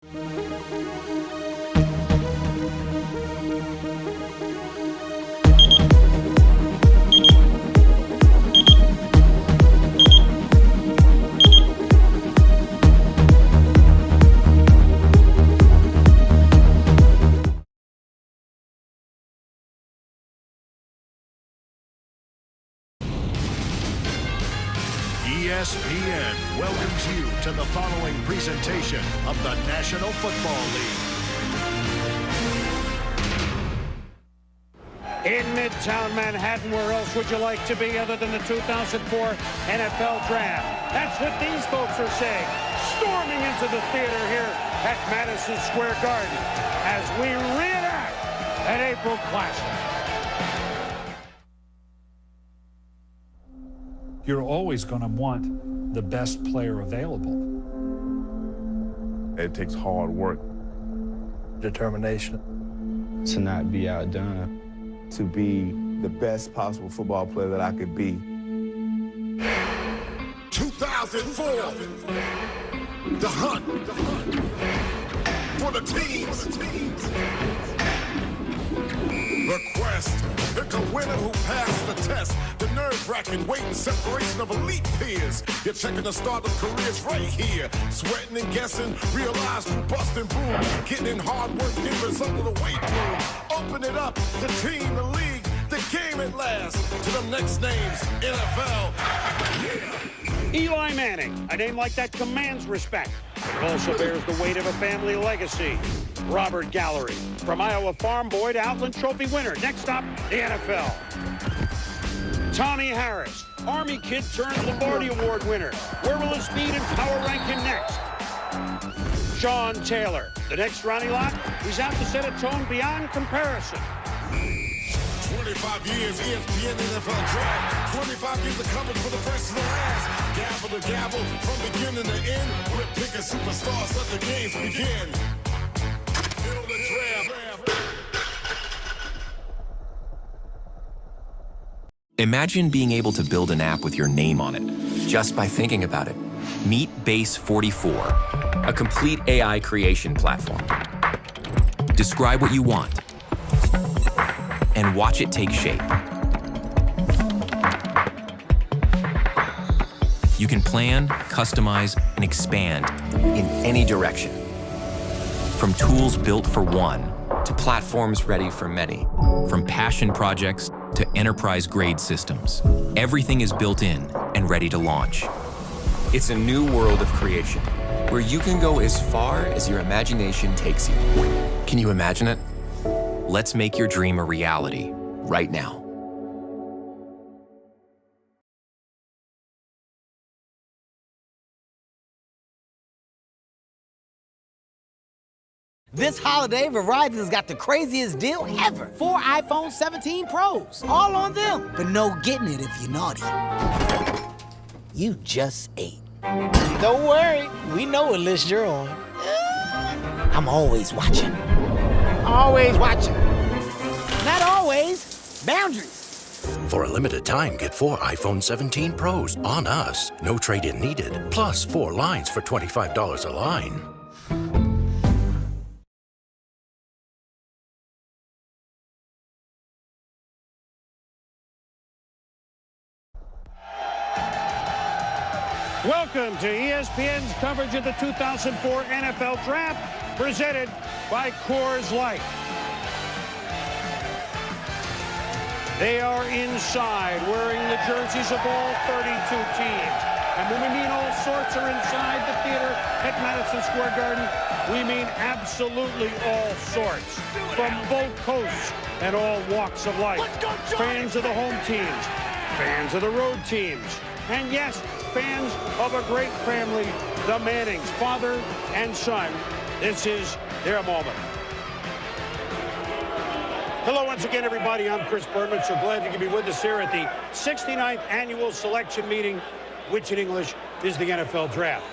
ESPN welcomes you to the following presentation of the National Football League. In Midtown Manhattan, where else would you like to be other than the 2004 NFL Draft? That's what these folks are saying. Storming into the theater here at Madison Square Garden as we reenact an April Classic. You're always going to want the best player available. It takes hard work. Determination. To not be outdone. To be the best possible football player that I could be. 2004, the hunt for the teams. Request, pick a winner who passed the test. The nerve-wracking waiting separation of elite peers. You're checking the start of careers right here. Sweating and guessing, realize through busting broom. Getting in hard work, getting result of the weight room. Open it up, the team, the league, the game at last. To the next names, NFL. Yeah. Eli Manning, a name like that commands respect. It also bears the weight of a family legacy. Robert Gallery, from Iowa farm boy to Outland Trophy winner. Next stop, the NFL. Tommy Harris, Army kid turned Lombardi Award winner. Where will his speed and power rank him next? Sean Taylor, the next Ronnie Lott, he's out to set a tone beyond comparison. 25 years, ESPN NFL Draft. 25 years of coverage for the first to the last. Gavel to gavel, from beginning to end. We're picking superstars, let the games begin. Fill the draft. Imagine being able to build an app with your name on it, just by thinking about it. Meet Base 44, a complete AI creation platform. Describe what you want, and watch it take shape. You can plan, customize, and expand in any direction. From tools built for one, to platforms ready for many. From passion projects to enterprise-grade systems. Everything is built in and ready to launch. It's a new world of creation, where you can go as far as your imagination takes you. Can you imagine it? Let's make your dream a reality, right now. This holiday, Verizon's got the craziest deal ever. 4 iPhone 17 Pros, all on them. But no getting it if you're naughty. You just ate. Don't worry, we know what list you're on. I'm always watching. Always watching. Not always. Boundaries. For a limited time, get 4 iPhone 17 Pros on us. No trade-in needed. Plus 4 lines for $25 a line. Welcome to ESPN's coverage of the 2004 NFL Draft, presented by Coors Light. They are inside, wearing the jerseys of all 32 teams. And when we mean all sorts are inside the theater at Madison Square Garden, we mean absolutely all sorts. From both coasts and all walks of life. Fans of the home teams, fans of the road teams, and yes, fans of a great family, the Mannings, father and son. This is their moment. Hello once again, everybody. I'm Chris Berman, so glad you can be with us here at the 69th Annual Selection Meeting, which in English is the NFL Draft.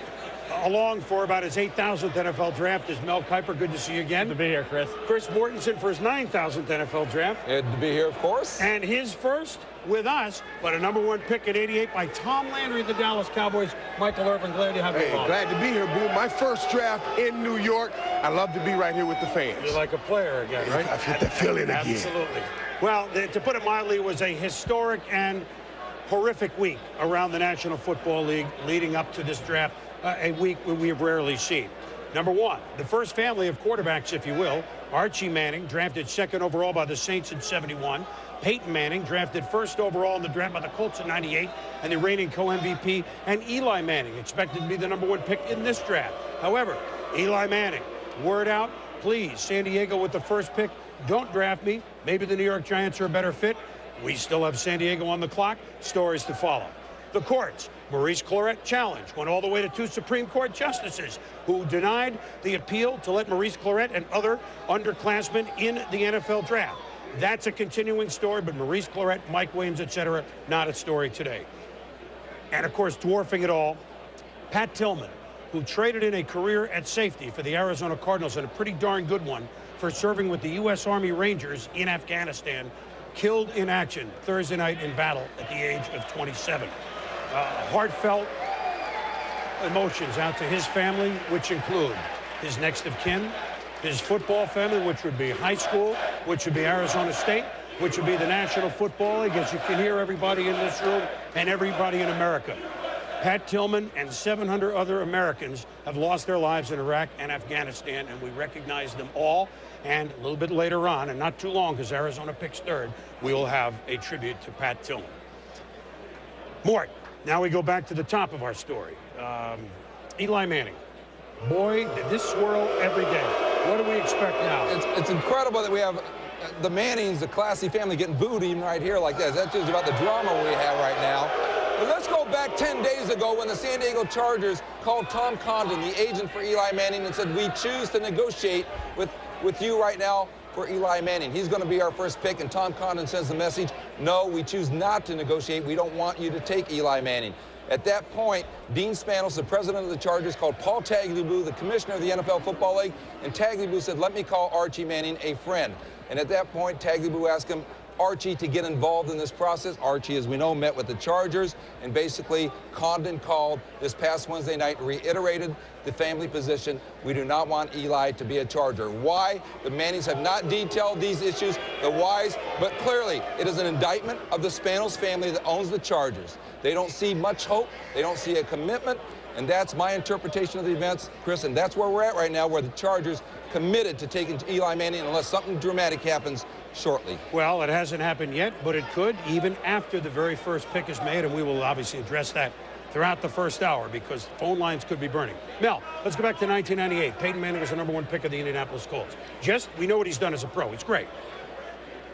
Along for about his 8,000th NFL draft is Mel Kiper. Good to see you again. Good to be here, Chris. Chris Mortensen for his 9,000th NFL draft. Good to be here, of course. And his first with us, but a #1 pick at 88 by Tom Landry of the Dallas Cowboys. Michael Irvin, glad to have you along. Glad to be here, Boo. My first draft in New York. I love to be right here with the fans. You're like a player again, right? I've hit the feeling again. Absolutely. Well, to put it mildly, it was a historic and horrific week around the National Football League leading up to this draft, a week we have rarely seen. Number one, the first family of quarterbacks, if you will. Archie Manning, drafted 2nd overall by the Saints in '71. Peyton Manning, drafted 1st overall in the draft by the Colts in '98, and the reigning co-MVP. And Eli Manning, expected to be the #1 pick in this draft. However, Eli Manning, word out, please, San Diego with the first pick, don't draft me. Maybe the New York Giants are a better fit. We still have San Diego on the clock. Stories to follow. The courts. Maurice Clarett challenge went all the way to 2 Supreme Court justices who denied the appeal to let Maurice Clarett and other underclassmen in the NFL draft. That's a continuing story, but Maurice Clarett, Mike Williams, etc., not a story today. And, of course, dwarfing it all, Pat Tillman, who traded in a career at safety for the Arizona Cardinals, and a pretty darn good one, for serving with the U.S. Army Rangers in Afghanistan, killed in action Thursday night in battle at the age of 27. Heartfelt emotions out to his family, which include his next of kin, his football family, which would be high school, which would be Arizona State, which would be the National Football League, as you can hear everybody in this room and everybody in America. Pat Tillman and 700 other Americans have lost their lives in Iraq and Afghanistan, and we recognize them all. And a little bit later on, and not too long because Arizona picks 3rd, we will have a tribute to Pat Tillman. Mort, now we go back to the top of our story. Eli Manning. Boy, did this swirl every day. What do we expect now? It's incredible that we have the Mannings, the classy family, getting booed even right here like this. That's just about the drama we have right now. But let's go back 10 days ago when the San Diego Chargers called Tom Condon, the agent for Eli Manning, and said, we choose to negotiate with you right now for Eli Manning. He's going to be our first pick, and Tom Condon sends the message, no, we choose not to negotiate. We don't want you to take Eli Manning. At that point, Dean Spanos, the president of the Chargers, called Paul Tagliabue, the commissioner of the NFL Football League, and Tagliabue said, let me call Archie Manning a friend. And at that point, Tagliabue asked him, Archie, to get involved in this process. Archie, as we know, met with the Chargers, and basically Condon called this past Wednesday night, reiterated the family position. We do not want Eli to be a Charger. Why? The Mannings have not detailed these issues, the whys, but clearly it is an indictment of the Spanos family that owns the Chargers. They don't see much hope. They don't see a commitment. And that's my interpretation of the events, Chris, and that's where we're at right now, where the Chargers committed to taking Eli Manning unless something dramatic happens shortly. Well, it hasn't happened yet, but it could even after the very first pick is made, and we will obviously address that throughout the first hour because phone lines could be burning. Mel, let's go back to 1998. Peyton Manning was the #1 pick of the Indianapolis Colts. We know what he's done as a pro. It's great.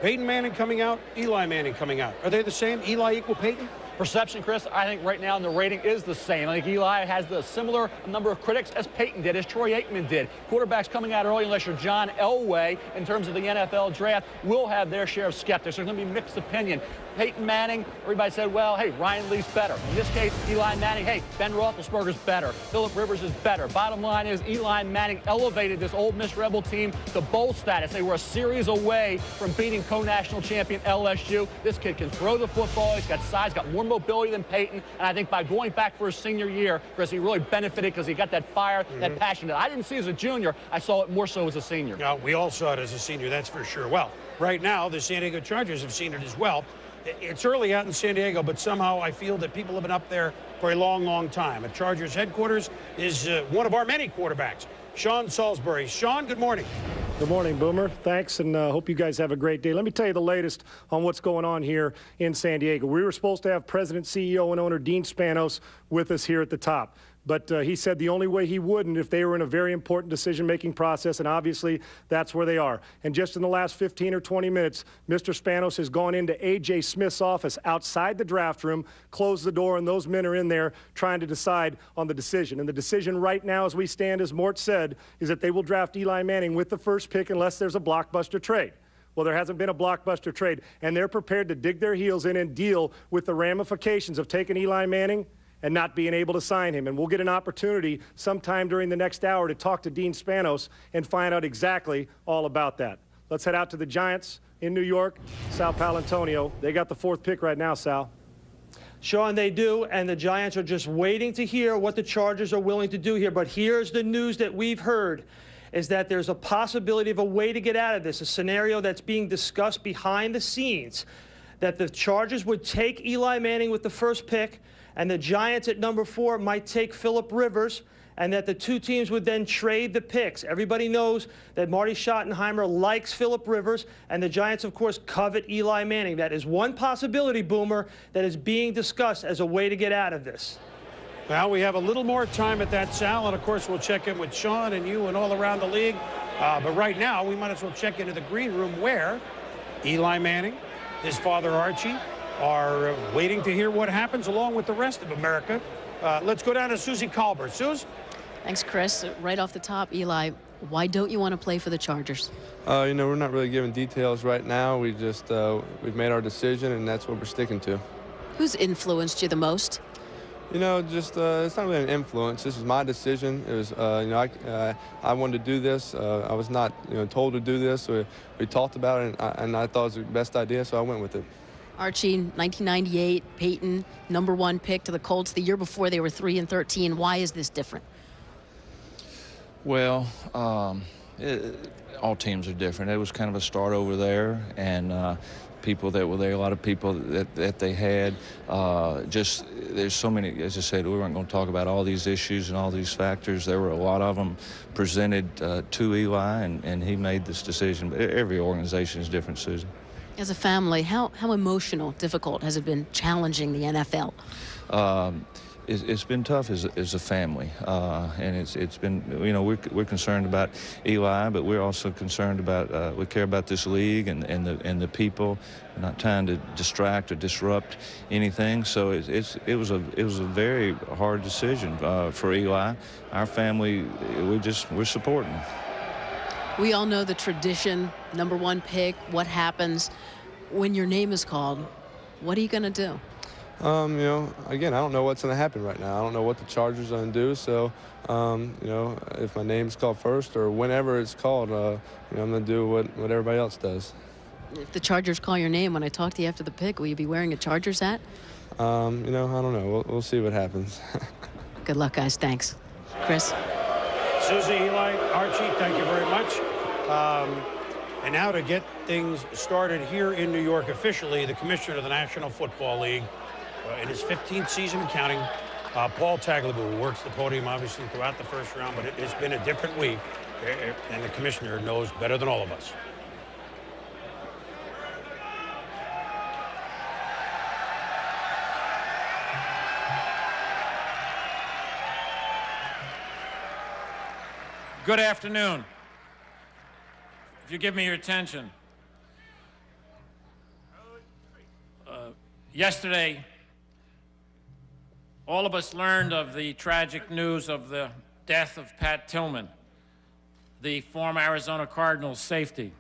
Peyton Manning coming out, Eli Manning coming out. Are they the same? Eli equal Peyton? Perception, Chris, I think right now the rating is the same. I think Eli has the similar number of critics as Peyton did, as Troy Aikman did. Quarterbacks coming out early, unless you're John Elway, in terms of the NFL draft, will have their share of skeptics. There's going to be mixed opinion. Peyton Manning, everybody said, well, hey, Ryan Leaf's better. In this case, Eli Manning, hey, Ben Roethlisberger's better. Phillip Rivers is better. Bottom line is Eli Manning elevated this Ole Miss Rebel team to bowl status. They were a series away from beating co-national champion LSU. This kid can throw the football. He's got size, got more mobility than Peyton. And I think by going back for his senior year, Chris, he really benefited because he got that fire, that passion that I didn't see as a junior. I saw it more so as a senior. Yeah, we all saw it as a senior, that's for sure. Well, right now, the San Diego Chargers have seen it as well. It's early out in San Diego, but somehow I feel that people have been up there for a long, long time. At Chargers headquarters is one of our many quarterbacks, Sean Salisbury. Sean, good morning. Good morning, Boomer. Thanks, and hope you guys have a great day. Let me tell you the latest on what's going on here in San Diego. We were supposed to have President, CEO, and owner Dean Spanos with us here at the top. But he said the only way he wouldn't if they were in a very important decision-making process, and obviously that's where they are. And just in the last 15 or 20 minutes, Mr. Spanos has gone into A.J. Smith's office outside the draft room, closed the door, and those men are in there trying to decide on the decision. And the decision right now, as we stand, as Mort said, is that they will draft Eli Manning with the first pick unless there's a blockbuster trade. Well, there hasn't been a blockbuster trade, and they're prepared to dig their heels in and deal with the ramifications of taking Eli Manning and not being able to sign him. And we'll get an opportunity sometime during the next hour to talk to Dean Spanos and find out exactly all about that. Let's head out to the Giants in New York. Sal Paolantonio, they got the 4th pick right now, Sal. Sean, they do, and the Giants are just waiting to hear what the Chargers are willing to do here. But here's the news that we've heard, is that there's a possibility of a way to get out of this, a scenario that's being discussed behind the scenes, that the Chargers would take Eli Manning with the 1st pick, and the Giants at number 4 might take Phillip Rivers, and that the 2 teams would then trade the picks. Everybody knows that Marty Schottenheimer likes Phillip Rivers, and the Giants, of course, covet Eli Manning. That is one possibility, Boomer, that is being discussed as a way to get out of this. Well, we have a little more time at that, Sal, and of course we'll check in with Sean and you and all around the league. But right now, we might as well check into the green room where Eli Manning, his father Archie, are waiting to hear what happens along with the rest of America. Let's go down to Susie Colbert. Suze? Thanks, Chris. Right off the top, Eli, why don't you want to play for the Chargers? You know, we're not really giving details right now. We just, we've made our decision, and that's what we're sticking to. Who's influenced you the most? You know, just, it's not really an influence. This was my decision. It was, you know, I wanted to do this. I was not, you know, told to do this. We talked about it, and I thought it was the best idea, so I went with it. Archie, 1998, Peyton, number 1 pick to the Colts. The year before, they were 3-13. Why is this different? Well, all teams are different. It was kind of a start over there, and people that were there, a lot of people that they had. Just there's so many, as I said, we weren't going to talk about all these issues and all these factors. There were a lot of them presented to Eli, and he made this decision. But every organization is different, Susan. As a family, how emotional, difficult has it been challenging the NFL? It's been tough as a family, and it's been, you know, we're concerned about Eli, but we're also concerned about we care about this league and the people. We're not trying to distract or disrupt anything. So it was a very hard decision for Eli. Our family, we're supporting. We all know the tradition, number 1 pick, what happens when your name is called. What are you going to do? You know, again, I don't know what's going to happen right now. I don't know what the Chargers are going to do. So, you know, if my name's called first or whenever it's called, you know, I'm going to do what everybody else does. If the Chargers call your name when I talk to you after the pick, will you be wearing a Chargers hat? You know, I don't know. We'll see what happens. Good luck, guys. Thanks. Chris? Susie, Eli, Archie, thank you very much. And now to get things started here in New York officially, the commissioner of the National Football League, in his 15th season and counting, Paul Tagliabue, who works the podium obviously throughout the first round, but it's been a different week, and the commissioner knows better than all of us. Good afternoon. If you give me your attention. Yesterday, all of us learned of the tragic news of the death of Pat Tillman, the former Arizona Cardinals safety.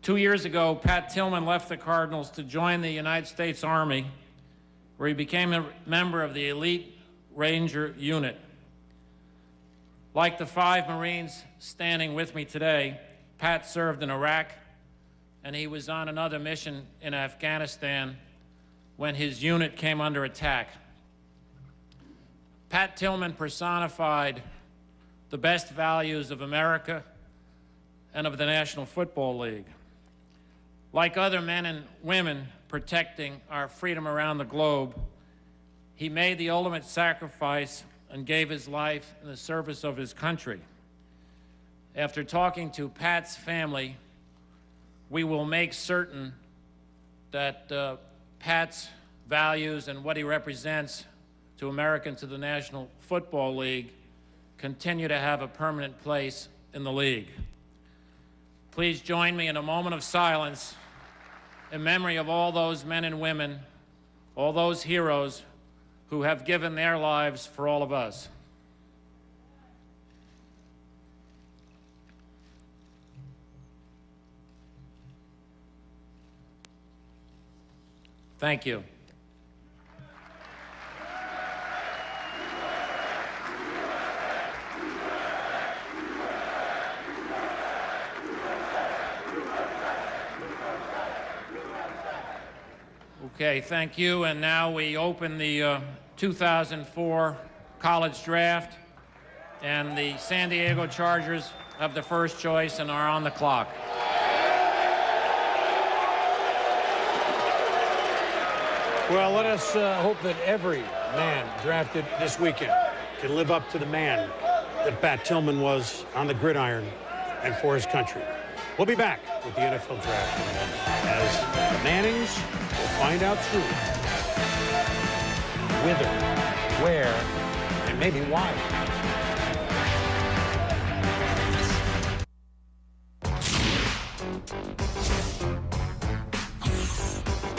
2 years ago, Pat Tillman left the Cardinals to join the United States Army, where he became a member of the elite Ranger unit. Like the 5 Marines standing with me today, Pat served in Iraq, and he was on another mission in Afghanistan when his unit came under attack. Pat Tillman personified the best values of America and of the National Football League. Like other men and women protecting our freedom around the globe, he made the ultimate sacrifice and gave his life in the service of his country. After talking to Pat's family, we will make certain that Pat's values and what he represents to America and to the National Football League continue to have a permanent place in the league. Please join me in a moment of silence in memory of all those men and women, all those heroes who have given their lives for all of us. Thank you. Okay, thank you. And now we open the 2004 college draft. And the San Diego Chargers have the first choice and are on the clock. Well, let us hope that every man drafted this weekend can live up to the man that Pat Tillman was on the gridiron and for his country. We'll be back with the NFL Draft as the Mannings will find out soon whither, where, and maybe why.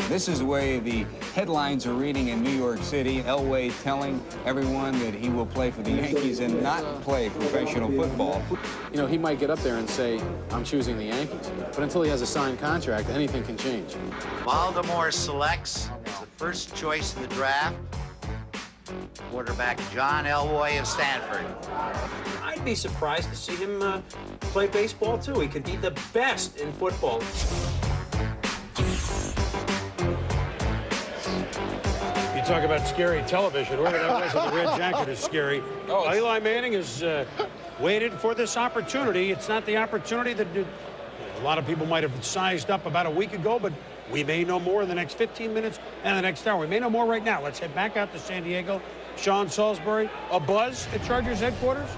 This is the way the headlines are reading in New York City. Elway telling everyone that he will play for the Yankees and not play professional football. You know, he might get up there and say, I'm choosing the Yankees. But until he has a signed contract, anything can change. Baltimore selects as the first choice in the draft quarterback John Elway of Stanford. I'd be surprised to see him play baseball, too. He could be the best in football. You talk about scary television. Whoever that was in the red jacket is scary. Oh, Eli Manning has waited for this opportunity. It's not the opportunity that a lot of people might have sized up about a week ago, but we may know more in the next 15 minutes and the next hour. We may know more right now. Let's head back out to San Diego. Sean Salisbury, a buzz at Chargers headquarters?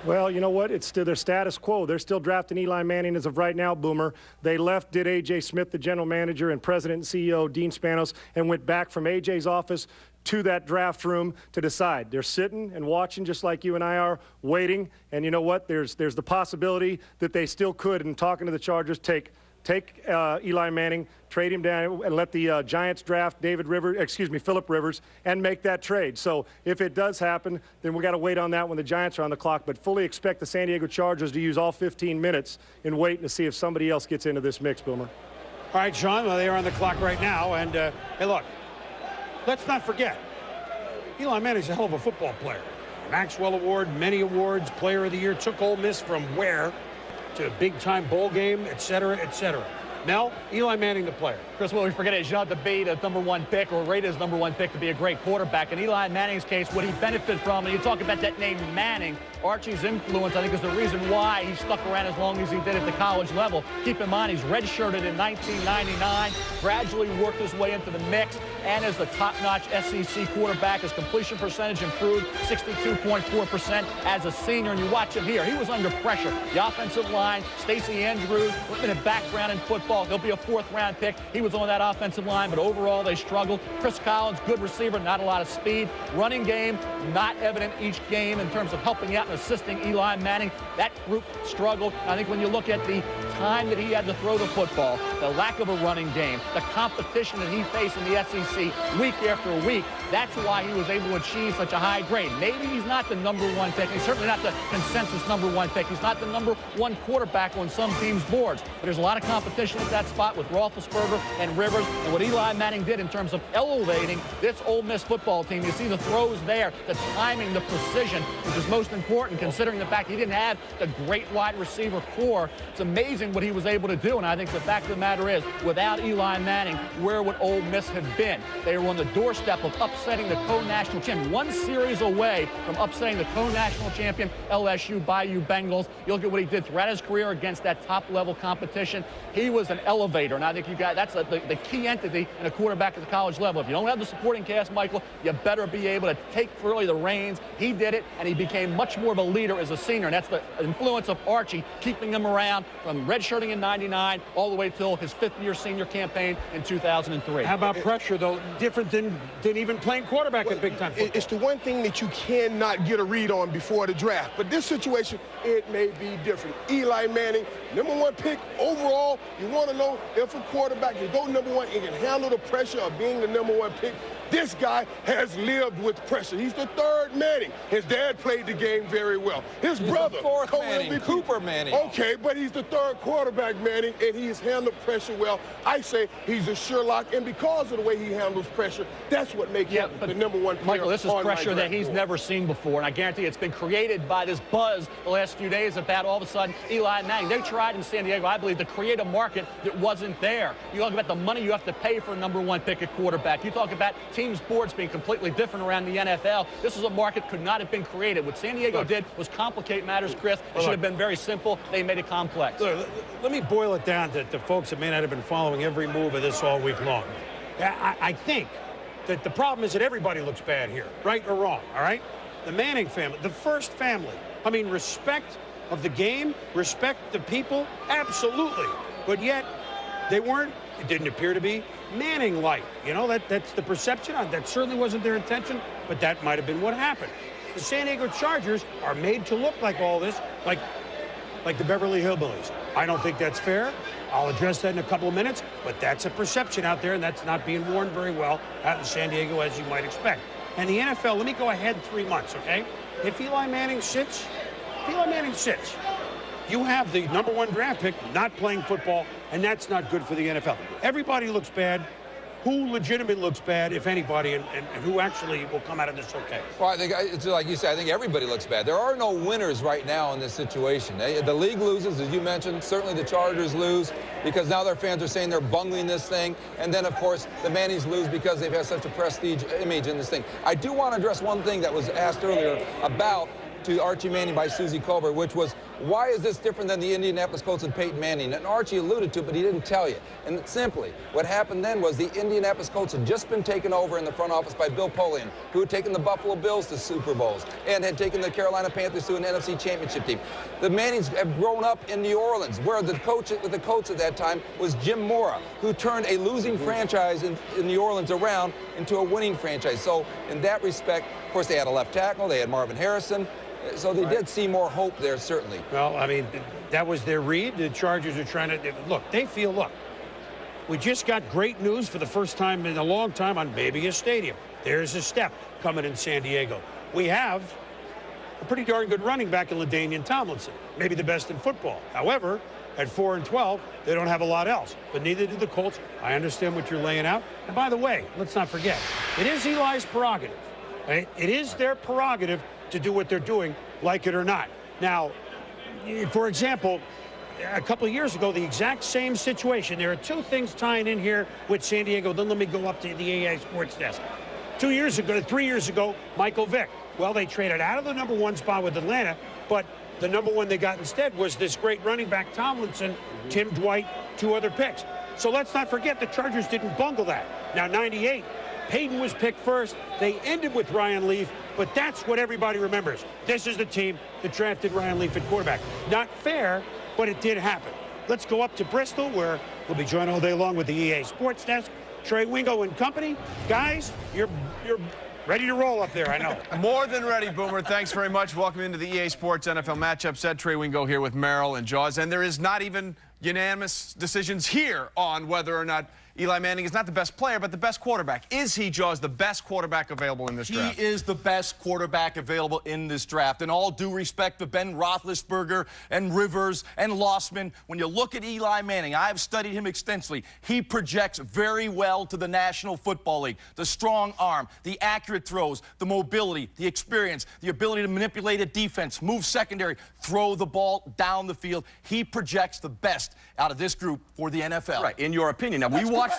Well, you know what? It's still their status quo. They're still drafting Eli Manning as of right now, Boomer. They left, did A.J. Smith, the general manager, and president and CEO, Dean Spanos, and went back from A.J.'s office to that draft room to decide. They're sitting and watching just like you and I are, waiting. And you know what? There's the possibility that they still could, in talking to the Chargers, take Eli Manning, trade him down, and let the Giants draft Phillip Rivers, and make that trade. So if it does happen, then we got to wait on that when the Giants are on the clock. But fully expect the San Diego Chargers to use all 15 minutes in waiting to see if somebody else gets into this mix, Boomer. All right, Sean, well, they are on the clock right now. And, hey, look, let's not forget, Eli Manning's a hell of a football player. Maxwell Award, many awards, Player of the Year, took Ole Miss from where? To a big-time bowl game, et cetera, et cetera. Mel, Eli Manning the player. Chris, what we forget is Jean Debate, a #1 pick, or rated as #1 pick to be a great quarterback. In Eli Manning's case, what he benefited from, and you talk about that name Manning, Archie's influence, I think, is the reason why he stuck around as long as he did at the college level. Keep in mind, he's redshirted in 1999, gradually worked his way into the mix, and as the top-notch SEC quarterback, his completion percentage improved 62.4% as a senior. And you watch him here. He was under pressure. The offensive line, Stacey Andrews, limited background in football. He'll be a 4th-round pick. He was on that offensive line, but overall they struggled. Chris Collins, good receiver, not a lot of speed. Running game, not evident each game in terms of helping out and assisting Eli Manning. That group struggled. I think when you look at the time that he had to throw the football, the lack of a running game, the competition that he faced in the SEC week after week, that's why he was able to achieve such a high grade. Maybe he's not the #1 pick. He's certainly not the consensus #1 pick. He's not the #1 quarterback on some teams' boards. But there's a lot of competition at that spot with Roethlisberger and Rivers. And what Eli Manning did in terms of elevating this Ole Miss football team, you see the throws there, the timing, the precision, which is most important considering the fact he didn't have the great wide receiver core. It's amazing what he was able to do. And I think the fact of the matter is, without Eli Manning, where would Ole Miss have been? They were on the doorstep of upsetting the co-national champion, one series away from upsetting the co-national champion LSU Bayou Bengals. You look at what he did throughout his career against that top-level competition. He was an elevator, and I think that's the key entity in a quarterback at the college level. If you don't have the supporting cast, Michael, you better be able to take really the reins. He did it, and he became much more of a leader as a senior, and that's the influence of Archie keeping him around from redshirting in '99 all the way till his 5th-year senior campaign in 2003. How about pressure, though? Different than even playing quarterback at big-time football. It's the one thing that you cannot get a read on before the draft. But this situation, it may be different. Eli Manning, #1 pick overall. You want to know if a quarterback can go #1 and can handle the pressure of being the #1 pick. This guy has lived with pressure. He's the third Manning. His dad played the game very well. His brother, the fourth Manning, Cooper Manning. Okay, but he's the third quarterback Manning, and he's handled pressure well. I say he's a Sherlock, and because of the way he handles pressure, that's what makes him the #1 player. Michael, this is pressure that he's never seen before, and I guarantee it's been created by this buzz the last few days about all of a sudden Eli Manning. They tried in San Diego, I believe, to create a market that wasn't there. You talk about the money you have to pay for a #1 pick at quarterback. You talk about teams' boards being completely different around the NFL. This is a market could not have been created. What San Diego did was complicate matters, Chris. It should have been very simple. They made it complex. Look, let me boil it down to folks that may not have been following every move of this all week long. I think that the problem is that everybody looks bad here, right or wrong, all right? The Manning family, the first family. I mean, respect of the game, respect the people, absolutely. But yet, they weren't, it didn't appear to be Manning-like. You know, that's the perception. That certainly wasn't their intention, but that might have been what happened. The San Diego Chargers are made to look like all this, like the Beverly Hillbillies. I don't think that's fair. I'll address that in a couple of minutes, but that's a perception out there, and that's not being worn very well out in San Diego, as you might expect. And the NFL, let me go ahead 3 months, okay? If Eli Manning sits, you have the #1 draft pick not playing football, and that's not good for the NFL. Everybody looks bad. Who legitimately looks bad, if anybody, and who actually will come out of this okay? Well, I think, it's like you said, I think everybody looks bad. There are no winners right now in this situation. The league loses, as you mentioned. Certainly the Chargers lose because now their fans are saying they're bungling this thing. And then, of course, the Mannings lose because they've had such a prestige image in this thing. I do want to address one thing that was asked earlier about to Archie Manning by Susie Colbert, which was, why is this different than the Indianapolis Colts and Peyton Manning? And Archie alluded to it, but he didn't tell you. And simply, what happened then was the Indianapolis Colts had just been taken over in the front office by Bill Polian, who had taken the Buffalo Bills to Super Bowls and had taken the Carolina Panthers to an NFC Championship team. The Mannings have grown up in New Orleans, where the coach with the Colts at that time was Jim Mora, who turned a losing franchise in New Orleans around into a winning franchise. So in that respect, of course, they had a left tackle, they had Marvin Harrison. So they did see more hope there, certainly. Well, I mean, that was their read. The Chargers are trying to, look, we just got great news for the first time in a long time on maybe a stadium. There's a step coming in San Diego. We have a pretty darn good running back in LaDainian Tomlinson, maybe the best in football. However, at 4-12, they don't have a lot else, but neither do the Colts. I understand what you're laying out. And by the way, let's not forget, it is Eli's prerogative. Right? It is their prerogative to do what they're doing, like it or not. Now, for example, a couple of years ago, the exact same situation. There are two things tying in here with San Diego. Then let me go up to the AA Sports Desk. 3 years ago, Michael Vick. Well, they traded out of the #1 spot with Atlanta, but the #1 they got instead was this great running back, Tomlinson, Tim Dwight, 2 other picks. So let's not forget the Chargers didn't bungle that. Now, 98. Peyton was picked first. They ended with Ryan Leaf, but that's what everybody remembers. This is the team that drafted Ryan Leaf at quarterback. Not fair, but it did happen. Let's go up to Bristol, where we'll be joined all day long with the EA Sports Desk. Trey Wingo and company. Guys, you're ready to roll up there, I know. More than ready, Boomer. Thanks very much. Welcome into the EA Sports NFL matchup set. Trey Wingo here with Merrill and Jaws. And there is not even unanimous decisions here on whether or not Eli Manning is not the best player, but the best quarterback. Is he, Jaws, the best quarterback available in this draft? He is the best quarterback available in this draft. In all due respect to Ben Roethlisberger and Rivers and Lossman, when you look at Eli Manning, I've studied him extensively. He projects very well to the National Football League. The strong arm, the accurate throws, the mobility, the experience, the ability to manipulate a defense, move secondary, throw the ball down the field. He projects the best out of this group for the NFL. Right, in your opinion. Now, we watched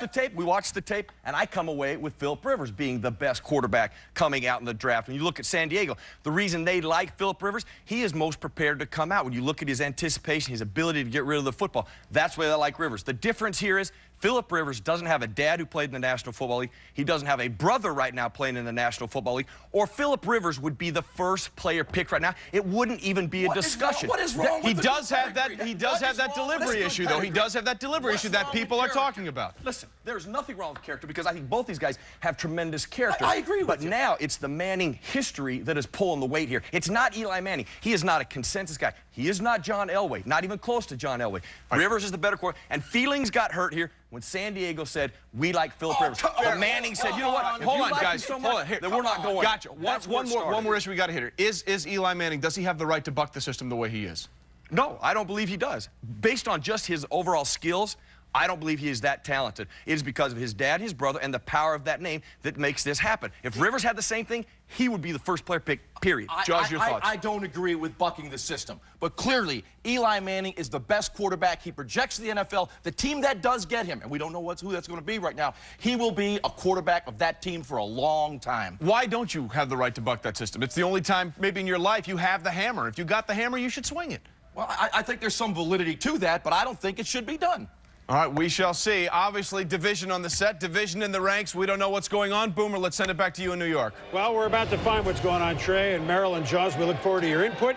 the tape, and I come away with Philip Rivers being the best quarterback coming out in the draft. When you look at San Diego, the reason they like Philip Rivers, he is most prepared to come out. When you look at his anticipation, his ability to get rid of the football, that's why they like Rivers. The difference here is Philip Rivers doesn't have a dad who played in the National Football League. He doesn't have a brother right now playing in the National Football League. Or Philip Rivers would be the first player picked right now. It wouldn't even be a discussion. What is wrong He does have that delivery issue, though. He does have that delivery issue that people are talking about. listen, there's nothing wrong with character because I think both these guys have tremendous character. I agree with but you. But now it's the Manning history that is pulling the weight here. It's not Eli Manning. He is not a consensus guy. He is not John Elway, not even close to John Elway. Rivers is the better quarterback. And feelings got hurt here when San Diego said, we like Philip Rivers. But Manning said, you know what? Hold on, guys. So Hold on. Here, then we're not going. Gotcha. One more issue we got to hit here. Is Eli Manning, does he have the right to buck the system the way he is? No, I don't believe he does. Based on just his overall skills, I don't believe he is that talented. It is because of his dad, his brother, and the power of that name that makes this happen. If Rivers had the same thing, he would be the first player pick, period. Jaws, your thoughts? I don't agree with bucking the system. But clearly, Eli Manning is the best quarterback. He projects the NFL. The team that does get him, and we don't know who that's going to be right now, he will be a quarterback of that team for a long time. Why don't you have the right to buck that system? It's the only time maybe in your life you have the hammer. If you got the hammer, you should swing it. Well, I think there's some validity to that, but I don't think it should be done. All right, we shall see. Obviously, division on the set, division in the ranks. We don't know what's going on. Boomer, let's send it back to you in New York. Well, we're about to find what's going on, Trey, and Merrill and Jaws. We look forward to your input.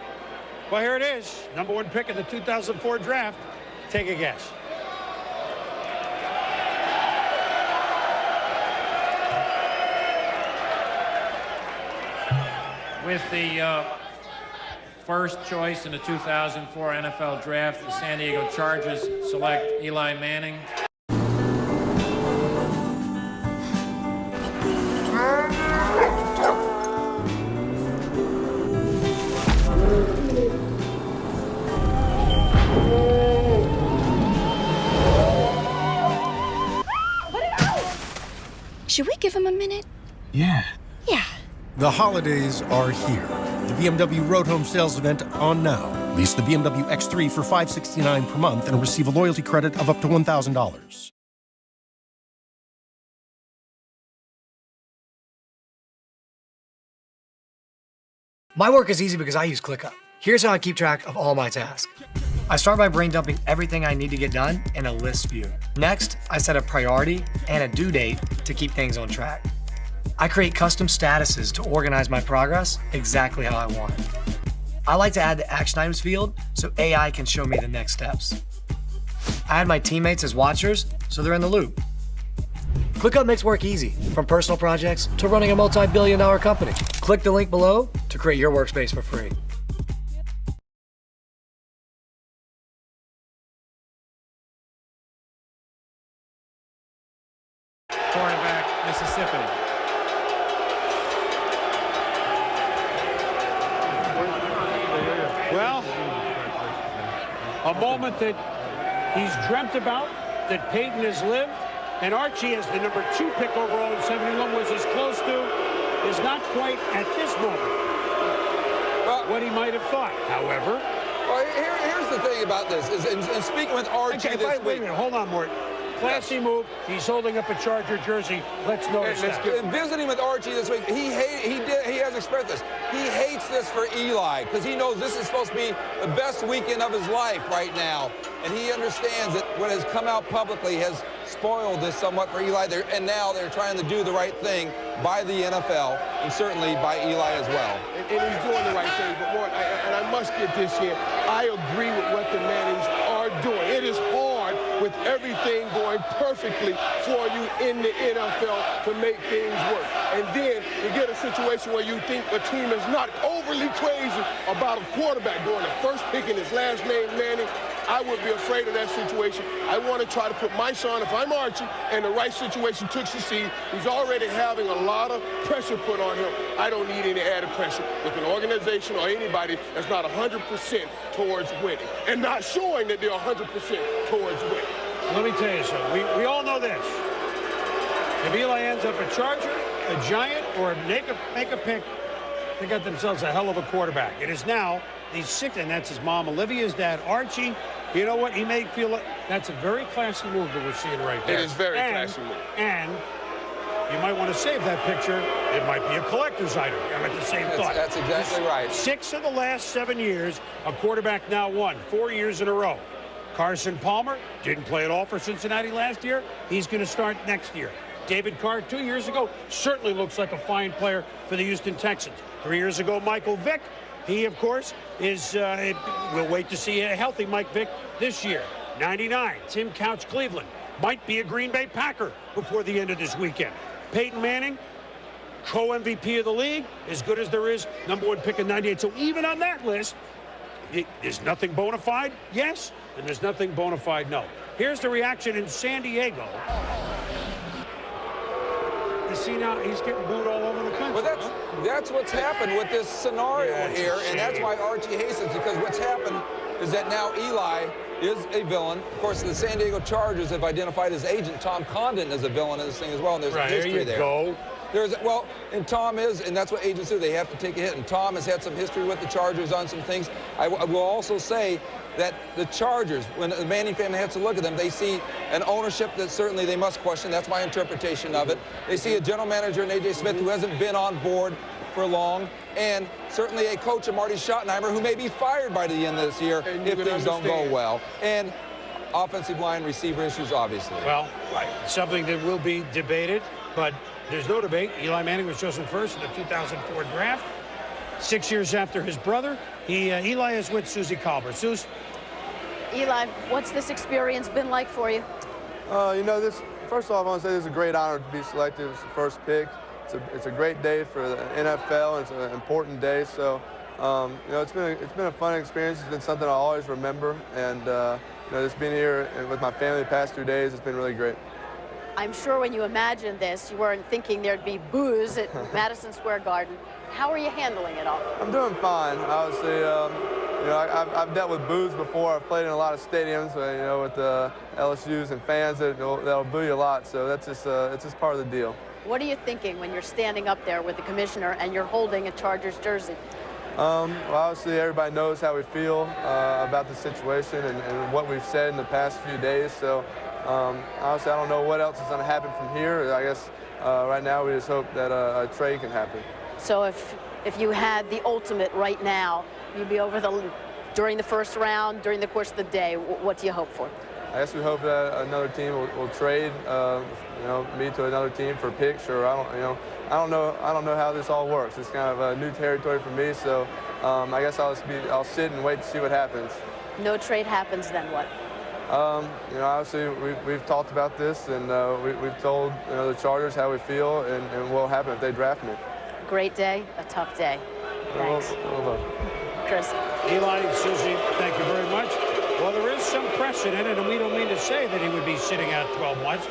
Well, here it is. #1 pick in the 2004 draft. Take a guess. With the first choice in the 2004 NFL Draft, the San Diego Chargers select Eli Manning. Should we give him a minute? Yeah. Yeah. The holidays are here. The BMW Road Home Sales Event on now. Lease the BMW X3 for $569 per month and receive a loyalty credit of up to $1,000. My work is easy because I use ClickUp. Here's how I keep track of all my tasks. I start by brain dumping everything I need to get done in a list view. Next, I set a priority and a due date to keep things on track. I create custom statuses to organize my progress exactly how I want it. I like to add the action items field so AI can show me the next steps. I add my teammates as watchers so they're in the loop. ClickUp makes work easy, from personal projects to running a multi-billion-dollar company. Click the link below to create your workspace for free. Quarterback, Mississippi. Well, a moment that he's dreamt about, that Peyton has lived, and Archie, as the #2 pick overall in 71, was as close to, is not quite at this moment what he might have thought. However, well, here's the thing about this, is in speaking with Archie this week. Wait a minute, hold on, Mort. Classy move. He's holding up a Charger jersey. Let's notice that. In visiting with Archie this week, he has expressed this. He hates this for Eli because he knows this is supposed to be the best weekend of his life right now, and he understands that what has come out publicly has spoiled this somewhat for Eli. And now they're trying to do the right thing by the NFL and certainly by Eli as well. And he's doing the right thing. But Mort, and I must get this here. I agree with what the Mannings are doing. It is hard with everything going perfectly for you in the NFL to make things work. And then you get a situation where you think a team is not overly crazy about a quarterback going the first pick in his last name, Manning. I would be afraid of that situation. I want to try to put my son, if I'm Archie, in the right situation to succeed. He's already having a lot of pressure put on him. I don't need any added pressure with an organization or anybody that's not 100% towards winning and not showing that they're 100% towards winning. Let me tell you something. We all know this. If Eli ends up a Charger, a Giant, or make a pick, they got themselves a hell of a quarterback. It is now the sixth, and that's his mom, Olivia's dad, Archie. You know what? He may feel like that's a very classy move that we're seeing right there. It is very classy move. And you might want to save that picture. It might be a collector's item. I'm at the same thought. That's exactly right. 6 of the last 7 years, a quarterback now won 4 years in a row. Carson Palmer didn't play at all for Cincinnati last year. He's going to start next year. David Carr 2 years ago certainly looks like a fine player for the Houston Texans. 3 years ago, Michael Vick. He, of course, is, we'll wait to see a healthy Mike Vick this year. 99, Tim Couch, Cleveland. might be a Green Bay Packer before the end of this weekend. Peyton Manning, co-MVP of the league, as good as there is, #1 pick in 98. So even on that list, there's nothing bona fide, yes, and there's nothing bona fide, no. Here's the reaction in San Diego. You see now, he's getting booed all over the country. Well, that's what's happened with this scenario here, and that's why Archie hastens, because what's happened is that now Eli is a villain. Of course, the San Diego Chargers have identified his agent, Tom Condon, as a villain in this thing as well, and there's a history there. Go. Well, and Tom is, and that's what agents do. They have to take a hit, and Tom has had some history with the Chargers on some things. I will also say that the Chargers, when the Manning family has to look at them, they see an ownership that certainly they must question. That's my interpretation of it. They see a general manager in A.J. Smith who hasn't been on board for long, and certainly a coach in Marty Schottenheimer who may be fired by the end of this year if things don't go well. And offensive line receiver issues, obviously. Well, right. Something that will be debated, but there's no debate. Eli Manning was chosen first in the 2004 draft. 6 years after his brother, Eli is with Susie Colbert. Suze? Eli, what's this experience been like for you? You know, first of all, I want to say this is a great honor to be selected as the first pick. It's a great day for the NFL, and it's an important day. So, you know, it's been a fun experience. It's been something I'll always remember, and you know, just being here with my family the past 2 days, it's been really great. I'm sure when you imagined this, you weren't thinking there'd be boos at Madison Square Garden. How are you handling it all? I'm doing fine. Obviously, you know, I've dealt with boos before. I've played in a lot of stadiums, you know, with LSUs and fans that'll boo you a lot. So that's just it's just part of the deal. What are you thinking when you're standing up there with the commissioner and you're holding a Chargers jersey? Well, obviously, everybody knows how we feel about the situation and what we've said in the past few days. So, honestly, I don't know what else is going to happen from here. I guess right now we just hope that a trade can happen. So if you had the ultimate right now, you'd be over during the first round, during the course of the day. What do you hope for? I guess we hope that another team will trade, you know, me to another team for picks, or I don't know how this all works. It's kind of a new territory for me, so I guess I'll sit and wait to see what happens. No trade happens, then what? You know, obviously we've talked about this, and we've told, you know, the Chargers how we feel and what will happen if they draft me. Great day, a tough day. Thanks. Chris. Eli and Susie, thank you very much. Well, there is some precedent, and we don't mean to say that he would be sitting out 12 months.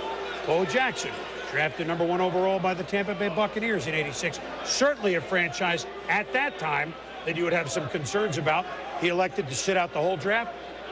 Bo Jackson, drafted #1 overall by the Tampa Bay Buccaneers in '86. Certainly a franchise at that time that you would have some concerns about. He elected to sit out the whole draft.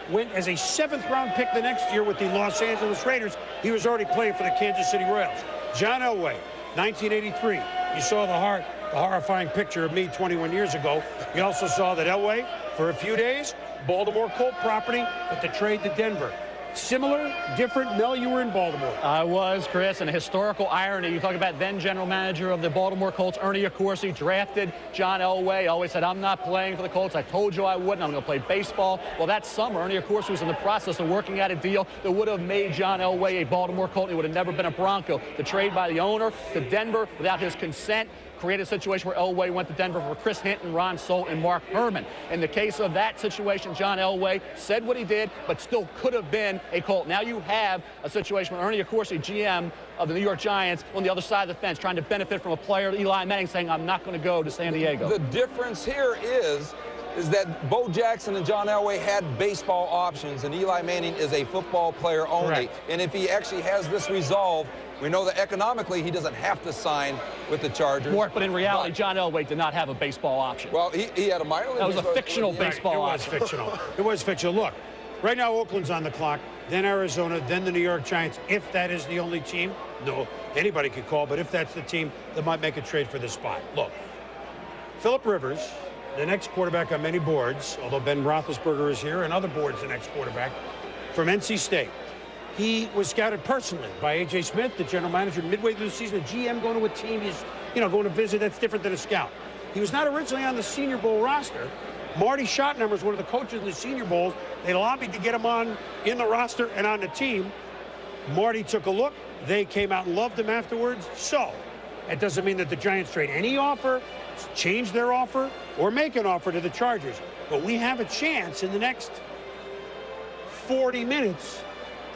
Went as a 7th-round pick the next year with the Los Angeles Raiders. He was already playing for the Kansas City Royals. John Elway, 1983. You saw the horrifying picture of me 21 years ago. You also saw that Elway, for a few days, Baltimore Colt property, with the trade to Denver. Similar, different. Mel, you were in Baltimore. I was, Chris, and a historical irony. You talk about then general manager of the Baltimore Colts, Ernie Accorsi, drafted John Elway. Always said, I'm not playing for the Colts. I told you I wouldn't. I'm going to play baseball. Well, that summer, Ernie Accorsi was in the process of working out a deal that would have made John Elway a Baltimore Colt. He would have never been a Bronco. The trade by the owner to Denver without his consent created a situation where Elway went to Denver for Chris Hinton, Ron Solt, and Mark Herman. In the case of that situation, John Elway said what he did, but still could have been a Colt. Now you have a situation where Ernie Accorsi, GM of the New York Giants, on the other side of the fence, trying to benefit from a player, Eli Manning, saying, I'm not going to go to San Diego. The difference here is that Bo Jackson and John Elway had baseball options, and Eli Manning is a football player only. Correct. And if he actually has this resolve, we know that economically he doesn't have to sign with the Chargers. But in reality, John Elway did not have a baseball option. Well, he had a minor league. That was a fictional baseball option. It was fictional. It was fictional. Look, right now Oakland's on the clock, then Arizona, then the New York Giants. If that is the only team, no, anybody could call, but if that's the team that might make a trade for this spot. Look, Phillip Rivers, the next quarterback on many boards, although Ben Roethlisberger is here, and other boards, the next quarterback from NC State. He was scouted personally by A.J. Smith, the general manager, midway through the season. A GM going to a team, he's, going to visit. That's different than a scout. He was not originally on the Senior Bowl roster. Marty Schottenheimer was one of the coaches in the Senior Bowls. They lobbied to get him in the roster and on the team. Marty took a look. They came out and loved him afterwards. So that doesn't mean that the Giants trade any offer, change their offer, or make an offer to the Chargers. But we have a chance in the next 40 minutes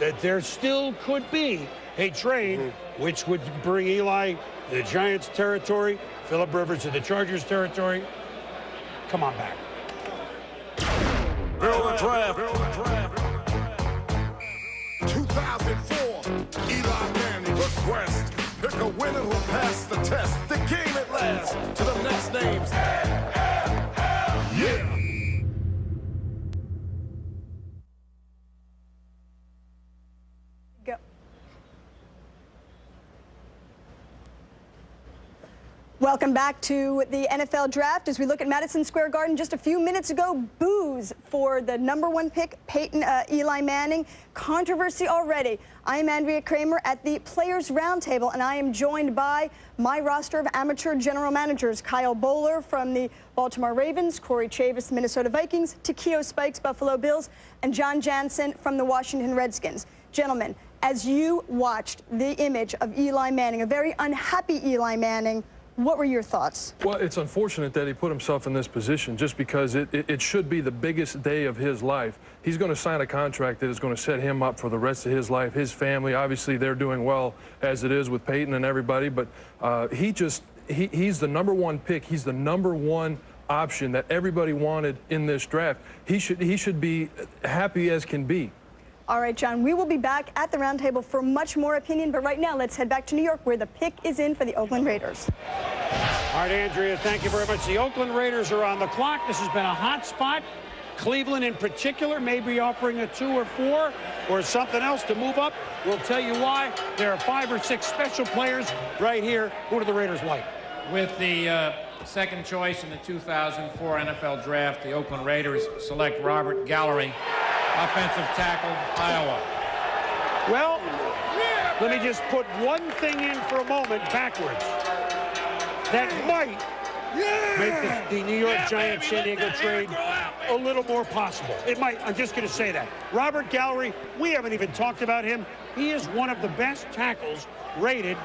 that there still could be a trade which would bring Eli to the Giants territory, Philip Rivers to the Chargers territory. Come on back. Build a draft. 2004, Eli Manning request. Pick a winner who passed the test. The game at last to the next names. Yeah. Go. Welcome back to the NFL Draft. As we look at Madison Square Garden, just a few minutes ago, boos for the #1 pick, Eli Manning. Controversy already. I am Andrea Kramer at the Players Roundtable, and I am joined by my roster of amateur general managers, Kyle Bowler from the Baltimore Ravens, Corey Chavis, Minnesota Vikings, Takeo Spikes, Buffalo Bills, and John Jansen from the Washington Redskins. Gentlemen, as you watched the image of Eli Manning, a very unhappy Eli Manning, what were your thoughts? Well, it's unfortunate that he put himself in this position just because it should be the biggest day of his life. He's going to sign a contract that is going to set him up for the rest of his life, his family. Obviously, they're doing well as it is with Peyton and everybody, but he's the #1 pick. He's the #1 option that everybody wanted in this draft. He should be happy as can be. All right, John, we will be back at the roundtable for much more opinion, but right now let's head back to New York where the pick is in for the Oakland Raiders. All right, Andrea, thank you very much. The Oakland Raiders are on the clock. This has been a hot spot. Cleveland in particular may be offering a 2 or 4 or something else to move up. We'll tell you why. There are 5 or 6 special players right here. Who do the Raiders like? With the second choice in the 2004 NFL Draft, the Oakland Raiders select Robert Gallery, offensive tackle, Iowa. Well, let me just put one thing in for a moment backwards. That might make the New York Giants San Diego trade a little more possible. It might. I'm just going to say that. Robert Gallery, we haven't even talked about him. He is one of the best tackles rated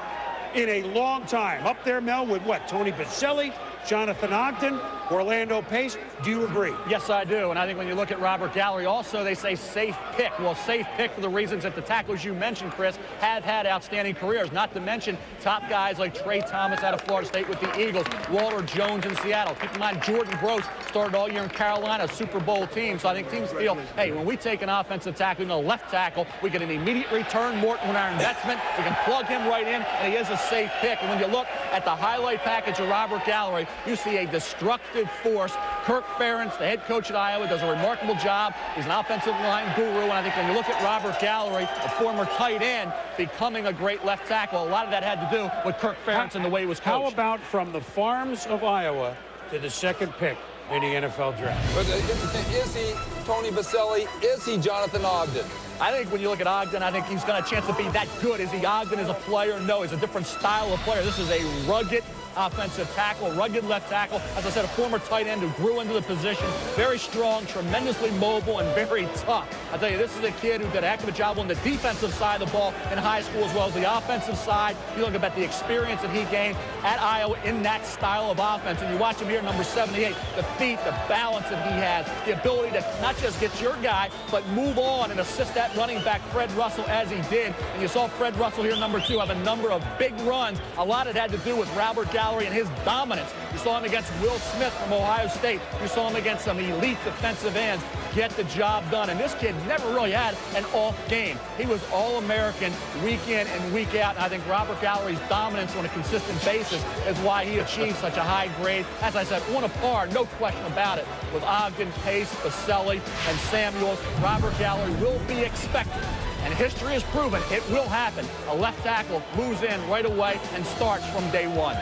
in a long time. Up there, Mel, with what? Tony Baselli, Jonathan Ogden, Orlando Pace. Do you agree? Yes, I do. And I think when you look at Robert Gallery, also they say safe pick. Well, safe pick for the reasons that the tacklers you mentioned, Chris, have had outstanding careers. Not to mention top guys like Trey Thomas out of Florida State with the Eagles, Walter Jones in Seattle. Keep in mind, Jordan Gross started all year in Carolina, Super Bowl team. So I think teams feel, hey, when we take an offensive tackle in the left tackle, we get an immediate return more on our investment. We can plug him right in, and he is a safe pick. And when you look at the highlight package of Robert Gallery, you see a destructive force. Kirk Ferentz, the head coach at Iowa, does a remarkable job. He's an offensive line guru, and I think when you look at Robert Gallery, a former tight end, becoming a great left tackle, a lot of that had to do with Kirk Ferentz and the way he was coached. How about from the farms of Iowa to the second pick in the NFL draft? But is he Tony Baselli? Is he Jonathan Ogden? I think when you look at Ogden, I think he's got a chance to be that good. Is he Ogden as a player? No, he's a different style of player. This is a rugged offensive tackle, rugged left tackle. As I said, a former tight end who grew into the position. Very strong, tremendously mobile, and very tough. I tell you, this is a kid who did a heck of a job on the defensive side of the ball in high school as well as the offensive side. You look about the experience that he gained at Iowa in that style of offense, and you watch him here, number 78, the feet, the balance that he has, the ability to not just get your guy, but move on and assist that running back, Fred Russell, as he did. And you saw Fred Russell here, number 2, have a number of big runs. A lot of it had to do with Robert Gallery and his dominance. You saw him against Will Smith from Ohio State. You saw him against some elite defensive ends get the job done. And this kid never really had an off game. He was All-American week in and week out. And I think Robert Gallery's dominance on a consistent basis is why he achieved such a high grade. As I said, on a par, no question about it. With Ogden, Pace, Baselli, and Samuels, Robert Gallery will be expected. And history has proven it will happen. A left tackle moves in right away and starts from day one.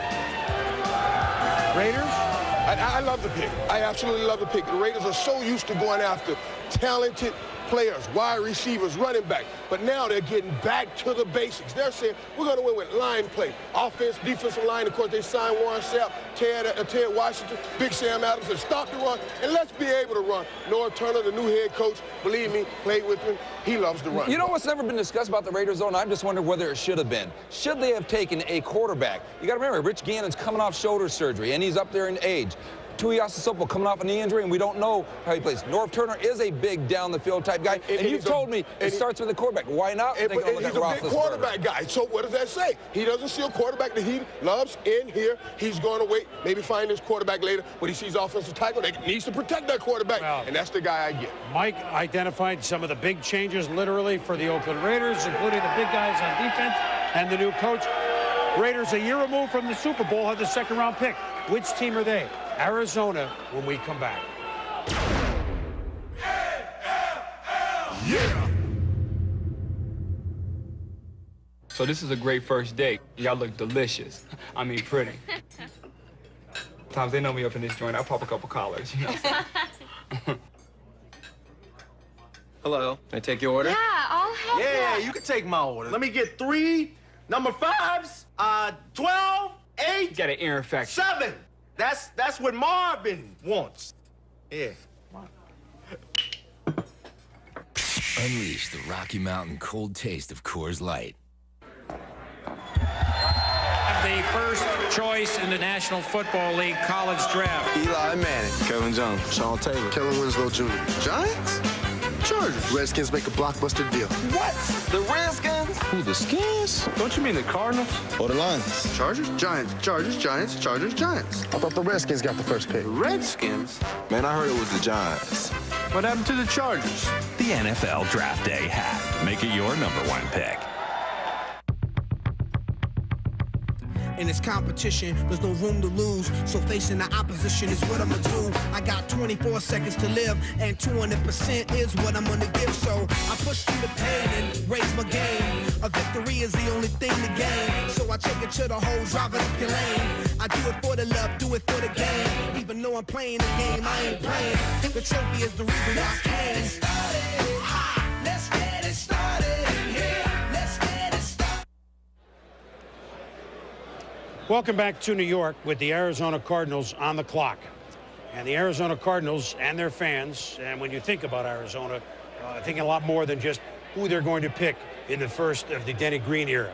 Raiders? I love the pick. I absolutely love the pick. The Raiders are so used to going after talented players, wide receivers, running back. But now they're getting back to the basics. They're saying, we're going to win with line play. Offense, defensive line. Of course, they signed Warren Sapp, Ted Washington, Big Sam Adams, and stop the run. And let's be able to run. North Turner, the new head coach, believe me, played with him. He loves to run. You know what's never been discussed about the Raiders, though, and I'm just wondering whether it should have been. Should they have taken a quarterback? You got to remember, Rich Gannon's coming off shoulder surgery, and he's up there in age. Tuiasosopo coming off a knee injury, and we don't know how he plays. North Turner is a big down-the-field type guy, and you've told me it starts with the quarterback. Why not? He's a big quarterback guy. So what does that say? He doesn't see a quarterback that he loves in here. He's going to wait, maybe find his quarterback later, but he sees offensive tackle that needs to protect that quarterback, and that's the guy I get. Mike identified some of the big changes literally for the Oakland Raiders, including the big guys on defense and the new coach. Raiders, a year removed from the Super Bowl, have the second-round pick. Which team are they? Arizona, when we come back. Yeah! So this is a great first date. Y'all look delicious. I mean, pretty. Sometimes they know me up in this joint. I pop a couple collars, you know. Hello. Can I take your order? Yeah, I'll have that. Yeah, you can take my order. Let me get 3 number 5s, 12, 8. You got an ear infection. 7. That's what Marvin wants. Yeah. Unleash the Rocky Mountain cold taste of Coors Light. The first choice in the National Football League college draft. Eli Manning. Kevin Jones. Sean Taylor. Kellen Winslow Jr. Giants? Chargers. Redskins make a blockbuster deal. What? The Redskins? Who, the Skins? Don't you mean the Cardinals? Or the Lions? Chargers? Giants. Chargers. Giants. Chargers. Giants. I thought the Redskins got the first pick. The Redskins? Man, I heard it was the Giants. What happened to the Chargers? The NFL Draft Day hat. Make it your #1 pick. In this competition, there's no room to lose, so facing the opposition is what I'ma do. I got 24 seconds to live, and 200% is what I'm gonna give, so I push through the pain and raise my game. A victory is the only thing to gain, so I take it to the hole, drive it up your lane. I do it for the love, do it for the game. Even though I'm playing the game, I ain't playing. The trophy is the reason why I can. Let's get it started in here. Let's get it started. Welcome back to New York with the Arizona Cardinals on the clock. And the Arizona Cardinals and their fans, and when you think about Arizona, think a lot more than just who they're going to pick in the first of the Denny Green era.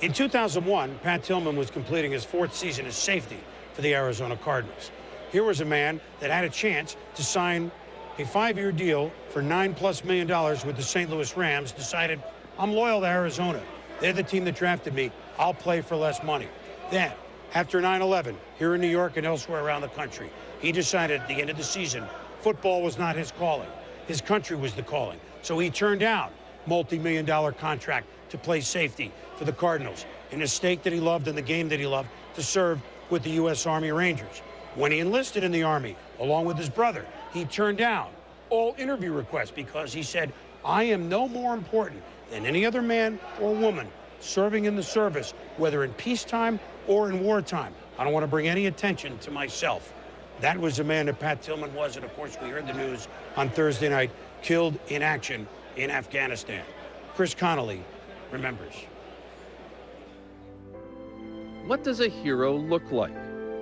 In 2001, Pat Tillman was completing his 4th season as safety for the Arizona Cardinals. Here was a man that had a chance to sign a 5-year deal for $9+ million with the St. Louis Rams, decided, I'm loyal to Arizona. They're the team that drafted me. I'll play for less money. Then, after 9/11, here in New York and elsewhere around the country, he decided at the end of the season, football was not his calling. His country was the calling. So he turned down multi-million-dollar contract to play safety for the Cardinals in a state that he loved and the game that he loved, to serve with the U.S. Army Rangers. When he enlisted in the Army, along with his brother, he turned down all interview requests because he said, I am no more important than any other man or woman serving in the service, whether in peacetime or in wartime. I don't want to bring any attention to myself. That was the man that Pat Tillman was, and of course we heard the news on Thursday night, killed in action in Afghanistan. Chris Connolly remembers. What does a hero look like?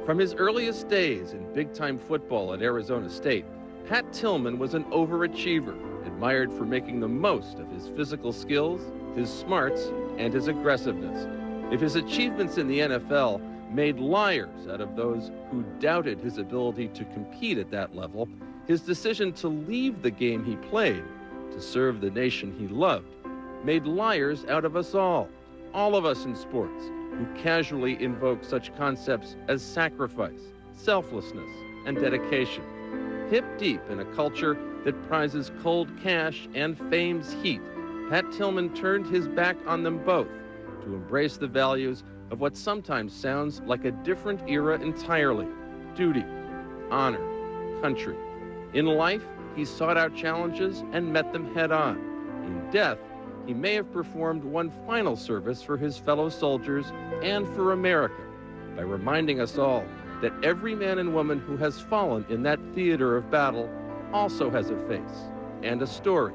From his earliest days in big-time football at Arizona State, Pat Tillman was an overachiever, admired for making the most of his physical skills, his smarts, and his aggressiveness. If his achievements in the NFL made liars out of those who doubted his ability to compete at that level, his decision to leave the game he played to serve the nation he loved made liars out of us all of us in sports, who casually invoke such concepts as sacrifice, selflessness, and dedication. Hip deep in a culture that prizes cold cash and fame's heat, Pat Tillman turned his back on them both to embrace the values of what sometimes sounds like a different era entirely: duty, honor, country. In life, he sought out challenges and met them head on. In death, he may have performed one final service for his fellow soldiers and for America by reminding us all that every man and woman who has fallen in that theater of battle also has a face and a story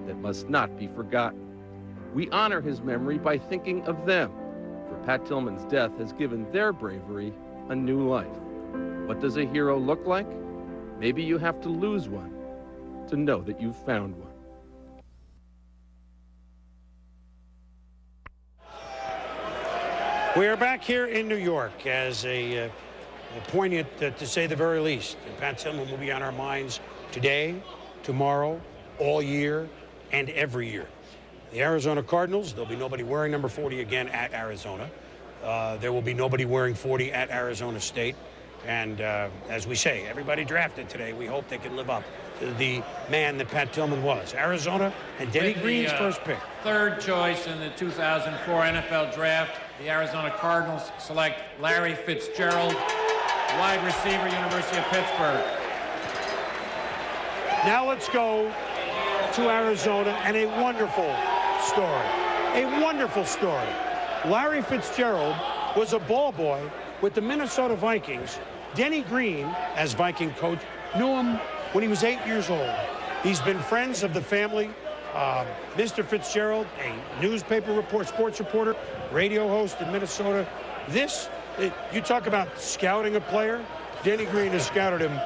that must not be forgotten. We honor his memory by thinking of them, for Pat Tillman's death has given their bravery a new life. What does a hero look like? Maybe you have to lose one to know that you've found one. We are back here in New York as a poignant to say the very least. And Pat Tillman will be on our minds today, tomorrow, all year, and every year. The Arizona Cardinals, there'll be nobody wearing number 40 again at Arizona. There will be nobody wearing 40 at Arizona State. And as we say, everybody drafted today, we hope they can live up to the man that Pat Tillman was. Arizona and Denny Green's first pick. Third choice in the 2004 NFL Draft, the Arizona Cardinals select Larry Fitzgerald, wide receiver, University of Pittsburgh. Now let's go to Arizona and a wonderful story. A wonderful story. Larry Fitzgerald was a ball boy with the Minnesota Vikings. Denny Green, as Viking coach, knew him when he was 8 years old. He's been friends of the family. Mr. Fitzgerald, a newspaper report, sports reporter, radio host in Minnesota. You talk about scouting a player. Denny Green has scouted him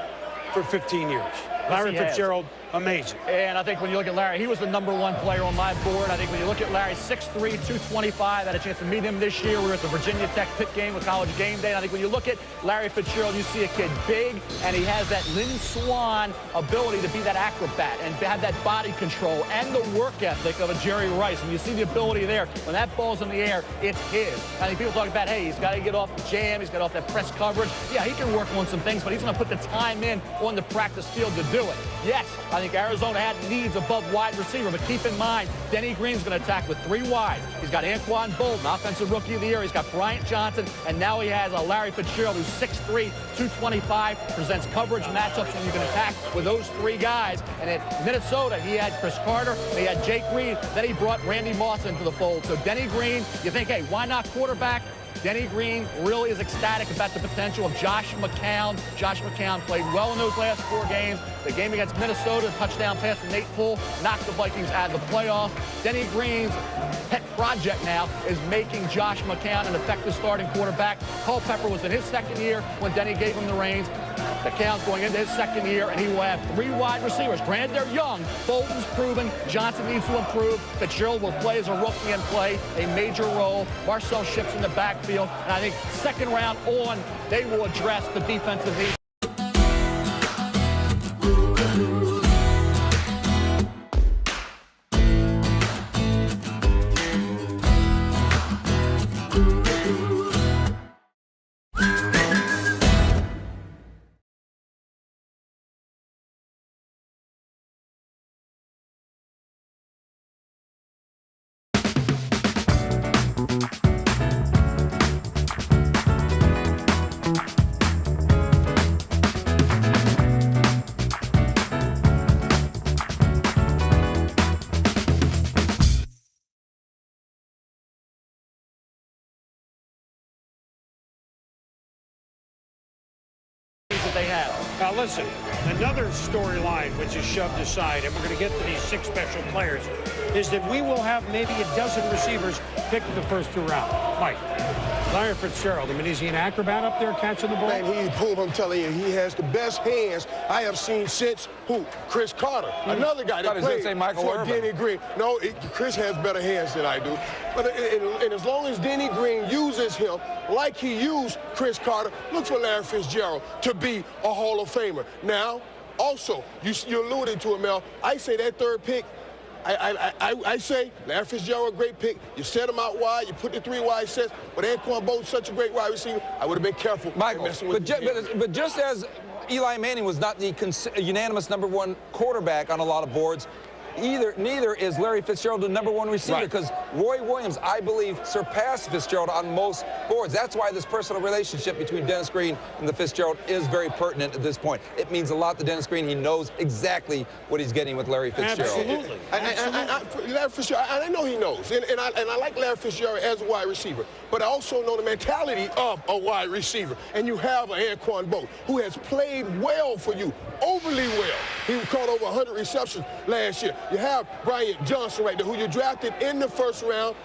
for 15 years. Larry Fitzgerald, amazing. And I think when you look at Larry, he was the #1 player on my board. I think when you look at Larry, 6'3", 225, I had a chance to meet him this year. We were at the Virginia Tech Pitt game with College Game Day. And I think when you look at Larry Fitzgerald, you see a kid big, and he has that Lynn Swann ability to be that acrobat and have that body control and the work ethic of a Jerry Rice. And you see the ability there. When that ball's in the air, it's his. I think people talk about, hey, he's got to get off the jam, he's got off that press coverage. Yeah, he can work on some things, but he's going to put the time in on the practice field to do it. Yes, I think Arizona had needs above wide receiver, but keep in mind, Denny Green's going to attack with 3 wide. He's got Anquan Bolden, Offensive Rookie of the Year. He's got Bryant Johnson, and now he has a Larry Fitzgerald who's 6'3", 225, presents coverage matchups, and you can attack with those 3 guys. And at Minnesota, he had Chris Carter, and he had Jake Reed. Then he brought Randy Moss into the fold. So Denny Green, you think, hey, why not quarterback? Denny Green really is ecstatic about the potential of Josh McCown. Josh McCown played well in those last 4 games. The game against Minnesota, touchdown pass to Nate Poole, knocked the Vikings out of the playoffs. Denny Green's pet project now is making Josh McCown an effective starting quarterback. Culpepper was in his 2nd year when Denny gave him the reins. McCown's going into his 2nd year, and he will have 3 wide receivers. Granted, they're young. Bolden's proven. Johnson needs to improve. Fitzgerald will play as a rookie and play a major role. Marcel Ships in the backfield. And I think 2nd round on, they will address the defensive needs. They have. Now listen, another storyline which is shoved aside, and we're going to get to these 6 special players, is that we will have maybe a dozen receivers picked in the first 2 rounds. Mike, Larry Fitzgerald, I mean, is he an acrobat up there catching the ball? Man, he's pulled, I'm telling you, he has the best hands I have seen since who? Chris Carter, another guy that played for Denny Green. No, Chris has better hands than I do. But and as long as Denny Green uses him like he used Chris Carter, look for Larry Fitzgerald to be a Hall of Famer. Now, also, you alluded to it, Mel. I say that 3rd pick, I say Larry Fitzgerald, a great pick. You set him out wide, you put the 3 wide sets, but Anquan Bolden, such a great wide receiver, I would have been careful. Michael, but just as Eli Manning was not the unanimous #1 quarterback on a lot of boards, neither is Larry Fitzgerald the #1 receiver, because Roy Williams, I believe, surpassed Fitzgerald on most boards. That's why this personal relationship between Dennis Green and the Fitzgerald is very pertinent at this point. It means a lot to Dennis Green. He knows exactly what he's getting with Larry Fitzgerald. Absolutely. Larry Fitzgerald, I know he knows, and I like Larry Fitzgerald as a wide receiver, but I also know the mentality of a wide receiver. And you have an Anquan Bolden who has played well for you, overly well. He caught over 100 receptions last year. You have Bryant Johnson right there, who you drafted in the first round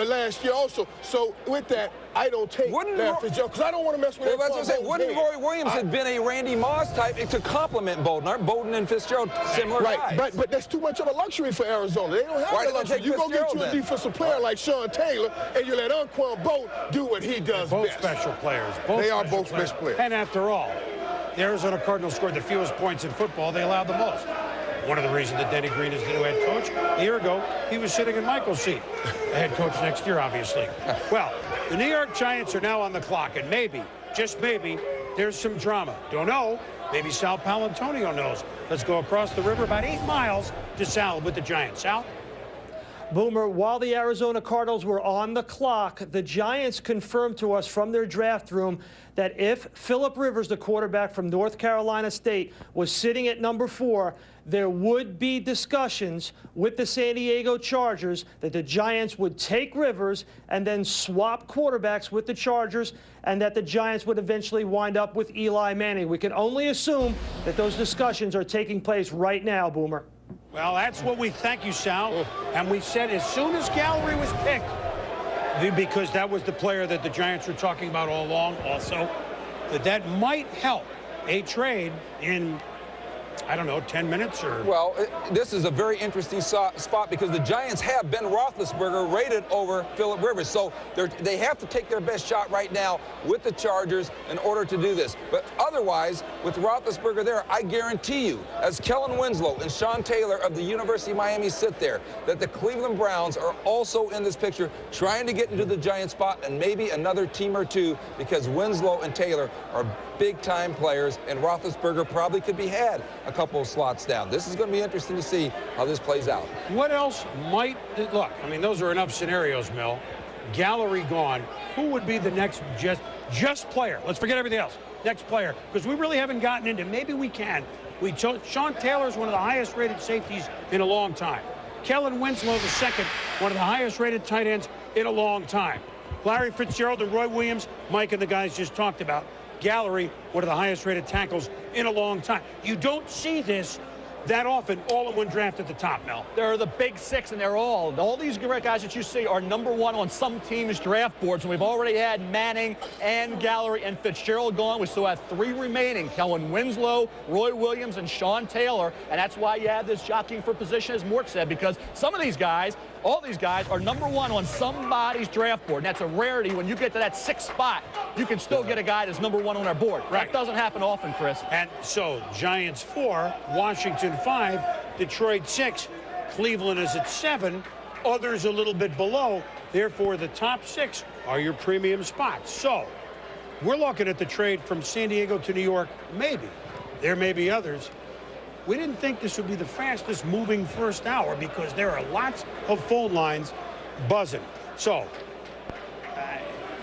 last year also. So with that, I don't take Larry Fitzgerald because I don't want to mess with that. That's what I'm saying. Wouldn't Roy Williams have been a Randy Moss type to complement Bolden? Aren't Bolden and Fitzgerald similar guys? Right, but that's too much of a luxury for Arizona. They don't have that luxury. You go get you a defensive player like Sean Taylor, and you let Anquan Bolden do what he does both best. Special players. They are both best players. And after all, the Arizona Cardinals scored the fewest points in football. They allowed the most. One of the reasons that Denny Green is the new head coach. A year ago, he was sitting in Michael's seat. The head coach next year, obviously. Well, the New York Giants are now on the clock, and maybe, just maybe, there's some drama. Don't know. Maybe Sal Palantonio knows. Let's go across the river about 8 miles to Sal with the Giants. Sal? Boomer, while the Arizona Cardinals were on the clock, the Giants confirmed to us from their draft room that if Phillip Rivers, the quarterback from North Carolina State, was sitting at number 4, there would be discussions with the San Diego Chargers that the Giants would take Rivers and then swap quarterbacks with the Chargers, and that the Giants would eventually wind up with Eli Manning. We can only assume that those discussions are taking place right now, Boomer. Well, that's what we thank you, Sal. And we said as soon as Gallery was picked, because that was the player that the Giants were talking about all along also, that might help a trade in, I don't know, 10 minutes or... Well, this is a very interesting spot because the Giants have Ben Roethlisberger rated over Phillip Rivers. So they have to take their best shot right now with the Chargers in order to do this. But otherwise, with Roethlisberger there, I guarantee you, as Kellen Winslow and Sean Taylor of the University of Miami sit there, that the Cleveland Browns are also in this picture trying to get into the Giant spot and maybe another team or two because Winslow and Taylor are big-time players, and Roethlisberger probably could be had a couple of slots down. This is going to be interesting to see how this plays out. What else might... Look, I mean, those are enough scenarios, Mel. Gallery gone. Who would be the next just player? Let's forget everything else. Next player, because we really haven't gotten into... Maybe we can. Sean Taylor is one of the highest-rated safeties in a long time. Kellen Winslow, the second, one of the highest-rated tight ends in a long time. Larry Fitzgerald and Roy Williams, Mike and the guys just talked about. Gallery, one of the highest-rated tackles in a long time. You don't see this that often, all in one draft at the top, Mel. They're the big 6, and all these guys that you see are #1 on some teams' draft boards. And we've already had Manning and Gallery and Fitzgerald gone. We still have 3 remaining: Kellen Winslow, Roy Williams, and Sean Taylor. And that's why you have this jockeying for position, as Mort said, because some of these guys, all these guys, are #1 on somebody's draft board. And that's a rarity. When you get to that 6th spot, you can still get a guy that's #1 on our board. Right. That doesn't happen often, Chris. And so, Giants 4, Washington 5, Detroit 6, Cleveland is at 7, others a little bit below. Therefore, the top 6 are your premium spots. So, we're looking at the trade from San Diego to New York, maybe. There may be others. We didn't think this would be the fastest moving first hour because there are lots of phone lines buzzing. So,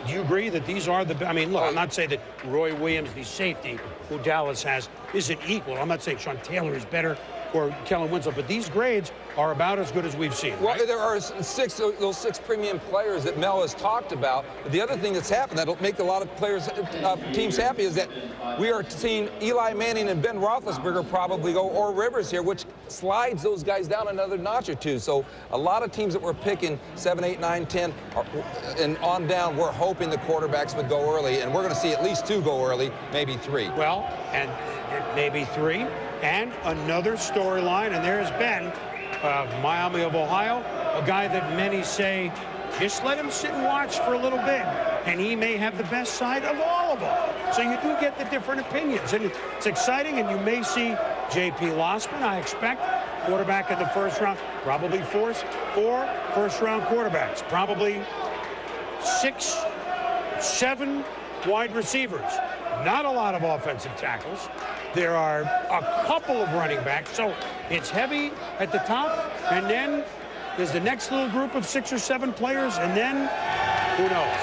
do you agree that these are the... I mean, look, I'm not saying that Roy Williams, the safety, who Dallas has, isn't equal. I'm not saying Sean Taylor is better or Kellen Winslow, but these grades are about as good as we've seen. Well, right? there are those 6 premium players that Mel has talked about. But the other thing that's happened that'll make a lot of players, teams happy is that we are seeing Eli Manning and Ben Roethlisberger probably go, or Rivers here, which slides those guys down another notch or two. So a lot of teams that were picking 7, 8, 9, 10, and on down, we're hoping the quarterbacks would go early, and we're going to see at least 2 go early, maybe 3. Well, and maybe 3. And another storyline, and there's Ben, Miami of Ohio, a guy that many say, just let him sit and watch for a little bit, and he may have the best side of all of them. So you do get the different opinions, and it's exciting, and you may see J.P. Lossman, I expect, quarterback in the first round, probably 4 first-round quarterbacks, probably 6, 7 wide receivers. Not a lot of offensive tackles. There are a couple of running backs, so it's heavy at the top, and then there's the next little group of 6 or 7 players, and then who knows?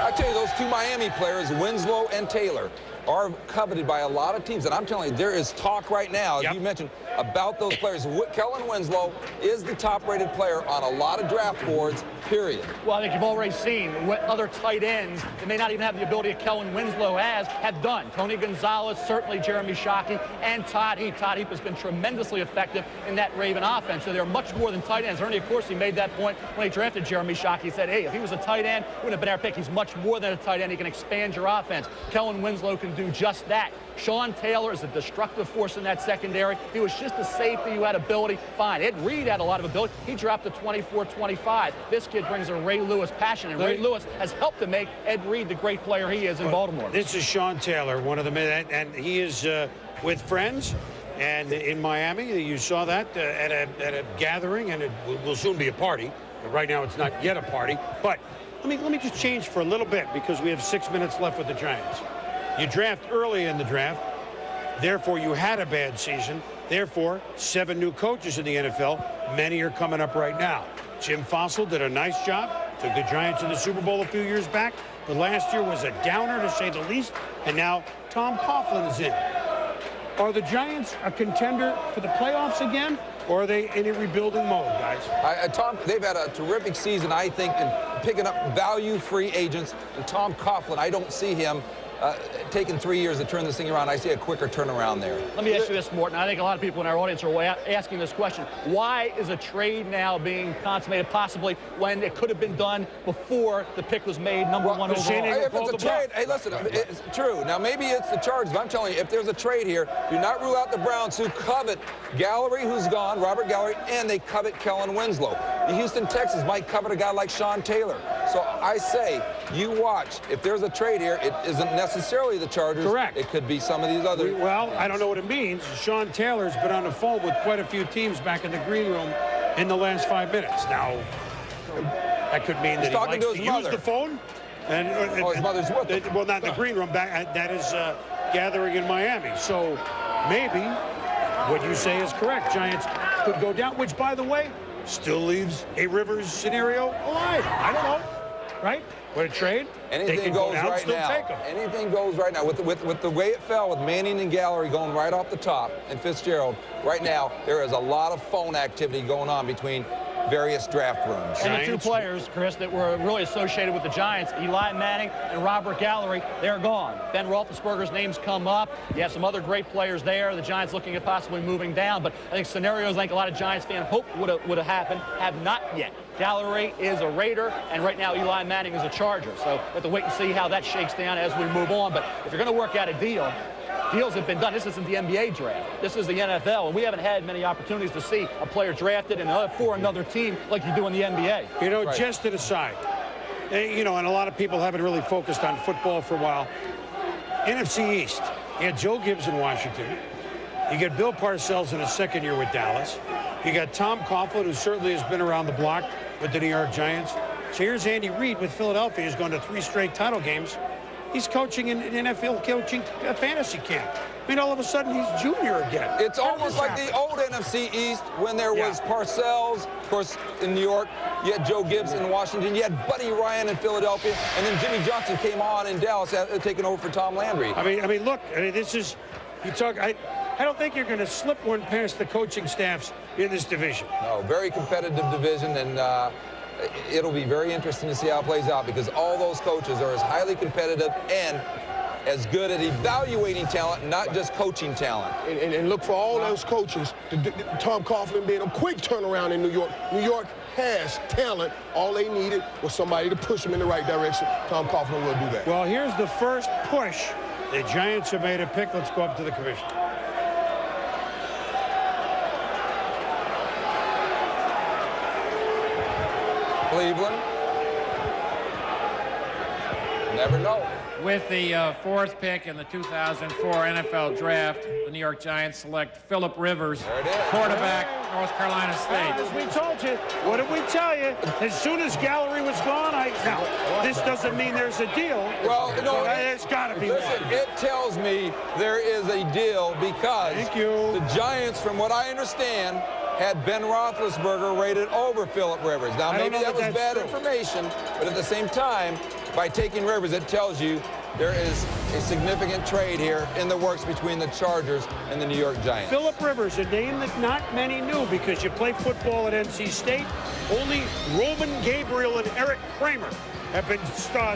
I tell you, those 2 Miami players, Winslow and Taylor, are coveted by a lot of teams. And I'm telling you, there is talk right now, as you mentioned, about those players. Kellen Winslow is the top-rated player on a lot of draft boards, period. Well, I think you've already seen what other tight ends that may not even have the ability that Kellen Winslow have done. Tony Gonzalez, certainly Jeremy Shockey, and Todd Heap. Todd Heap has been tremendously effective in that Raven offense. So they're much more than tight ends. Ernie, of course, he made that point when he drafted Jeremy Shockey. He said, hey, if he was a tight end, it wouldn't have been our pick. He's much more than a tight end. He can expand your offense. Kellen Winslow can do just that. Sean Taylor is a destructive force in that secondary. If he was just a safety who had ability, fine. Ed Reed had a lot of ability. He dropped to 24-25. This kid brings a Ray Lewis passion, and Ray Lewis has helped to make Ed Reed the great player he is in Baltimore. This is Sean Taylor, one of the men, and he is with friends and in Miami. You saw that at a gathering, and it will soon be a party. But right now, it's not yet a party. But let me just change for a little bit because we have 6 minutes left with the Giants. You draft early in the draft, therefore you had a bad season. Therefore, 7 new coaches in the NFL. Many are coming up right now. Jim Fossil did a nice job, took the Giants in the Super Bowl a few years back, but last year was a downer to say the least, and now Tom Coughlin is in. Are the Giants a contender for the playoffs again, or are they in a rebuilding mode, guys? Tom, they've had a terrific season, I think, in picking up value-free agents. And Tom Coughlin, I don't see him taking 3 years to turn this thing around. I see a quicker turnaround there. Let me ask you this, Morton. I think a lot of people in our audience are asking this question. Why is a trade now being consummated possibly when it could have been done before the pick was made number one overall? If it's a trade, hey, listen, it's true. Now, maybe it's the Chargers, but I'm telling you, if there's a trade here, do not rule out the Browns, who covet Gallery, who's gone, Robert Gallery, and they covet Kellen Winslow. The Houston Texans might covet a guy like Sean Taylor. So I say, you watch. If there's a trade here, it isn't necessarily the Chargers. Correct. It could be some of these other. Well, I don't know what it means. Sean Taylor's been on the phone with quite a few teams back in the green room in the last 5 minutes. Now, that could mean that he likes to use the phone. And, his mother's with him. Well, not in the green room. That is gathering in Miami. So maybe what you say is correct. Giants could go down, which, by the way, still leaves a Rivers scenario alive. I don't know. Right? What a trade. Anything goes right now. Anything goes right now. With the way it fell with Manning and Gallery going right off the top and Fitzgerald, right now there is a lot of phone activity going on between various draft rooms. And the 2 players, Chris, that were really associated with the Giants, Eli Manning and Robert Gallery, they're gone. Ben Roethlisberger's name's come up. You have some other great players there. The Giants looking at possibly moving down, but I think scenarios like a lot of Giants fans hope would have happened have not yet. Gallery is a Raider, and right now Eli Manning is a Charger. So we have to wait and see how that shakes down as we move on. But if you're going to work out a deal, deals have been done. This isn't the NBA draft. This is the NFL, and we haven't had many opportunities to see a player drafted and for another team like you do in the NBA. You know, just an aside, you know, and a lot of people haven't really focused on football for a while. NFC East, you had Joe Gibbs in Washington. You got Bill Parcells in his second year with Dallas. You got Tom Coughlin, who certainly has been around the block with the New York Giants. So here's Andy Reid with Philadelphia, who's gone to 3 straight title games. He's coaching in NFL coaching fantasy camp. I mean, all of a sudden, he's junior again. It's almost like the old NFC East when there was Parcells, of course, in New York. You had Joe Gibbs in Washington. You had Buddy Ryan in Philadelphia. And then Jimmy Johnson came on in Dallas, taking over for Tom Landry. I mean, look, this is, you talk, I don't think you're going to slip one past the coaching staffs in this division. No, very competitive division, and it'll be very interesting to see how it plays out because all those coaches are as highly competitive and as good at evaluating talent, not just coaching talent. And look for all those coaches, Tom Coughlin being a quick turnaround in New York. New York has talent. All they needed was somebody to push them in the right direction. Tom Coughlin will do that. Well, here's the first push. The Giants have made a pick. Let's go up to the commission. Cleveland. Never know. With the 4th pick in the 2004 NFL Draft, the New York Giants select Philip Rivers, quarterback, North Carolina State. As we told you, what did we tell you? As soon as Gallery was gone, now, this doesn't mean there's a deal. Well, no, it's got to be. Listen, it tells me there is a deal because the Giants, from what I understand, had Ben Roethlisberger rated over Philip Rivers. Now, maybe that was bad information, but at the same time, by taking Rivers, it tells you there is a significant trade here in the works between the Chargers and the New York Giants. Philip Rivers, a name that not many knew because you play football at NC State. Only Roman Gabriel and Eric Kramer have been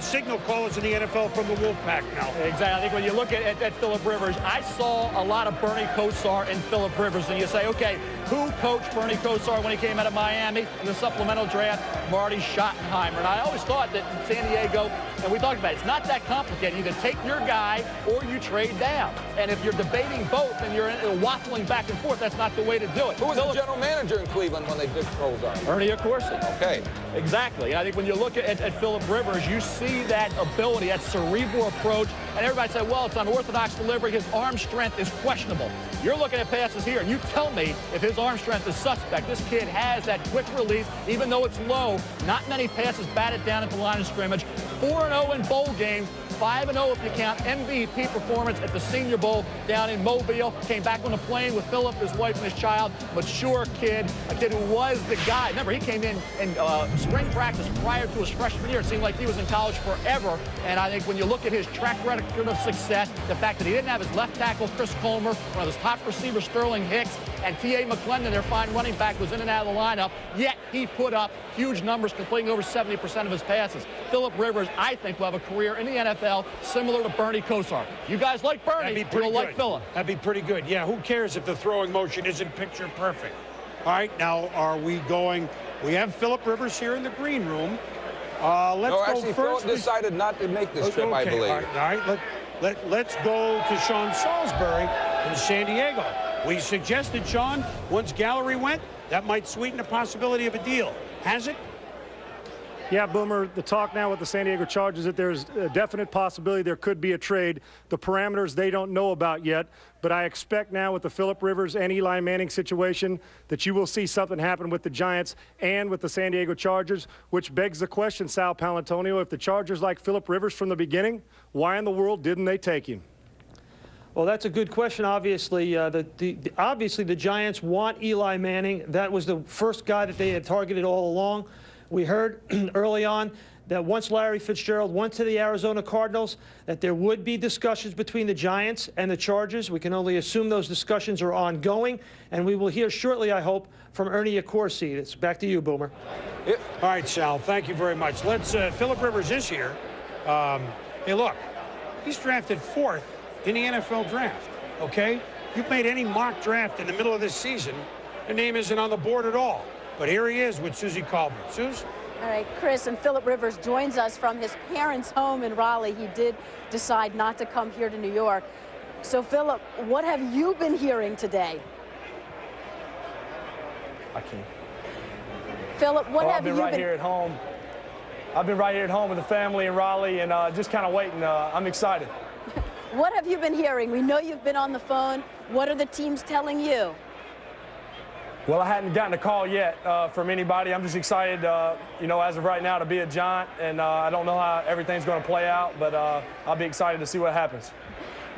signal callers in the NFL from the Wolfpack now. Exactly. I think when you look at Philip Rivers, I saw a lot of Bernie Kosar in Philip Rivers, and you say, okay, who coached Bernie Kosar when he came out of Miami in the supplemental draft? Marty Schottenheimer. And I always thought that in San Diego, and we talked about it, it's not that complicated. Either take your guy or you trade down. And if you're debating both and you're waffling back and forth, that's not the way to do it. Who was the general manager in Cleveland when they did Kosar? Ernie Accorsi. Okay. Exactly. And I think when you look at Philip Rivers, you see that ability, that cerebral approach, and everybody said, well, it's unorthodox delivery. His arm strength is questionable. You're looking at passes here, and you tell me if his arm strength is suspect. This kid has that quick release, even though it's low. Not many passes batted down at the line of scrimmage. 4-0 in bowl games. 5-0 if you count MVP performance at the Senior Bowl down in Mobile. Came back on the plane with Philip, his wife, and his child. Mature kid, a kid who was the guy. Remember, he came in spring practice prior to his freshman year. It seemed like he was in college forever. And I think when you look at his track record of success, the fact that he didn't have his left tackle, Chris Colmer, one of his top receivers, Sterling Hicks, and T.A. McClendon, their fine running back, was in and out of the lineup, yet he put up huge numbers, completing over 70% of his passes. Philip Rivers, I think, will have a career in the NFL similar to Bernie Kosar. You guys like Bernie, you'll like Philip. That'd be pretty good. Yeah, who cares if the throwing motion isn't picture perfect? All right, now are we going? We have Philip Rivers here in the green room. Let's go actually, first. Philip decided not to make this trip, I believe. All right, let's go to Sean Salisbury in San Diego. We suggested, Sean, once Gallery went, that might sweeten the possibility of a deal. Has it? Yeah, Boomer, the talk now with the San Diego Chargers that there's a definite possibility there could be a trade. The parameters they don't know about yet, but I expect now with the Philip Rivers and Eli Manning situation that you will see something happen with the Giants and with the San Diego Chargers, which begs the question, Sal Palantonio, if the Chargers like Philip Rivers from the beginning, why in the world didn't they take him? Well, that's a good question. Obviously, obviously the Giants want Eli Manning. That was the first guy that they had targeted all along. We heard early on that once Larry Fitzgerald went to the Arizona Cardinals, that there would be discussions between the Giants and the Chargers. We can only assume those discussions are ongoing, and we will hear shortly, I hope, from Ernie Accorsi. It's back to you, Boomer. All right, Sal, thank you very much. Let's, Philip Rivers is here. Hey, look, he's drafted 4th in the NFL draft, okay? You've made any mock draft in the middle of this season, the name isn't on the board at all. But here he is with Susie Colbert. Suze? All right, Chris, and Philip Rivers joins us from his parents' home in Raleigh. He did decide not to come here to New York. So, Philip, what have you been hearing today? I can't. Philip, what have you been... I've been right here at home. I've been right here at home with the family in Raleigh and just kind of waiting. I'm excited. What have you been hearing? We know you've been on the phone. What are the teams telling you? Well, I hadn't gotten a call yet from anybody. I'm just excited, you know, as of right now to be a Giant, and I don't know how everything's going to play out, but I'll be excited to see what happens.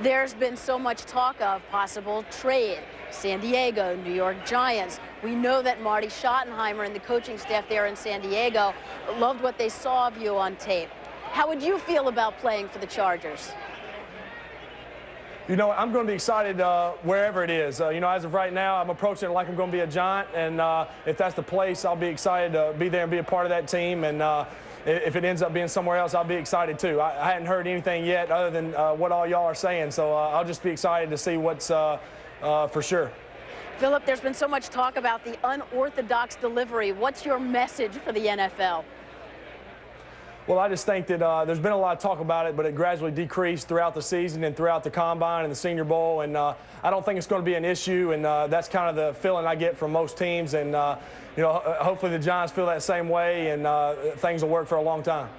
There's been so much talk of possible trade. San Diego, New York Giants. We know that Marty Schottenheimer and the coaching staff there in San Diego loved what they saw of you on tape. How would you feel about playing for the Chargers? You know, I'm going to be excited wherever it is. You know, as of right now, I'm approaching it like I'm going to be a Giant, and if that's the place, I'll be excited to be there and be a part of that team. And if it ends up being somewhere else, I'll be excited too. I hadn't heard anything yet other than what all y'all are saying, so I'll just be excited to see what's for sure. Philip, there's been so much talk about the unorthodox delivery. What's your message for the NFL? Well, I just think that there's been a lot of talk about it, but it gradually decreased throughout the season and throughout the Combine and the Senior Bowl, and I don't think it's going to be an issue, and that's kind of the feeling I get from most teams, and you know, hopefully the Giants feel that same way, and things will work for a long time.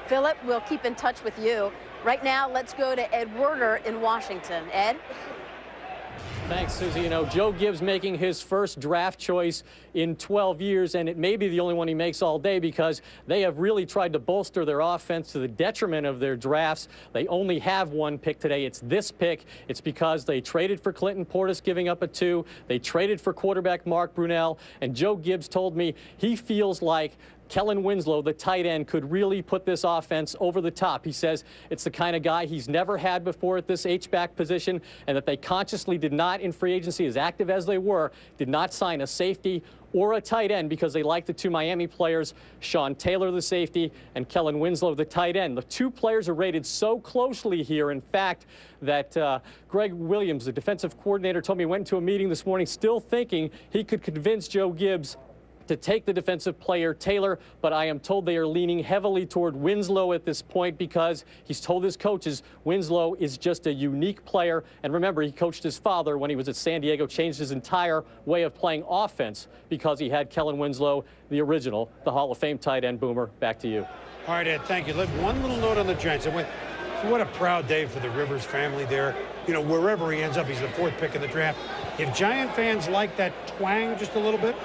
Philip, we'll keep in touch with you. Right now, let's go to Ed Werder in Washington. Ed? Thanks, Susie. You know, Joe Gibbs making his first draft choice in 12 years, and it may be the only one he makes all day because they have really tried to bolster their offense to the detriment of their drafts. They only have one pick today. It's this pick. It's because they traded for Clinton Portis, giving up a 2. They traded for quarterback Mark Brunell, and Joe Gibbs told me he feels like Kellen Winslow, the tight end, could really put this offense over the top. He says it's the kind of guy he's never had before at this H-back position, and that they consciously did not, in free agency, as active as they were, did not sign a safety or a tight end because they like the two Miami players, Sean Taylor, the safety, and Kellen Winslow, the tight end. The two players are rated so closely here, in fact, that Greg Williams, the defensive coordinator, told me he went to a meeting this morning still thinking he could convince Joe Gibbs to take the defensive player Taylor, but I am told they are leaning heavily toward Winslow at this point because he's told his coaches Winslow is just a unique player. And remember, he coached his father when he was at San Diego, changed his entire way of playing offense because he had Kellen Winslow, the original, the Hall of Fame tight end. Boomer, back to you. All right, Ed, thank you. One little note on the Giants. What a proud day for the Rivers family there. You know, wherever he ends up, he's the 4th pick in the draft. If Giant fans like that twang just a little bit,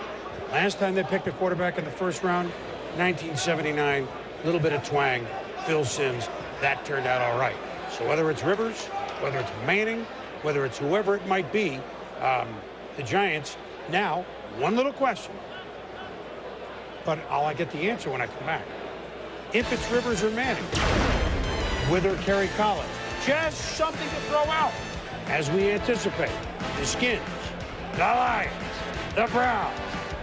last time they picked a quarterback in the 1st round, 1979, a little bit of twang, Phil Simms, that turned out all right. So whether it's Rivers, whether it's Manning, whether it's whoever it might be, the Giants, now, one little question, but I'll get the answer when I come back. If it's Rivers or Manning, with or Kerry Collins, just something to throw out as we anticipate the Skins, the Lions, the Browns,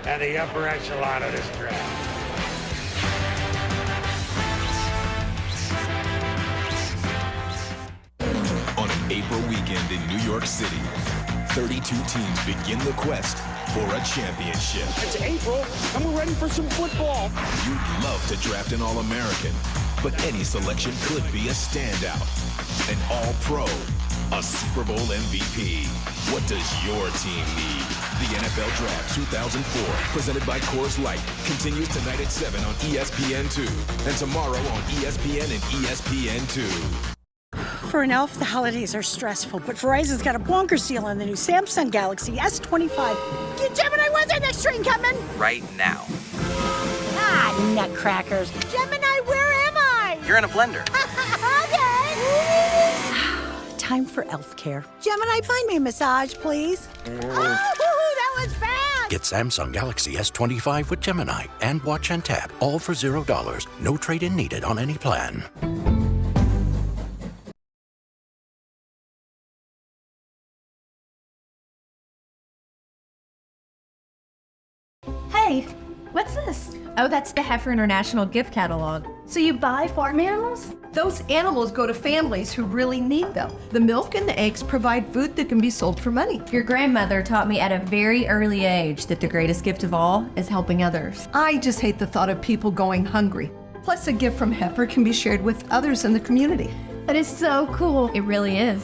and the upper echelon of this draft. On an April weekend in New York City, 32 teams begin the quest for a championship. It's April, and we're ready for some football. You'd love to draft an All-American, but any selection could be a standout. An All-Pro, a Super Bowl MVP. What does your team need? The NFL Draft 2004, presented by Coors Light, continues tonight at 7 on ESPN2, and tomorrow on ESPN and ESPN2. For an elf, the holidays are stressful, but Verizon's got a bonkers deal on the new Samsung Galaxy S25. Gemini, when's our next train coming? Right now. Ah, nutcrackers. Gemini, where am I? You're in a blender. Okay. Time for elf care. Gemini, find me a massage, please. Oh, that was fast! Get Samsung Galaxy S25 with Gemini and Watch and Tap, all for $0. No trade-in needed on any plan. Hey, what's this? Oh, that's the Heifer International gift catalog. So you buy farm animals? Those animals go to families who really need them. The milk and the eggs provide food that can be sold for money. Your grandmother taught me at a very early age that the greatest gift of all is helping others. I just hate the thought of people going hungry. Plus, a gift from Heifer can be shared with others in the community. That is so cool. It really is.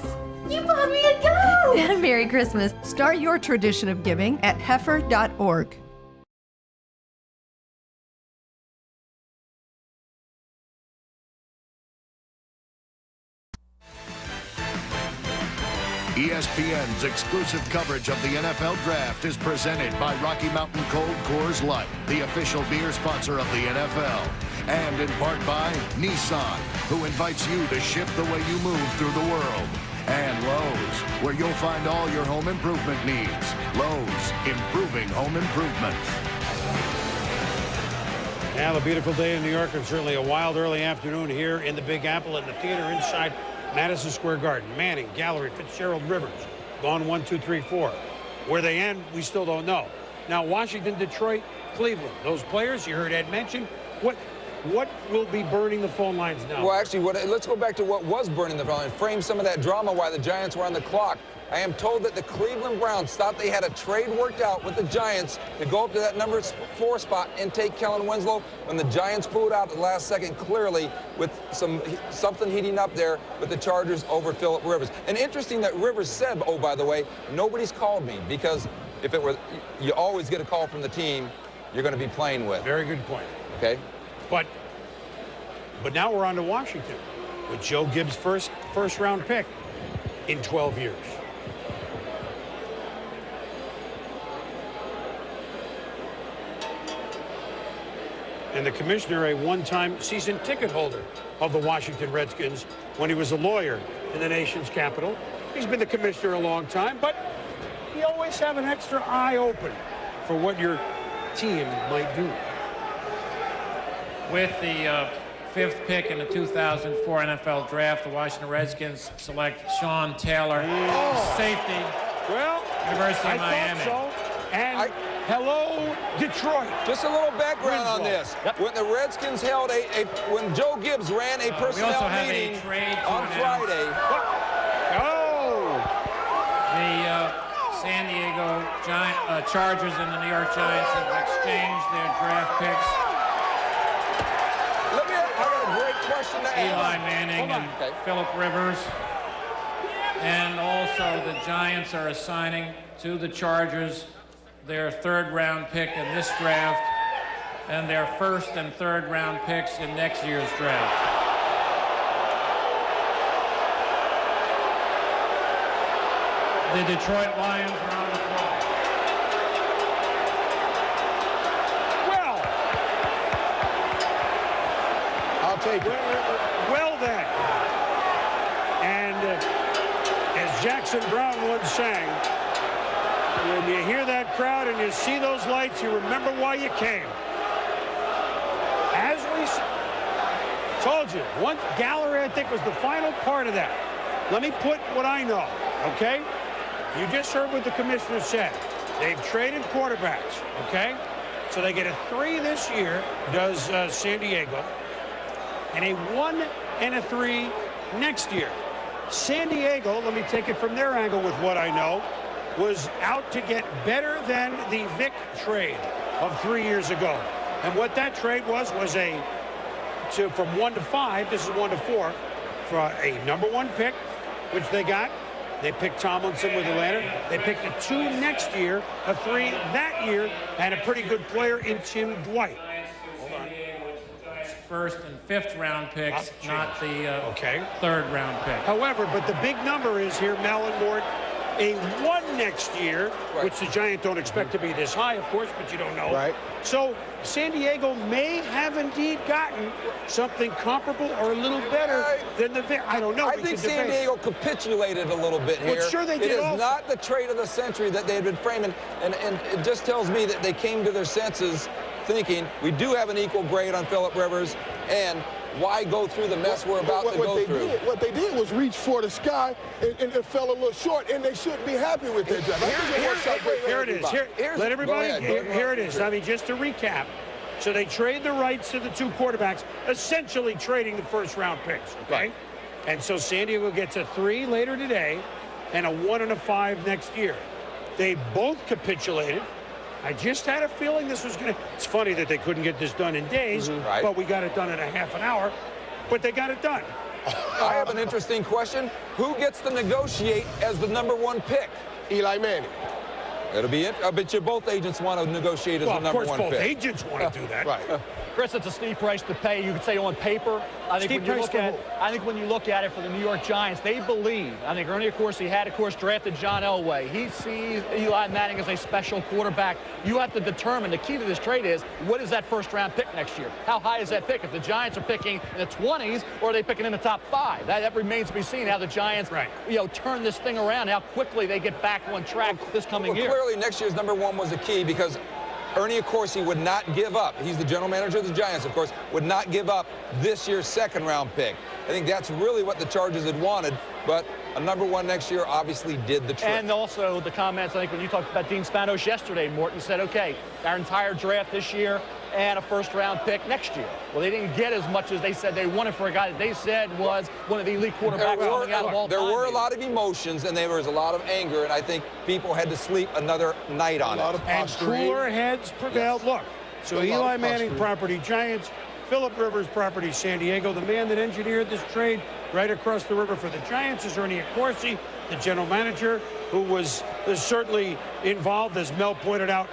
You bought me a goat! Merry Christmas. Start your tradition of giving at heifer.org. ESPN's exclusive coverage of the NFL Draft is presented by Rocky Mountain Cold Coors Light, the official beer sponsor of the NFL. And in part by Nissan, who invites you to ship the way you move through the world. And Lowe's, where you'll find all your home improvement needs. Lowe's, improving home improvement. Now, a beautiful day in New York, and certainly a wild early afternoon here in the Big Apple in the theater inside Madison Square Garden. Manning, Gallery, Fitzgerald, Rivers. Gone 1, 2, 3, 4. Where they end, we still don't know. Now, Washington, Detroit, Cleveland. Those players you heard Ed mention. What will be burning the phone lines now? Well, actually, let's go back to what was burning the phone line. Frame some of that drama while the Giants were on the clock. I am told that the Cleveland Browns thought they had a trade worked out with the Giants to go up to that number 4 spot and take Kellen Winslow when the Giants pulled out at the last second, clearly with something heating up there with the Chargers over Philip Rivers. And interesting that Rivers said, oh, by the way, nobody's called me, because if it were, you always get a call from the team you're going to be playing with. Very good point. Okay. But now we're on to Washington with Joe Gibbs' first round pick in 12 years. And the commissioner, a one-time season ticket holder of the Washington Redskins when he was a lawyer in the nation's capital. He's been the commissioner a long time, but you always have an extra eye open for what your team might do. With the 5th pick in the 2004 NFL Draft, the Washington Redskins select Sean Taylor, safety, University of Miami. Thought so. And hello, Detroit. Just a little background on this. When the Redskins held when Joe Gibbs ran a personnel meeting on Friday. The San Diego Chargers and the New York Giants have exchanged their draft picks. I got a great question to ask. Eli Manning and Philip Rivers. And also the Giants are assigning to the Chargers their 3rd round pick in this draft and their 1st and 3rd round picks in next year's draft. The Detroit Lions are on the clock. Well, I'll take it. Well then. And as Jackson Brown once sang, when you hear that crowd and you see those lights, you remember why you came. As we told you, one gallery, I think, was the final part of that. Let me put what I know, okay? You just heard what the commissioner said. They've traded quarterbacks, okay? So they get a 3 this year, does San Diego, and a 1 and a 3 next year. San Diego, let me take it from their angle with what I know, was out to get better than the Vic trade of 3 years ago. And what that trade was from 1 to 5, this is 1 to 4, for a #1 pick, which they got. They picked Tomlinson with Atlanta. They picked a 2 next year, a 3 that year, and a pretty good player in Tim Dwight. Hold on. 1st and 5th round picks, not the 3rd round pick. However, but the big number is here, Mel and Mort, a 1 next year, which the Giants don't expect to be this high, of course, but you don't know. Right. So San Diego may have indeed gotten something comparable or a little better than the Vic. I don't know. I think San Diego capitulated a little bit here. Well, sure they did. It is not the trade of the century that they had been framing, and it just tells me that they came to their senses thinking, we do have an equal grade on Philip Rivers, and why go through the mess we're about to go through? What they did was reach for the sky, and it fell a little short, and they shouldn't be happy with their draft. Here it is. Let everybody, here it is. I mean, just to recap. So they trade the rights to the 2 quarterbacks, essentially trading the 1st round picks, okay? Right. And so San Diego gets a 3 later today and a 1 and a 5 next year. They both capitulated. I just had a feeling this was going to... It's funny that they couldn't get this done in days, but we got it done in a half an hour. But they got it done. I have an interesting question. Who gets to negotiate as the #1 pick? Eli Manning. It'll be it. I bet you both agents want to negotiate as the #1 pick. Of course, both agents want to do that. Right. Chris, it's a steep price to pay. You could say on paper. I think when you look at it for the New York Giants, they believe. I think Ernie, of course, drafted John Elway. He sees Eli Manning as a special quarterback. You have to determine, the key to this trade is, what is that 1st round pick next year? How high is that pick? If the Giants are picking in the 20s, or are they picking in the top 5? That remains to be seen, how the Giants, turn this thing around, how quickly they get back on track this coming year. Clearly, next year's #1 was the key, because Ernie, of course, he would not give up. He's the general manager of the Giants, of course, would not give up this year's 2nd round pick. I think that's really what the Chargers had wanted, but a #1 next year obviously did the trick. And also the comments, I think, when you talked about Dean Spanos yesterday, Morton, you said, okay, our entire draft this year and a 1st round pick next year. Well, they didn't get as much as they said they wanted for a guy that they said was one of the elite quarterbacks coming out of all time. There were a lot of emotions, and there was a lot of anger, and I think people had to sleep another night on it. And cooler heads prevailed. Look, so Eli Manning property Giants, Philip Rivers property San Diego. The man that engineered this trade right across the river for the Giants is Ernie Accorsi, the general manager, who was certainly involved, as Mel pointed out,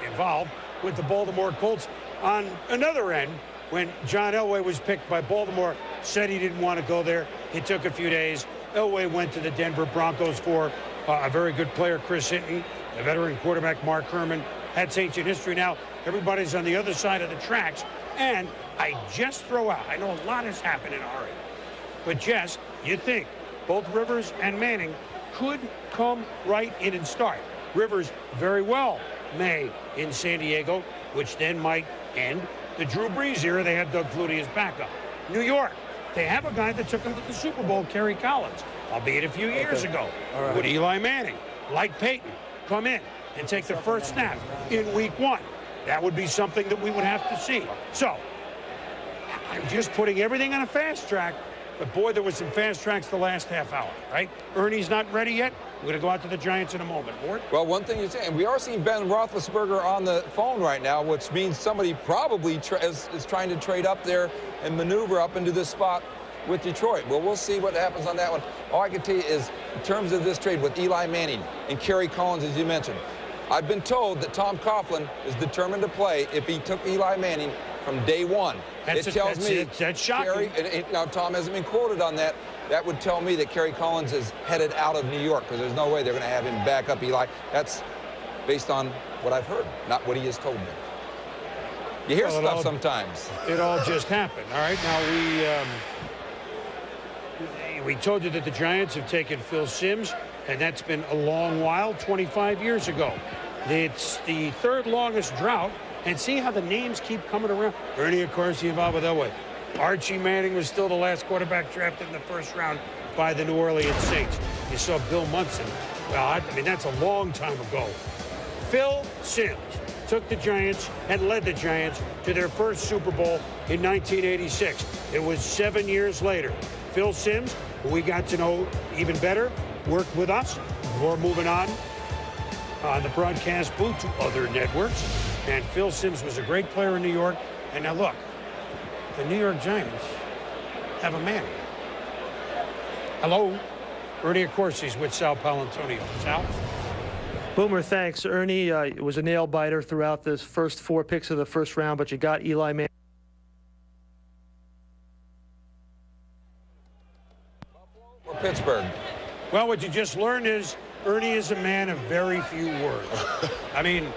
with the Baltimore Colts. On another end, when John Elway was picked by Baltimore, said he didn't want to go there. It took a few days. Elway went to the Denver Broncos for a very good player, Chris Hinton, a veteran quarterback, Mark Herman. That's ancient history now. Everybody's on the other side of the tracks. And I just throw out, I know a lot has happened in a hurry, but Jess, you think both Rivers and Manning could come right in and start. Rivers very well may in San Diego, which then might end The Drew Brees era, they had Doug Flutie as backup. New York, they have a guy that took them to the Super Bowl, Kerry Collins, albeit a few years ago. All right. Would Eli Manning, like Peyton, come in and take the first snap in week 1? That would be something that we would have to see. So, I'm just putting everything on a fast track, but boy, there was some fast tracks the last half hour, right? Ernie's not ready yet. We're going to go out to the Giants in a moment. Ward? Well, one thing you're saying, we are seeing Ben Roethlisberger on the phone right now, which means somebody probably is trying to trade up there and maneuver up into this spot with Detroit. Well, we'll see what happens on that one. All I can tell you is, in terms of this trade with Eli Manning and Kerry Collins, as you mentioned, I've been told that Tom Coughlin is determined to play if he took Eli Manning from day one. That's shocking. Now, Tom hasn't been quoted on that. That would tell me that Kerry Collins is headed out of New York, because there's no way they're going to have him back up Eli. That's based on what I've heard, not what he has told me. You hear stuff sometimes. It all just happened. All right, now we told you that the Giants have taken Phil Simms, and that's been a long while, 25 years ago. It's the third longest drought, and see how the names keep coming around. Ernie Accorsi evolved that way. Archie Manning was still the last quarterback drafted in the first round by the New Orleans Saints. You saw Bill Munson. Well, I mean, that's a long time ago. Phil Simms took the Giants and led the Giants to their first Super Bowl in 1986. It was 7 years later. Phil Simms, who we got to know even better, worked with us before moving on the broadcast booth to other networks. And Phil Simms was a great player in New York. And now look, the New York Giants have a man. Hello, Ernie Accorsi's with Sal Paolantonio. Sal? Boomer, thanks. Ernie was a nail-biter throughout the first 4 picks of the first round, but you got Eli Manning. Or Pittsburgh. Well, what you just learned is Ernie is a man of very few words. I mean,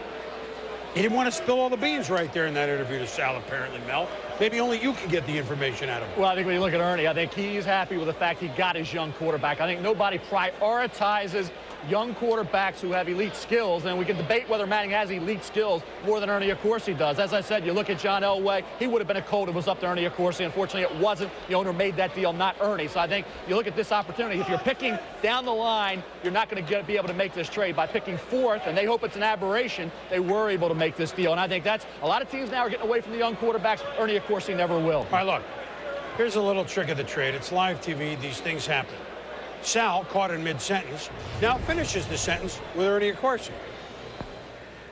he didn't want to spill all the beans right there in that interview to Sal, apparently, Mel. Maybe only you can get the information out of him. Well, I think when you look at Ernie, I think he's happy with the fact he got his young quarterback. I think nobody prioritizes young quarterbacks who have elite skills, and we can debate whether Manning has elite skills more than Ernie Accorsi does. As I said, you look at John Elway, he would have been a Colt if it was up to Ernie Accorsi. Unfortunately, it wasn't. The owner made that deal, not Ernie. So I think you look at this opportunity. If you're picking down the line, you're not going to be able to make this trade. By picking 4th, and they hope it's an aberration, they were able to make this deal. And I think that's a lot of teams now are getting away from the young quarterbacks. Ernie Accorsi never will. All right, look, here's a little trick of the trade. It's live TV. These things happen. Sal, caught in mid-sentence, now finishes the sentence with Ernie Accorsi.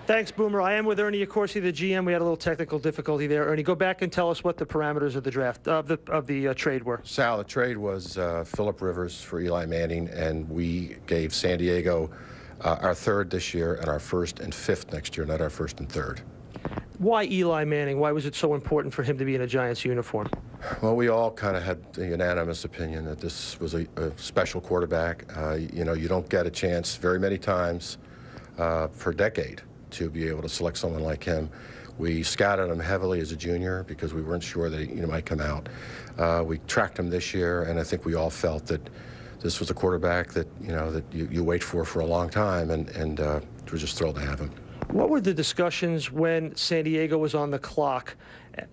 Thanks, Boomer. I am with Ernie Accorsi, the GM. We had a little technical difficulty there. Ernie, go back and tell us what the parameters of the draft, of the trade were. Sal, the trade was Philip Rivers for Eli Manning, and we gave San Diego our 3rd this year and our 1st and 5th next year, not our 1st and 3rd. Why Eli Manning? Why was it so important for him to be in a Giants uniform? Well, we all kind of had a unanimous opinion that this was a special quarterback. You know, you don't get a chance very many times for a decade to be able to select someone like him. We scouted him heavily as a junior because we weren't sure that he might come out. We tracked him this year, and I think we all felt that this was a quarterback that, that you wait for a long time, and we're just thrilled to have him. What were the discussions when San Diego was on the clock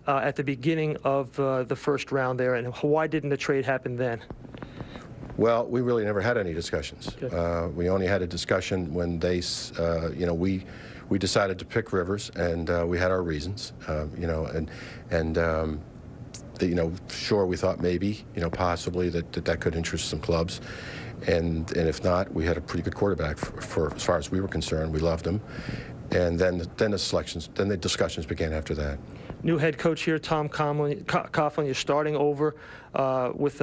at the beginning of the first round there, and why didn't the trade happen then? Well, we really never had any discussions. We only had a discussion when they, we decided to pick Rivers, and we had our reasons, sure, we thought maybe, possibly that could interest some clubs. And if not, we had a pretty good quarterback for as far as we were concerned. We loved him. And then the discussions began after that. New head coach here, Tom Coughlin. You're starting over with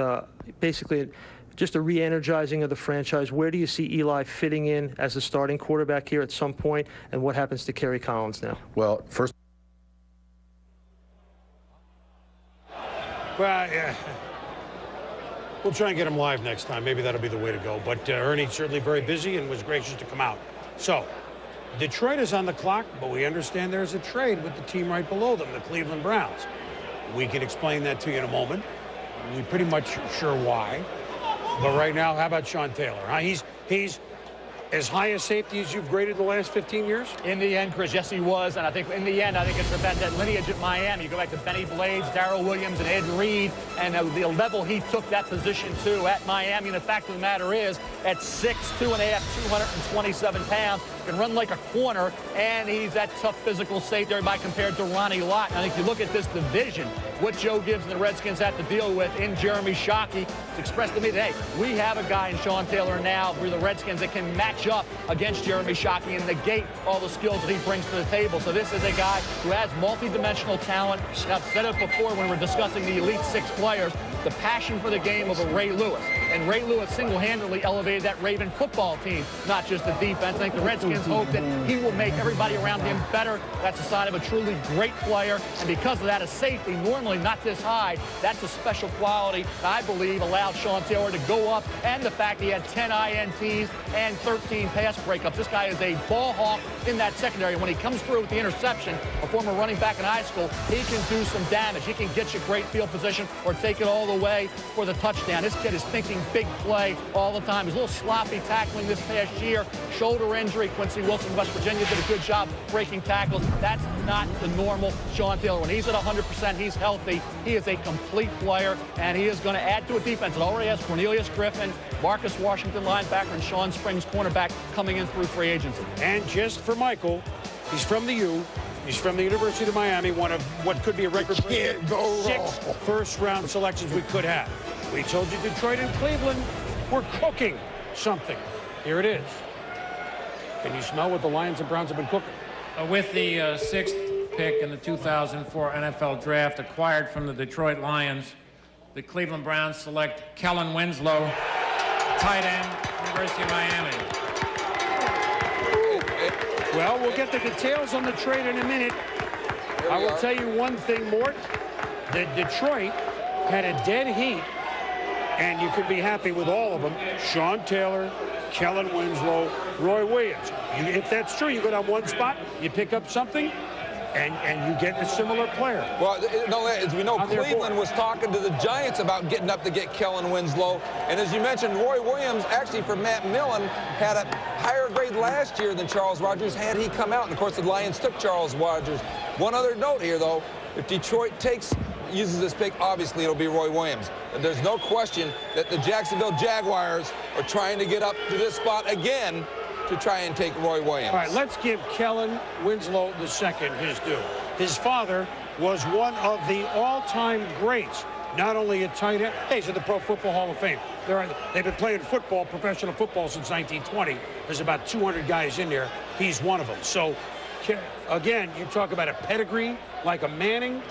basically just a re-energizing of the franchise. Where do you see Eli fitting in as a starting quarterback here at some point, and what happens to Kerry Collins now? Well, first. Well, yeah. We'll try and get him live next time. Maybe that'll be the way to go. But Ernie's certainly very busy and was gracious to come out. So, Detroit is on the clock, but we understand there's a trade with the team right below them, the Cleveland Browns. We can explain that to you in a moment. We're pretty much sure why. But right now, how about Sean Taylor? Huh? He's as high a safety as you've graded the last 15 years? In the end, Chris, yes, he was. And I think in the end, I think it's about that lineage at Miami. You go back to Benny Blades, Darrell Williams, and Ed Reed, and the level he took that position to at Miami. And the fact of the matter is, at 6'2.5", 227 pounds, can run like a corner, and he's that tough physical safety, everybody compared to Ronnie Lott. And I think you look at this division, what Joe Gibbs and the Redskins have to deal with in Jeremy Shockey. It's expressed to me that, hey, we have a guy in Sean Taylor now for the Redskins that can match up against Jeremy Shockey and negate all the skills that he brings to the table. So this is a guy who has multi-dimensional talent. And I've said it before when we're discussing the Elite Six players, the passion for the game of a Ray Lewis. And Ray Lewis single-handedly elevated that Raven football team, not just the defense. I think the Redskins hope that he will make everybody around him better. That's a sign of a truly great player. And because of that, a safety, normally not this high, that's a special quality I believe allowed Sean Taylor to go up. And the fact he had 10 INTs and 13 pass breakups. This guy is a ball hawk in that secondary. When he comes through with the interception, a former running back in high school, he can do some damage. He can get you great field position or take it all the way for the touchdown. This kid is thinking big play all the time. He's a little sloppy tackling this past year. Shoulder injury. Quincy Wilson, West Virginia, did a good job breaking tackles. That's not the normal Sean Taylor. When he's at 100%, he's healthy. He is a complete player, and he is going to add to a defense. It already has Cornelius Griffin, Marcus Washington, linebacker, and Sean Springs, cornerback, coming in through free agency. And just for Michael, he's from the U. He's from the University of Miami, one of what could be a record-breaking 6 first-round selections we could have. We told you Detroit and Cleveland were cooking something. Here it is. Can you smell what the Lions and Browns have been cooking? With the 6th pick in the 2004 NFL Draft acquired from the Detroit Lions, the Cleveland Browns select Kellen Winslow, tight end, University of Miami. Well, we'll get the details on the trade in a minute. I will tell you one thing, Mort, that Detroit had a dead heat, and you could be happy with all of them. Sean Taylor, Kellen Winslow, Roy Williams. If that's true, you go down one spot, you pick up something, and you get a similar player. Well, no, as we know, Cleveland was talking to the Giants about getting up to get Kellen Winslow. And as you mentioned, Roy Williams, actually for Matt Millen, had a higher grade last year than Charles Rogers had he come out. And, of course, the Lions took Charles Rogers. One other note here, though. If Detroit uses this pick, obviously it'll be Roy Williams. And there's no question that the Jacksonville Jaguars are trying to get up to this spot again to try and take Roy Williams. All right, let's give Kellen Winslow II his due. His father was one of the all-time greats, not only at tight end. Hey, he's in the Pro Football Hall of Fame. They've been playing football, professional football, since 1920. There's about 200 guys in there. He's one of them. So, again, you talk about a pedigree like a Manning.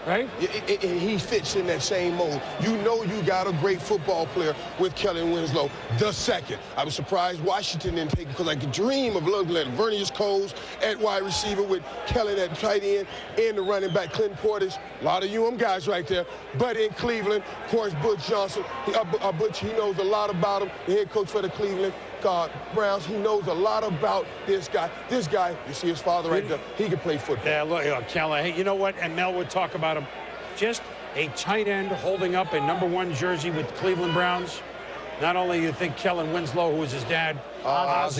Right? He fits in that same mold. You know you got a great football player with Kellen Winslow II. I was surprised Washington didn't take him because I could dream of looking at Vernius Coles at wide receiver with Kellen at tight end and the running back Clinton Portis. A lot of guys right there. But in Cleveland, of course, Butch Johnson. Butch, he knows a lot about him, the head coach for the Cleveland Browns. He knows a lot about this guy. This guy, you see his father right there, he can play football. Yeah, look, Kellen, hey, you know what? And Mel would talk about him. Just a tight end holding up a #1 jersey with Cleveland Browns. Not only you think Kellen Winslow, who was his dad, Oz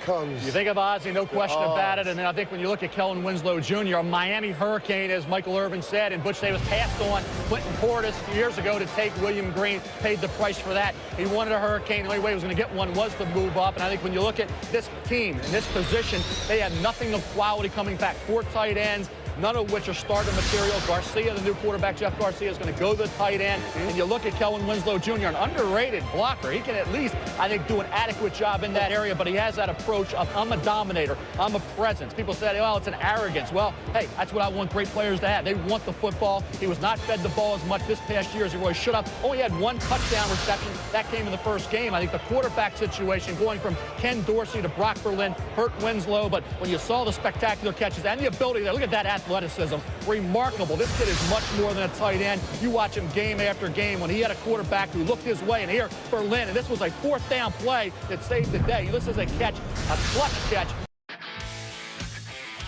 comes. You think of Ozzie, no question about it. And then I think when you look at Kellen Winslow Jr., a Miami Hurricane, as Michael Irvin said, and Butch Davis passed on Clinton Portis a few years ago to take William Green, paid the price for that. He wanted a Hurricane. The only way he was going to get one was to move up. And I think when you look at this team in this position, they have nothing of quality coming back. 4 tight ends, none of which are starter material. Garcia, the new quarterback, Jeff Garcia, is going to go to the tight end. And you look at Kellen Winslow Jr., an underrated blocker. He can at least, I think, do an adequate job in that area, but he has that approach of, I'm a dominator, I'm a presence. People say, well, it's an arrogance. Well, hey, that's what I want great players to have. They want the football. He was not fed the ball as much this past year as he really should have. Only had 1 touchdown reception. That came in the first game. I think the quarterback situation, going from Ken Dorsey to Brock Berlin, hurt Winslow, but when you saw the spectacular catches and the ability there, look at that athleticism. Remarkable. This kid is much more than a tight end. You watch him game after game when he had a quarterback who looked his way, and here, Berlin, and this was a 4th down play that saved the day. This is a catch, a clutch catch.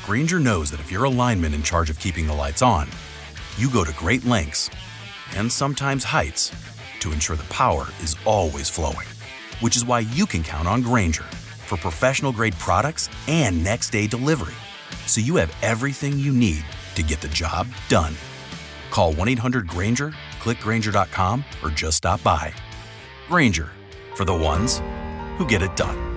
Grainger knows that if you're a lineman in charge of keeping the lights on, you go to great lengths and sometimes heights to ensure the power is always flowing. which is why you can count on Grainger for professional-grade products and next-day delivery, so you have everything you need to get the job done. Call 1-800-GRAINGER, click Grainger.com, or just stop by. Grainger, for the ones who get it done.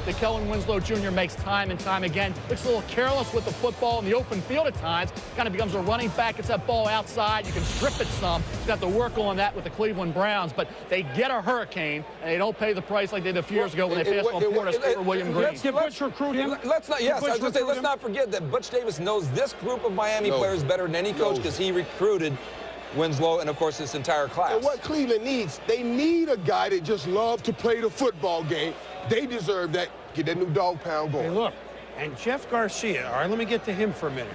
That Kellen Winslow Jr. makes time and time again. Looks a little careless with the football in the open field at times. Kind of becomes a running back, gets that ball outside. You can strip it some. He's got to work on that with the Cleveland Browns. But they get a hurricane, and they don't pay the price like they did a few years ago when they passed on Portis for William Green. Let's recruit him. Let's not forget that Butch Davis knows this group of Miami players better than any coach because he recruited Winslow and, of course, this entire class. And what Cleveland needs, they need a guy that just loves to play the football game. They deserve that. Get that new dog pound going. Hey, look, and Jeff Garcia, all right, let me get to him for a minute.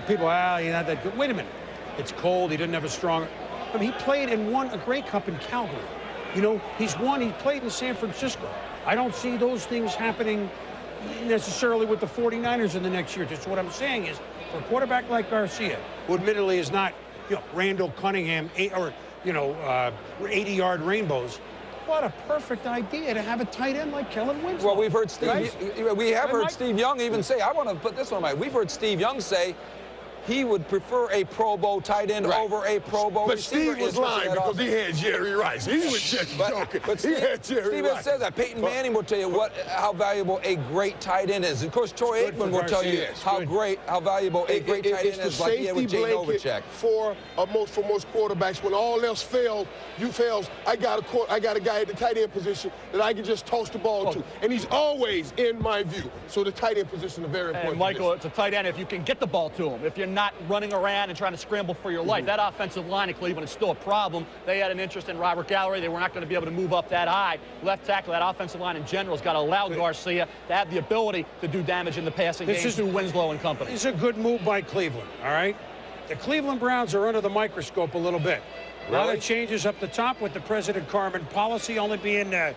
People, you're not that good. Wait a minute. It's cold. He didn't have a strong. I mean, he played and won a Grey Cup in Calgary. He played in San Francisco. I don't see those things happening necessarily with the 49ers in the next year. Just what I'm saying is, for a quarterback like Garcia, who admittedly is not, Randall Cunningham, 80-yard rainbows, what a perfect idea to have a tight end like Kellen Winslow. Well, we've heard Steve. Right? We have heard Steve Young even say. I want to put this on my. We've heard Steve Young say he would prefer a Pro Bowl tight end over a Pro Bowl receiver. But Steve was lying because he had Jerry Rice. He was just joking. But he had Jerry Rice. Steve said that. Peyton Manning will tell you how valuable a great tight end is. Of course, Troy Aikman will tell you how valuable a great tight end is, like he had with Jay Novacek. For most quarterbacks, when all else fails, I got a guy at the tight end position that I can just toss the ball to, and he's always in my view. So the tight end position is very important. And Michael, it's a tight end if you can get the ball to him. If you're not running around and trying to scramble for your life. That offensive line of Cleveland is still a problem. They had an interest in Robert Gallery. They were not going to be able to move up that high. Left tackle, that offensive line in general has got to allow Garcia to have the ability to do damage in the passing game through Winslow and company. This is a good move by Cleveland, all right? The Cleveland Browns are under the microscope a little bit. A lot of changes up the top with the President Carmen policy only being a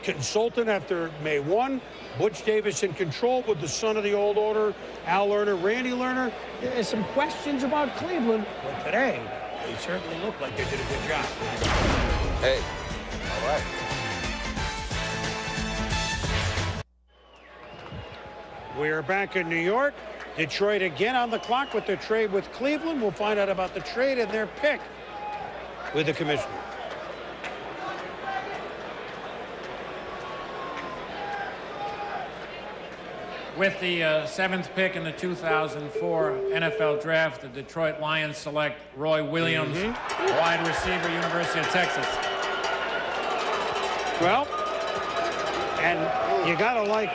consultant after May 1. Butch Davis in control with the son of the old order, Al Lerner, Randy Lerner. There's some questions about Cleveland, but today they certainly look like they did a good job. Hey, all right. We are back in New York. Detroit again on the clock with their trade with Cleveland. We'll find out about the trade and their pick with the commissioner. With the 7th pick in the 2004 NFL Draft, the Detroit Lions select Roy Williams, wide receiver, University of Texas. Well, and you got to like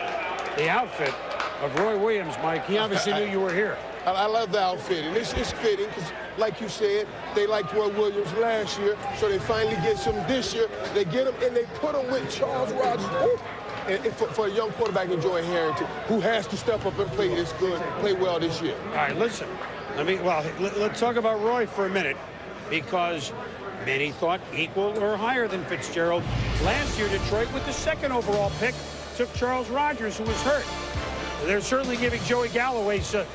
the outfit of Roy Williams, Mike. He obviously knew you were here. I love the outfit, and it's fitting because, like you said, they liked Roy Williams last year, so they finally get some this year. They get him, and they put him with Charles Rogers. And for a young quarterback in Joey Harrington, who has to step up and play well this year. All right, listen. Let's talk about Roy for a minute, because many thought equal or higher than Fitzgerald. Last year, Detroit, with the 2nd overall pick, took Charles Rogers, who was hurt. They're certainly giving Joey Harrington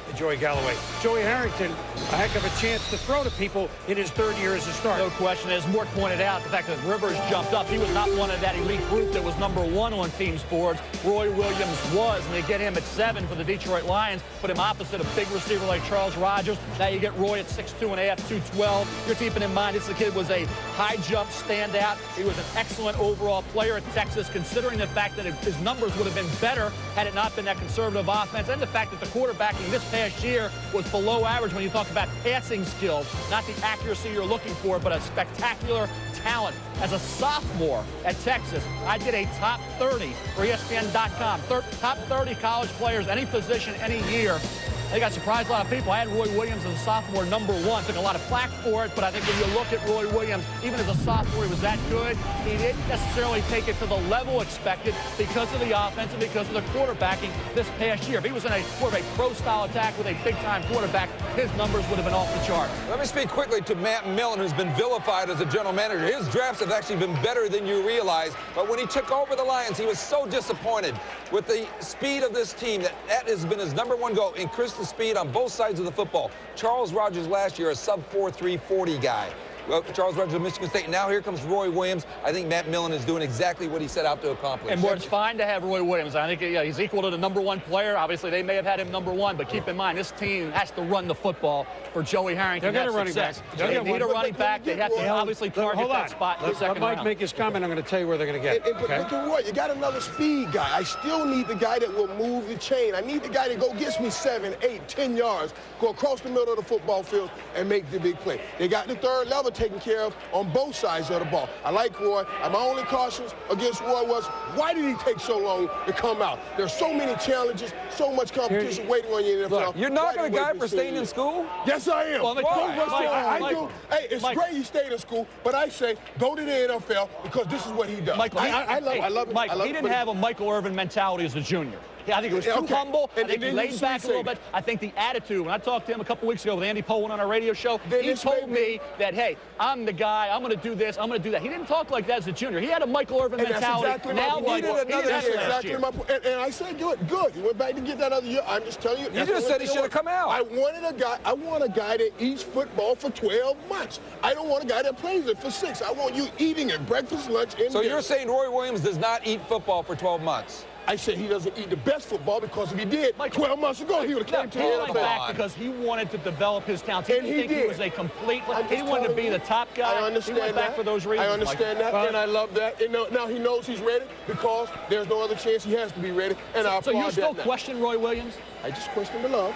a heck of a chance to throw to people in his 3rd year as a starter. No question. As Mort pointed out, the fact that Rivers jumped up, he was not one of that elite group that was number 1 on teams' boards. Roy Williams was, and they get him at 7 for the Detroit Lions, put him opposite a big receiver like Charles Rogers. Now you get Roy at 6'2.5", 212. You're keeping in mind this kid was a high jump standout. He was an excellent overall player at Texas, considering the fact that his numbers would have been better had it not been that conservative offense, and the fact that the quarterbacking this past year was below average when you talk about passing skills, not the accuracy you're looking for, but a spectacular talent. As a sophomore at Texas, I did a top 30 for ESPN.com. Top 30 college players, any position, any year. I think I surprised a lot of people. I had Roy Williams as a sophomore number 1. Took a lot of flack for it, but I think when you look at Roy Williams, even as a sophomore, he was that good. He didn't necessarily take it to the level expected because of the offense and because of the quarterbacking this past year. If he was in more of a pro-style attack with a big-time quarterback, his numbers would have been off the charts. Let me speak quickly to Matt Millen, who's been vilified as a general manager. His drafts have actually been better than you realize, but when he took over the Lions, he was so disappointed with the speed of this team. That has been his number 1 goal, increase the speed on both sides of the football. Charles Rogers last year, a sub-4.3 40 guy. Well, Charles Rogers of Michigan State. Now here comes Roy Williams. I think Matt Millen is doing exactly what he set out to accomplish. And it's fine to have Roy Williams. I think he's equal to the #1 player. Obviously, they may have had him #1, but keep in mind, this team has to run the football for Joey Harrington. They'll get a running back. They need a running back. They have to obviously target that spot in the second round. Let Mike make his comment. I'm going to tell you where they're going to get. But look at Roy. You got another speed guy. I still need the guy that will move the chain. I need the guy that gets me 7, 8, 10 yards, go across the middle of the football field and make the big play. They got the third level taken care of on both sides of the ball. I like Roy. My only caution against Roy was, why did he take so long to come out? There's so many challenges, so much competition waiting on you in the NFL. Look, you're knocking a guy for staying in school? Yes, I am. Well, I do. Hey, it's great he stayed in school, but I say go to the NFL because this is what he does. I love it. Mike, he didn't have a Michael Irvin mentality as a junior. I think he was too humble. I think he laid back a little bit. I think the attitude, when I talked to him a couple weeks ago with Andy Poland on our radio show, he told me that, hey, I'm the guy, I'm going to do this, I'm going to do that. He didn't talk like that as a junior. He had a Michael Irvin mentality. Exactly my point. And I said, good. He went back to get that other year. I'm just telling you. You just said he should have come out. I want a guy that eats football for 12 months. I don't want a guy that plays it for 6. I want you eating it breakfast, lunch, and So dinner. you're saying Roy Williams does not eat football for 12 months? I said he doesn't eat the best football because if he did, 12 months ago, he would have came to the NFL. Back because he wanted to develop his talent. He didn't think he was a complete. He wanted to be the top guy. I understand he went back for those reasons. I understand that, and I love that. And now he knows he's ready because there's no other chance he has to be ready. And I applaud that. So you still question Roy Williams? I just question the love.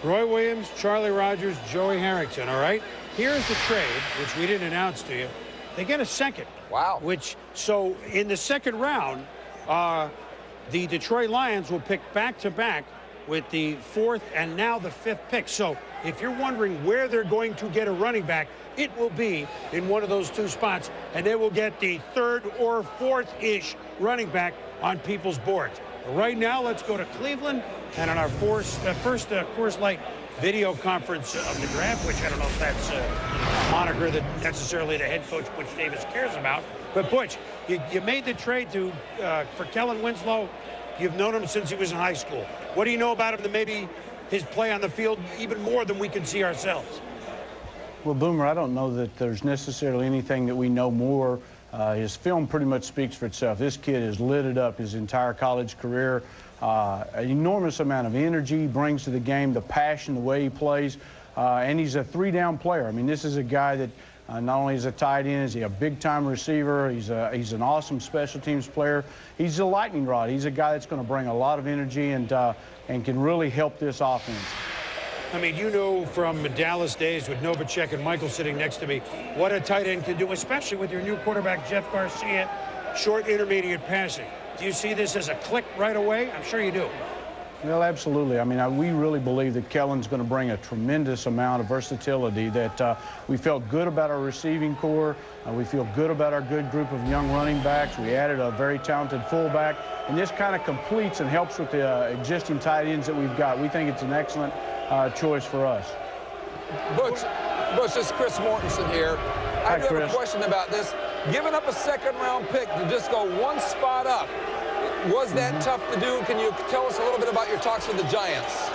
Roy Williams, Charlie Rogers, Joey Harrington, all right? Here's the trade, which we didn't announce to you. They get a second. Wow. So in the second round, the Detroit Lions will pick back-to-back with the 4th and now the 5th pick. So if you're wondering where they're going to get a running back, it will be in one of those 2 spots, and they will get the 3rd or 4th-ish running back on people's boards. Right now, let's go to Cleveland, and on our first Coors Light video conference of the draft, which I don't know if that's a moniker that necessarily the head coach, Butch Davis, cares about. But, Butch, you made the trade for Kellen Winslow. You've known him since he was in high school. What do you know about him that maybe his play on the field even more than we can see ourselves? Well, Boomer, I don't know that there's necessarily anything that we know more. His film pretty much speaks for itself. This kid has lit it up his entire college career. An enormous amount of energy he brings to the game, the passion, the way he plays, and he's a 3-down player. I mean, this is a guy that not only is a tight end, is he a big-time receiver, he's an awesome special teams player. He's a lightning rod. He's a guy that's going to bring a lot of energy and can really help this offense. I mean, you know from Dallas days with Novacek and Michael sitting next to me what a tight end can do, especially with your new quarterback, Jeff Garcia, short intermediate passing. Do you see this as a click right away? I'm sure you do. Well, absolutely. I mean, we really believe that Kellen's going to bring a tremendous amount of versatility, that we felt good about our receiving core. We feel good about our good group of young running backs. We added a very talented fullback, and this kind of completes and helps with the existing tight ends that we've got. We think it's an excellent choice for us. Butch, this is Chris Mortensen here. I do have a question about this. Giving up a second-round pick to just go 1 spot up, was that tough to do? Can you tell us a little bit about your talks with the Giants?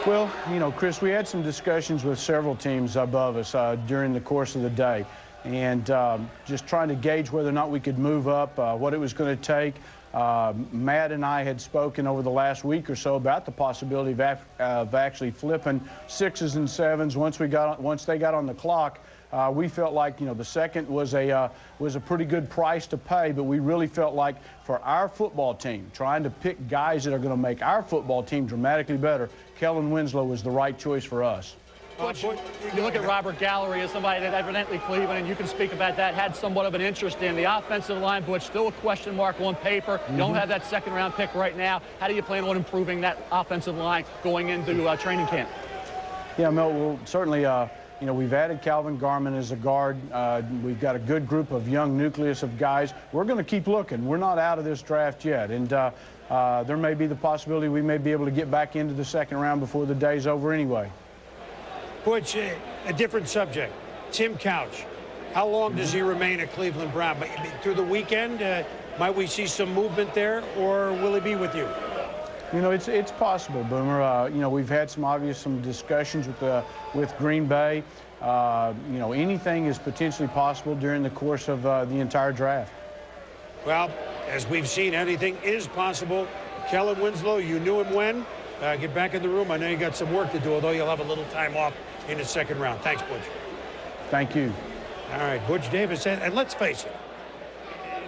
Well, you know, Chris, we had some discussions with several teams above us during the course of the day, and just trying to gauge whether or not we could move up, what it was going to take. Matt and I had spoken over the last week or so about the possibility of actually flipping 6s and 7s once they got on the clock. We felt like, you know, the second was a pretty good price to pay, but we really felt like for our football team, trying to pick guys that are going to make our football team dramatically better, Kellen Winslow was the right choice for us. You look at Robert Gallery as somebody that evidently Cleveland, and you can speak about that, had somewhat of an interest in the offensive line, but still a question mark on paper. You don't have that second-round pick right now. How do you plan on improving that offensive line going into training camp? Yeah, Mel, well, certainly, you know, we've added Calvin Garman as a guard. We've got a good group of young nucleus of guys. We're going to keep looking. We're not out of this draft yet, and there may be the possibility we may be able to get back into the second round before the day's over anyway. Butch, a different subject. Tim Couch, how long does he remain a Cleveland Brown? Through the weekend, might we see some movement there, or will he be with you? You know, it's possible, Boomer. You know, we've had some discussions with Green Bay. You know, anything is potentially possible during the course of the entire draft. Well, as we've seen, anything is possible. Kellen Winslow, you knew him when? Get back in the room. I know you got some work to do, although you'll have a little time off in the second round. Thanks, Butch. Thank you. All right, Butch Davis, and let's face it,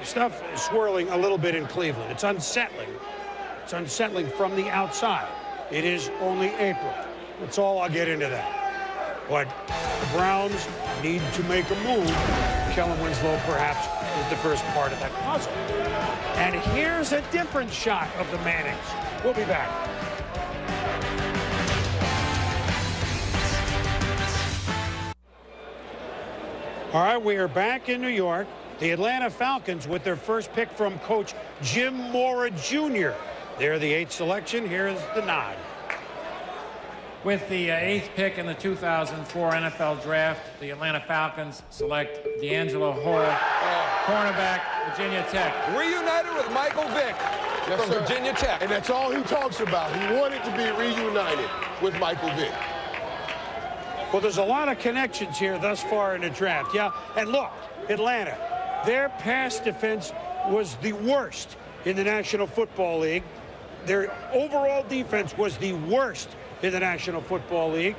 stuff is swirling a little bit in Cleveland. It's unsettling. It's unsettling from the outside. It is only April. That's all. I'll get into that. But the Browns need to make a move. Kellen Winslow, perhaps, is the first part of that puzzle. And here's a different shot of the Mannings. We'll be back. All right, we are back in New York. The Atlanta Falcons with their first pick from coach Jim Mora Jr. They're the 8th selection. Here's the nod. With the 8th pick in the 2004 NFL Draft, the Atlanta Falcons select D'Angelo Hall, cornerback, Virginia Tech. Reunited with Michael Vick from Virginia Tech. And that's all he talks about. He wanted to be reunited with Michael Vick. Well, there's a lot of connections here thus far in the draft. Yeah, and look, Atlanta, their pass defense was the worst in the National Football League. Their overall defense was the worst in the National Football League.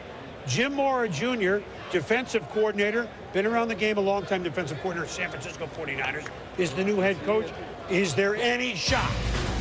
Jim Mora Jr., defensive coordinator, been around the game a long time, defensive coordinator, San Francisco 49ers, is the new head coach. Is there any shot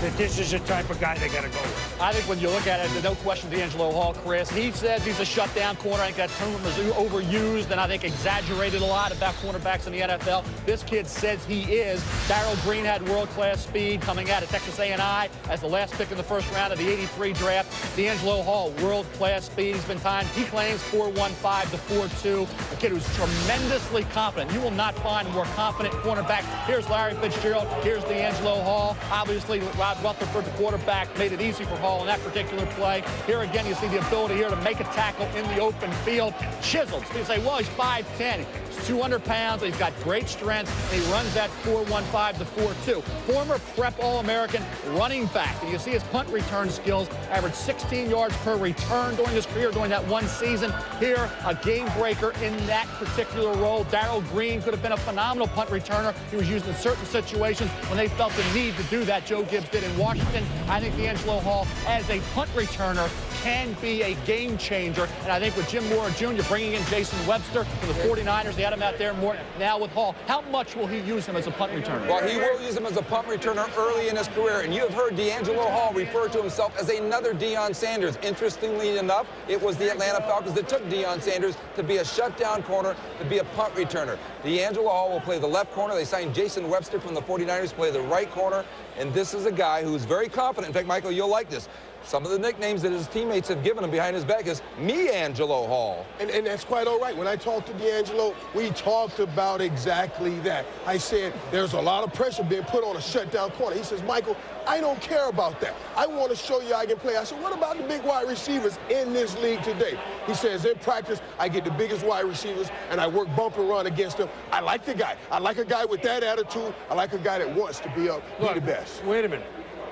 that this is the type of guy they got to go with? I think when you look at it, there's no question D'Angelo Hall, Chris. He says he's a shutdown corner. I think that term was overused and I think exaggerated a lot about cornerbacks in the NFL. This kid says he is. Darrell Green had world-class speed coming out of Texas A&I as the last pick in the first round of the '83 draft. D'Angelo Hall, world-class speed. He's been timed, he claims, 4.15 to 4.2. A kid who's tremendously confident. You will not find a more confident cornerback. Here's Larry Fitzgerald. Here's D'Angelo Hall. Obviously, Rob Rutherford, the quarterback, made it easy for Hall in that particular play. Here again, you see the ability here to make a tackle in the open field. Chiseled. So you say, well, he's 5'10". He's 200 pounds. He's got great strength. And he runs that 4.15 to 4.2. Former prep All-American running back. And you see his punt return skills, averaged 16 yards per return during his career, during that one season. Here, a game breaker in that particular role. Darrell Green could have been a phenomenal punt returner. He was used in certain situations when they felt the need to do that. Joe Gibbs did in Washington. I think D'Angelo Hall, as a punt returner, can be a game changer. And I think with Jim Mora Jr. bringing in Jason Webster from the 49ers, they had him out there more. Now with Hall, how much will he use him as a punt returner? Well, he will use him as a punt returner early in his career. And you have heard D'Angelo Hall refer to himself as another Deion Sanders. Interestingly enough, it was the Atlanta Falcons that took Deion Sanders to be a shutdown corner, to be a punt returner. D'Angelo Hall will play the left corner. They signed Jason Webster from the 49ers to play the right corner. And this is a guy who's very confident. In fact, Michael, you'll like this. Some of the nicknames that his teammates have given him behind his back is Me-Angelo Hall. And that's quite all right. When I talked to D'Angelo, we talked about exactly that. I said, there's a lot of pressure being put on a shutdown corner. He says, Michael, I don't care about that. I want to show you I can play. I said, what about the big wide receivers in this league today? He says, in practice, I get the biggest wide receivers, and I work bump and run against them. I like the guy. I like a guy with that attitude. I like a guy that wants to be the best. Wait a minute.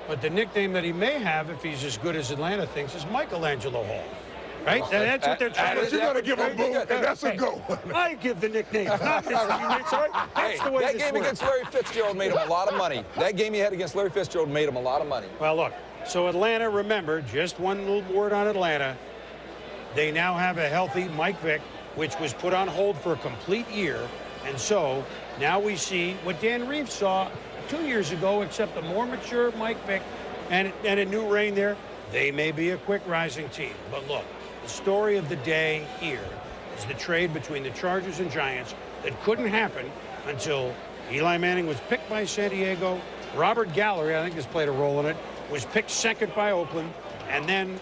But the nickname that he may have, if he's as good as Atlanta thinks, is Michelangelo Hall. Right? That's what they're trying to do. You got to give him Boom, and that's a go. I give the nickname, not his teammates. That's the way that game against Larry Fitzgerald made him a lot of money. That game he had against Larry Fitzgerald made him a lot of money. Well, look, so Atlanta, remember, just one little word on Atlanta. They now have a healthy Mike Vick, which was put on hold for a complete year. And so now we see what Dan Reeves saw 2 years ago, except a more mature Mike Vick and a new reign there. They may be a quick rising team. But look, the story of the day here is the trade between the Chargers and Giants that couldn't happen until Eli Manning was picked by San Diego. Robert Gallery, I think has played a role in it, was picked second by Oakland. And then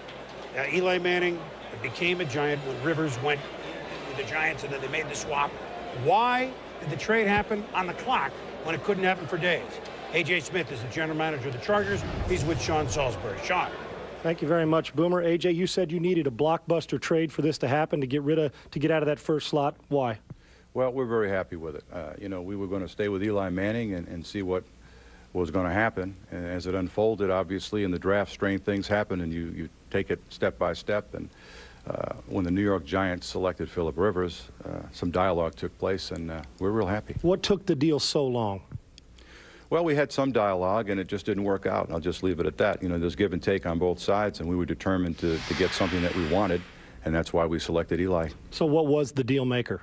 Eli Manning became a Giant when Rivers went with the Giants, and then they made the swap. Why did the trade happen on the clock when it couldn't happen for days? A.J. Smith is the general manager of the Chargers. He's with Sean Salisbury. Sean. Thank you very much, Boomer. A.J., you said you needed a blockbuster trade for this to happen, to get out of that first slot. Why? Well, we're very happy with it. You know, we were going to stay with Eli Manning and see what was going to happen. And as it unfolded, obviously, in the draft, strange things happen, and you take it step by step. And when the New York Giants selected Philip Rivers, some dialogue took place, and we're real happy. What took the deal so long? Well, we had some dialogue, and it just didn't work out, and I'll just leave it at that. You know, there's give and take on both sides, and we were determined to get something that we wanted, and that's why we selected Eli. So what was the deal maker?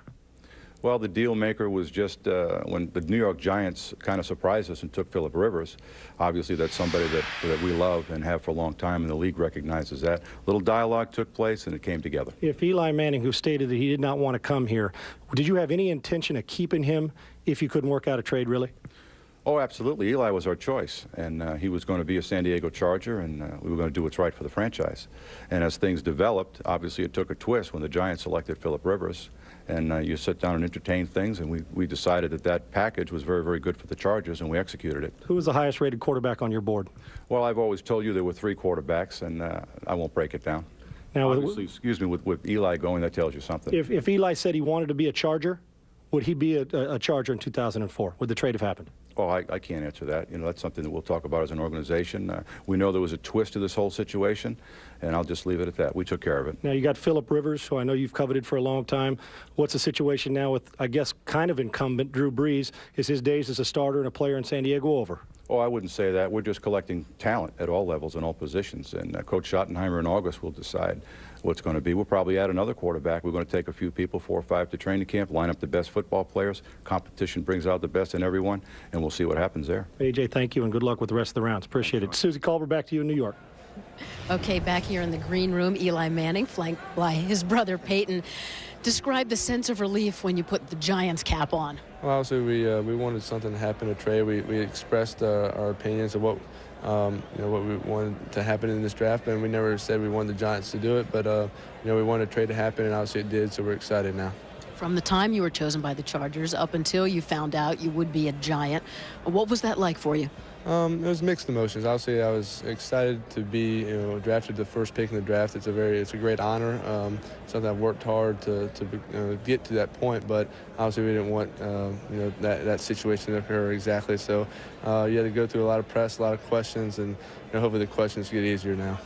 Well, the deal maker was just when the New York Giants kind of surprised us and took Philip Rivers. Obviously, that's somebody that we love and have for a long time, and the league recognizes that. A little dialogue took place, and it came together. If Eli Manning, who stated that he did not want to come here, did you have any intention of keeping him if you couldn't work out a trade, really? Oh, absolutely. Eli was our choice, and he was going to be a San Diego Charger, and we were going to do what's right for the franchise. And as things developed, obviously it took a twist when the Giants selected Philip Rivers, and you sit down and entertain things, and we decided that that package was very, very good for the Chargers, and we executed it. Who was the highest rated quarterback on your board? Well, I've always told you there were 3 quarterbacks, and I won't break it down. Now, obviously, excuse me, with Eli going, that tells you something. If Eli said he wanted to be a Charger, would he be a Charger in 2004? Would the trade have happened? Oh, I can't answer that. You know, that's something that we'll talk about as an organization. We know there was a twist to this whole situation, and I'll just leave it at that. We took care of it. Now, you got Philip Rivers, who I know you've coveted for a long time. What's the situation now with, I guess, kind of incumbent Drew Brees? Is his days as a starter and a player in San Diego over? Oh, I wouldn't say that. We're just collecting talent at all levels and all positions, and Coach Schottenheimer in August will decide what's going to be. We'll probably add another quarterback. We're going to take a few people, 4 or 5, to training camp, line up the best football players. Competition brings out the best in everyone, and we'll see what happens there. AJ, thank you, and good luck with the rest of the rounds. Appreciate it. Susie Culver, back to you in New York. Okay, back here in the green room, Eli Manning, flanked by his brother Peyton. Describe the sense of relief when you put the Giants cap on. Well, obviously, we wanted something to happen to trade. We expressed our opinions of what what we wanted to happen in this draft, and we never said we wanted the Giants to do it, but we wanted a trade to happen, and obviously it did, so we're excited now. From the time you were chosen by the Chargers up until you found out you would be a Giant, what was that like for you? It was mixed emotions. Obviously, I was excited to be drafted the first pick in the draft. It's a great honor. Something I've worked hard to get to that point, but obviously we didn't want that situation to occur exactly. So you had to go through a lot of press, a lot of questions, and hopefully the questions get easier now.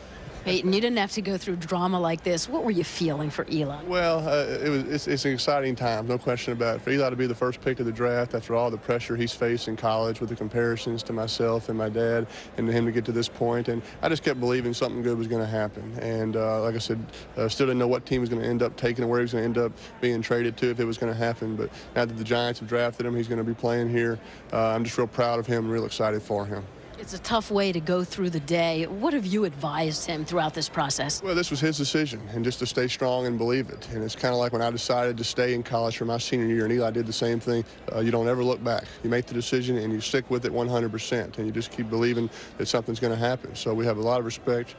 Peyton, you didn't have to go through drama like this. What were you feeling for Eli? Well, it's an exciting time, no question about it. For Eli to be the first pick of the draft after all the pressure he's faced in college with the comparisons to myself and my dad, and to him to get to this point. And I just kept believing something good was going to happen. And like I said, still didn't know what team was going to end up taking or where he was going to end up being traded to if it was going to happen. But now that the Giants have drafted him, he's going to be playing here. I'm just real proud of him and real excited for him. It's a tough way to go through the day. What have you advised him throughout this process? Well, this was his decision, and just to stay strong and believe it. And it's kind of like when I decided to stay in college for my senior year, and Eli did the same thing. You don't ever look back. You make the decision, and you stick with it 100%, and you just keep believing that something's going to happen. So we have a lot of respect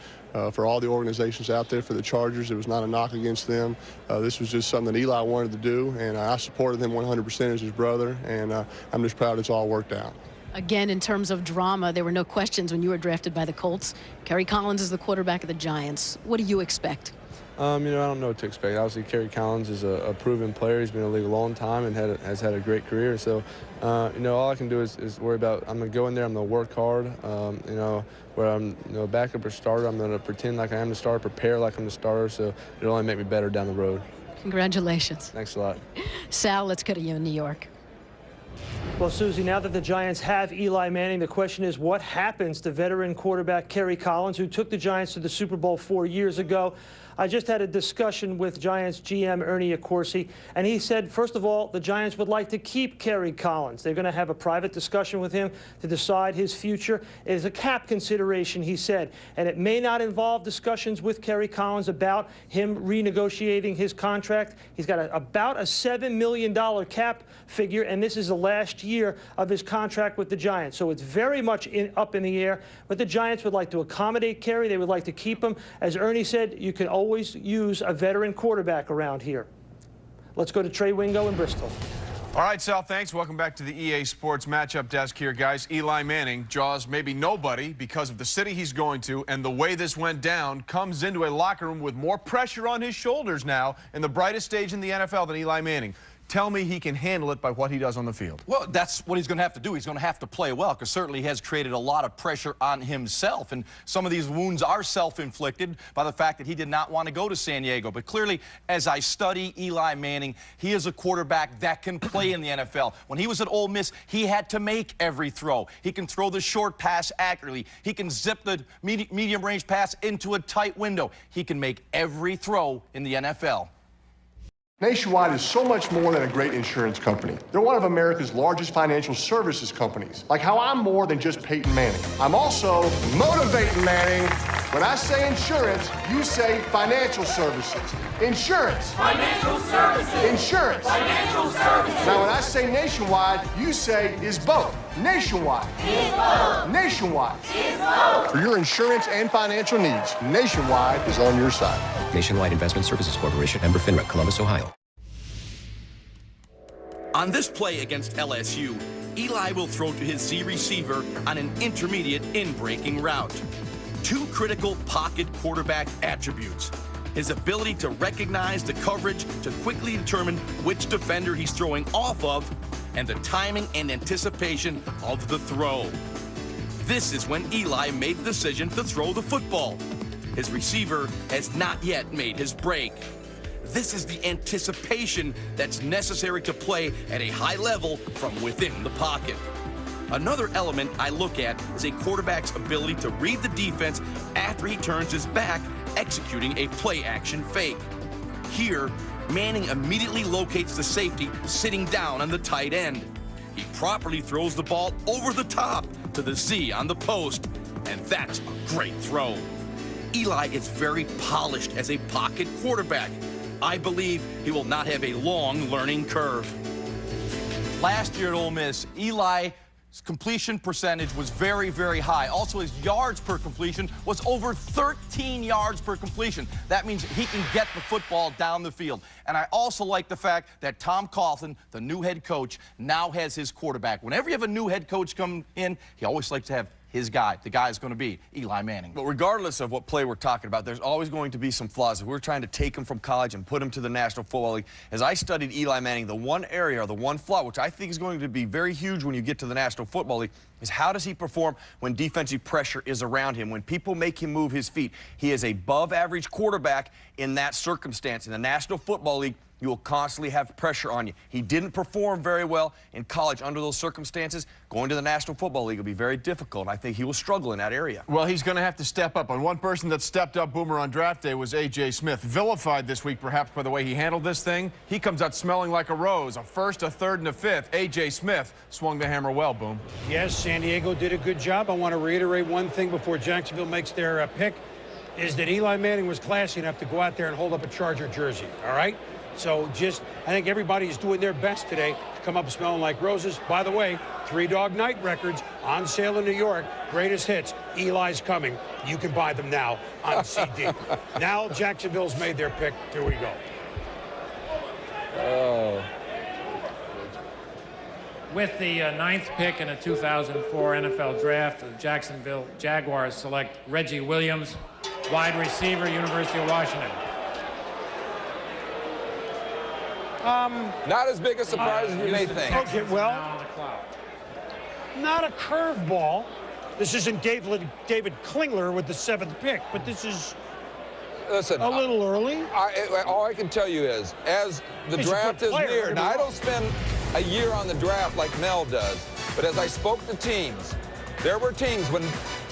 for all the organizations out there, for the Chargers. It was not a knock against them. This was just something that Eli wanted to do, and I supported him 100% as his brother, and I'm just proud it's all worked out. Again, in terms of drama, there were no questions when you were drafted by the Colts. Kerry Collins is the quarterback of the Giants. What do you expect? I don't know what to expect. Obviously, Kerry Collins is a proven player. He's been in the league a long time and has had a great career. So, all I can do is worry about, I'm going to go in there, I'm going to work hard. Where I'm backup or starter, I'm going to pretend like I am the starter, prepare like I'm the starter, so it'll only make me better down the road. Congratulations. Thanks a lot. Sal, let's go to you in New York. Well, Susie, now that the Giants have Eli Manning, the question is what happens to veteran quarterback Kerry Collins, who took the Giants to the Super Bowl 4 years ago? I just had a discussion with Giants GM Ernie Accorsi, and he said, first of all, the Giants would like to keep Kerry Collins. They're going to have a private discussion with him to decide his future. It is a cap consideration, he said, and it may not involve discussions with Kerry Collins about him renegotiating his contract. He's got about a $7 million cap figure, and this is the last year of his contract with the Giants. So it's very much up in the air, but the Giants would like to accommodate Kerry. They would like to keep him. As Ernie said, you can always use a veteran quarterback around here. Let's go to Trey Wingo in Bristol. All right, Sal, thanks. Welcome back to the EA Sports matchup desk here, guys. Eli Manning, Jaws, maybe nobody, because of the city he's going to and the way this went down, comes into a locker room with more pressure on his shoulders now in the brightest stage in the NFL than Eli Manning. tell me he can handle it by what he does on the field. Well, that's what he's going to have to do. He's going to have to play well, because certainly he has created a lot of pressure on himself. And some of these wounds are self-inflicted by the fact that he did not want to go to San Diego. But clearly, as I study Eli Manning, he is a quarterback that can play in the NFL. When he was at Ole Miss, he had to make every throw. He can throw the short pass accurately. He can zip the medium-range pass into a tight window. He can make every throw in the NFL. Nationwide is so much more than a great insurance company. They're one of America's largest financial services companies. Like how I'm more than just Peyton Manning. I'm also motivating Manning. When I say insurance, you say financial services. Insurance. Financial services. Insurance. Financial services. Now when I say Nationwide, you say is both. Nationwide. Is both. Nationwide. Is both. For your insurance and financial needs, Nationwide is on your side. Nationwide Investment Services Corporation, member FINRA, Columbus, Ohio. On this play against LSU, Eli will throw to his Z receiver on an intermediate in-breaking route. Two critical pocket quarterback attributes: his ability to recognize the coverage to quickly determine which defender he's throwing off of, and the timing and anticipation of the throw. This is when Eli made the decision to throw the football. His receiver has not yet made his break. This is the anticipation that's necessary to play at a high level from within the pocket. Another element I look at is a quarterback's ability to read the defense after he turns his back, executing a play-action fake. Here, Manning immediately locates the safety sitting down on the tight end. He properly throws the ball over the top to the Z on the post, and that's a great throw. Eli is very polished as a pocket quarterback. I believe he will not have a long learning curve. Last year at Ole Miss, Eli's completion percentage was very, very high. Also, his yards per completion was over 13 yards per completion. That means he can get the football down the field. And I also like the fact that Tom Coughlin, the new head coach, now has his quarterback. Whenever you have a new head coach come in, he always likes to have his guy. The guy is going to be Eli Manning. But regardless of what play we're talking about, there's always going to be some flaws. If we're trying to take him from college and put him to the National Football League, as I studied Eli Manning, the one area or the one flaw, which I think is going to be very huge when you get to the National Football League, is how does he perform when defensive pressure is around him, when people make him move his feet. He is a above-average quarterback in that circumstance. In the National Football League, you will constantly have pressure on you. He didn't perform very well in college under those circumstances. Going to the National Football League will be very difficult. I think he will struggle in that area. Well, he's going to have to step up. And one person that stepped up, Boomer, on draft day was A.J. Smith. Vilified this week, perhaps, by the way he handled this thing. He comes out smelling like a rose. A first, a third, and a fifth. A.J. Smith swung the hammer well, Boom. Yes, San Diego did a good job. I want to reiterate one thing before Jacksonville makes their pick, is that Eli Manning was classy enough to go out there and hold up a Charger jersey, all right? So I think everybody is doing their best today to come up smelling like roses. By the way, 3 Dog Night records on sale in New York. Greatest hits. Eli's coming. You can buy them now on CD. Now Jacksonville's made their pick. Here we go. Oh. With the 9th pick in the 2004 NFL Draft, the Jacksonville Jaguars select Reggie Williams, wide receiver, University of Washington. Not as big a surprise as you may think. Okay, well, not a curveball. This isn't David Klingler with the 7th pick, but this is a little early. All I can tell you is, as the draft is near, now I don't spend a year on the draft like Mel does, but as I spoke to teams, there were teams when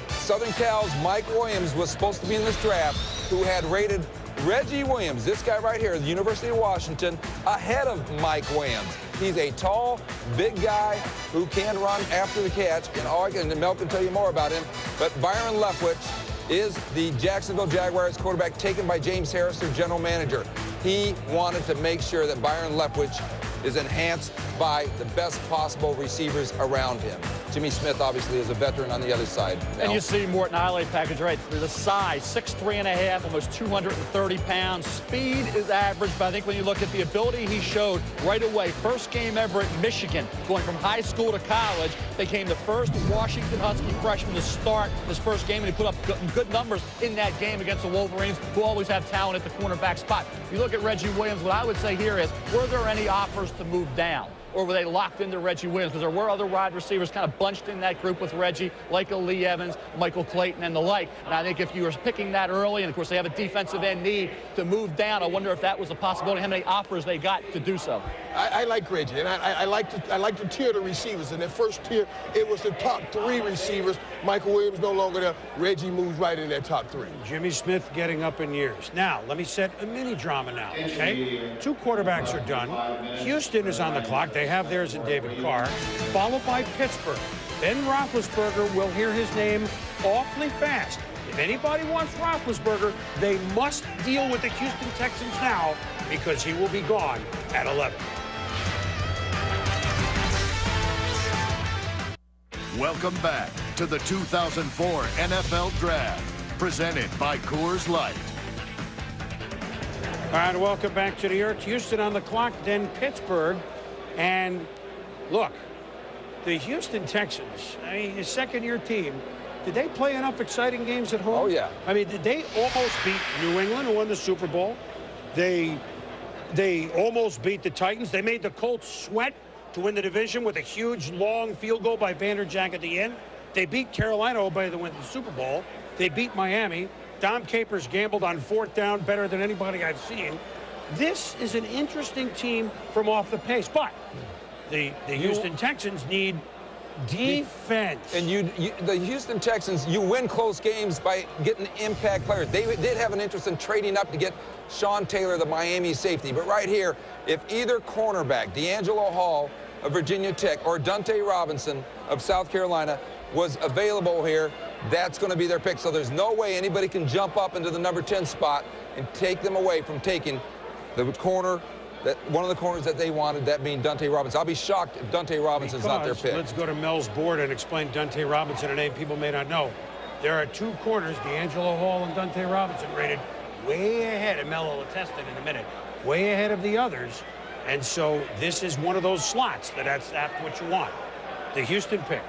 Southern Cal's Mike Williams was supposed to be in this draft who had rated Reggie Williams, this guy right here, the University of Washington, ahead of Mike Williams. He's a tall, big guy who can run after the catch, and Mel can tell you more about him. But Byron Leftwich is the Jacksonville Jaguars quarterback taken by James Harris, their general manager. He wanted to make sure that Byron Leftwich is enhanced by the best possible receivers around him. Jimmy Smith, obviously, is a veteran on the other side. And you see Morton Eiley package right through the size, 6'3½", almost 230 pounds. Speed is average, but I think when you look at the ability he showed right away, first game ever at Michigan, going from high school to college, became the first Washington Husky freshman to start his first game, and he put up good numbers in that game against the Wolverines, who always have talent at the cornerback spot. If you look at Reggie Williams, what I would say here is, were there any offers to move down? Or were they locked into Reggie Williams? Because there were other wide receivers kind of bunched in that group with Reggie, like a Lee Evans, Michael Clayton, and the like. And I think if you were picking that early, and of course they have a defensive end need to move down, I wonder if that was a possibility, how many offers they got to do so. I like Reggie, and I like to tier the receivers. In that first tier, it was the top 3 receivers. Michael Williams no longer there. Reggie moves right in that top 3. Jimmy Smith getting up in years. Now, let me set a mini drama now, okay? 2 quarterbacks are done. Houston is on the clock. They have theirs in David Carr, followed by Pittsburgh. Ben Roethlisberger will hear his name awfully fast. If anybody wants Roethlisberger, they must deal with the Houston Texans now, because he will be gone at 11. Welcome back to the 2004 NFL Draft, presented by Coors Light. All right, welcome back to the earth. Houston on the clock, then Pittsburgh. And look, the Houston Texans, I mean, his second-year team, did they play enough exciting games at home? Oh, yeah. I mean, did they almost beat New England, who won the Super Bowl? They almost beat the Titans. They made the Colts sweat to win the division with a huge, long field goal by Vanderjagt at the end. They beat Carolina, by the way, to win the Super Bowl. They beat Miami. Dom Capers gambled on 4th down better than anybody I've seen. This is an interesting team from off the pace, but the Houston Texans need defense. And the Houston Texans, you win close games by getting impact players. They did have an interest in trading up to get Sean Taylor, the Miami safety. But right here, if either cornerback, D'Angelo Hall of Virginia Tech or Dante Robinson of South Carolina was available here, that's going to be their pick. So there's no way anybody can jump up into the number 10 spot and take them away from taking the corner, one of the corners that they wanted, that being Dante Robinson. I'll be shocked if Dante Robinson's not their pick. Let's go to Mel's board and explain Dante Robinson, a name people may not know. There are 2 corners, D'Angelo Hall and Dante Robinson, rated way ahead, and Mel will attest it in a minute, way ahead of the others. And so this is one of those slots that's what you want. The Houston pick.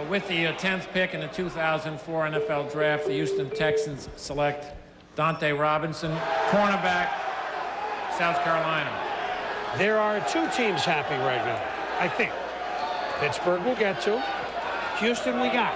With the 10th pick in the 2004 NFL Draft, the Houston Texans select Dante Robinson, cornerback, South Carolina. There are 2 teams happy right now, I think. Pittsburgh we'll get to. Houston we got.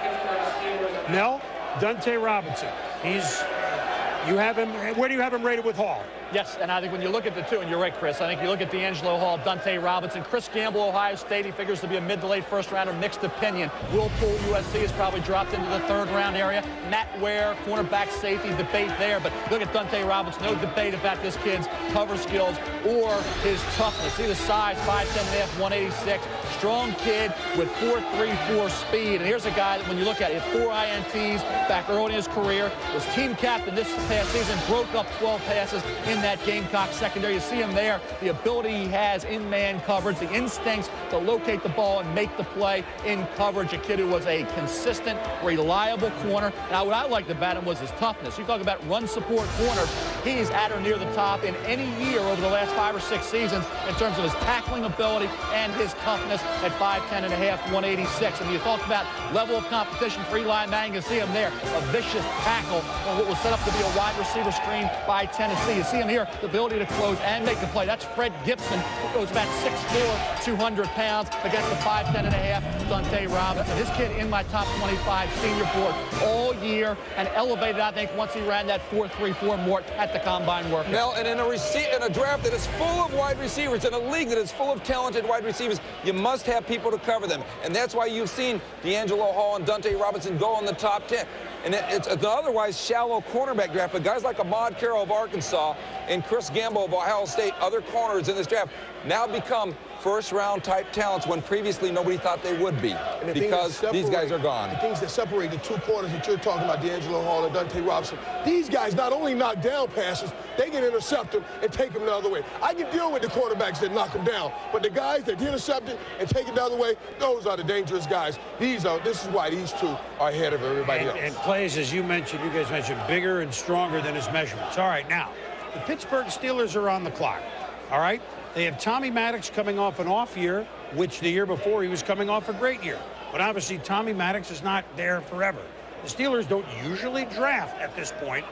Mel, Dante Robinson. You have him, where do you have him rated with Hall? Yes, and I think when you look at the 2, and you're right, Chris, I think you look at D'Angelo Hall, Dante Robinson, Chris Gamble, Ohio State, he figures to be a mid to late first rounder, mixed opinion. Will Poole, USC, has probably dropped into the 3rd round area. Matt Ware, cornerback safety, debate there, but look at Dante Robinson, no debate about this kid's cover skills or his toughness. See the size, 5'10½", 186, strong kid with 4.34 speed, and here's a guy that when you look at it, 4 INTs back early in his career, was team captain this past season, broke up 12 passes in that Gamecock secondary. You see him there, the ability he has in man coverage, the instincts to locate the ball and make the play in coverage. A kid who was a consistent, reliable corner. Now, what I liked about him was his toughness. You talk about run support corners. He's at or near the top in any year over the last 5 or 6 seasons in terms of his tackling ability and his toughness at 5'10½", 186. And you talk about level of competition for Eli Manning. You see him there, a vicious tackle on what was set up to be a wide receiver screen by Tennessee. You see him here, the ability to close and make the play. That's Fred Gibson, who goes about 6'4", 200 pounds against the 5'10½", Dante Robinson. This kid in my top 25 senior board all year and elevated, I think, once he ran that 4.34 Mort at the combine work. Mel, and in a draft that is full of wide receivers, in a league that is full of talented wide receivers, you must have people to cover them. And that's why you've seen D'Angelo Hall and Dante Robinson go in the top 10. And it's an otherwise shallow cornerback draft, but guys like Ahmad Carroll of Arkansas and Chris Gamble of Ohio State, other corners in this draft, now become first-round type talents when previously nobody thought they would be, because these guys are gone. The things that separate the two corners that you're talking about, D'Angelo Hall and Dante Robinson, these guys not only knock down passes, they can intercept them and take them the other way. I can deal with the quarterbacks that knock them down, but the guys that intercept it and take it the other way, those are the dangerous guys. This is why these two are ahead of everybody else. And plays, as you mentioned, you guys mentioned, bigger and stronger than his measurements. All right, now, the Pittsburgh Steelers are on the clock, all right? They have Tommy Maddox coming off an off year, which the year before he was coming off a great year. But obviously, Tommy Maddox is not there forever. The Steelers don't usually draft at this point.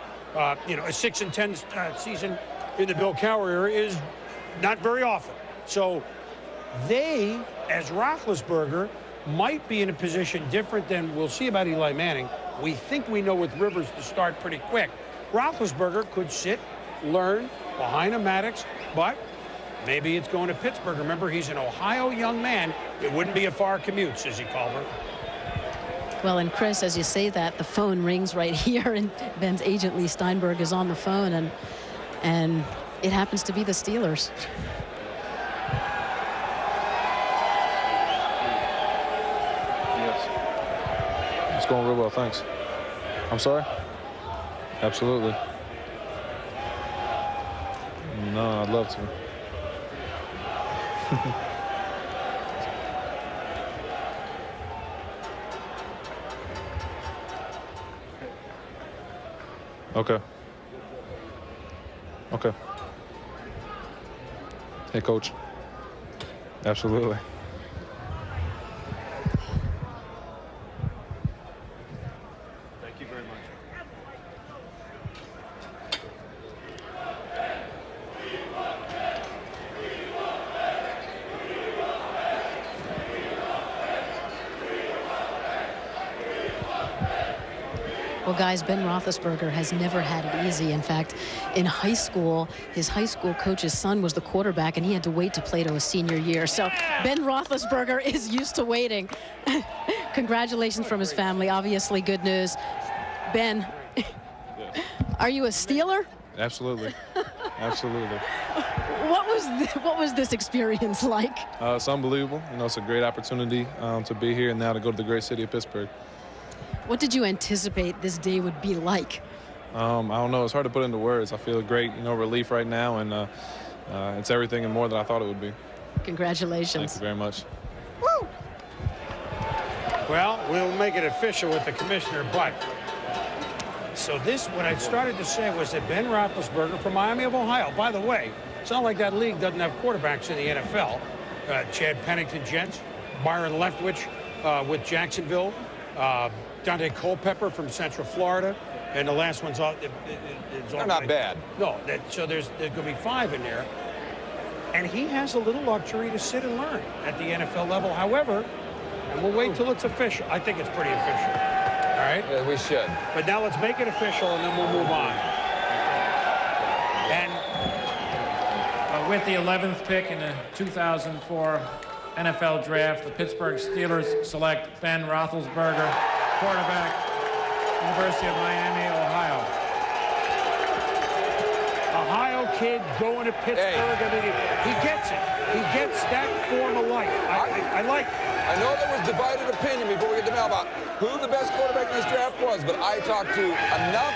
You know, a 6-10 season in the Bill Cowher era is not very often. So they, as Roethlisberger, might be in a position different than we'll see about Eli Manning. We think we know with Rivers to start pretty quick. Roethlisberger could sit, learn behind a Maddox, but maybe it's going to Pittsburgh. Remember, he's an Ohio young man. It wouldn't be a far commute, Sissy Culver. Well, and Chris, as you say that, the phone rings right here, and Ben's agent, Lee Steinberg, is on the phone, and it happens to be the Steelers. Yes. It's going real well, thanks. I'm sorry? Absolutely. No, I'd love to. Okay. Okay. Hey, Coach. Absolutely. Thank you very much. Well, guys, Ben Roethlisberger has never had it easy. In fact, in high school, his high school coach's son was the quarterback, and he had to wait to play to his senior year. So Ben Roethlisberger is used to waiting. Congratulations from his family. Obviously, good news. Ben, are you a Steeler? Absolutely. Absolutely. What was this experience like? It's unbelievable. You know, it's a great opportunity to be here and now to go to the great city of Pittsburgh. What did you anticipate this day would be like? I don't know. It's hard to put into words. I feel great, you know, relief right now, and it's everything and more than I thought it would be. Congratulations. Thank you very much. Woo! Well, we'll make it official with the commissioner, but so this, what I started to say was that Ben Roethlisberger from Miami of Ohio, by the way, it's not like that league doesn't have quarterbacks in the NFL. Chad Pennington, Jets, Byron Leftwich with Jacksonville, Dante Culpepper from Central Florida, and the last one's all. They're not bad. No, so there's going to be 5 in there, and he has a little luxury to sit and learn at the NFL level. However, and we'll wait till it's official. I think it's pretty official. All right. Yeah, we should. But now let's make it official, and then we'll move on. And with the 11th pick in the 2004 NFL Draft, the Pittsburgh Steelers select Ben Roethlisberger, quarterback, University of Miami, Ohio. Ohio kid going to Pittsburgh. Hey. I mean, he gets it. He gets that form of life. I like it. I know there was divided opinion before we get to mail about who the best quarterback in this draft was, but I talked to enough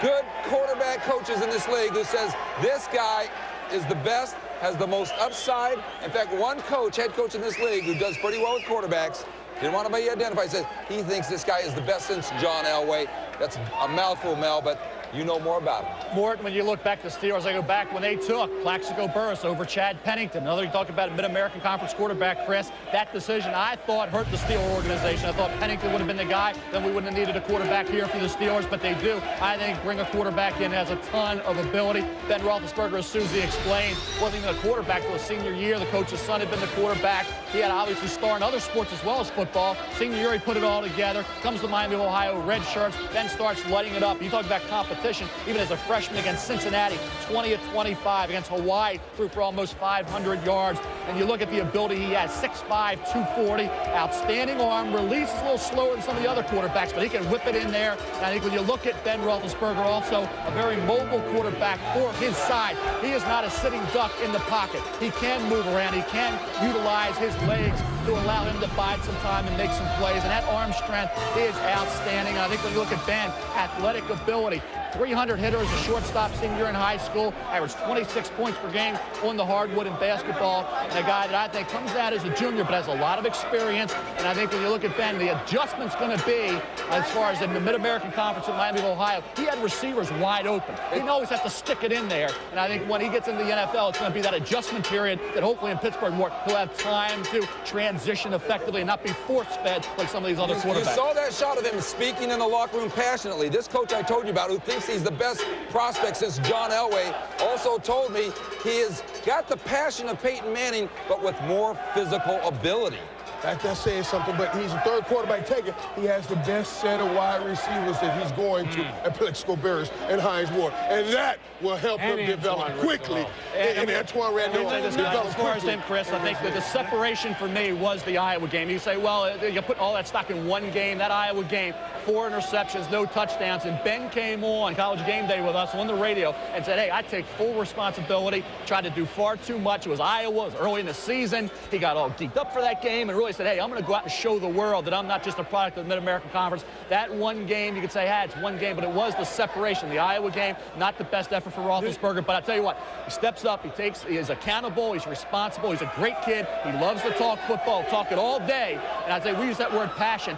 good quarterback coaches in this league who says this guy is the best, has the most upside. In fact, one coach, head coach in this league, who does pretty well with quarterbacks, didn't want to be identified, said he thinks this guy is the best since John Elway. That's a mouthful, Mel, but you know more about it. Mort, when you look back to the Steelers, I go back when they took Plaxico Burress over Chad Pennington. Another, you talked about a Mid-American Conference quarterback, Chris. That decision, I thought, hurt the Steeler organization. I thought Pennington would have been the guy. Then we wouldn't have needed a quarterback here for the Steelers, but they do. I think bring a quarterback in has a ton of ability. Ben Roethlisberger, as Susie explained, wasn't even a quarterback till his senior year. The coach's son had been the quarterback. He had obviously star in other sports as well as football. Senior year, he put it all together. Comes to Miami of Ohio, red shirts, then starts lighting it up. You talk about competition. competition, even as a freshman against Cincinnati, 20 of 25. Against Hawaii, threw for almost 500 yards. And you look at the ability he has, 6'5", 240, outstanding arm, release is a little slower than some of the other quarterbacks, but he can whip it in there. And I think when you look at Ben Roethlisberger, also a very mobile quarterback for his side. He is not a sitting duck in the pocket. He can move around. He can utilize his legs to allow him to bide some time and make some plays. And that arm strength is outstanding. And I think when you look at Ben, athletic ability, 300 hitters, a shortstop senior in high school, averaged 26 points per game on the hardwood in basketball, and a guy that I think comes out as a junior but has a lot of experience. And I think when you look at Ben, the adjustment's going to be, as far as in the Mid-American Conference in Miami of Ohio, he had receivers wide open. He didn't always have to stick it in there. And I think when he gets into the NFL, it's going to be that adjustment period that hopefully in Pittsburgh he'll have time to transition effectively and not be force-fed like some of these other quarterbacks. You saw that shot of him speaking in the locker room passionately. This coach I told you about, who thinks he's the best prospect since John Elway, also told me he has got the passion of Peyton Manning, but with more physical ability. That's saying something, but he's a third quarterback taken. He has the best set of wide receivers that he's going to at Plexico Bears and Hines Ward. And that will help him develop quickly. And Antoine Randall develop as far as quickly. him, Chris, I think that the separation for me was the Iowa game. You say, well, you put all that stock in one game. That Iowa game, 4 interceptions, no touchdowns. And Ben came on College Game Day with us on the radio and said, hey, I take full responsibility. Tried to do far too much. It was Iowa. It was early in the season. He got all geeked up for that game and really said, hey, I'm going to go out and show the world that I'm not just a product of the Mid-American Conference. That one game, you could say, hey, it's one game, but it was the separation. The Iowa game, not the best effort for Roethlisberger, but I tell you what, he steps up, he is accountable, he's responsible, he's a great kid, he loves to talk football, talk it all day, and I'd say we use that word passion.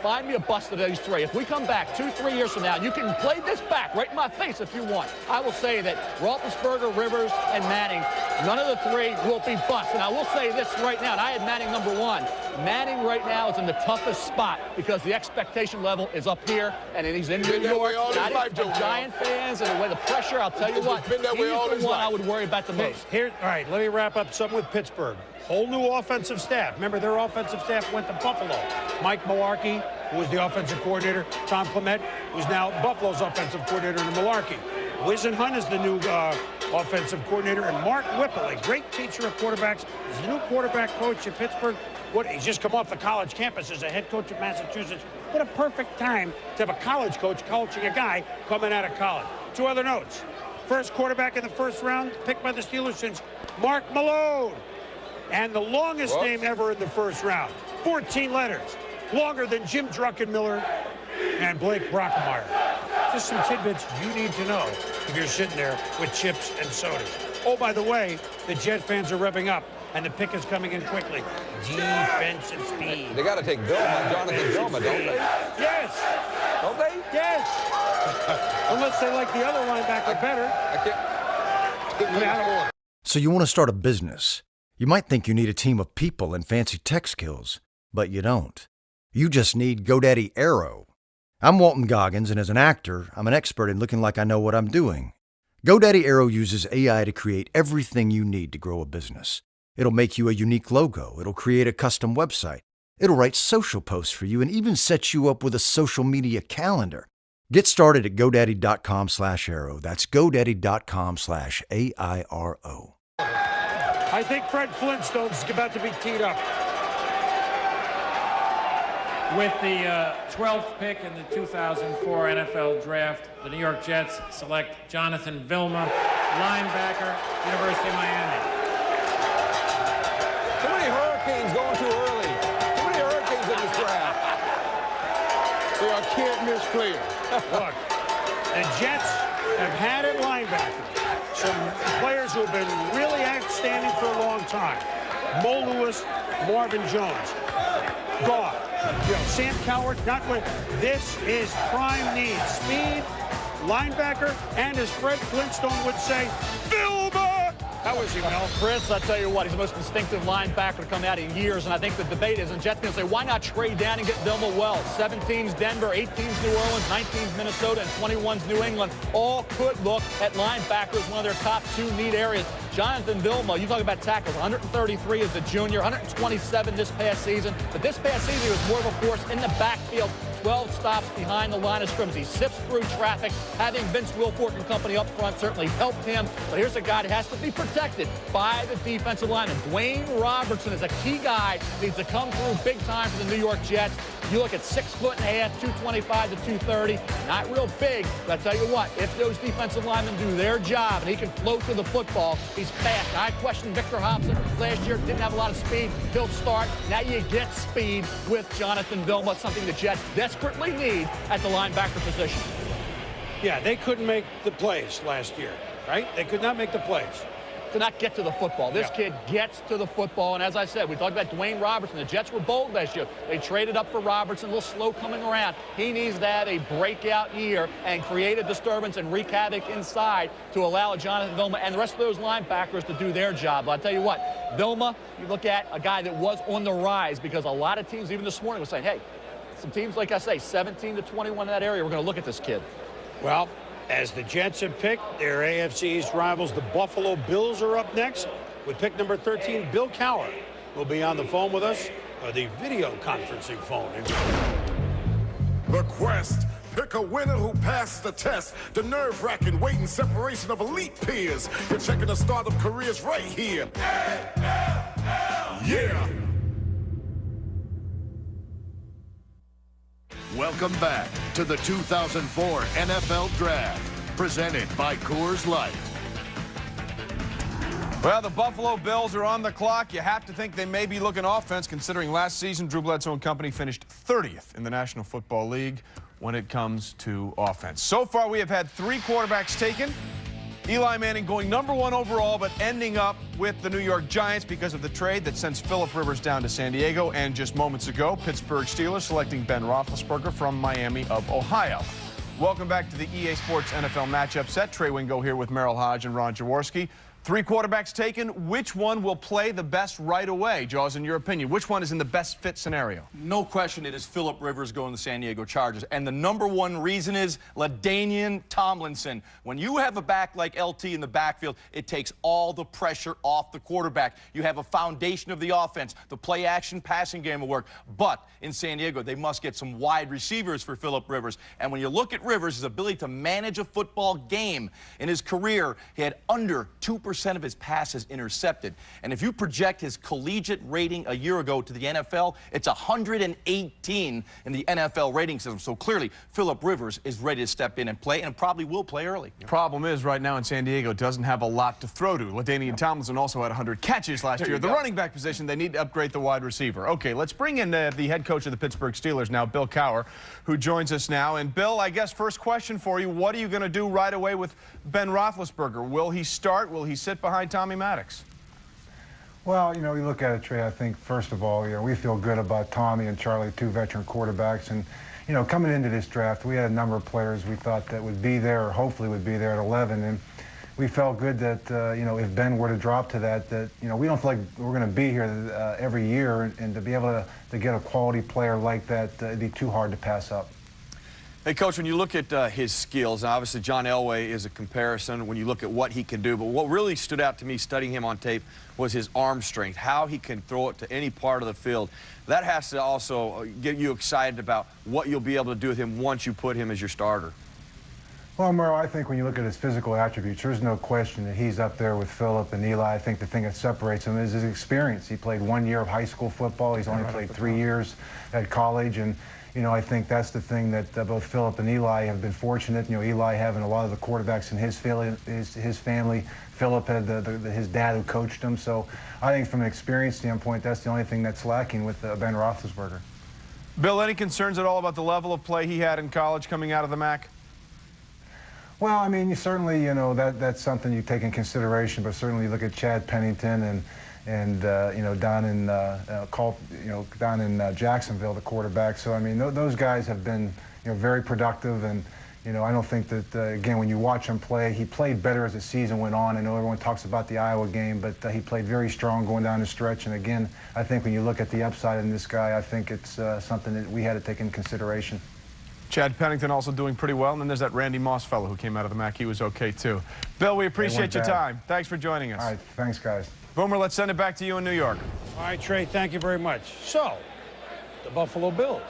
Find me a bust of these three. If we come back 2-3 years from now, you can play this back right in my face if you want. I will say that Roethlisberger, Rivers, and Manning, none of the three will be busts. And I will say this right now, and I had Manning number 1. Manning right now is in the toughest spot because the expectation level is up here, and he's in New York. Giant fans and the way the pressure, I'll tell you what, he's the one I would worry about the most. All right, let me wrap up something with Pittsburgh. Whole new offensive staff. Remember, their offensive staff went to Buffalo. Mike Mularkey, who was the offensive coordinator. Tom Clement, who's now Buffalo's offensive coordinator in Mularkey. Wizen Hunt is the new offensive coordinator. And Mark Whipple, a great teacher of quarterbacks, is the new quarterback coach at Pittsburgh. He's just come off the college campus as a head coach of Massachusetts. What a perfect time to have a college coach coaching a guy coming out of college. 2 other notes. First quarterback in the first round, picked by the Steelers since Mark Malone. And the longest name ever in the first round. 14 letters. Longer than Jim Druckenmiller and Blake Brockemeyer. Just some tidbits you need to know if you're sitting there with chips and sodas. Oh, by the way, the Jet fans are revving up, and the pick is coming in quickly. Defensive speed. They got to take Jonathan Vilma, don't they? Yes. Don't they? Yes. Unless they like the other linebacker better. So you want to start a business. You might think you need a team of people and fancy tech skills, but you don't. You just need GoDaddy Aero. I'm Walton Goggins, and as an actor, I'm an expert in looking like I know what I'm doing. GoDaddy Aero uses AI to create everything you need to grow a business. It'll make you a unique logo. It'll create a custom website. It'll write social posts for you and even set you up with a social media calendar. Get started at GoDaddy.com/Aero. That's GoDaddy.com/AIRO. I think Fred Flintstone's about to be teed up. With the 12th pick in the 2004 NFL Draft, the New York Jets select Jonathan Vilma, linebacker, University of Miami. Too many Hurricanes going too early. Too many Hurricanes in this draft. They are can't-miss players. Look, the Jets have had at linebacker some players who have been really outstanding for a long time. Mo Lewis, Marvin Jones. Gone. Sam Coward, not with. This is prime need. Speed, linebacker, and as Fred Flintstone would say, Vilma! How is he, Mel? Chris, I tell you what, he's the most instinctive linebacker to come out in years, and I think the debate is, and Jets fans say, why not trade down and get Vilma Wells? 17's Denver, 18's New Orleans, 19's Minnesota, and 21's New England. All could look at linebacker as one of their top 2 need areas. Jonathan Vilma, you talk about tackles, 133 as a junior, 127 this past season, but this past season he was more of a force in the backfield, 12 stops behind the line of scrimmage. He sifts through traffic. Having Vince Wilfork and company up front certainly helped him. But here's a guy that has to be protected by the defensive lineman. Dwayne Robertson is a key guy. Needs to come through big time for the New York Jets. You look at 6 foot and a half, 225 to 230. Not real big, but I tell you what, if those defensive linemen do their job and he can float to the football, he's fast. Now, I questioned Victor Hobson last year, didn't have a lot of speed. He'll start. Now you get speed with Jonathan Vilma, something the Jets desperately need at the linebacker position. Yeah, they couldn't make the plays last year, right? They could not make the plays. To not get to the football. This kid gets to the football, and as I said, we talked about Dwayne Robertson. The Jets were bold last year. They traded up for Robertson, a little slow coming around. He needs to have a breakout year and create a disturbance and wreak havoc inside to allow Jonathan Vilma and the rest of those linebackers to do their job. But I'll tell you what, Vilma, you look at a guy that was on the rise because a lot of teams, even this morning, were saying, hey, some teams, like I say, 17 to 21 in that area, we're going to look at this kid. Well, as the Jets have picked their AFC East rivals, the Buffalo Bills are up next with pick number 13. Bill Cowher will be on the phone with us, or the video conferencing phone. The quest. Pick a winner who passes the test. The nerve-wracking waiting separation of elite peers. You're checking the start of careers right here. Yeah. Welcome back to the 2004 NFL Draft, presented by Coors Light. Well, the Buffalo Bills are on the clock. You have to think they may be looking offense, considering last season Drew Bledsoe and company finished 30th in the National Football League when it comes to offense. So far, we have had 3 quarterbacks taken. Eli Manning going #1 overall, but ending up with the New York Giants because of the trade that sends Phillip Rivers down to San Diego. And just moments ago, Pittsburgh Steelers selecting Ben Roethlisberger from Miami of Ohio. Welcome back to the EA Sports NFL matchup set. Trey Wingo here with Merrill Hodge and Ron Jaworski. 3 quarterbacks taken. Which one will play the best right away, Jaws, in your opinion? Which one is in the best fit scenario? No question it is Phillip Rivers going to the San Diego Chargers. And the #1 reason is LaDainian Tomlinson. When you have a back like LT in the backfield, it takes all the pressure off the quarterback. You have a foundation of the offense. The play-action passing game will work. But in San Diego, they must get some wide receivers for Phillip Rivers. And when you look at Rivers, his ability to manage a football game in his career, he had under 2% of his passes intercepted. And if you project his collegiate rating a year ago to the NFL, it's 118 in the NFL rating system. So clearly, Phillip Rivers is ready to step in and play, and probably will play early. Problem is, right now in San Diego, doesn't have a lot to throw to. LaDainian Tomlinson also had 100 catches last year. The running back position, they need to upgrade the wide receiver. Okay, let's bring in the head coach of the Pittsburgh Steelers now, Bill Cowher, who joins us now. And Bill, I guess first question for you, what are you going to do right away with Ben Roethlisberger? Will he start? Will he sit behind Tommy Maddox? Well, you know, you look at it, Trey, I think, first of all, you know, we feel good about Tommy and Charlie, 2 veteran quarterbacks. And, you know, coming into this draft, we had a number of players we thought that would be there or hopefully would be there at 11. And we felt good that, you know, if Ben were to drop to that, you know, we don't feel like we're going to be here every year. And to be able to get a quality player like that, it'd be too hard to pass up. Hey, Coach, when you look at his skills, obviously John Elway is a comparison when you look at what he can do, but what really stood out to me studying him on tape was his arm strength, how he can throw it to any part of the field. That has to also get you excited about what you'll be able to do with him once you put him as your starter. Well, Merle, I think when you look at his physical attributes, there's no question that he's up there with Phillip and Eli. I think the thing that separates him is his experience. He played 1 year of high school football. He's only played 3 years at college. And you know, I think that's the thing that both Phillip and Eli have been fortunate. You know, Eli having a lot of the quarterbacks in his family. Phillip had his dad who coached him. So I think from an experience standpoint, that's the only thing that's lacking with Ben Roethlisberger. Bill, any concerns at all about the level of play he had in college coming out of the MAC? Well, I mean, you certainly, you know, that's something you take in consideration. But certainly, you look at Chad Pennington and you know, down in Jacksonville, the quarterback. So I mean, those guys have been, you know, very productive. And you know, I don't think that again, when you watch him play, he played better as the season went on. I know everyone talks about the Iowa game, but he played very strong going down the stretch. And again, I think when you look at the upside in this guy, I think it's something that we had to take in consideration. Chad Pennington also doing pretty well. And then there's that Randy Moss fellow who came out of the MAC. He was okay, too. Bill, we appreciate your time. Thanks for joining us. All right. Thanks, guys. Boomer, let's send it back to you in New York. All right, Trey, thank you very much. So, the Buffalo Bills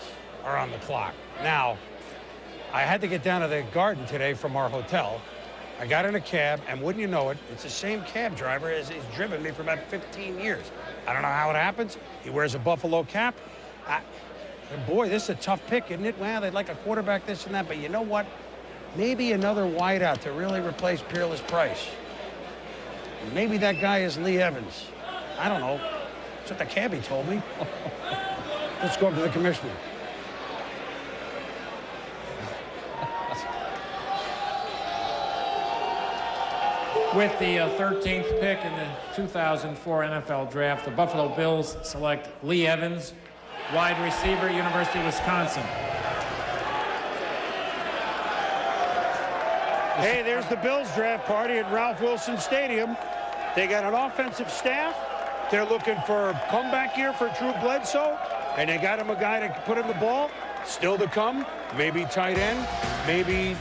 are on the clock. Now, I had to get down to the Garden today from our hotel. I got in a cab, and wouldn't you know it, it's the same cab driver as he's driven me for about 15 years. I don't know how it happens. He wears a Buffalo cap. Boy, this is a tough pick, isn't it? Well, they'd like a quarterback, this and that, but you know what? Maybe another wideout to really replace Peerless Price. Maybe that guy is Lee Evans. I don't know. That's what the cabbie told me. Let's go up to the commissioner. With the 13th pick in the 2004 NFL Draft, the Buffalo Bills select Lee Evans, wide receiver, University of Wisconsin. Hey, there's the Bills draft party at Ralph Wilson Stadium. They got an offensive staff. They're looking for a comeback year for Drew Bledsoe, and they got him a guy to put him the ball. Still to come, maybe tight end, maybe,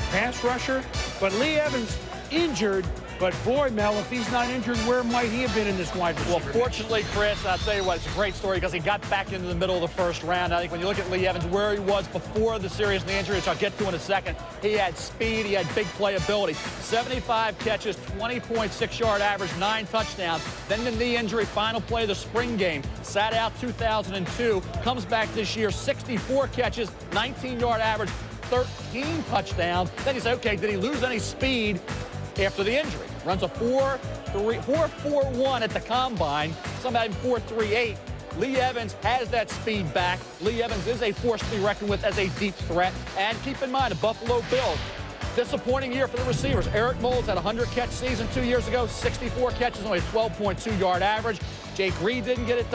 pass rusher. But Lee Evans injured, but boy, Mel, if he's not injured, where might he have been in this wide receiver? Well, fortunately, Chris, I'll tell you what, it's a great story because he got back into the middle of the first round. I think when you look at Lee Evans, where he was before the series and the injury, which I'll get to in a second, he had speed, he had big playability. 75 catches, 20.6-yard average, 9 touchdowns. Then the knee injury, final play of the spring game, sat out 2002, comes back this year, 64 catches, 19-yard average, 13 touchdowns. Then you say, okay, did he lose any speed after the injury? Runs a 4.41 at the combine, somebody 4.38. Lee Evans has that speed back. Lee Evans is a force to be reckoned with as a deep threat. And keep in mind, the Buffalo Bills, disappointing year for the receivers. Eric Moulds had a 100-catch season 2 years ago, 64 catches, only a 12.2-yard average. Josh Reed didn't get it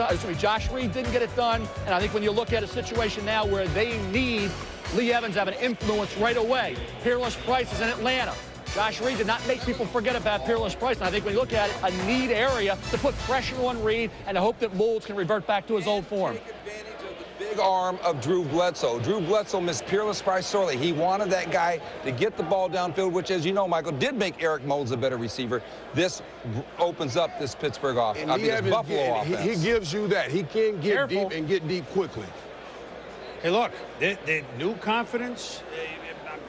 done. And I think when you look at a situation now where they need Lee Evans to have an influence right away, Peerless Price is in Atlanta. Josh Reed did not make people forget about Peerless Price. And I think when you look at it, a need area to put pressure on Reed and to hope that Moulds can revert back to his old form. Take advantage of the big arm of Drew Bledsoe. Drew Bledsoe missed Peerless Price sorely. He wanted that guy to get the ball downfield, which, as you know, Michael, did make Eric Moulds a better receiver. This opens up this Pittsburgh offense, Buffalo offense. He gives you that. He can get deep and get deep quickly. Hey, look, the new confidence.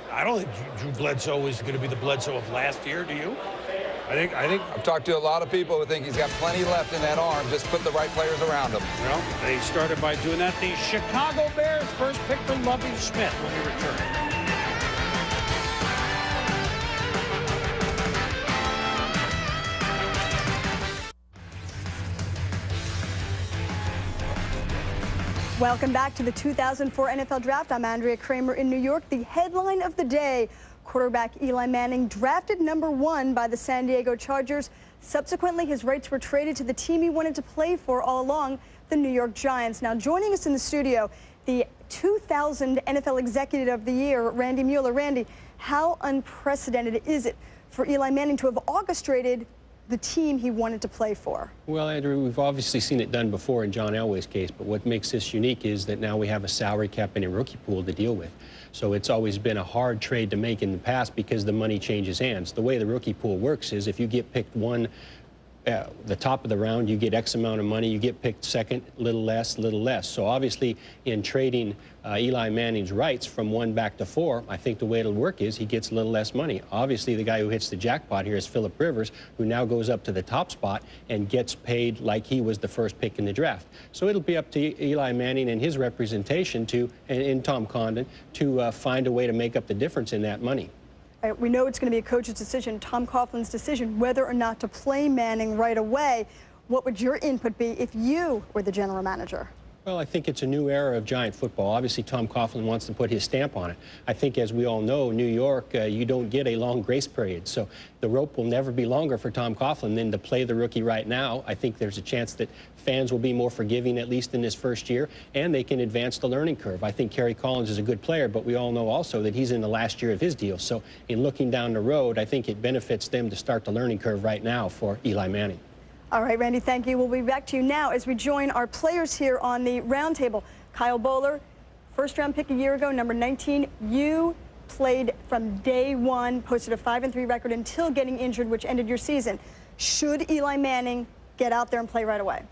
I don't think Drew Bledsoe is going to be the Bledsoe of last year. Do you? I think I've talked to a lot of people who think he's got plenty left in that arm. Just put the right players around him. Well, they started by doing that. The Chicago Bears first pick for Lovie Smith when he returned. Welcome back to the 2004 NFL Draft. I'm Andrea Kramer in New York. The headline of the day, quarterback Eli Manning drafted #1 by the San Diego Chargers. Subsequently, his rights were traded to the team he wanted to play for all along, the New York Giants. Now, joining us in the studio, the 2000 NFL Executive of the Year, Randy Mueller. Randy, how unprecedented is it for Eli Manning to have orchestrated the team he wanted to play for? Well, Andrew, we've obviously seen it done before in John Elway's case, but what makes this unique is that now we have a salary cap and a rookie pool to deal with. So it's always been a hard trade to make in the past because the money changes hands. The way the rookie pool works is if you get picked the top of the round, you get X amount of money. You get picked second, little less. So obviously, in trading Eli Manning's rights from 1 back to 4, I think the way it'll work is he gets a little less money. Obviously, the guy who hits the jackpot here is Philip Rivers, who now goes up to the top spot and gets paid like he was the first pick in the draft. So it'll be up to Eli Manning and his representation and Tom Condon to find a way to make up the difference in that money. We know it's going to be a coach's decision, Tom Coughlin's decision, whether or not to play Manning right away. What would your input be if you were the general manager? Well, I think it's a new era of Giant football. Obviously, Tom Coughlin wants to put his stamp on it. I think, as we all know, New York, you don't get a long grace period. So the rope will never be longer for Tom Coughlin than to play the rookie right now. I think there's a chance that fans will be more forgiving, at least in this first year, and they can advance the learning curve. I think Kerry Collins is a good player, but we all know also that he's in the last year of his deal. So in looking down the road, I think it benefits them to start the learning curve right now for Eli Manning. All right, Randy, thank you. We'll be back to you now as we join our players here on the roundtable. Kyle Bowler, first-round pick a year ago, number 19. You played from day one, posted a 5-3 record until getting injured, which ended your season. Should Eli Manning get out there and play right away?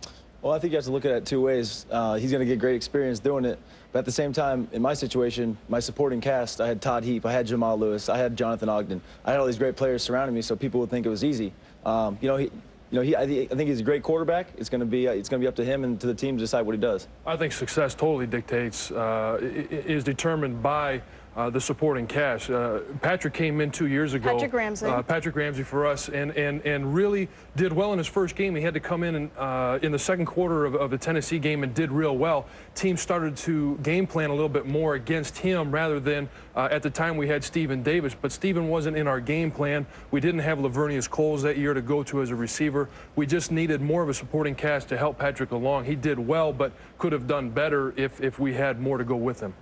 Well, I think you have to look at it two ways. He's going to get great experience doing it. But at the same time, in my situation, my supporting cast, I had Todd Heap, I had Jamal Lewis, I had Jonathan Ogden. I had all these great players surrounding me, so people would think it was easy. I think he's a great quarterback. It's going to be up to him and to the team to decide what he does. I think success totally dictates, is determined by the supporting cast. Patrick came in 2 years ago. Patrick Ramsey for us, and really did well in his first game. He had to come in the second quarter of the Tennessee game and did real well. Teams started to game plan a little bit more against him rather than at the time we had Stephen Davis. But Stephen wasn't in our game plan. We didn't have Lavernius Coles that year to go to as a receiver. We just needed more of a supporting cast to help Patrick along. He did well, but could have done better if we had more to go with him.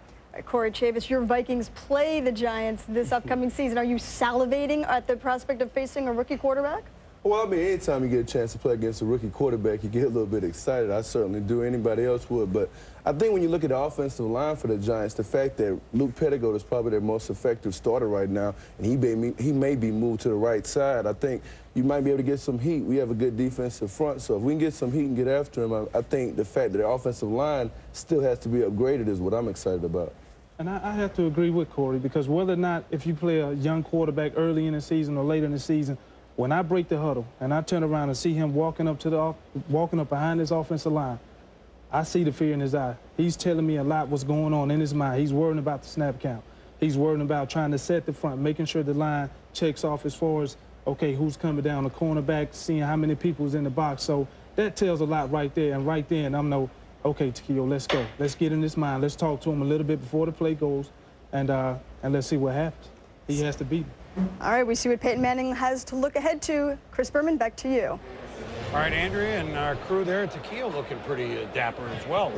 Corey Chavis, your Vikings play the Giants this upcoming season. Are you salivating at the prospect of facing a rookie quarterback? Well, I mean, anytime you get a chance to play against a rookie quarterback, you get a little bit excited. I certainly do. Anybody else would. But I think when you look at the offensive line for the Giants, the fact that Luke Pettigoat is probably their most effective starter right now, and he may be moved to the right side, I think you might be able to get some heat. We have a good defensive front, so if we can get some heat and get after him, I think the fact that the offensive line still has to be upgraded is what I'm excited about. And I have to agree with Corey, because whether or not if you play a young quarterback early in the season or later in the season, when I break the huddle and I turn around and see him walking up behind his offensive line, I see the fear in his eye. He's telling me a lot what's going on in his mind. He's worrying about the snap count. He's worrying about trying to set the front, making sure the line checks off as far as, okay, who's coming down the cornerback, seeing how many people's in the box. So that tells a lot right there. And right then, I'm okay, Takeo, let's go. Let's get in his mind. Let's talk to him a little bit before the play goes, and let's see what happens. He has to beat him. All right, we see what Peyton Manning has to look ahead to. Chris Berman, back to you. All right, Andrea and our crew there, Takeo looking pretty dapper as well.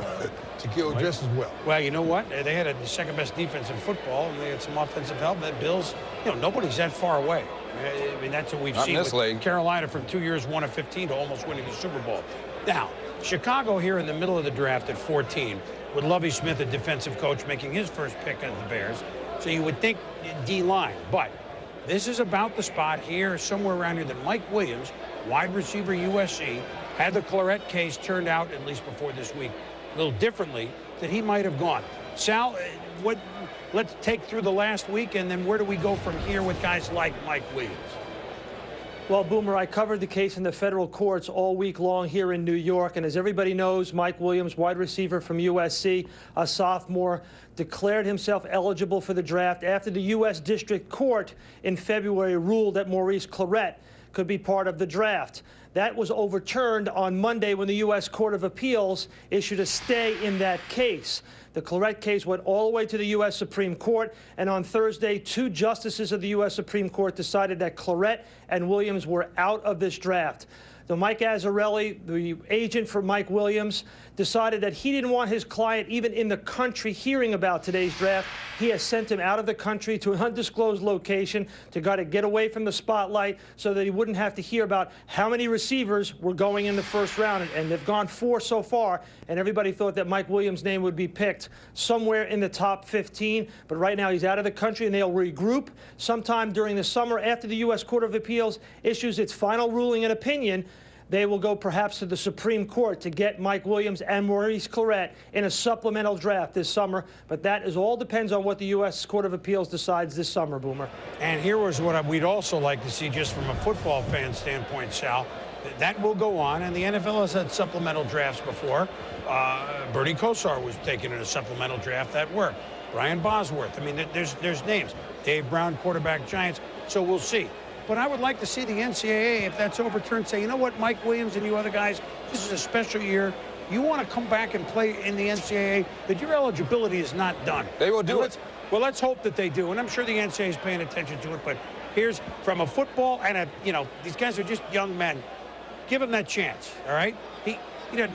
Takeo just as well. Well, you know what? They had the second best defense in football, and they had some offensive help. That Bills, nobody's that far away. I mean, that's what we've seen with Carolina from 2 years, 1 of 15 to almost winning the Super Bowl. Now, Chicago here in the middle of the draft at 14, with Lovie Smith, a defensive coach, making his first pick of the Bears. So you would think D-line, but this is about the spot here, somewhere around here, that Mike Williams, wide receiver USC, had the Claret case turned out, at least before this week, a little differently, that he might have gone. Sal, let's take through the last week, and then where do we go from here with guys like Mike Williams? Well, Boomer, I covered the case in the federal courts all week long here in New York, and as everybody knows, Mike Williams, wide receiver from USC, a sophomore, declared himself eligible for the draft after the U.S. District Court in February ruled that Maurice Claret could be part of the draft. That was overturned on Monday when the U.S. Court of Appeals issued a stay in that case. The Claret case went all the way to the U.S. Supreme Court, and on Thursday, 2 justices of the U.S. Supreme Court decided that Claret and Williams were out of this draft. So Mike Azzarelli, the agent for Mike Williams, decided that he didn't want his client even in the country hearing about today's draft. He has sent him out of the country to an undisclosed location to get away from the spotlight so that he wouldn't have to hear about how many receivers were going in the first round. And they've gone 4 so far, and everybody thought that Mike Williams' name would be picked somewhere in the top 15. But right now he's out of the country, and they'll regroup sometime during the summer after the U.S. Court of Appeals issues its final ruling and opinion. They will go perhaps to the Supreme Court to get Mike Williams and Maurice Claret in a supplemental draft this summer. But that all depends on what the U.S. Court of Appeals decides this summer, Boomer. And here was what we'd also like to see just from a football fan standpoint, Sal. That will go on, and the NFL has had supplemental drafts before. Bernie Kosar was taken in a supplemental draft. That worked. Brian Bosworth. I mean, there's names. Dave Brown, quarterback Giants. So we'll see. But I would like to see the NCAA, if that's overturned, say, you know what, Mike Williams and you other guys, this is a special year. You want to come back and play in the NCAA, but your eligibility is not done. They will do it. Well, let's hope that they do. And I'm sure the NCAA is paying attention to it. But here's from a football and these guys are just young men. Give him that chance, all right? He doesn't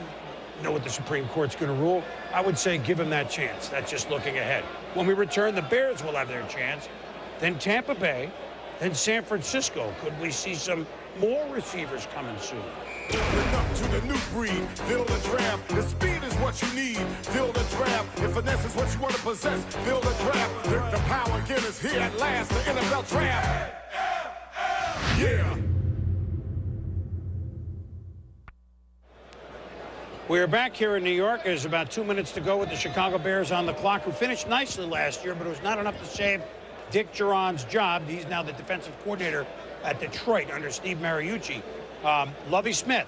know what the Supreme Court's going to rule. I would say give him that chance. That's just looking ahead. When we return, the Bears will have their chance. Then Tampa Bay. In San Francisco, could we see some more receivers coming soon? Building up to the new breed, build a draft. The speed is what you need, build a draft. If finesse is what you want to possess, build a draft. The power again is here at last, the NFL draft. Yeah. We're back here in New York. There's about 2 minutes to go with the Chicago Bears on the clock, who finished nicely last year, but it was not enough to save Dick Geron's job. He's now the defensive coordinator at Detroit under Steve Mariucci. Lovie Smith,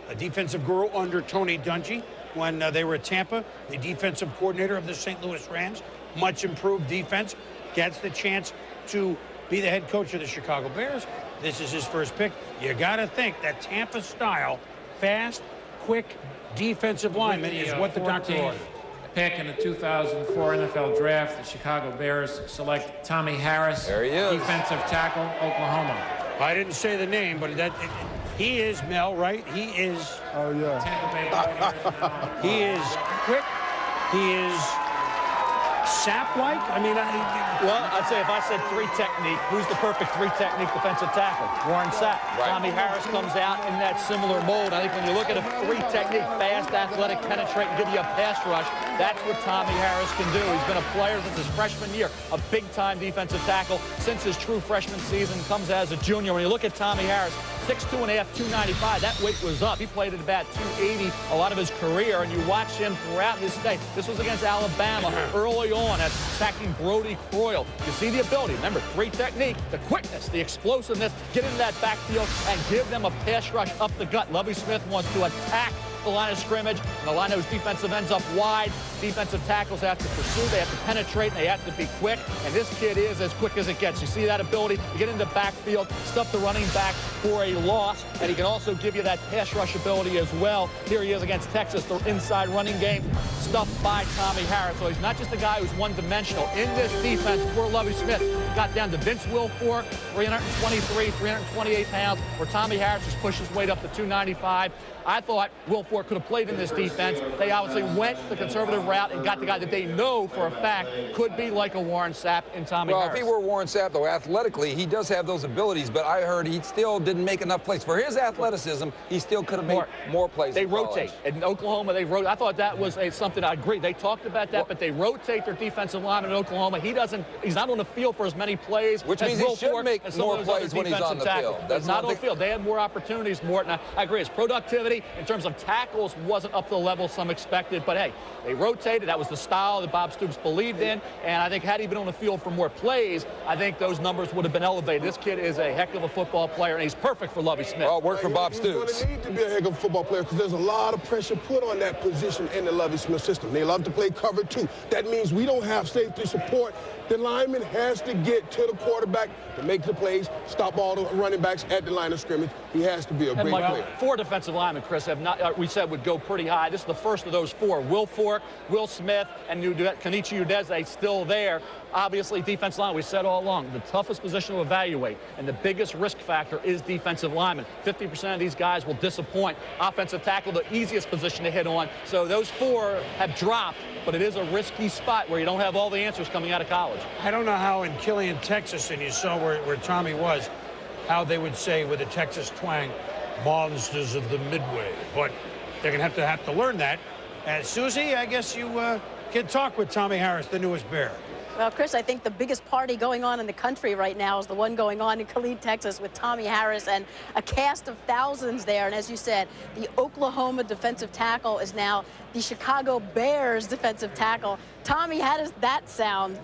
a defensive guru under Tony Dungy when they were at Tampa, the defensive coordinator of the St. Louis Rams. Much improved defense, gets the chance to be the head coach of the Chicago Bears. This is his first pick. You got to think that Tampa style, fast, quick defensive lineman is what the doctor ordered. Pick in the 2004 NFL Draft, the Chicago Bears select Tommy Harris, there he is, defensive tackle, Oklahoma. I didn't say the name, but he is Mel, right? He is. Oh yeah. He is quick. He is sap-like. I mean, well, I'd say if I said three technique, who's the perfect three technique defensive tackle? Warren Sapp. Right. Tommy Harris comes out in that similar mold. I think when you look at a three technique, fast, athletic, penetrate, and give you a pass rush, that's what Tommy Harris can do. He's been a player since his freshman year, a big-time defensive tackle since his true freshman season, comes as a junior. When you look at Tommy Harris, 6'2.5", 295, that weight was up. He played at about 280 a lot of his career, and you watch him throughout his stay. This was against Alabama early on at attacking Brody Croyle. You see the ability. Remember, three technique, the quickness, the explosiveness, get into that backfield and give them a pass rush up the gut. Lovie Smith wants to attack the line of scrimmage, and the line of those defensive ends up wide. Defensive tackles have to pursue, they have to penetrate, and they have to be quick, and this kid is as quick as it gets. You see that ability to get into the backfield, stuff the running back for a loss, and he can also give you that pass rush ability as well. Here he is against Texas, the inside running game, stuffed by Tommy Harris. So he's not just a guy who's one-dimensional. In this defense, poor Lovie Smith got down to Vince Wilfork, 323, 328 pounds, where Tommy Harris just pushed his weight up to 295. I thought Wilfork could have played in this defense. They obviously went the conservative route and got the guy that they know for a fact could be like a Warren Sapp in Tommy Harris. Well, if he were Warren Sapp, though, athletically, he does have those abilities, but I heard he still didn't make enough plays. For his athleticism, he still could have made more plays. They rotate. In Oklahoma, they rotate. I thought that was something I agree. They talked about that, but they rotate their defensive lineman in Oklahoma. He's not on the field for as many plays. Which means he should make more plays when he's on the field. That's not on the field. They had more opportunities, Morton. I agree. His productivity in terms of tackles wasn't up to the level some expected, but hey, they rotated. That was the style that Bob Stoops believed in, and I think had he been on the field for more plays, I think those numbers would have been elevated. This kid is a heck of a football player, and he's perfect for Lovie Smith. Well, work for Bob Stoops. He's going to need to be a heck of a football player because there's a lot of pressure put on that position in the Lovie Smith system. They love to play cover two. That means we don't have safety support. The lineman has to get to the quarterback to make the plays, stop all the running backs at the line of scrimmage. He has to be a great player. 4 defensive linemen, Chris, have not, we said would go pretty high. This is the first of those 4. Wilfork, Will Smith, and Kenichi Udeze still there. Obviously, defensive line, we said all along, the toughest position to evaluate, and the biggest risk factor is defensive linemen. 50% of these guys will disappoint. Offensive tackle, the easiest position to hit on. So those 4 have dropped, but it is a risky spot where you don't have all the answers coming out of college. I don't know how in Killeen, Texas, and you saw where Tommy was, how they would say with a Texas twang, monsters of the Midway. But they're going to have to learn that. And Susie, I guess you can talk with Tommy Harris, the newest Bear. Well, Chris, I think the biggest party going on in the country right now is the one going on in Killeen, Texas with Tommy Harris and a cast of thousands there. And as you said, the Oklahoma defensive tackle is now the Chicago Bears defensive tackle. Tommy, how does that sound?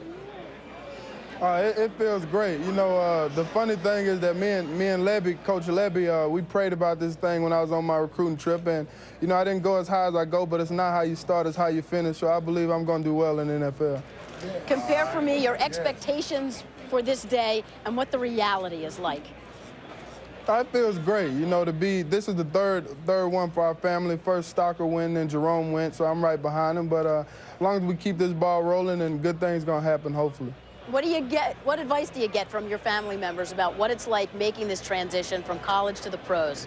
It feels great. You know, the funny thing is that me and Levy, Coach Levy, we prayed about this thing when I was on my recruiting trip. And, you know, I didn't go as high as I go, but it's not how you start, it's how you finish. So I believe I'm going to do well in the NFL. Compare for me your expectations for this day and what the reality is like. It feels great, you know, this is the third one for our family. First Stocker win, then Jerome went, so I'm right behind him. But as long as we keep this ball rolling, and good things going to happen, hopefully. What advice do you get from your family members about what it's like making this transition from college to the pros?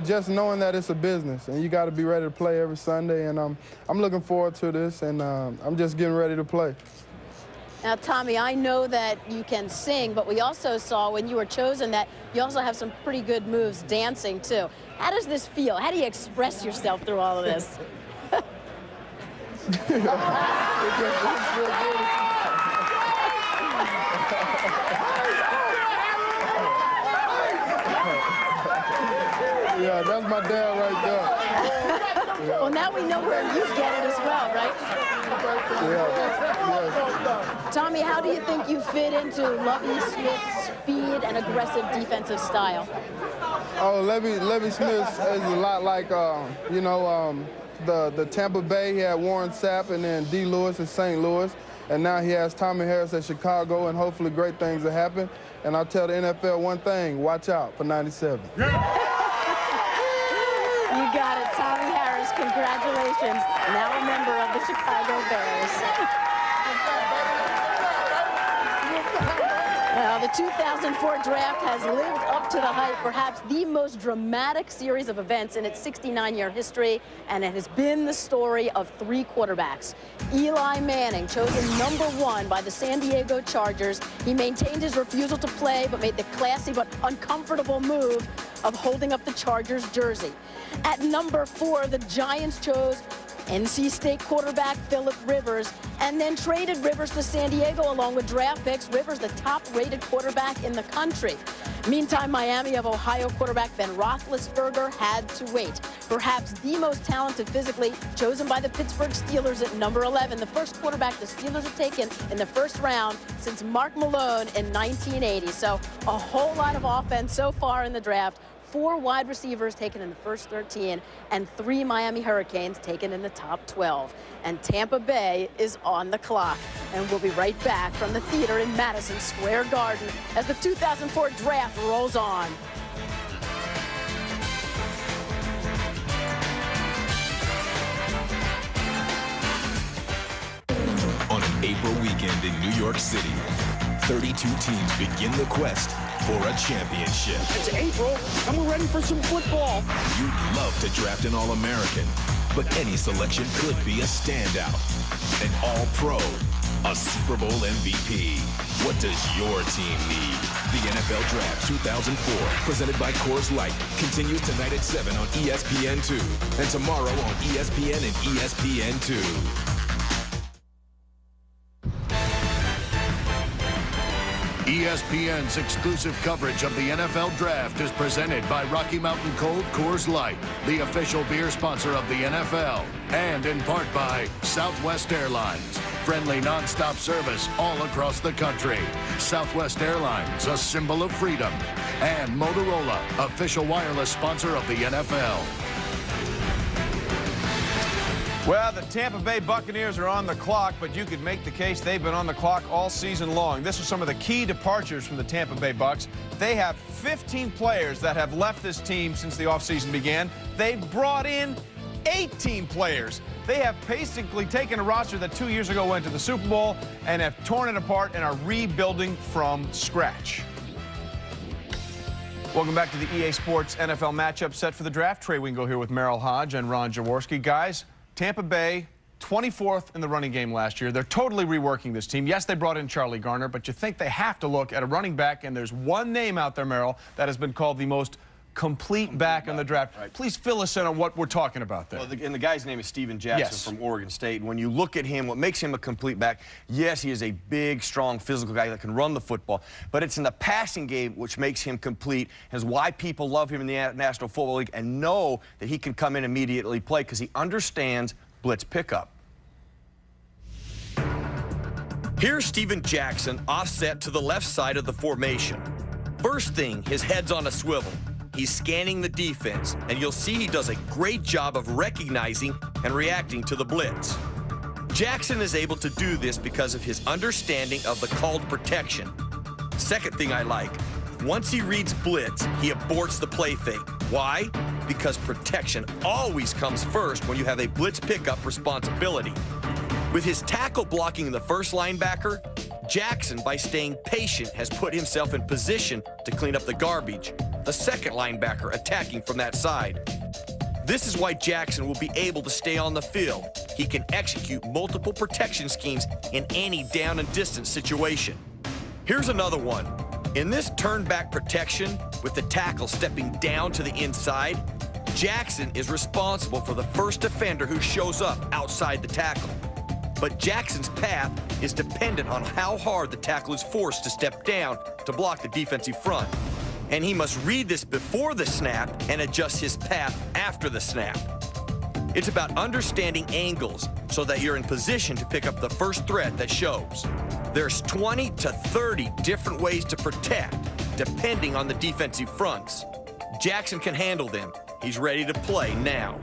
Just knowing that it's a business, and you got to be ready to play every Sunday, and I'm looking forward to this, and I'm just getting ready to play. Now, Tommy, I know that you can sing, but we also saw when you were chosen that you also have some pretty good moves dancing, too. How does this feel? How do you express yourself through all of this? Yeah, that's my dad right there. Well, now we know where you get it as well, right? Yeah. Tommy, how do you think you fit into Lovie Smith's speed and aggressive defensive style? Oh, Lovie Smith is a lot like, the Tampa Bay. He had Warren Sapp and then D. Lewis at St. Louis. And now he has Tommy Harris at Chicago, and hopefully great things will happen. And I'll tell the NFL one thing, watch out for 97. You got it, Tommy Harris. Congratulations. Now a member of the Chicago Bears. Well, the 2004 draft has lived up to the hype, perhaps the most dramatic series of events in its 69-year history, and it has been the story of three quarterbacks. Eli Manning, chosen #1 by the San Diego Chargers. He maintained his refusal to play, but made the classy but uncomfortable move of holding up the Chargers jersey. At #4, the Giants chose NC State quarterback Philip Rivers, and then traded Rivers to San Diego along with draft picks. Rivers, the top-rated quarterback in the country. Meantime, Miami of Ohio quarterback Ben Roethlisberger had to wait. Perhaps the most talented physically, chosen by the Pittsburgh Steelers at #11, the first quarterback the Steelers have taken in the first round since Mark Malone in 1980. So a whole lot of offense so far in the draft. 4 wide receivers taken in the first 13, and 3 Miami Hurricanes taken in the top 12. And Tampa Bay is on the clock. And we'll be right back from the theater in Madison Square Garden as the 2004 draft rolls on. On an April weekend in New York City, 32 teams begin the quest for a championship. It's April, and we're ready for some football. You'd love to draft an All-American, but any selection could be a standout. An All-Pro, a Super Bowl MVP. What does your team need? The NFL Draft 2004, presented by Coors Light, continues tonight at 7 on ESPN2, and tomorrow on ESPN and ESPN2. ESPN's exclusive coverage of the NFL Draft is presented by Rocky Mountain Cold Coors Light, the official beer sponsor of the NFL, and in part by Southwest Airlines, friendly nonstop service all across the country. Southwest Airlines, a symbol of freedom, and Motorola, official wireless sponsor of the NFL. Well, the Tampa Bay Buccaneers are on the clock, but you could make the case they've been on the clock all season long. This is some of the key departures from the Tampa Bay Bucs. They have 15 players that have left this team since the offseason began. They've brought in 18 players. They have basically taken a roster that 2 years ago went to the Super Bowl and have torn it apart and are rebuilding from scratch. Welcome back to the EA Sports NFL matchup set for the draft. Trey Wingo here with Merrill Hodge and Ron Jaworski. Guys, Tampa Bay, 24th in the running game last year. They're totally reworking this team. Yes, they brought in Charlie Garner, but you think they have to look at a running back, and there's one name out there, Merrill, that has been called the most complete back in the draft. Right. Please fill us in on what we're talking about there. Well, and the guy's name is Steven Jackson from Oregon State. When you look at him, what makes him a complete back, yes, he is a big, strong, physical guy that can run the football, but it's in the passing game which makes him complete, and is why people love him in the National Football League and know that he can come in and immediately play because he understands blitz pickup. Here's Steven Jackson offset to the left side of the formation. First thing, his head's on a swivel. He's scanning the defense, and you'll see he does a great job of recognizing and reacting to the blitz. Jackson is able to do this because of his understanding of the called protection. Second thing I like, once he reads blitz, he aborts the play fake. Why? Because protection always comes first when you have a blitz pickup responsibility. With his tackle blocking the first linebacker, Jackson, by staying patient, has put himself in position to clean up the garbage, the second linebacker attacking from that side. This is why Jackson will be able to stay on the field. He can execute multiple protection schemes in any down and distance situation. Here's another one. In this turn back protection, with the tackle stepping down to the inside, Jackson is responsible for the first defender who shows up outside the tackle. But Jackson's path is dependent on how hard the tackle is forced to step down to block the defensive front. And he must read this before the snap and adjust his path after the snap. It's about understanding angles so that you're in position to pick up the first threat that shows. There's 20 to 30 different ways to protect, depending on the defensive fronts. Jackson can handle them. He's ready to play now.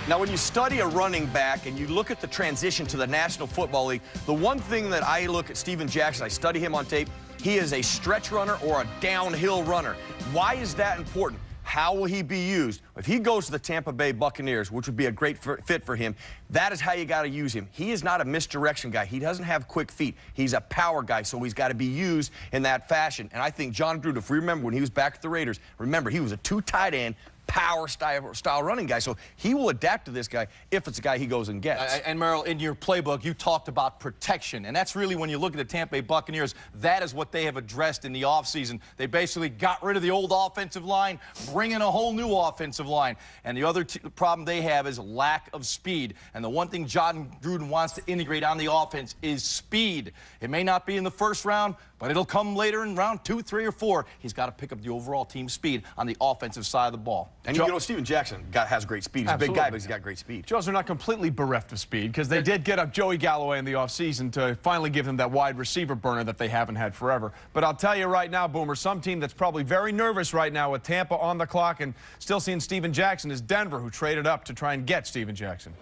Now, when you study a running back and you look at the transition to the National Football League, the one thing that I look at Steven Jackson, I study him on tape, he is a stretch runner or a downhill runner. Why is that important? How will he be used? If he goes to the Tampa Bay Buccaneers, which would be a great fit for him, that is how you got to use him. He is not a misdirection guy. He doesn't have quick feet. He's a power guy, so he's got to be used in that fashion. And I think John Gruden, if we remember when he was back at the Raiders, remember he was a 2 tight end, power style running guy, so he will adapt to this guy if it's a guy he goes and gets. And Merrill, in your playbook, you talked about protection, and that's really when you look at the Tampa Bay Buccaneers, that is what they have addressed in the offseason. They basically got rid of the old offensive line, bring in a whole new offensive line, and the other problem they have is lack of speed. And the one thing John Gruden wants to integrate on the offense is speed. It may not be in the first round, but it'll come later in round 2, 3, or 4. He's got to pick up the overall team speed on the offensive side of the ball. And you know, Steven Jackson has great speed. He's a big guy, but he's got great speed. Jones are not completely bereft of speed because they did get up Joey Galloway in the offseason to finally give him that wide receiver burner that they haven't had forever. But I'll tell you right now, Boomer, some team that's probably very nervous right now with Tampa on the clock and still seeing Steven Jackson is Denver, who traded up to try and get Steven Jackson.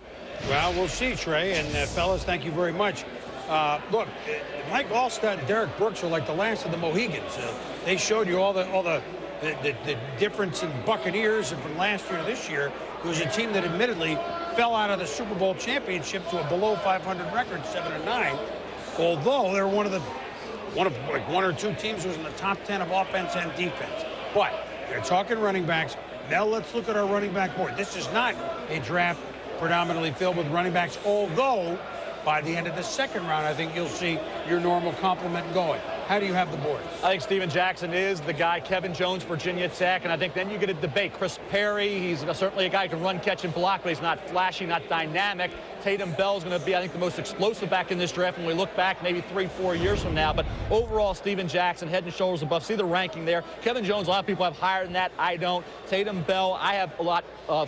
Well, we'll see, Trey. And, fellas, thank you very much. Look, Mike Allstott and Derek Brooks are like the last of the Mohegans. They showed you all the difference in Buccaneers, and from last year to this year, it was a team that admittedly fell out of the Super Bowl championship to a below 500 record, 7-9. Although they're one of like 1 or 2 teams who was in the top 10 of offense and defense. But they're talking running backs. Now let's look at our running back board. This is not a draft predominantly filled with running backs, although by the end of the second round, I think you'll see your normal complement going. How do you have the board? I think Steven Jackson is the guy. Kevin Jones, Virginia Tech. And I think then you get a debate. Chris Perry, he's certainly a guy who can run, catch, and block, but he's not flashy, not dynamic. Tatum Bell's going to be, I think, the most explosive back in this draft when we look back maybe 3-4 years from now. But overall, Steven Jackson, head and shoulders above. See the ranking there. Kevin Jones, a lot of people have higher than that. I don't. Tatum Bell, I have a lot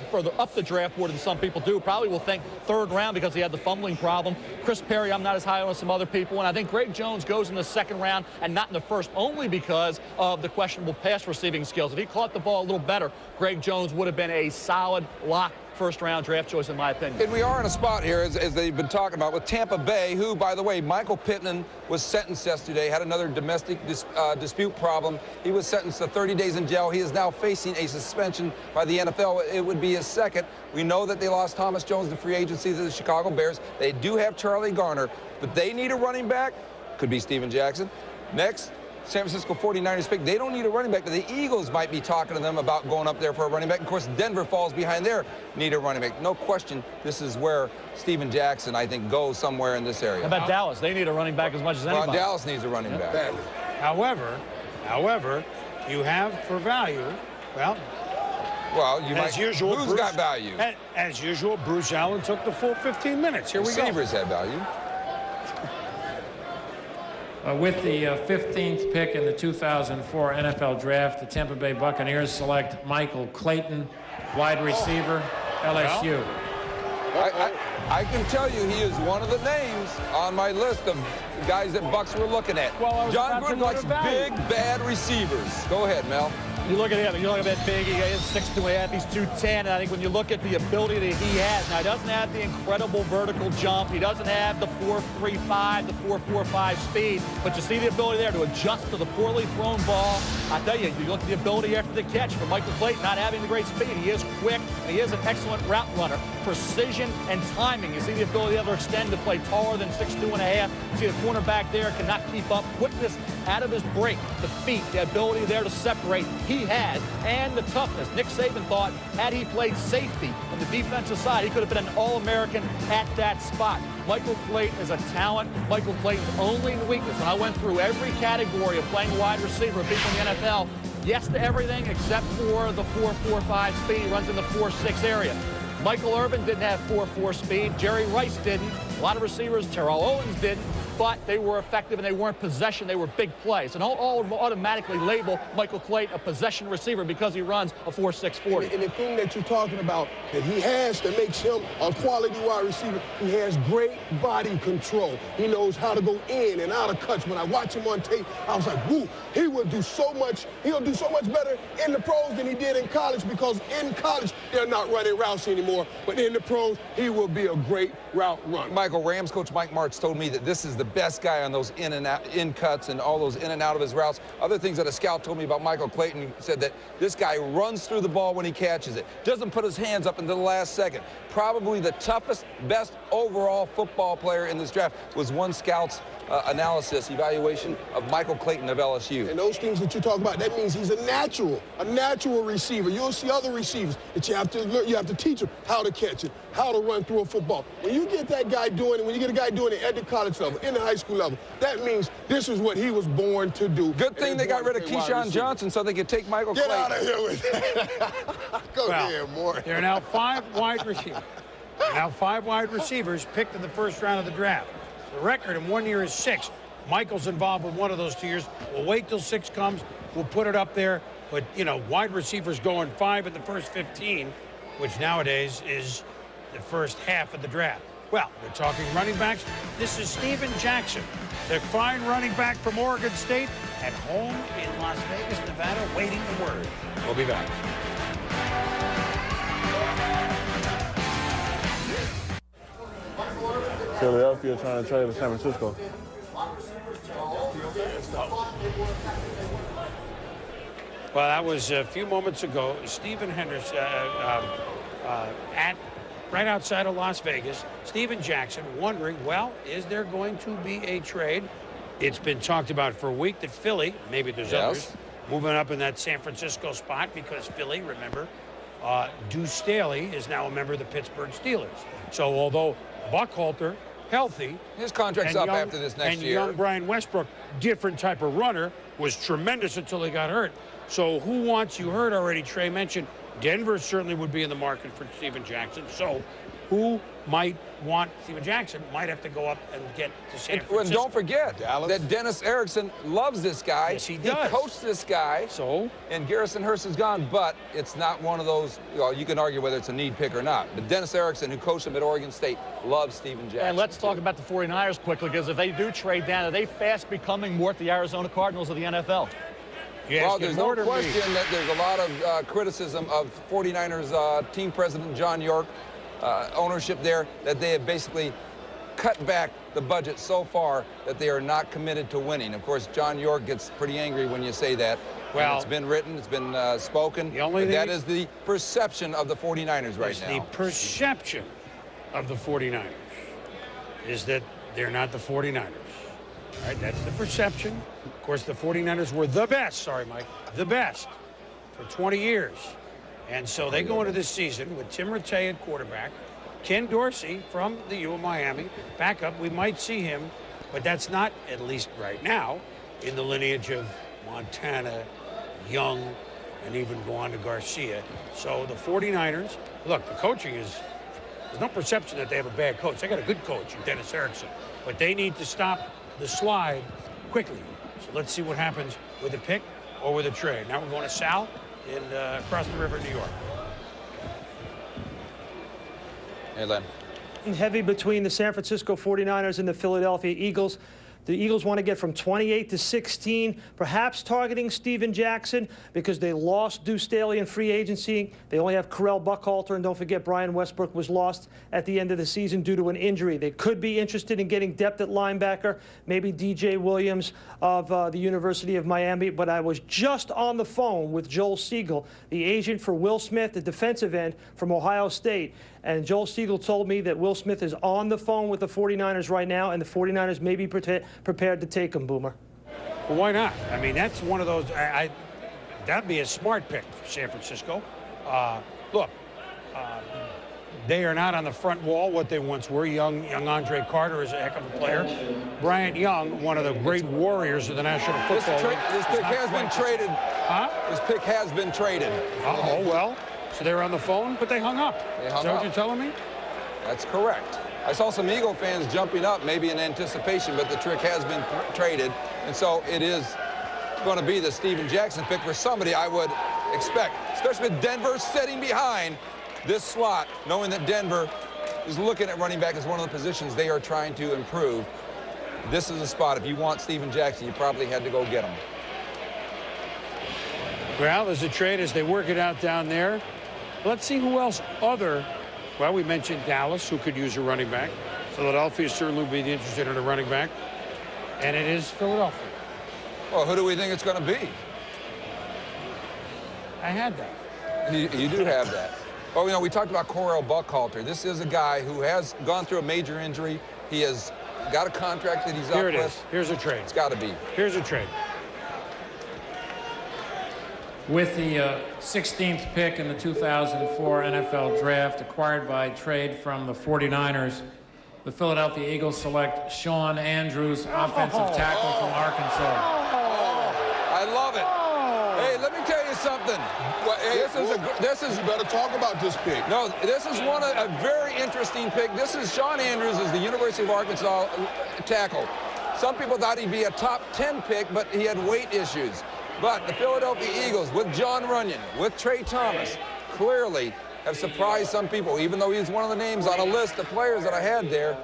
further up the draft board than some people do. Probably will think 3rd round because he had the fumbling problem. Chris Perry, I'm not as high on as some other people. And I think Greg Jones goes in the 2nd round and not in the 1st, only because of the questionable pass receiving skills. If he caught the ball a little better, Greg Jones would have been a solid lock 1st-round draft choice, in my opinion. And we are in a spot here, as they've been talking about, with Tampa Bay, who, by the way, Michael Pittman was sentenced yesterday, had another domestic dispute problem. He was sentenced to 30 days in jail. He is now facing a suspension by the NFL. It would be his 2nd. We know that they lost Thomas Jones to free agency to the Chicago Bears. They do have Charlie Garner, but they need a running back. Could be Steven Jackson. Next, San Francisco 49ers pick. They don't need a running back, but the Eagles might be talking to them about going up there for a running back. Of course, Denver falls behind there, need a running back. No question, this is where Steven Jackson, I think, goes somewhere in this area. How about Dallas? They need a running back as much as anybody. Well, Dallas needs a running back. However, you have for value, well, you might. Usual, who's got value? As usual, Bruce Allen took the full 15 minutes. Here we go. Receivers have value. With the 15th pick in the 2004 NFL Draft, the Tampa Bay Buccaneers select Michael Clayton, wide receiver, LSU. I can tell you he is one of the names on my list of guys that Bucks were looking at. John Gruden likes big, bad receivers. Go ahead, Mel. You look at him, you look at that big, he is 6'2.5", he's 210, and I think when you look at the ability that he has, now he doesn't have the incredible vertical jump, he doesn't have the 4.35, the 4.45 speed, but you see the ability there to adjust to the poorly thrown ball. I tell you, you look at the ability after the catch for Michael Clayton not having the great speed. He is quick, and he is an excellent route runner. Precision and timing. You see the ability to extend to play taller than 6'2.5". You see the cornerback there cannot keep up. Quickness out of his break, the feet, the ability there to separate. He has, and the toughness. Nick Saban thought had he played safety on the defensive side, he could have been an All-American at that spot. Michael Clayton is a talent. Michael Clayton's only weakness, when I went through every category of playing wide receiver, people in the NFL, yes to everything except for the 4.45 speed. He runs in the 4.6 area. Michael Irvin didn't have 4.4 speed. Jerry Rice didn't. A lot of receivers, Terrell Owens didn't. but they were effective and they weren't possession, they were big plays. And don't automatically label Michael Clayton a possession receiver because he runs a 4.6 40. And the thing that you're talking about that he has that makes him a quality wide receiver, he has great body control. He knows how to go in and out of cuts. When I watch him on tape, I was like, woo, he will do so much. He'll do so much better in the pros than he did in college, because in college, they're not running routes anymore. But in the pros, he will be a great route runner. Michael, Rams coach Mike Martz told me that this is the best guy on those in cuts and all those in and out of his routes. Other things that a scout told me about Michael Clayton said that this guy runs through the ball when he catches it. Doesn't put his hands up until the last second. Probably the toughest, best overall football player in this draft was one scout's evaluation of Michael Clayton of LSU. And those things that you talk about, that means he's a natural receiver. You'll see other receivers that you have to learn, you have to teach them how to catch it, how to run through a football. When you get that guy doing it, when you get a guy doing it at the college level, in the high school level, that means this is what he was born to do. Good thing they got rid of Keyshawn Johnson so they could take Michael Clayton. Get out of here with that. Go ahead, Maury. There are now 5 wide receivers. Now 5 wide receivers picked in the first round of the draft. The record in 1 year is 6. Michael's involved with one of those 2 years. We'll wait till 6 comes. We'll put it up there. But, you know, wide receivers going 5 in the first 15, which nowadays is the first half of the draft. Well, we're talking running backs. This is Steven Jackson, the fine running back from Oregon State, at home in Las Vegas, Nevada, waiting the word. We'll be back. Philadelphia trying to trade to San Francisco. Well, that was a few moments ago. Stephen Henderson right outside of Las Vegas. Steven Jackson wondering, well, is there going to be a trade? It's been talked about for a week that Philly, maybe there's others, moving up in that San Francisco spot, because Philly, remember, Deuce Staley is now a member of the Pittsburgh Steelers. So although Buckhalter, healthy. His contract's up after this next year. And young Brian Westbrook, different type of runner, was tremendous until he got hurt. So who wants, you heard already Trey mentioned, Denver certainly would be in the market for Steven Jackson. So who might want Steven Jackson might have to go up and get to San Francisco. And don't forget that Dennis Erickson loves this guy. Yes, he does. He coached this guy. So? And Garrison Hurst is gone, but it's not one of those, well, you can argue whether it's a need pick or not. But Dennis Erickson, who coached him at Oregon State, loves Steven Jackson. And let's talk about the 49ers quickly, because if they do trade down, are they fast becoming more the Arizona Cardinals of the NFL? Yes, well, there's no question that there's a lot of criticism of 49ers team president John York, ownership there, that they have basically cut back the budget so far that they are not committed to winning. Of course, John York gets pretty angry when you say that. Well, and it's been written, it's been spoken. That is the perception of the 49ers right now. The perception of the 49ers is that they're not the 49ers. All right, that's the perception. Of course, the 49ers were the best, sorry, Mike, the best for 20 years. And so they go into this season with Tim Rattay at quarterback, Ken Dorsey from the U of Miami, backup. We might see him, but that's not, at least right now, in the lineage of Montana, Young, and even go on to Garcia. So the 49ers, look, the coaching is, there's no perception that they have a bad coach. They got a good coach in Dennis Erickson, but they need to stop the slide quickly. So let's see what happens with a pick or with a trade. Now we're going to Sal in across the river in New York. Hey, Len. Heavy between the San Francisco 49ers and the Philadelphia Eagles. The Eagles want to get from 28 to 16, perhaps targeting Steven Jackson because they lost Deuce Staley in free agency. They only have Correll Buckhalter, and don't forget Brian Westbrook was lost at the end of the season due to an injury. They could be interested in getting depth at linebacker, maybe DJ Williams of the University of Miami, but I was just on the phone with Joel Siegel, the agent for Will Smith, the defensive end from Ohio State. And Joel Siegel told me that Will Smith is on the phone with the 49ers right now, and the 49ers may be prepared to take him, Boomer. Well, why not? I mean, that's one of those, that'd be a smart pick for San Francisco. Look, they are not on the front wall what they once were. Young Andre Carter is a heck of a player. Bryant Young, one of the great warriors of the National Football League. This pick has been traded. Huh? This pick has been traded. Oh, well. So they were on the phone, but they hung up. They hung Is that up. what you're telling me? That's correct. I saw some Eagle fans jumping up, maybe in anticipation, but the trick has been traded. And so it is going to be the Steven Jackson pick for somebody I would expect, especially with Denver sitting behind this slot, knowing that Denver is looking at running back as one of the positions they are trying to improve. This is a spot. If you want Steven Jackson, you probably had to go get him. Well, there's a trade as they work it out down there. Let's see who else well, we mentioned Dallas, who could use a running back. Philadelphia certainly would be interested in a running back. And it is Philadelphia. Well, who do we think it's going to be? I had that. You do have that. Oh, you know, we talked about Correll Buckhalter. This is a guy who has gone through a major injury. He has got a contract that he's up with. Here it is. Here's a trade. It's got to be. Here's a trade. With the 16th pick in the 2004 NFL Draft, acquired by trade from the 49ers, the Philadelphia Eagles select Sean Andrews, offensive tackle from Arkansas. I love it. Hey, let me tell you something. Well, hey, this is. You better talk about this pick. No, this is a very interesting pick. This is Sean Andrews, is the University of Arkansas tackle. Some people thought he'd be a top 10 pick, but he had weight issues. But the Philadelphia Eagles, with John Runyon, with Trey Thomas, clearly have surprised some people, even though he's one of the names on a list of players that I had there.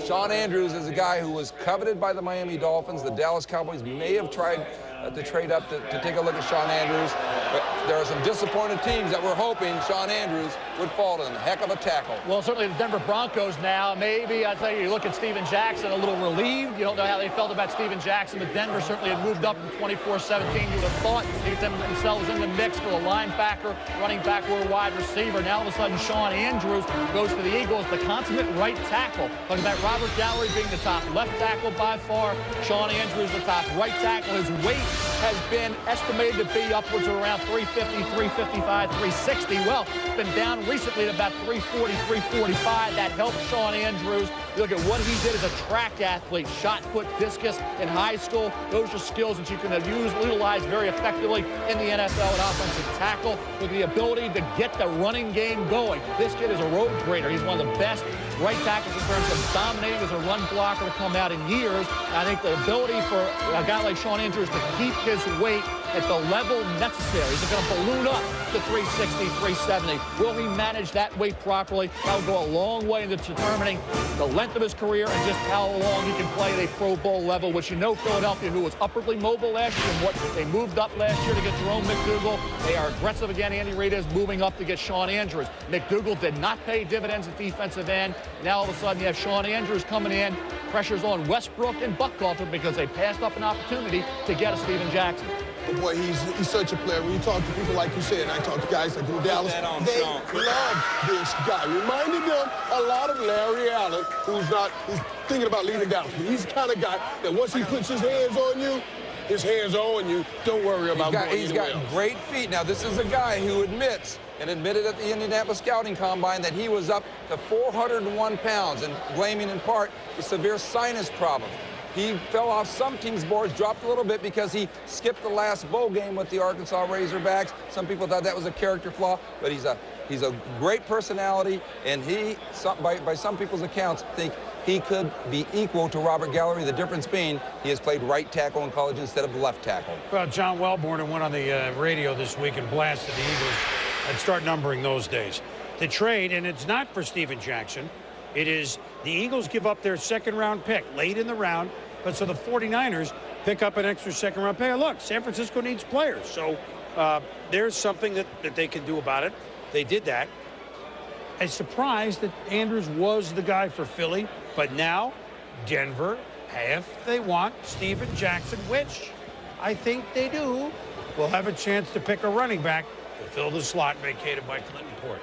Sean Andrews is a guy who was coveted by the Miami Dolphins. The Dallas Cowboys may have tried to trade up to take a look at Sean Andrews. But there are some disappointed teams that were hoping Sean Andrews would fall to them. Heck of a tackle. Well, certainly the Denver Broncos now, maybe, I tell you look at Steven Jackson, a little relieved. You don't know how they felt about Steven Jackson, but Denver certainly had moved up from 24-17. You would have thought they get themselves in the mix for the linebacker, running back, or wide receiver. Now, all of a sudden, Sean Andrews goes to the Eagles, the consummate right tackle. Look at that, Robert Gallery being the top left tackle by far. Sean Andrews, the top right tackle. His weight has been estimated to be upwards of around 350, 355, 360. Well, it's been down recently to about 340, 345. That helps Sean Andrews. You look at what he did as a track athlete, shot put, discus in high school. Those are skills that you can utilize very effectively in the NFL at offensive tackle. Look at the ability to get the running game going. This kid is a road grader. He's one of the best right tackles in terms of dominating as a run blocker to come out in years. I think the ability for a guy like Sean Andrews to keep his weight at the level necessary. Is it going to balloon up to 360, 370? Will he manage that weight properly? That will go a long way into determining the length of his career and just how long he can play at a Pro Bowl level, which you know Philadelphia, who was upwardly mobile last year, and what they moved up last year to get Jerome McDougal. They are aggressive again. Andy Reid is moving up to get Sean Andrews. McDougal did not pay dividends at defensive end. Now all of a sudden you have Sean Andrews coming in. Pressure's on Westbrook and Buckhalter because they passed up an opportunity to get a Steven Jackson. Boy, he's such a player. When you talk to people like you said, and I talk to guys like in Dallas, they love this guy. Reminded them a lot of Larry Allen, who's thinking about leaving Dallas. But he's the kind of guy that once he puts his hands on you, his hands are on you. Don't worry about going He's got great feet. Now, this is a guy who admits and admitted at the Indianapolis Scouting Combine that he was up to 401 pounds and blaming in part the severe sinus problem. He fell off some teams' boards, dropped a little bit because he skipped the last bowl game with the Arkansas Razorbacks. Some people thought that was a character flaw, but he's a great personality, and he, by some people's accounts, think he could be equal to Robert Gallery. The difference being he has played right tackle in college instead of left tackle. Well, John Wellborn went on the radio this week and blasted the Eagles. I'd start numbering those days. The trade, and it's not for Steven Jackson. It is the Eagles give up their second-round pick late in the round, but so the 49ers pick up an extra second-round pick. Look, San Francisco needs players, so there's something that they can do about it. They did that. I'm surprised that Andrews was the guy for Philly, but now Denver, if they want Steven Jackson, which I think they do, will have a chance to pick a running back to fill the slot vacated by Clinton Portis.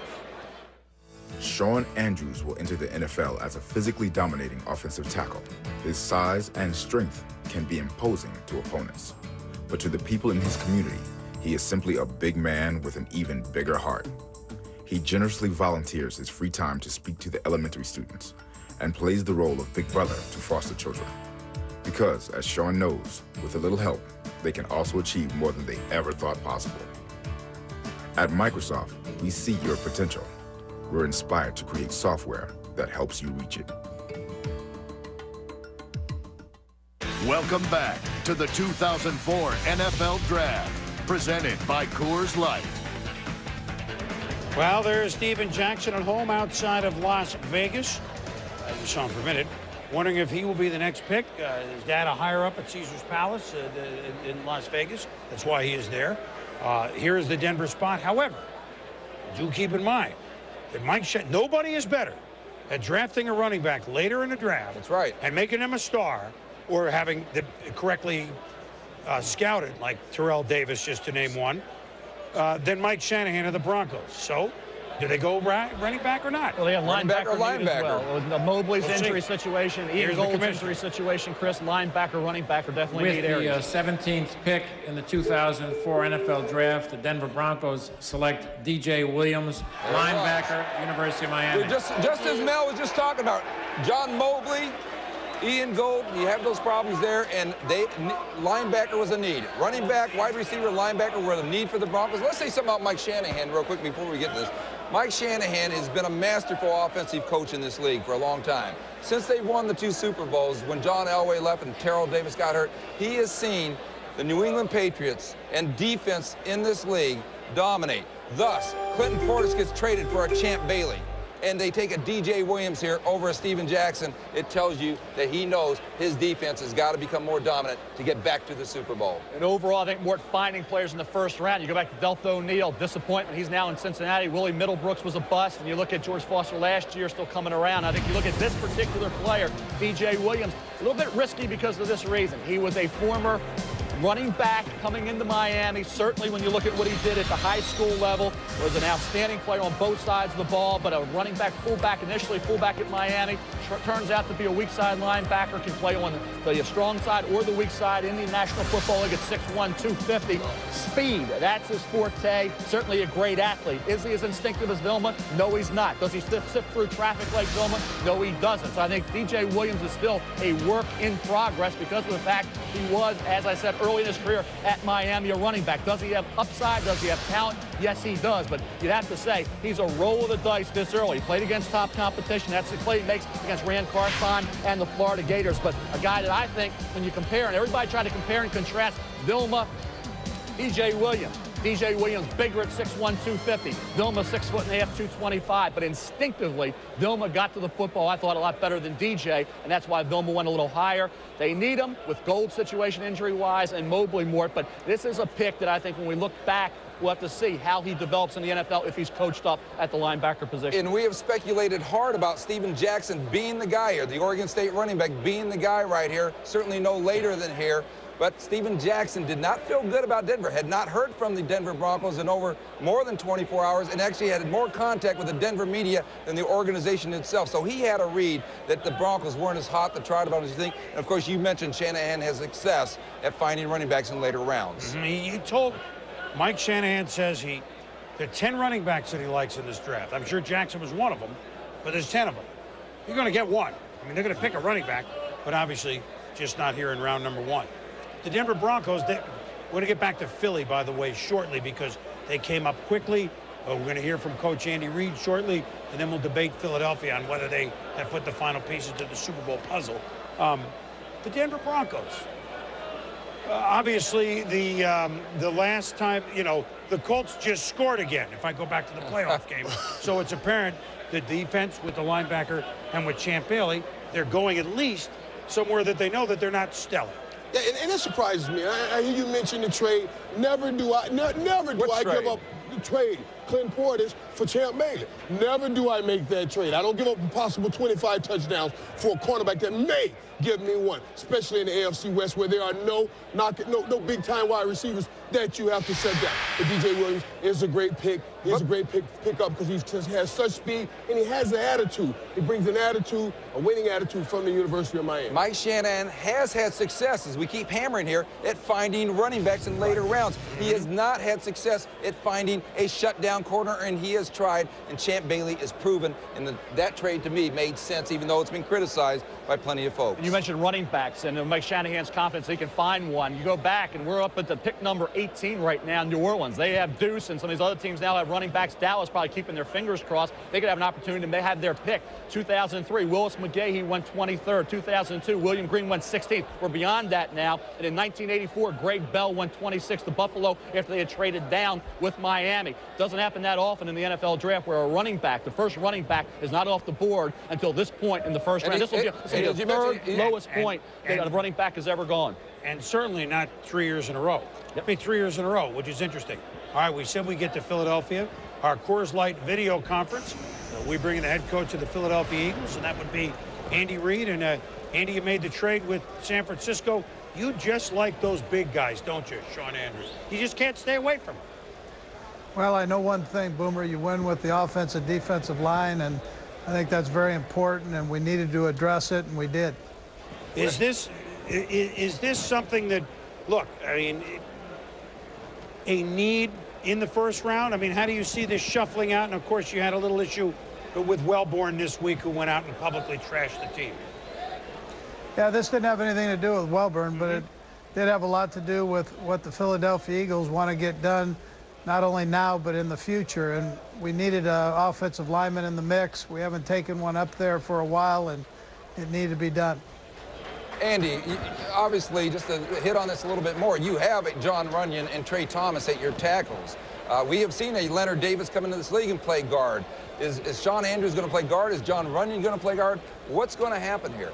Sean Andrews will enter the NFL as a physically dominating offensive tackle. His size and strength can be imposing to opponents. But to the people in his community, he is simply a big man with an even bigger heart. He generously volunteers his free time to speak to the elementary students and plays the role of big brother to foster children. Because, as Sean knows, with a little help, they can also achieve more than they ever thought possible. At Microsoft, we see your potential. We're inspired to create software that helps you reach it. Welcome back to the 2004 NFL Draft, presented by Coors Light. Well, there's Steven Jackson at home outside of Las Vegas. We saw him for a minute. Wondering if he will be the next pick. His dad a higher up at Caesar's Palace in Las Vegas. That's why he is there. Here is the Denver spot. However, do keep in mind that nobody is better at drafting a running back later in the draft. That's right. And making him a star, or having them correctly scouted, like Terrell Davis, just to name one, than Mike Shanahan of the Broncos. So, do they go running back or not? Well, they have linebacker as well. With Mobley's We'll injury see. situation, Ian Here's the Gold's commissioner. injury situation, Chris, linebacker, running back are definitely With need the areas. 17th pick in the 2004 NFL Draft, the Denver Broncos select DJ Williams, linebacker, University of Miami. Just as Mel was just talking about, John Mobley, Ian Gold, you have those problems there, and linebacker was a need. Running back, wide receiver, linebacker were the need for the Broncos. Let's say something about Mike Shanahan real quick before we get to this. Mike Shanahan has been a masterful offensive coach in this league for a long time. Since they've won the 2 Super Bowls, when John Elway left and Terrell Davis got hurt, he has seen the New England Patriots and defense in this league dominate. Thus, Clinton Portis gets traded for a Champ Bailey, and they take a DJ Williams here over a Steven Jackson. It tells you that he knows his defense has got to become more dominant to get back to the Super Bowl. And overall, I think Mort finding players in the first round. You go back to Deltha O'Neal, disappointment. He's now in Cincinnati. Willie Middlebrooks was a bust. And you look at George Foster last year, still coming around. I think you look at this particular player, DJ Williams, a little bit risky because of this reason. He was a former running back coming into Miami. Certainly when you look at what he did at the high school level, was an outstanding player on both sides of the ball, but a running back, fullback, initially fullback at Miami, turns out to be a weak side linebacker, can play on the strong side or the weak side in the National Football League at 6'1", 250. Speed, that's his forte. Certainly a great athlete. Is he as instinctive as Vilma? No, he's not. Does he sift through traffic like Vilma? No, he doesn't. So I think DJ Williams is still a work in progress because of the fact he was, as I said early in his career, at Miami, a running back. Does he have upside? Does he have talent? Yes, he does. But you'd have to say he's a roll of the dice this early. He played against top competition. That's the play he makes against Rand Carthon and the Florida Gators. But a guy that I think, when you compare, and everybody tried to compare and contrast Vilma, DJ Williams. DJ Williams bigger at 6'1", 250. Vilma 6'1.5", 225. But instinctively, Vilma got to the football, I thought, a lot better than DJ, and that's why Vilma went a little higher. They need him with Gold's situation injury-wise and Mobley more. But this is a pick that I think when we look back, we'll have to see how he develops in the NFL if he's coached up at the linebacker position. And we have speculated hard about Steven Jackson being the guy here, the Oregon State running back being the guy right here, certainly no later than here. But Steven Jackson did not feel good about Denver, had not heard from the Denver Broncos in over more than 24 hours, and actually had more contact with the Denver media than the organization itself. So he had a read that the Broncos weren't as hot to try about as you think. And of course, you mentioned Shanahan has success at finding running backs in later rounds. He told Mike Shanahan says there are 10 running backs that he likes in this draft. I'm sure Jackson was one of them, but there's 10 of them. You're going to get one. I mean, they're going to pick a running back, but obviously just not here in round number 1. The Denver Broncos, we're going to get back to Philly, by the way, shortly because they came up quickly. We're going to hear from Coach Andy Reid shortly, and then we'll debate Philadelphia on whether they have put the final pieces to the Super Bowl puzzle. The Denver Broncos. Obviously, the last time, the Colts just scored again, if I go back to the playoff game. So it's apparent that defense with the linebacker and with Champ Bailey, they're going at least somewhere that they know that they're not stellar. Yeah, and it surprises me. I hear you mention the trade. Never do I give up the trade, Clinton Portis, for Champ Bailey. Never do I make that trade. I don't give up a possible 25 touchdowns for a cornerback that may give me one, especially in the AFC West where there are no big-time wide receivers that you have to set down. But DJ Williams is a great pick. He's a great pick-up because he just has such speed, and he has an attitude. He brings an attitude, a winning attitude from the University of Miami. Mike Shanahan has had success, as we keep hammering here, at finding running backs in later rounds. He has not had success at finding a shutdown corner, and he has tried, and Champ Bailey is proven, and that trade to me made sense, even though it's been criticized by plenty of folks. And you mentioned running backs and Mike Shanahan's confidence he can find one. You go back, and we're up at the pick number 18 right now in New Orleans. They have Deuce, and some of these other teams now have running backs. Dallas probably keeping their fingers crossed. They could have an opportunity to have their pick. 2003, Willis McGahee went 23rd. 2002, William Green went 16th. We're beyond that now. And in 1984, Greg Bell went 26th to Buffalo after they had traded down with Miami. Doesn't happen that often in the NFL draft where a running back, the first running back, is not off the board until this point in the first round. This will be the third lowest point that a running back has ever gone. And certainly not 3 years in a row. I mean, 3 years in a row, which is interesting. All right, we said we get to Philadelphia. Our Coors Light video conference. We bring in the head coach of the Philadelphia Eagles, and that would be Andy Reid. And Andy, you made the trade with San Francisco. You just like those big guys, don't you, Sean Andrews? You just can't stay away from them. Well, I know one thing, Boomer. You win with the offensive defensive line, and I think that's very important, and we needed to address it, and we did. Is this something that, look, I mean, a need in the first round? I mean, how do you see this shuffling out? And, of course, you had a little issue with Wellborn this week, who went out and publicly trashed the team. Yeah, this didn't have anything to do with Wellborn, but it did have a lot to do with what the Philadelphia Eagles want to get done, not only now but in the future. And we needed an offensive lineman in the mix. We haven't taken one up there for a while, and it needed to be done. Andy, obviously, just to hit on this a little bit more, you have John Runyon and Trey Thomas at your tackles. We have seen a Leonard Davis come into this league and play guard. Is Sean Andrews going to play guard? Is John Runyon going to play guard? What's going to happen here?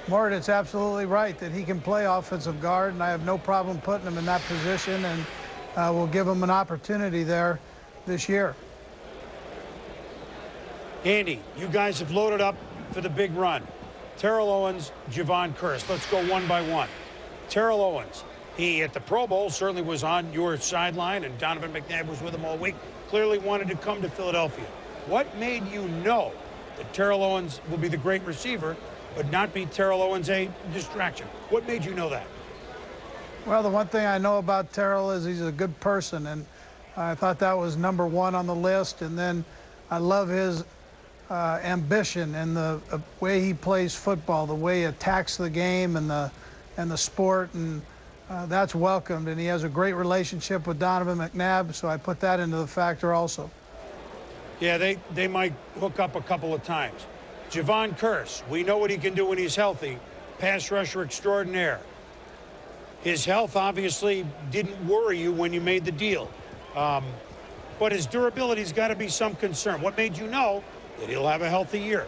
Mort, it's absolutely right that he can play offensive guard, and I have no problem putting him in that position, and we'll give him an opportunity there this year. Andy, you guys have loaded up for the big run. Terrell Owens, Javon Curse. Let's go one by one. Terrell Owens, he at the Pro Bowl certainly was on your sideline, and Donovan McNabb was with him all week. Clearly wanted to come to Philadelphia. What made you know that Terrell Owens will be the great receiver, but not be Terrell Owens a distraction? What made you know that? Well, the one thing I know about Terrell is he's a good person, and I thought that was number one on the list. And then I love his ambition and the way he plays football, the way he attacks the game and the sport, and that's welcomed. And he has a great relationship with Donovan McNabb, so I put that into the factor also. Yeah, they might hook up a couple of times. Javon Curse, we know what he can do when he's healthy. Pass rusher extraordinaire. His health obviously didn't worry you when you made the deal. But his durability's got to be some concern. What made you know that he'll have a healthy year?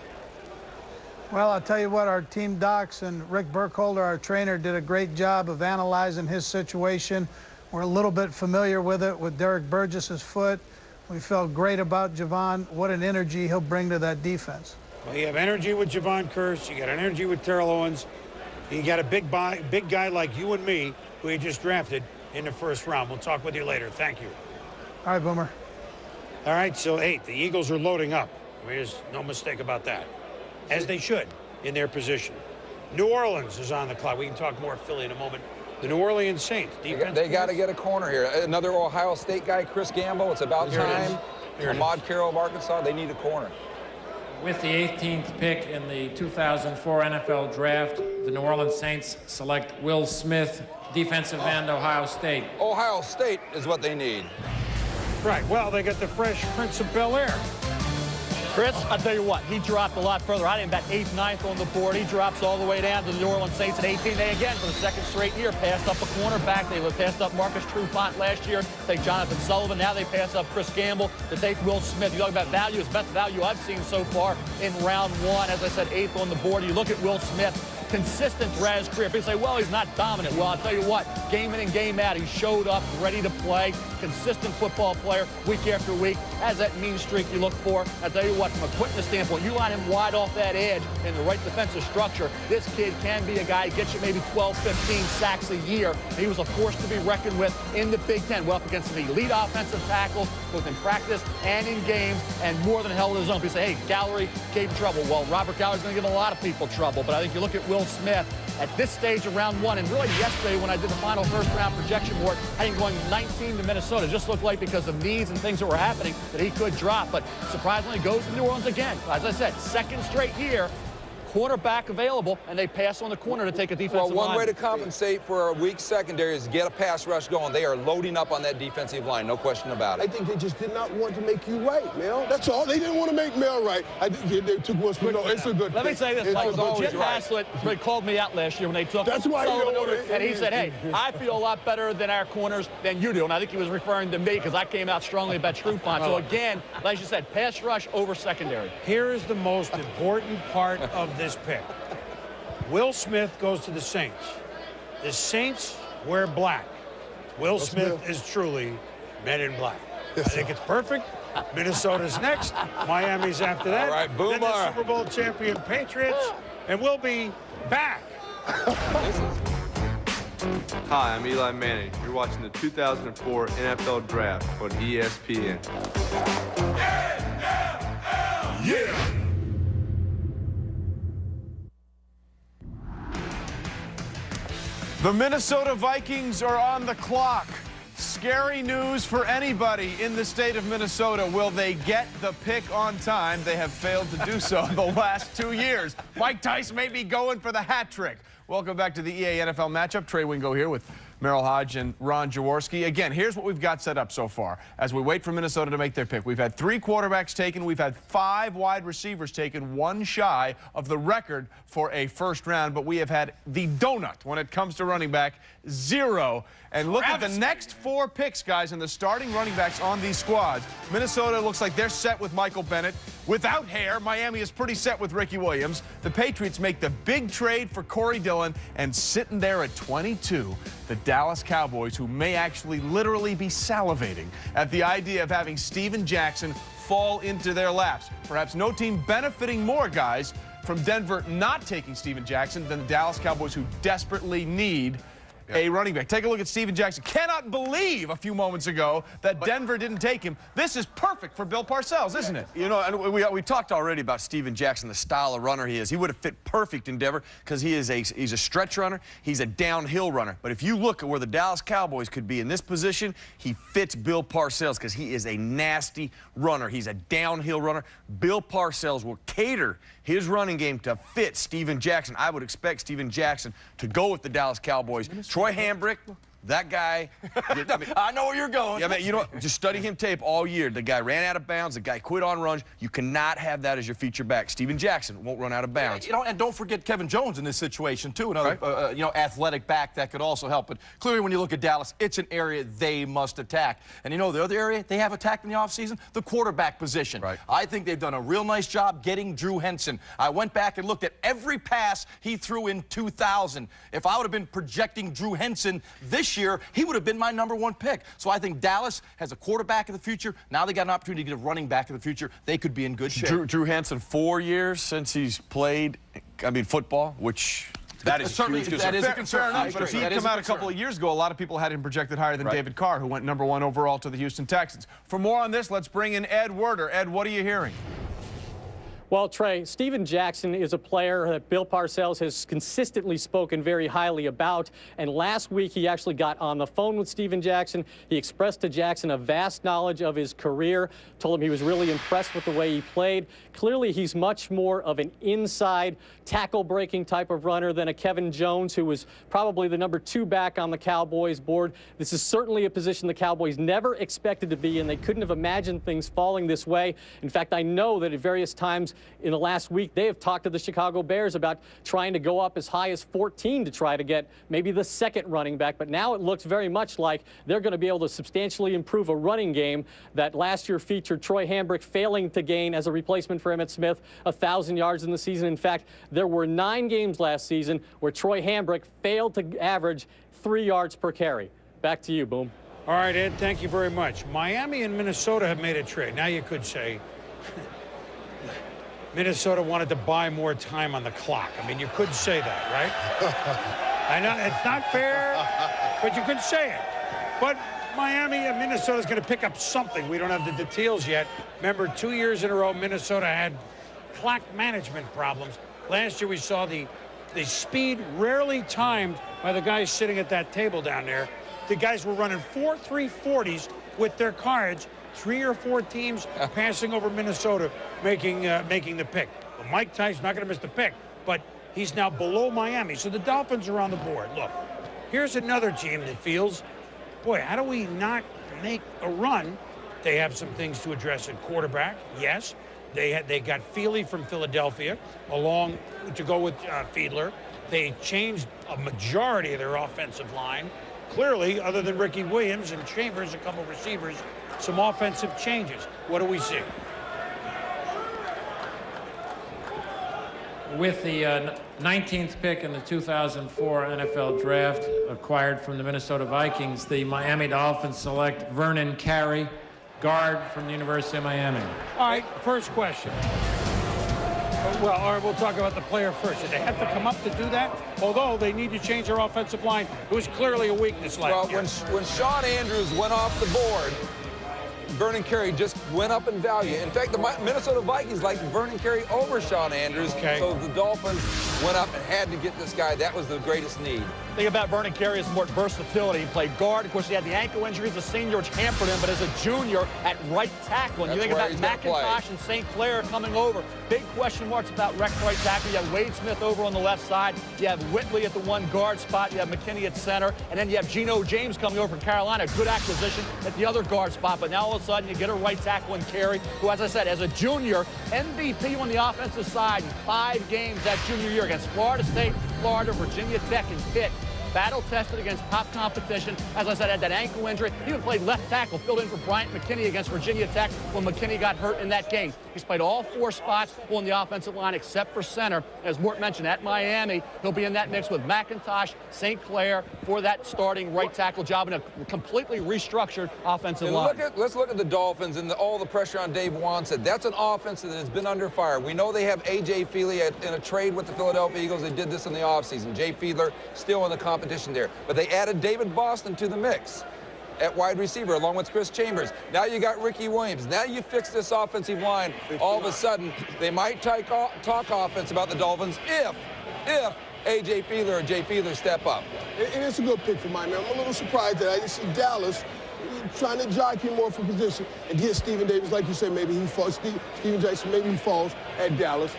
Well, I'll tell you what, our team docs and Rick Burkholder, our trainer, did a great job of analyzing his situation. We're a little bit familiar with it with Derek Burgess's foot. We felt great about Javon, what an energy he'll bring to that defense. Well, you have energy with Javon Curse. You got an energy with Terrell Owens. You got a big guy like you and me who you just drafted in the first round. We'll talk with you later. Thank you. All right, Boomer. All right, so 8, the Eagles are loading up. I mean, there's no mistake about that, as they should in their position. New Orleans is on the clock. We can talk more Philly in a moment. The New Orleans Saints. They got to get a corner here. Another Ohio State guy, Chris Gamble. It's about time. Ahmad Carroll of Arkansas. They need a corner. With the 18th pick in the 2004 NFL Draft, the New Orleans Saints select Will Smith, defensive end, Ohio State. Ohio State is what they need. Right. Well, they got the fresh Prince of Bel-Air. Chris, I'll tell you what, he dropped a lot further. I didn't bet 8th, 9th on the board. He drops all the way down to the New Orleans Saints at 18. They, again, for the second straight year, passed up a cornerback. They passed up Marcus Trufant last year to take Jonathan Sullivan. Now they pass up Chris Gamble to take Will Smith. You talk about value, it's best value I've seen so far in round 1. As I said, 8th on the board. You look at Will Smith, consistent throughout his career. People say, well, he's not dominant. Well, I'll tell you what, game in and game out, he showed up, ready to play, consistent football player week after week, has that mean streak you look for. I'll tell you what, from a quickness standpoint, you line him wide off that edge in the right defensive structure, this kid can be a guy who gets you maybe 12, 15 sacks a year. He was a force to be reckoned with in the Big Ten. Well, up against the elite offensive tackles, both in practice and in games, and more than held his own. People say, hey, Gallery gave him trouble. Well, Robert Gallery's going to give a lot of people trouble, but I think you look at Will Smith at this stage of round 1, and really yesterday when I did the final first-round projection board, I think going 19 to Minnesota just looked like, because of needs and things that were happening, that he could drop. But surprisingly, goes to New Orleans again. As I said, second straight year, cornerback available, and they pass on the corner to take a defensive line. Well, one way to compensate for a weak secondary is get a pass rush going. They are loading up on that defensive line, no question about it. I think they just did not want to make you right, Mel. That's all. They didn't want to make Mel right. I think they took what's no, it's a good Let me say this, Mike. Jim Haslett called me out last year when they took Sullivan over, and he said, hey, I feel a lot better than our corners than you do. And I think he was referring to me because I came out strongly about Trufant. So again, like you said, pass rush over secondary. Here is the most important part of this pick. Will Smith goes to the Saints. The Saints wear black. Will Smith is truly Men in Black. I think it's perfect. Minnesota's next. Miami's after that. All right, Boomer. Then the Super Bowl champion Patriots. And we'll be back. Hi, I'm Eli Manning. You're watching the 2004 NFL Draft on ESPN. Yeah! The Minnesota Vikings are on the clock. Scary news for anybody in the state of Minnesota. Will they get the pick on time? They have failed to do so the last 2 years. Mike Tice may be going for the hat trick. Welcome back to the EA NFL matchup. Trey Wingo here with Merrill Hodge and Ron Jaworski. Again, here's what we've got set up so far as we wait for Minnesota to make their pick. We've had 3 quarterbacks taken. We've had 5 wide receivers taken, 1 shy of the record for a first round. But we have had the donut when it comes to running back, 0. And look at the next 4 picks, guys, and the starting running backs on these squads. Minnesota looks like they're set with Michael Bennett. Without hair, Miami is pretty set with Ricky Williams. The Patriots make the big trade for Corey Dillon, and sitting there at 22, the Dallas Cowboys, who may actually literally be salivating at the idea of having Steven Jackson fall into their laps. Perhaps no team benefiting more, guys, from Denver not taking Steven Jackson than the Dallas Cowboys, who desperately need a running back. Take a look at Steven Jackson. Cannot believe a few moments ago that Denver didn't take him. This is perfect for Bill Parcells, isn't it? You know, and we talked already about Steven Jackson, the style of runner he is. He would have fit perfect in Denver because he's a stretch runner. He's a downhill runner. But if you look at where the Dallas Cowboys could be in this position, he fits Bill Parcells because he is a nasty runner. He's a downhill runner. Bill Parcells will cater his running game to fit Steven Jackson. I would expect Steven Jackson to go with the Dallas Cowboys. Troy Hambrick, that guy. I know where you're going. Yeah, man, you know what? Just study him tape all year. The guy ran out of bounds. The guy quit on runs. You cannot have that as your feature back. Steven Jackson won't run out of bounds. You know, and don't forget Kevin Jones in this situation, too. Another, you know, athletic back that could also help. But clearly, when you look at Dallas, it's an area they must attack. And you know the other area they have attacked in the offseason? The quarterback position. Right. I think they've done a real nice job getting Drew Henson. I went back and looked at every pass he threw in 2000. If I would have been projecting Drew Henson this year, he would have been my #1 pick. So I think Dallas has a quarterback of the future. Now they got an opportunity to get a running back of the future. They could be in good shape. Drew Henson, 4 years since he's played, football, which that is certainly huge. that is a concern. Fair enough, but if he'd come out a couple of years ago, a lot of people had him projected higher than David Carr, who went #1 overall to the Houston Texans. For more on this, let's bring in Ed Werder. Ed, what are you hearing? Well, Trey, Steven Jackson is a player that Bill Parcells has consistently spoken very highly about. And last week, he actually got on the phone with Steven Jackson. He expressed to Jackson a vast knowledge of his career, told him he was really impressed with the way he played. Clearly, he's much more of an inside tackle-breaking type of runner than a Kevin Jones, who was probably the #2 back on the Cowboys board. This is certainly a position the Cowboys never expected to be in. They couldn't have imagined things falling this way. In fact, I know that at various times in the last week, they have talked to the Chicago Bears about trying to go up as high as 14 to try to get maybe the 2nd running back. But now it looks very much like they're going to be able to substantially improve a running game that last year featured Troy Hambrick failing to gain as a replacement for Emmitt Smith 1,000 yards in the season. In fact, there were 9 games last season where Troy Hambrick failed to average 3 yards per carry. Back to you, Boom. All right, Ed, thank you very much. Miami and Minnesota have made a trade. Now you could say Minnesota wanted to buy more time on the clock. I mean, you could say that, right? I know it's not fair, but you could say it. But Miami and Minnesota is going to pick up something. We don't have the details yet. Remember, 2 years in a row, Minnesota had clock management problems. Last year, we saw the speed rarely timed by the guys sitting at that table down there. The guys were running 4.340s with their cards. 3 or 4 teams passing over Minnesota, making the pick. Well, Mike Tice not going to miss the pick. but he's now below Miami. So the Dolphins are on the board. Look, here's another team that feels, boy, how do we not make a run? They have some things to address at quarterback, yes. They got Feely from Philadelphia along to go with Fiedler. They changed a majority of their offensive line. Clearly, other than Ricky Williams and Chambers, a couple of receivers, some offensive changes. What do we see? With the 19th pick in the 2004 NFL Draft, acquired from the Minnesota Vikings, the Miami Dolphins select Vernon Carey, guard from the University of Miami. All right, first question. Well, all right, we'll talk about the player first. Did they have to come up to do that? Although they need to change their offensive line, it was clearly a weakness last year. When Sean Andrews went off the board, Vernon Carey just went up in value. In fact, the Minnesota Vikings liked Vernon Carey over Sean Andrews, so the Dolphins went up and had to get this guy. That was the greatest need. The thing about Vernon Carey is more versatility. He played guard. Of course, he had the ankle injury as a senior, which hampered him, but as a junior at right tackle. And you think about McIntosh and St. Clair coming over. Big question marks about right tackle. You have Wade Smith over on the left side. You have Whitley at the one guard spot. You have McKinney at center. And then you have Geno James coming over from Carolina. Good acquisition at the other guard spot. But now all of a sudden you get a right tackle in Carey, who, as I said, as a junior, MVP on the offensive side in 5 games that junior year against Florida State, Florida, Virginia Tech, and Pitt. Battle-tested against top competition. As I said, had that ankle injury. He even played left tackle, filled in for Bryant McKinney against Virginia Tech when McKinney got hurt in that game. He's played all 4 spots on the offensive line except for center. As Mort mentioned, at Miami, he'll be in that mix with McIntosh, St. Clair for that starting right tackle job in a completely restructured offensive line. Let's look at the Dolphins and all the pressure on Dave Wanstead. That's an offense that has been under fire. We know they have A.J. Feely in a trade with the Philadelphia Eagles. They did this in the offseason. Jay Fiedler still in the competition there. But they added David Boston to the mix at wide receiver along with Chris Chambers. Now you got Ricky Williams. Now you fix this offensive line. All of a sudden, they might talk offense about the Dolphins if A.J. Fiedler or Jay Fiedler step up. And it's a good pick for Miami. I'm a little surprised that I didn't see Dallas trying to jockey more for position. And here, Stephen Davis, like you said, maybe he falls. Steven Jackson, maybe he falls at Dallas,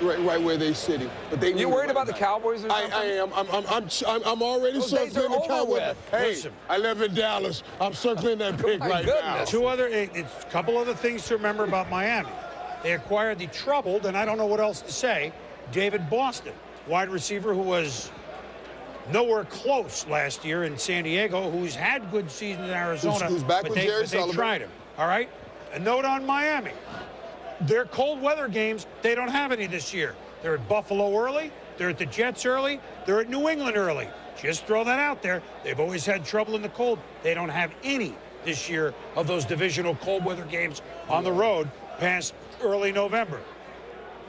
right where they're sitting. But they. You worried about the Cowboys? Or something? I am. I'm already circling the Cowboys. Hey, I live in Dallas. I'm circling that pick right now. It's a couple other things to remember about Miami. They acquired the troubled, and I don't know what else to say, David Boston, wide receiver who was nowhere close last year in San Diego, who's had good seasons in Arizona, who's back but with they tried him. All right? A note on Miami. Their cold weather games, they don't have any this year. They're at Buffalo early. They're at the Jets early. They're at New England early. Just throw that out there. They've always had trouble in the cold. They don't have any this year of those divisional cold weather games on the road past early November.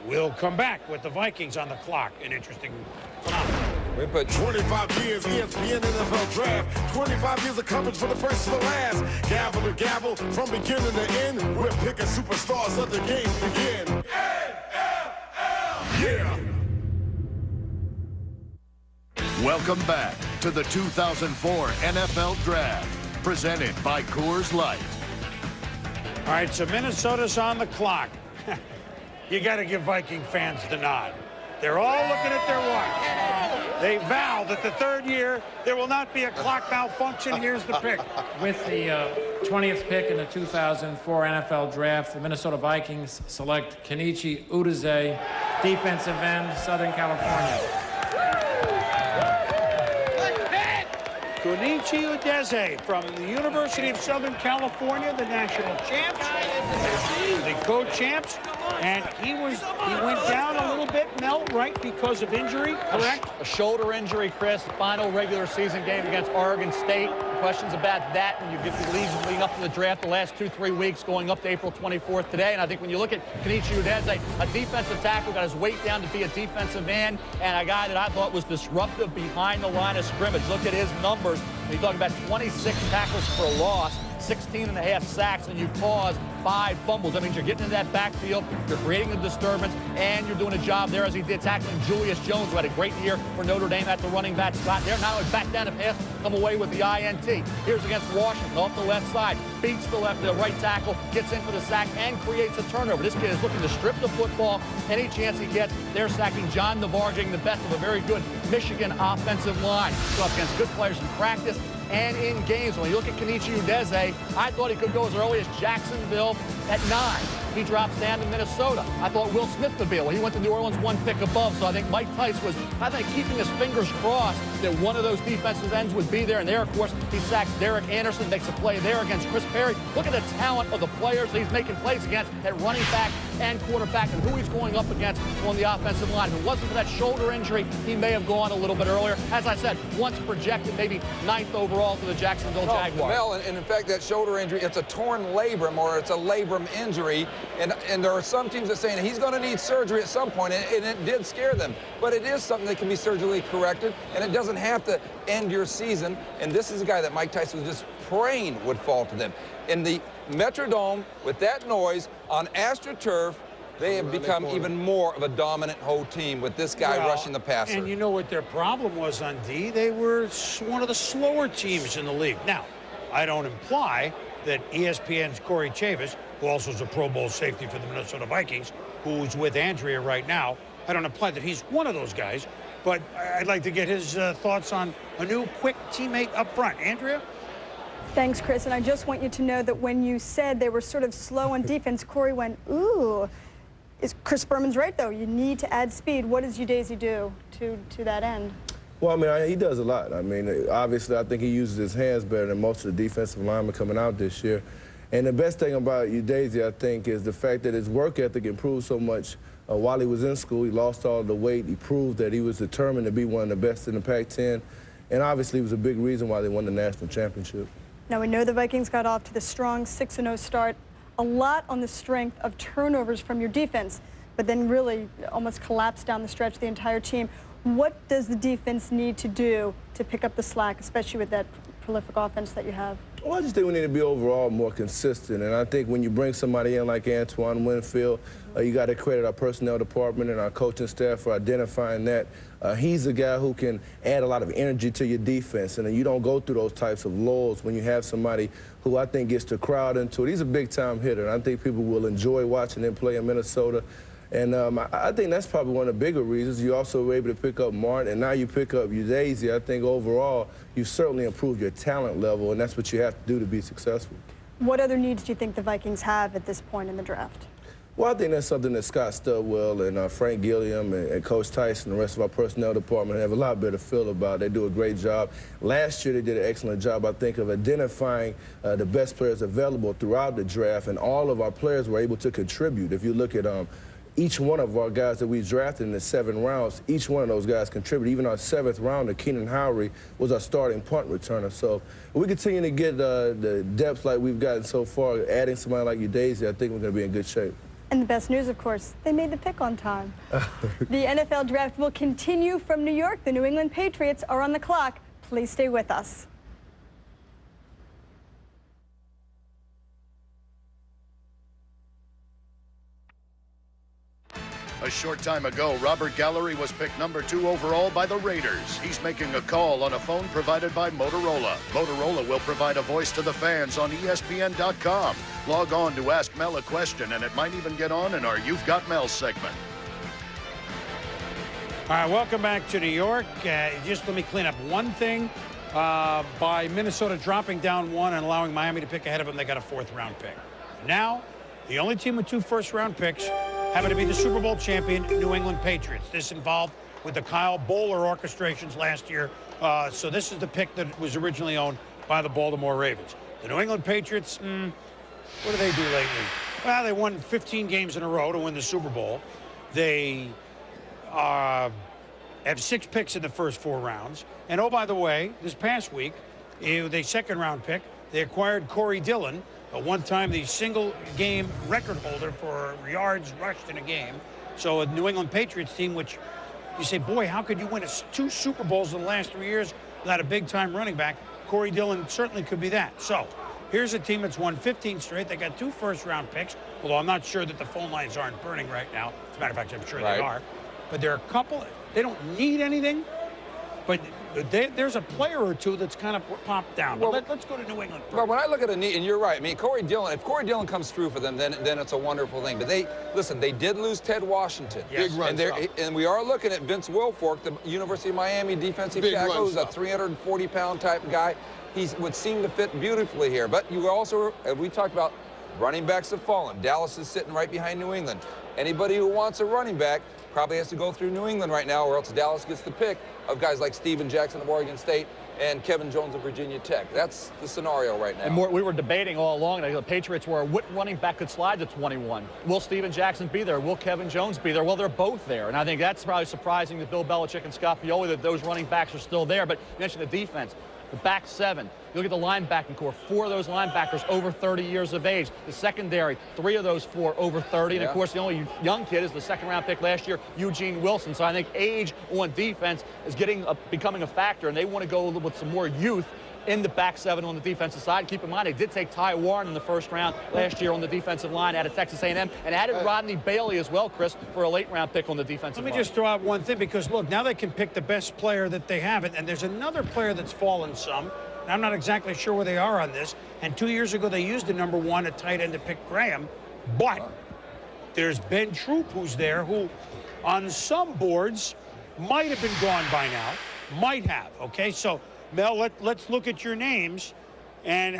We'll come back with the Vikings on the clock. An interesting phenomenon. We put 25 years ESPN NFL Draft, 25 years of coverage for the first to the last. Gavel to gavel, from beginning to end, we're picking superstars of the game begin. NFL, yeah! Welcome back to the 2004 NFL Draft, presented by Coors Light. All right, so Minnesota's on the clock. You got to give Viking fans the nod. They're all looking at their watch. They vow that the third year there will not be a clock malfunction. Here's the pick. With the 20th pick in the 2004 NFL Draft, the Minnesota Vikings select Kenichi Udeze, defensive end, Southern California. Kenichi Udeze from the University of Southern California, the national champs, the co-champs, and he went down a little bit, Mel, right, because of injury, correct? A shoulder injury, Chris, final regular season game against Oregon State. Questions about that, and you get the leagues leading up to the draft the last 2-3 weeks, going up to April 24th today. And I think when you look at Kenichi Udeze, a defensive tackle, got his weight down to be a defensive end, and a guy that I thought was disruptive behind the line of scrimmage. Look at his numbers. You're talking about 26 tackles for a loss, 16.5 sacks, and you caused 5 fumbles. That means you're getting into that backfield, you're creating a disturbance, and you're doing a job there as he did tackling Julius Jones, who had a great year for Notre Dame at the running back spot. They're now back down to pass, come away with the INT. Here's against Washington off the left side, beats the right tackle, gets in for the sack, and creates a turnover. This kid is looking to strip the football any chance he gets. They're sacking John Navarre, getting the best of a very good Michigan offensive line. So up against good players in practice and in games. When you look at Kenichi Udeze, I thought he could go as early as Jacksonville at 9. He drops down to Minnesota. I thought Will Smith would be able. He went to New Orleans 1 pick above, so I think Mike Tice was, keeping his fingers crossed that one of those defensive ends would be there. And there, of course, he sacks Derek Anderson, makes a play there against Chris Perry. Look at the talent of the players that he's making plays against at running back and quarterback, and who he's going up against on the offensive line. If it wasn't for that shoulder injury, he may have gone a little bit earlier. As I said, once projected maybe 9th overall to the Jacksonville Jaguars. Mel, and in fact, that shoulder injury, it's a torn labrum, or it's a labrum injury, and there are some teams that are saying he's going to need surgery at some point, and it did scare them. But it is something that can be surgically corrected, and it doesn't have to end your season. And this is a guy that Mike Tyson was just praying would fall to them. In the Metrodome, with that noise, on AstroTurf, they have become even more of a dominant whole team with this guy rushing the passer. And you know what their problem was on D? They were one of the slower teams in the league. Now, I don't imply that ESPN's Corey Chavis, who also is a Pro Bowl safety for the Minnesota Vikings, who's with Andrea right now, I don't imply that he's one of those guys, but I'd like to get his thoughts on a new quick teammate up front. Andrea? Thanks, Chris. And I just want you to know that when you said they were sort of slow on defense, Corey went, ooh. Chris Berman's right, though. You need to add speed. What does Udeze do to that end? Well, I mean, he does a lot. I mean, obviously, I think he uses his hands better than most of the defensive linemen coming out this year. And the best thing about Udeze, I think, is the fact that his work ethic improved so much while he was in school. He lost all the weight. He proved that he was determined to be one of the best in the Pac-10. And obviously, it was a big reason why they won the national championship. Now, we know the Vikings got off to the strong 6-0 start, a lot on the strength of turnovers from your defense, but then really almost collapsed down the stretch, the entire team. What does the defense need to do to pick up the slack, especially with that prolific offense that you have? Well, I just think we need to be overall more consistent. And I think when you bring somebody in like Antoine Winfield, you got to credit our personnel department and our coaching staff for identifying that. He's a guy who can add a lot of energy to your defense. And you don't go through those types of lulls when you have somebody who I think gets the crowd into it. He's a big-time hitter, and I think people will enjoy watching him play in Minnesota. And I think that's probably one of the bigger reasons. You also were able to pick up Martin, and now you pick up Udeze. I think overall, you've certainly improved your talent level, and that's what you have to do to be successful. What other needs do you think the Vikings have at this point in the draft? Well, I think that's something that Scott Studwell and Frank Gilliam and Coach Tyson and the rest of our personnel department have a lot better feel about. They do a great job. Last year, they did an excellent job, I think, of identifying the best players available throughout the draft, and all of our players were able to contribute. If you look at each one of our guys that we drafted in the 7 rounds, each one of those guys contributed. Even our 7th rounder, Keenan Howry, was our starting punt returner. So if we continue to get the depth like we've gotten so far, adding somebody like Udeze, I think we're going to be in good shape. And the best news, of course, they made the pick on time. The NFL draft will continue from New York. The New England Patriots are on the clock. Please stay with us. A short time ago, Robert Gallery was picked number 2 overall by the Raiders. He's making a call on a phone provided by Motorola. Motorola will provide a voice to the fans on ESPN.com. Log on to ask Mel a question, and it might even get on in our You've Got Mel segment. All right, welcome back to New York. Just let me clean up one thing. By Minnesota dropping down 1 and allowing Miami to pick ahead of them, they got a 4th-round pick. Now, the only team with 2 first-round picks happen to be the Super Bowl champion New England Patriots. This involved with the Kyle Bowler orchestrations last year. So this is the pick that was originally owned by the Baltimore Ravens. The New England Patriots, what do they do lately? Well, they won 15 games in a row to win the Super Bowl. They have 6 picks in the first 4 rounds. And oh, by the way, this past week, the 2nd-round pick, they acquired Corey Dillon, one time the single-game record holder for yards rushed in a game. So a New England Patriots team, which you say, boy, how could you win 2 Super Bowls in the last 3 years without a big-time running back? Corey Dillon certainly could be that. So Here's a team that's won 15 straight. They got 2 first-round picks, although I'm not sure that the phone lines aren't burning right now. As a matter of fact, I'm sure they are. But there are a couple. They don't need anything, but there's a player or two that's kind of popped down. Well, let's go to New England first. Well, when I look at a need, and you're right. I mean, Corey Dillon. If Corey Dillon comes through for them, then it's a wonderful thing. But they did lose Ted Washington. Yes. Big run. And we are looking at Vince Wilfork, the University of Miami defensive tackle, who's a 340-pound type guy. He would seem to fit beautifully here. But you also, we talked about running backs have fallen. Dallas is sitting right behind New England. Anybody who wants a running back probably has to go through New England right now, or else Dallas gets the pick of guys like Steven Jackson of Oregon State and Kevin Jones of Virginia Tech. That's the scenario right now. And we were debating all along, the Patriots were, what running back could slide to 21? Will Steven Jackson be there? Will Kevin Jones be there? Well, they're both there. And I think that's probably surprising to Bill Belichick and Scott Pioli that those running backs are still there. But you mentioned the defense. The back 7. You look at the linebacking core. 4 of those linebackers over 30 years of age. The secondary, 3 of those 4 over 30. And, of course, the only young kid is the second-round pick last year, Eugene Wilson. So I think age on defense is becoming a factor, and they want to go with some more youth in the back 7 on the defensive side. Keep in mind, they did take Ty Warren in the first round last year on the defensive line out of Texas A&M, and added Rodney Bailey as well, Chris, for a late-round pick on the defensive line. Let me just throw out one thing, because, look, now they can pick the best player that they have, and there's another player that's fallen some. I'm not exactly sure where they are on this, and 2 years ago they used the number 1 at tight end to pick Graham, but there's Ben Troop who's there, who on some boards might have been gone by now, might have, okay? So, Mel, let's look at your names, and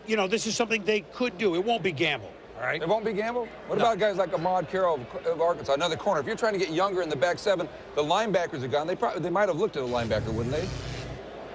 this is something they could do. It won't be gamble, all right? It won't be gamble? What about guys like Ahmad Carroll of Arkansas, another corner? If you're trying to get younger in the back 7, the linebackers are gone. They might have looked at a linebacker, wouldn't they?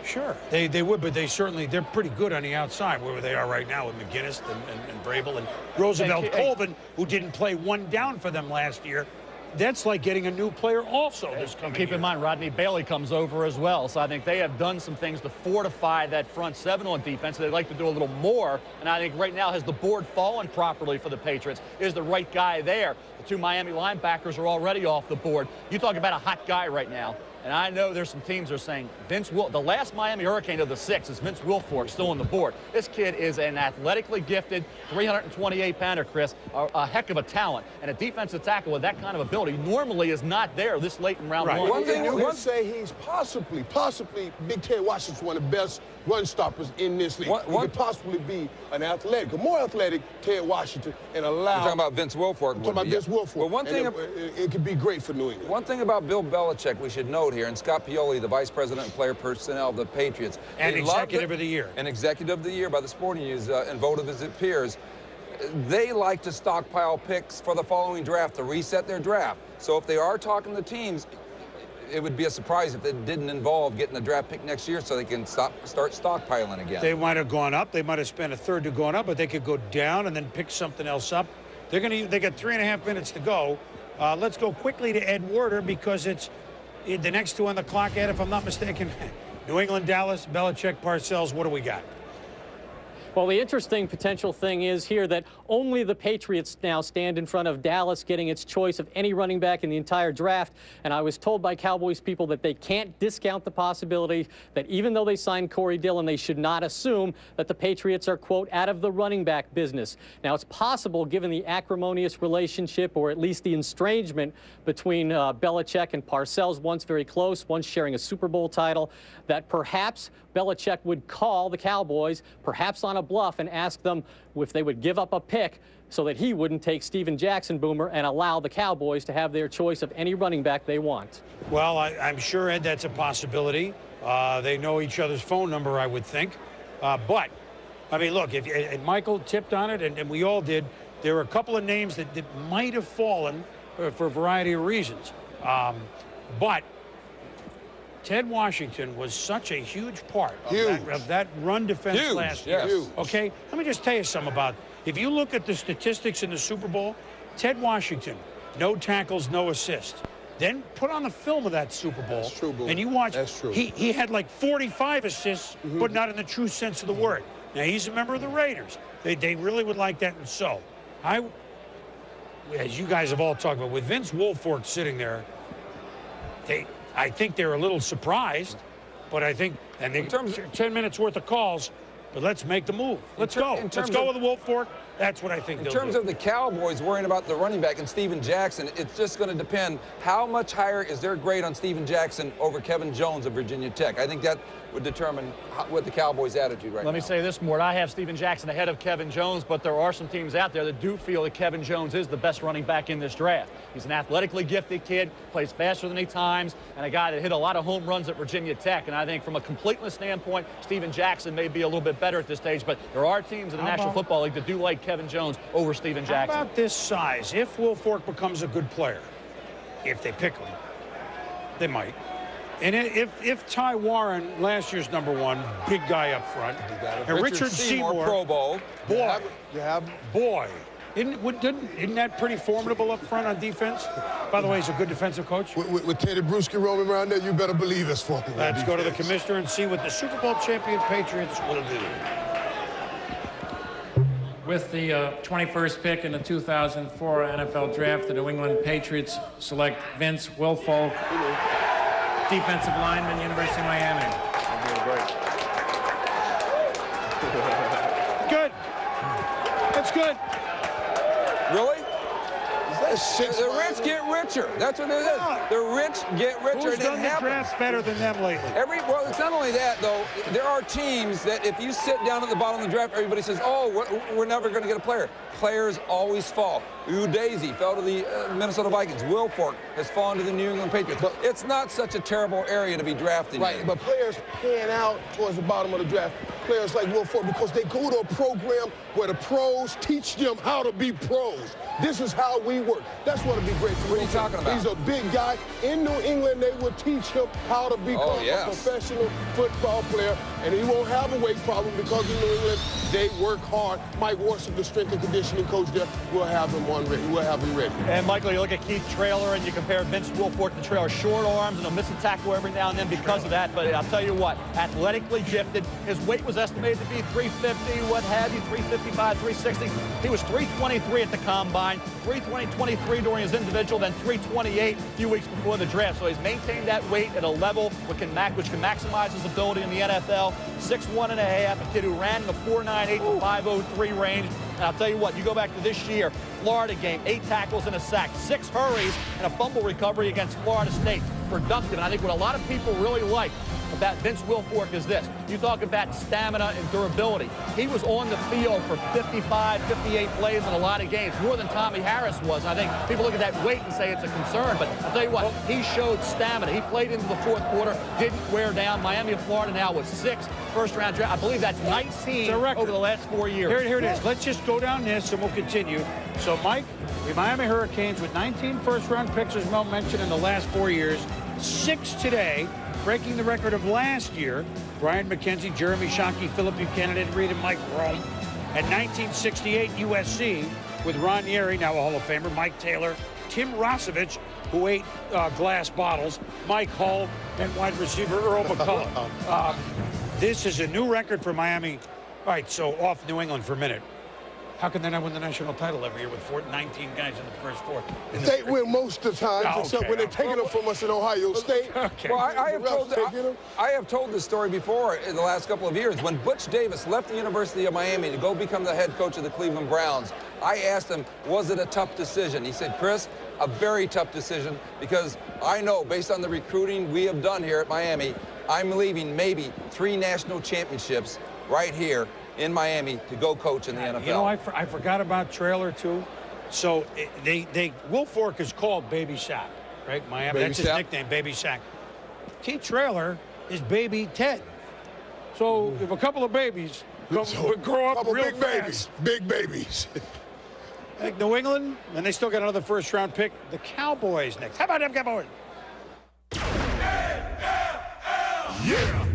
Sure, they would, but they're pretty good on the outside, where they are right now with McGinnis and Vrabel and Roosevelt Colvin, who didn't play 1 down for them last year. That's like getting a new player also this coming year. Keep in mind, Rodney Bailey comes over as well. So I think they have done some things to fortify that front 7 on defense. They'd like to do a little more. And I think right now, has the board fallen properly for the Patriots? Is the right guy there? The 2 Miami linebackers are already off the board. You talk about a hot guy right now. And I know there's some teams that are saying the last Miami Hurricane of the 6 is Vince Wilfork, still on the board. This kid is an athletically gifted 328-pounder, Chris, a heck of a talent. And a defensive tackle with that kind of ability normally is not there this late in round 1. One thing you can say, he's possibly Big Ted Washington's one of the best run stoppers in this league. He could possibly be a more athletic Ted Washington and allow. You're talking about Vince Wilfork. Talking about Vince Wilfork. Well, one thing it could be great for New England. One thing about Bill Belichick we should note here, and Scott Pioli, the vice president and player personnel of the Patriots, and executive of the year, and executive of the year by the Sporting News and voted as it peers. They like to stockpile picks for the following draft to reset their draft. So if they are talking to teams, it would be a surprise if it didn't involve getting a draft pick next year so they can start stockpiling again. They might have gone up. They might have spent a third to going up, but they could go down and then pick something else up. They got 3.5 minutes to go. Let's go quickly to Ed Warder, because it's the next 2 on the clock, Ed, if I'm not mistaken. New England, Dallas, Belichick, Parcells. What do we got? Well, the interesting potential thing is here that only the Patriots now stand in front of Dallas getting its choice of any running back in the entire draft. And I was told by Cowboys people that they can't discount the possibility that even though they signed Corey Dillon, they should not assume that the Patriots are, quote, out of the running back business. Now, it's possible, given the acrimonious relationship, or at least the estrangement between Belichick and Parcells, once very close, once sharing a Super Bowl title, that perhaps Belichick would call the Cowboys, perhaps on a bluff, and ask them if they would give up a pick so that he wouldn't take Steven Jackson, Boomer, and allow the Cowboys to have their choice of any running back they want. Well, I'm sure, Ed, that's a possibility. They know each other's phone number, I would think. But, I mean, look, and Michael tipped on it, and we all did, there were a couple of names that might have fallen for a variety of reasons. But Ted Washington was such a huge part of that run defense last year. Okay, let me just tell you something about, if you look at the statistics in the Super Bowl, Ted Washington, no tackles, no assists. Then put on the film of that Super Bowl, and you watch, he had like 45 assists, but not in the true sense of the word. Now, he's a member of the Raiders. They really would like that, and so, as you guys have all talked about, with Vince Wilfork sitting there, I think they're a little surprised, but I think, and in terms of 10 minutes worth of calls, But let's make the move. Let's go. Let's go with the Wolf Fork. That's what I think in they'll terms do. of the Cowboys worrying about the running back and Steven Jackson, it's just going to depend how much higher is their grade on Steven Jackson over Kevin Jones of Virginia Tech. I think that would determine what the Cowboys' attitude right now. Let me say this, Mort. I have Steven Jackson ahead of Kevin Jones, but there are some teams out there that do feel that Kevin Jones is the best running back in this draft. He's an athletically gifted kid, plays faster than he times, and a guy that hit a lot of home runs at Virginia Tech. And I think from a completeness standpoint, Steven Jackson may be a little bit better at this stage, but there are teams in the National Football League that do like Kevin Jones over Steven Jackson. How about this size? If Will Fork becomes a good player, if they pick him, they might. And if Ty Warren, last year's #1, big guy up front, and Richard Seymour, Pro Bowl, boy, isn't that pretty formidable up front on defense? By the way, he's a good defensive coach. With Teddy Bruschi roaming around there, you better believe it's formidable. Let's go to the commissioner and see what the Super Bowl champion Patriots will do. With the 21st pick in the 2004 NFL Draft, the New England Patriots select Vince Wilfork, defensive lineman, University of Miami. Good. That's good. Really? Is The rich get richer. That's what it is. The rich get richer. Who's done the draft better than them lately? Well, it's not only that, though. There are teams that if you sit down at the bottom of the draft, everybody says, oh, we're never going to get a player. Players always fall. Daisy fell to the Minnesota Vikings. Will Fork has fallen to the New England Patriots. But it's not such a terrible area to be drafting Right, in. but players pan out towards the bottom of the draft. Players like Will Fork, because they go to a program where the pros teach them how to be pros. This is how we work. That's what would be great for What are you talking about? He's a big guy. In New England, they will teach him how to become a professional football player, and he won't have a weight problem because in New England, they work hard. Mike Worcester, the strength and conditioning coach there, will have him ready. We'll have him ready. And, Michael, you look at Keith Traylor and you compare Vince Wilfork to Traylor. Short arms, and he'll miss a tackle every now and then because of that. But I'll tell you what, athletically gifted. His weight was estimated to be 350, what have you, 355, 360. He was 323 at the Combine, 320-23 during his individual, then 328 a few weeks before the draft. So he's maintained that weight at a level which can maximize his ability in the NFL. 6'1.5", a kid who ran in the 4.98 to 5.03 range. And I'll tell you what, you go back to this year, Florida game, 8 tackles and a sack, 6 hurries, and a fumble recovery against Florida State. Productive. And I think what a lot of people really like about Vince Wilfork is this. You talk about stamina and durability. He was on the field for 55, 58 plays in a lot of games, more than Tommy Harris was. And I think people look at that weight and say it's a concern, but I'll tell you what, he showed stamina. He played into the fourth quarter, didn't wear down. Miami of Florida now with 6 first-round draft. I believe that's 19 over the last 4 years. Here it is. Let's just go down this and we'll continue. So, Mike, the Miami Hurricanes with 19 first-round picks, as Mel mentioned, in the last 4 years, 6 today, breaking the record of last year. Brian McKenzie, Jeremy Shockey, Philip Buchanan, Ed Reed, and Mike Rome. At 1968 USC with Ron Yeri, now a Hall of Famer, Mike Taylor, Tim Rosevich, who ate glass bottles, Mike Hull, and wide receiver Earl McCullough. This is a new record for Miami. All right, so off New England for a minute. How can they not win the national title every year with 19 guys in the first 4? They win most of the time, except when they're taking them from us in Ohio State. Well, I have told this story before in the last couple of years. When Butch Davis left the University of Miami to go become the head coach of the Cleveland Browns, I asked him, was it a tough decision? He said, Chris, a very tough decision, because I know, based on the recruiting we have done here at Miami, I'm leaving maybe 3 national championships right here in Miami to go coach in the NFL. You know, I forgot about Traylor, too. So Will Fork is called Baby Shaq, right? Miami, that's his nickname, Baby Shaq. Keith Traylor is Baby Ted. So if a couple of babies grow up real big fast. Big babies. I think New England, and they still got another first-round pick. The Cowboys next. How about them Cowboys? Yeah.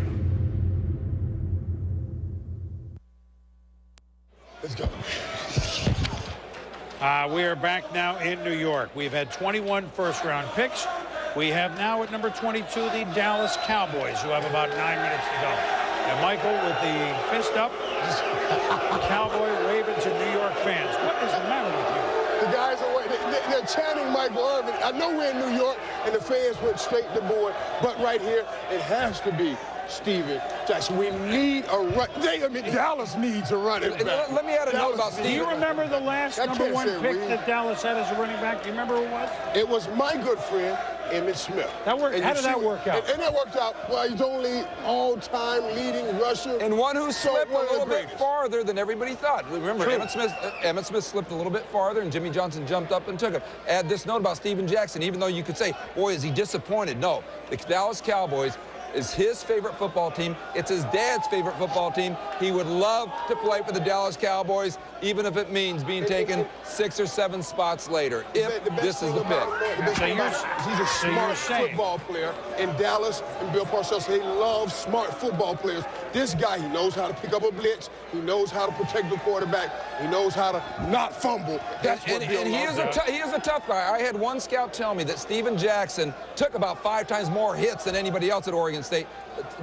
Let's go. We are back now in New York. We've had 21 first-round picks. We have now at number 22 the Dallas Cowboys, who have about 9 minutes to go. And Michael with the fist up, Cowboy, Ravens, and New York fans. What is the matter with you? The guys are they're chanting Michael Irvin. I know we're in New York, and the fans went straight to the board, but right here, it has to be Steven Jackson, we need a run. Dallas needs a running back. Let me add a note about Do Steve. you remember the last number 1 pick that Dallas had as a running back? Do you remember who it was? It was my good friend, Emmitt Smith. That worked. How did that work out? And that worked out. Well, he's only all-time leading rusher. And one who slipped a little bit farther than everybody thought. Remember, Emmitt Smith slipped a little bit farther, and Jimmy Johnson jumped up and took it. Add this note about Steven Jackson, even though you could say, boy, is he disappointed. No, the Dallas Cowboys is his favorite football team. It's his dad's favorite football team. He would love to play for the Dallas Cowboys, even if it means being taken 6 or 7 spots later, if this is the pick. He's a smart football player, and Dallas and Bill Parcells, they love smart football players. This guy, he knows how to pick up a blitz. He knows how to protect the quarterback. He knows how to not fumble. That's what Bill he is a tough guy. I had one scout tell me that Steven Jackson took about 5 times more hits than anybody else at Oregon State,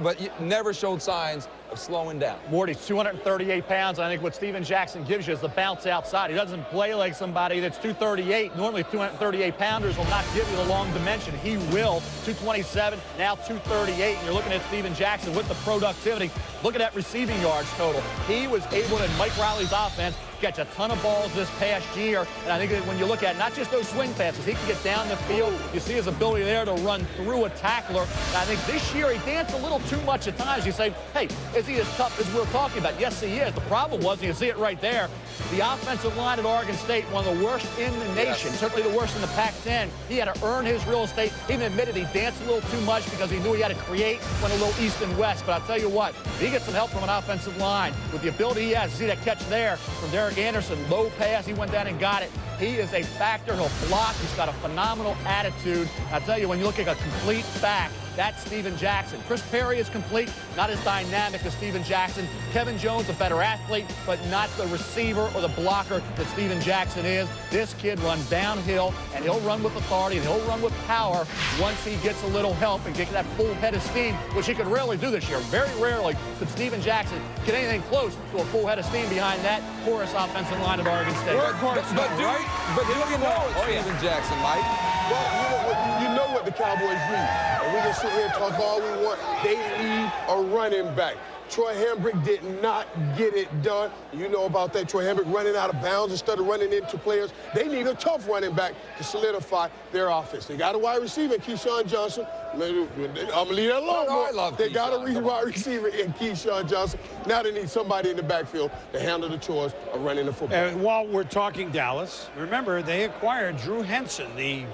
but never showed signs of slowing down. Morty's 238 pounds. I think what Steven Jackson gives you is the bounce outside. He doesn't play like somebody that's 238. Normally 238 pounders will not give you the long dimension. He will. 227, now 238. And you're looking at Steven Jackson with the productivity. Look at that receiving yards total. He was able to, Mike Riley's offense, catch a ton of balls this past year. And I think that when you look at not just those swing passes, he can get down the field. You see his ability there to run through a tackler. And I think this year he danced a little too much at times. You say, hey, is he as tough as we're talking about? Yes, he is. The problem was, you see it right there, the offensive line at Oregon State, one of the worst in the nation, certainly the worst in the Pac-10. He had to earn his real estate. He even admitted he danced a little too much because he knew he had to create, went a little east and west. But I'll tell you what, if he gets some help from an offensive line with the ability he has, you see that catch there from Derek Anderson, low pass, he went down and got it. He is a factor. He'll block. He's got a phenomenal attitude. I'll tell you, when you look at a complete back, that's Steven Jackson. Chris Perry is complete, not as dynamic as Steven Jackson. Kevin Jones, a better athlete, but not the receiver or the blocker that Steven Jackson is. This kid runs downhill, and he'll run with authority, and he'll run with power once he gets a little help and get that full head of steam, which he could rarely do this year. Very rarely could Steven Jackson get anything close to a full head of steam behind that porous offensive line of Oregon State. But do you know it's Steven Jackson, Mike? Well, you know what the Cowboys need. And we can sit here and talk all we want. They need a running back. Troy Hambrick did not get it done. You know about that. Troy Hambrick running out of bounds instead of running into players. They need a tough running back to solidify their offense. They got a wide receiver in Keyshawn Johnson. I'm going to leave that alone. They got a wide receiver in Keyshawn Johnson. Now they need somebody in the backfield to handle the chores of running the football. And while we're talking Dallas, remember they acquired Drew Henson, the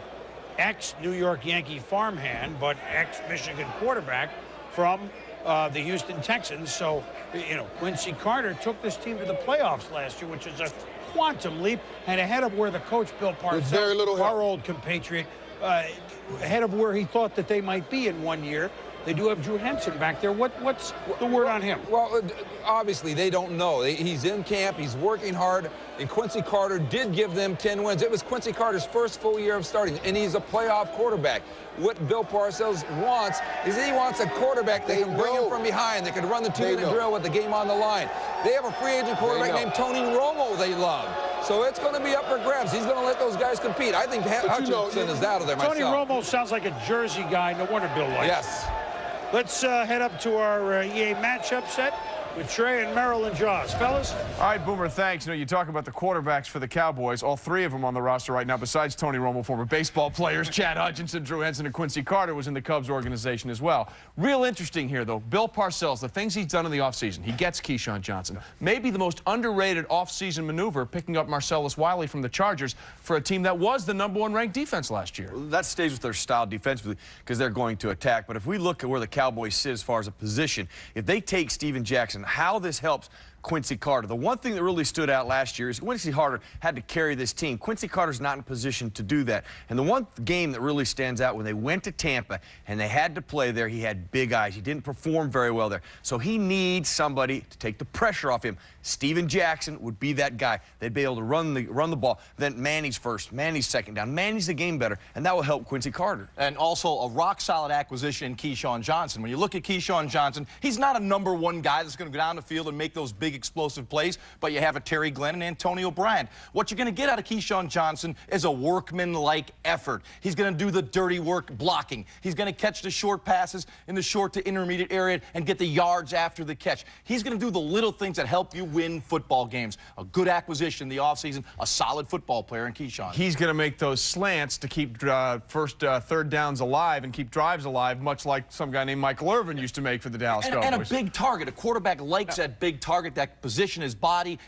ex-New York Yankee farmhand, but ex-Michigan quarterback from the Houston Texans. So, you know, Quincy Carter took this team to the playoffs last year, which is a quantum leap, and ahead of where the coach, Bill Parcells, our old compatriot, ahead of where he thought that they might be in 1 year. They do have Drew Henson back there. What's the word on him? Well, obviously, they don't know. He's in camp. He's working hard. And Quincy Carter did give them 10 wins. It was Quincy Carter's first full year of starting, and he's a playoff quarterback. What Bill Parcells wants is he wants a quarterback that can bring him from behind, that can run the two-minute drill with the game on the line. They have a free agent quarterback named Tony Romo they love. So it's going to be up for grabs. He's going to let those guys compete. I think Hutchinson is out of there myself. Tony Romo sounds like a Jersey guy. No wonder Bill likes Yes. Let's head up to our EA matchup set with Trey and Merrill and Jaws. Fellas? All right, Boomer, thanks. You know, you talk about the quarterbacks for the Cowboys. All 3 of them on the roster right now, besides Tony Romo, former baseball players, Chad Hutchinson, Drew Henson, and Quincy Carter was in the Cubs organization as well. Real interesting here, though. Bill Parcells, the things he's done in the offseason. He gets Keyshawn Johnson. Maybe the most underrated offseason maneuver, picking up Marcellus Wiley from the Chargers for a team that was the #1 ranked defense last year. Well, that stays with their style defensively because they're going to attack. But if we look at where the Cowboys sit as far as a position, if they take Steven Jackson, how this helps Quincy Carter. The one thing that really stood out last year is Quincy Carter had to carry this team. Quincy Carter's not in a position to do that. And the one game that really stands out, when they went to Tampa and they had to play there, he had big eyes. He didn't perform very well there. So he needs somebody to take the pressure off him. Steven Jackson would be that guy. They'd be able to run the ball. Then Manny's first, Manny's second down. Manny's the game better, and that will help Quincy Carter. And also a rock-solid acquisition in Keyshawn Johnson. When you look at Keyshawn Johnson, he's not a #1 guy that's going to go down the field and make those big big explosive plays, but you have a Terry Glenn and Antonio Bryant. What you're going to get out of Keyshawn Johnson is a workman-like effort. He's going to do the dirty work blocking. He's going to catch the short passes in the short to intermediate area and get the yards after the catch. He's going to do the little things that help you win football games. A good acquisition in the offseason, a solid football player in Keyshawn. He's going to make those slants to keep third downs alive and keep drives alive, much like some guy named Michael Irvin used to make for the Dallas Cowboys. And a big target. A quarterback likes that big target, that position his body,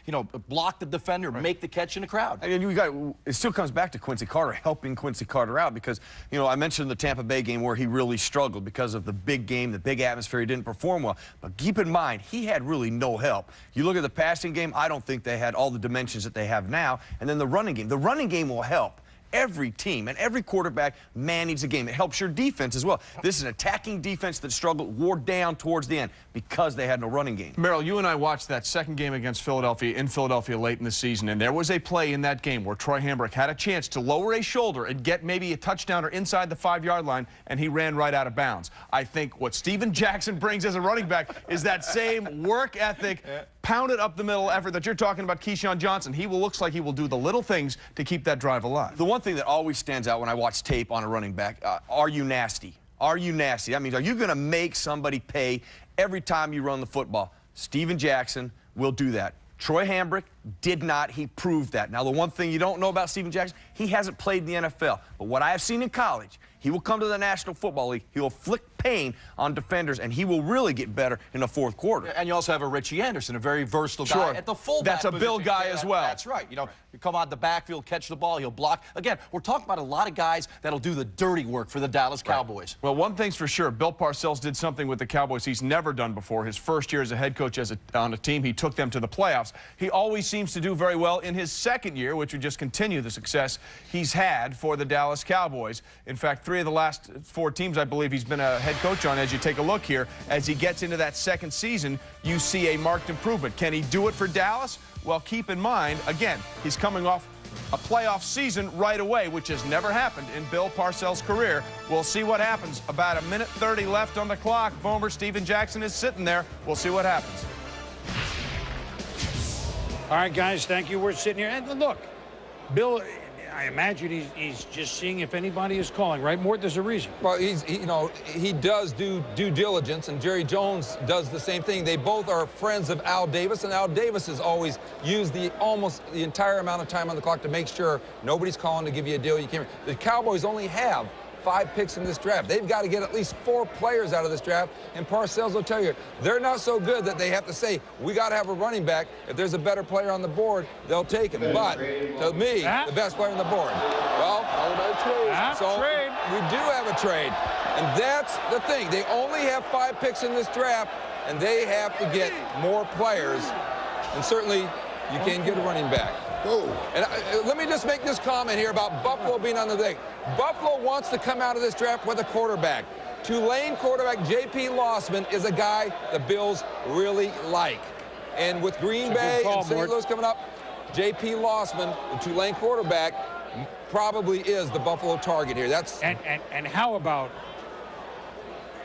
block the defender, make the catch in the crowd. I mean, it still comes back to Quincy Carter, helping Quincy Carter out because, I mentioned the Tampa Bay game where he really struggled because of the big game, the big atmosphere. He didn't perform well. But keep in mind, he had really no help. You look at the passing game, I don't think they had all the dimensions that they have now. And then the running game will help every team and every quarterback manage the game. It helps your defense as well. This is an attacking defense that struggled, wore down towards the end because they had no running game. Merrill, you and I watched that second game against Philadelphia in Philadelphia late in the season, and there was a play in that game where Troy Hambrick had a chance to lower a shoulder and get maybe a touchdown or inside the 5-yard line, and he ran right out of bounds. I think what Steven Jackson brings as a running back is that same work ethic, pounded up the middle effort that you're talking about Keyshawn Johnson. He looks like he will do the little things to keep that drive alive. The one thing that always stands out when I watch tape on a running back, are you nasty? Are you nasty? That means, are you going to make somebody pay every time you run the football? Steven Jackson will do that. Troy Hambrick did not. He proved that. Now, the one thing you don't know about Steven Jackson, he hasn't played in the NFL. But what I have seen in college, he will come to the National Football League. He will flick pain on defenders, and he will really get better in the fourth quarter. And you also have a Richie Anderson, a very versatile guy at the fullback That's a Bill guy as well. That's right. You come out the backfield, catch the ball, he'll block. Again, we're talking about a lot of guys that'll do the dirty work for the Dallas Cowboys. Well, one thing's for sure, Bill Parcells did something with the Cowboys he's never done before. His first year as a head coach on a team, he took them to the playoffs. He always seems to do very well in his second year, which would just continue the success he's had for the Dallas Cowboys. In fact, 3 of the last 4 teams I believe he's been a head coach on. As you take a look here, as he gets into that second season, you see a marked improvement. Can he do it for Dallas? Well, keep in mind, again, he's coming off a playoff season right away, which has never happened in Bill Parcells' career. We'll see what happens. About 1:30 left on the clock. Boomer, Steven Jackson is sitting there. We'll see what happens. All right, guys, thank you. We're sitting here. And look, Bill, I imagine he's just seeing if anybody is calling, right? Mort, there's a reason. Well, he does do due diligence, and Jerry Jones does the same thing. They both are friends of Al Davis, and Al Davis has always used almost the entire amount of time on the clock to make sure nobody's calling to give you a deal you can't. The Cowboys only have 5 picks in this draft. They've got to get at least 4 players out of this draft, and Parcells will tell you they're not so good that they have to say, we got to have a running back. If there's a better player on the board, they'll take him. But to me, the best player on the board. Well, so we do have a trade, and that's the thing. They only have 5 picks in this draft, and they have to get more players, and certainly you can't get a running back. And let me just make this comment here about Buffalo being on the thing. Buffalo wants to come out of this draft with a quarterback. Tulane quarterback J.P. Lossman is a guy the Bills really like. And with Green Bay and St. Louis coming up, J.P. Lossman, the Tulane quarterback, probably is the Buffalo target here. And how about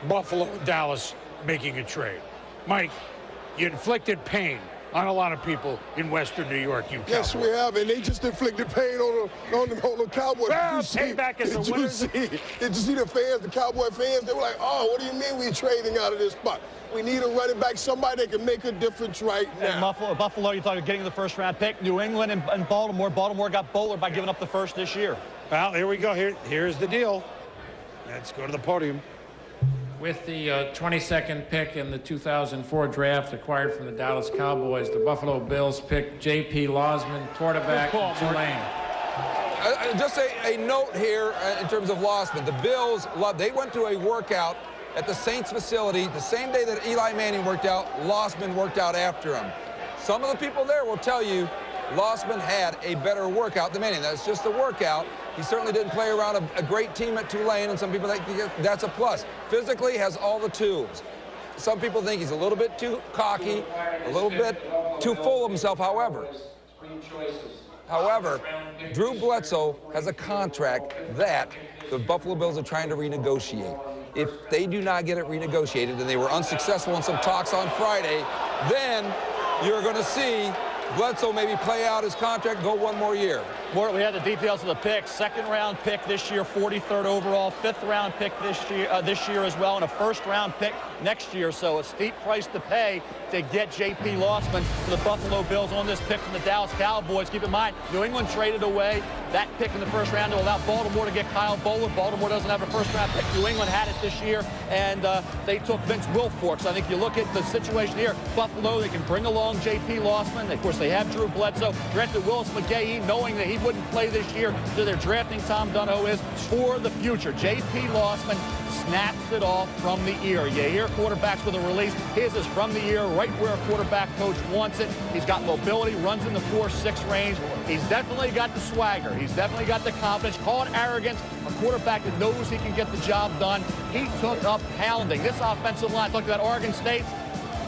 Buffalo and Dallas making a trade? Mike, you inflicted pain on a lot of people in Western New York. Yes, we have, and they just inflicted pain on the Cowboys. Well, payback is the winner. Did you see the fans, the Cowboy fans? They were like, oh, what do you mean we're trading out of this spot? We need a running back, somebody that can make a difference right now. And Buffalo, you thought of getting the first-round pick. New England and Baltimore. Baltimore got bowlered by giving up the first this year. Well, here we go. Here's the deal. Let's go to the podium. With the 22nd pick in the 2004 draft acquired from the Dallas Cowboys, the Buffalo Bills picked J.P. Lossman, quarterback from Tulane. Just a note here in terms of Lossman. The Bills they went to a workout at the Saints facility the same day that Eli Manning worked out. Lossman worked out after him. Some of the people there will tell you Lossman had a better workout than Manning. That's just a workout. He certainly didn't play around a great team at Tulane, and some people think that's a plus. Physically, has all the tools. Some people think he's a little bit too cocky, a little bit too full of himself, however. Drew Bledsoe has a contract that the Buffalo Bills are trying to renegotiate. If they do not get it renegotiated, and they were unsuccessful in some talks on Friday, then you're going to see Bledsoe maybe play out his contract, go one more year. Mort, we have the details of the pick. Second-round pick this year, 43rd overall. Fifth-round pick this year as well, and a first-round pick next year. So a steep price to pay to get J.P. Lossman for the Buffalo Bills on this pick from the Dallas Cowboys. Keep in mind, New England traded away that pick in the first round to allow Baltimore to get Kyle Bowler. Baltimore doesn't have a first-round pick. New England had it this year, and they took Vince Wilfork. So I think you look at the situation here, Buffalo, they can bring along J.P. Lossman. Of course, they have Drew Bledsoe. Drafted Willis McGahee, knowing that he wouldn't play this year, so they're drafting Tom Dunno is for the future. J.P. Lossman snaps it off from the ear. You hear quarterbacks with a release. His is from the ear, right where a quarterback coach wants it. He's got mobility, runs in the 4.6 range. He's definitely got the swagger. He's definitely got the confidence. Call it arrogance. A quarterback that knows he can get the job done. He took up pounding. This offensive line, talking about Oregon State,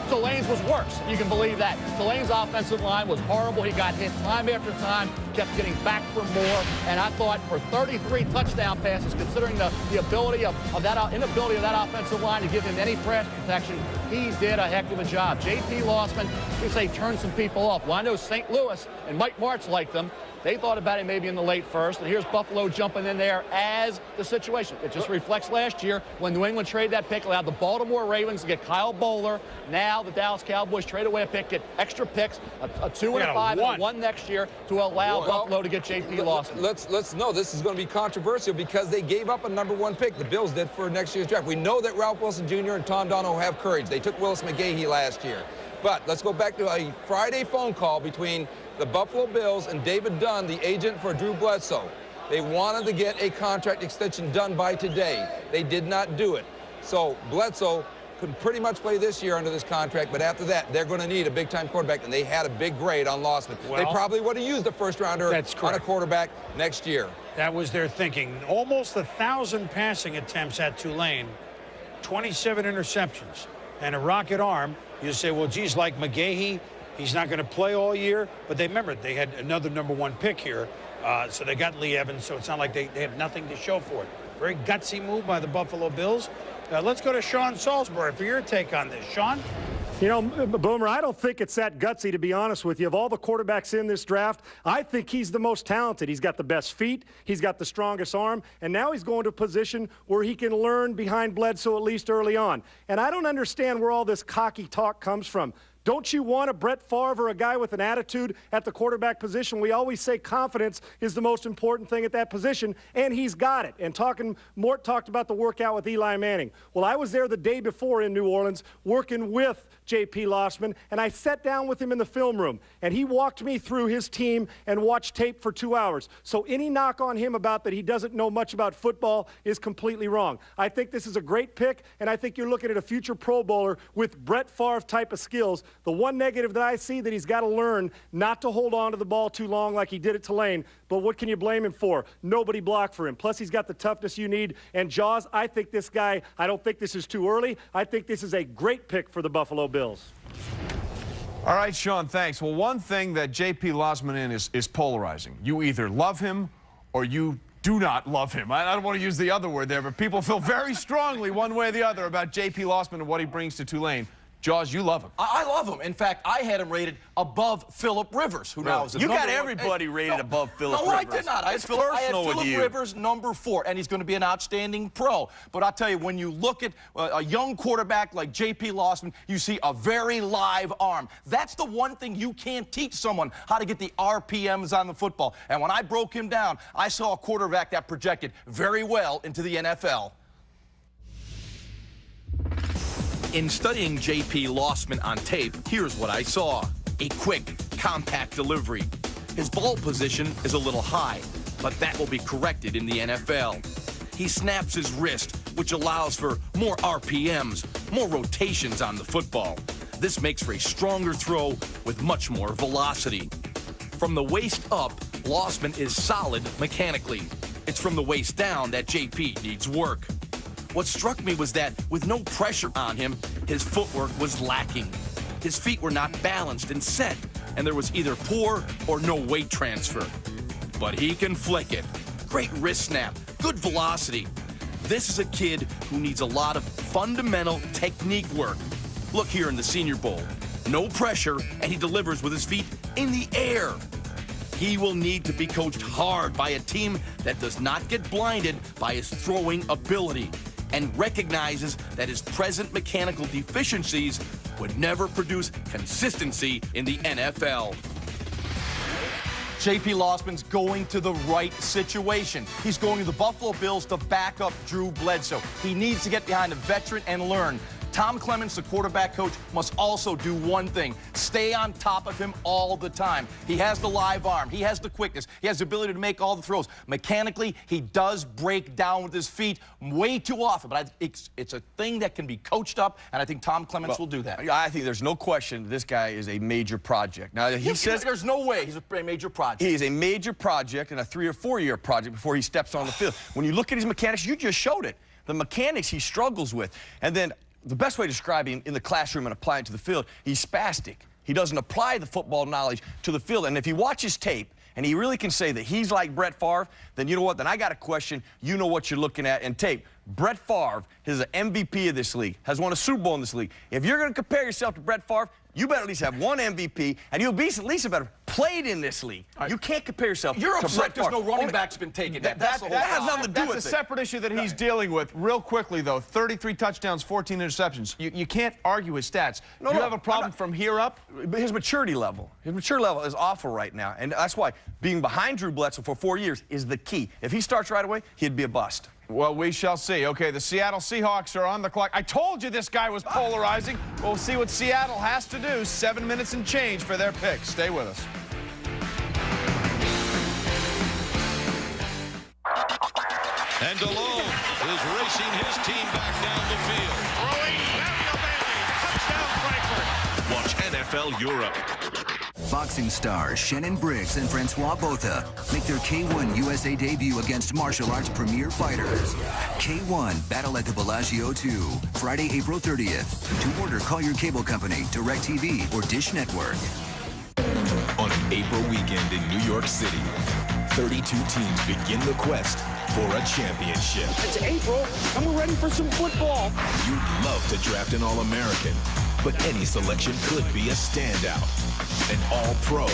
Tulane's was worse. You can believe that. Tulane's offensive line was horrible. He got hit time after time, kept getting back for more. And I thought for 33 touchdown passes, considering the ability of that inability of that offensive line to give him any pass protection, he did a heck of a job. J.P. Lossman, we say, turned some people off. Well, I know St. Louis and Mike Martz liked them. They thought about it maybe in the late first, and here's Buffalo jumping in there as the situation. It just reflects last year when New England traded that pick, allowed the Baltimore Ravens to get Kyle Bowler. Now the Dallas Cowboys trade away a pick, get extra picks, a 2 and a 5 and a 1 next year to allow Buffalo to get J.P. Lossman. Let's know this is going to be controversial because they gave up a #1 pick. The Bills did for next year's draft. We know that Ralph Wilson Jr. and Tom Dunno have courage. They took Willis McGahee last year. But let's go back to a Friday phone call between the Buffalo Bills and David Dunn, the agent for Drew Bledsoe. They wanted to get a contract extension done by today. They did not do it. So Bledsoe could pretty much play this year under this contract, but after that, they're going to need a big-time quarterback, and they had a big grade on Lossman. Well, they probably would have used a first-rounder on a quarterback next year. That was their thinking. Almost 1,000 passing attempts at Tulane, 27 interceptions, and a rocket arm. You say, well, geez, like McGahee, he's not going to play all year. But they remember they had another #1 pick here, so they got Lee Evans. So it's not like they have nothing to show for it. Very gutsy move by the Buffalo Bills. Let's go to Sean Salisbury for your take on this. Sean? You know, Boomer, I don't think it's that gutsy, to be honest with you. Of all the quarterbacks in this draft, I think he's the most talented. He's got the best feet. He's got the strongest arm. And now he's going to a position where he can learn behind Bledsoe at least early on. And I don't understand where all this cocky talk comes from. Don't you want a Brett Favre or a guy with an attitude at the quarterback position? We always say confidence is the most important thing at that position, and he's got it. And Mort talked about the workout with Eli Manning. Well, I was there the day before in New Orleans working with J.P. Lossman, and I sat down with him in the film room, and he walked me through his team and watched tape for 2 hours. So any knock on him about that he doesn't know much about football is completely wrong. I think this is a great pick, and I think you're looking at a future Pro Bowler with Brett Favre type of skills. The one negative that I see that he's got to learn not to hold on to the ball too long like he did at Tulane, but what can you blame him for? Nobody blocked for him. Plus, he's got the toughness you need. And Jaws, I think this guy, I don't think this is too early. I think this is a great pick for the Buffalo Bills. All right, Sean, thanks. Well, one thing that J.P. Lossman is polarizing. You either love him or you do not love him. I don't want to use the other word there, but people feel very strongly one way or the other about J.P. Lossman and what he brings to Tulane. Jaws, you love him. I love him. In fact, I had him rated above Phillip Rivers, who now is the You number got one. everybody rated above Phillip Rivers. No, I did not. I had Phillip you. Rivers #4, and he's going to be an outstanding pro. But I'll tell you, when you look at a young quarterback like J.P. Lossman, you see a very live arm. That's the one thing you can't teach someone, how to get the RPMs on the football. And when I broke him down, I saw a quarterback that projected very well into the NFL. In studying J.P. Lossman on tape, here's what I saw. A quick, compact delivery. His ball position is a little high, but that will be corrected in the NFL. He snaps his wrist, which allows for more RPMs, more rotations on the football. This makes for a stronger throw with much more velocity. From the waist up, Lossman is solid mechanically. It's from the waist down that J.P. needs work. What struck me was that with no pressure on him, his footwork was lacking. His feet were not balanced and set, and there was either poor or no weight transfer. But he can flick it. Great wrist snap, good velocity. This is a kid who needs a lot of fundamental technique work. Look here in the Senior Bowl. no pressure, and he delivers with his feet in the air. He will need to be coached hard by a team that does not get blinded by his throwing ability and recognizes that his present mechanical deficiencies would never produce consistency in the NFL. J.P. Lossman's going to the right situation. He's going to the Buffalo Bills to back up Drew Bledsoe. He needs to get behind a veteran and learn. Tom Clements, the quarterback coach, must also do one thing: stay on top of him all the time. He has the live arm. He has the quickness. He has the ability to make all the throws. Mechanically, he does break down with his feet way too often, but it's a thing that can be coached up, and I think Tom Clements will do that. I think there's no question this guy is a major project. Now, he says there's no way he's a major project. He is a major project and a 3 or 4 year project before he steps on the field. When you look at his mechanics, you just showed it. The mechanics he struggles with. And then the best way to describe him in the classroom and apply it to the field, he's spastic. He doesn't apply the football knowledge to the field. And if you watch his tape, and he really can say that he's like Brett Favre, then you know what? Then I got a question. You know what you're looking at in tape. Brett Favre is an MVP of this league, has won a Super Bowl in this league. If you're going to compare yourself to Brett Favre, you better at least have one MVP, and you'll be at least better played in this league. You can't compare yourself You're to upset Brett there's Favre. no running back's been taken. That has nothing to do with it. That's a separate issue that he's dealing with. Real quickly, though, 33 touchdowns, 14 interceptions. You can't argue his stats. Do you have a problem from here up? His maturity level. His maturity level is awful right now, and that's why being behind Drew Bledsoe for 4 years is the key. If he starts right away, he'd be a bust. Well, we shall see. Okay, the Seattle Seahawks are on the clock. I told you this guy was polarizing. We'll see what Seattle has to do. 7 minutes and change for their pick. Stay with us. And DeLone is racing his team back down the field. Throwing Mario Manning. Touchdown, Frankfurt. Watch NFL Europe. Boxing stars Shannon Briggs and Francois Botha make their K1 USA debut against martial arts premier fighters. K1 Battle at the Bellagio 2, Friday, April 30th. To order, call your cable company, DirecTV, or Dish Network. On an April weekend in New York City, 32 teams begin the quest for a championship. It's April, and we're ready for some football. You'd love to draft an All-American, but any selection could be a standout. An All-Pro,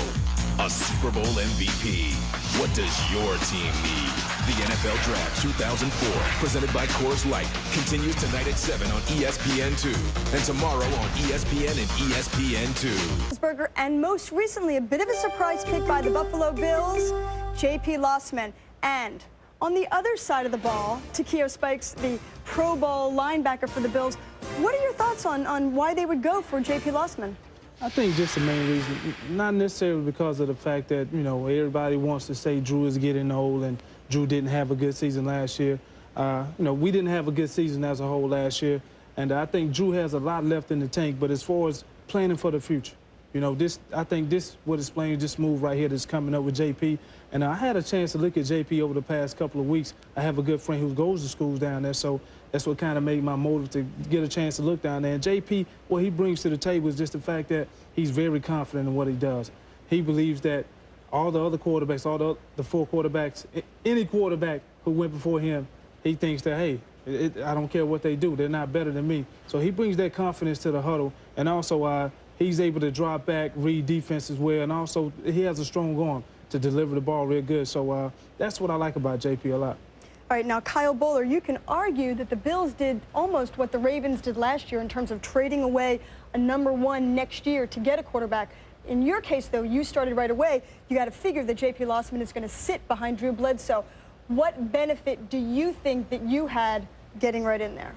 a Super Bowl MVP. What does your team need? The NFL Draft 2004, presented by Coors Light, continues tonight at 7 on ESPN2, and tomorrow on ESPN and ESPN2. And most recently, a bit of a surprise pick by the Buffalo Bills, J.P. Lossman. And on the other side of the ball, Takeo Spikes, the Pro Bowl linebacker for the Bills. What are your thoughts on why they would go for J.P. Lossman? I think just the main reason, not necessarily because of the fact that, you know, everybody wants to say Drew is getting old and Drew didn't have a good season last year. You know, we didn't have a good season as a whole last year, and I think Drew has a lot left in the tank, but as far as planning for the future, you know, I think this would explain this move right here that's coming up with JP. And I had a chance to look at JP over the past couple of weeks. I have a good friend who goes to schools down there, so that's what kind of made my motive to get a chance to look down there. And JP, what he brings to the table is just the fact that he's very confident in what he does. He believes that all the other quarterbacks, all the 4 quarterbacks, any quarterback who went before him, he thinks that, hey, I don't care what they do, they're not better than me. So he brings that confidence to the huddle, and also he's able to drop back, read defense as well, and also he has a strong arm to deliver the ball real good. So that's what I like about JP a lot. All right, now, Kyle Bowler, you can argue that the Bills did almost what the Ravens did last year in terms of trading away a #1 next year to get a quarterback. In your case, though, you started right away. You got to figure that J.P. Lossman is going to sit behind Drew Bledsoe. What benefit do you think that you had getting right in there?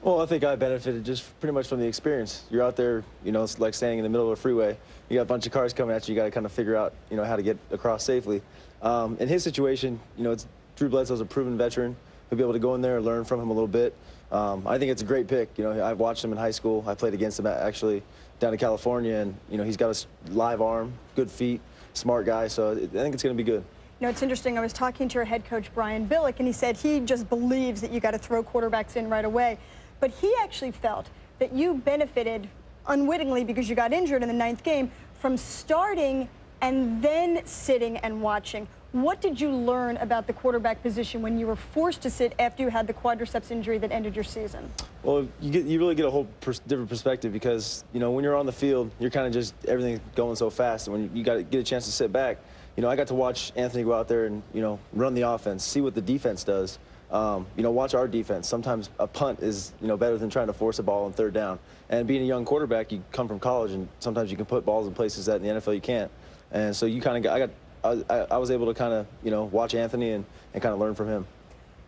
Well, I think I benefited just pretty much from the experience. You're out there, you know, it's like standing in the middle of a freeway. You got a bunch of cars coming at you. You got to kind of figure out, you know, how to get across safely. In his situation, you know, Drew Bledsoe's a proven veteran. He'll be able to go in there and learn from him a little bit. I think it's a great pick. You know, I've watched him in high school. I played against him actually down in California, and you know, he's got a live arm, good feet, smart guy. So I think it's going to be good. You know, it's interesting. I was talking to your head coach, Brian Billick, and he said he just believes that you got to throw quarterbacks in right away. But he actually felt that you benefited unwittingly because you got injured in the 9th game from starting and then sitting and watching. What did you learn about the quarterback position when you were forced to sit after you had the quadriceps injury that ended your season? Well, you really get a whole different perspective because, you know, when you're on the field, you're kind of just everything's going so fast. And when you got to get a chance to sit back, you know, I got to watch Anthony go out there and, you know, run the offense, see what the defense does. You know, watch our defense. Sometimes a punt is, you know, better than trying to force a ball on third down. And being a young quarterback, you come from college, and sometimes you can put balls in places that in the NFL you can't. And so you kind of I was able to kind of, you know, watch Anthony and kind of learn from him.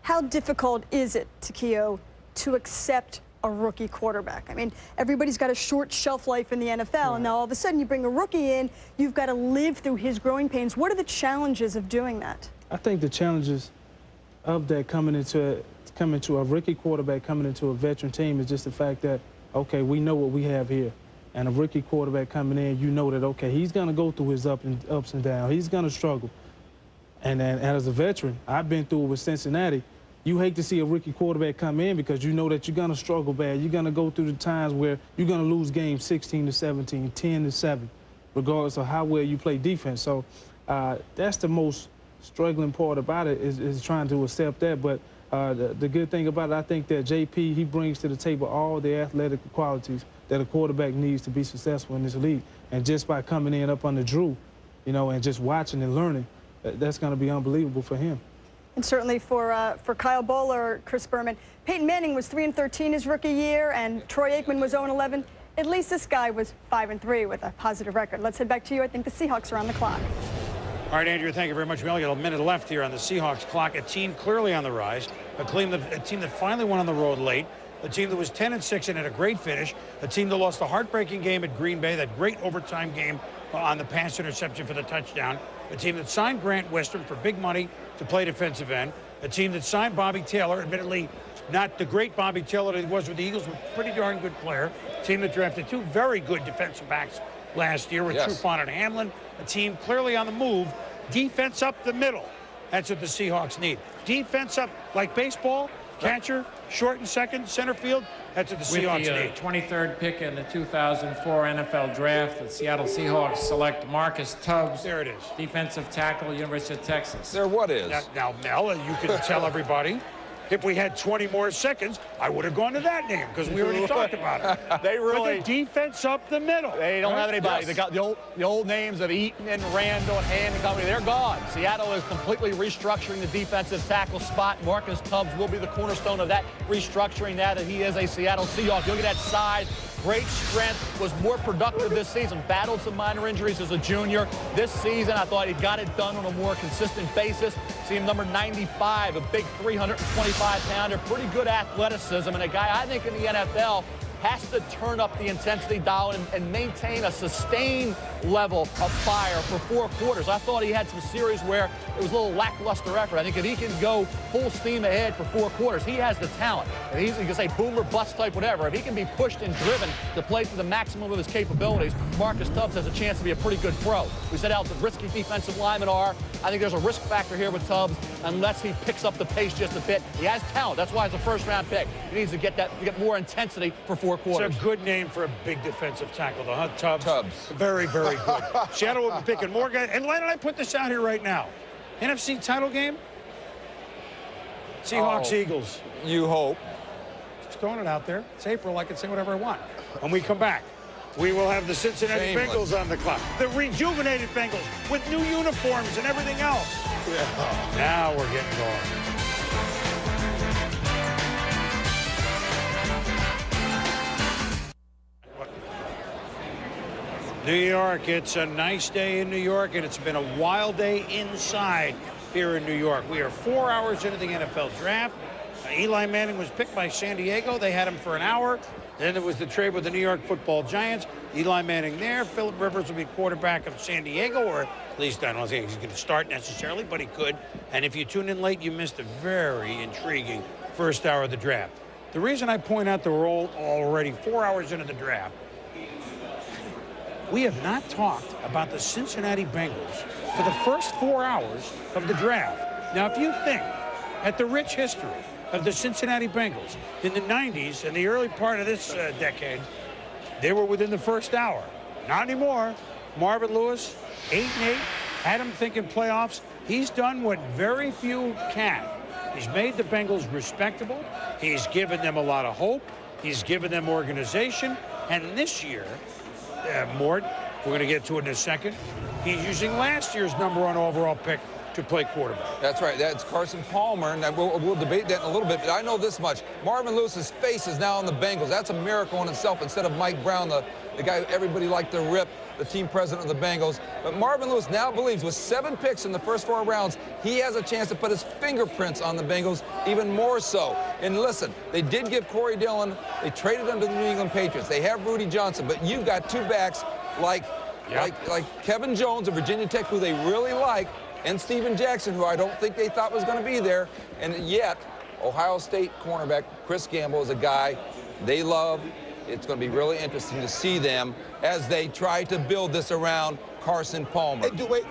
How difficult is it, Takeo, to accept a rookie quarterback? I mean, everybody's got a short shelf life in the NFL, and now all of a sudden you bring a rookie in, you've got to live through his growing pains. What are the challenges of doing that? I think the challenges of that coming into a rookie quarterback, coming into a veteran team, is just the fact that, okay, we know what we have here. And a rookie quarterback coming in, you know that, okay, he's going to go through his ups and downs. He's going to struggle. And as a veteran, I've been through it with Cincinnati. You hate to see a rookie quarterback come in because you know that you're going to struggle bad. You're going to go through the times where you're going to lose games 16-17, 10-7, regardless of how well you play defense. So that's the most struggling part about it is trying to accept that. But the good thing about it, I think that JP, he brings to the table all the athletic qualities that a quarterback needs to be successful in this league. And just by coming in up under Drew, you know, and just watching and learning, that's going to be unbelievable for him. And certainly for Kyle Bowler, Chris Berman, Peyton Manning was 3-13 his rookie year, and Troy Aikman was 0-11. At least this guy was 5-3 with a positive record. Let's head back to you. I think the Seahawks are on the clock. All right, Andrew, thank you very much. We only got a minute left here on the Seahawks clock. A team clearly on the rise, a team that finally went on the road late, a team that was 10-6 and had a great finish, a team that lost a heartbreaking game at Green Bay, that great overtime game on the pass interception for the touchdown, a team that signed Grant Western for big money to play defensive end, a team that signed Bobby Taylor, admittedly not the great Bobby Taylor that he was with the Eagles, but a pretty darn good player, a team that drafted two very good defensive backs last year with Trufant and Hamlin, a team clearly on the move. Defense up the middle. That's what the Seahawks need. Defense up, like baseball, catcher, short and second, center field. That's what the Seahawks need. With the 23rd pick in the 2004 NFL Draft, the Seattle Seahawks select Marcus Tubbs. There it is. Defensive tackle, University of Texas. There what is? Now, Mel, you can tell everybody, if we had 20 more seconds, I would have gone to that name because we already talked about it. They really... But the defense up the middle. They don't have anybody. They got the old names of Eaton and Randall and Hand and company. They're gone. Seattle is completely restructuring the defensive tackle spot. Marcus Tubbs will be the cornerstone of that restructuring now that he is a Seattle Seahawk. Look at that size. Great strength, was more productive this season, battled some minor injuries as a junior. This season, I thought he got it done on a more consistent basis. See him number 95, a big 325-pounder, pretty good athleticism, and a guy I think in the NFL has to turn up the intensity dial and maintain a sustained level of fire for 4 quarters. I thought he had some series where it was a little lackluster effort. I think if he can go full steam ahead for 4 quarters, he has the talent. And you can say boom or bust type, whatever. If he can be pushed and driven to play to the maximum of his capabilities, Marcus Tubbs has a chance to be a pretty good pro. We said how the risky defensive linemen are. I think there's a risk factor here with Tubbs unless he picks up the pace just a bit. He has talent. That's why it's a first-round pick. He needs to get more intensity for 4 quarters. It's a good name for a big defensive tackle, though, huh? Tubbs. Very, very good. Seattle will be picking more guys. And why don't I put this out here right now? NFC title game? Seahawks, Eagles. You hope. Just throwing it out there. It's April. I can say whatever I want. When we come back, we will have the Cincinnati Bengals on the clock. The rejuvenated Bengals with new uniforms and everything else. Yeah. Now we're getting going. New York, it's a nice day in New York, and it's been a wild day inside here in New York. We are 4 hours into the NFL draft. Eli Manning was picked by San Diego. They had him for an hour. Then there was the trade with the New York Football Giants. Eli Manning there. Phillip Rivers will be quarterback of San Diego, or at least I don't think he's going to start necessarily, but he could. And if you tune in late, you missed a very intriguing first hour of the draft. The reason I point out that we're already 4 hours into the draft, we have not talked about the Cincinnati Bengals for the first 4 hours of the draft. Now, if you think at the rich history of the Cincinnati Bengals in the 90s and the early part of this decade, they were within the first hour. Not anymore. Marvin Lewis, 8-8, had him thinking playoffs. He's done what very few can. He's made the Bengals respectable. He's given them a lot of hope. He's given them organization. And this year, Mort, we're going to get to it in a second, he's using last year's #1 overall pick to play quarterback. That's right. That's Carson Palmer, and we'll debate that in a little bit, but I know this much. Marvin Lewis's face is now on the Bengals. That's a miracle in itself instead of Mike Brown, the guy everybody liked to rip, the team president of the Bengals. But Marvin Lewis now believes with 7 picks in the first 4 rounds, he has a chance to put his fingerprints on the Bengals even more so. And listen, they did give Corey Dillon, they traded him to the New England Patriots. They have Rudy Johnson, but you've got 2 backs like Kevin Jones of Virginia Tech, who they really like, and Steven Jackson, who I don't think they thought was going to be there. And yet, Ohio State cornerback Chris Gamble is a guy they love. It's going to be really interesting to see them as they try to build this around Carson Palmer. Hey, wait,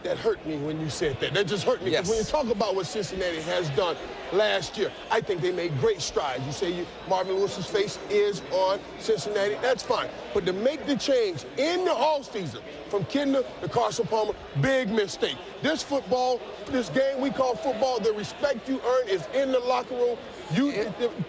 that hurt me when you said that. That just hurt me. Because when you talk about what Cincinnati has done last year, I think they made great strides. You say Marvin Lewis's face is on Cincinnati. That's fine. But to make the change in the offseason from Kitna to Carson Palmer, big mistake. This game we call football, the respect you earn is in the locker room.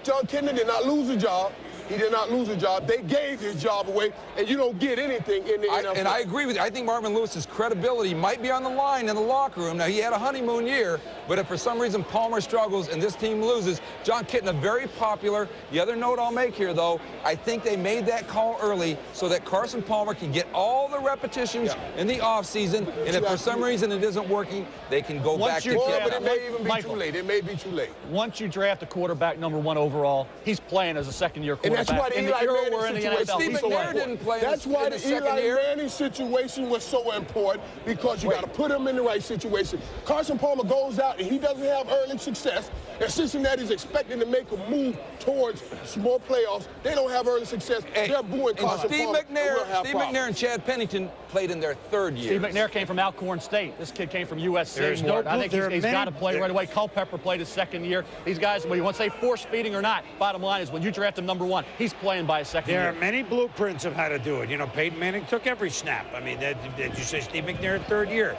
John Kitna did not lose a job. He did not lose a job. They gave his job away, and you don't get anything in the NFL. And I agree with you. I think Marvin Lewis's credibility might be on the line in the locker room. Now, he had a honeymoon year, but if for some reason Palmer struggles and this team loses, John Kitna, very popular. The other note I'll make here, though, I think they made that call early so that Carson Palmer can get all the repetitions in the offseason, and if for some reason it isn't working, they can go back to Kitna. But it may even be too late. It may be too late. Once you draft a quarterback #1 overall, he's playing as a second-year quarterback. And that's why the Eli Manning situation. Steve McNair didn't play. That's why the Eli Manning situation was so important, because you got to put him in the right situation. Carson Palmer goes out and he doesn't have early success, and Cincinnati's expecting to make a move towards small playoffs. They don't have early success. They're booing Carson Palmer. Steve McNair and Chad Pennington played in their 3rd year. Steve McNair came from Alcorn State. This kid came from USC. I think he's got to play right away. Culpepper played his 2nd year. These guys, well, you want to say force feeding or not, bottom line is when you draft him #1, he's playing by his 2nd year. There are many blueprints of how to do it. You know, Peyton Manning took every snap. I mean, did you say Steve McNair 3rd year?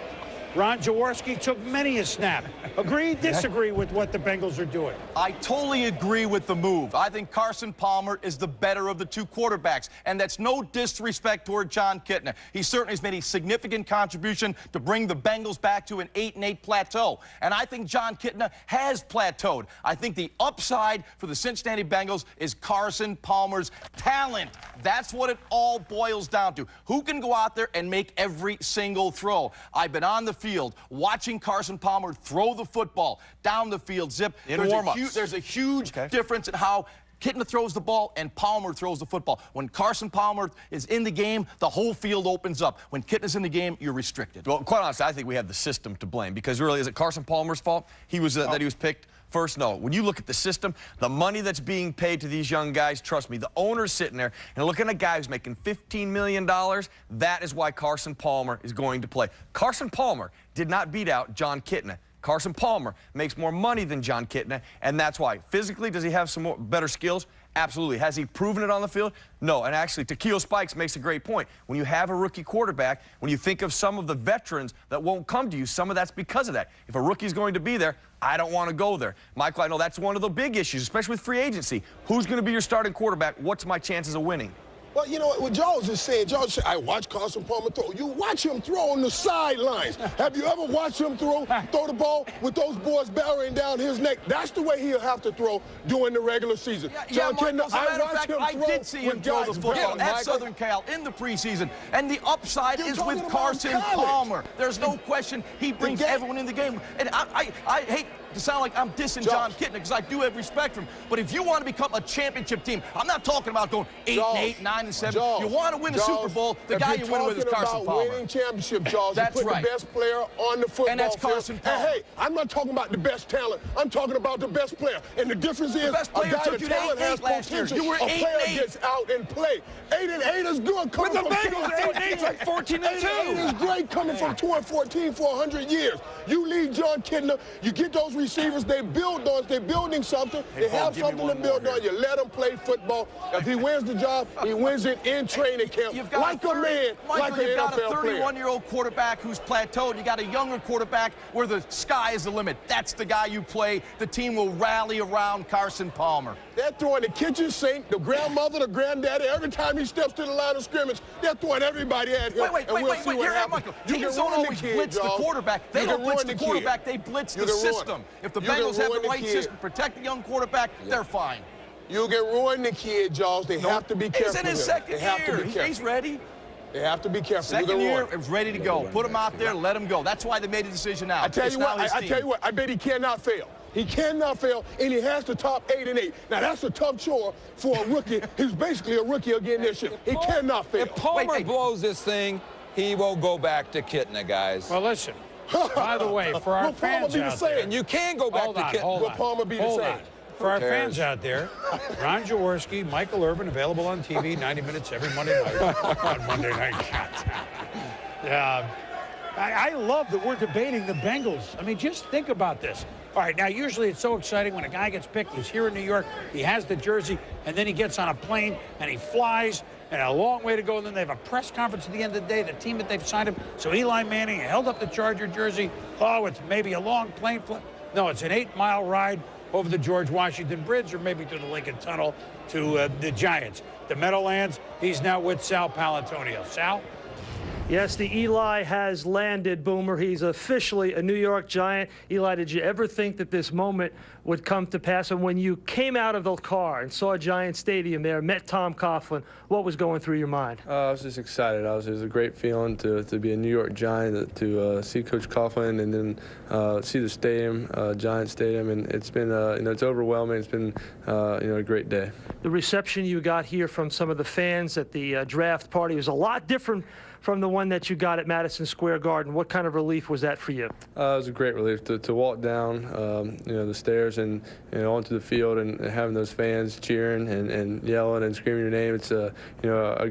Ron Jaworski took many a snap. Agree, disagree with what the Bengals are doing? I totally agree with the move. I think Carson Palmer is the better of the 2 quarterbacks, and that's no disrespect toward John Kitna. He certainly has made a significant contribution to bring the Bengals back to an 8-8 plateau, and I think John Kitna has plateaued. I think the upside for the Cincinnati Bengals is Carson Palmer's talent. That's what it all boils down to. Who can go out there and make every single throw? I've been on the field watching Carson Palmer throw the football down the field, zip. There's a huge difference in how Kitna throws the ball and Palmer throws the football. When Carson Palmer is in the game, the whole field opens up. When Kitna's in the game, you're restricted. Well, quite honestly, I think we have the system to blame, because really, is it Carson Palmer's fault that he was picked first? No. When you look at the system, the money that's being paid to these young guys, trust me, the owner's sitting there and looking at a guy who's making $15 million. That is why Carson Palmer is going to play. Carson Palmer did not beat out John Kitna. Carson Palmer makes more money than John Kitna, and that's why. Physically, does he have some better skills? Absolutely. Has he proven it on the field? No. And actually, Takeo Spikes makes a great point. When you have a rookie quarterback, when you think of some of the veterans that won't come to you, some of that's because of that. If a rookie's going to be there, I don't want to go there. Michael, I know that's one of the big issues, especially with free agency. Who's going to be your starting quarterback? What's my chances of winning? Well, you know what Charles is saying. Charles said, I watch Carson Palmer throw. You watch him throw on the sidelines. Have you ever watched him throw the ball with those boys barreling down his neck? That's the way he'll have to throw during the regular season. John Kitna, I did see him throw the football at Southern Cal in the preseason, and the upside is with Carson Palmer. There's no question he brings everyone in the game. And I hate to sound like I'm dissing John Kitna, because I do have respect for him. But if you want to become a championship team, I'm not talking about going 8-8, 9-7. You want to win the Super Bowl, the guy you win with is Carson Palmer. Winning championship, Charles. That's right. The best player on the football and that's Carson Palmer. Hey, I'm not talking about the best talent. I'm talking about the best player. And the difference is, a guy with talent has potential. A player gets out and play. 8-8 is good. With the Bengals, 8-8's like 14-2. 8-8 is great coming from 2-14 for 100 years. You lead John Kitna, you get those receivers, they build on it, they're building something, they have something to build on. You let them play football. If he wins the job, he wins. wins it in training camp. Like a man, like an NFL player. You've got a 31-year-old quarterback who's plateaued. You got a younger quarterback where the sky is the limit. That's the guy you play. The team will rally around Carson Palmer. They're throwing the kitchen sink, the grandmother, the granddaddy. Every time he steps to the line of scrimmage, they're throwing everybody at him. Wait. Here, Michael. Teams don't always blitz the quarterback. They don't blitz the quarterback. They blitz the system. If the Bengals have the right system to protect the young quarterback, they're fine. You'll get ruined the kid, Jaws. They have to be careful. He's in his second year. He's ready. They have to be careful. Second year, is ready to go. Put him out there, let him go. That's why they made a decision now. I tell you what, I bet he cannot fail. He cannot fail, and he has to top 8-8. Now, that's a tough chore for a rookie. He's basically a rookie again this year. He cannot fail. If Palmer blows this thing, he will go back to Kitna, guys. Well, listen. By the way, for our fans out there, and you can go back to Kitna. Will Palmer be the same? For our fans out there, Ron Jaworski, Michael Irvin, available on TV 90 minutes every Monday night on Monday Night Countdown. I love that we're debating the Bengals. I mean, just think about this. All right, now usually it's so exciting when a guy gets picked. He's here in New York, he has the jersey, and then he gets on a plane and he flies, and a long way to go, and then they have a press conference at the end of the day, the team that they've signed him. So Eli Manning held up the Charger jersey. Oh, it's maybe a long plane flight. No, it's an 8-mile ride over the George Washington Bridge or maybe through the Lincoln Tunnel to the Giants. The Meadowlands, he's now with Sal Palantonio. Sal? Yes, the Eli has landed, Boomer. He's officially a New York Giant. Eli, did you ever think that this moment would come to pass? And when you came out of the car and saw Giant Stadium there, met Tom Coughlin, what was going through your mind? I was just excited. It was a great feeling to be a New York Giant, to see Coach Coughlin and then see the stadium, Giant Stadium. And it's been, it's overwhelming. It's been, a great day. The reception you got here from some of the fans at the draft party was a lot different from the one that you got at Madison Square Garden. What kind of relief was that for you? It was a great relief to walk down, the stairs and onto the field and having those fans cheering and yelling and screaming your name. It's a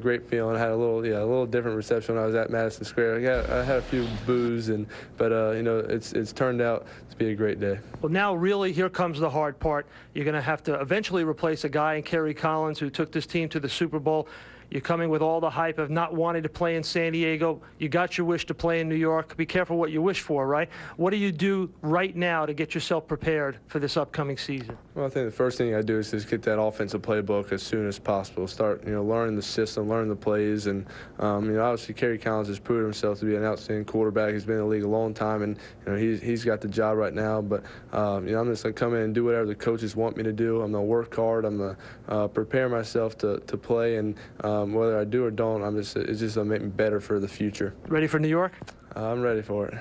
great feeling. I had a little different reception when I was at Madison Square. I had a few boos, but it's turned out to be a great day. Well, now really here comes the hard part. You're going to have to eventually replace a guy in Kerry Collins who took this team to the Super Bowl. You're coming with all the hype of not wanting to play in San Diego. You got your wish to play in New York. Be careful what you wish for, right? What do you do right now to get yourself prepared for this upcoming season? Well, I think the first thing I do is just get that offensive playbook as soon as possible. Start, learning the system, learning the plays, and obviously Kerry Collins has proven himself to be an outstanding quarterback. He's been in the league a long time, and he's got the job right now. But I'm just gonna come in and do whatever the coaches want me to do. I'm gonna work hard. I'm gonna prepare myself to play, and whether I do or don't, it's just gonna make me better for the future. Ready for New York? I'm ready for it.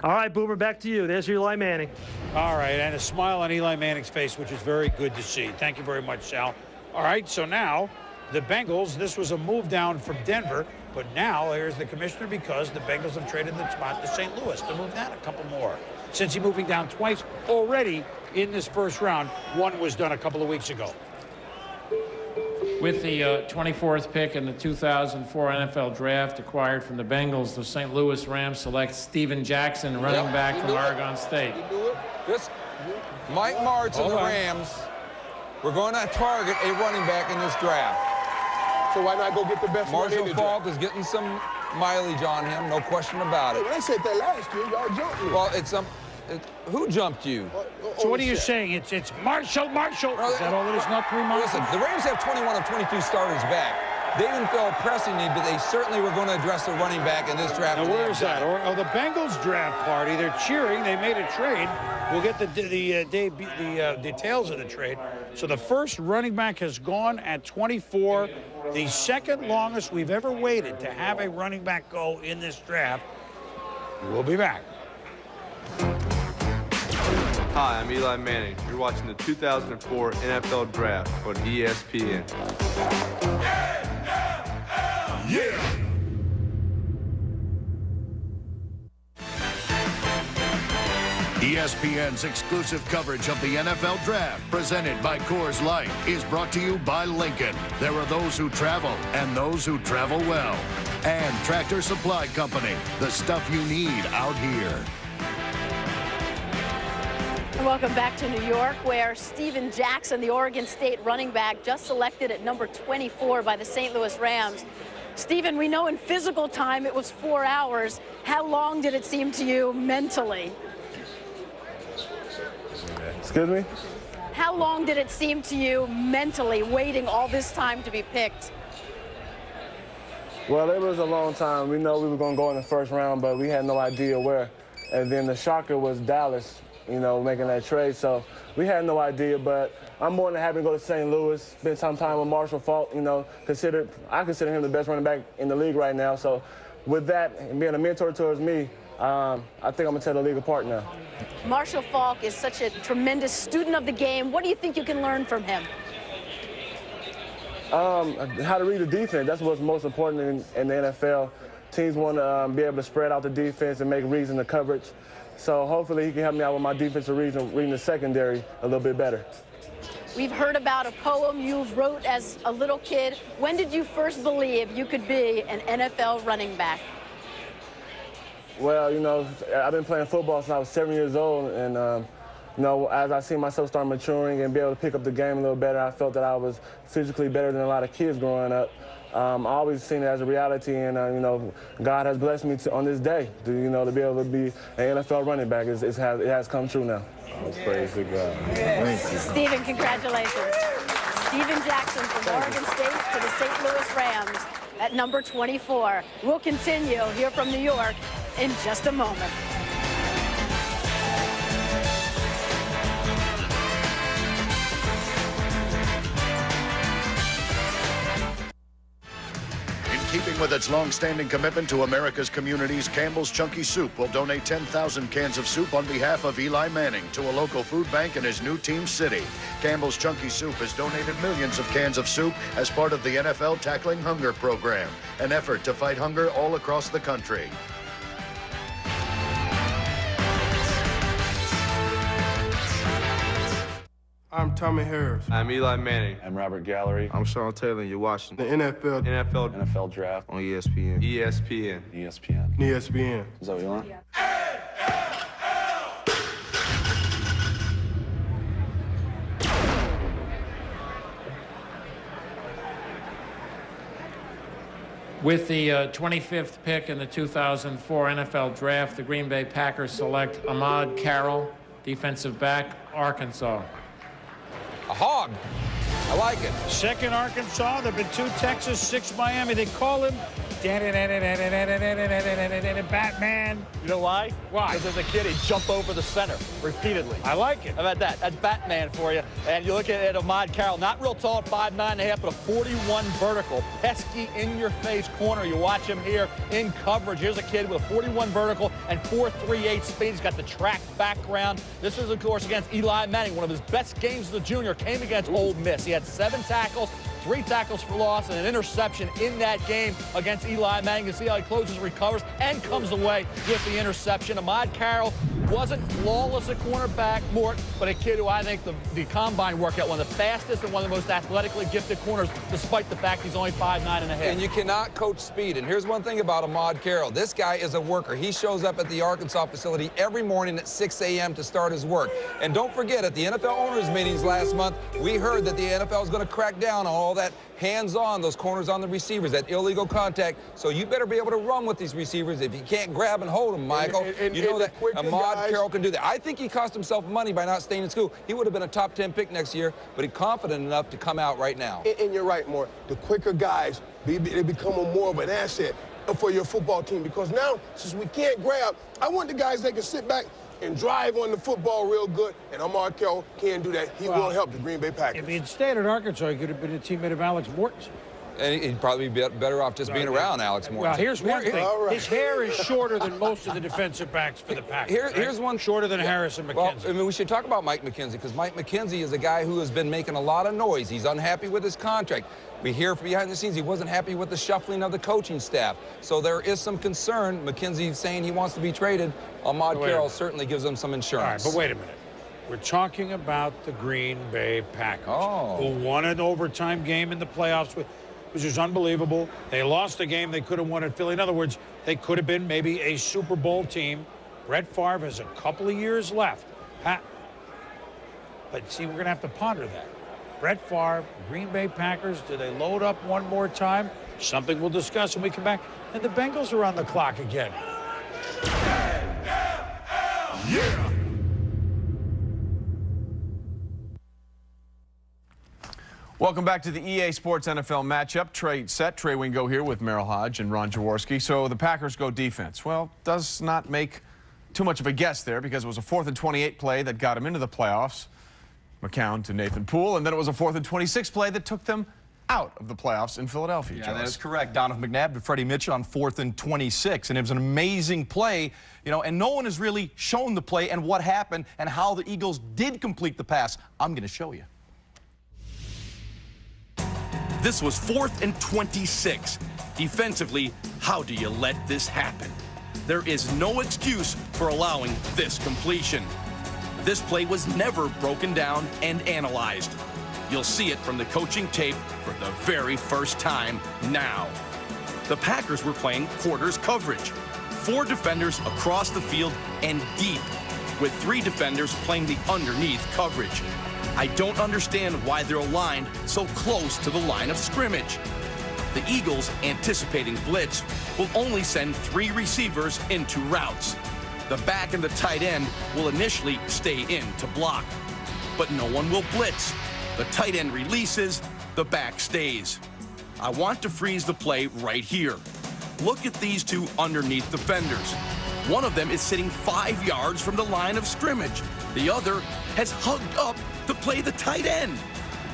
All right, Boomer, back to you. There's Eli Manning. All right, and a smile on Eli Manning's face, which is very good to see. Thank you very much, Sal. All right, so now the Bengals, this was a move down from Denver, but now here's the commissioner because the Bengals have traded the spot to St. Louis to move down a couple more. Since he's moving down twice already in this first round, one was done a couple of weeks ago. With the 24th pick in the 2004 NFL Draft acquired from the Bengals, the St. Louis Rams select Steven Jackson, running back from Oregon State. Mike Martz and the Rams, we're going to target a running back in this draft. So why not go get the best one in the Marshall Faulk is getting some mileage on him, no question about it. When I said that last year, y'all jumped me. Well, who jumped you? So what are you saying? It's Marshall. Is that all it is? Not 3 months? Listen, the Rams have 21 of 22 starters back. They didn't feel a pressing need, but they certainly were going to address the running back in this draft. Now, where is that? Or the Bengals draft party. They're cheering. They made a trade. We'll get the details of the trade. So the first running back has gone at 24, the second longest we've ever waited to have a running back go in this draft. We'll be back. Hi, I'm Eli Manning. You're watching the 2004 NFL Draft on ESPN. Yeah! ESPN's exclusive coverage of the NFL Draft, presented by Coors Light, is brought to you by Lincoln. There are those who travel and those who travel well. And Tractor Supply Company, the stuff you need out here. Welcome back to New York, where Steven Jackson, the Oregon State running back, just selected at number 24 by the St. Louis Rams. Steven, we know in physical time it was 4 hours. How long did it seem to you mentally? Excuse me? How long did it seem to you mentally waiting all this time to be picked? Well, it was a long time. We know we were going to go in the first round, but we had no idea where. And then the shocker was Dallas, you know, making that trade. So we had no idea, but I'm more than happy to go to St. Louis, spend some time with Marshall Faulk, you know, I consider him the best running back in the league right now. So with that and being a mentor towards me, I think I'm going to tear the league apart now. Marshall Faulk is such a tremendous student of the game. What do you think you can learn from him? How to read the defense. That's what's most important in the NFL. Teams want to be able to spread out the defense and make reads in the coverage. So hopefully he can help me out with my defensive reading the secondary a little bit better. We've heard about a poem you wrote as a little kid. When did you first believe you could be an NFL running back? Well, you know, I've been playing football since I was 7 years old, and you know, as I see myself start maturing and be able to pick up the game a little better, I felt that I was physically better than a lot of kids growing up. I always seen it as a reality, and you know, God has blessed me on this day to, you know, to be able to be an NFL running back. It has come true now. Oh, praise to God. Thank you. Steven, congratulations. Steven Jackson from Oregon State to the St. Louis Rams at number 24. We'll continue here from New York in just a moment. Keeping with its long-standing commitment to America's communities, Campbell's Chunky Soup will donate 10,000 cans of soup on behalf of Eli Manning to a local food bank in his new team city. Campbell's Chunky Soup has donated millions of cans of soup as part of the NFL Tackling Hunger program, an effort to fight hunger all across the country. I'm Tommy Harris. I'm Eli Manning. I'm Robert Gallery. I'm Sean Taylor, and you're watching the NFL Draft on ESPN. ESPN. ESPN. Is that what you want? Yeah. With the 25th pick in the 2004 NFL Draft, the Green Bay Packers select Ahmad Carroll, defensive back, Arkansas. A hog. I like it. Second Arkansas. There have been 2 Texas, 6 Miami. They call him Batman. You know why? Why? Because as a kid, he'd jump over the center repeatedly. I like it. How about that? That's Batman for you. And you look at Ahmad Carroll, not real tall at 5'9.5", but a 41 vertical, pesky in-your-face corner. You watch him here in coverage. Here's a kid with a 41 vertical and 4.38 speed. He's got the track background. This is, of course, against Eli Manning. One of his best games as a junior came against Ole Miss. He had 7 tackles, 3 tackles for loss, and an interception in that game against Eli Manning. You see how he closes, recovers, and comes away with the interception. Ahmad Carroll wasn't flawless at cornerback, Mort, but a kid who I think the combine workout, one of the fastest and one of the most athletically gifted corners, despite the fact he's only 5'9.5". And you cannot coach speed. And here's one thing about Ahmad Carroll. This guy is a worker. He shows up at the Arkansas facility every morning at 6 a.m. to start his work. And don't forget, at the NFL owners meetings last month, we heard that the NFL is going to crack down on all that hands-on, those corners on the receivers, that illegal contact. So you better be able to run with these receivers. If you can't grab and hold them, Michael, you know that Ahmad Carroll can do that. I think he cost himself money by not staying in school. He would have been a top 10 pick next year, but he's confident enough to come out right now. And you're right, Mort. The quicker guys, they become more of an asset for your football team, because now, since we can't grab, I want the guys that can sit back and drive on the football real good, and Ahmad Carroll can do that. He will help the Green Bay Packers. If he'd stayed at Arkansas, he could have been a teammate of Alex Morton's. And he'd probably be better off just being around Alex Morton. Well, here's one thing. Right. His hair is shorter than most of the defensive backs for the Packers. Here's one. Shorter than Harrison McKenzie. Well, I mean, we should talk about Mike McKenzie, because Mike McKenzie is a guy who has been making a lot of noise. He's unhappy with his contract. We hear from behind the scenes he wasn't happy with the shuffling of the coaching staff. So there is some concern. McKenzie saying he wants to be traded. Ahmad Carroll certainly gives him some insurance. All right, but wait a minute. We're talking about the Green Bay Packers, who won an overtime game in the playoffs, which is unbelievable. They lost a game they could have won at Philly. In other words, they could have been maybe a Super Bowl team. Brett Favre has a couple of years left. But see, we're going to have to ponder that. Brett Favre, Green Bay Packers, do they load up one more time? Something we'll discuss when we come back. And the Bengals are on the clock again. Yeah! Welcome back to the EA Sports NFL matchup. Trey Wingo here with Merrill Hodge and Ron Jaworski. So the Packers go defense. Well, does not make too much of a guess there because it was a 4th and 28 play that got him into the playoffs. McCown to Nathan Poole, and then it was a 4th and 26 play that took them out of the playoffs in Philadelphia. Yeah, that is correct. Donovan McNabb to Freddie Mitchell on 4th and 26, and it was an amazing play, and no one has really shown the play and what happened and how the Eagles did complete the pass. I'm going to show you. This was 4th and 26. Defensively, how do you let this happen? There is no excuse for allowing this completion. This play was never broken down and analyzed. You'll see it from the coaching tape for the very first time now. The Packers were playing quarters coverage. 4 defenders across the field and deep, with 3 defenders playing the underneath coverage. I don't understand why they're aligned so close to the line of scrimmage. The Eagles, anticipating blitz, will only send 3 receivers into routes. The back and the tight end will initially stay in to block, but no one will blitz. The tight end releases, the back stays. I want to freeze the play right here. Look at these 2 underneath defenders. One of them is sitting 5 yards from the line of scrimmage. The other has hugged up to play the tight end.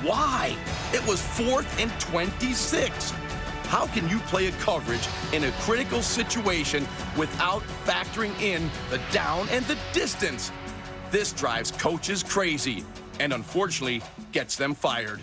Why? It was 4th and 26. How can you play a coverage in a critical situation without factoring in the down and the distance? This drives coaches crazy and unfortunately gets them fired.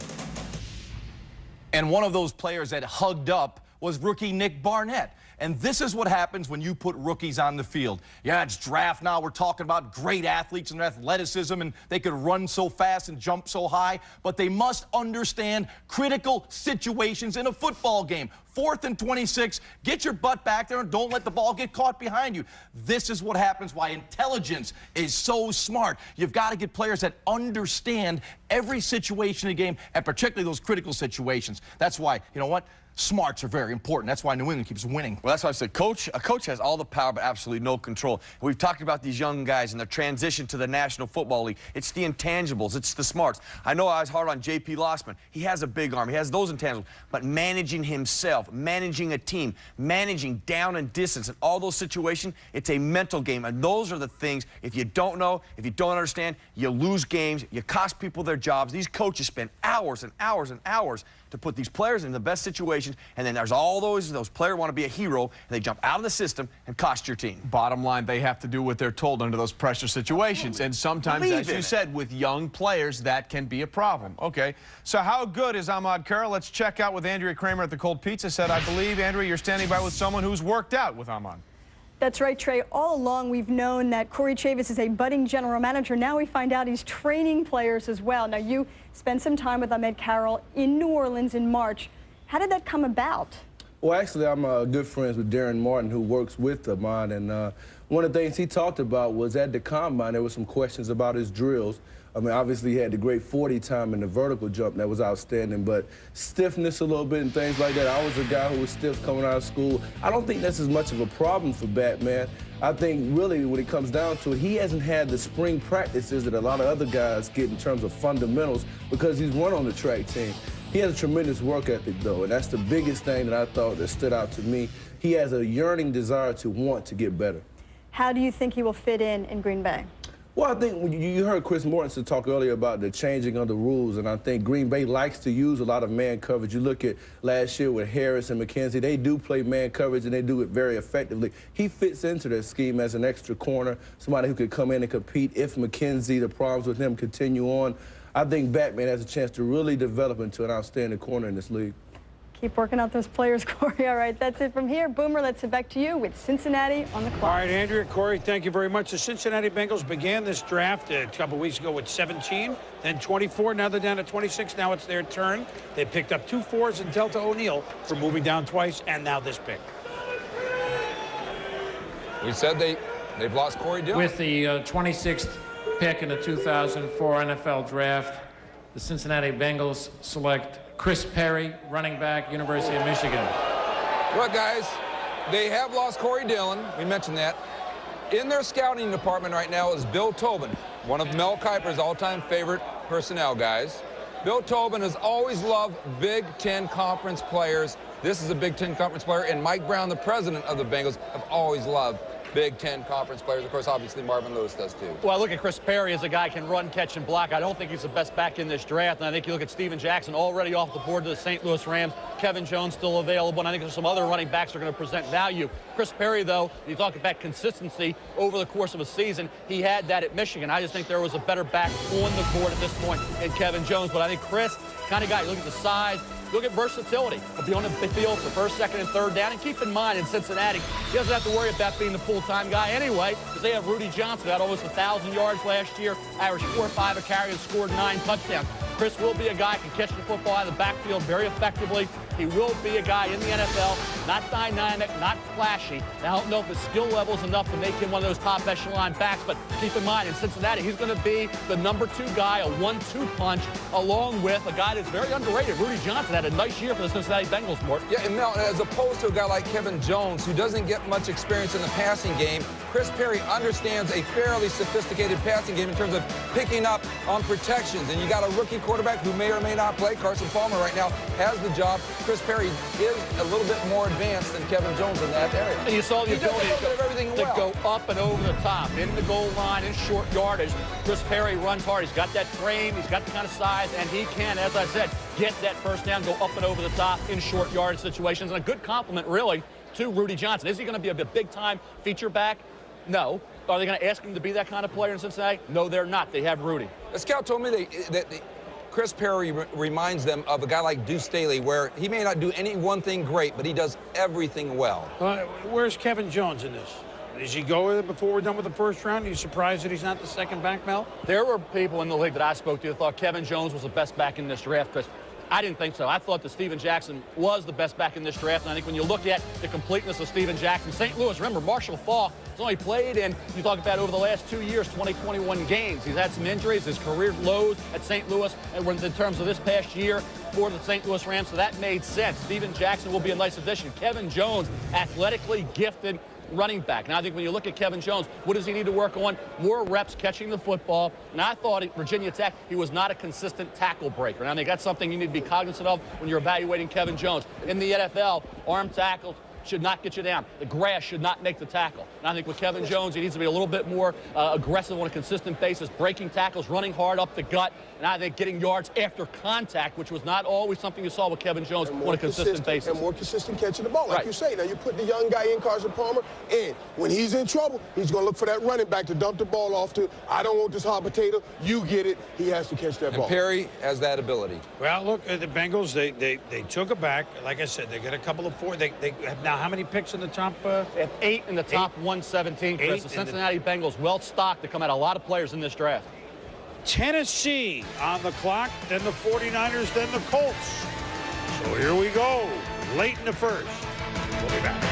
And one of those players that hugged up was rookie Nick Barnett. And this is what happens when you put rookies on the field. Yeah, it's draft now. We're talking about great athletes and athleticism, and they could run so fast and jump so high, but they must understand critical situations in a football game. 4th and 26, get your butt back there and don't let the ball get caught behind you. This is what happens, why intelligence is so smart. You've got to get players that understand every situation in the game, and particularly those critical situations. That's why, you know what? Smarts are very important. That's why New England keeps winning. Well, that's why I said a coach has all the power but absolutely no control. We've talked about these young guys and their transition to the National Football League. It's the intangibles. It's the smarts. I know I was hard on J.P. Lossman. He has a big arm. He has those intangibles. But managing himself, managing a team, managing down and distance and all those situations, it's a mental game. And those are the things, if you don't know, if you don't understand, you lose games, you cost people their jobs. These coaches spend hours and hours and hours to put these players in the best situations, and then there's all those players want to be a hero, and they jump out of the system and cost your team. Bottom line, they have to do what they're told under those pressure situations, and sometimes, as you said, with young players, that can be a problem. Okay, so how good is Ahmad Kara? Let's check out with Andrea Kramer at the Cold Pizza Set. I believe, Andrea, you're standing by with someone who's worked out with Ahmad. That's right, Trey. All along, we've known that Corey Chavis is a budding general manager. Now we find out he's training players as well. Now, you spent some time with Ahmad Carroll in New Orleans in March. How did that come about? Well, actually, I'm good friends with Darren Martin, who works with Ahmad. And one of the things he talked about was at the Combine, there were some questions about his drills. I mean, obviously, he had the great 40 time in the vertical jump. That was outstanding. But stiffness a little bit and things like that. I was a guy who was stiff coming out of school. I don't think that's as much of a problem for Batman. I think, really, when it comes down to it, he hasn't had the spring practices that a lot of other guys get in terms of fundamentals because he's run on the track team. He has a tremendous work ethic, though, and that's the biggest thing that I thought that stood out to me. He has a yearning desire to want to get better. How do you think he will fit in Green Bay? Well, I think you heard Chris Mortensen talk earlier about the changing of the rules, and I think Green Bay likes to use a lot of man coverage. You look at last year with Harris and McKenzie, they do play man coverage, and they do it very effectively. He fits into that scheme as an extra corner, somebody who could come in and compete if McKenzie, the problems with him continue on. I think Batman has a chance to really develop into an outstanding corner in this league. Keep working out those players, Corey. All right, that's it from here. Boomer, let's head back to you with Cincinnati on the clock. All right, Andrea, Corey, thank you very much. The Cincinnati Bengals began this draft a couple weeks ago with 17, then 24. Now they're down to 26. Now it's their turn. They picked up 2 4s and Delta O'Neal for moving down twice, and now this pick. We said they've lost Corey Dillon. With the 26th pick in the 2004 NFL Draft, the Cincinnati Bengals select Chris Perry, running back, University of Michigan. Look, guys, they have lost Corey Dillon. We mentioned that. In their scouting department right now is Bill Tobin, one of Mel Kiper's all-time favorite personnel guys. Bill Tobin has always loved Big Ten Conference players. This is a Big Ten Conference player, and Mike Brown, the president of the Bengals, have always loved Big Ten Conference players. Of course, obviously, Marvin Lewis does too. Well, I look at Chris Perry as a guy who can run, catch, and block. I don't think he's the best back in this draft. And I think you look at Steven Jackson already off the board to the St. Louis Rams. Kevin Jones still available. And I think there's some other running backs that are going to present value. Chris Perry, though, you talk about consistency over the course of a season. He had that at Michigan. I just think there was a better back on the board at this point in Kevin Jones. But I think Chris, kind of guy, you look at the size, look at versatility. He'll be on the field for first, second, and third down. And keep in mind, in Cincinnati, he doesn't have to worry about being the full-time guy anyway, because they have Rudy Johnson, who had almost 1,000 yards last year, averaged 4 or 5 a carry, and scored 9 touchdowns. Chris will be a guy who can catch the football out of the backfield very effectively. He will be a guy in the NFL, not dynamic, not flashy. Now, I don't know if his skill level is enough to make him one of those top echelon backs, but keep in mind, in Cincinnati, he's going to be the number 2 guy, a 1-2 punch, along with a guy that's very underrated. Rudy Johnson had a nice year for the Cincinnati Bengals, Mort. Yeah, and now, as opposed to a guy like Kevin Jones, who doesn't get much experience in the passing game, Chris Perry understands a fairly sophisticated passing game in terms of picking up on protections. And you got a rookie quarterback who may or may not play. Carson Palmer right now has the job. Chris Perry is a little bit more advanced than Kevin Jones in that area. And you saw the ability to go up and over the top, in the goal line, in short yardage. Chris Perry runs hard. He's got that frame. He's got the kind of size, and he can, as I said, get that first down, go up and over the top in short yardage situations. And a good compliment, really, to Rudy Johnson. Is he going to be a big-time feature back? No. Are they going to ask him to be that kind of player in Cincinnati? No, they're not. They have Rudy. A scout told me that Chris Perry reminds them of a guy like Deuce Staley, where he may not do any one thing great, but he does everything well. Where's Kevin Jones in this? Does he go with it before we're done with the first round? Are you surprised that he's not the second back, Mel? There were people in the league that I spoke to who thought Kevin Jones was the best back in this draft, Chris. I didn't think so. I thought that Steven Jackson was the best back in this draft. And I think when you look at the completeness of Steven Jackson, St. Louis, remember, Marshall Faulk has only played in, you talk about over the last 2 years, 21 games. He's had some injuries, his career lows at St. Louis, and in terms of this past year for the St. Louis Rams, so that made sense. Steven Jackson will be a nice addition. Kevin Jones, athletically gifted running back. Now, I think when you look at Kevin Jones, what does he need to work on? More reps catching the football. And I thought at Virginia Tech, he was not a consistent tackle breaker. And I think that's something you need to be cognizant of when you're evaluating Kevin Jones. In the NFL, arm tackles should not get you down. The grass should not make the tackle. And I think with Kevin Jones, he needs to be a little bit more aggressive on a consistent basis, breaking tackles, running hard up the gut, and I think getting yards after contact, which was not always something you saw with Kevin Jones on a consistent basis. And more consistent catching the ball, like you say. Now, you put the young guy in, Carson Palmer, and when he's in trouble, he's going to look for that running back to dump the ball off to. I don't want this hot potato. You get it. He has to catch that ball. And Perry has that ability. Well, look, the Bengals, they took it back. Like I said, they got a couple of 4. They have now how many picks in the top? They have 8 in the top 117, Chris. The Cincinnati Bengals, well-stocked to come out a lot of players in this draft. Tennessee on the clock, then the 49ers, then the Colts. So here we go, late in the first. We'll be back.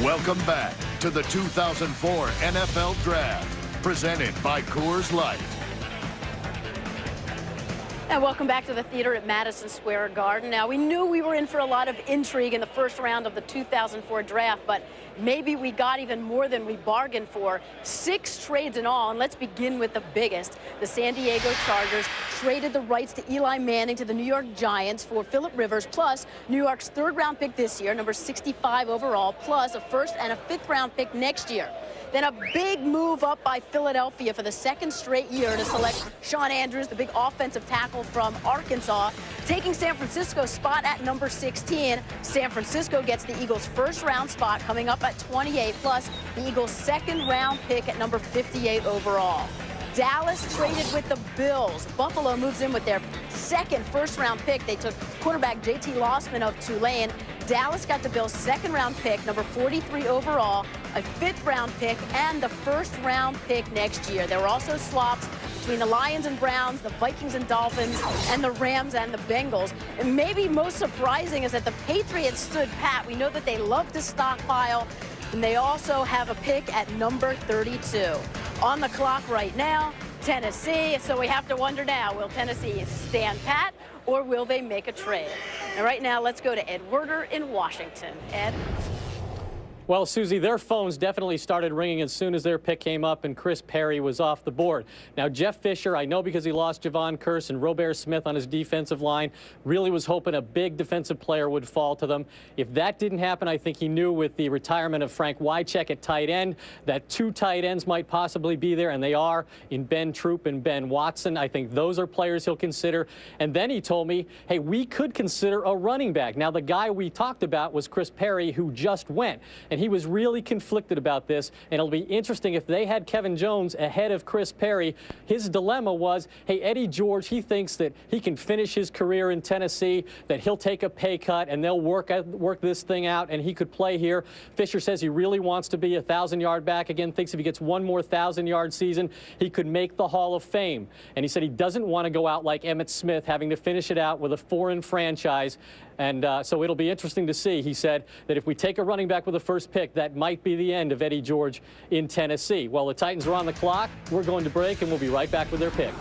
Welcome back to the 2004 NFL Draft, presented by Coors Light. And welcome back to the theater at Madison Square Garden. Now, we knew we were in for a lot of intrigue in the first round of the 2004 draft, but maybe we got even more than we bargained for. 6 trades in all, and let's begin with the biggest. The San Diego Chargers traded the rights to Eli Manning to the New York Giants for Phillip Rivers, plus New York's 3rd-round pick this year, number 65 overall, plus a 1st and a 5th-round pick next year. Then a big move up by Philadelphia for the 2nd straight year to select Shawn Andrews, the big offensive tackle from Arkansas, taking San Francisco's spot at number 16. San Francisco gets the Eagles' 1st-round spot coming up at 28, plus the Eagles' 2nd-round pick at number 58 overall. Dallas traded with the Bills. Buffalo moves in with their 2nd first-round pick. They took quarterback J.T. Lossman of Tulane. Dallas got the Bills' 2nd-round pick, number 43 overall, a 5th-round pick, and the 1st-round pick next year. There were also swaps between the Lions and Browns, the Vikings and Dolphins, and the Rams and the Bengals. And maybe most surprising is that the Patriots stood pat. We know that they love to stockpile, and they also have a pick at number 32. On the clock right now, Tennessee. So we have to wonder now, will Tennessee stand pat or will they make a trade? And right now, let's go to Ed Werder in Washington. Ed? Well, Susie, their phones definitely started ringing as soon as their pick came up and Chris Perry was off the board. Now, Jeff Fisher, I know because he lost Javon Curse and Robert Smith on his defensive line, really was hoping a big defensive player would fall to them. If that didn't happen, I think he knew with the retirement of Frank Wycheck at tight end that 2 tight ends might possibly be there, and they are in Ben Troop and Ben Watson. I think those are players he'll consider. And then he told me, hey, we could consider a running back. Now, the guy we talked about was Chris Perry, who just went. And he was really conflicted about this, and it'll be interesting if they had Kevin Jones ahead of Chris Perry. His dilemma was, hey, Eddie George, he thinks that he can finish his career in Tennessee, that he'll take a pay cut, and they'll work this thing out, and he could play here. Fisher says he really wants to be a 1,000-yard back again, thinks if he gets one more 1,000-yard season, he could make the Hall of Fame. And he said he doesn't want to go out like Emmitt Smith, having to finish it out with a foreign franchise. And so it'll be interesting to see, he said, that if we take a running back with the first pick, that might be the end of Eddie George in Tennessee. Well, the Titans are on the clock. We're going to break, and we'll be right back with their pick.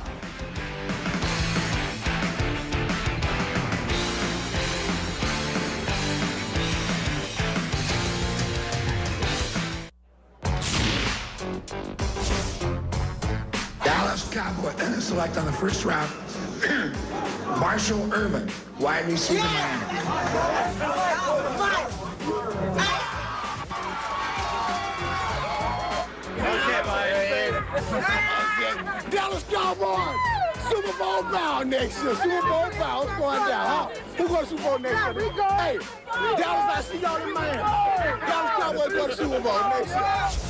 Dallas Cowboys select on the first round Marshall Irvin, wide receiver, Miami. Dallas Cowboys, Super Bowl bound next year. Super Bowl bound. What's going down? Huh? Who going to Super Bowl next year? Hey, Dallas, I see y'all in Miami. Dallas Cowboys go to Super Bowl next year.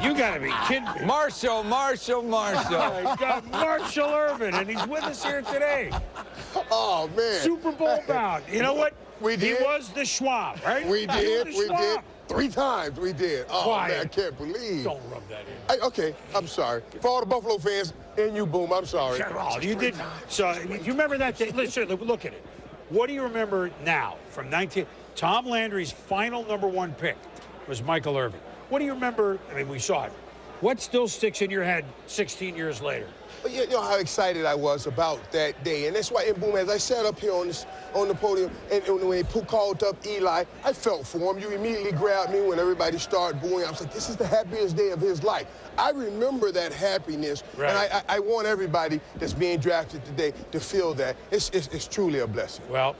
You got to be kidding me. Marshall. He's got Marshall Irvin, and he's with us here today. Oh, man. Super Bowl bound. You know what? We did. He was the Schwab, right? We did. We did. 3 times we did. Oh, Quiet. man, I can't believe. Don't rub that in. Hey, okay, I'm sorry. For all the Buffalo fans and you, Boom, I'm sorry. Oh, you did. So you remember that day? Listen, look at it. What do you remember now from Tom Landry's final #1 pick was Michael Irvin. What do you remember? I mean, we saw it. What still sticks in your head 16 years later? But you know how excited I was about that day. And that's why, and Boom, as I sat up here on the podium, and when they called up Eli, I felt for him. You immediately grabbed me when everybody started booing. I was like, this is the happiest day of his life. I remember that happiness, right. And I want everybody that's being drafted today to feel that. It's truly a blessing. Well,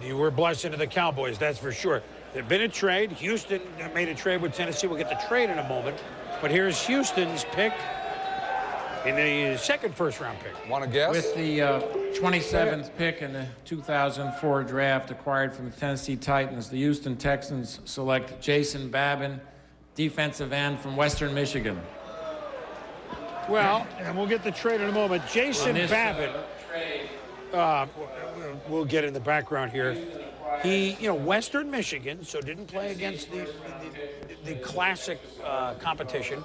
you were a blessing to the Cowboys, that's for sure. There's been a trade. Houston made a trade with Tennessee. We'll get the trade in a moment. But here's Houston's pick in the second first-round pick. Want to guess? With the 27th pick in the 2004 draft acquired from the Tennessee Titans, the Houston Texans select Jason Babin, defensive end from Western Michigan. Well, and we'll get the trade in a moment. Jason Babin, we'll get in the background here. He, Western Michigan, so didn't play against the classic competition.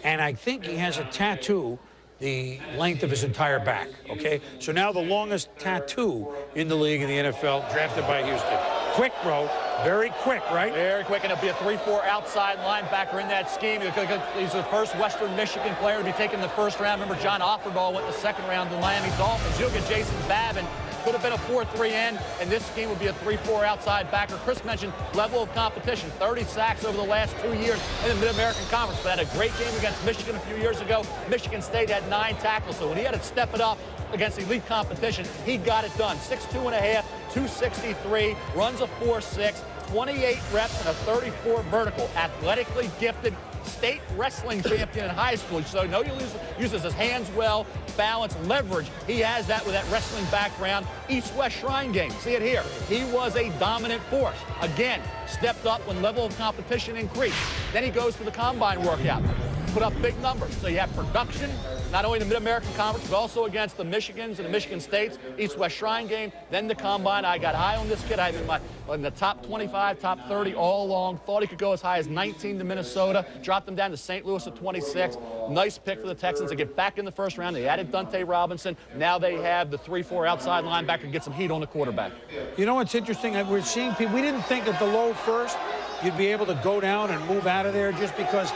And I think he has a tattoo the length of his entire back, okay? So now the longest tattoo in the league in the NFL, drafted by Houston. Quick, bro. Very quick, right? Very quick, and it'll be a 3-4 outside linebacker in that scheme. He's the first Western Michigan player to be taken in the first round. Remember, John Offerdahl went in the second round to the Miami Dolphins. You'll get Jason Babin. Could have been a 4-3 end, and this scheme would be a 3-4 outside backer. Chris mentioned level of competition, 30 sacks over the last 2 years in the Mid-American Conference, but had a great game against Michigan a few years ago. Michigan State had 9 tackles, so when he had to step it up against elite competition, he got it done. 6'2½", 263, runs a 4.6, 28 reps and a 34 vertical. Athletically gifted, state wrestling champion in high school. So no, he uses his hands well, balance, leverage. He has that with that wrestling background. East-West Shrine game. See it here. He was a dominant force. Again, stepped up when level of competition increased. Then he goes to the combine workout. put up big numbers. So you have production, not only in the Mid-American Conference, but also against the Michigans and the Michigan States, East-West Shrine game, then the Combine. I got high on this kid. I had in the top 25, top 30 all along. Thought he could go as high as 19 to Minnesota. Dropped him down to St. Louis at 26. Nice pick for the Texans to get back in the first round. They added Dante Robinson. Now they have the 3-4 outside linebacker to get some heat on the quarterback. You know what's interesting? We're seeing people. We didn't think at the low first you'd be able to go down and move out of there just because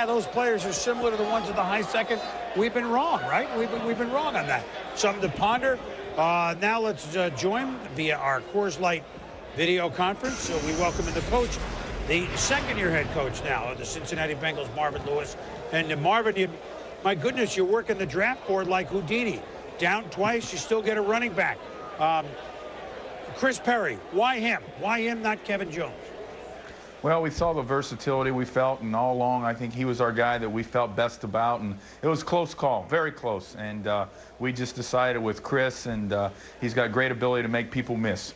those players are similar to the ones at the high second. We've been wrong, right? We've been wrong on that. Something to ponder. Now let's join via our Coors Light video conference. So we welcome in the coach, the second-year head coach now of the Cincinnati Bengals, Marvin Lewis. And Marvin, my goodness, you're working the draft board like Houdini. Down twice, you still get a running back. Chris Perry, why him? Why him, not Kevin Jones? Well, we saw the versatility we felt, and all along I think he was our guy that we felt best about, and it was a close call, very close, and we just decided with Chris, and he's got great ability to make people miss.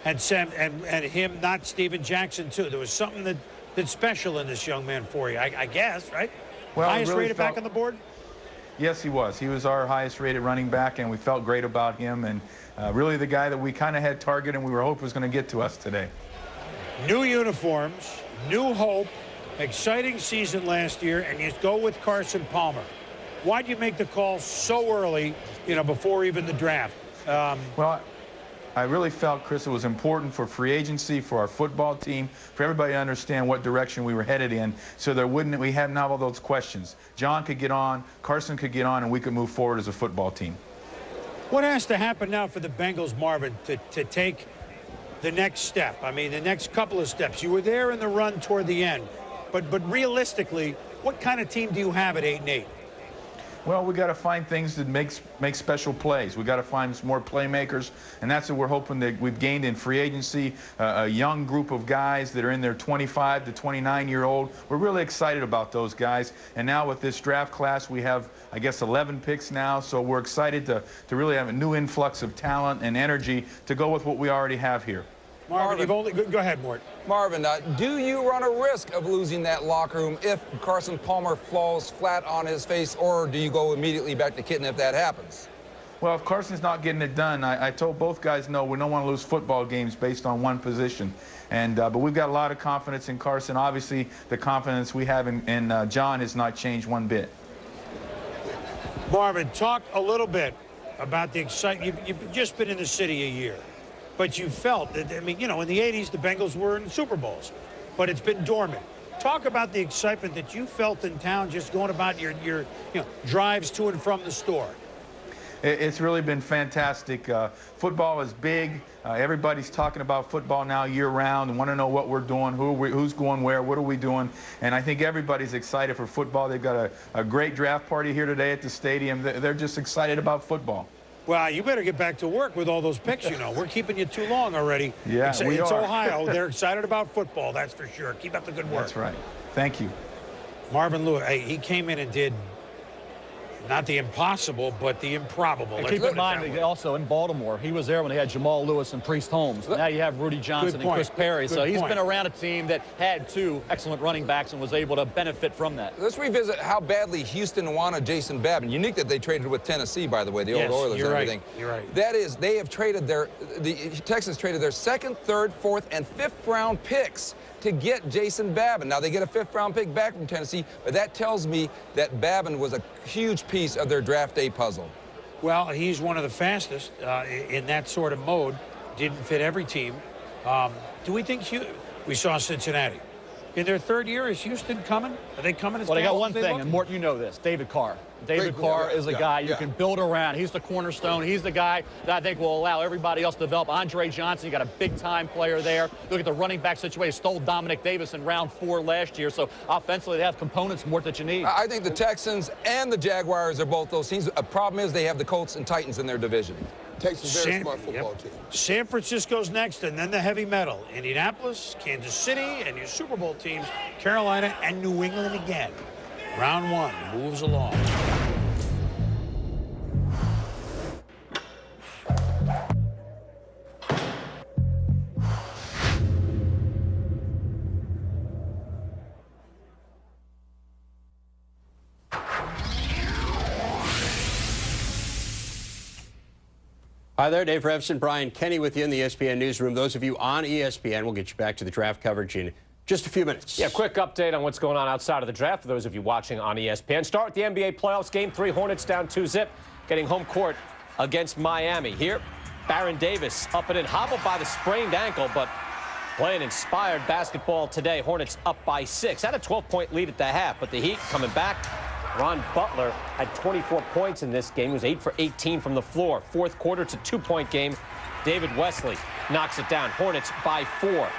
And Sam, and him, not Steven Jackson, too. There was something that's special in this young man for you, I guess, right? Well, highest really rated back on the board? Yes, he was. He was our highest rated running back, and we felt great about him, and really the guy that we kind of had targeted and we were hoping was going to get to us today. New uniforms, new hope, exciting season last year, and you go with Carson Palmer. Why'd you make the call so early, before even the draft? Well, I really felt, Chris, it was important for free agency, for our football team, for everybody to understand what direction we were headed in, so we hadn't have all those questions. John could get on, Carson could get on, and we could move forward as a football team. What has to happen now for the Bengals, Marvin, to take the next step? I mean, the next couple of steps. You were there in the run toward the end, but realistically, what kind of team do you have at 8-8? Well, we got to find things that make special plays. We got to find some more playmakers, and that's what we're hoping that we've gained in free agency. A young group of guys that are in their 25 to 29-year-old. We're really excited about those guys. And now with this draft class, we have, I guess, 11 picks now. So we're excited to really have a new influx of talent and energy to go with what we already have here. Marvin, go ahead, Mort. Marvin, do you run a risk of losing that locker room if Carson Palmer falls flat on his face, or do you go immediately back to Kitten if that happens? Well, if Carson's not getting it done, I told both guys, no, we don't want to lose football games based on one position. And but we've got a lot of confidence in Carson. Obviously, the confidence we have in John has not changed one bit. Marvin, talk a little bit about the excitement. You've just been in the city a year. But you felt that, in the 80s, the Bengals were in Super Bowls, but it's been dormant. Talk about the excitement that you felt in town just going about your drives to and from the store. It's really been fantastic. Football is big. Everybody's talking about football now year-round and want to know what we're doing, who's going where, what are we doing. And I think everybody's excited for football. They've got a great draft party here today at the stadium. They're just excited about football. Well, you better get back to work with all those picks, We're keeping you too long already. Yeah, it's are. Ohio. They're excited about football, that's for sure. Keep up the good work. That's right. Thank you. Marvin Lewis, he came in and did not the impossible, but the improbable. And keep in mind, also in Baltimore, he was there when they had Jamal Lewis and Priest Holmes. Now you have Rudy Johnson and Chris Perry. So he's been around a team that had two excellent running backs and was able to benefit from that. Let's revisit how badly Houston wanted Jason Babin. Unique that they traded with Tennessee, by the way, the old Oilers and everything. You're right. That is, they have traded the Texans traded their second, third, fourth, and fifth round picks to get Jason Babin. Now, they get a fifth-round pick back from Tennessee, but that tells me that Babin was a huge piece of their draft day puzzle. Well, he's one of the fastest in that sort of mode. Didn't fit every team. Do we think we saw Cincinnati? In their third year, is Houston coming? Are they coming as fast? Well, they got one thing, and Mort, you know this, David Carr. David Carr is a guy you can build around. He's the cornerstone. He's the guy that I think will allow everybody else to develop. Andre Johnson, you got a big-time player there. Look at the running back situation. Stole Dominic Davis in round 4 last year. So offensively, they have components, Mort, that you need. I think the Texans and the Jaguars are both those teams. The problem is they have the Colts and Titans in their division. Texas very smart football team. San Francisco's next, and then the heavy metal. Indianapolis, Kansas City, and your Super Bowl teams, Carolina and New England again. Round 1 moves along. Hi there, Dave Revson, Brian Kenny with you in the ESPN newsroom. Those of you on ESPN, we'll get you back to the draft coverage in just a few minutes. Yeah, quick update on what's going on outside of the draft for those of you watching on ESPN. Start with the NBA playoffs. Game 3, Hornets down 2-zip, getting home court against Miami. Here, Baron Davis up and in, hobbled by the sprained ankle, but playing inspired basketball today. Hornets up by 6. Had a 12-point lead at the half, but the Heat coming back. Ron Butler had 24 points in this game. He was 8 for 18 from the floor. Fourth quarter, it's a 2-point game. David Wesley knocks it down. Hornets by 4.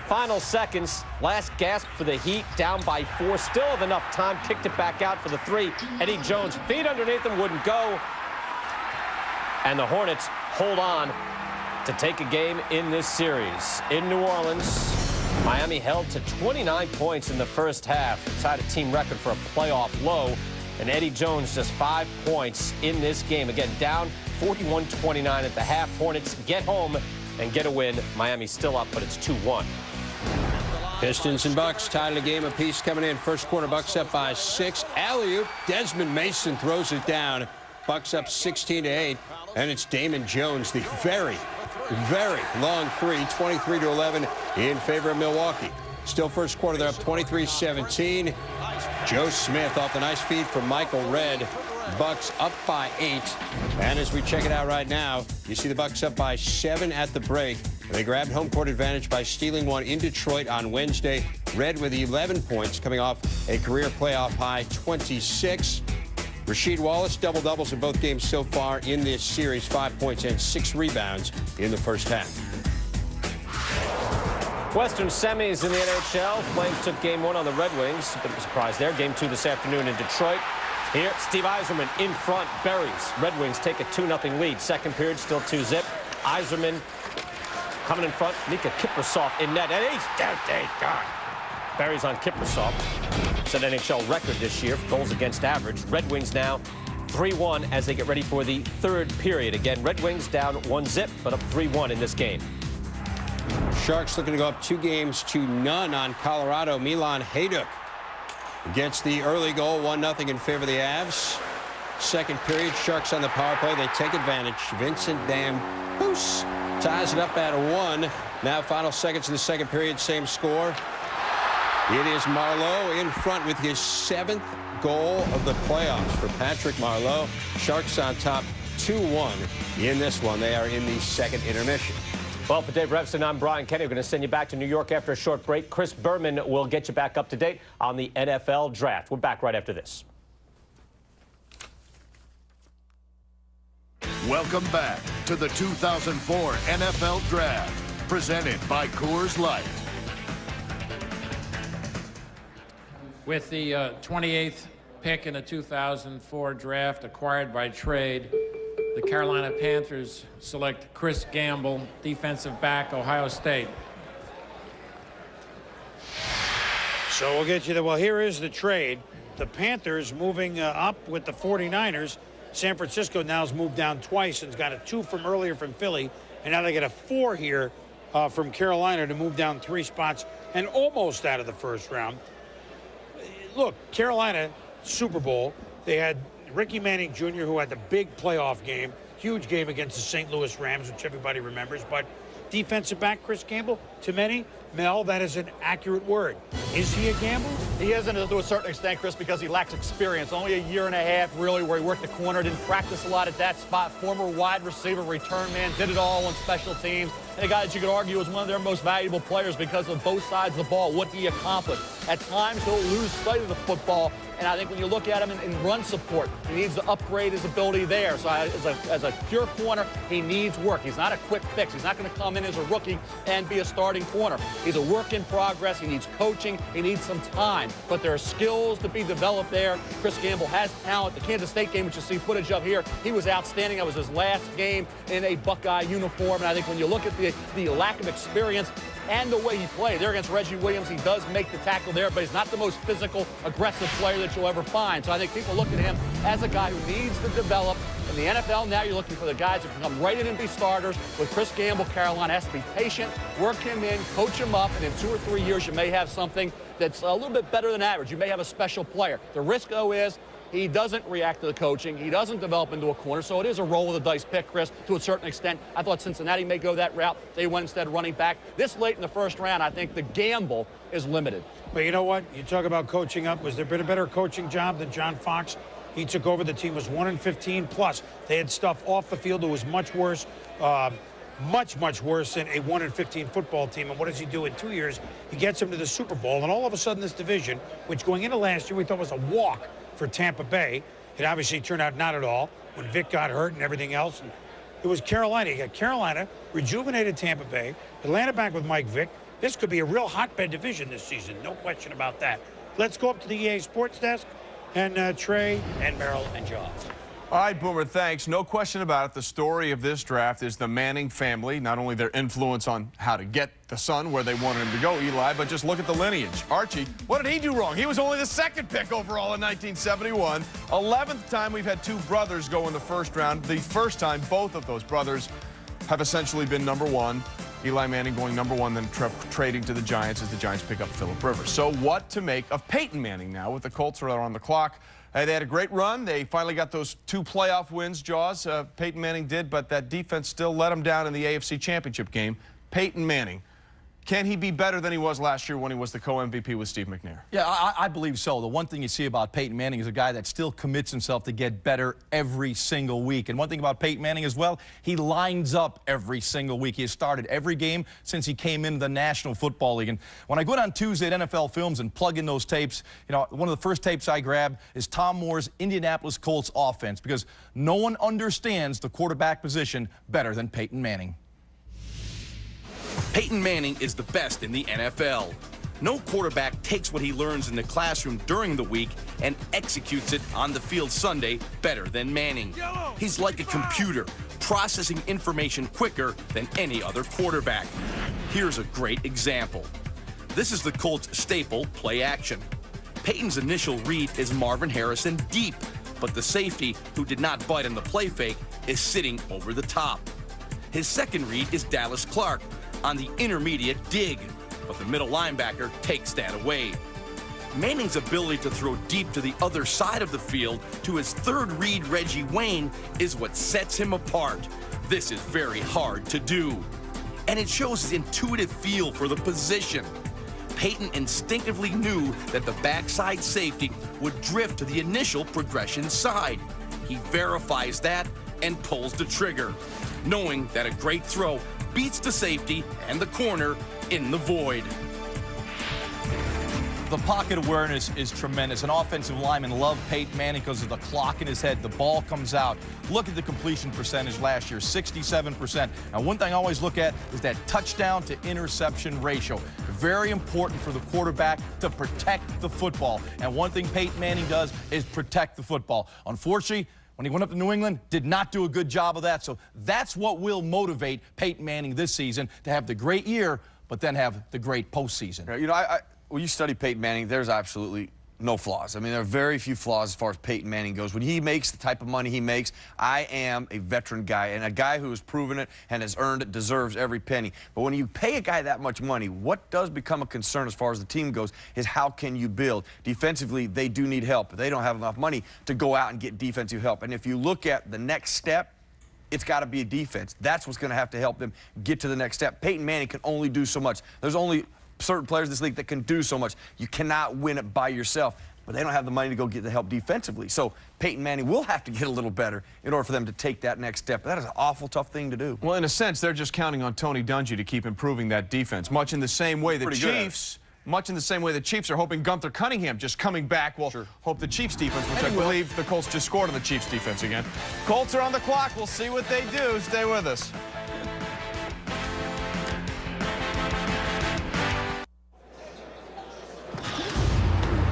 Final seconds, last gasp for the Heat, down by 4. Still have enough time, kicked it back out for the 3. Eddie Jones, feet underneath him, wouldn't go. And the Hornets hold on to take a game in this series. In New Orleans, Miami held to 29 points in the first half. Tied a team record for a playoff low. And Eddie Jones just 5 points in this game. Again, down 41-29 at the half. Hornets get home and get a win. Miami's still up, but it's 2-1. Pistons and Bucks tied a game apiece coming in. First quarter, Bucks up by 6. Alley-oop, Desmond Mason throws it down. Bucks up 16-8. And it's Damon Jones, the very long 3, 23-11 in favor of Milwaukee. Still first quarter, they're up 23-17. Joe Smith off the nice feed from Michael Redd. Bucks up by 8. And as we check it out right now, you see the Bucks up by 7 at the break. And they grabbed home court advantage by stealing one in Detroit on Wednesday. Redd with 11 points, coming off a career playoff high 26. Rasheed Wallace, double-doubles in both games so far in this series, 5 points and 6 rebounds in the first half. Western semis in the NHL. Flames took game 1 on the Red Wings. A bit of a surprise there. Game 2 this afternoon in Detroit. Here, Steve Yzerman in front, buries. Red Wings take a 2-0 lead. Second period, still 2-zip. Yzerman coming in front. Mika Kiprasov in net. And he's down. God. Buries on Kiprasov. Set NHL record this year for goals against average. Red Wings now 3-1 as they get ready for the third period. Again, Red Wings down 1-zip, but up 3-1 in this game. Sharks looking to go up 2-0 on Colorado. Milan Hajduk gets the early goal, 1-0 in favor of the Avs. Second period, Sharks on the power play. They take advantage. Vincent Damphousse ties it up at 1. Now final seconds of the second period, same score. It is Marleau in front with his 7th goal of the playoffs for Patrick Marleau. Sharks on top 2-1 in this one. They are in the second intermission. Well, for Dave Revson, I'm Brian Kenny. We're going to send you back to New York after a short break. Chris Berman will get you back up to date on the NFL draft. We're back right after this. Welcome back to the 2004 NFL Draft, presented by Coors Light. With the 28th pick in the 2004 draft, acquired by trade, the Carolina Panthers select Chris Gamble, defensive back, Ohio State. So we'll get you there. Well, here is the trade. The Panthers moving up with the 49ers. San Francisco now has moved down twice and has got a 2 from earlier from Philly. And now they get a 4 here from Carolina to move down 3 spots and almost out of the first round. Look, Carolina, Super Bowl, they had Ricky Manning Jr., who had the big playoff game, huge game against the St. Louis Rams, which everybody remembers. But defensive back Chris Gamble, to many, Mel, that is an accurate word. Is he a gamble? He isn't to a certain extent, Chris, because he lacks experience. Only a year and a half, really, where he worked the corner, didn't practice a lot at that spot. Former wide receiver, return man, did it all on special teams. And a guy that you could argue is one of their most valuable players because of both sides of the ball, what he accomplished. At times, he'll lose sight of the football. And I think when you look at him in run support, he needs to upgrade his ability there. So as a pure corner, he needs work. He's not a quick fix. He's not going to come in as a rookie and be a starting corner. He's a work in progress. He needs coaching. He needs some time. But there are skills to be developed there. Chris Gamble has talent. The Kansas State game, which you see footage of here, he was outstanding. That was his last game in a Buckeye uniform. And I think when you look at the lack of experience and the way he played there against Reggie Williams, he does make the tackle there, but he's not the most physical, aggressive player that you'll ever find. So I think people look at him as a guy who needs to develop. In the NFL now, you're looking for the guys that can come right in and be starters. With Chris Gamble, Carolina has to be patient, work him in, coach him up, and in 2 or 3 years, you may have something that's a little bit better than average. You may have a special player. The risk, though, is He doesn't react to the coaching. He doesn't develop into a corner. So it is a roll of the dice pick, Chris, to a certain extent. I thought Cincinnati may go that route. They went instead running back. This late in the first round, I think the gamble is limited. But you know what? You talk about coaching up. Was there been a better coaching job than John Fox? He took over. The team was 1-15 plus. They had stuff off the field that was much worse. Much worse than a 1-15 football team. And what does he do in 2 years? He gets them to the Super Bowl, and all of a sudden this division, which going into last year we thought was a walk for Tampa Bay, it obviously turned out not at all when Vic got hurt and everything else. And it was Carolina. You got Carolina, rejuvenated Tampa Bay, Atlanta back with Mike Vick. This could be a real hotbed division this season, no question about that. Let's go up to the EA Sports Desk, and Trey and Merrill and John. All right, Boomer, thanks. No question about it. The story of this draft is the Manning family, not only their influence on how to get the son where they wanted him to go, Eli, but just look at the lineage. Archie, what did he do wrong? He was only the second pick overall in 1971. 11th time we've had two brothers go in the first round. The first time both of those brothers have essentially been number one. Eli Manning going number one, then trading to the Giants as the Giants pick up Phillip Rivers. So what to make of Peyton Manning now with the Colts are on the clock? They had a great run. They finally got those 2 playoff wins, Jaws. Peyton Manning did, but that defense still let him down in the AFC Championship game. Peyton Manning, can he be better than he was last year when he was the co-MVP with Steve McNair? Yeah, I believe so. The one thing you see about Peyton Manning is a guy that still commits himself to get better every single week. And one thing about Peyton Manning as well, he lines up every single week. He has started every game since he came into the National Football League. And when I go down Tuesday at NFL Films and plug in those tapes, you know, one of the first tapes I grab is Tom Moore's Indianapolis Colts offense, because no one understands the quarterback position better than Peyton Manning. Peyton Manning is the best in the NFL. No quarterback takes what he learns in the classroom during the week and executes it on the field Sunday better than Manning. He's like a computer, processing information quicker than any other quarterback. Here's a great example. This is the Colts' staple play action. Peyton's initial read is Marvin Harrison deep, but the safety, who did not bite on the play fake, is sitting over the top. His second read is Dallas Clark on the intermediate dig, but the middle linebacker takes that away. Manning's ability to throw deep to the other side of the field to his third read, Reggie Wayne, is what sets him apart. This is very hard to do, and it shows his intuitive feel for the position. Peyton instinctively knew that the backside safety would drift to the initial progression side. He verifies that and pulls the trigger, knowing that a great throw beats the safety and the corner in the void. The pocket awareness is tremendous. An offensive lineman loved Peyton Manning because of the clock in his head. The ball comes out. Look at the completion percentage last year, 67%. Now, one thing I always look at is that touchdown to interception ratio. Very important for the quarterback to protect the football. And one thing Peyton Manning does is protect the football. Unfortunately, when he went up to New England, did not do a good job of that. So that's what will motivate Peyton Manning this season, to have the great year, but then have the great postseason. You know, when you study Peyton Manning, there's absolutely no flaws. I mean, there are very few flaws as far as Peyton Manning goes. When he makes the type of money he makes, I am a veteran guy, and a guy who has proven it and has earned it deserves every penny. But when you pay a guy that much money, what does become a concern as far as the team goes is how can you build? Defensively, they do need help, but they don't have enough money to go out and get defensive help. And if you look at the next step, it's got to be a defense. That's what's going to have to help them get to the next step. Peyton Manning can only do so much. There's only certain players in this league that can do so much. You cannot win it by yourself, but they don't have the money to go get the help defensively. So Peyton Manning will have to get a little better in order for them to take that next step. That is an awful tough thing to do. Well, in a sense, they're just counting on Tony Dungy to keep improving that defense, much in the same way the Chiefs are hoping Gunther Cunningham just coming back will hope the Chiefs defense, which I believe the Colts just scored on the Chiefs defense again. Colts are on the clock. We'll see what they do. Stay with us.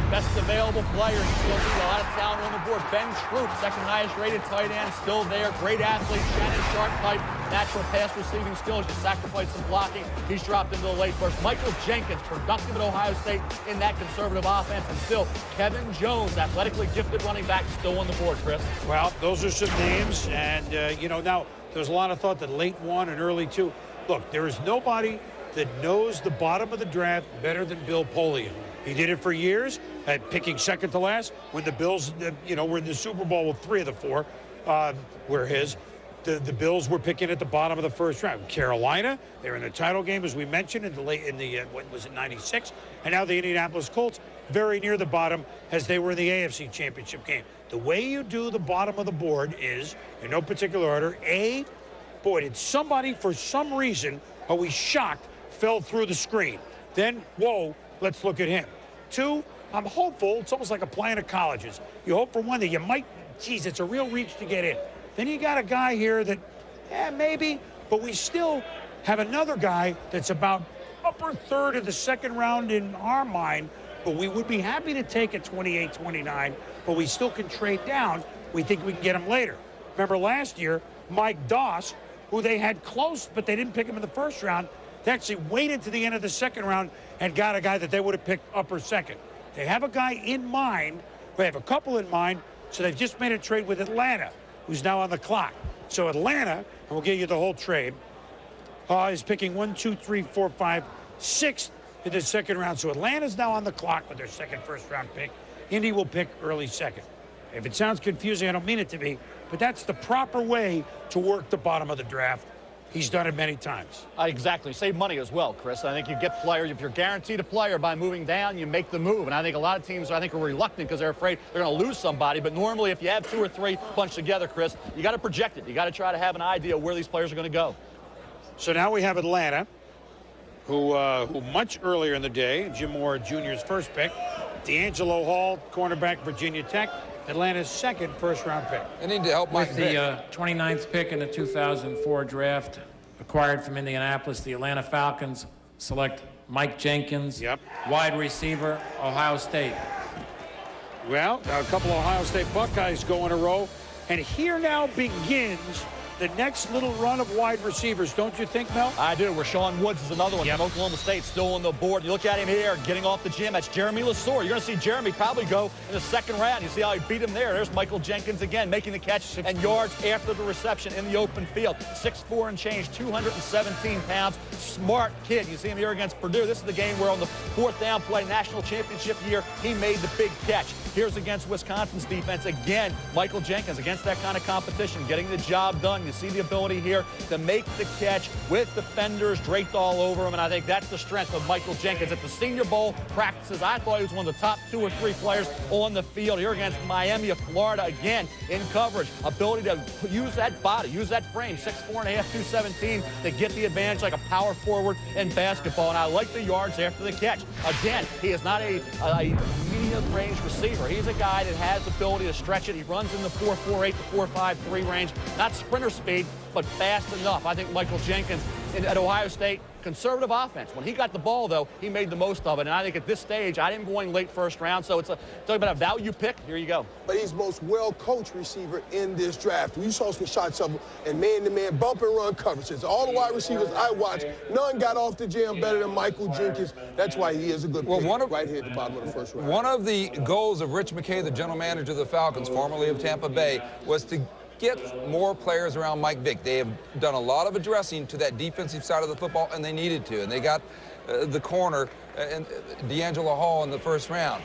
Best available player. He's still a lot of talent on the board. Ben Troop, second highest rated tight end, still there. Great athlete, Shannon Sharp type, natural pass receiving skills. Just sacrificed some blocking. He's dropped into the late first. Michael Jenkins, productive at Ohio State in that conservative offense. And still, Kevin Jones, athletically gifted running back, still on the board, Chris. Well, those are some names. And, you know, now there's a lot of thought that late 1 and early 2. Look, there is nobody that knows the bottom of the draft better than Bill Polian. He did it for years, picking second to last. When the Bills, were in the Super Bowl with 3 of the 4, were his. The Bills were picking at the bottom of the first round. Carolina, they're in the title game, as we mentioned, what was it, 96? And now the Indianapolis Colts, very near the bottom as they were in the AFC Championship game. The way you do the bottom of the board is, in no particular order, did somebody, for some reason, are we shocked, fell through the screen. Then, whoa, let's look at him. 2, I'm hopeful. It's almost like applying to colleges. You hope for one that you might, geez, it's a real reach to get in. Then you got a guy here that, maybe, but we still have another guy that's about upper third of the second round in our mind, but we would be happy to take at 28, 29, but we still can trade down. We think we can get him later. Remember last year, Mike Doss, who they had close, but they didn't pick him in the first round, they actually waited to the end of the second round and got a guy that they would have picked upper second. They have a guy in mind, they have a couple in mind, so they've just made a trade with Atlanta, who's now on the clock. So Atlanta, and we'll give you the whole trade, is picking 1, 2, 3, 4, 5, 6 in the second round. So Atlanta's now on the clock with their second first-round pick. Indy will pick early second. If it sounds confusing, I don't mean it to be, but that's the proper way to work the bottom of the draft. He's done it many times. Exactly. Save money as well, Chris. I think you get players. If you're guaranteed a player by moving down, you make the move. And I think a lot of teams, are reluctant because they're afraid they're going to lose somebody. But normally, if you have 2 or 3 bunched together, Chris, you got to project it. You got to try to have an idea where these players are going to go. So now we have Atlanta, who much earlier in the day, Jim Moore Jr.'s first pick, D'Angelo Hall, cornerback, Virginia Tech, Atlanta's second first-round pick. They need to help Mike Vick. The 29th pick in the 2004 draft, acquired from Indianapolis, the Atlanta Falcons select Mike Jenkins, wide receiver, Ohio State. Well, a couple of Ohio State Buckeyes go in a row, and here now begins the next little run of wide receivers, don't you think, Mel? I do. Rashawn Woods is another one from Oklahoma State, still on the board. You look at him here, getting off the gym. That's Jeremy Lesore. You're going to see Jeremy probably go in the second round. You see how he beat him there. There's Michael Jenkins again, making the catch and yards after the reception in the open field. 6'4" and change, 217 pounds. Smart kid. You see him here against Purdue. This is the game where on the 4th down play, national championship year, he made the big catch. Here's against Wisconsin's defense. Again, Michael Jenkins against that kind of competition, getting the job done. You see the ability here to make the catch with defenders draped all over him, and I think that's the strength of Michael Jenkins. At the Senior Bowl practices, I thought he was one of the top 2 or 3 players on the field. Here against Miami of Florida, again, in coverage. Ability to use that body, use that frame, 6'4.5", 217, to get the advantage like a power forward in basketball, and I like the yards after the catch. Again, he is not a medium-range receiver. He's a guy that has the ability to stretch it. He runs in the 4.48 to 4.53 range. Not sprinter speed, but fast enough. I think Michael Jenkins at Ohio State, conservative offense. When he got the ball, though, he made the most of it. And I think at this stage, I didn't going late first round, so it's talking about a value pick. Here you go. But he's most well-coached receiver in this draft. We saw some shots of him and man-to-man bump and run coverages. All the wide receivers I watched, none got off the jam better than Michael Jenkins. That's why he is a good pick right here at the bottom of the first round. One of the goals of Rich McKay, the general manager of the Falcons, formerly of Tampa Bay, was to get more players around Mike Vick. They have done a lot of addressing to that defensive side of the football, and they needed to. And they got the corner, and D'Angelo Hall in the first round.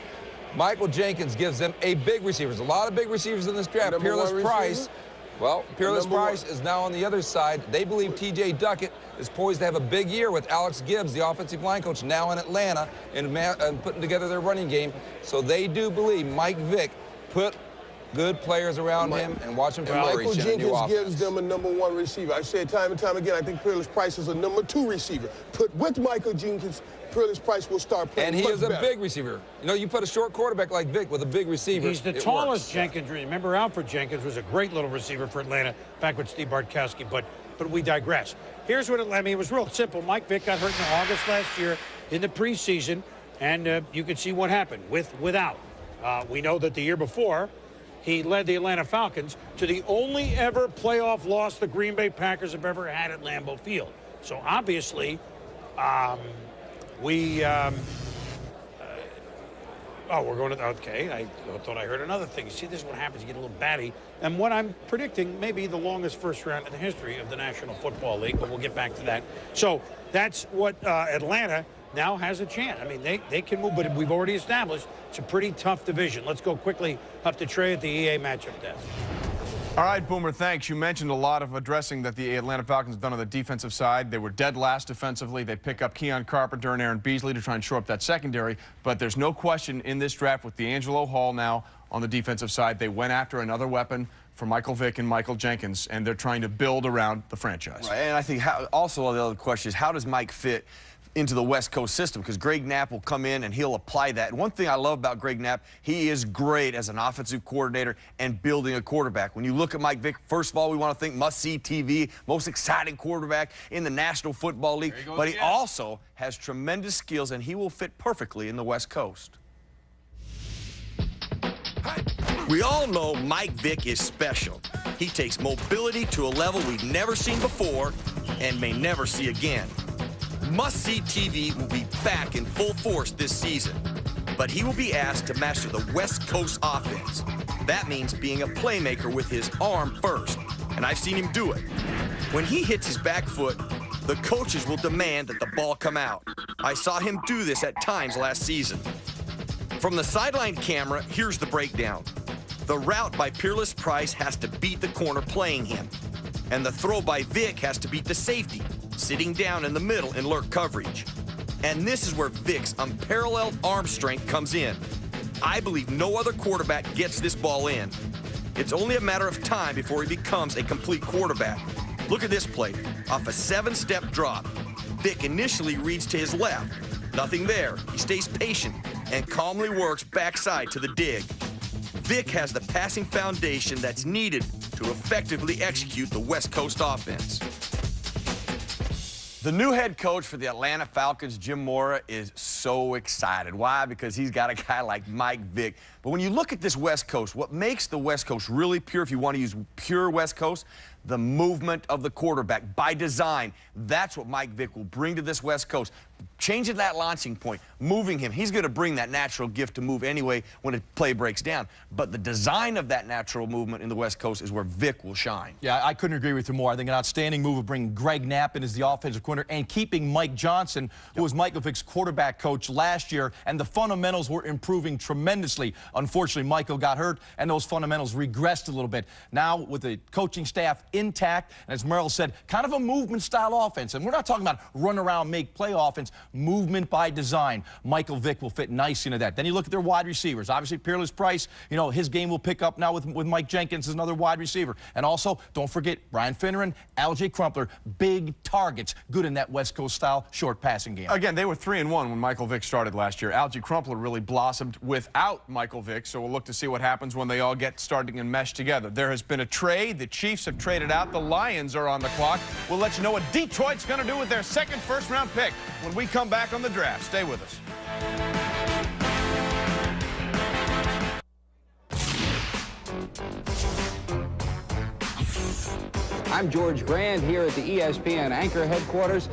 Michael Jenkins gives them a big receiver. There's a lot of big receivers in this draft. Peerless Price. Well, Peerless Price is now on the other side. They believe T.J. Duckett is poised to have a big year with Alex Gibbs, the offensive line coach, now in Atlanta, and putting together their running game. So they do believe Mike Vick put good players around him and watch him flourish. Michael Jenkins gives them a #1 receiver. I said time and time again, I think Peerless Price is a #2 receiver. Put with Michael Jenkins, Peerless Price will start playing. And he is a big receiver. You know, you put a short quarterback like Vick with a big receiver. He's the tallest Jenkins. Remember, Alfred Jenkins was a great little receiver for Atlanta back with Steve Bartkowski, but we digress. Here's what it was real simple. Mike Vick got hurt in August last year in the preseason, and you can see what happened without. We know that the year before, he led the Atlanta Falcons to the only ever playoff loss the Green Bay Packers have ever had at Lambeau Field. So obviously, we're going to, okay, I thought I heard another thing. You see, this is what happens. You get a little batty. And what I'm predicting may be the longest first round in the history of the National Football League, but we'll get back to that. So that's what Atlanta now has a chance. I mean, they can move, but we've already established it's a pretty tough division. Let's go quickly up to Trey at the EA matchup desk. All right, Boomer, thanks. You mentioned a lot of addressing that the Atlanta Falcons have done on the defensive side. They were dead last defensively. They pick up Keon Carpenter and Aaron Beasley to try and shore up that secondary. But there's no question in this draft with D'Angelo Hall now on the defensive side, they went after another weapon for Michael Vick and Michael Jenkins, and they're trying to build around the franchise. Right, and I think also the other question is, how does Mike fit into the West Coast system? Because Greg Knapp will come in and he'll apply that. And one thing I love about Greg Knapp, he is great as an offensive coordinator and building a quarterback. When you look at Mike Vick, first of all, we want to think must-see TV, most exciting quarterback in the National Football League. But he also has tremendous skills, and he will fit perfectly in the West Coast. We all know Mike Vick is special. He takes mobility to a level we've never seen before and may never see again. Must-see TV will be back in full force this season, but he will be asked to master the West Coast offense. That means being a playmaker with his arm first, and I've seen him do it. When he hits his back foot, the coaches will demand that the ball come out. I saw him do this at times last season. From the sideline camera, here's the breakdown. The route by Peerless Price has to beat the corner playing him, and the throw by Vick has to beat the safety, sitting down in the middle in lurk coverage. And this is where Vick's unparalleled arm strength comes in. I believe no other quarterback gets this ball in. It's only a matter of time before he becomes a complete quarterback. Look at this play. Off a 7-step drop, Vick initially reads to his left. Nothing there. He stays patient and calmly works backside to the dig. Vick has the passing foundation that's needed to effectively execute the West Coast offense. The new head coach for the Atlanta Falcons, Jim Mora, is so excited. Why? Because he's got a guy like Mike Vick. But when you look at this West Coast, what makes the West Coast really pure, if you want to use pure West Coast, the movement of the quarterback by design. That's what Mike Vick will bring to this West Coast. Changing that launching point, moving him. He's going to bring that natural gift to move anyway when a play breaks down. But the design of that natural movement in the West Coast is where Vick will shine. Yeah, I couldn't agree with you more. I think an outstanding move of bringing Greg Knapp in as the offensive coordinator and keeping Mike Johnson, who was Michael Vick's quarterback coach last year, and the fundamentals were improving tremendously. Unfortunately, Michael got hurt, and those fundamentals regressed a little bit. Now, with the coaching staff intact, and as Merrill said, kind of a movement-style offense. And we're not talking about run-around, make-play offense, movement by design. Michael Vick will fit nice into that. Then you look at their wide receivers. Obviously, Peerless Price, you know, his game will pick up now with Mike Jenkins as another wide receiver. And also, don't forget, Brian Finneran, Alge Crumpler, big targets, good in that West Coast-style short passing game. Again, they were 3-1 when Michael Vick started last year. Alge Crumpler really blossomed without Michael Vick, so we'll look to see what happens when they all get starting and mesh together. There has been a trade. The Chiefs have traded out. The Lions are on the clock. We'll let you know what Detroit's going to do with their second first-round pick when we come back on the draft. Stay with us. I'm George Grand here at the ESPN Anchor headquarters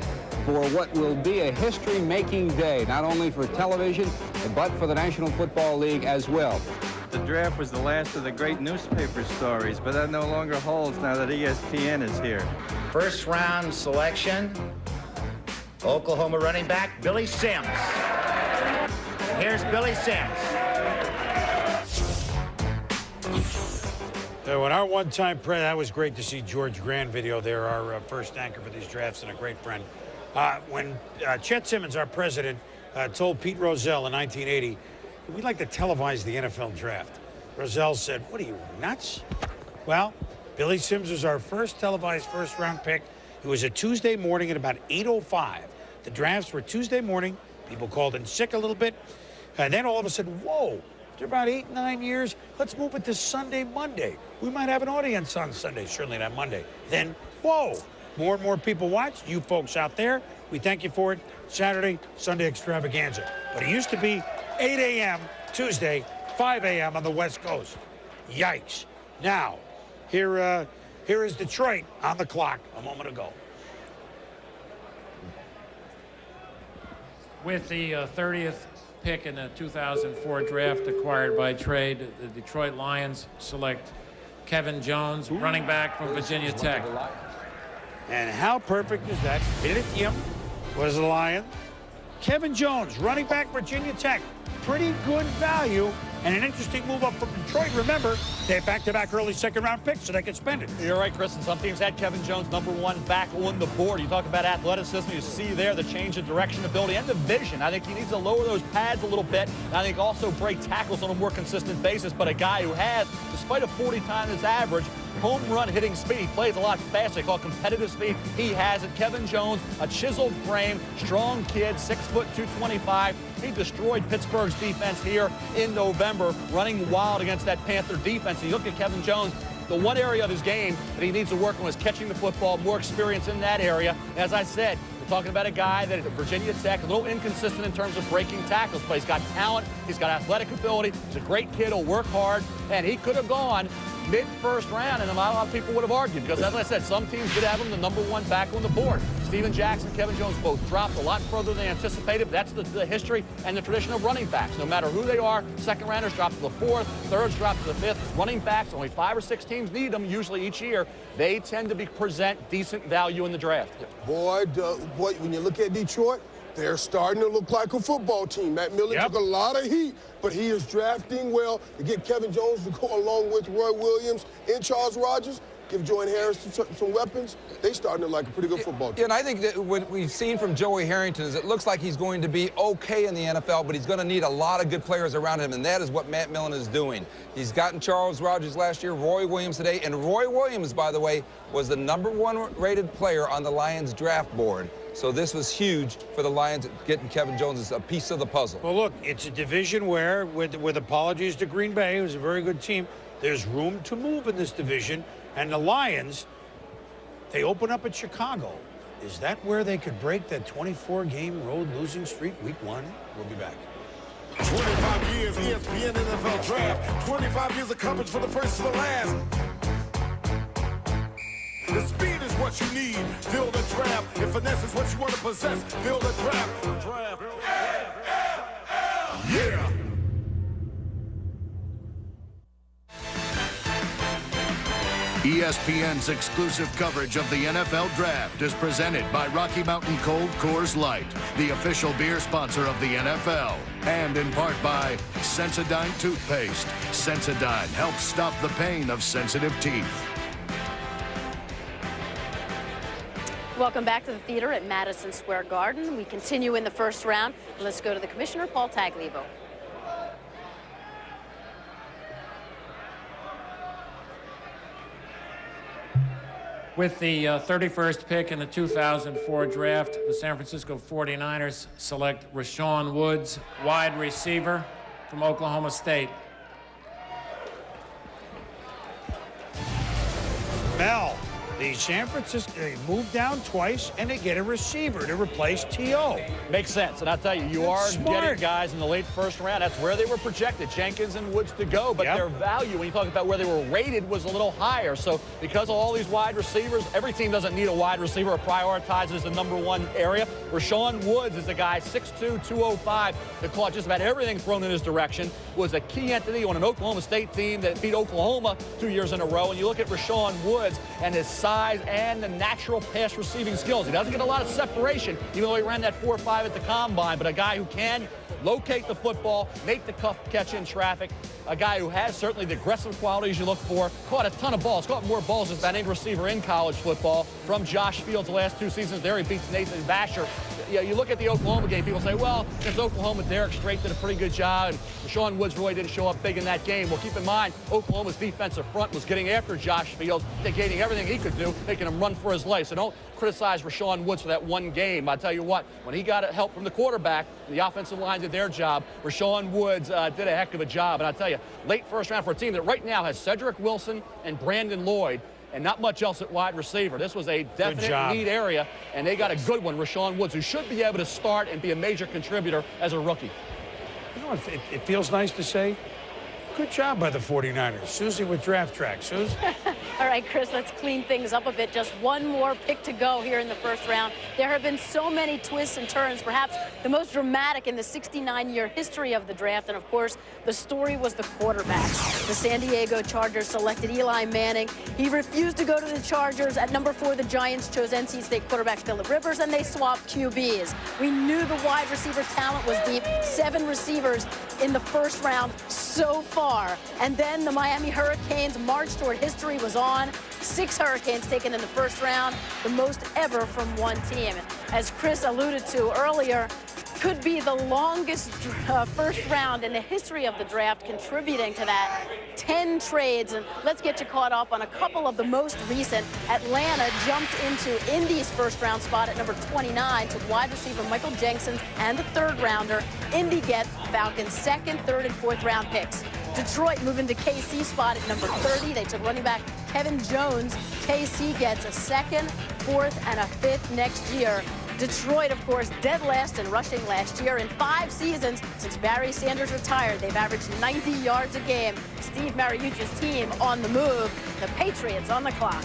for what will be a history-making day, not only for television, but for the National Football League as well. The draft was the last of the great newspaper stories, but that no longer holds now that ESPN is here. First round selection, Oklahoma running back Billy Sims. And here's Billy Sims. So in our one-time that was great to see George Grand video there, our first anchor for these drafts and a great friend. When Chet Simmons, our president, told Pete Rozelle in 1980, we'd like to televise the NFL draft. Rozelle said, what are you, nuts? Well, Billy Sims was our first televised first-round pick. It was a Tuesday morning at about 8:05. The drafts were Tuesday morning. People called in sick a little bit. And then all of a sudden, whoa, after about 8, 9 years, let's move it to Sunday, Monday. We might have an audience on Sunday, certainly not Monday. Then, whoa, more and more people watch. You folks out there, we thank you for it. Saturday, Sunday extravaganza. But it used to be 8 a.m. Tuesday, 5 a.m. on the West Coast. Yikes. Now, here is Detroit on the clock a moment ago. With the 30th pick in the 2004 draft acquired by trade, the Detroit Lions select Kevin Jones, running back from Virginia Tech. And how perfect is that? Billy Sims was a Lion. Kevin Jones, running back, Virginia Tech. Pretty good value and an interesting move up from Detroit. Remember, they have back-to-back early second-round picks, so they can spend it. You're right, Chris, and some teams had Kevin Jones #1 back on the board. You talk about athleticism, you see there the change of direction, ability, and the vision. I think he needs to lower those pads a little bit, and I think also break tackles on a more consistent basis. But a guy who has, despite a 40 times his average, home run hitting speed. He plays a lot faster. They call it competitive speed. He has it. Kevin Jones, a chiseled frame, strong kid, 6 foot 225. He destroyed Pittsburgh's defense here in November, running wild against that Panther defense. And you look at Kevin Jones, the one area of his game that he needs to work on is catching the football, more experience in that area. As I said, we're talking about a guy that at Virginia Tech, a little inconsistent in terms of breaking tackles, but he's got talent, he's got athletic ability, he's a great kid, he'll work hard, and he could have gone mid-first round, and a lot of people would have argued, because as I said, some teams did have him the #1 back on the board. Steven Jackson, Kevin Jones both dropped a lot further than anticipated, but that's the history and the tradition of running backs. No matter who they are, second rounders drop to the 4th, thirds drop to the 5th. Running backs, only 5 or 6 teams need them usually each year. They tend to present decent value in the draft. Boy, when you look at Detroit, they're starting to look like a football team. Matt Millen took a lot of heat, but he is drafting well to get Kevin Jones to go along with Roy Williams and Charles Rogers. Give Joey Harris some weapons. They starting to like a pretty good football team. And I think that what we've seen from Joey Harrington is it looks like he's going to be okay in the NFL, but he's going to need a lot of good players around him, and that is what Matt Millen is doing. He's gotten Charles Rogers last year, Roy Williams today, and Roy Williams, by the way, was the #1 rated player on the Lions draft board. So this was huge for the Lions getting Kevin Jones as a piece of the puzzle. Well, look, it's a division where, with apologies to Green Bay, who's a very good team, there's room to move in this division. And the Lions, they open up at Chicago. Is that where they could break that 24-game road losing streak week 1? We'll be back. 25 years ESPN NFL Draft. 25 years of coverage from the first to the last. The speed is what you need. Build a draft. If finesse is what you want to possess, build a draft. Yeah. ESPN's exclusive coverage of the NFL Draft is presented by Rocky Mountain Cold Coors Light, the official beer sponsor of the NFL, and in part by Sensodyne Toothpaste. Sensodyne helps stop the pain of sensitive teeth. Welcome back to the theater at Madison Square Garden. We continue in the first round. Let's go to the commissioner, Paul Tagliabue. With the 31st pick in the 2004 draft, the San Francisco 49ers select Rashawn Woods, wide receiver from Oklahoma State. Mel, the San Francisco, they move down twice, and they get a receiver to replace T.O. Makes sense, and I'll tell you, you are getting guys in the late first round. That's where they were projected, Jenkins and Woods to go, but their value, when you talk about where they were rated, was a little higher. So because of all these wide receivers, every team doesn't need a wide receiver or prioritizes the #1 area. Rashawn Woods is a guy, 6'2", 205, that caught just about everything thrown in his direction, was a key entity on an Oklahoma State team that beat Oklahoma 2 years in a row. And you look at Rashawn Woods and his size and the natural pass receiving skills. He doesn't get a lot of separation, even though he ran that 4.5 at the combine, but a guy who can locate the football, make the catch in traffic, a guy who has certainly the aggressive qualities you look for, caught a ton of balls, caught more balls than about any receiver in college football from Josh Fields the last 2 seasons. There he beats Nathan Vasher. Yeah, you look at the Oklahoma game, people say, well, against Oklahoma, Derek Strait did a pretty good job, and Rashawn Woods really didn't show up big in that game. Well, keep in mind, Oklahoma's defensive front was getting after Josh Fields, negating everything he could do, making him run for his life. So don't criticize Rashawn Woods for that one game. I tell you what, when he got help from the quarterback, the offensive line did their job. Rashawn Woods did a heck of a job. And I tell you, late first round for a team that right now has Cedric Wilson and Brandon Lloyd, and not much else at wide receiver. This was a definite need area, and they got a good one, Rashawn Woods, who should be able to start and be a major contributor as a rookie. You know, it feels nice to say, Good job by the 49ers. Susie with Draft Track. Susie? All right, Chris, let's clean things up a bit. Just one more pick to go here in the first round. There have been so many twists and turns, perhaps the most dramatic in the 69-year history of the draft. And, of course, the story was the quarterback. The San Diego Chargers selected Eli Manning. He refused to go to the Chargers. At number 4, the Giants chose NC State quarterback Phillip Rivers, and they swapped QBs. We knew the wide receiver talent was deep. 7 receivers in the first round so far. And then the Miami Hurricanes' march toward history was on. 6 Hurricanes taken in the first round, the most ever from one team. As Chris alluded to earlier, could be the longest first round in the history of the draft, contributing to that. 10 trades, and let's get you caught up on a couple of the most recent. Atlanta jumped into Indy's first round spot at number 29, took wide receiver Michael Jenkins and the 3rd rounder. Indy get Falcons' 2nd, 3rd, and 4th round picks. Detroit moving to KC spot at number 30. They took running back Kevin Jones. KC gets a 2nd, 4th, and a 5th next year. Detroit, of course, dead last in rushing last year. In 5 seasons since Barry Sanders retired, they've averaged 90 yards a game. Steve Mariucci's team on the move. The Patriots on the clock.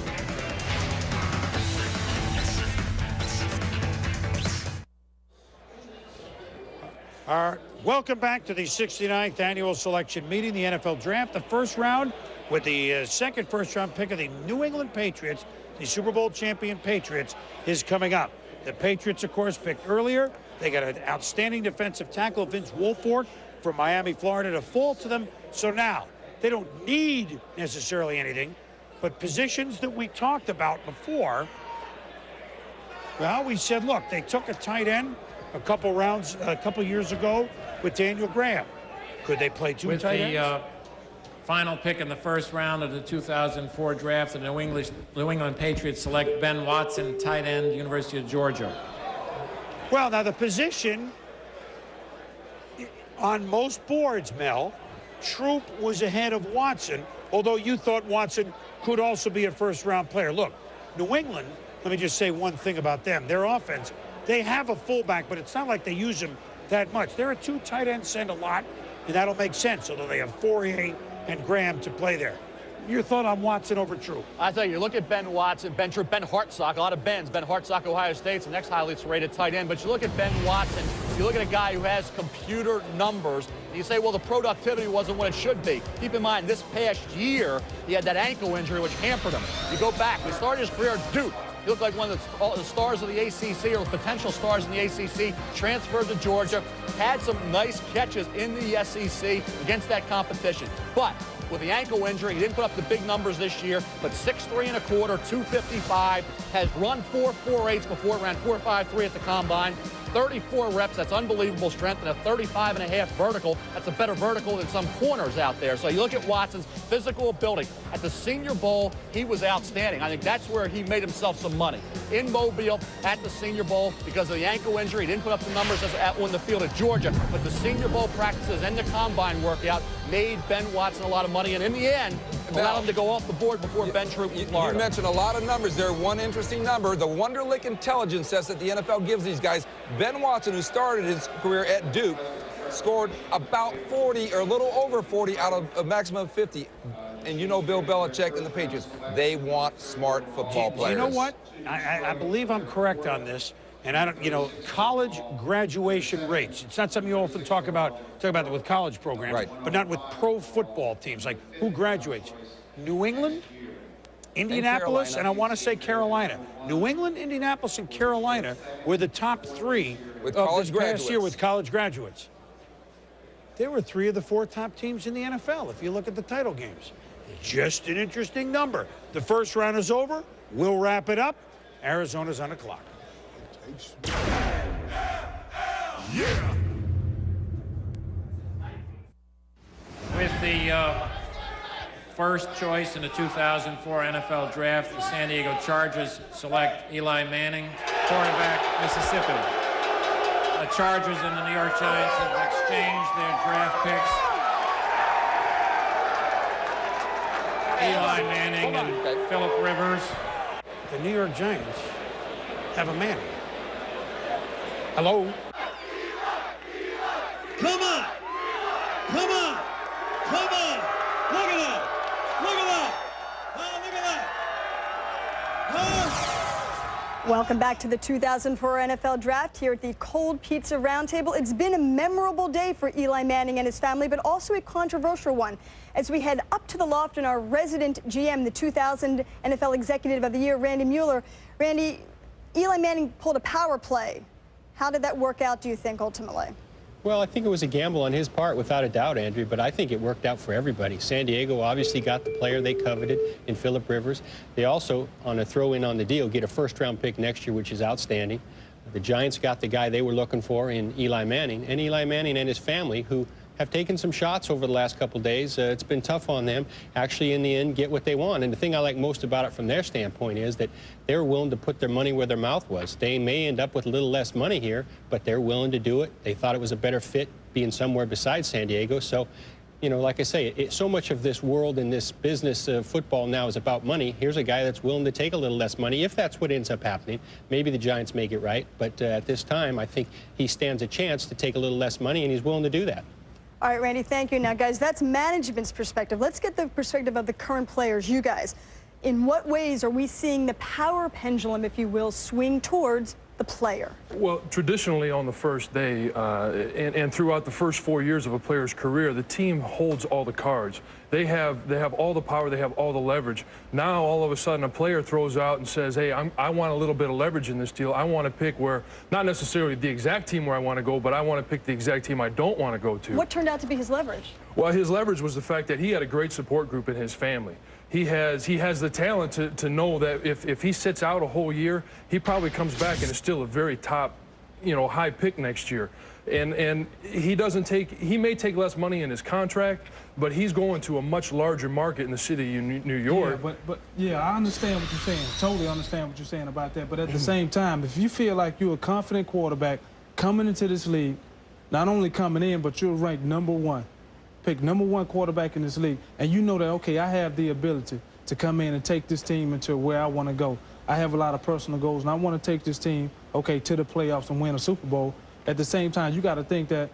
All right, welcome back to the 69th annual selection meeting, the NFL Draft. The first round with the second first-round pick of the New England Patriots, the Super Bowl champion Patriots, is coming up. The Patriots, of course, picked earlier. They got an outstanding defensive tackle, Vince Wilfork, from Miami, Florida, to fall to them. So now they don't need necessarily anything, but positions that we talked about before. Well, we said, look, they took a tight end a couple years ago with Daniel Graham. Could they play 2 tight ends? With the final pick in the first round of the 2004 draft, the New England Patriots select Ben Watson, tight end, University of Georgia. Well, now the position on most boards, Mel, Troop was ahead of Watson, although you thought Watson could also be a first-round player. Look, New England, let me just say one thing about them. Their offense, they have a fullback, but it's not like they use him that much. They're a 2 tight end send a lot, and that'll make sense, although they have Fourier and Graham to play there. Your thought on Watson over Troop? I tell you, look at Ben Watson, Ben Hartsock, a lot of Bens. Ben Hartsock, Ohio State's the next highly rated tight end. But you look at Ben Watson, you look at a guy who has computer numbers, and you say, well, the productivity wasn't what it should be. Keep in mind, this past year, he had that ankle injury which hampered him. You go back, he started his career at Duke. He looked like one of the stars of the ACC, or potential stars in the ACC, transferred to Georgia, had some nice catches in the SEC against that competition. But with the ankle injury, he didn't put up the big numbers this year, but 6'3 and a quarter, 255, has run 4.48 before, ran 4.53 at the combine. 34 reps, that's unbelievable strength, and a 35.5 vertical. That's a better vertical than some corners out there. So you look at Watson's physical ability. At the Senior Bowl, he was outstanding. I think that's where he made himself some money. In Mobile, at the Senior Bowl, because of the ankle injury, he didn't put up the numbers on the field at Georgia, but the Senior Bowl practices and the combine workout made Ben Watson a lot of money, and in the end, allowed him to go off the board before Ben Troop in Florida. You mentioned a lot of numbers there. One interesting number, the Wonderlic intelligence test that the NFL gives these guys. Ben Watson, who started his career at Duke, scored about 40 or a little over 40 out of a maximum of 50. And you know Bill Belichick and the Patriots, they want smart football players. You know what? I believe I'm correct on this. And I don't, college graduation rates. It's not something you often talk about with college programs, right, but not with pro football teams. Like, who graduates? New England, Indianapolis, and I want to say Carolina. New England, Indianapolis, and Carolina were the top 3 with of college this graduates. past year with college graduates. There were 3 of the 4 top teams in the NFL, if you look at the title games. Just an interesting number. The first round is over. We'll wrap it up. Arizona's on the clock. Yeah. With the first choice in the 2004 NFL Draft, the San Diego Chargers select Eli Manning, quarterback, Mississippi. The Chargers and the New York Giants have exchanged their draft picks. Eli Manning and Phillip Rivers. The New York Giants have a Manning. Hello? Come on! Come on! Come on! Welcome back to the 2004 NFL Draft here at the Cold Pizza Roundtable. It's been a memorable day for Eli Manning and his family, but also a controversial one. As we head up to the loft in our resident GM, the 2000 NFL Executive of the Year, Randy Mueller. Randy, Eli Manning pulled a power play. How did that work out, do you think, ultimately? Well, I think it was a gamble on his part, without a doubt, Andrew, but I think it worked out for everybody. San Diego obviously got the player they coveted in Phillip Rivers. They also, on a throw-in on the deal, get a first-round pick next year, which is outstanding. The Giants got the guy they were looking for in Eli Manning, and Eli Manning and his family, who have taken some shots over the last couple days. It's been tough on them. Actually, in the end, get what they want. And the thing I like most about it from their standpoint is that they're willing to put their money where their mouth was. They may end up with a little less money here, but they're willing to do it. They thought it was a better fit being somewhere besides San Diego. So, you know, like I say, so much of this world and this business of football now is about money. Here's a guy that's willing to take a little less money, if that's what ends up happening. Maybe the Giants make it right, but at this time, I think he stands a chance to take a little less money, and he's willing to do that. All right, Randy, thank you. Now, guys, that's management's perspective. Let's get the perspective of the current players, you guys. In what ways are we seeing the power pendulum, if you will, swing towards the player? Well, traditionally on the first day and throughout the first 4 years of a player's career, the team holds all the cards. They have all the power, they have all the leverage. Now, all of a sudden, a player throws out and says, hey, I want a little bit of leverage in this deal. I want to pick where, not necessarily the exact team where I want to go, but I want to pick the exact team I don't want to go to. What turned out to be his leverage? Well, his leverage was the fact that he had a great support group in his family. He has the talent to know that if he sits out a whole year, he probably comes back and is still a very top, you know, high pick next year. And he may take less money in his contract, but he's going to a much larger market in the city of New York. Yeah, but yeah, I understand what you're saying. Totally understand what you're saying about that. But at the same time, if you feel like you're a confident quarterback coming into this league, not only coming in, but you're ranked #1. Pick #1 quarterback in this league, and you know that, okay, I have the ability to come in and take this team into where I want to go. I have a lot of personal goals, and I want to take this team, okay, to the playoffs and win a Super Bowl. At the same time, you got to think that,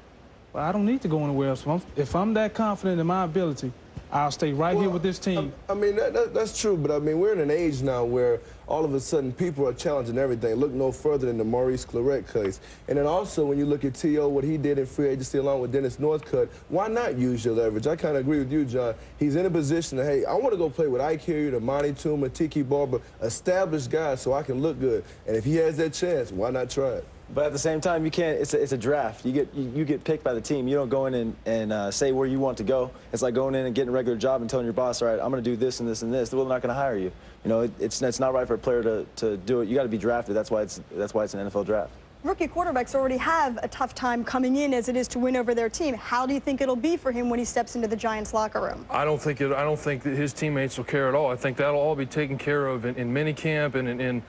well, I don't need to go anywhere else. If I'm that confident in my ability, I'll stay right here with this team. I mean, that's true, but I mean, we're in an age now where all of a sudden people are challenging everything. Look no further than the Maurice Clarett case. And then also when you look at T.O., what he did in free agency along with Dennis Northcutt, why not use your leverage? I kind of agree with you, John. He's in a position that, hey, I want to go play with Ike Hilliard, Amani Toomer, Tiki Barber, established guys so I can look good. And if he has that chance, why not try it? But at the same time, you can't. It's a draft. You get picked by the team. You don't go in and say where you want to go. It's like going in and getting a regular job and telling your boss, all right, I'm going to do this and this and this. Well, they're not going to hire you. You know, it's not right for a player to do it. You got to be drafted. That's why it's an NFL draft. Rookie quarterbacks already have a tough time coming in as it is to win over their team. How do you think it'll be for him when he steps into the Giants locker room? I don't think that his teammates will care at all. I think that'll all be taken care of in minicamp and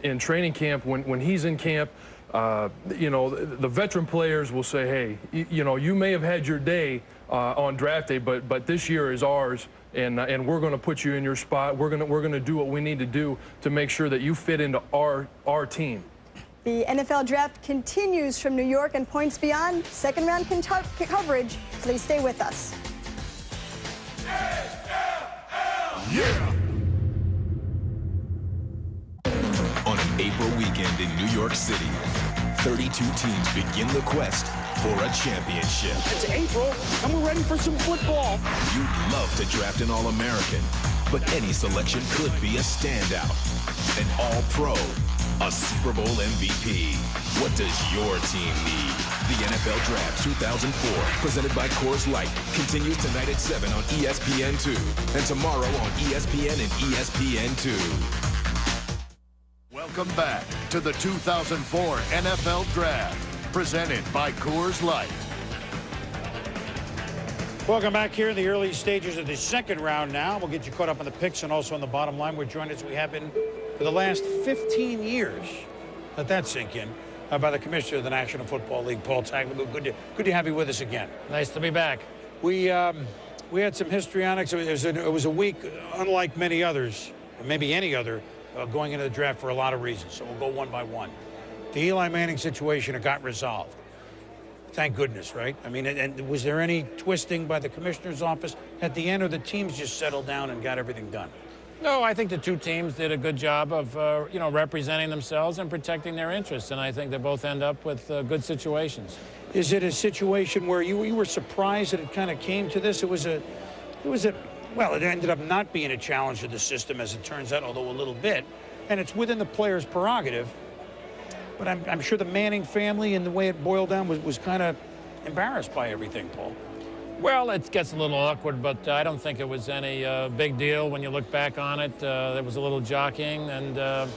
in training camp. When he's in camp, you know, the veteran players will say, hey, you know, you may have had your day on draft day, but this year is ours, and we're going to put you in your spot. We're going to do what we need to do to make sure that you fit into our team. The NFL Draft continues from New York and Points Beyond. Second round coverage. Please stay with us. Yeah! On an April weekend in New York City, 32 teams begin the quest for a championship. It's April, and we're ready for some football. You'd love to draft an All-American, but any selection could be a standout. An All-Pro, a Super Bowl MVP. What does your team need? The NFL Draft 2004, presented by Coors Light, continues tonight at 7 on ESPN2 and tomorrow on ESPN and ESPN2. Welcome back to the 2004 NFL Draft, presented by Coors Light. Welcome back here in the early stages of the second round now. We'll get you caught up on the picks and also on the bottom line. We're joined as we have been for the last 15 years. Let that sink in. By the commissioner of the National Football League, Paul Tagliabue. Good to have you with us again. Nice to be back. We had some histrionics. It was a week unlike many others, or maybe any other, going into the draft for a lot of reasons. So we'll go one by one. The Eli Manning situation, it got resolved. Thank goodness, right? I mean, and was there any twisting by the commissioner's office at the end, or the teams just settled down and got everything done? No, I think the two teams did a good job of, representing themselves and protecting their interests, and I think they both end up with good situations. Is it a situation where you were surprised that it kind of came to this? It ended up not being a challenge to the system, as it turns out, although a little bit, and it's within the player's prerogative. But I'm sure the Manning family and the way it boiled down was kind of embarrassed by everything, Paul. Well, it gets a little awkward, but I don't think it was any big deal when you look back on it. There was a little jockeying, and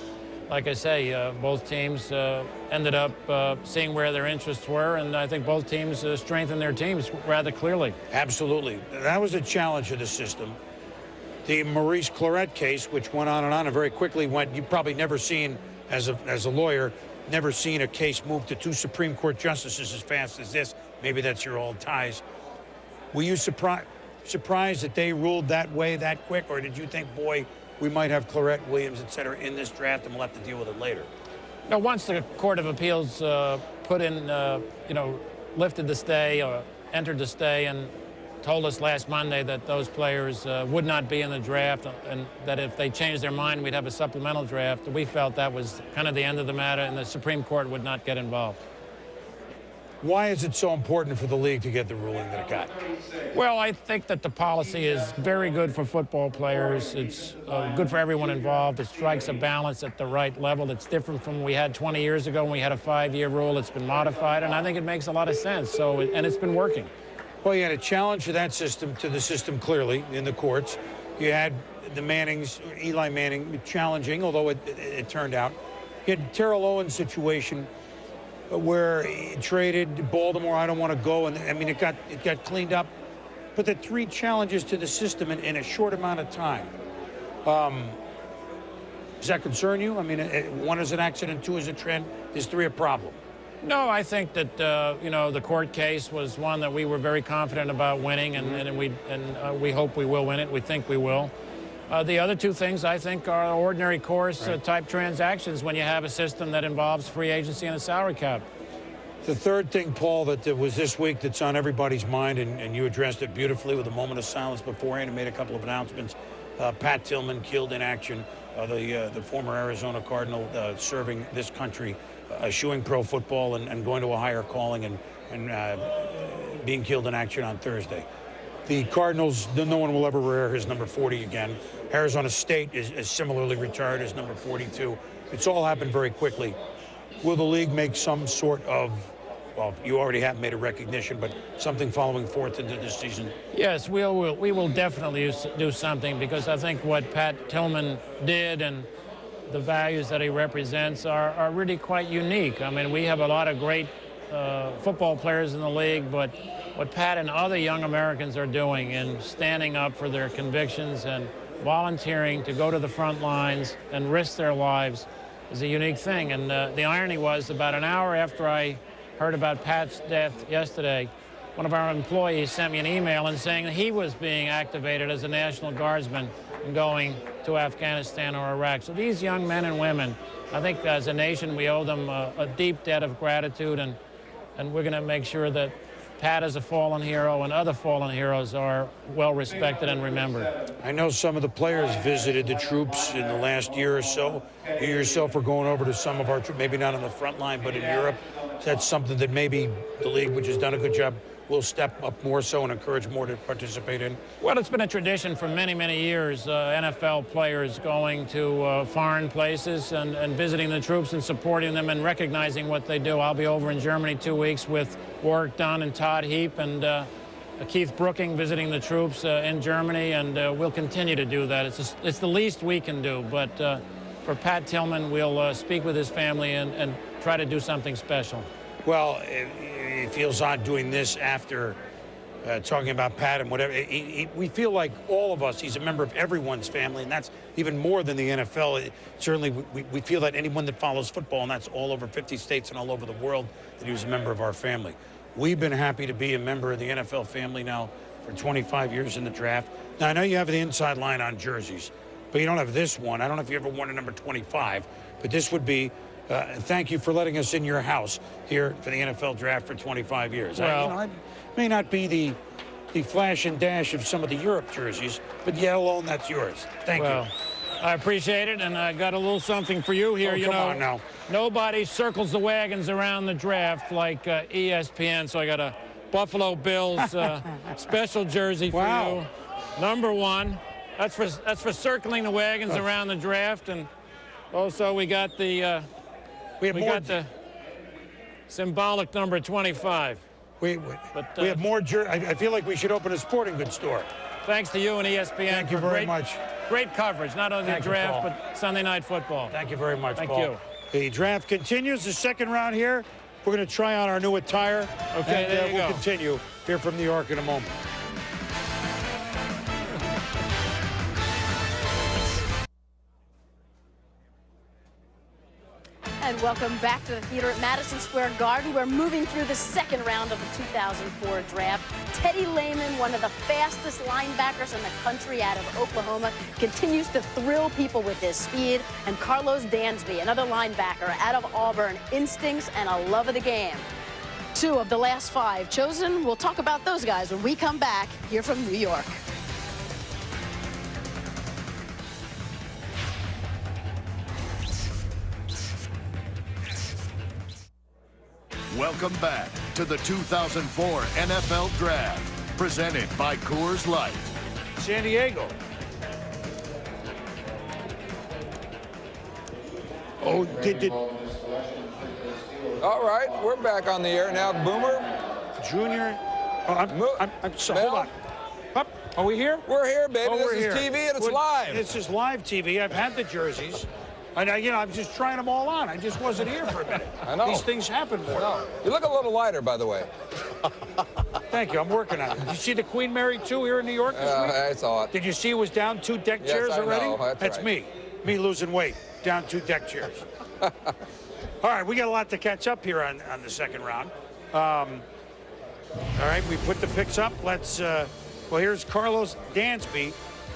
like I say, both teams ended up seeing where their interests were, and I think both teams strengthened their teams rather clearly. Absolutely. That was a challenge to the system. The Maurice Clarett case, which went on and very quickly went, you've probably never seen, as a lawyer, never seen a case move to 2 Supreme Court justices as fast as this. Maybe that's your old ties. Were you surprised that they ruled that way that quick, or did you think, boy, we might have Clarett, Williams, et cetera, in this draft, and we'll have to deal with it later? No, once the Court of Appeals lifted the stay or entered the stay and told us last Monday that those players would not be in the draft and that if they changed their mind, we'd have a supplemental draft, we felt that was kind of the end of the matter, and the Supreme Court would not get involved. Why is it so important for the league to get the ruling that it got? Well, I think that the policy is very good for football players. It's good for everyone involved. It strikes a balance at the right level. It's different from what we had 20 years ago when we had a 5-year rule. It's been modified, and I think it makes a lot of sense. And it's been working. Well, you had a challenge to that system, clearly, in the courts. You had the Mannings, Eli Manning, challenging, although it turned out. You had Terrell Owens' situation where he traded Baltimore, I don't want to go, and I mean it got cleaned up. But the 3 challenges to the system in a short amount of time. Does that concern you? I mean, 1 is an accident, 2 is a trend. Is 3 a problem? No, I think that the court case was one that we were very confident about winning, and we hope we will win it. We think we will. The other 2 things, I think, are ordinary course type transactions when you have a system that involves free agency and a salary cap. The third thing, Paul, that was this week that's on everybody's mind, and you addressed it beautifully with a moment of silence beforehand and made a couple of announcements. Pat Tillman killed in action, the former Arizona Cardinal serving this country, eschewing pro football and going to a higher calling and being killed in action on Thursday. The Cardinals, no one will ever wear his number 40 again. Arizona State is similarly retired as number 42. It's all happened very quickly. Will the league make some sort of, well, you already have made a recognition, but something following forth into this season? Yes, we will definitely do something, because I think what Pat Tillman did and the values that he represents are really quite unique. I mean, we have a lot of great football players in the league, but what Pat and other young Americans are doing in standing up for their convictions and volunteering to go to the front lines and risk their lives is a unique thing. And the irony was, about an hour after I heard about Pat's death yesterday, one of our employees sent me an email and saying that he was being activated as a National Guardsman and going to Afghanistan or Iraq. So these young men and women, I think as a nation we owe them a deep debt of gratitude, and we're going to make sure that Pat is a fallen hero and other fallen heroes are well respected and remembered. I know some of the players visited the troops in the last year or so. You yourself are going over to some of our troops, maybe not on the front line, but in Europe. That's something that maybe the league, which has done a good job, will step up more so and encourage more to participate in? Well, it's been a tradition for many, many years, NFL players going to foreign places and visiting the troops and supporting them and recognizing what they do. I'll be over in Germany 2 weeks with Warwick Dunn and Todd Heap and Keith Brooking visiting the troops in Germany, and we'll continue to do that. It's the least we can do, but for Pat Tillman, we'll speak with his family and try to do something special. Well, it feels odd doing this after talking about Pat and whatever. We feel like all of us, he's a member of everyone's family, and that's even more than the NFL. Certainly, we feel that anyone that follows football, and that's all over 50 states and all over the world, that he was a member of our family. We've been happy to be a member of the NFL family now for 25 years in the draft. Now, I know you have the inside line on jerseys, but you don't have this one. I don't know if you ever worn a number 25, but this would be thank you for letting us in your house here for the NFL draft for 25 years. Well, it may not be the flash and dash of some of the Europe jerseys, but yet alone, that's yours. Thank you. I appreciate it, and I got a little something for you here. Oh, come on now. Nobody circles the wagons around the draft like ESPN, so I got a Buffalo Bills special jersey for you. Number 1. That's for circling the wagons around the draft, and also we got the symbolic number 25. We have more I feel like we should open a sporting goods store. Thanks to you and ESPN. Thank you very much. Great coverage, not only the draft, but Sunday Night Football. Thank you very much, Thank Paul. you. The draft continues. The second round here. We're going to try on our new attire. Okay, and, there you we'll go. continue here from New York in a moment. And welcome back to the theater at Madison Square Garden. We're moving through the second round of the 2004 draft. Teddy Lehman, one of the fastest linebackers in the country out of Oklahoma, continues to thrill people with his speed. And Carlos Dansby, another linebacker out of Auburn, instincts and a love of the game. 2 of the last 5 chosen. We'll talk about those guys when we come back here from New York. Welcome back to the 2004 NFL Draft, presented by Coors Light. San Diego. Oh, All right, we're back on the air now. Boomer. Junior. Oh, hold on. Up. Are we here? We're here, baby. Oh, this is TV and it's live. This is live TV. I've had the jerseys. And I'm just trying them all on. I just wasn't here for a minute. I know. These things happen more. You look a little lighter, by the way. Thank you. I'm working on it. Did you see the Queen Mary 2 here in New York this week? I saw it. Did you see it was down 2 deck chairs already? Know. That's right. me. Me losing weight. Down 2 deck chairs. All right, we got a lot to catch up here on the second round. All right, we put the picks up. Let's, well, here's Carlos Dansby,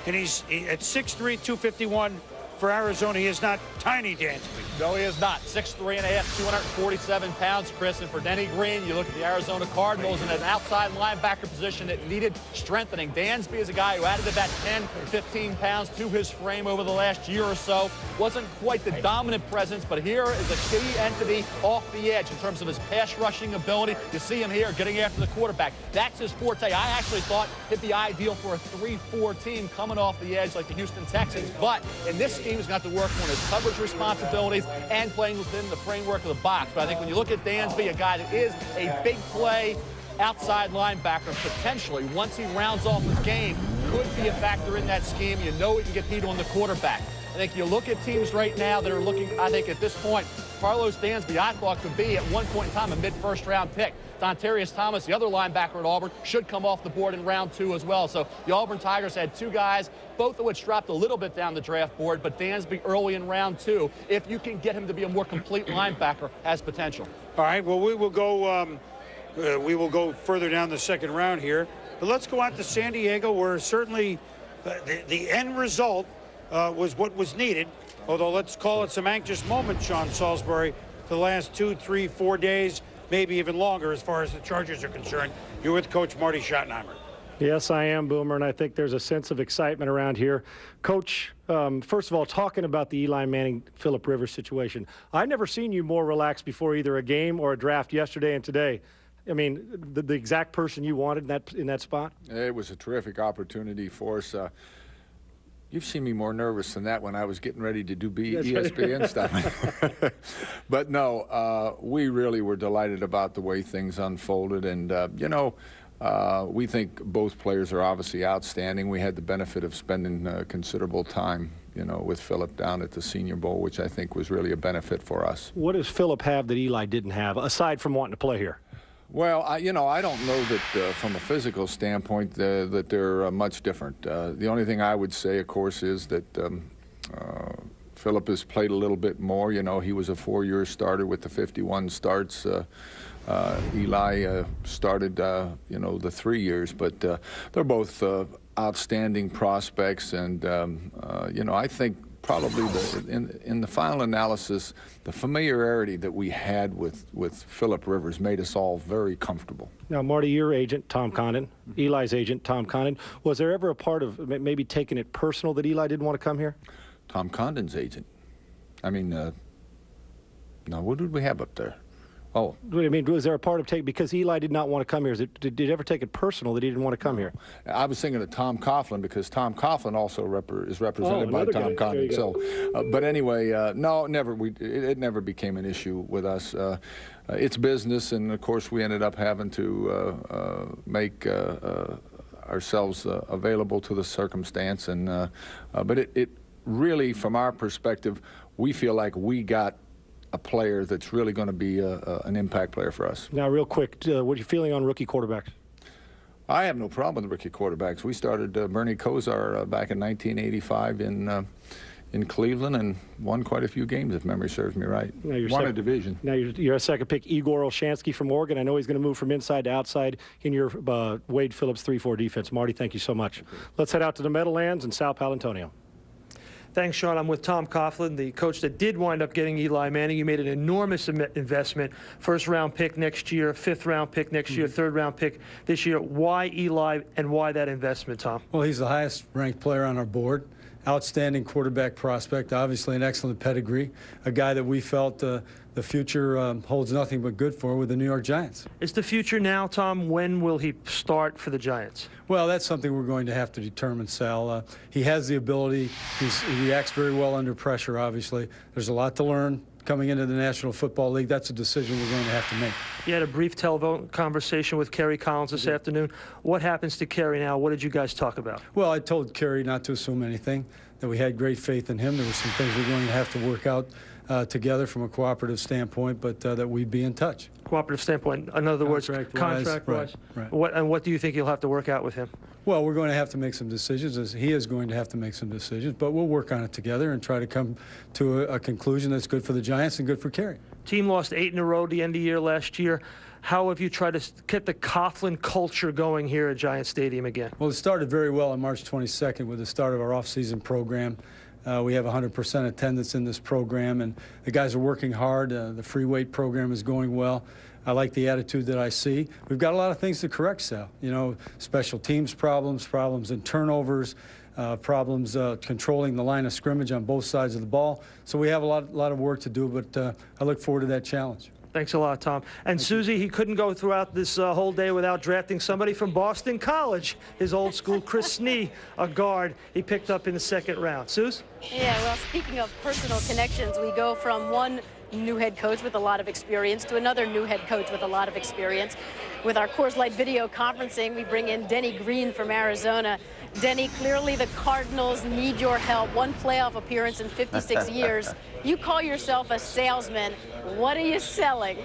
and he's at 6'3", 251 for Arizona. He is not tiny Dansby. No, he is not. 6'3 and a half, 247 pounds, Chris. And for Denny Green, you look at the Arizona Cardinals in an outside linebacker position that needed strengthening. Dansby is a guy who added about 10 or 15 pounds to his frame over the last year or so. Wasn't quite the dominant presence, but here is a key entity off the edge in terms of his pass rushing ability. You see him here getting after the quarterback. That's his forte. I actually thought he'd be ideal for a 3-4 team coming off the edge like the Houston Texans. But in this scheme, he's got to work on his coverage responsibilities and playing within the framework of the box. But I think when you look at Dansby, a guy that is a big play outside linebacker, potentially, once he rounds off his game, could be a factor in that scheme. You know he can get heat on the quarterback. I think you look at teams right now that are looking, I think at this point, Carlos Dansby, I thought, could be at one point in time a mid-first round pick. Dontarius Thomas, the other linebacker at Auburn, should come off the board in round 2 as well. So the Auburn Tigers had 2 guys, both of which dropped a little bit down the draft board, but Dansby early in round 2, if you can get him to be a more complete linebacker, has potential. All right, well, we will go further down the second round here. But let's go out to San Diego, where certainly the end result was what was needed. Although let's call it some anxious moments, Sean Salisbury, for the last 2, 3, 4 days, maybe even longer as far as the Chargers are concerned. You're with Coach Marty Schottenheimer. Yes, I am, Boomer, and I think there's a sense of excitement around here. Coach, first of all, talking about the Eli Manning-Phillip Rivers situation, I've never seen you more relaxed before either a game or a draft yesterday and today. I mean, the exact person you wanted in that spot? It was a terrific opportunity for us. You've seen me more nervous than that when I was getting ready to do ESPN stuff. But no, we really were delighted about the way things unfolded. And, we think both players are obviously outstanding. We had the benefit of spending considerable time, with Phillip down at the Senior Bowl, which I think was really a benefit for us. What does Phillip have that Eli didn't have, aside from wanting to play here? Well, I don't know that from a physical standpoint that they're much different. The only thing I would say, of course, is that Phillip has played a little bit more. He was a 4-year starter with the 51 starts. Eli started, the 3 years. But they're both outstanding prospects. And, I think probably in the final analysis, the familiarity that we had with Phillip Rivers made us all very comfortable. Now, Marty, your agent, Tom Condon, Eli's agent, Tom Condon, was there ever a part of maybe taking it personal that Eli didn't want to come here? Tom Condon's agent. I mean, now what did we have up there? Oh. I mean, was there a part of take because Eli did not want to come here? Did you ever take it personal that he didn't want to come here? I was thinking of Tom Coughlin because Tom Coughlin also is represented by Tom Condon. So, but anyway, no, never. It never became an issue with us. It's business, and of course, we ended up having to make ourselves available to the circumstance. And but it really, from our perspective, we feel like we got a player that's really going to be an impact player for us. Now, real quick, what are you feeling on rookie quarterbacks? I have no problem with rookie quarterbacks. We started Bernie Kosar back in 1985 in Cleveland and won quite a few games, if memory serves me right. Won a division. Now, you're a second pick, Igor Olshansky from Oregon. I know he's going to move from inside to outside in your Wade Phillips 3-4 defense. Marty, thank you so much. Let's head out to the Meadowlands in South Palantonio. Thanks, Sean. I'm with Tom Coughlin, the coach that did wind up getting Eli Manning. You made an enormous investment. First-round pick next year, fifth-round pick next year, third-round pick this year. Why Eli and why that investment, Tom? Well, he's the highest-ranked player on our board. Outstanding quarterback prospect, obviously an excellent pedigree, a guy that we felt the future holds nothing but good for with the New York Giants. Is the future now, Tom? When will he start for the Giants? Well, that's something we're going to have to determine, Sal. He has the ability. He acts very well under pressure, obviously. There's a lot to learn coming into the National Football League. That's a decision we're going to have to make. You had a brief telephone conversation with Kerry Collins this afternoon. What happens to Kerry now? What did you guys talk about? Well, I told Kerry not to assume anything, that we had great faith in him. There were some things we're going to have to work out together from a cooperative standpoint, but that we'd be in touch. Cooperative standpoint, in other words, contract-wise. Right. What do you think you'll have to work out with him? Well, we're going to have to make some decisions. He is going to have to make some decisions, but we'll work on it together and try to come to a conclusion that's good for the Giants and good for Kerry. Team lost 8 in a row at the end of the year last year. How have you tried to get the Coughlin culture going here at Giant Stadium again? Well, it started very well on March 22nd with the start of our off-season program. We have 100% attendance in this program, and the guys are working hard. The free weight program is going well. I like the attitude that I see. We've got a lot of things to correct, Sal. You know, special teams problems in turnovers, problems controlling the line of scrimmage on both sides of the ball. So we have a lot of work to do, but I look forward to that challenge. Thanks a lot, Tom. And Susie, he couldn't go throughout this whole day without drafting somebody from Boston College, his old school, Chris Snee, a guard he picked up in the second round. Suze? Yeah, well, speaking of personal connections, we go from one new head coach with a lot of experience to another new head coach with a lot of experience. With our Coors Light video conferencing, we bring in Denny Green from Arizona. Denny, clearly the Cardinals need your help. One playoff appearance in 56 years. You call yourself a salesman. What are you selling?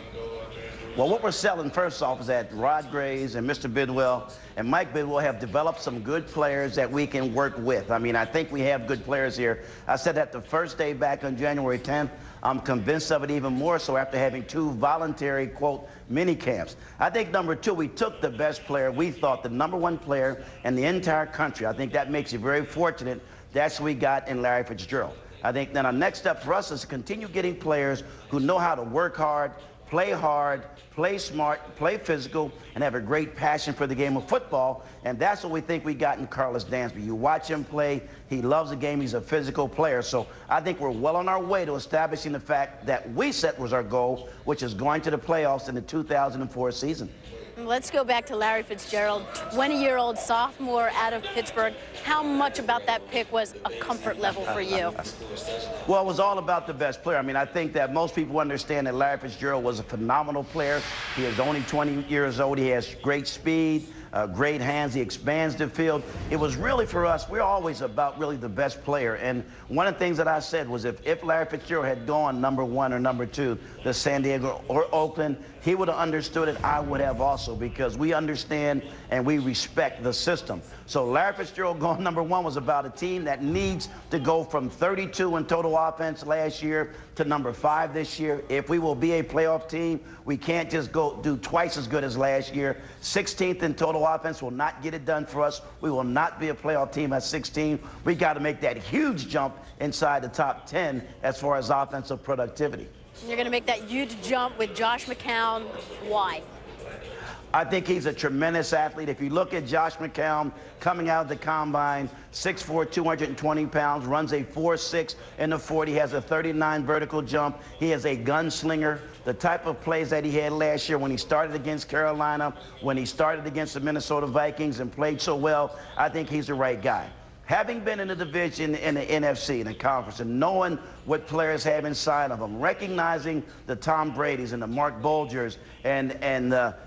Well, what we're selling, first off, is that Rod Graves and Mr. Bidwell and Mike Bidwell have developed some good players that we can work with. I mean, I think we have good players here. I said that the first day back on January 10th. I'm convinced of it even more so after having 2 voluntary, quote, mini camps. I think number 2, we took the best player. We thought the #1 player in the entire country. I think that makes you very fortunate. That's what we got in Larry Fitzgerald. I think then our next step for us is to continue getting players who know how to work hard, play smart, play physical, and have a great passion for the game of football. And that's what we think we got in Carlos Dansby. You watch him play, he loves the game, he's a physical player. So I think we're well on our way to establishing the fact that we set was our goal, which is going to the playoffs in the 2004 season. Let's go back to Larry Fitzgerald, 20-year-old sophomore out of Pittsburgh. How much about that pick was a comfort level for you? Well, it was all about the best player. I mean, I think that most people understand that Larry Fitzgerald was a phenomenal player. He is only 20 years old. He has great speed, great hands. He expands the field. It was really, for us, we're always about really the best player. And one of the things that I said was if Larry Fitzgerald had gone #1 or #2 to San Diego or Oakland, he would have understood it. I would have also, because we understand and we respect the system. So Larry Fitzgerald going #1 was about a team that needs to go from 32 in total offense last year to #5 this year. If we will be a playoff team, we can't just go do twice as good as last year. 16th in total offense will not get it done for us. We will not be a playoff team at 16. We got to make that huge jump inside the top 10 as far as offensive productivity. You're going to make that huge jump with Josh McCown. Why? I think he's a tremendous athlete. If you look at Josh McCown coming out of the combine, 6'4", 220 pounds, runs a 4.6 in the 40, has a 39 vertical jump. He is a gunslinger. The type of plays that he had last year when he started against Carolina, when he started against the Minnesota Vikings and played so well, I think he's the right guy. Having been in the division in the NFC, in the conference, and knowing what players have inside of them, recognizing the Tom Bradys and the Mark Bolgers and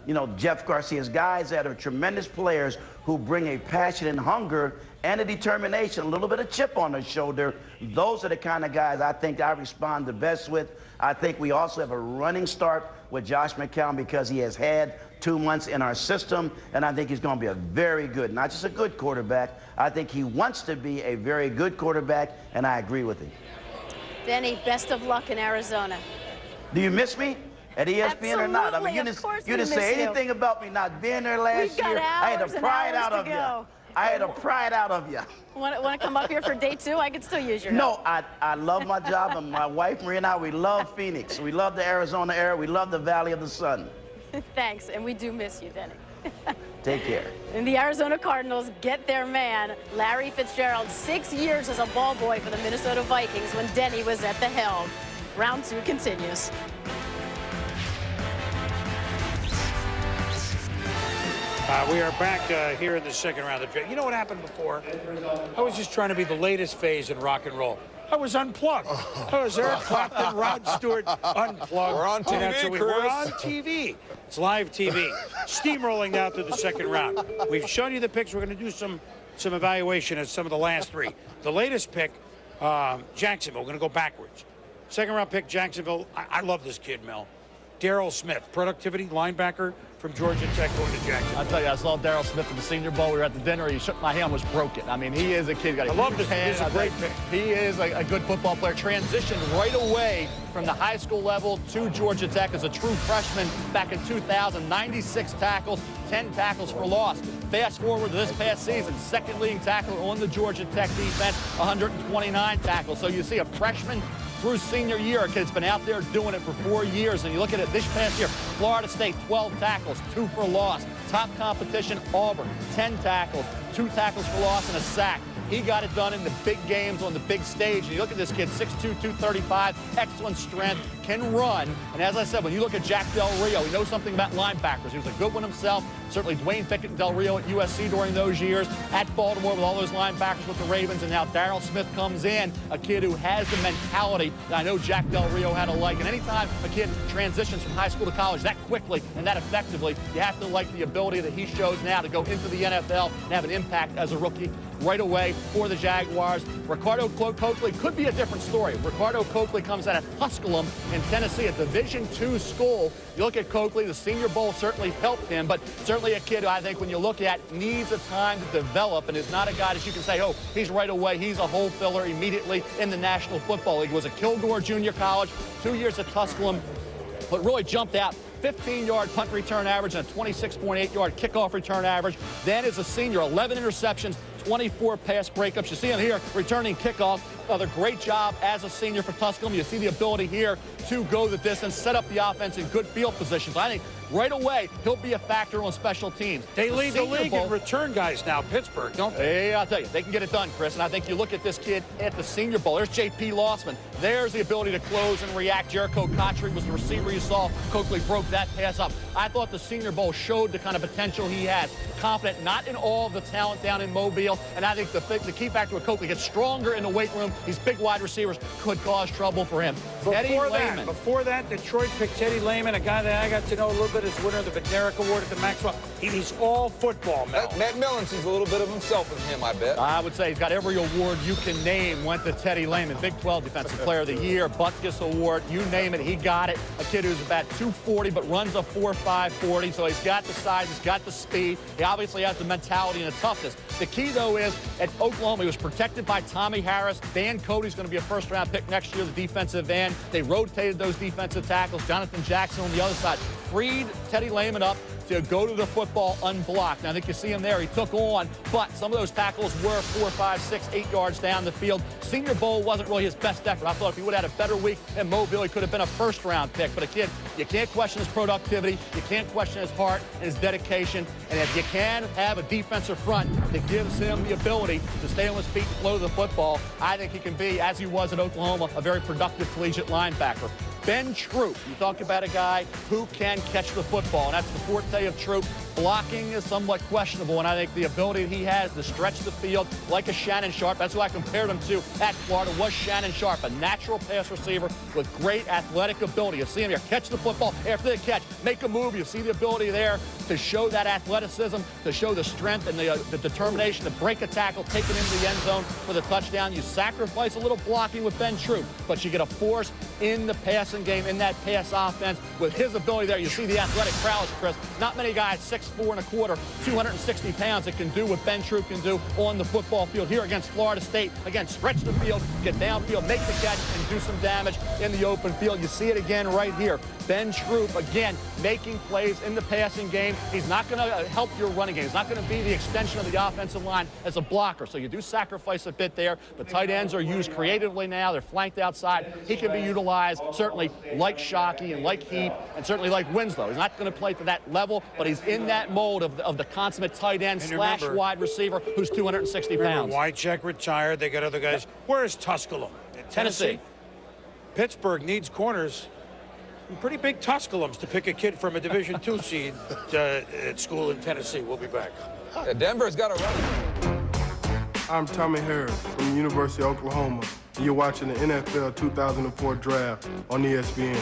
you know, Jeff Garcia's, guys that are tremendous players who bring a passion and hunger and a determination, a little bit of chip on their shoulder. Those are the kind of guys I think I respond the best with. I think we also have a running start with Josh McCown because he has had 2 months in our system, and I think he's going to be a very good, not just a good quarterback, I think he wants to be a very good quarterback, and I agree with him. Denny, best of luck in Arizona. Do you miss me at ESPN or not? I mean, you didn't say anything about me not being there last year. I had to pry it out of you. I had to pry it out of you. Want to come up here for day 2? I could still use your help. No, I love my job, and my wife, Maria, and I, we love Phoenix. We love the Arizona area. We love the Valley of the Sun. Thanks, and we do miss you, Denny. Take care. And the Arizona Cardinals get their man, Larry Fitzgerald, 6 years as a ball boy for the Minnesota Vikings when Denny was at the helm. Round 2 continues. We are back here in the second round of the draft. You know what happened before? I was just trying to be the latest phase in rock and roll. I was unplugged. I was Eric Clapton, Rod Stewart, unplugged. We're on TV, And Chris. We're on TV. It's live TV. Steamrolling now through the second round. We've shown you the picks. We're going to do some evaluation of some of the last 3. The latest pick, Jacksonville. We're going to go backwards. Second round pick, Jacksonville. I love this kid, Mel. Darryl Smith, productivity, linebacker from Georgia Tech, going to Jacksonville. I'll tell you, I saw Darryl Smith at the Senior Bowl. We were at the dinner. He shook my hand, was broken. I mean, he is a kid. I love this. He's a great pick. He is a good football player. Transitioned right away from the high school level to Georgia Tech as a true freshman back in 2000. 96 tackles, 10 tackles for loss. Fast forward to this past season, second leading tackler on the Georgia Tech defense, 129 tackles. So you see a freshman through senior year, a kid's been out there doing it for 4 years, and you look at it this past year, Florida State, 12 tackles, 2 for loss. Top competition, Auburn, 10 tackles, 2 tackles for loss and a sack. He got it done in the big games on the big stage. And you look at this kid, 6'2", 235, excellent strength, can run. And as I said, when you look at Jack Del Rio, he knows something about linebackers. He was a good one himself. Certainly Dwayne Pickett and Del Rio at USC during those years. At Baltimore with all those linebackers with the Ravens. And now Darryl Smith comes in, a kid who has the mentality that I know Jack Del Rio had to like. And anytime a kid transitions from high school to college that quickly and that effectively, you have to like the ability that he shows now to go into the NFL and have an impact as a rookie right away for the Jaguars. Ricardo Coakley could be a different story. Ricardo Coakley comes out of Tusculum in Tennessee, a Division II school. You look at Coakley, the Senior Bowl certainly helped him, but certainly a kid who I think when you look at needs a time to develop and is not a guy that you can say, oh, he's right away, he's a hole filler immediately in the National Football League. He was a Kilgore Junior College, 2 years at Tusculum, but really jumped out. 15-yard punt return average and a 26.8-yard kickoff return average. Then as a senior, 11 interceptions, 24 pass breakups. You see him here returning kickoff. Another great job as a senior for Tusculum. You see the ability here to go the distance, set up the offense in good field positions. I think right away he'll be a factor on special teams. They lead the league in return guys now, Pittsburgh, don't they? Yeah, I'll tell you, they can get it done, Chris. And I think you look at this kid at the Senior Bowl. There's J.P. Lossman. There's the ability to close and react. Jericho Contry was the receiver you saw. Coakley broke that pass up. I thought the Senior Bowl showed the kind of potential he has. Confident, not in all of the talent down in Mobile. And I think the key factor with Coakley gets stronger in the weight room. These big wide receivers could cause trouble for him. Before that, Detroit picked Teddy Lehman, a guy that I got to know a little bit as winner of the Bednarik Award at the Maxwell. He's all football, Mel. Matt Millen sees a little bit of himself in him, I bet. I would say he's got every award you can name went to Teddy Lehman. Big 12 Defensive Player of the Year, Butkus Award, you name it, he got it. A kid who's about 240 but runs a 4.5 40, so he's got the size, he's got the speed. He obviously has the mentality and the toughness. The key, though, is at Oklahoma, he was protected by Tommy Harris. Dan Cody's going to be a first-round pick next year, the defensive end. They rotated those defensive tackles. Jonathan Jackson on the other side. Freed Teddy Lehman up, to go to the football unblocked. And I think you see him there. He took on, but some of those tackles were 4, 5, 6, 8 yards down the field. Senior Bowl wasn't really his best effort. I thought if he would have had a better week in Mobile, he could have been a first-round pick. But again, you can't question his productivity. You can't question his heart and his dedication. And if you can have a defensive front that gives him the ability to stay on his feet and flow the football, I think he can be, as he was at Oklahoma, a very productive collegiate linebacker. Ben Troop, you talk about a guy who can catch the football, and that's the forte of Troop. Blocking is somewhat questionable, and I think the ability he has to stretch the field like a Shannon Sharp, that's who I compared him to at Florida, was Shannon Sharp, a natural pass receiver with great athletic ability. You see him here, catch the football after the catch, make a move. You see the ability there to show that athleticism, to show the strength and the determination to break a tackle, take it into the end zone for the touchdown. You sacrifice a little blocking with Ben Troop, but you get a force in the passing game, in that pass offense. With his ability there, you see the athletic prowess, Chris. Not many guys 6'4 1/4, 260 pounds that can do what Ben Troop can do on the football field here against Florida State. Again, stretch the field, get downfield, make the catch, and do some damage in the open field. You see it again right here. Ben Troop, again, making plays in the passing game. He's not going to help your running game. He's not going to be the extension of the offensive line as a blocker. So you do sacrifice a bit there. But tight ends are used creatively now. They're flanked outside. He can be utilized, certainly like Shockey and like Heap and certainly like Winslow. He's not going to play to that level, but he's in that mold of the consummate tight end slash wide receiver who's 260 pounds. Wycheck retired. They got other guys. Where's Tusculum? Tennessee. Pittsburgh needs corners. Pretty big Tusculums to pick a kid from a Division II seed at school in Tennessee. We'll be back. Yeah, Denver's got a run. I'm Tommy Harris from the University of Oklahoma. And you're watching the NFL 2004 Draft on ESPN.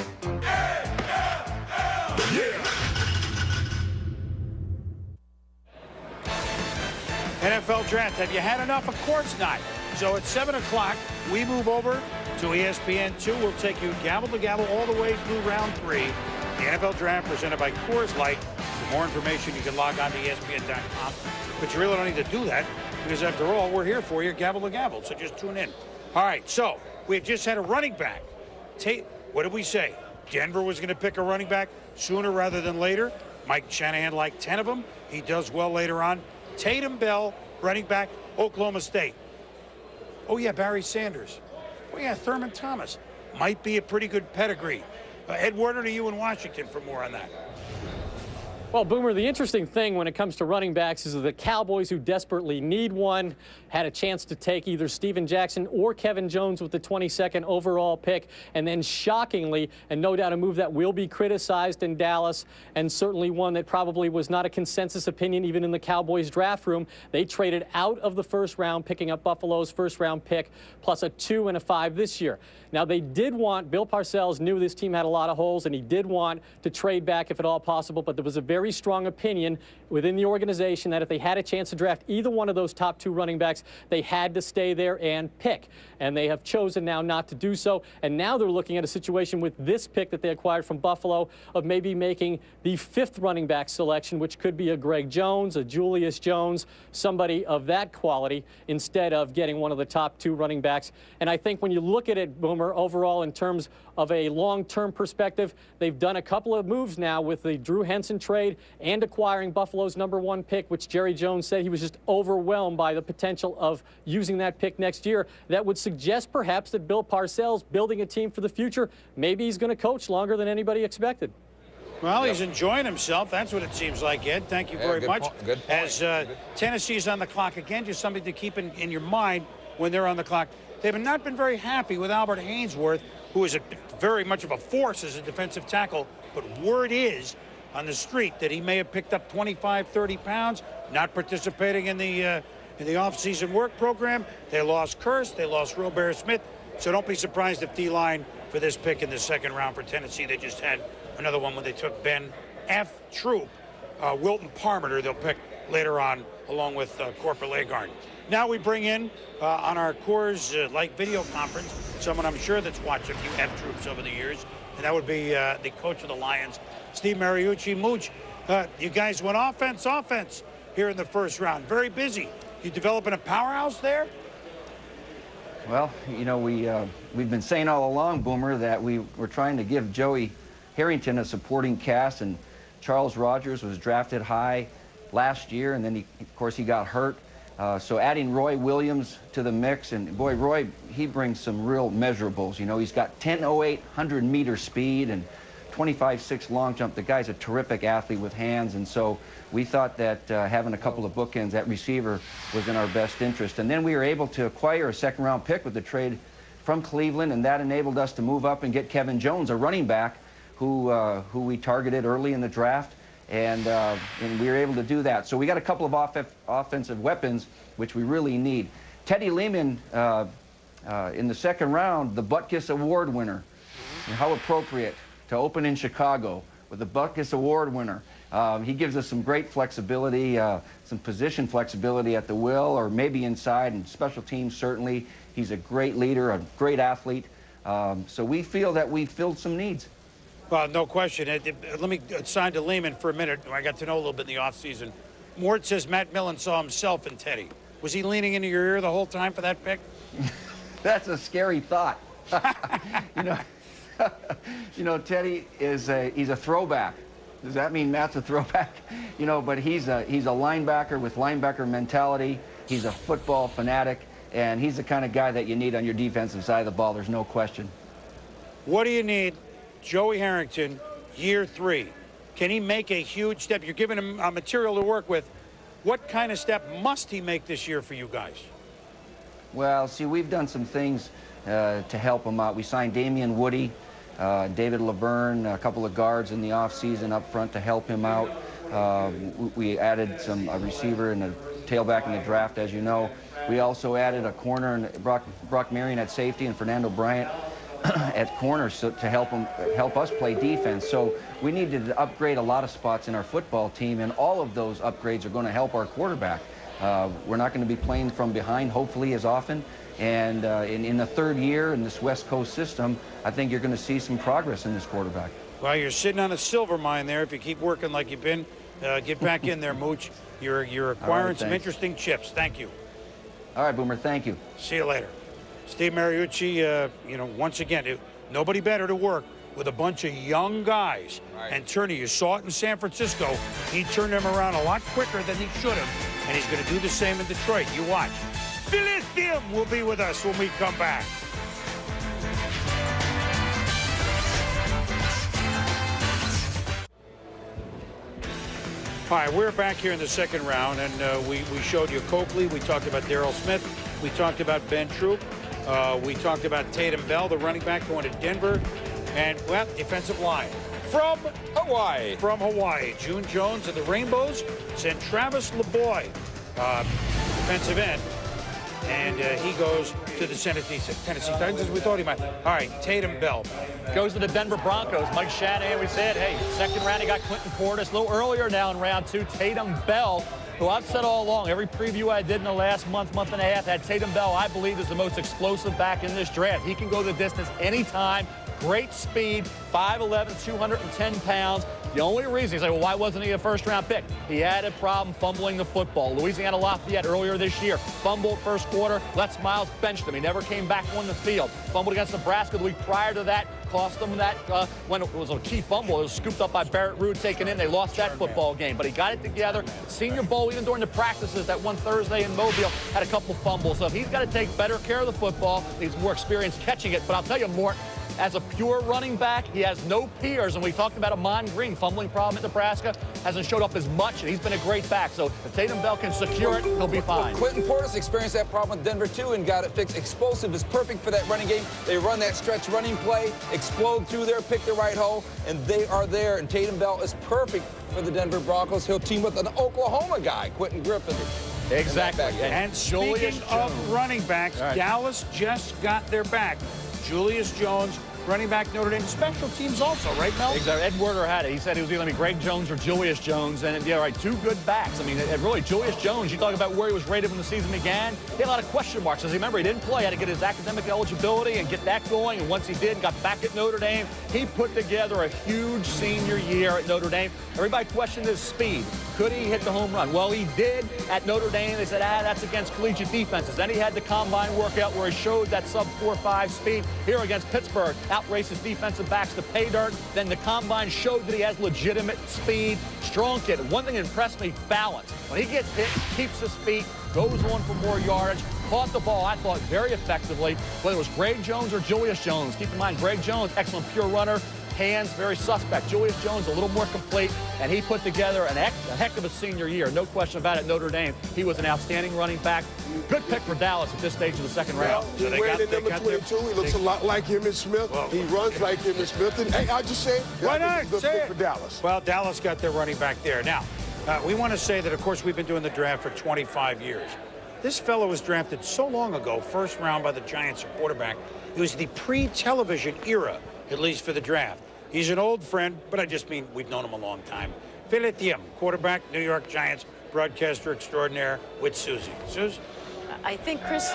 NFL Draft. Have you had enough? Of course not. So at 7 o'clock, we move over to ESPN2. We'll take you gavel to gavel all the way through round 3. The NFL Draft presented by Coors Light. For more information, you can log on to ESPN.com. But you really don't need to do that because, after all, we're here for you gavel to gavel. So just tune in. All right, so we've just had a running back. What did we say? Denver was going to pick a running back sooner rather than later. Mike Shanahan liked 10 of them. He does well later on. Tatum Bell, running back, Oklahoma State. Oh, yeah, Barry Sanders. Oh, yeah, Thurman Thomas. Might be a pretty good pedigree. Ed Warner to you in Washington for more on that. Well, Boomer, the interesting thing when it comes to running backs is the Cowboys, who desperately need one, had a chance to take either Steven Jackson or Kevin Jones with the 22nd overall pick. And then shockingly, and no doubt a move that will be criticized in Dallas, and certainly one that probably was not a consensus opinion even in the Cowboys draft room, they traded out of the first round, picking up Buffalo's first round pick, plus a 2 and a 5 this year. Now, they did want, Bill Parcells knew this team had a lot of holes, and he did want to trade back if at all possible, but there was a very strong opinion within the organization that if they had a chance to draft either one of those top 2 running backs, they had to stay there and pick. And they have chosen now not to do so. And now they're looking at a situation with this pick that they acquired from Buffalo of maybe making the 5th running back selection, which could be a Greg Jones, a Julius Jones, somebody of that quality, instead of getting one of the top 2 running backs. And I think when you look at it, Boomer, overall in terms of a long-term perspective, they've done a couple of moves now with the Drew Henson trade and acquiring Buffalo's #1 pick, which Jerry Jones said he was just overwhelmed by the potential of using that pick next year. That would suggest perhaps that Bill Parcells building a team for the future. Maybe he's going to coach longer than anybody expected. Well, he's enjoying himself. That's what it seems like, Ed. Thank you very much. Good point. As Tennessee's on the clock again, just something to keep in your mind when they're on the clock. They've not been very happy with Albert Haynesworth, who is very much of a force as a defensive tackle. But word is on the street that he may have picked up 25, 30 pounds, not participating in the off-season work program. They lost Kurst. They lost Robert Smith. So don't be surprised if D-line for this pick in the 2nd round for Tennessee. They just had another one when they took Ben F. Troop. Wilton Parmenter they'll pick later on along with Corporal Agard. Now we bring in on our Coors Light video conference someone I'm sure that's watched a few F Troops over the years, and that would be the coach of the Lions, Steve Mariucci. Mooch, you guys went offense here in the 1st round. Very busy. You developing a powerhouse there? Well, you know, we've been saying all along, Boomer, that we're trying to give Joey Harrington a supporting cast and Charles Rogers was drafted high last year, and then, of course, he got hurt. So adding Roy Williams to the mix, and boy, Roy, he brings some real measurables. You know, he's got 10.08 100-meter speed and 25.6 long jump. The guy's a terrific athlete with hands, and so we thought that having a couple of bookends at receiver was in our best interest. And then we were able to acquire a second-round pick with the trade from Cleveland, and that enabled us to move up and get Kevin Jones, a running back who we targeted early in the draft, and we were able to do that. So we got a couple of offensive weapons, which we really need. Teddy Lehman, in the second round, the Butkus Award winner. And how appropriate to open in Chicago with the Butkus Award winner. He gives us some great flexibility, some position flexibility at the will or maybe inside, and special teams certainly. He's a great leader, a great athlete. So we feel that we filled some needs. Well, no question. Let me assign to Lehman for a minute. I got to know a little bit in the offseason. Mort says Matt Millen saw himself in Teddy. Was he leaning into your ear the whole time for that pick? That's a scary thought. You know, Teddy is he's a throwback. Does that mean Matt's a throwback? You know, but he's a linebacker with linebacker mentality. He's a football fanatic, and he's the kind of guy that you need on your defensive side of the ball. There's no question. What do you need? Joey Harrington, year 3. Can he make a huge step? You're giving him material to work with. What kind of step must he make this year for you guys? Well, see, we've done some things to help him out. We signed Damian Woody, David Laverne, a couple of guards in the offseason up front to help him out. We added a receiver and a tailback in the draft, as you know. We also added a corner, and Brock Marion at safety and Fernando Bryant at corner to help us play defense. So we needed to upgrade a lot of spots in our football team, and all of those upgrades are going to help our quarterback. We're not going to be playing from behind, hopefully, as often. And in the third year in this West Coast system, I think you're going to see some progress in this quarterback. Well, you're sitting on a silver mine there. If you keep working like you've been, get back in there, Mooch. You're acquiring some interesting chips. Thank you. All right, Boomer. Thank you. See you later. Steve Mariucci, once again, nobody better to work with a bunch of young guys. Right. And Turney, you saw it in San Francisco. He turned them around a lot quicker than he should have. And he's going to do the same in Detroit. You watch. Phyllis Dim will be with us when we come back. All right, we're back here in the second round, and we showed you Coakley. We talked about Darryl Smith. We talked about Ben Troop. We talked about Tatum Bell, the running back, going to Denver. And, well, defensive line. From Hawaii. From Hawaii. June Jones of the Rainbows sent Travis LeBoy, defensive end. And he goes to the Tennessee Titans, as we thought he might. All right, Tatum Bell. Goes to the Denver Broncos. Mike Shanahan, we said, hey, second round, he got Clinton Portis. A little earlier now in round 2, Tatum Bell, who I've said all along, every preview I did in the last month and a half, had Tatum Bell, I believe, is the most explosive back in this draft. He can go the distance anytime. Great speed, 5'11", 210 pounds. The only reason, you say, well, why wasn't he a first-round pick? He had a problem fumbling the football. Louisiana Lafayette earlier this year, fumbled first quarter. Les Miles benched him. He never came back on the field. Fumbled against Nebraska the week prior to that. Cost them that when it was a key fumble. It was scooped up by Barrett Ruud, taken in. They lost that football game. But he got it together. Senior Bowl, even during the practices, that one Thursday in Mobile, had a couple fumbles. So if he's got to take better care of the football, he's more experienced catching it. But I'll tell you, Mort, as a pure running back, he has no peers. And we talked about Amon Green, fumbling problem at Nebraska, hasn't showed up as much, and he's been a great back. So if Tatum Bell can secure it, he'll be fine. Clinton Portis experienced that problem with Denver, too, and got it fixed. Explosive is perfect for that running game. They run that stretch running play, explode through there, pick the right hole, and they are there. And Tatum Bell is perfect for the Denver Broncos. He'll team with an Oklahoma guy, Quentin Griffin. Exactly. And speaking of running backs, Dallas just got their back. Julius Jones, running back Notre Dame. Special teams also, right, Mel? Exactly. Ed Werder had it. He said he was either going to be Greg Jones or Julius Jones. And, yeah, right, 2 good backs. I mean, really, Julius Jones, you talk about where he was rated when the season began, he had a lot of question marks. As you remember, he didn't play. He had to get his academic eligibility and get that going. And once he did, got back at Notre Dame, he put together a huge senior year at Notre Dame. Everybody questioned his speed. Could he hit the home run? Well, he did at Notre Dame. They said, that's against collegiate defenses. Then he had the combine workout where he showed that sub 4.5 speed here against Pittsburgh outraces defensive backs to pay dirt. Then the combine showed that he has legitimate speed. Strong kid. One thing that impressed me, balance. When he gets hit, keeps his feet, goes on for more yardage. Caught the ball, I thought, very effectively. Whether it was Greg Jones or Julius Jones. Keep in mind, Greg Jones, excellent pure runner. Hands, very suspect. Julius Jones, a little more complete, and he put together a heck of a senior year. No question about it, Notre Dame. He was an outstanding running back. Good pick for Dallas at this stage of the second round. He's wearing the number 22. He looks a lot like Emmitt Smith. Well, he runs like Emmitt Smith. And, hey, I just say, why not? Good pick for Dallas. Well, Dallas got their running back there. Now, we want to say that, of course, we've been doing the draft for 25 years. This fellow was drafted so long ago, first round by the Giants at quarterback. It was the pre-television era, at least for the draft. He's an old friend, but I just mean we've known him a long time. Philip Thiem, quarterback, New York Giants, broadcaster extraordinaire with Susie. Suze? I think Chris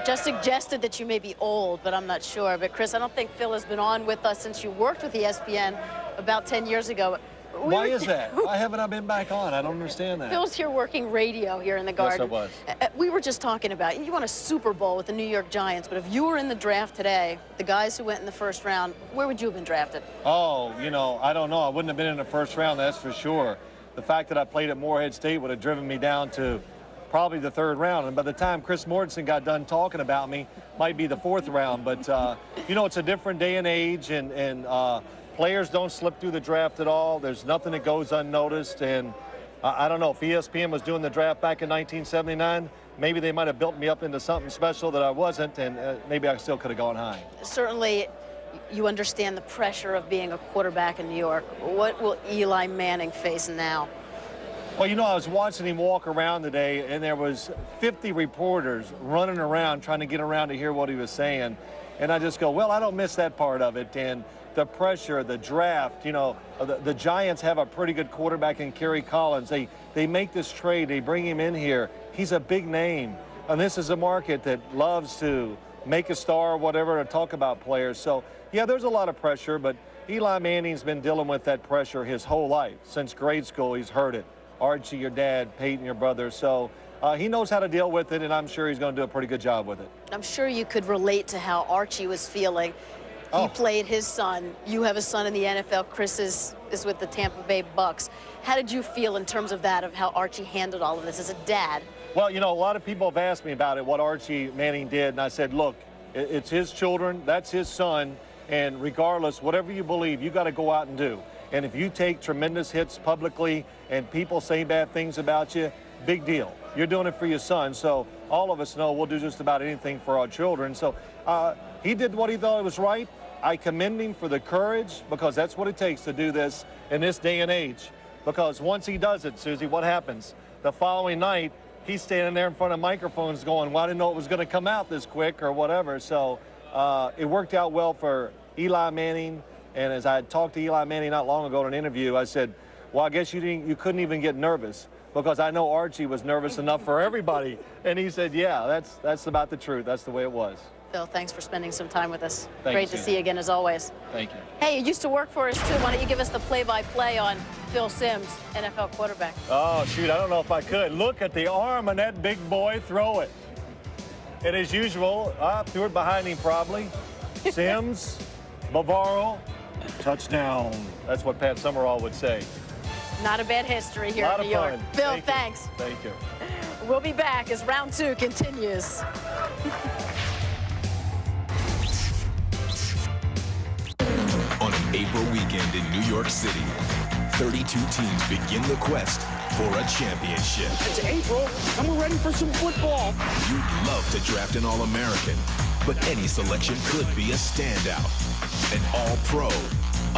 just suggested that you may be old, but I'm not sure. But Chris, I don't think Phil has been on with us since you worked with ESPN about 10 years ago. Why is that? Why haven't I been back on? I don't understand that. Phil's here working radio here in the Garden. Yes, I was. We were just talking about, you won a Super Bowl with the New York Giants, but if you were in the draft today, the guys who went in the first round, where would you have been drafted? Oh, you know, I don't know. I wouldn't have been in the first round, that's for sure. The fact that I played at Morehead State would have driven me down to probably the third round. And by the time Chris Mortensen got done talking about me, might be the fourth round. But, you know, it's a different day and age, and players don't slip through the draft at all. There's nothing that goes unnoticed. And I don't know, if ESPN was doing the draft back in 1979, maybe they might have built me up into something special that I wasn't, and maybe I still could have gone high. Certainly, you understand the pressure of being a quarterback in New York. What will Eli Manning face now? Well, you know, I was watching him walk around today, and there was 50 reporters running around trying to get around to hear what he was saying. And I just go, well, I don't miss that part of it. And the pressure, the draft, you know, the Giants have a pretty good quarterback in Kerry Collins. They make this trade. They bring him in here. He's a big name. And this is a market that loves to make a star or whatever, to talk about players. So, yeah, there's a lot of pressure, but Eli Manning's been dealing with that pressure his whole life. Since grade school, he's heard it. Archie, your dad, Peyton, your brother. So he knows how to deal with it, and I'm sure he's going to do a pretty good job with it. I'm sure you could relate to how Archie was feeling. He played his son. You have a son in the NFL. Chris is with the Tampa Bay Bucks. How did you feel in terms of that, of how Archie handled all of this as a dad? Well, you know, a lot of people have asked me about it, what Archie Manning did, and I said, look, it's his children, that's his son, and regardless, whatever you believe, you got to go out and do. And if you take tremendous hits publicly and people say bad things about you, big deal. You're doing it for your son, so all of us know we'll do just about anything for our children. So he did what he thought was right. I commend him for the courage, because that's what it takes to do this in this day and age. Because once he does it, Susie, what happens? The following night, he's standing there in front of microphones going, well, I didn't know it was going to come out this quick or whatever. So it worked out well for Eli Manning. And as I talked to Eli Manning not long ago in an interview, I said, well, I guess you couldn't even get nervous, because I know Archie was nervous enough for everybody. And he said, yeah, that's about the truth. That's the way it was. Phil, thanks for spending some time with us. Thank Great you, to see you again, as always. Thank you. Hey, you used to work for us, too. Why don't you give us the play-by-play on Phil Simms, NFL quarterback? Oh, shoot, I don't know if I could. Look at the arm on that big boy throw it. And as usual, threw it behind him probably. Simms, Bavaro, touchdown. That's what Pat Summerall would say. Not a bad history here in New York. Phil, thanks. Thank you. We'll be back as round 2 continues. On an April weekend in New York City, 32 teams begin the quest for a championship. It's April, and we're ready for some football. You'd love to draft an All-American, but any selection could be a standout. An All-Pro,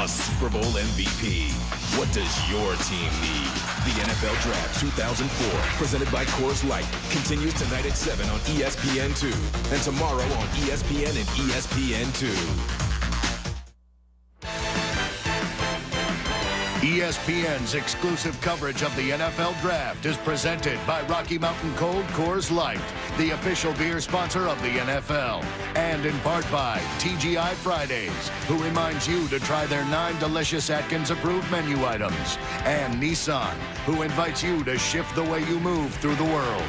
a Super Bowl MVP. What does your team need? The NFL Draft 2004, presented by Coors Light, continues tonight at 7 on ESPN2, and tomorrow on ESPN and ESPN2. ESPN's exclusive coverage of the NFL Draft is presented by Rocky Mountain Cold Coors Light, the official beer sponsor of the NFL, and in part by TGI Fridays, who reminds you to try their 9 delicious Atkins-approved menu items, and Nissan, who invites you to shift the way you move through the world.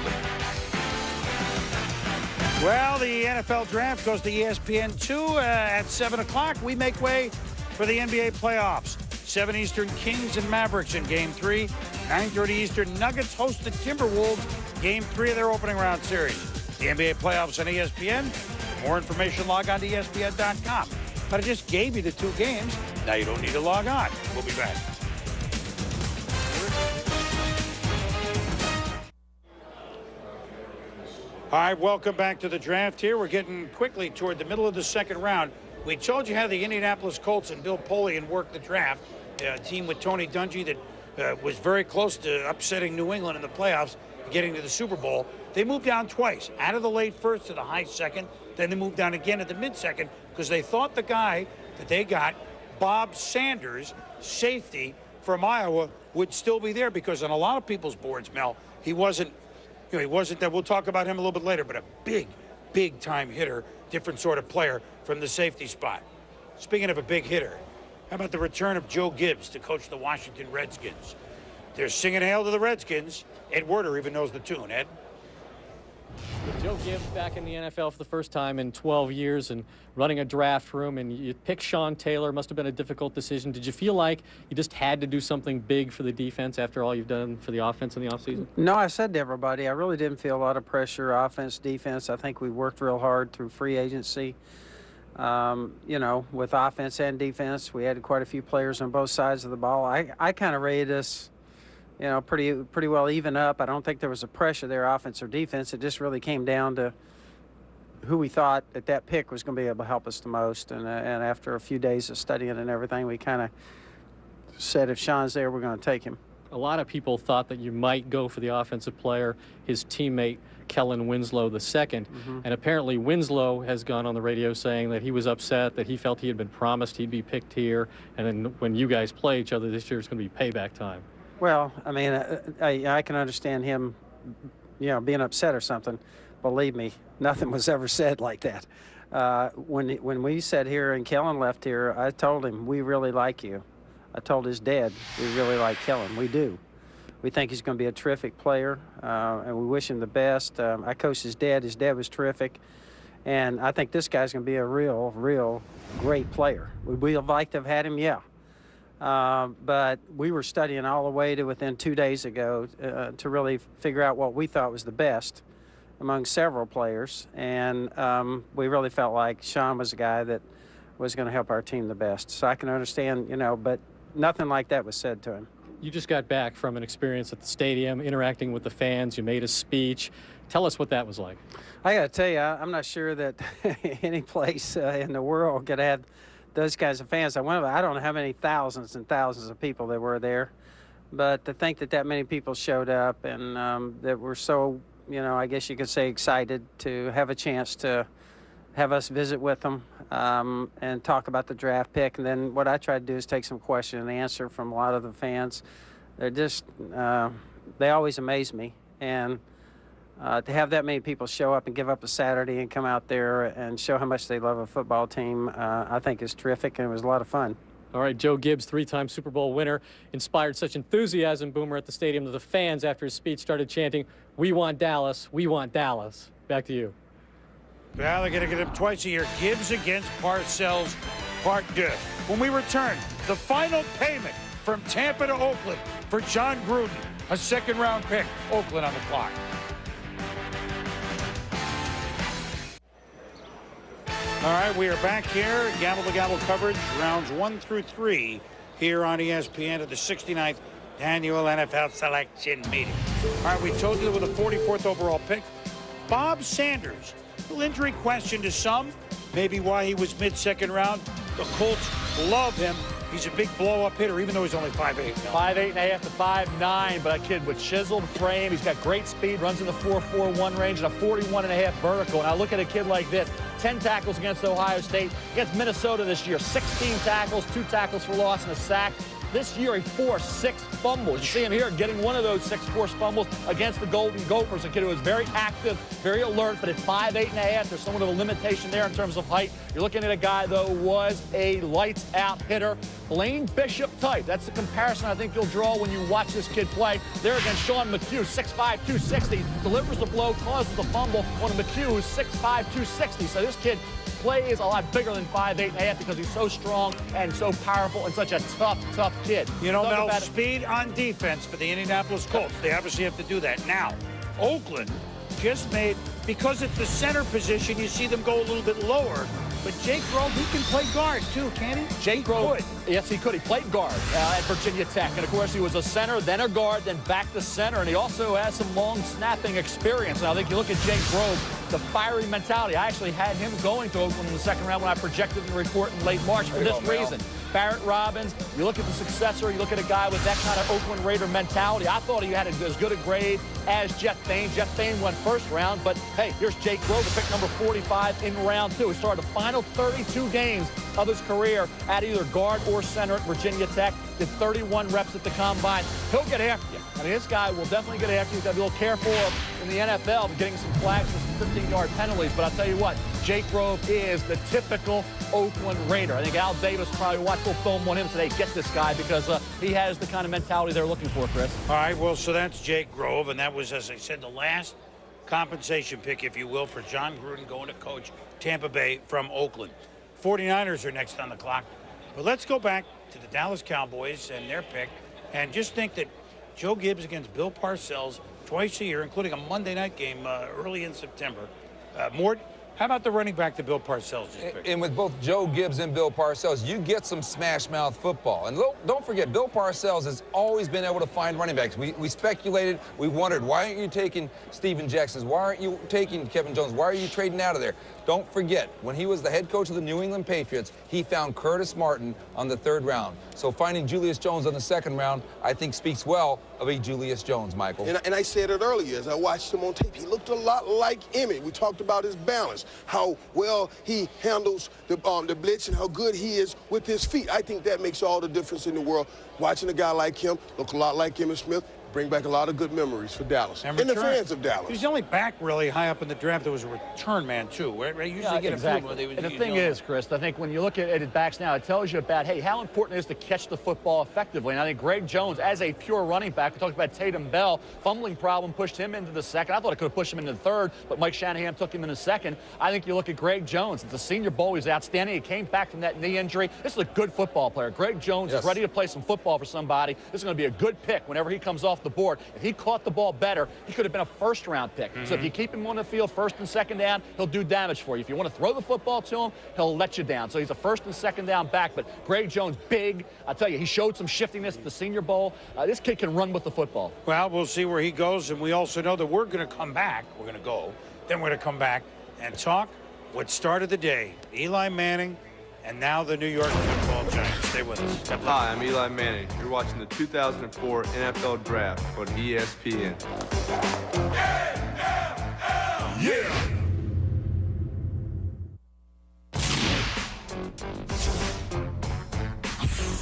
Well, the NFL draft goes to ESPN2 at 7 o'clock. We make way for the NBA playoffs. 7 Eastern, Kings and Mavericks in Game 3. 9:30 Eastern, Nuggets host the Timberwolves, Game 3 of their opening round series. The NBA playoffs on ESPN. For more information, log on to ESPN.com. But I just gave you the 2 games. Now you don't need to log on. We'll be back. All right, welcome back to the draft here. We're getting quickly toward the middle of the second round. We told you how the Indianapolis Colts and Bill Polian worked the draft, a team with Tony Dungy that was very close to upsetting New England in the playoffs, getting to the Super Bowl. They moved down twice, out of the late first to the high second, then they moved down again at the mid-second because they thought the guy that they got, Bob Sanders, safety from Iowa, would still be there because on a lot of people's boards, Mel, he wasn't that. We'll talk about him a little bit later, but a big time hitter, different sort of player from the safety spot. Speaking of a big hitter, how about the return of Joe Gibbs to coach the Washington Redskins? They're singing hail to the Redskins. Ed Werder even knows the tune. Ed? Joe Gibbs back in the NFL for the first time in 12 years and running a draft room, and you picked Sean Taylor. Must have been a difficult decision. Did you feel like you just had to do something big for the defense after all you've done for the offense in the offseason? No, I said to everybody, I really didn't feel a lot of pressure, offense, defense. I think we worked real hard through free agency. You know, with offense and defense, we had quite a few players on both sides of the ball. I kind of rated us, you know, pretty well even up. I don't think there was a pressure there, offense or defense. It just really came down to who we thought at that pick was going to be able to help us the most. And after a few days of studying and everything, we kind of said if Sean's there, we're going to take him. A lot of people thought that you might go for the offensive player, his teammate Kellen Winslow II. And apparently Winslow has gone on the radio saying that he was upset, that he felt he had been promised he'd be picked here. And then when you guys play each other this year, it's going to be payback time. Well, I mean, I can understand him, you know, being upset or something. Believe me, nothing was ever said like that. When we sat here and Kellen left here, I told him, we really like you. I told his dad, we really like Kellen. We do. We think he's going to be a terrific player, and we wish him the best. I coached his dad. His dad was terrific. And I think this guy's going to be a real great player. Would we have liked to have had him? Yeah. But we were studying all the way to within 2 days ago to really figure out what we thought was the best among several players. And we really felt like Sean was the guy that was going to help our team the best. So I can understand, you know, but nothing like that was said to him. You just got back from an experience at the stadium, interacting with the fans. You made a speech. Tell us what that was like. I got to tell you, I'm not sure that any place in the world could have those kinds of fans. I don't know how many thousands and thousands of people that were there, but to think that many people showed up and that were so, you know, I guess you could say excited to have a chance to have us visit with them and talk about the draft pick. And then what I tried to do is take some question and answer from a lot of the fans. They're just, they always amaze me. And to have that many people show up and give up a Saturday and come out there and show how much they love a football team, I think is terrific, and it was a lot of fun. All right, Joe Gibbs, 3-time Super Bowl winner, inspired such enthusiasm, Boomer, at the stadium that the fans, after his speech, started chanting, "We want Dallas, we want Dallas." Back to you. Well, they're going to get him twice a year. Gibbs against Parcells, part 2. When we return, the final payment from Tampa to Oakland for John Gruden, a second-round pick. Oakland on the clock. All right, we are back here. Gavel to Gavel coverage, rounds 1 through 3 here on ESPN at the 69th annual NFL selection meeting. All right, we told you with the 44th overall pick, Bob Sanders. A little injury question to some, maybe why he was mid-second round. The Colts love him. He's a big blow-up hitter, even though he's only 5'8". 5'8.5" to 5'9", but a kid with chiseled frame. He's got great speed, runs in the 4.41 range, and a 41.5 vertical. And I look at a kid like this, 10 tackles against Ohio State. Against Minnesota this year, 16 tackles, 2 tackles for loss, and a sack. This year, he forced 6 fumbles. You see him here getting one of those 6 forced fumbles against the Golden Gophers. A kid who was very active, very alert, but at 5'8.5", there's somewhat of a limitation there in terms of height. You're looking at a guy, though, who was a lights-out hitter. Lane Bishop type. That's the comparison I think you'll draw when you watch this kid play. There against Sean McHugh, 6'5", 260, delivers the blow, causes the fumble on McHugh, who's 6'5", 260. So this kid plays a lot bigger than 5'8.5" because he's so strong and so powerful and such a tough kid. You know, Mel, speed on defense for the Indianapolis Colts. They obviously have to do that. Now, Oakland just made, because it's the center position, you see them go a little bit lower. But Jake Grove, he can play guard, too, can't he? Jake Grove, yes, he could. He played guard at Virginia Tech. And, of course, he was a center, then a guard, then back to center. And he also has some long snapping experience. And I think you look at Jake Grove, the fiery mentality. I actually had him going to Oakland in the second round when I projected the report in late March for this reason. Barrett Robbins, you look at the successor, you look at a guy with that kind of Oakland Raider mentality. I thought he had as good a grade as Jeff Fain. Jeff Fain went first round, but hey, here's Jake Grove, pick number 45 in round 2. He started the final 32 games of his career at either guard or center at Virginia Tech. Did 31 reps at the combine. He'll get after you. I mean, this guy will definitely get after you. He's got to be a little careful in the NFL of getting some flags for some 15-yard penalties. But I'll tell you what, Jake Grove is the typical Oakland Raider. I think Al Davis probably watched a little film on him today. Get this guy because he has the kind of mentality they're looking for, Chris. All right, well, so that's Jake Grove, and that was, as I said, the last compensation pick, if you will, for John Gruden going to coach Tampa Bay from Oakland. 49ers are next on the clock. But let's go back to the Dallas Cowboys and their pick, and just think that Joe Gibbs against Bill Parcells twice a year, including a Monday night game early in September. Mort, how about the running back that Bill Parcells just picked? And with both Joe Gibbs and Bill Parcells, you get some smash-mouth football. And don't forget, Bill Parcells has always been able to find running backs. We speculated, we wondered, why aren't you taking Steven Jackson? Why aren't you taking Kevin Jones? Why are you trading out of there? Don't forget, when he was the head coach of the New England Patriots, he found Curtis Martin on the 3rd round. So finding Julius Jones on the 2nd round, I think speaks well of a Julius Jones, Michael. And I said it earlier as I watched him on tape. He looked a lot like Emmett. We talked about his balance, how well he handles the blitz and how good he is with his feet. I think that makes all the difference in the world. Watching a guy like him look a lot like Emmitt Smith, bring back a lot of good memories for Dallas and the fans of Dallas. He's the only back really high up in the draft that was a return man, too. Right? Usually get exactly. a few. And the thing is, Chris, I think when you look at it backs now, it tells you about, hey, how important it is to catch the football effectively. And I think Greg Jones, as a pure running back, we talked about Tatum Bell, fumbling problem pushed him into the 2nd. I thought it could have pushed him into the 3rd, but Mike Shanahan took him in the 2nd. I think you look at Greg Jones. At the Senior Bowl, he's outstanding. He came back from that knee injury. This is a good football player. Greg Jones is ready to play some football for somebody. This is going to be a good pick whenever he comes off the board. If he caught the ball better, he could have been a 1st-round pick. So if you keep him on the field 1st and 2nd down, he'll do damage for you. If you want to throw the football to him, he'll let you down. So he's a 1st and 2nd down back, but Greg Jones, big. I tell you, he showed some shiftiness at the Senior Bowl. This kid can run with the football. Well, we'll see where he goes, and we also know that we're going to come back. We're going to go. Then we're going to come back and talk what started the day. Eli Manning and now the New York Football Giants. Stay with us. Hi, I'm Eli Manning. You're watching the 2004 NFL Draft on ESPN. Yeah!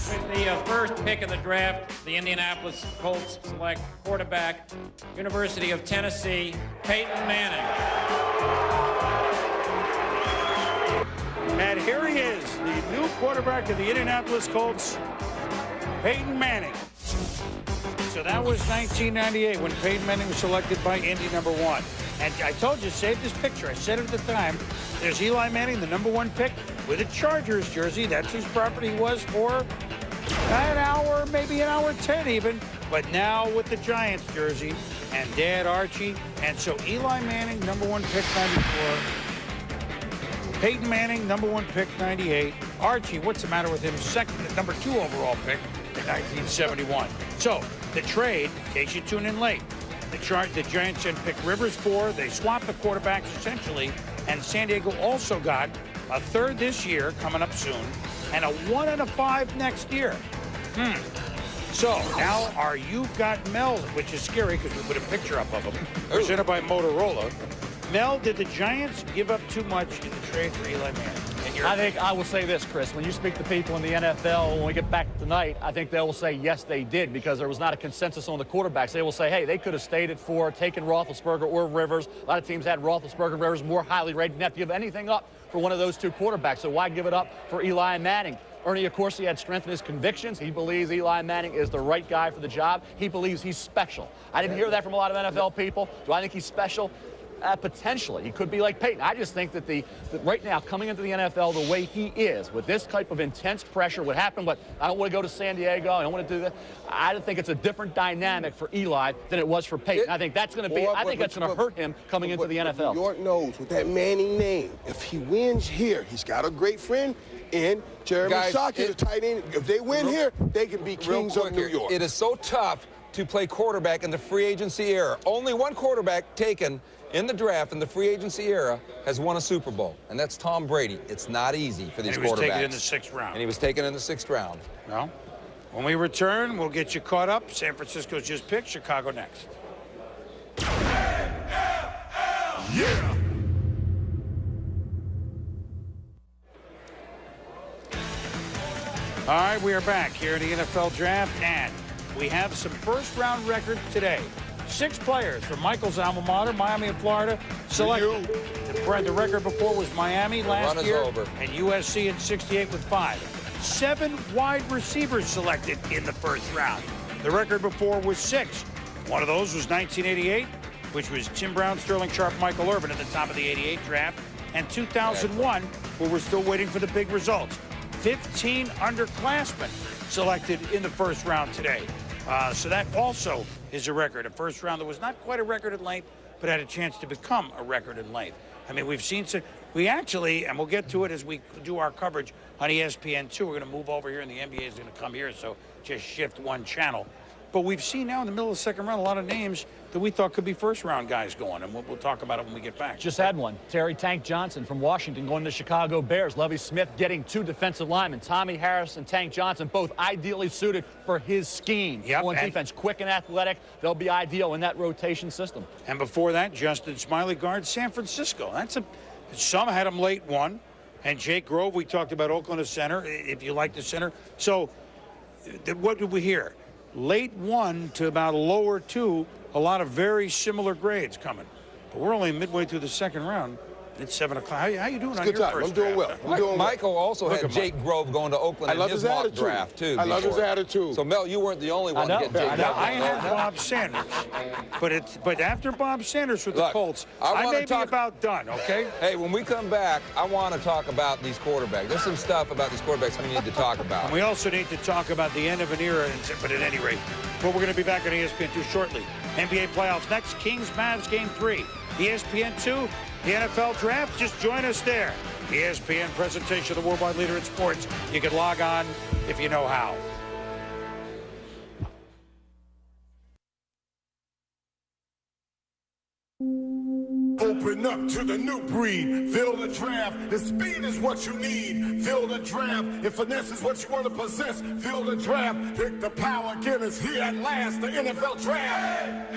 With the first pick of the draft, the Indianapolis Colts select quarterback, University of Tennessee, Peyton Manning. And here he is, the new quarterback of the Indianapolis Colts, Peyton Manning. So that was 1998 when Peyton Manning was selected by Indy #1. And I told you, save this picture. I said it at the time. There's Eli Manning, the #1 pick, with a Chargers jersey. That's whose property he was for an hour, maybe an hour 10 even. But now with the Giants jersey and Dad Archie. And so Eli Manning, #1 pick 94. Peyton Manning, #1 pick 98. Archie, what's the matter with him? #2 overall pick in 1971. So the trade, in case you tune in late, the Giants then picked Rivers 4. They swapped the quarterbacks essentially, and San Diego also got a 3rd this year coming up soon, and a 1 and a 5 next year. So now our You've Got Mel, which is scary because we put a picture up of him, presented by Motorola. Mel, did the Giants give up too much in the trade for Eli Manning? I think I will say this, Chris. When you speak to people in the NFL, when we get back tonight, I think they will say, yes, they did, because there was not a consensus on the quarterbacks. They will say, hey, they could have stayed at 4, taken Roethlisberger or Rivers. A lot of teams had Roethlisberger and Rivers more highly rated. Didn't have to give anything up for one of those two quarterbacks, so why give it up for Eli Manning? Ernie, of course, he had strength in his convictions. He believes Eli Manning is the right guy for the job. He believes he's special. I didn't hear that from a lot of NFL people. Do I think he's special? Potentially. He could be like Peyton. I just think that right now, coming into the NFL the way he is, with this type of intense pressure, what happened, but I don't want to go to San Diego, I don't want to do that. I don't think it's a different dynamic for Eli than it was for Peyton. I think that's going to be, I think that's going to hurt him coming into the NFL. New York knows with that Manning name, if he wins here, he's got a great friend in Jeremy Shockey, the tight end. If they win here, they can be kings of New York. It is so tough to play quarterback in the free agency era. Only one quarterback taken in the draft in the free agency era has won a Super Bowl, and that's Tom Brady. It's not easy for these quarterbacks. And he was taken in the 6th round. And he was taken in the 6th round. Well, when we return, we'll get you caught up. San Francisco's just picked. Chicago next. Yeah! All right, we are back here in the NFL Draft, and we have some first-round records today. 6 players from Michael's alma mater, Miami and Florida, selected. The record before was Miami last year and USC in 68 with 5. 7 wide receivers selected in the first round. The record before was 6. One of those was 1988, which was Tim Brown, Sterling Sharp, Michael Irvin at the top of the 88 draft, and 2001, where we're still waiting for the big results. 15 underclassmen selected in the first round today. So that also is a record. A first round that was not quite a record in length, but had a chance to become a record in length. I mean, we've seen some, we actually, and we'll get to it as we do our coverage on ESPN2. We're going to move over here, and the NBA is going to come here, so just shift one channel. But we've seen now in the middle of the second round a lot of names that we thought could be first-round guys going, and we'll talk about it when we get back. Just had one. Terry Tank Johnson from Washington going to the Chicago Bears. Lovie Smith getting 2 defensive linemen. Tommy Harris and Tank Johnson, both ideally suited for his scheme. On defense, quick and athletic. They'll be ideal in that rotation system. And before that, Justin Smiley guard San Francisco. Some had him late 1. And Jake Grove, we talked about Oakland as center, if you like the center. So what did we hear? Late 1 to about lower 2, a lot of very similar grades coming. But we're only midway through the second round. It's 7 o'clock. How you doing on your first I'm doing well. Michael also had Jake Grove going to Oakland in his mock draft, too. I love his attitude. So, Mel, you weren't the only one to get Jake Grove. I had Bob Sanders. But after Bob Sanders with the Colts, I may be about done, okay? Hey, when we come back, I want to talk about these quarterbacks. There's some stuff about these quarterbacks we need to talk about. And we also need to talk about the end of an era, but at any rate. But we're going to be back on ESPN2 shortly. NBA playoffs next, Kings-Mavs Game 3. ESPN2, the NFL Draft, just join us there. ESPN presentation of the worldwide leader in sports. You can log on if you know how. Open up to the new breed. Feel the draft. The speed is what you need. Feel the draft. If finesse is what you want to possess, feel the draft. Pick the power. Again, it's here at last. The NFL Draft.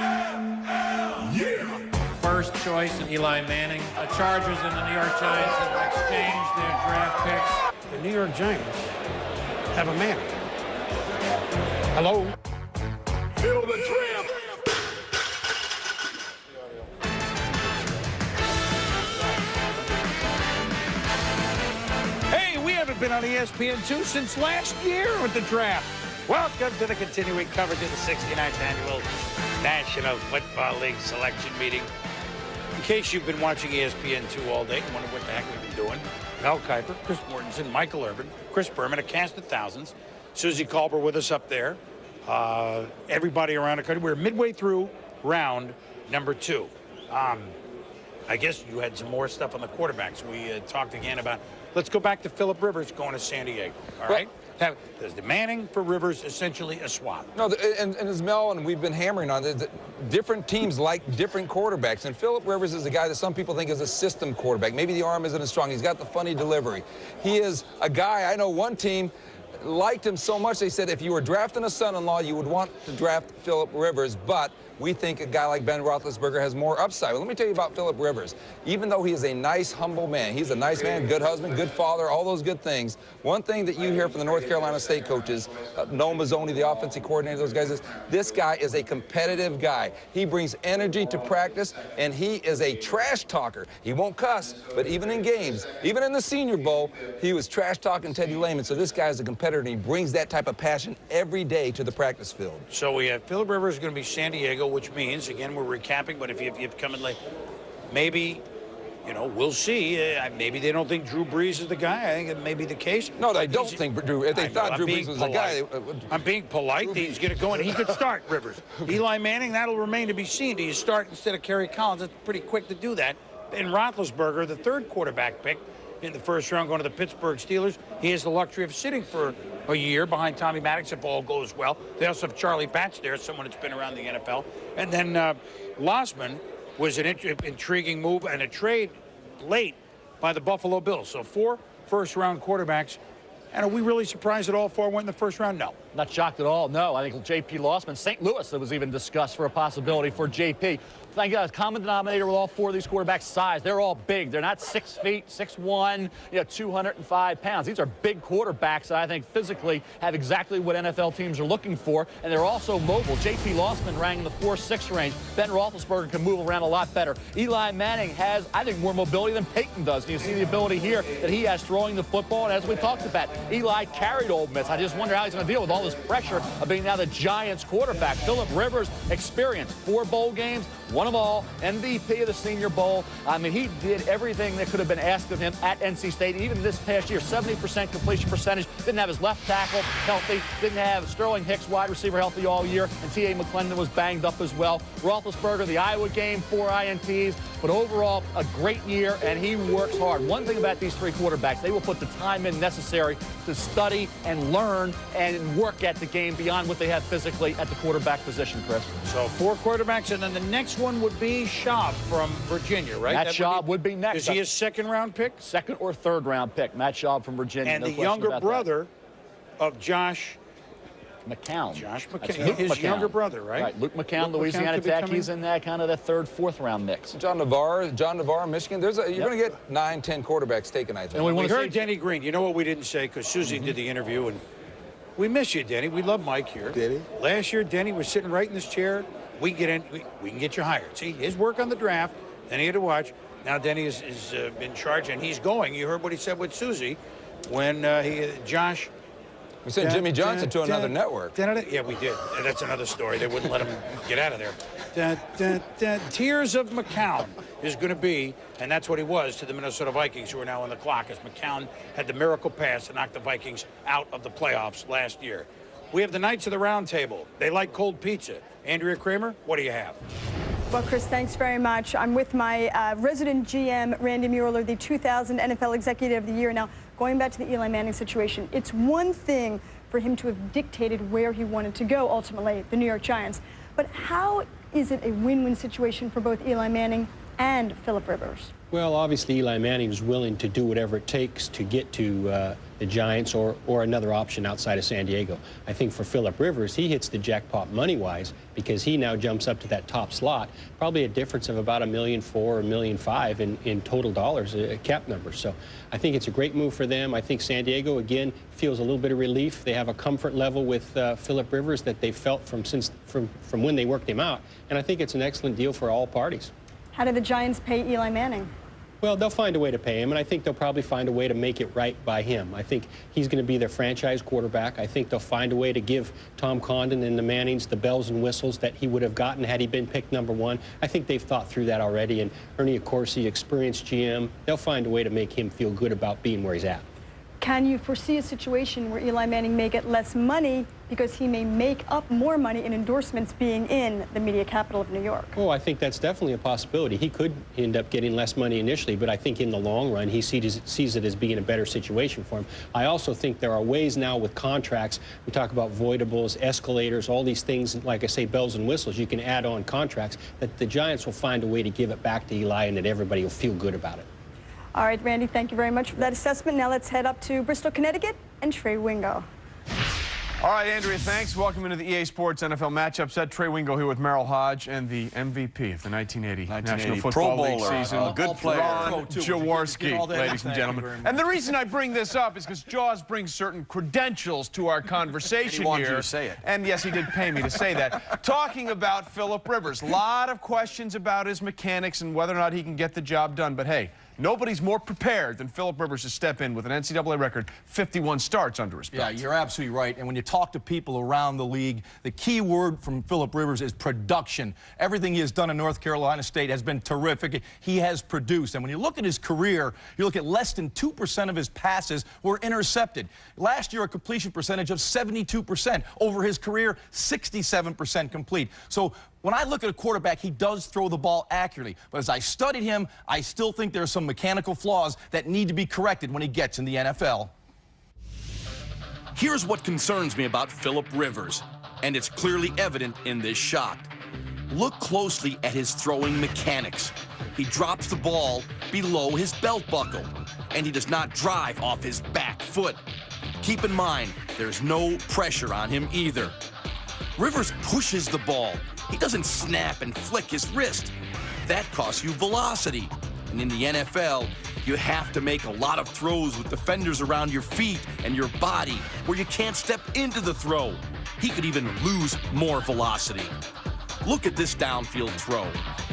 Yeah. First choice in Eli Manning. The Chargers and the New York Giants have exchanged their draft picks. The New York Giants have a Manning. Hello? Feel the draft. Hey, we haven't been on ESPN2 since last year with the draft. Welcome to the continuing coverage of the 69th Annual National Football League Selection Meeting. In case you've been watching ESPN2 all day and wonder what the heck we've been doing, Mel Kiper, Chris Mortensen, Michael Irvin, Chris Berman, a cast of thousands, Susie Culber with us up there, everybody around the country. We're midway through round number 2. I guess you had some more stuff on the quarterbacks. We talked again about, let's go back to Phillip Rivers going to San Diego, all right? There's the Manning for Rivers, essentially a swap. No, and as Mel and we've been hammering on, different teams like different quarterbacks. And Phillip Rivers is a guy that some people think is a system quarterback. Maybe the arm isn't as strong. He's got the funny delivery. He is a guy, I know one team liked him so much, they said if you were drafting a son-in-law, you would want to draft Phillip Rivers, but we think a guy like Ben Roethlisberger has more upside. But let me tell you about Philip Rivers. Even though he is a nice, humble man, he's a nice man, good husband, good father, all those good things. One thing that you hear from the North Carolina State coaches, Noah Mazzoni, the offensive coordinator, those guys, is this guy is a competitive guy. He brings energy to practice, and he is a trash talker. He won't cuss, but even in games, even in the Senior Bowl, he was trash talking Teddy Lehman. So this guy is a competitor, and he brings that type of passion every day to the practice field. So we have Philip Rivers going to be San Diego, which means, again, we're recapping, but if you've come in late, maybe, you know, we'll see. Maybe they don't think Drew Brees is the guy. I think it may be the case. No, they don't think Drew. If they thought Drew Brees was the guy, I'm being polite. He's going to go in. He could start, Rivers. Eli Manning, that'll remain to be seen. Do you start instead of Kerry Collins? It's pretty quick to do that. And Roethlisberger, the third quarterback pick in the first round, going to the Pittsburgh Steelers. He has the luxury of sitting for a year behind Tommy Maddox if all goes well. They also have Charlie Batch there, someone that's been around the NFL. And then Lossman was an intriguing move and a trade late by the Buffalo Bills. So 4 first-round quarterbacks. And are we really surprised that all 4 went in the first round? No. Not shocked at all, no. I think J.P. Lossman, St. Louis, that was even discussed for a possibility for J.P. I think a common denominator with all 4 of these quarterbacks' size. They're all big. They're not 6 feet, 6'1", 205 pounds. These are big quarterbacks that I think physically have exactly what NFL teams are looking for, and they're also mobile. J.P. Lossman rang in the 4'6" range. Ben Roethlisberger can move around a lot better. Eli Manning has, I think, more mobility than Peyton does. And you see the ability here that he has throwing the football, and as we talked about, Eli carried Ole Miss. I just wonder how he's going to deal with all this pressure of being now the Giants quarterback. Philip Rivers, experience, 4 bowl games, won them all, MVP of the Senior Bowl. I mean, he did everything that could have been asked of him at NC State. Even this past year, 70% completion percentage. Didn't have his left tackle healthy. Didn't have Sterling Hicks, wide receiver, healthy all year. And T.A. McClendon was banged up as well. Roethlisberger, the Iowa game, 4 INTs. But overall, a great year, and he works hard. One thing about these 3 quarterbacks, they will put the time in necessary to study and learn and work at the game beyond what they have physically at the quarterback position, Chris. So 4 quarterbacks, and then the next one would be Schaub from Virginia, right? Matt Schaub would be next. Is he a second-round pick? Second or third-round pick. Matt Schaub from Virginia. And the younger brother of Josh McCown. Josh McCown. His younger brother, right? Right. Luke McCown, Louisiana Tech. He's in that kind of the 3rd, 4th-round mix. John Navarre, Michigan. You're going to get 9, 10 quarterbacks taken, I think. And we heard Denny Green. You know what we didn't say? Because Susie did the interview, and we miss you, Denny. We love Mike here. Denny? Last year, Denny was sitting right in this chair. We can get you hired. See, his work on the draft, then he had to watch. Now Denny is in charge, and he's going. You heard what he said with Susie when Josh... We sent Jimmy Johnson to another network. Yeah, we did. That's another story. They wouldn't let him get out of there. Tears of McCown is going to be, and that's what he was to the Minnesota Vikings, who are now on the clock, as McCown had the miracle pass to knock the Vikings out of the playoffs last year. We have the Knights of the Round Table. They like cold pizza. Andrea Kramer, what do you have? Well, Chris, thanks very much. I'm with my resident GM, Randy Mueller, the 2000 NFL Executive of the Year. Now, going back to the Eli Manning situation, it's one thing for him to have dictated where he wanted to go, ultimately, the New York Giants. But how is it a win-win situation for both Eli Manning and Philip Rivers? Well, obviously, Eli Manning is willing to do whatever it takes to get to the Giants or another option outside of San Diego. I think for Philip Rivers, he hits the jackpot money-wise because he now jumps up to that top slot, probably a difference of about $1.4 million or $1.5 million in total dollars, cap numbers. So I think it's a great move for them. I think San Diego, again, feels a little bit of relief. They have a comfort level with Philip Rivers that they felt from when they worked him out, and I think it's an excellent deal for all parties. How did the Giants pay Eli Manning? Well, they'll find a way to pay him, and I think they'll probably find a way to make it right by him. I think he's going to be their franchise quarterback. I think they'll find a way to give Tom Condon and the Mannings the bells and whistles that he would have gotten had he been picked #1. I think they've thought through that already, and Ernie Accorsi, experienced GM, they'll find a way to make him feel good about being where he's at. Can you foresee a situation where Eli Manning may get less money because he may make up more money in endorsements being in the media capital of New York? Oh, I think that's definitely a possibility. He could end up getting less money initially, but I think in the long run, he sees it as being a better situation for him. I also think there are ways now with contracts. We talk about voidables, escalators, all these things, like I say, bells and whistles. You can add on contracts that the Giants will find a way to give it back to Eli and that everybody will feel good about it. All right, Randy, thank you very much for that assessment. Now let's head up to Bristol, Connecticut, and Trey Wingo. All right, Andrea, thanks. Welcome into the EA Sports NFL matchup set. Trey Wingo here with Merrill Hodge and the MVP of the 1980 National Football League season. Good player. Ron Jaworski, ladies and gentlemen. And the reason I bring this up is because Jaws brings certain credentials to our conversation he wanted here. you to say it. And yes, he did pay me to say that. Talking about Philip Rivers. A lot of questions about his mechanics and whether or not he can get the job done. But hey, nobody's more prepared than Philip Rivers to step in with an NCAA record, 51 starts under his belt. Yeah, you're absolutely right. And when you talk to people around the league, the key word from Philip Rivers is production. Everything he has done in North Carolina State has been terrific. He has produced. And when you look at his career, you look at less than 2% of his passes were intercepted. Last year, a completion percentage of 72%. Over his career, 67% complete. So when I look at a quarterback, he does throw the ball accurately. But as I studied him, I still think there's some mechanical flaws that need to be corrected when he gets in the NFL. Here's what concerns me about Philip Rivers, and it's clearly evident in this shot. Look closely at his throwing mechanics. He drops the ball below his belt buckle, and he does not drive off his back foot. Keep in mind, there's no pressure on him either. Rivers pushes the ball. He doesn't snap and flick his wrist. That costs you velocity. And in the NFL, you have to make a lot of throws with defenders around your feet and your body where you can't step into the throw. He could even lose more velocity. Look at this downfield throw.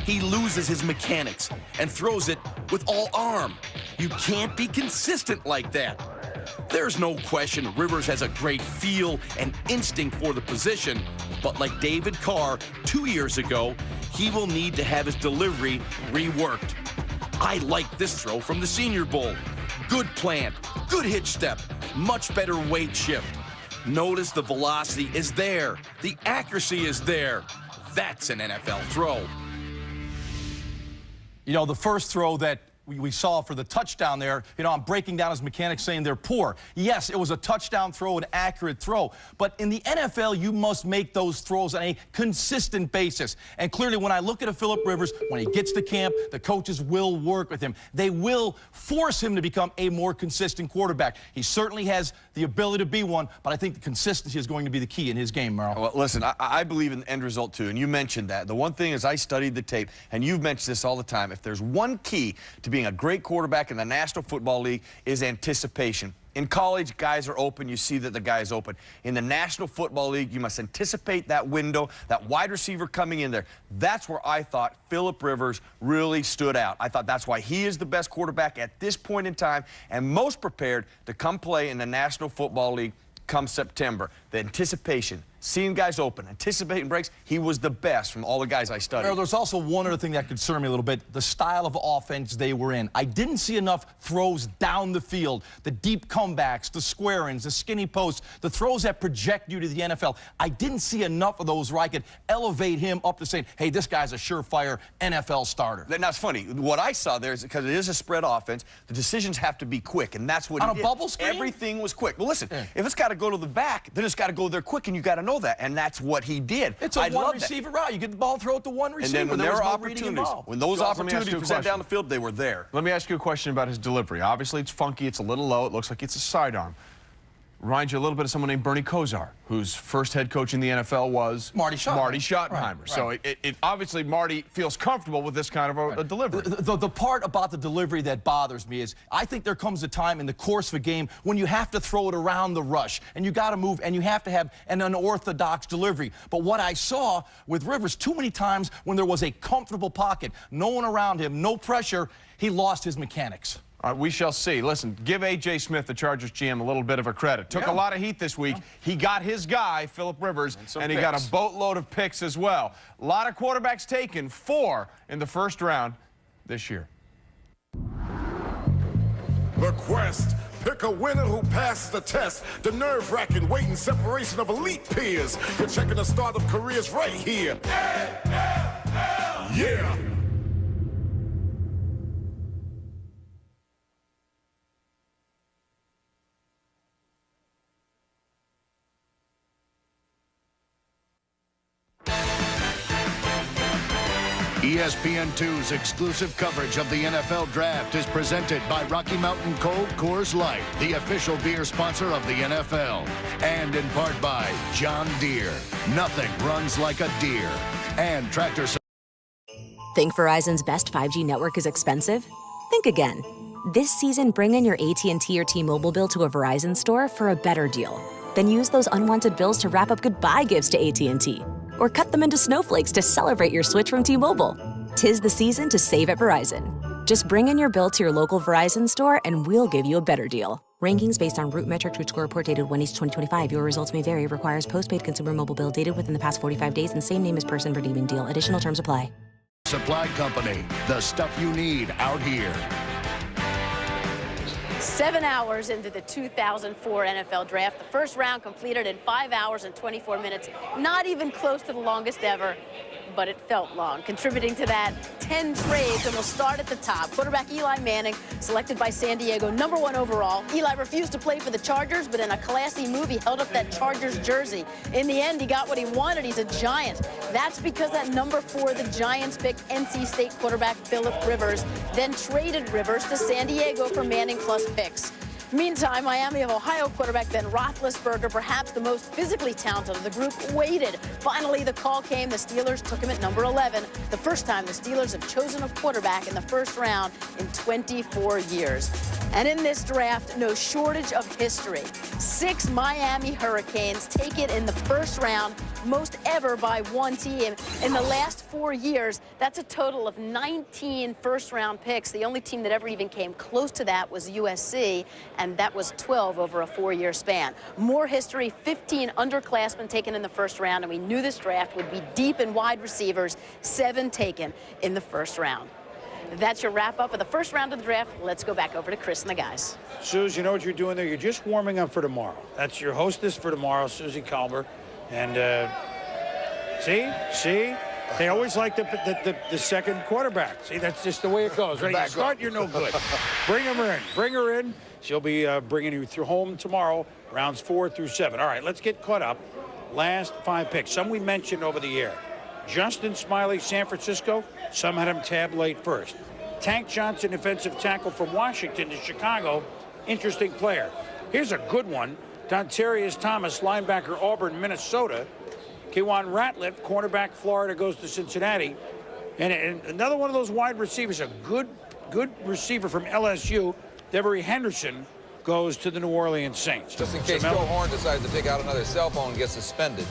He loses his mechanics and throws it with all arm. You can't be consistent like that. There's no question Rivers has a great feel and instinct for the position, but like David Carr 2 years ago, he will need to have his delivery reworked. I like this throw from the Senior Bowl. Good plant, good hitch step, much better weight shift. Notice the velocity is there. The accuracy is there. That's an NFL throw. You know, the first throw that we saw for the touchdown there, you know, I'm breaking down his mechanics saying they're poor. Yes, it was a touchdown throw, an accurate throw. But in the NFL, you must make those throws on a consistent basis. And clearly, when I look at a Philip Rivers, when he gets to camp, the coaches will work with him. They will force him to become a more consistent quarterback. He certainly has the ability to be one, but I think the consistency is going to be the key in his game, Merrill. Well, listen, I believe in the end result, too, and you mentioned that. The one thing is I studied the tape, and you've mentioned this all the time. If there's one key to being a great quarterback in the National Football League is anticipation. In college, guys are open. You see that the guy is open. In the National Football League, you must anticipate that window, that wide receiver coming in there. That's where I thought Philip Rivers really stood out. I thought that's why he is the best quarterback at this point in time and most prepared to come play in the National Football League come September. The anticipation, seeing guys open, anticipating breaks, he was the best from all the guys I studied. There's also one other thing that concerned me a little bit, the style of offense they were in. I didn't see enough throws down the field, the deep comebacks, the square-ins, the skinny posts, the throws that project you to the NFL. I didn't see enough of those where I could elevate him up to saying, hey, this guy's a surefire NFL starter. Now, it's funny. What I saw there is because it is a spread offense, the decisions have to be quick, and that's what he did. On a bubble screen? Everything was quick. Well, listen, if it's got to go to the back, then it's got to go there quick, and you got to know that, and that's what he did. It's a one-receiver route. You get the ball, throw it to one receiver. And then when there were opportunities, when those opportunities present down the field, they were there. Let me ask you a question about his delivery. Obviously, it's funky. It's a little low. It looks like it's a sidearm. Reminds you a little bit of someone named Bernie Kosar, whose first head coach in the NFL was Marty Schottenheimer. Right. So it obviously Marty feels comfortable with this kind of a delivery. The part about the delivery that bothers me is I think there comes a time in the course of a game when you have to throw it around the rush and you got to move and you have to have an unorthodox delivery. But what I saw with Rivers too many times when there was a comfortable pocket, no one around him, no pressure, he lost his mechanics. We shall see. Listen, give A.J. Smith, the Chargers GM, a little bit of a credit. Took a lot of heat this week. He got his guy, Philip Rivers, and he got a boatload of picks as well. A lot of quarterbacks taken, 4 in the first round this year. The quest. Pick a winner who passes the test. The nerve-wracking waiting separation of elite peers. You're checking the start of careers right here. Yeah. ESPN2's exclusive coverage of the NFL Draft is presented by Rocky Mountain Cold Coors Light, the official beer sponsor of the NFL. And in part by John Deere. Nothing runs like a deer. And Tractor Supply. Think Verizon's best 5G network is expensive? Think again. This season, bring in your AT&T or T-Mobile bill to a Verizon store for a better deal. Then use those unwanted bills to wrap up goodbye gifts to AT&T. Or cut them into snowflakes to celebrate your switch from T-Mobile. 'Tis the season to save at Verizon. Just bring in your bill to your local Verizon store and we'll give you a better deal. Rankings based on Root Metric True Score Report dated 1/2025. Your results may vary. Requires postpaid consumer mobile bill dated within the past 45 days and same name as person redeeming deal. Additional terms apply. Supply Company, the stuff you need out here. 7 hours into the 2004 NFL Draft. The first round completed in 5 hours and 24 minutes. Not even close to the longest ever, but it felt long. Contributing to that, 10 trades, and we'll start at the top. Quarterback Eli Manning, selected by San Diego, #1 overall. Eli refused to play for the Chargers, but in a classy move, he held up that Chargers jersey. In the end, he got what he wanted. He's a Giant. That's because at #4, the Giants picked NC State quarterback Philip Rivers, then traded Rivers to San Diego for Manning plus picks. Meantime, Miami of Ohio quarterback Ben Roethlisberger, perhaps the most physically talented of the group, waited. Finally, the call came. The Steelers took him at #11, the first time the Steelers have chosen a quarterback in the first round in 24 years. And in this draft, no shortage of history. 6 Miami Hurricanes take it in the first round, most ever by one team. In the last 4 years, that's a total of 19 first-round picks. The only team that ever even came close to that was USC, and that was 12 over a 4-year span. More history, 15 underclassmen taken in the first round, and we knew this draft would be deep in wide receivers, 7 taken in the first round. That's your wrap-up of the first round of the draft. Let's go back over to Chris and the guys. Suze, you know what you're doing there? You're just warming up for tomorrow. That's your hostess for tomorrow, Susie Kalber. And see? They always like the second quarterback. See, that's just the way it goes. Right? You start, you're no good. Bring her in. She'll be bringing you through home tomorrow, rounds 4 through 7. All right, let's get caught up. Last 5 picks. Some we mentioned over the air. Justin Smiley, San Francisco. Some had him tab late first. Tank Johnson, defensive tackle from Washington to Chicago. Interesting player. Here's a good one. Dontarius Thomas, linebacker, Auburn, Minnesota. K'Wan Ratliff, cornerback, Florida, goes to Cincinnati. And another one of those wide receivers, a good receiver from LSU, Devery Henderson, goes to the New Orleans Saints. Just in case Joe Horn decides to take out another cell phone and get suspended.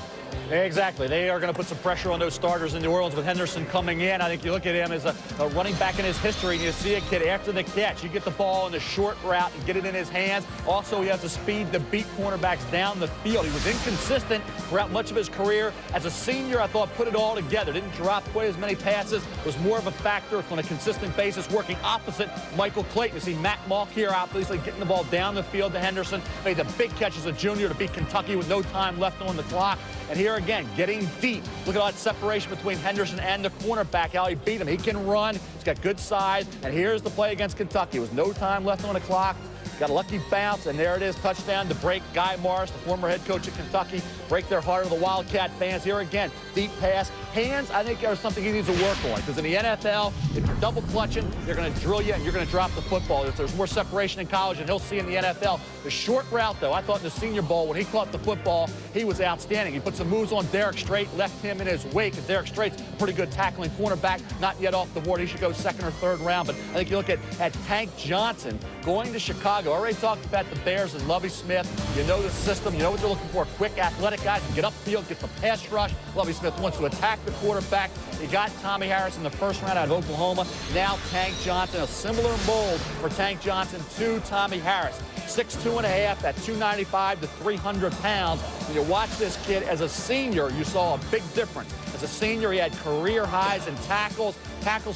Exactly. They are going to put some pressure on those starters in New Orleans with Henderson coming in. I think you look at him as a running back in his history, and you see a kid after the catch. You get the ball in the short route and get it in his hands. Also, he has the speed to beat cornerbacks down the field. He was inconsistent throughout much of his career. As a senior, I thought put it all together. Didn't drop quite as many passes. Was more of a factor on a consistent basis, working opposite Michael Clayton. You see Matt Malk here, obviously getting the ball down the field to Henderson. Made the big catch as a junior to beat Kentucky with no time left on the clock. And here again, getting deep. Look at all that separation between Henderson and the cornerback, how he beat him. He can run. He's got good size. And here's the play against Kentucky. With no time left on the clock. Got a lucky bounce, and there it is, touchdown to break Guy Morris, the former head coach of Kentucky, break their heart of the Wildcat fans. Here again, deep pass. Hands, I think, are something he needs to work on, because in the NFL, if you're double clutching, they're going to drill you, and you're going to drop the football. If there's more separation in college than he'll see in the NFL. The short route, though, I thought in the Senior Bowl, when he caught the football, he was outstanding. He put some moves on Derek Strait, left him in his wake. And Derek Strait's a pretty good tackling cornerback, not yet off the board. He should go 2nd or 3rd round. But I think you look at Tank Johnson going to Chicago. Already talked about the Bears and Lovie Smith. You know the system. You know what they're looking for. Quick, athletic guys who get upfield, get the pass rush. Lovie Smith wants to attack the quarterback. He got Tommy Harris in the 1st round out of Oklahoma. Now Tank Johnson, a similar mold for Tank Johnson to Tommy Harris. 6'2.5" at 295 to 300 pounds. When you watch this kid as a senior, you saw a big difference. As a senior, he had career highs in tackles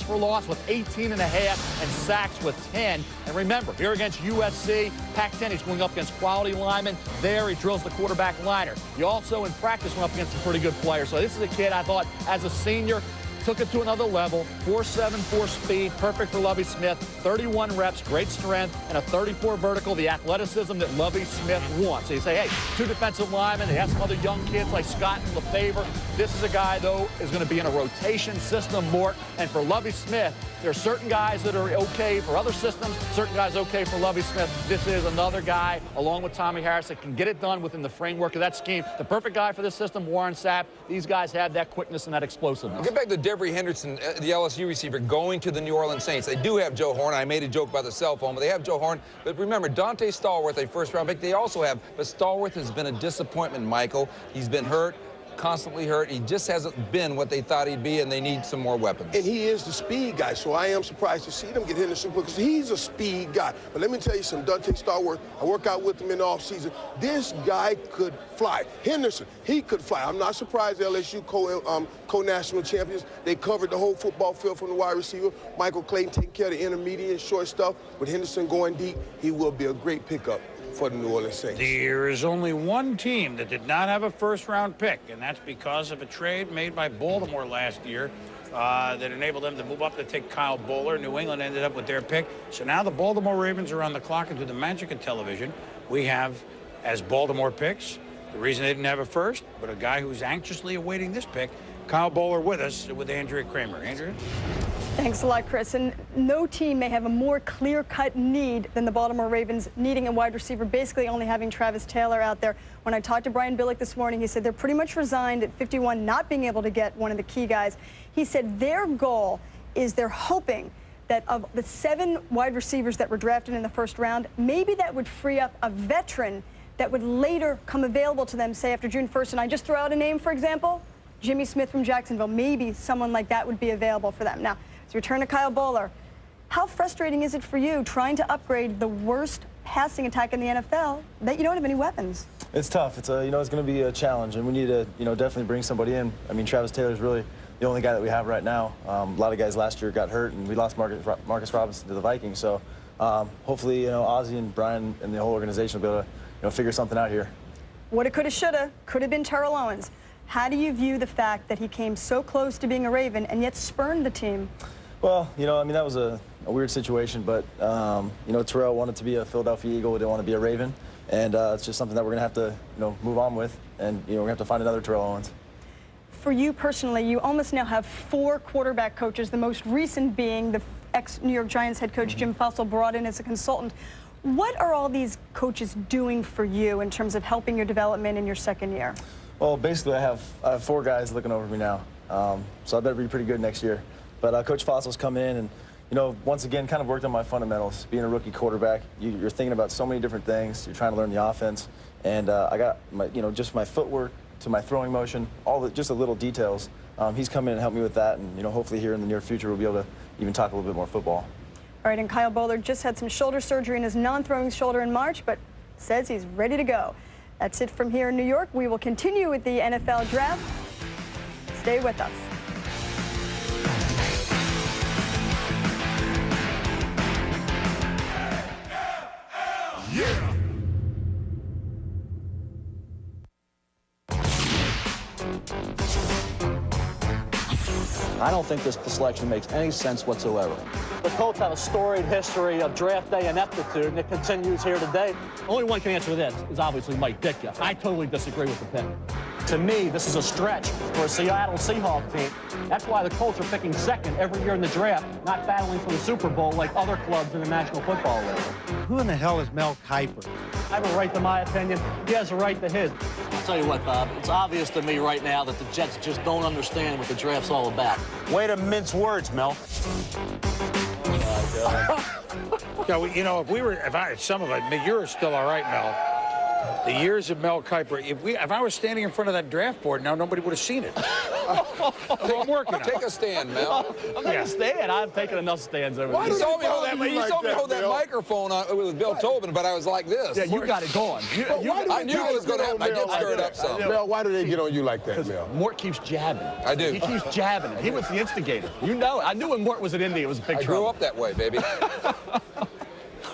for loss with 18.5, and sacks with 10. And remember, here against USC, Pac-10, he's going up against quality linemen. There, he drills the quarterback liner. He also, in practice, went up against some pretty good players. So this is a kid I thought, as a senior, took it to another level. 4.74 speed, perfect for Lovie Smith. 31 reps, great strength, and a 34 vertical, the athleticism that Lovie Smith wants. So you say, hey, 2 defensive linemen. They have some other young kids like Scott and LeFevre. This is a guy, though, is going to be in a rotation system, Mort. And for Lovie Smith, there are certain guys that are okay for other systems, certain guys okay for Lovie Smith. This is another guy, along with Tommy Harris, that can get it done within the framework of that scheme. The perfect guy for this system, Warren Sapp. These guys have that quickness and that explosiveness. Get back to Devery Henderson, the LSU receiver, going to the New Orleans Saints. They do have Joe Horn. I made a joke about the cell phone, but they have Joe Horn. But remember, Dante Stallworth, a first-round pick, they also have. But Stallworth has been a disappointment, Michael. He's been hurt, constantly hurt. He just hasn't been what they thought he'd be, and they need some more weapons. And he is the speed guy, so I am surprised to see them get Henderson because he's a speed guy. But let me tell you something, Dante Stallworth, I work out with him in the offseason. This guy could fly. Henderson, he could fly. I'm not surprised LSU co-national champions. They covered the whole football field from the wide receiver. Michael Clayton taking care of the intermediate and short stuff. With Henderson going deep, he will be a great pickup for the New Orleans Saints. There is only one team that did not have a first-round pick, and that's because of a trade made by Baltimore last year that enabled them to move up to take Kyle Bowler. New England ended up with their pick. So now the Baltimore Ravens are on the clock, and through the magic of television, we have, as Baltimore picks, the reason they didn't have a first, but a guy who's anxiously awaiting this pick, Kyle Bowler with us, with Andrea Kramer. Andrea? Thanks a lot, Chris. And no team may have a more clear-cut need than the Baltimore Ravens needing a wide receiver, basically only having Travis Taylor out there. When I talked to Brian Billick this morning, he said they're pretty much resigned at 51, not being able to get one of the key guys. He said their goal is they're hoping that of the 7 wide receivers that were drafted in the first round, maybe that would free up a veteran that would later come available to them, say after June 1st. And I just throw out a name, for example, Jimmy Smith from Jacksonville. Maybe someone like that would be available for them. Now, to return to Kyle Bowler, how frustrating is it for you trying to upgrade the worst passing attack in the NFL that you don't have any weapons? It's tough. It's it's going to be a challenge, and we need to definitely bring somebody in. I mean, Travis Taylor's really the only guy that we have right now. A lot of guys last year got hurt, and we lost Marcus Robinson to the Vikings. So hopefully, Ozzie and Brian and the whole organization will be able to figure something out here. Woulda, coulda, shoulda, could have been Terrell Owens. How do you view the fact that he came so close to being a Raven and yet spurned the team? Well, I mean, that was a weird situation, but, Terrell wanted to be a Philadelphia Eagle. He didn't want to be a Raven, and it's just something that we're going to have to, move on with, and, we're going to have to find another Terrell Owens. For you personally, you almost now have 4 quarterback coaches, the most recent being the ex-New York Giants head coach Jim Fussell, brought in as a consultant. What are all these coaches doing for you in terms of helping your development in your second year? Well, basically, I have 4 guys looking over me now, so I better be pretty good next year. But Coach Fossil's come in and, once again, kind of worked on my fundamentals. Being a rookie quarterback, you're thinking about so many different things. You're trying to learn the offense. And I got, just my footwork to my throwing motion, just the little details. He's come in and helped me with that. And, hopefully here in the near future, we'll be able to even talk a little bit more football. All right, and Kyle Bowler just had some shoulder surgery in his non-throwing shoulder in March, but says he's ready to go. That's it from here in New York. We will continue with the NFL draft. Stay with us. Yeah! I don't think this selection makes any sense whatsoever. The Colts have a storied history of draft day ineptitude, and it continues here today. Only one can answer this is obviously Mike Ditka. I totally disagree with the pick. To me, this is a stretch for a Seattle Seahawks team. That's why the Colts are picking second every year in the draft, not battling for the Super Bowl like other clubs in the National Football League. Who in the hell is Mel Kiper? I have a right to my opinion. He has a right to his. I'll tell you what, Bob, it's obvious to me right now that the Jets just don't understand what the draft's all about. Way to mince words, Mel. If some of it, you're still all right, Mel. The years of Mel Kiper, if I was standing in front of that draft board now, nobody would have seen it. I'm working on it. Take a stand, Mel. I'm taking a stand. I've taken enough stands over there. He saw me hold that microphone on with Bill Tobin, but I do like this. Yeah, you got it going. I knew it was going to happen. I did stir it up some. Mel, why do they get on you like that, Mel? Mort keeps jabbing. I do. He keeps jabbing. He was the instigator. You know, I knew when Mort was at Indy, it was a big trouble. I grew up that way, baby.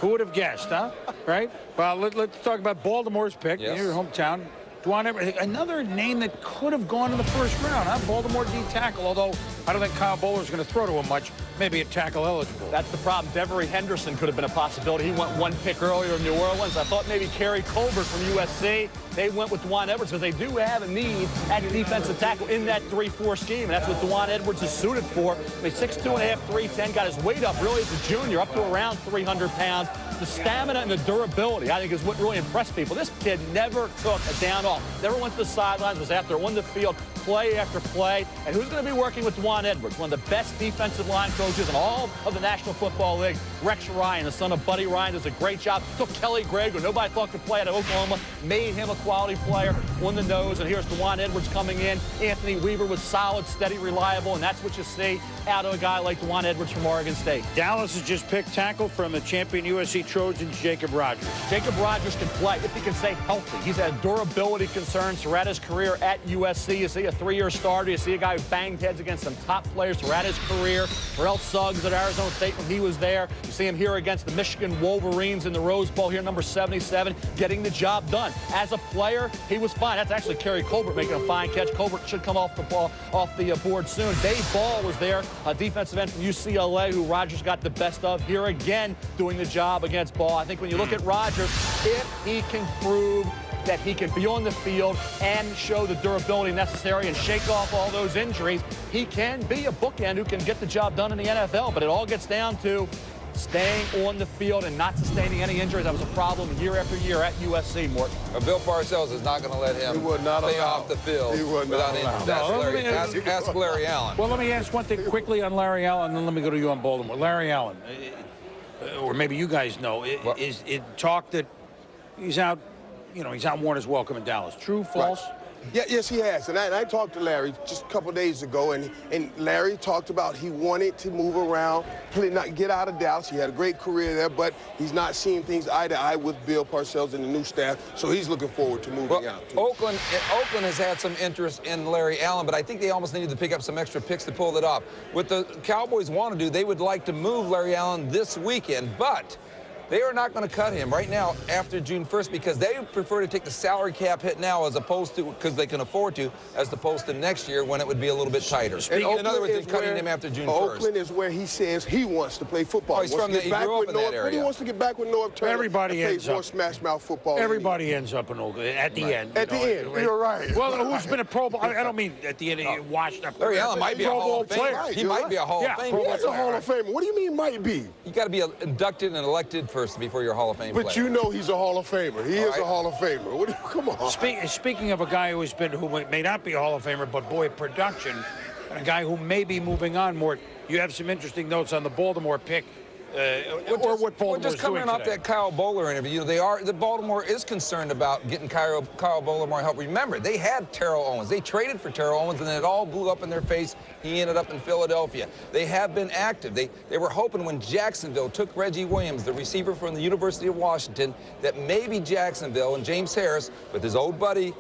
Who would have guessed, huh? Right? Well, let's talk about Baltimore's pick, your hometown. Another name that could have gone in the first round, huh? Baltimore D tackle, although I don't think Kyle Bowler's going to throw to him much. Maybe a tackle eligible. That's the problem. Devery Henderson could have been a possibility. He went one pick earlier in New Orleans. I thought maybe Kerry Colbert from USC. They went with Dwan Edwards because they do have a need at defensive tackle in that 3-4 scheme, and that's what Dwan Edwards is suited for. I mean, 6'2.5", 310, got his weight up really as a junior, up to around 300 pounds. The stamina and the durability, I think, is what really impressed people. This kid never took a down off, never went to the sidelines, was after on the field, play after play. And who's going to be working with Dwan Edwards? One of the best defensive line coaches in all of the National Football League. Rex Ryan, the son of Buddy Ryan, does a great job. Took Kelly Gregg, who nobody thought could play out of Oklahoma, made him a quality player on the nose. And here's Dwan Edwards coming in. Anthony Weaver was solid, steady, reliable, and that's what you see out of a guy like Dwan Edwards from Oregon State. Dallas has just picked tackle from the champion USC Trojans, Jacob Rogers. Jacob Rogers can play if he can stay healthy. He's had durability concerns throughout his career at USC. You see a 3-year starter. You see a guy who banged heads against some top players throughout his career. Terrell Suggs at Arizona State when he was there. You see him here against the Michigan Wolverines in the Rose Bowl here, number 77, getting the job done. As a player, he was fine. That's actually Kerry Colbert making a fine catch. Colbert should come off the board soon. Dave Ball was there, a defensive end from UCLA who Rogers got the best of. Here again, doing the job against Ball. I think when you look at Rogers, if he can prove that he can be on the field and show the durability necessary and shake off all those injuries, he can be a bookend who can get the job done in the NFL. But it all gets down to staying on the field and not sustaining any injuries. That was a problem year after year at USC, Mort. Bill Parcells is not going to let him stay off the field without injuries. Ask Larry Allen. Well, let me ask one thing quickly on Larry Allen, and then let me go to you on Baltimore. Larry Allen, or maybe you guys know, is it talk that he's out, he's not worn his welcome in Dallas. True, false? Right. Yeah, yes, he has. And I talked to Larry just a couple days ago, and Larry talked about he wanted to move around, not get out of Dallas. He had a great career there, but he's not seeing things eye to eye with Bill Parcells and the new staff, so he's looking forward to moving out. Oakland has had some interest in Larry Allen, but I think they almost needed to pick up some extra picks to pull it off. What the Cowboys want to do, they would like to move Larry Allen this weekend, but they are not going to cut him right now after June 1st because they prefer to take the salary cap hit now as opposed to, because they can afford to, as opposed to next year when it would be a little bit tighter. In other words, they're cutting him after June 1st. Oakland is where he says he wants to play football. He grew up in that area. He wants to get back with North Turner. Everybody ends up. Smash mouth football. Everybody ends up in Oakland at the end. At the end, you're right. Well, who's been a Pro Bowl? I don't mean at the end, washed up. Larry Allen might be a Hall of Famer. He might be a Hall of Famer. He's a Hall of Famer. What do you mean might be? You got to be inducted and elected first before you're a Hall of Fame player. But you know he's a Hall of Famer. He is a Hall of Famer. Come on. Speaking of a guy who may not be a Hall of Famer, but boy, production, and a guy who may be moving on more. You have some interesting notes on the Baltimore pick. Or what Baltimore's just coming doing off today. that Kyle Bowler interview, the Baltimore is concerned about getting Kyle Bowler more help. Remember, they had Terrell Owens. They traded for Terrell Owens, and then it all blew up in their face. He ended up in Philadelphia. They have been active. They were hoping when Jacksonville took Reggie Williams, the receiver from the University of Washington, that maybe Jacksonville and James Harris, with his old buddy,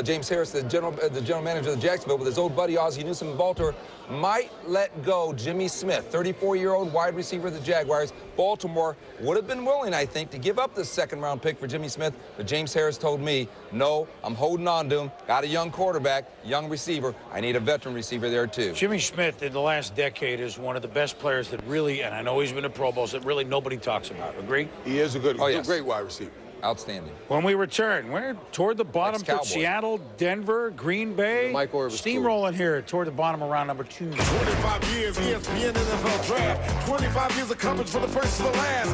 James Harris, the general manager of Jacksonville, with his old buddy Ozzie Newsome in Baltimore, might let go Jimmy Smith, 34-year-old wide receiver of the Jaguars. Baltimore would have been willing, I think, to give up the second-round pick for Jimmy Smith, but James Harris told me, no, I'm holding on to him. Got a young quarterback, young receiver. I need a veteran receiver there, too. Jimmy Smith, in the last decade, is one of the best players that really, and I know he's been to Pro Bowls, that really nobody talks about. Agree? He is a great wide receiver. Outstanding. When we return, we're toward the bottom for Seattle, Denver, Green Bay. Steamrolling here toward the bottom of round number 2. 25 years, ESPN NFL Draft. 25 years of coverage for the first to the last.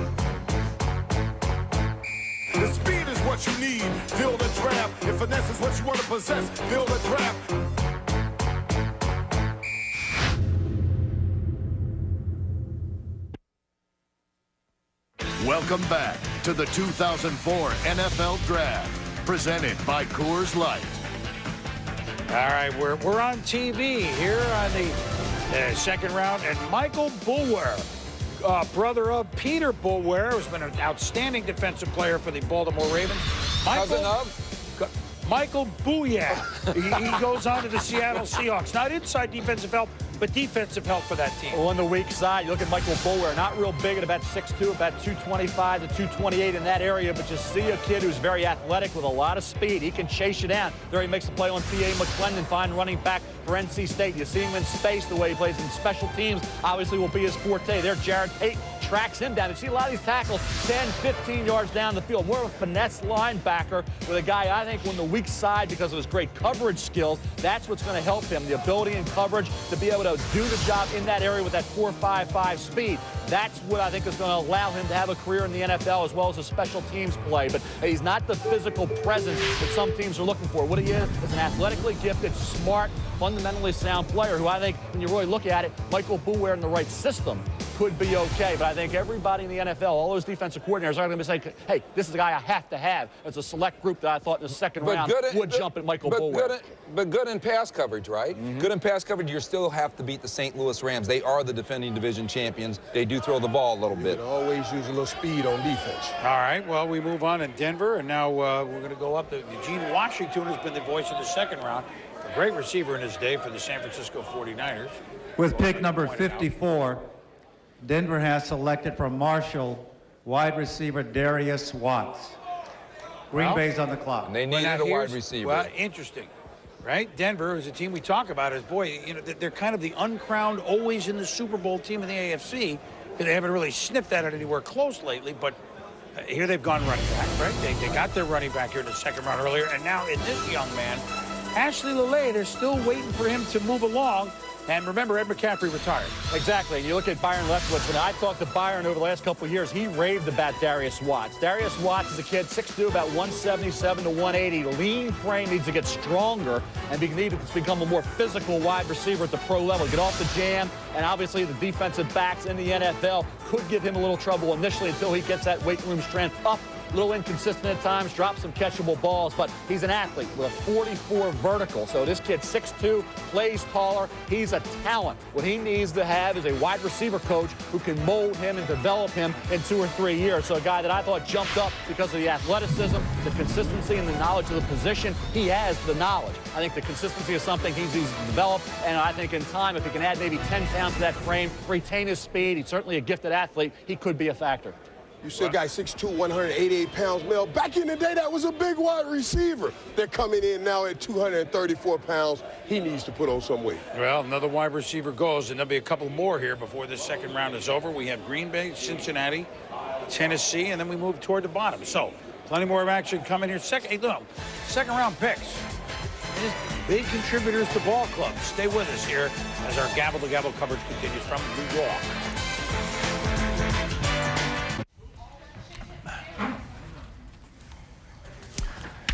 The speed is what you need. Build a draft. If finesse is what you want to possess, build a draft. Welcome back to the 2004 NFL Draft, presented by Coors Light. All right, we're on TV here on the second round, and Michael Boulware, brother of Peter Boulware, who's been an outstanding defensive player for the Baltimore Ravens. Cousin of? Michael Booyah. he goes on to the Seattle Seahawks. Not inside defensive help, but defensive help for that team. Well, on the weak side, you look at Michael Bower, not real big at about 6'2", about 225 to 228 in that area, but you see a kid who's very athletic with a lot of speed. He can chase you down. There he makes a play on T.A. McClendon, fine running back for NC State. You see him in space, the way he plays in special teams, obviously will be his forte. There, Jared Tate tracks him down. You see a lot of these tackles 10, 15 yards down the field. More of a finesse linebacker with a guy, I think, on the weak side because of his great coverage skills. That's what's going to help him, the ability and coverage to be able to do the job in that area with that 4.55 speed. That's what I think is going to allow him to have a career in the NFL as well as a special teams play. But he's not the physical presence that some teams are looking for. What he is an athletically gifted, smart, fundamentally sound player who I think, when you really look at it, Michael Bower in the right system could be okay. But I think everybody in the NFL, all those defensive coordinators are going to be saying, hey, this is a guy I have to have. It's a select group that I thought in the second round would jump at Michael Bower. But good in pass coverage, right? Good in pass coverage, you still have to beat the St. Louis Rams. They are the defending division champions. They do throw the ball a little bit. Always use a little speed on defense. All right, well, we move on in Denver, and now we're going to go up to Eugene Washington, has been the voice of the second round. A great receiver in his day for the San Francisco 49ers. With pick number 54, Denver has selected from Marshall wide receiver Darius Watts. Green Bay's on the clock. They needed a wide receiver. Well, interesting, right? Denver is a team we talk about as, boy, you know, they're kind of the uncrowned, always in the Super Bowl team in the AFC. They haven't really sniffed at it anywhere close lately, but here they've gone running back, right? They got their running back here in the second round earlier, and now in this young man, Ashley Lele, they're still waiting for him to move along. And remember, Ed McCaffrey retired. Exactly. And you look at Byron Leftwich. When I talked to Byron over the last couple of years, he raved about Darius Watts. Darius Watts is a kid, 6'2", about 177 to 180. Lean frame, needs to get stronger and need to become a more physical wide receiver at the pro level. Get off the jam, and obviously the defensive backs in the NFL could give him a little trouble initially until he gets that weight room strength up. A little inconsistent at times, drops some catchable balls, but he's an athlete with a 44 vertical. So this kid, 6'2", plays taller. He's a talent. What he needs to have is a wide receiver coach who can mold him and develop him in 2 or 3 years. So a guy that I thought jumped up because of the athleticism, the consistency, and the knowledge of the position. He has the knowledge. I think the consistency is something he's developed, and I think in time, if he can add maybe 10 pounds to that frame, retain his speed, he's certainly a gifted athlete, he could be a factor. You see a guy 6'2", 188 pounds, Mel. Back in the day, that was a big wide receiver. They're coming in now at 234 pounds. He needs to put on some weight. Well, another wide receiver goes, and there'll be a couple more here before this second round is over. We have Green Bay, Cincinnati, Tennessee, and then we move toward the bottom. So, plenty more action coming here. Second round picks. Big contributors to ball clubs. Stay with us here as our gavel-to-gavel coverage continues from New York.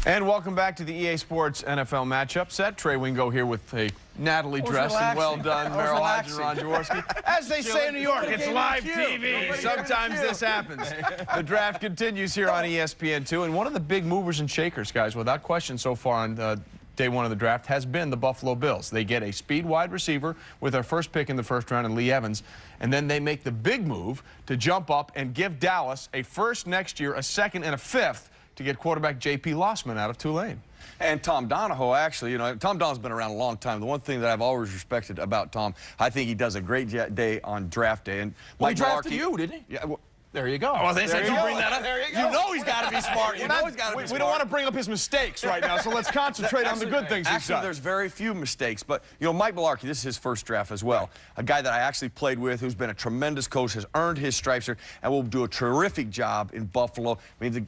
And welcome back to the EA Sports NFL matchup set. Trey Wingo here with a Natalie dressed and well done Merrill Hodge and Ron Jaworski. As they say in New York, it's live TV. Sometimes this happens. The draft continues here on ESPN2. And one of the big movers and shakers, guys, without question so far on day one of the draft, has been the Buffalo Bills. They get a speed wide receiver with their first pick in the first round in Lee Evans. And then they make the big move to jump up and give Dallas a first next year, a second, and a fifth to get quarterback J.P. Lossman out of Tulane. And Tom Donahoe, actually, you know, Tom Donahoe's been around a long time. The one thing that I've always respected about Tom, I think he does a great day on draft day. And he drafted you, didn't he? Yeah. Well, there you go. Oh, they said you bring that up. There you go. You know he's got to be smart. You know he's got to be smart. We don't want to bring up his mistakes right now, so let's concentrate on the good things he's done. Actually, there's very few mistakes. But, you know, Mike Mularkey, this is his first draft as well. A guy that I actually played with who's been a tremendous coach, has earned his stripes here, and will do a terrific job in Buffalo. I mean,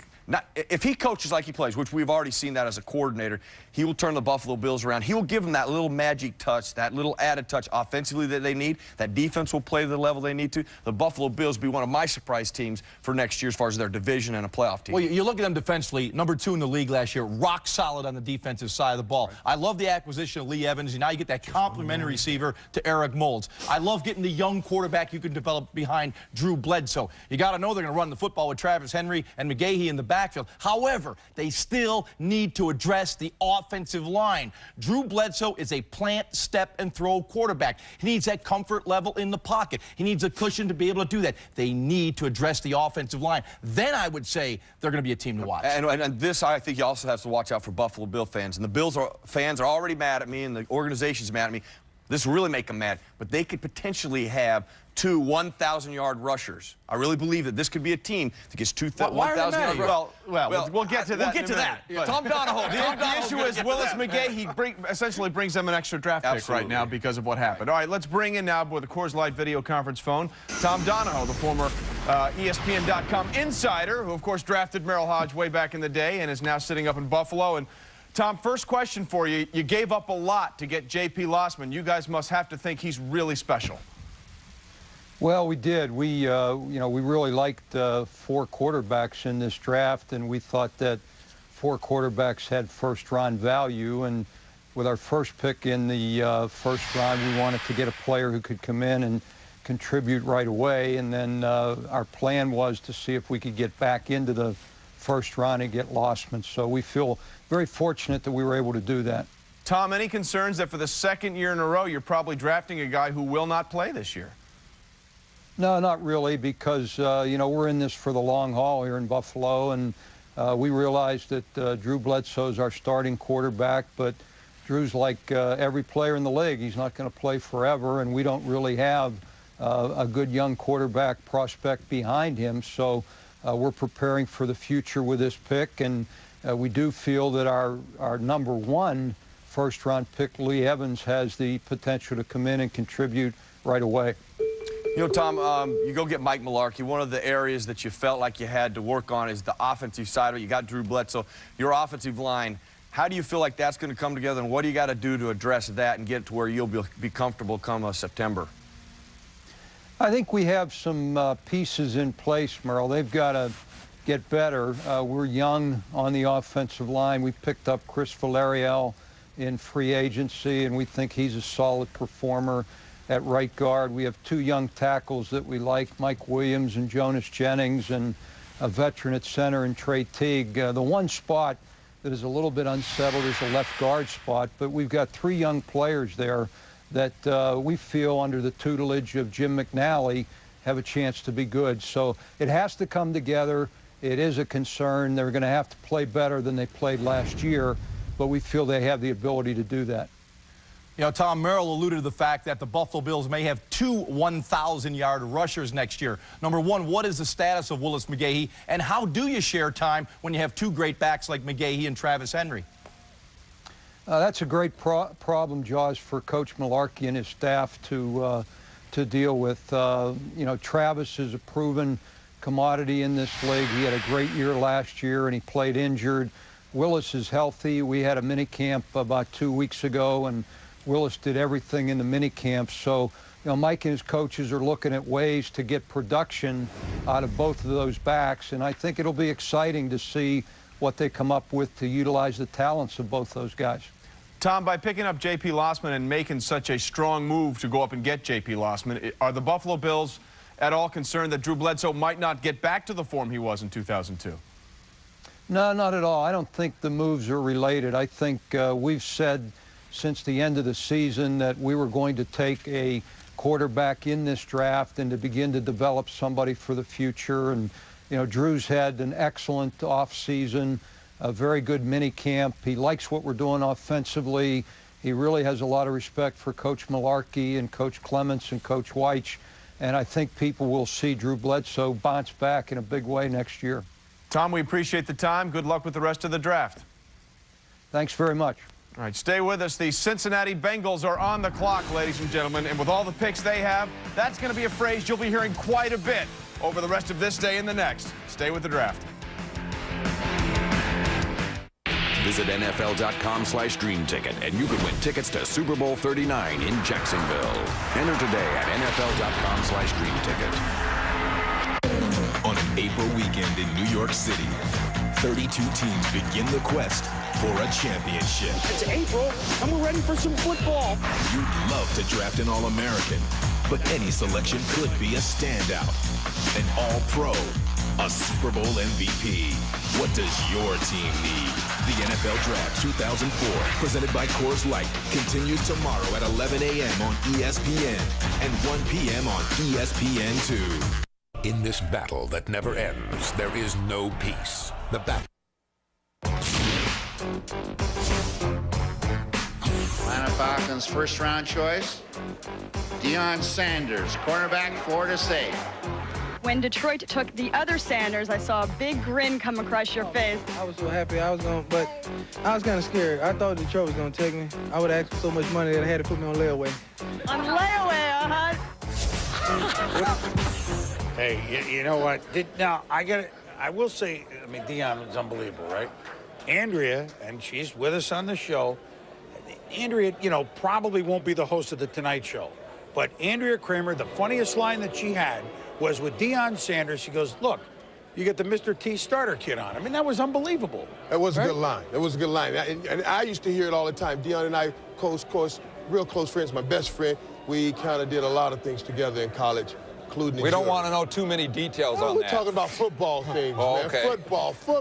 if he coaches like he plays, which we've already seen that as a coordinator, he will turn the Buffalo Bills around. He will give them that little magic touch, that little added touch offensively that they need. That defense will play to the level they need to. The Buffalo Bills will be one of my surprise teams for next year as far as their division and a playoff team. Well, you look at them defensively, number 2 in the league last year, rock solid on the defensive side of the ball. Right. I love the acquisition of Lee Evans, and now you get that complimentary receiver to Eric Moulds. I love getting the young quarterback you can develop behind Drew Bledsoe. You got to know they're going to run the football with Travis Henry and McGahee in the backfield. However, they still need to address the offensive line. Drew Bledsoe is a plant, step, and throw quarterback. He needs that comfort level in the pocket. He needs a cushion to be able to do that. They need to address address the offensive line, then I would say they're going to be a team to watch. And this, I think you also have to watch out for Buffalo Bill fans. And the Bills fans are already mad at me, and the organization's mad at me. This will really make them mad. But they could potentially have 2 1,000-yard rushers. I really believe that this could be a team that gets 1,000 yards. Well, we'll get to that. We'll get to that. Yeah. Tom Donahoe. The issue is Willis McGahee. He essentially brings them an extra draft pick right now because of what happened. All right, let's bring in now with the Coors Light video conference phone, Tom Donahoe, the former ESPN.com insider, who, of course, drafted Merrill Hodge way back in the day and is now sitting up in Buffalo. And Tom, first question for you. You gave up a lot to get J.P. Lossman. You guys must have to think he's really special. Well, we did. We really liked 4 quarterbacks in this draft, and we thought that 4 quarterbacks had first-round value. And with our first pick in the first round, we wanted to get a player who could come in and contribute right away. And then our plan was to see if we could get back into the first round and get Lossman. So we feel very fortunate that we were able to do that. Tom, any concerns that for the second year in a row, you're probably drafting a guy who will not play this year? No, not really, because, we're in this for the long haul here in Buffalo, and we realized that Drew Bledsoe is our starting quarterback, but Drew's like every player in the league. He's not going to play forever, and we don't really have a good young quarterback prospect behind him. So we're preparing for the future with this pick, and we do feel that our number 1 first-round pick, Lee Evans, has the potential to come in and contribute right away. You know, Tom, you go get Mike Mularkey. One of the areas that you felt like you had to work on is the offensive side of it. You got Drew Bledsoe. Your offensive line, how do you feel like that's going to come together, and what do you got to do to address that and get it to where you'll be comfortable come September? I think we have some pieces in place, Merle. They've got to get better. We're young on the offensive line. We picked up Chris Valerial in free agency, and we think he's a solid performer at right guard. We have 2 young tackles that we like, Mike Williams and Jonas Jennings, and a veteran at center in Trey Teague. The one spot that is a little bit unsettled is the left guard spot, but we've got 3 young players there that we feel under the tutelage of Jim McNally have a chance to be good. So it has to come together. It is a concern. They're going to have to play better than they played last year, but we feel they have the ability to do that. You know, Tom, Merrill alluded to the fact that the Buffalo Bills may have 2 1,000-yard rushers next year. Number 1, what is the status of Willis McGahee, and how do you share time when you have 2 great backs like McGahee and Travis Henry? That's a great problem, Jaws, for Coach Mularkey and his staff to deal with. Travis is a proven commodity in this league. He had a great year last year, and he played injured. Willis is healthy. We had a mini camp about 2 weeks ago, and Willis did everything in the mini camp. So, Mike and his coaches are looking at ways to get production out of both of those backs, and I think it'll be exciting to see what they come up with to utilize the talents of both those guys. Tom, by picking up J.P. Lossman and making such a strong move to go up and get J.P. Lossman, are the Buffalo Bills at all concerned that Drew Bledsoe might not get back to the form he was in 2002? No, not at all. I don't think the moves are related. I think we've said since the end of the season that we were going to take a quarterback in this draft and to begin to develop somebody for the future. And, Drew's had an excellent offseason, a very good mini camp. He likes what we're doing offensively. He really has a lot of respect for Coach Mularkey and Coach Clements and Coach Weich. And I think people will see Drew Bledsoe bounce back in a big way next year. Tom, we appreciate the time. Good luck with the rest of the draft. Thanks very much. All right, stay with us. The Cincinnati Bengals are on the clock, ladies and gentlemen, and with all the picks they have, that's going to be a phrase you'll be hearing quite a bit over the rest of this day and the next. Stay with the draft. Visit NFL.com/dreamticket, and you could win tickets to Super Bowl 39 in Jacksonville. Enter today at NFL.com/dreamticket. On an April weekend in New York City, 32 teams begin the quest for a championship. It's April, and we're ready for some football. You'd love to draft an All-American, but any selection could be a standout. An All-Pro, a Super Bowl MVP. What does your team need? The NFL Draft 2004, presented by Coors Light, continues tomorrow at 11 a.m. on ESPN and 1 p.m. on ESPN2. In this battle that never ends, there is no peace. The battle. Atlanta Falcons first-round choice, Deion Sanders, cornerback, Florida State. When Detroit took the other Sanders, I saw a big grin come across your face. I was so happy but I was kind of scared. I thought Detroit was going to take me. I would ask for so much money that I had to put me on layaway. On layaway, Hey, you know what? I will say, I mean, Deion was unbelievable, right? Andrea, and she's with us on the show. Andrea, probably won't be the host of the Tonight Show. But Andrea Kramer, the funniest line that she had was with Deion Sanders. She goes, look, you get the Mr. T starter kit on. I mean, that was unbelievable. That was a good line. That was a good line. And I used to hear it all the time. Deion and I, of course, real close friends, my best friend. We kind of did a lot of things together in college, including We don't want to know too many details on we're that. We're talking about football things, man. Okay. Football. Well,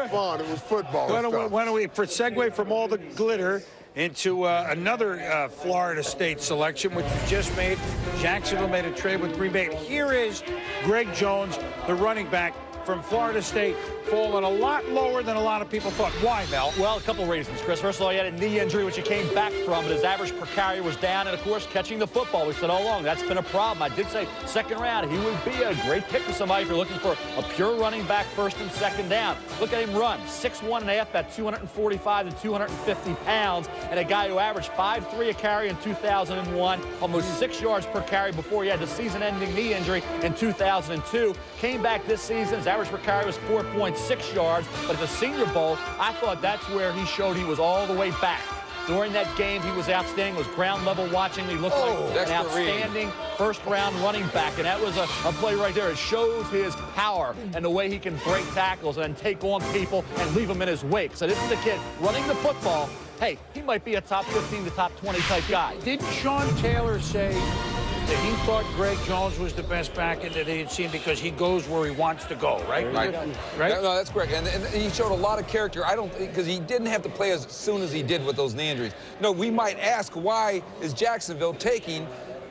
fun. It was football. Why don't we segue from all the glitter into another Florida State selection, which we just made. Jacksonville made a trade with Green Bay. Here is Greg Jones, the running back from Florida State, falling a lot lower than a lot of people thought. Why, Mel? Well, a couple reasons, Chris. First of all, he had a knee injury, which he came back from, but his average per carry was down, and, of course, catching the football. We said all along that's been a problem. I did say second round, he would be a great pick for somebody if you're looking for a pure running back first and second down. Look at him run. 6'1.5", about 245 to 250 pounds, and a guy who averaged 5.3 a carry in 2001, almost 6 yards per carry before he had the season-ending knee injury in 2002. Came back this season. His average per carry was 4.6 yards, but at the Senior Bowl, I thought that's where he showed he was all the way back. During that game, he was outstanding. It was ground level watching. He looked like an outstanding first-round running back, and that was a play right there. It shows his power and the way he can break tackles and take on people and leave them in his wake. So this is the kid running the football. Hey, he might be a top 15 to top 20 type guy. Didn't Sean Taylor say that he thought Greg Jones was the best back end that he had seen because he goes where he wants to go, right? Right. No, that's correct. And he showed a lot of character. I don't think because he didn't have to play as soon as he did with those knee injuries. No, we might ask, why is Jacksonville taking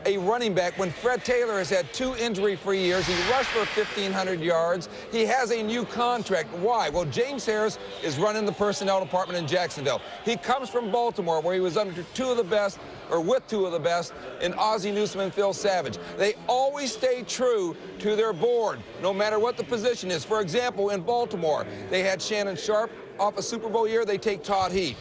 a running back when Fred Taylor has had 2 injury-free years? He rushed for 1,500 yards. He has a new contract. Why? Well, James Harris is running the personnel department in Jacksonville. He comes from Baltimore, where he was under with 2 of the best in Ozzie Newsome and Phil Savage. They always stay true to their board, no matter what the position is. For example, in Baltimore, they had Shannon Sharp off a Super Bowl year. They take Todd Heap.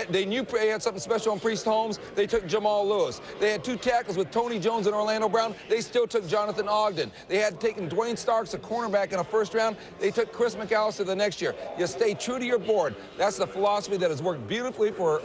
They knew they had something special on Priest Holmes. They took Jamal Lewis. They had 2 tackles with Tony Jones and Orlando Brown. They still took Jonathan Ogden. They had taken Dwayne Starks, a cornerback, in a first round. They took Chris McAllister the next year. You stay true to your board. That's the philosophy that has worked beautifully for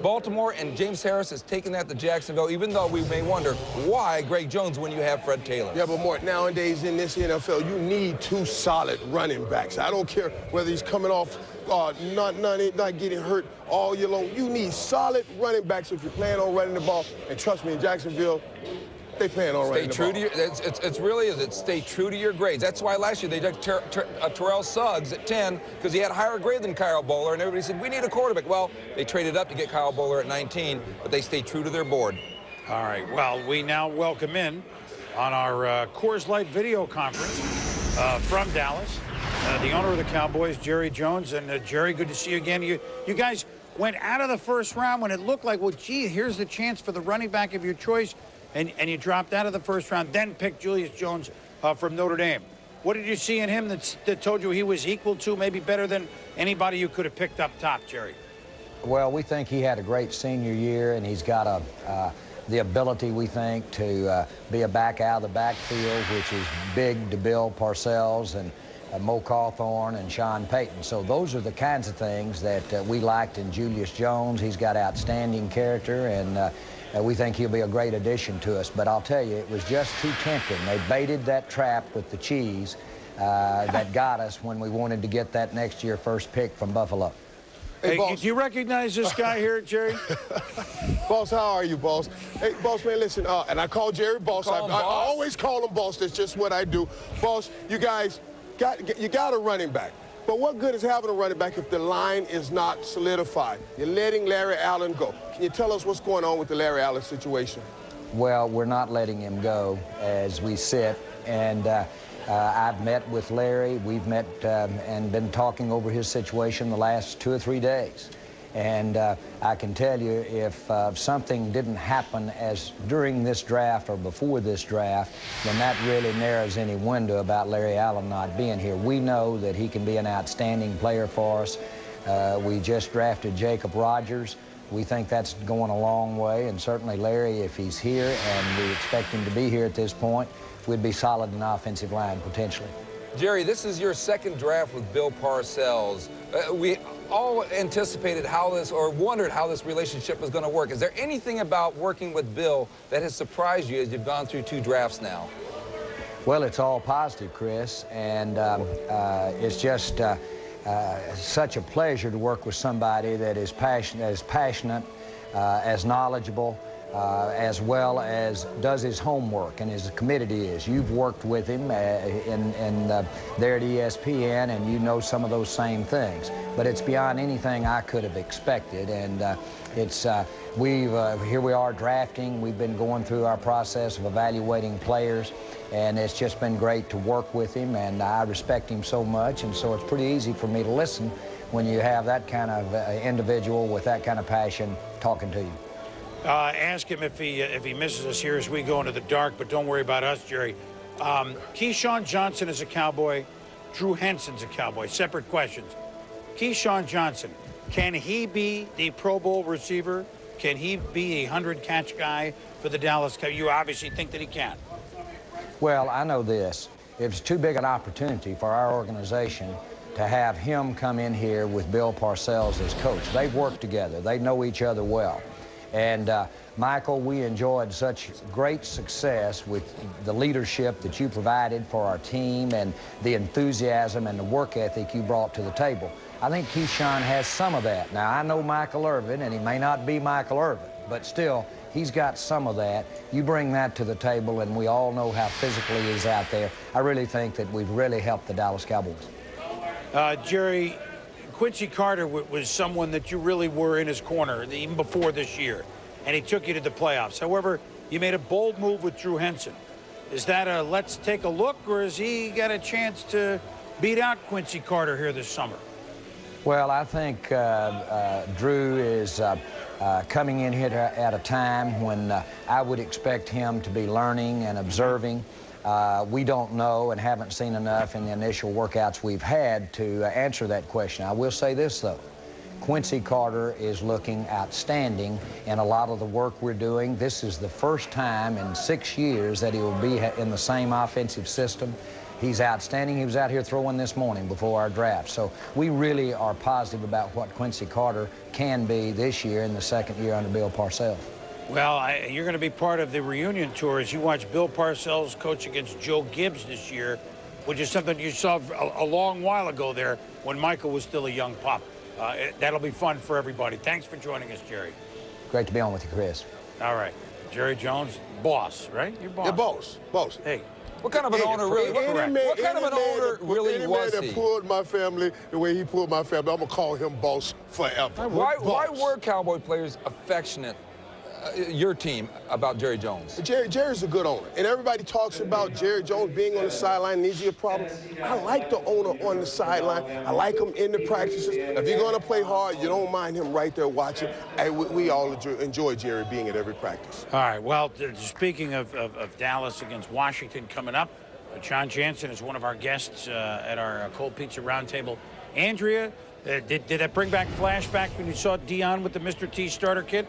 Baltimore, and James Harris has taken that to Jacksonville, even though we may wonder why Greg Jones when you have Fred Taylor. Yeah, but Mort, nowadays in this NFL, you need 2 solid running backs. I don't care whether he's coming off not getting hurt all year long. You need solid running backs if you're planning on running the ball. And trust me, in Jacksonville, they plan on running the ball. It really is. It's stay true to your grades. That's why last year they took Terrell Suggs at 10 because he had a higher grade than Kyle Bowler, and everybody said, we need a quarterback. Well, they traded up to get Kyle Bowler at 19, but they stay true to their board. All right. Well, we now welcome in on our Coors Light video conference from Dallas, the owner of the Cowboys, Jerry Jones. And Jerry, good to see you again. You guys went out of the first round when it looked like, well, gee, here's the chance for the running back of your choice, and you dropped out of the first round, then picked Julius Jones from Notre Dame. What did you see in him that told you he was equal to, maybe better than anybody you could have picked up top, Jerry? Well, we think he had a great senior year, and he's got the ability, we think, to be a back out of the backfield, which is big to Bill Parcells and Mo Cawthorn and Sean Payton. So those are the kinds of things that we liked in Julius Jones. He's got outstanding character, and we think he'll be a great addition to us. But I'll tell you, it was just too tempting. They baited that trap with the cheese that got us when we wanted to get that next year first pick from Buffalo. Hey, do you recognize this guy here, Jerry? Boss, how are you, boss? Hey, boss, man, listen, and I call Jerry boss. I always call him boss. That's just what I do. Boss, you guys got a running back. But what good is having a running back if the line is not solidified? You're letting Larry Allen go. Can you tell us what's going on with the Larry Allen situation? well, we're not letting him go as we sit. And I've met with Larry. We've met and been talking over his situation the last 2 or 3 days. And I can tell you, if something didn't happen as during this draft or before this draft, then that really narrows any window about Larry Allen not being here. We know that he can be an outstanding player for us. We just drafted Jacob Rogers. We think that's going a long way, and certainly Larry, if he's here, and we expect him to be here at this point, we'd be solid in the offensive line, potentially. Jerry, this is your second draft with Bill Parcells. We all anticipated how this, or wondered how this relationship was going to work. Is there anything about working with Bill that has surprised you as you've gone through 2 drafts now? Well, it's all positive, Chris, and it's just such a pleasure to work with somebody that is passionate, as knowledgeable, as well as does his homework and as committed he is. You've worked with him there at ESPN, and you know some of those same things. But it's beyond anything I could have expected, and here we are drafting. We've been going through our process of evaluating players, and it's just been great to work with him, and I respect him so much, and so it's pretty easy for me to listen when you have that kind of individual with that kind of passion talking to you. Ask him if he misses us here as we go into the dark, but don't worry about us, Jerry. Keyshawn Johnson is a Cowboy. Drew Henson's a Cowboy. Separate questions. Keyshawn Johnson, can he be the Pro Bowl receiver? Can he be a 100-catch guy for the Dallas Cowboys? You obviously think that he can. Well, I know this. It's too big an opportunity for our organization to have him come in here with Bill Parcells as coach. They've worked together. They know each other well. And Michael, we enjoyed such great success with the leadership that you provided for our team and the enthusiasm and the work ethic you brought to the table. I think Keyshawn has some of that. Now, I know Michael Irvin, and he may not be Michael Irvin, but still, he's got some of that. You bring that to the table, and we all know how physically he's out there. I really think that we've really helped the Dallas Cowboys. Jerry, Quincy Carter was someone that you really were in his corner even before this year, and he took you to the playoffs. However, you made a bold move with Drew Henson. Is that a let's take a look, or has he got a chance to beat out Quincy Carter here this summer? Well, I think Drew is coming in here at a time when I would expect him to be learning and observing. We don't know and haven't seen enough in the initial workouts we've had to answer that question. I will say this, though. Quincy Carter is looking outstanding in a lot of the work we're doing. This is the first time in 6 years that he will be in the same offensive system. He's outstanding. He was out here throwing this morning before our draft. So we really are positive about what Quincy Carter can be this year in the second year under Bill Parcells. Well, you're going to be part of the reunion tour as you watch Bill Parcells coach against Joe Gibbs this year, which is something you saw a long while ago there when Michael was still a young pup. That'll be fun for everybody. Thanks for joining us, Jerry. Great to be on with you, Chris. All right. Jerry Jones, boss, right? You're boss. Yeah, boss. Hey. What kind of an owner really? What kind of an owner really was he? Any man that pulled my family the way he pulled my family, I'm gonna call him boss forever. Why were Cowboy players affectionate, your team, about Jerry Jones? Jerry's a good owner, and everybody talks about Jerry Jones being on the sideline and is he a problem? I like the owner on the sideline. I like him in the practices. If you're gonna play hard, you don't mind him right there watching. We all enjoy Jerry being at every practice. All right. Well, speaking of Dallas against Washington coming up, John Jansen is one of our guests at our Cold Pizza Roundtable. Andrea, did that bring back flashbacks when you saw Dion with the Mr. T starter kit?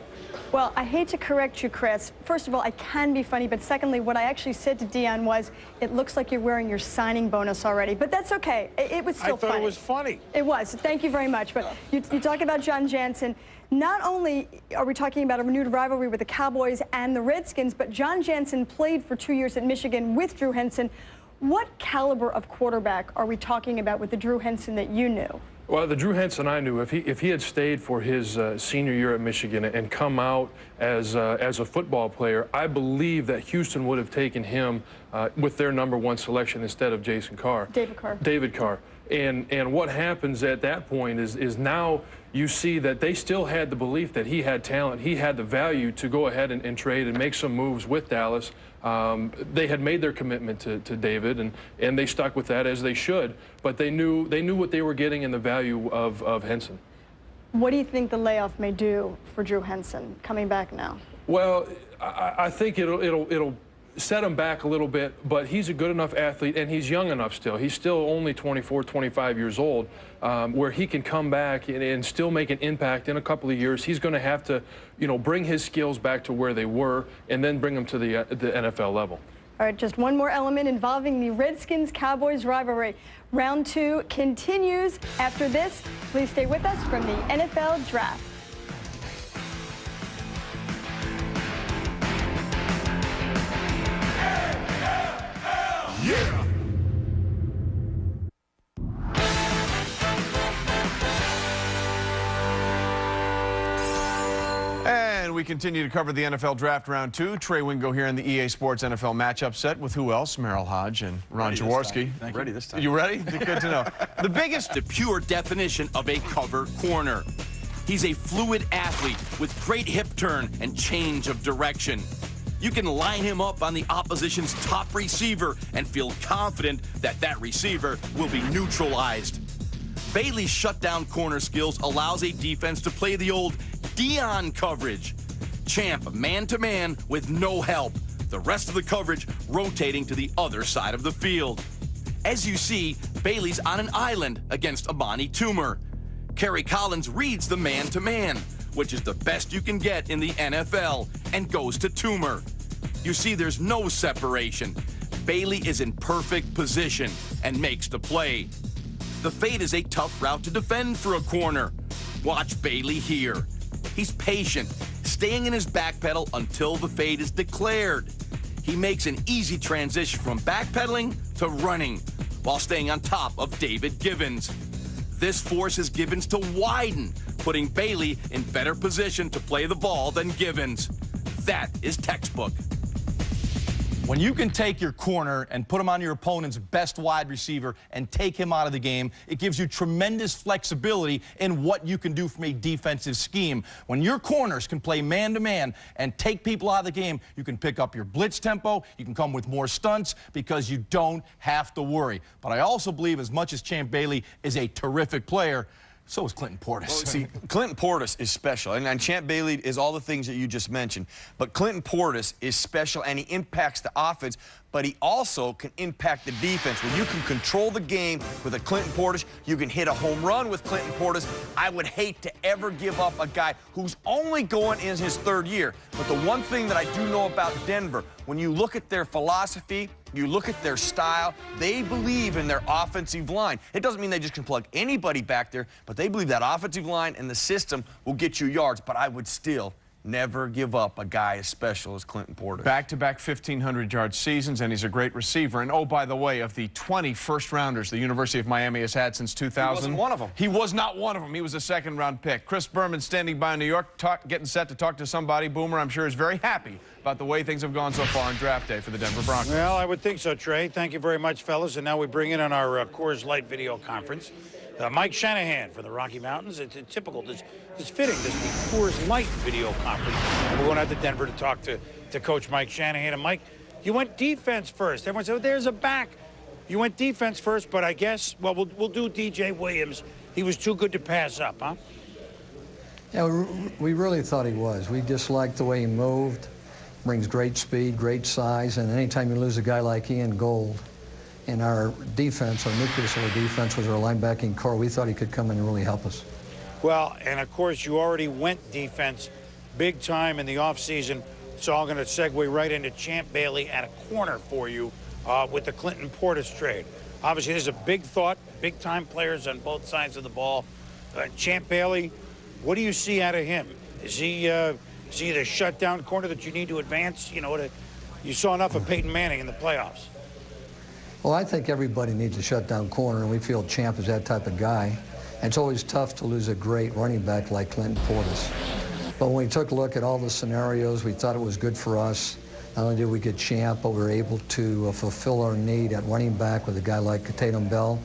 Well, I hate to correct you, Chris. First of all, I can be funny, but secondly, what I actually said to Dion was, it looks like you're wearing your signing bonus already, but that's okay. It was still funny. I thought it was funny. It was. Thank you very much. But you talk about John Jansen. Not only are we talking about a renewed rivalry with the Cowboys and the Redskins, but John Jansen played for 2 years at Michigan with Drew Henson. What caliber of quarterback are we talking about with the Drew Henson that you knew? Well, the Drew Henson I knew, if he had stayed for his senior year at Michigan and come out as a football player, I believe that Houston would have taken him with their #1 selection instead of Jason Carr. David Carr. David Carr. And what happens at that point is now you see that they still had the belief that he had talent, he had the value to go ahead and trade and make some moves with Dallas. They had made their commitment to David, and they stuck with that, as they should. But they knew what they were getting and the value of Henson. What do you think the layoff may do for Drew Henson coming back now? Well, I think it'll set him back a little bit, but he's a good enough athlete, and he's young enough still. He's still only 24, 25 years old, where he can come back and still make an impact in a couple of years. He's going to have to, bring his skills back to where they were and then bring them to the NFL level. All right, just one more element involving the Redskins-Cowboys rivalry. Round 2 continues after this. Please stay with us from the NFL Draft. Yeah! And we continue to cover the NFL Draft Round 2. Trey Wingo here in the EA Sports NFL matchup set with who else? Merrill Hodge and Ron Jaworski. Ready this time. You ready? Good to know. The pure definition of a cover corner. He's a fluid athlete with great hip turn and change of direction. You can line him up on the opposition's top receiver and feel confident that that receiver will be neutralized. Bailey's shutdown corner skills allows a defense to play the old Dion coverage. Champ man-to-man with no help. The rest of the coverage rotating to the other side of the field. As you see, Bailey's on an island against Amani Toomer. Kerry Collins reads the man-to-man, which is the best you can get in the NFL, and goes to Toomer. You see, there's no separation. Bailey is in perfect position and makes the play. The fade is a tough route to defend for a corner. Watch Bailey here. He's patient, staying in his back pedal until the fade is declared. He makes an easy transition from backpedaling to running while staying on top of David Givens. This forces Givens to widen, putting Bailey in better position to play the ball than Givens. That is textbook. When you can take your corner and put him on your opponent's best wide receiver and take him out of the game, it gives you tremendous flexibility in what you can do from a defensive scheme. When your corners can play man-to-man and take people out of the game, you can pick up your blitz tempo, you can come with more stunts because you don't have to worry. But I also believe, as much as Champ Bailey is a terrific player, so is Clinton Portis. Well, see, Clinton Portis is special, and Champ Bailey is all the things that you just mentioned. But Clinton Portis is special, and he impacts the offense, but he also can impact the defense. When you can control the game with a Clinton Portis, you can hit a home run with Clinton Portis. I would hate to ever give up a guy who's only going in his 3rd year. But the one thing that I do know about Denver, when you look at their philosophy, you look at their style, they believe in their offensive line. It doesn't mean they just can plug anybody back there, but they believe that offensive line and the system will get you yards. But I would still never give up a guy as special as Clinton Portis. Back-to-back 1,500-yard seasons, and he's a great receiver. And, oh, by the way, of the 20 first-rounders the University of Miami has had since 2000... He wasn't one of them. He was not one of them. He was a second-round pick. Chris Berman standing by in New York, getting set to talk to somebody. Boomer, I'm sure, is very happy about the way things have gone so far on draft day for the Denver Broncos. Well, I would think so, Trey. Thank you very much, fellas. And now we bring in on our Coors Light video conference Mike Shanahan from the Rocky Mountains. It's typical. It's fitting. This is the Coors Light video conference. And we're going out to Denver to talk to Coach Mike Shanahan. And Mike, you went defense first. Everyone said, oh, there's a back. You went defense first, but I guess, well, we'll do DJ Williams. He was too good to pass up, huh? Yeah, we really thought he was. We just liked the way he moved. Brings great speed, great size, and anytime you lose a guy like Ian Gold in our defense, our nucleus of our defense was our linebacking core, we thought he could come in and really help us. Well, and of course, you already went defense big time in the offseason, so I'm going to segue right into Champ Bailey at a corner for you with the Clinton Portis trade. Obviously, there's a big thought, big-time players on both sides of the ball. Champ Bailey, what do you see out of him? Is he the shutdown corner that you need to advance? You know, you saw enough of Peyton Manning in the playoffs. Well, I think everybody needs a shutdown corner, and we feel Champ is that type of guy. And it's always tough to lose a great running back like Clinton Portis. But when we took a look at all the scenarios, we thought it was good for us. Not only did we get Champ, but we were able to fulfill our need at running back with a guy like Tatum Bell.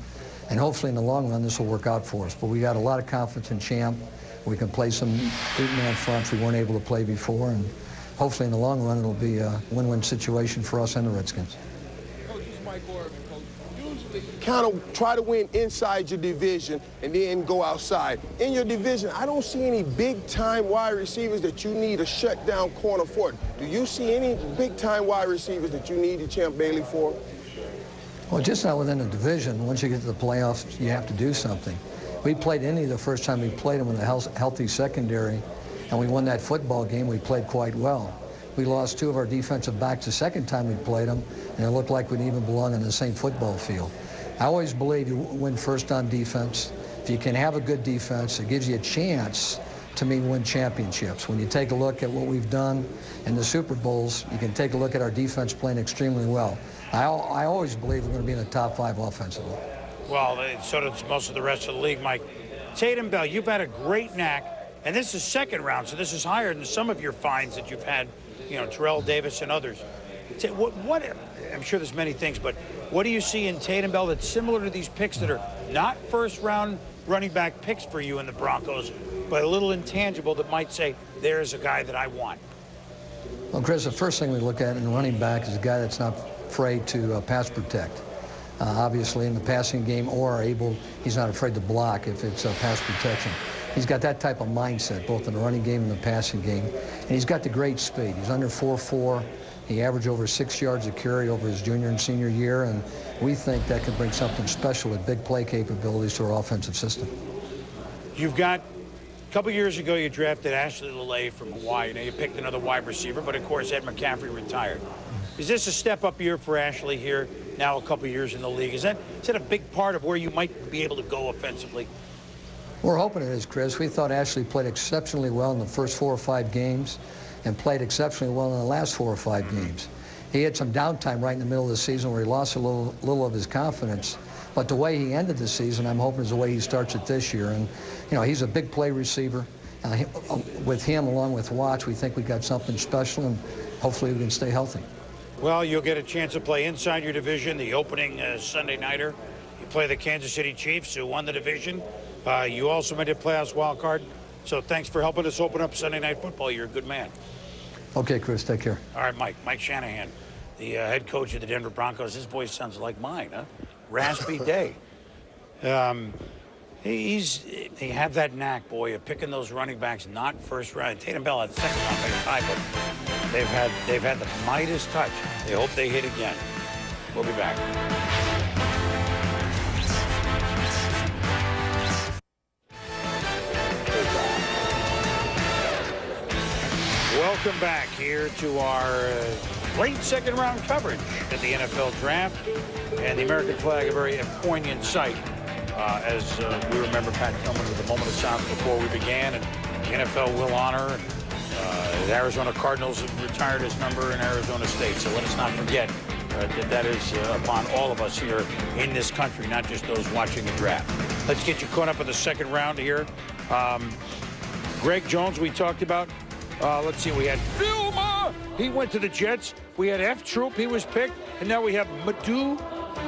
And hopefully in the long run, this will work out for us. But we got a lot of confidence in Champ. We can play some 8-man fronts we weren't able to play before. And hopefully in the long run, it'll be a win-win situation for us and the Redskins. Kind of try to win inside your division and then go outside. In your division, I don't see any big-time wide receivers that you need a shutdown corner for. Do you see any big-time wide receivers that you need to Champ Bailey for? Well, just not within the division. Once you get to the playoffs, you have to do something. We played Indy the first time we played them with a healthy secondary, and we won that football game. We played quite well. We lost 2 of our defensive backs the second time we played them, and it looked like we didn't even belong in the same football field. I always believe you win first on defense. If you can have a good defense, it gives you a chance to win championships. When you take a look at what we've done in the Super Bowls, you can take a look at our defense playing extremely well. I always believe we're going to be in the top 5 offensively. Well, so does most of the rest of the league, Mike. Tatum Bell, you've had a great knack, and this is second round, so this is higher than some of your finds that you've had, you know, Terrell Davis and others. What I'm sure there's many things, but what do you see in Tatum Bell that's similar to these picks that are not first-round running back picks for you in the Broncos, but a little intangible that might say, there's a guy that I want? Well, Chris, the first thing we look at in running back is a guy that's not afraid to pass protect. Obviously, in the passing game or he's not afraid to block if it's pass protection. He's got that type of mindset, both in the running game and the passing game. And he's got the great speed. He's under 4.4. He averaged over 6 yards a carry over his junior and senior year, and we think that could bring something special with big play capabilities to our offensive system. You've got, a couple years ago, you drafted Ashley Lele from Hawaii. Now you picked another wide receiver, but of course, Ed McCaffrey retired. Is this a step-up year for Ashley here, now a couple years in the league? Is that a big part of where you might be able to go offensively? We're hoping it is, Chris. We thought Ashley played exceptionally well in the first 4 or 5 games and played exceptionally well in the last 4 or 5 games. He had some downtime right in the middle of the season where he lost a little of his confidence. But the way he ended the season, I'm hoping is the way he starts it this year. And, you know, he's a big play receiver. With him, along with Watts, we think we got something special, and hopefully we can stay healthy. Well, you'll get a chance to play inside your division, the opening Sunday nighter. You play the Kansas City Chiefs, who won the division. You also made a playoffs wild card. So thanks for helping us open up Sunday Night Football. You're a good man. Okay, Chris, take care. All right, Mike Shanahan, the head coach of the Denver Broncos. His voice sounds like mine, huh? Raspy day. He had that knack, boy, of picking those running backs not first round. Tatum Bell had second round pick high, but they've had the Midas touch. They hope they hit again. We'll be back. Welcome back here to our late second round coverage at the NFL Draft. And the American flag, a very poignant sight. As we remember Pat Tillman with a moment of silence before we began, and the NFL will honor. And the Arizona Cardinals have retired his number in Arizona State, so let us not forget that is upon all of us here in this country, not just those watching the draft. Let's get you caught up in the second round here. Greg Jones, we talked about. Let's see, we had Vilma. He went to the Jets. We had F. Troop. He was picked. And now we have Madu.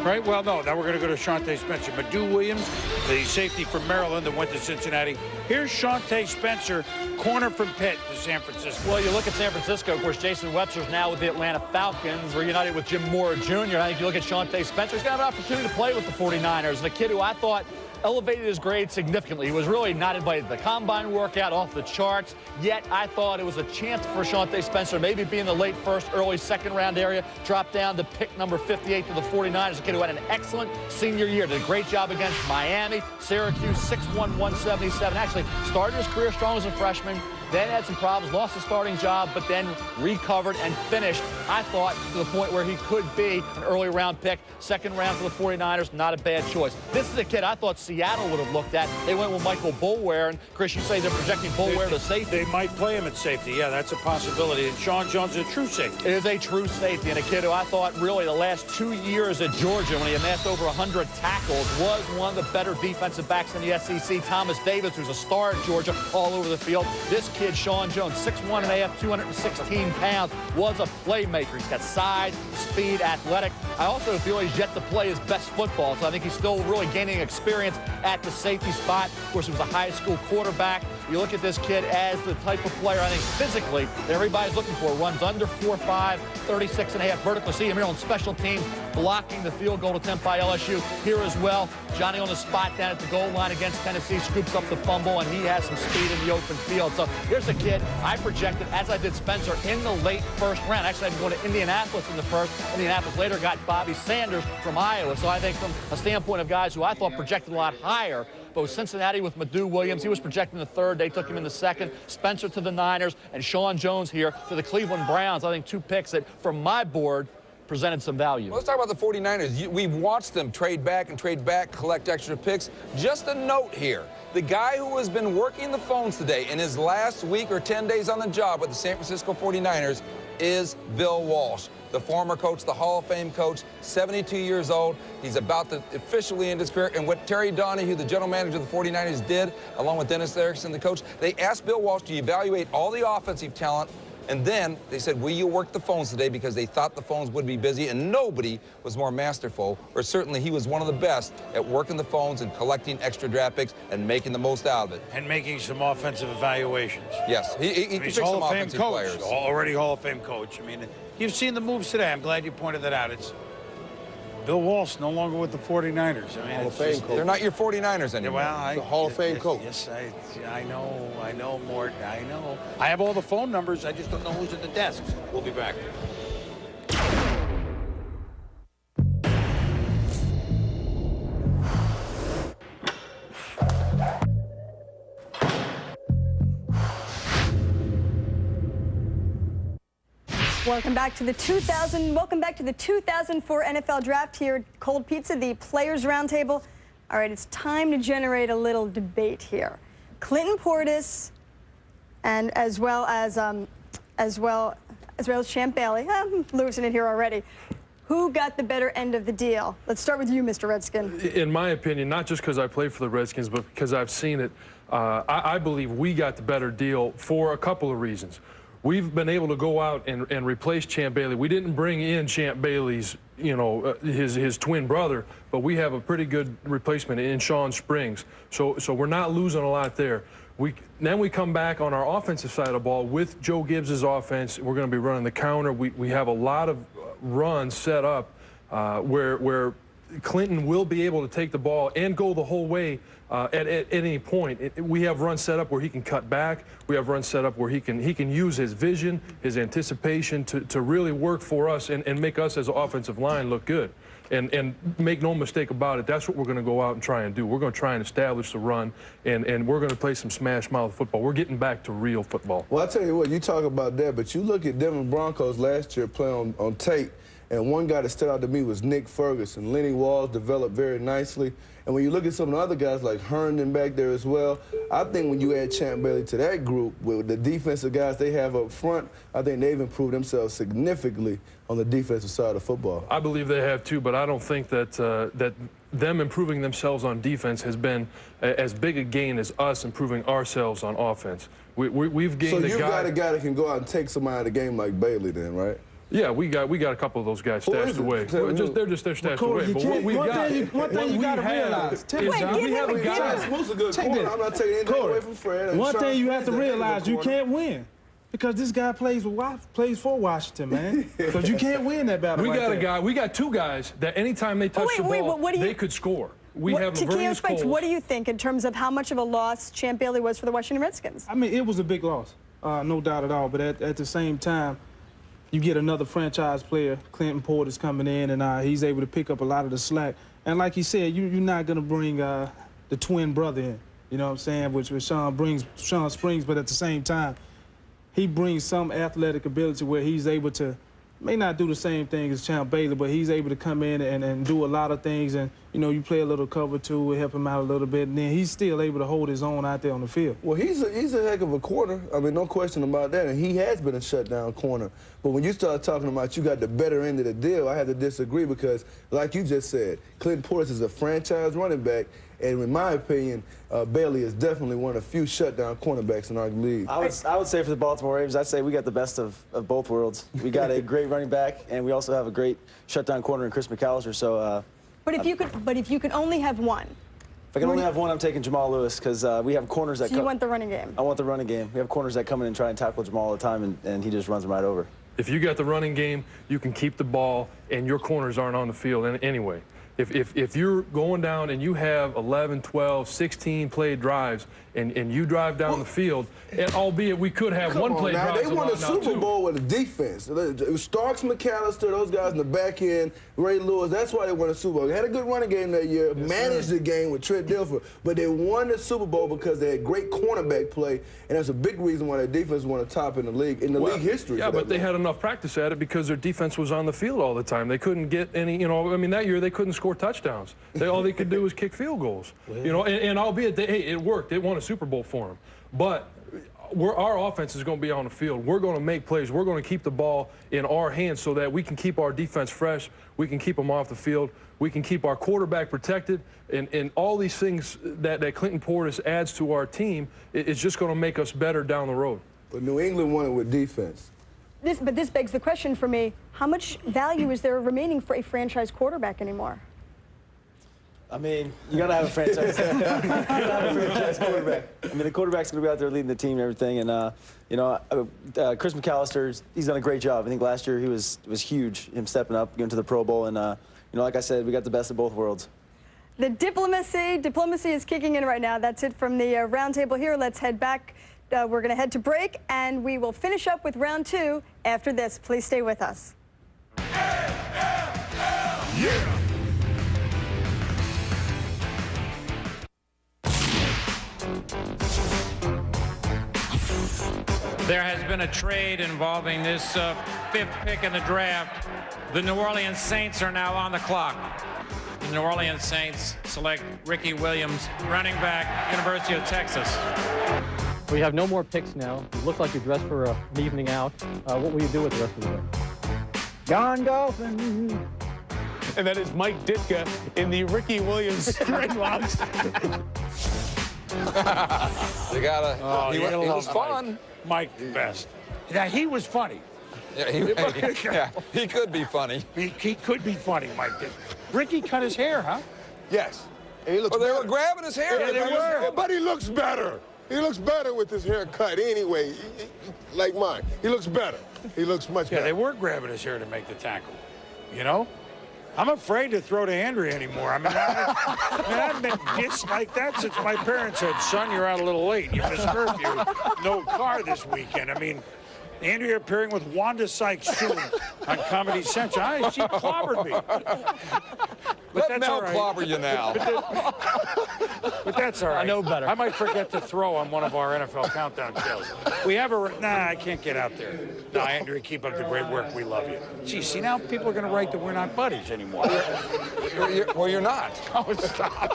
Right? Well, no. Now we're going to go to Shante Spencer. Madu Williams, the safety from Maryland that went to Cincinnati. Here's Shante Spencer, corner from Pitt to San Francisco. Well, you look at San Francisco. Of course, Jason Webster's now with the Atlanta Falcons, reunited with Jim Moore Jr. I think you look at Shante Spencer, he's got an opportunity to play with the 49ers. And a kid who I thought elevated his grade significantly. He was really not invited to the combine workout, off the charts, yet I thought it was a chance for Shante Spencer, maybe be in the late first, early second round area, drop down to pick number 58 to the 49ers, a kid who had an excellent senior year, did a great job against Miami, Syracuse, 6'1", 177, actually started his career strong as a freshman, then had some problems, lost his starting job, but then recovered and finished, I thought, to the point where he could be an early round pick. Second round for the 49ers, not a bad choice. This is a kid I thought Seattle would have looked at. They went with Michael Boulware, and Chris, you say they're projecting Boulware to safety. They might play him at safety. Yeah, that's a possibility. And Sean Jones is a true safety. It is a true safety, and a kid who I thought really the last 2 years at Georgia, when he amassed over 100 tackles, was one of the better defensive backs in the SEC. Thomas Davis, who's a star at Georgia, all over the field. This kid, Sean Jones, 6'1½", 216 pounds, was a playmaker. He's got size, speed, athletic. I also feel he's yet to play his best football, so I think he's still really gaining experience at the safety spot. Of course, he was a high school quarterback. You look at this kid as the type of player, I think, physically, that everybody's looking for. Runs under 4'5", 36.5 vertical. See him here on special teams, blocking the field goal attempt by LSU here as well. Johnny on the spot down at the goal line against Tennessee, scoops up the fumble, and he has some speed in the open field. So here's a kid I projected, as I did Spencer, in the late first round. Actually, I had to go to Indianapolis in the first. Indianapolis later got Bobby Sanders from Iowa. So I think from a standpoint of guys who I thought projected a lot higher, but with Cincinnati with Madu Williams, he was projected in the third. They took him in the second. Spencer to the Niners, and Sean Jones here to the Cleveland Browns. I think 2 picks that, from my board, presented some value. Well, let's talk about the 49ers. We've watched them trade back and trade back, collect extra picks. Just a note here. The guy who has been working the phones today in his last week or 10 days on the job with the San Francisco 49ers is Bill Walsh, the former coach, the Hall of Fame coach, 72 years old. He's about to officially end his career. And what Terry Donahue, the general manager of the 49ers, did, along with Dennis Erickson, the coach, they asked Bill Walsh to evaluate all the offensive talent. And then they said, will you work the phones today? Because they thought the phones would be busy, and nobody was more masterful, or certainly he was one of the best at working the phones and collecting extra draft picks and making the most out of it. And making some offensive evaluations. Yes, he picked some Hall of Fame offensive coach, players. already Hall of Fame coach. I mean, you've seen the moves today. I'm glad you pointed that out. It's Bill Walsh no longer with the 49ers. I mean, Hall of Fame coach. They're not your 49ers anymore. Well, the Hall of Fame coach. Yes, I know, Mort. I know. I have all the phone numbers. I just don't know who's at the desks. We'll be back. Welcome back to the 2004 NFL Draft here at Cold Pizza, the Players Roundtable. All right, it's time to generate a little debate here. Clinton Portis, and as well as Champ Bailey. I'm losing it here already. Who got the better end of the deal? Let's start with you, Mr. Redskin. In my opinion, not just because I played for the Redskins, but because I've seen it, I believe we got the better deal for a couple of reasons. We've been able to go out and replace Champ Bailey. We didn't bring in Champ Bailey's, his twin brother, but we have a pretty good replacement in Sean Springs. So we're not losing a lot there. Then we come back on our offensive side of the ball with Joe Gibbs' offense. We're going to be running the counter. We have a lot of runs set up where Clinton will be able to take the ball and go the whole way at any point. We have runs set up where he can cut back. We have runs set up where he can use his vision, his anticipation to really work for us and make us as an offensive line look good. And make no mistake about it, that's what we're going to go out and try and do. We're going to try and establish the run, and we're going to play some smash mouth football. We're getting back to real football. Well, I tell you what, you talk about that, but you look at Denver Broncos last year playing on tape, and one guy that stood out to me was Nick Ferguson. Lenny Walls developed very nicely. And when you look at some of the other guys like Herndon back there as well, I think when you add Champ Bailey to that group with the defensive guys they have up front, I think they've improved themselves significantly on the defensive side of football. I believe they have too, but I don't think that that them improving themselves on defense has been as big a gain as us improving ourselves on offense. We've gained a guy. So you've got a guy that can go out and take somebody out of the game like Bailey then, right? Yeah, we got a couple of those guys stashed away. They're stashed away. But what we got, one thing you got to realize. We have a guy that's a good corner. I'm not taking anything away from Fred. One thing you have to realize, you can't win. Because this guy plays for Washington, man. Because you can't win that battle. We got two guys that anytime they touch the ball, they could score. We have Laveranues Coles. What do you think in terms of how much of a loss Champ Bailey was for the Washington Redskins? I mean, it was a big loss, no doubt at all. But at the same time, you get another franchise player, Clinton Portis, coming in, and he's able to pick up a lot of the slack. And like he said, you're not going to bring the twin brother in, you know what I'm saying, which Sean Springs, but at the same time, he brings some athletic ability where he's able to, may not do the same thing as Champ Bailey, but he's able to come in and do a lot of things. And, you play a little cover two, help him out a little bit, and then he's still able to hold his own out there on the field. Well, he's a heck of a corner. I mean, no question about that. And he has been a shutdown corner. But when you start talking about you got the better end of the deal, I have to disagree because, like you just said, Clinton Portis is a franchise running back. And in my opinion, Bailey is definitely one of the few shutdown cornerbacks in our league. I would say for the Baltimore Ravens, I'd say we got the best of both worlds. We got a great running back, and we also have a great shutdown corner in Chris McAllister. So, but if you could only have one. If I can only have one, I'm taking Jamal Lewis because we have corners that. So you want the running game? I want the running game. We have corners that come in and try and tackle Jamal all the time, and he just runs them right over. If you got the running game, you can keep the ball, and your corners aren't on the field anyway. If you're going down and you have 11, 12, 16 play drives, and you drive down the field, and albeit we could have one play drive. They won the Super Bowl with a defense. It was Starks, McAllister, those guys in the back end, Ray Lewis. That's why they won the Super Bowl. They had a good running game that year, managed the game with Trent Dilfer, but they won the Super Bowl because they had great cornerback play, and that's a big reason why their defense won the top in the league, league history. Yeah, but they had enough practice at it because their defense was on the field all the time. They couldn't get any, I mean, that year they couldn't score touchdowns. All they could do was kick field goals. And albeit, hey, it worked. It won a Super Bowl for them. But our offense is going to be on the field. We're going to make plays. We're going to keep the ball in our hands so that we can keep our defense fresh. We can keep them off the field. We can keep our quarterback protected. And all these things that Clinton Portis adds to our team is just going to make us better down the road. But New England won it with defense. But this begs the question for me, how much value is there remaining for a franchise quarterback anymore? I mean, you got to have a franchise. You got to have a franchise quarterback. I mean, the quarterback's going to be out there leading the team and everything. And, Chris McAllister, he's done a great job. I think last year he was huge, him stepping up, getting to the Pro Bowl. And, like I said, we got the best of both worlds. The diplomacy is kicking in right now. That's it from the roundtable here. Let's head back. We're going to head to break, and we will finish up with round 2 after this. Please stay with us. Yeah! There has been a trade involving this 5th pick in the draft. The New Orleans Saints are now on the clock. The New Orleans Saints select Ricky Williams, running back, University of Texas. We have no more picks now. You look like you're dressed for an evening out. What will you do with the rest of the day? Gone golfing. And that is Mike Ditka in the Ricky Williams dreadlocks. You gotta. He was fun. Mike, the best. Now he was funny. Yeah, he could be funny. He could be funny, Mike did. Ricky cut his hair, huh? Yes. And he looks they were grabbing his hair. Yeah, they were. But he looks better. He looks better with his hair cut anyway, like mine. He looks better. He looks much better. Yeah, they were grabbing his hair to make the tackle, I'm afraid to throw to Andrea anymore. I mean, I've been dissed like that since my parents said, son, you're out a little late. You missed curfew. No car this weekend. I mean, Andrea appearing with Wanda Sykes soon on Comedy Central. She clobbered me. Let Mel clobber you now. But that's all right. I know better. I might forget to throw on one of our NFL countdown shows. We have I can't get out there. No, Andrea, keep up the great work. We love you. Gee, see, now people are going to write that we're not buddies anymore. Well, you're not. Oh, stop.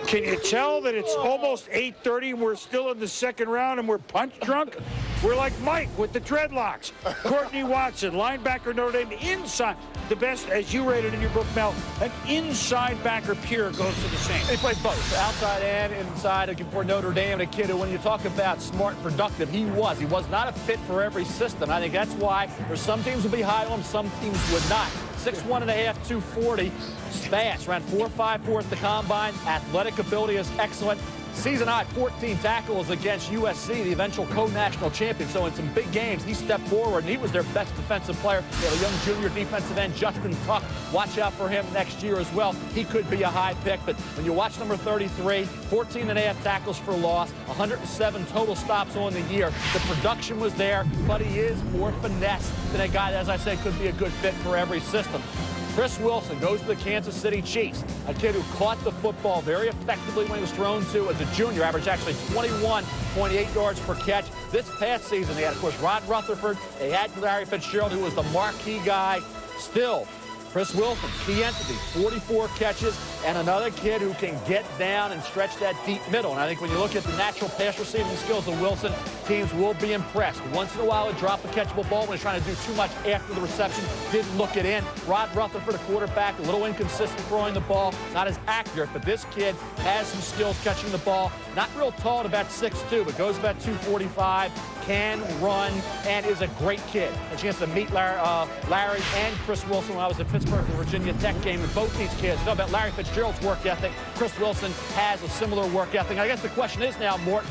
Can you tell that it's almost 8:30 and we're still in the second round and we're punch drunk? We're like Mike with the dreadlocks. Courtney Watson, linebacker Notre Dame, inside. The best, as you rated in your book, Mel, an inside backer pure goes to the Saints. He played both, outside and inside for Notre Dame. A kid who, when you talk about smart and productive, he was. He was not a fit for every system. I think that's why there's some teams would be high on him, some teams would not. 6'1.5", 240, fast, ran 4.54 at the combine. Athletic ability is excellent. Season high 14 tackles against USC, the eventual co-national champion. So in some big games, he stepped forward, and he was their best defensive player. They have a young junior defensive end, Justin Tuck. Watch out for him next year as well. He could be a high pick, but when you watch number 33, 14.5 tackles for loss, 107 total stops on the year. The production was there, but he is more finesse than a guy that, as I said, could be a good fit for every system. Chris Wilson goes to the Kansas City Chiefs, a kid who caught the football very effectively when he was thrown to as a junior, averaged actually 21.8 yards per catch. This past season, they had, of course, Rod Rutherford. They had Larry Fitzgerald, who was the marquee guy. Still, Chris Wilson, key entity, 44 catches, and another kid who can get down and stretch that deep middle. And I think when you look at the natural pass receiving skills of Wilson, teams will be impressed. Once in a while, he dropped a catchable ball when he's trying to do too much after the reception. Didn't look it in. Rod Rutherford, the quarterback, a little inconsistent throwing the ball, not as accurate, but this kid has some skills catching the ball. Not real tall at about 6'2", but goes about 245, can run, and is a great kid. A chance to meet Larry and Chris Wilson when I was at Pittsburgh for the Virginia Tech game, and both these kids know about Larry Fitzgerald's work ethic. Chris Wilson has a similar work ethic. I guess the question is now, Mort,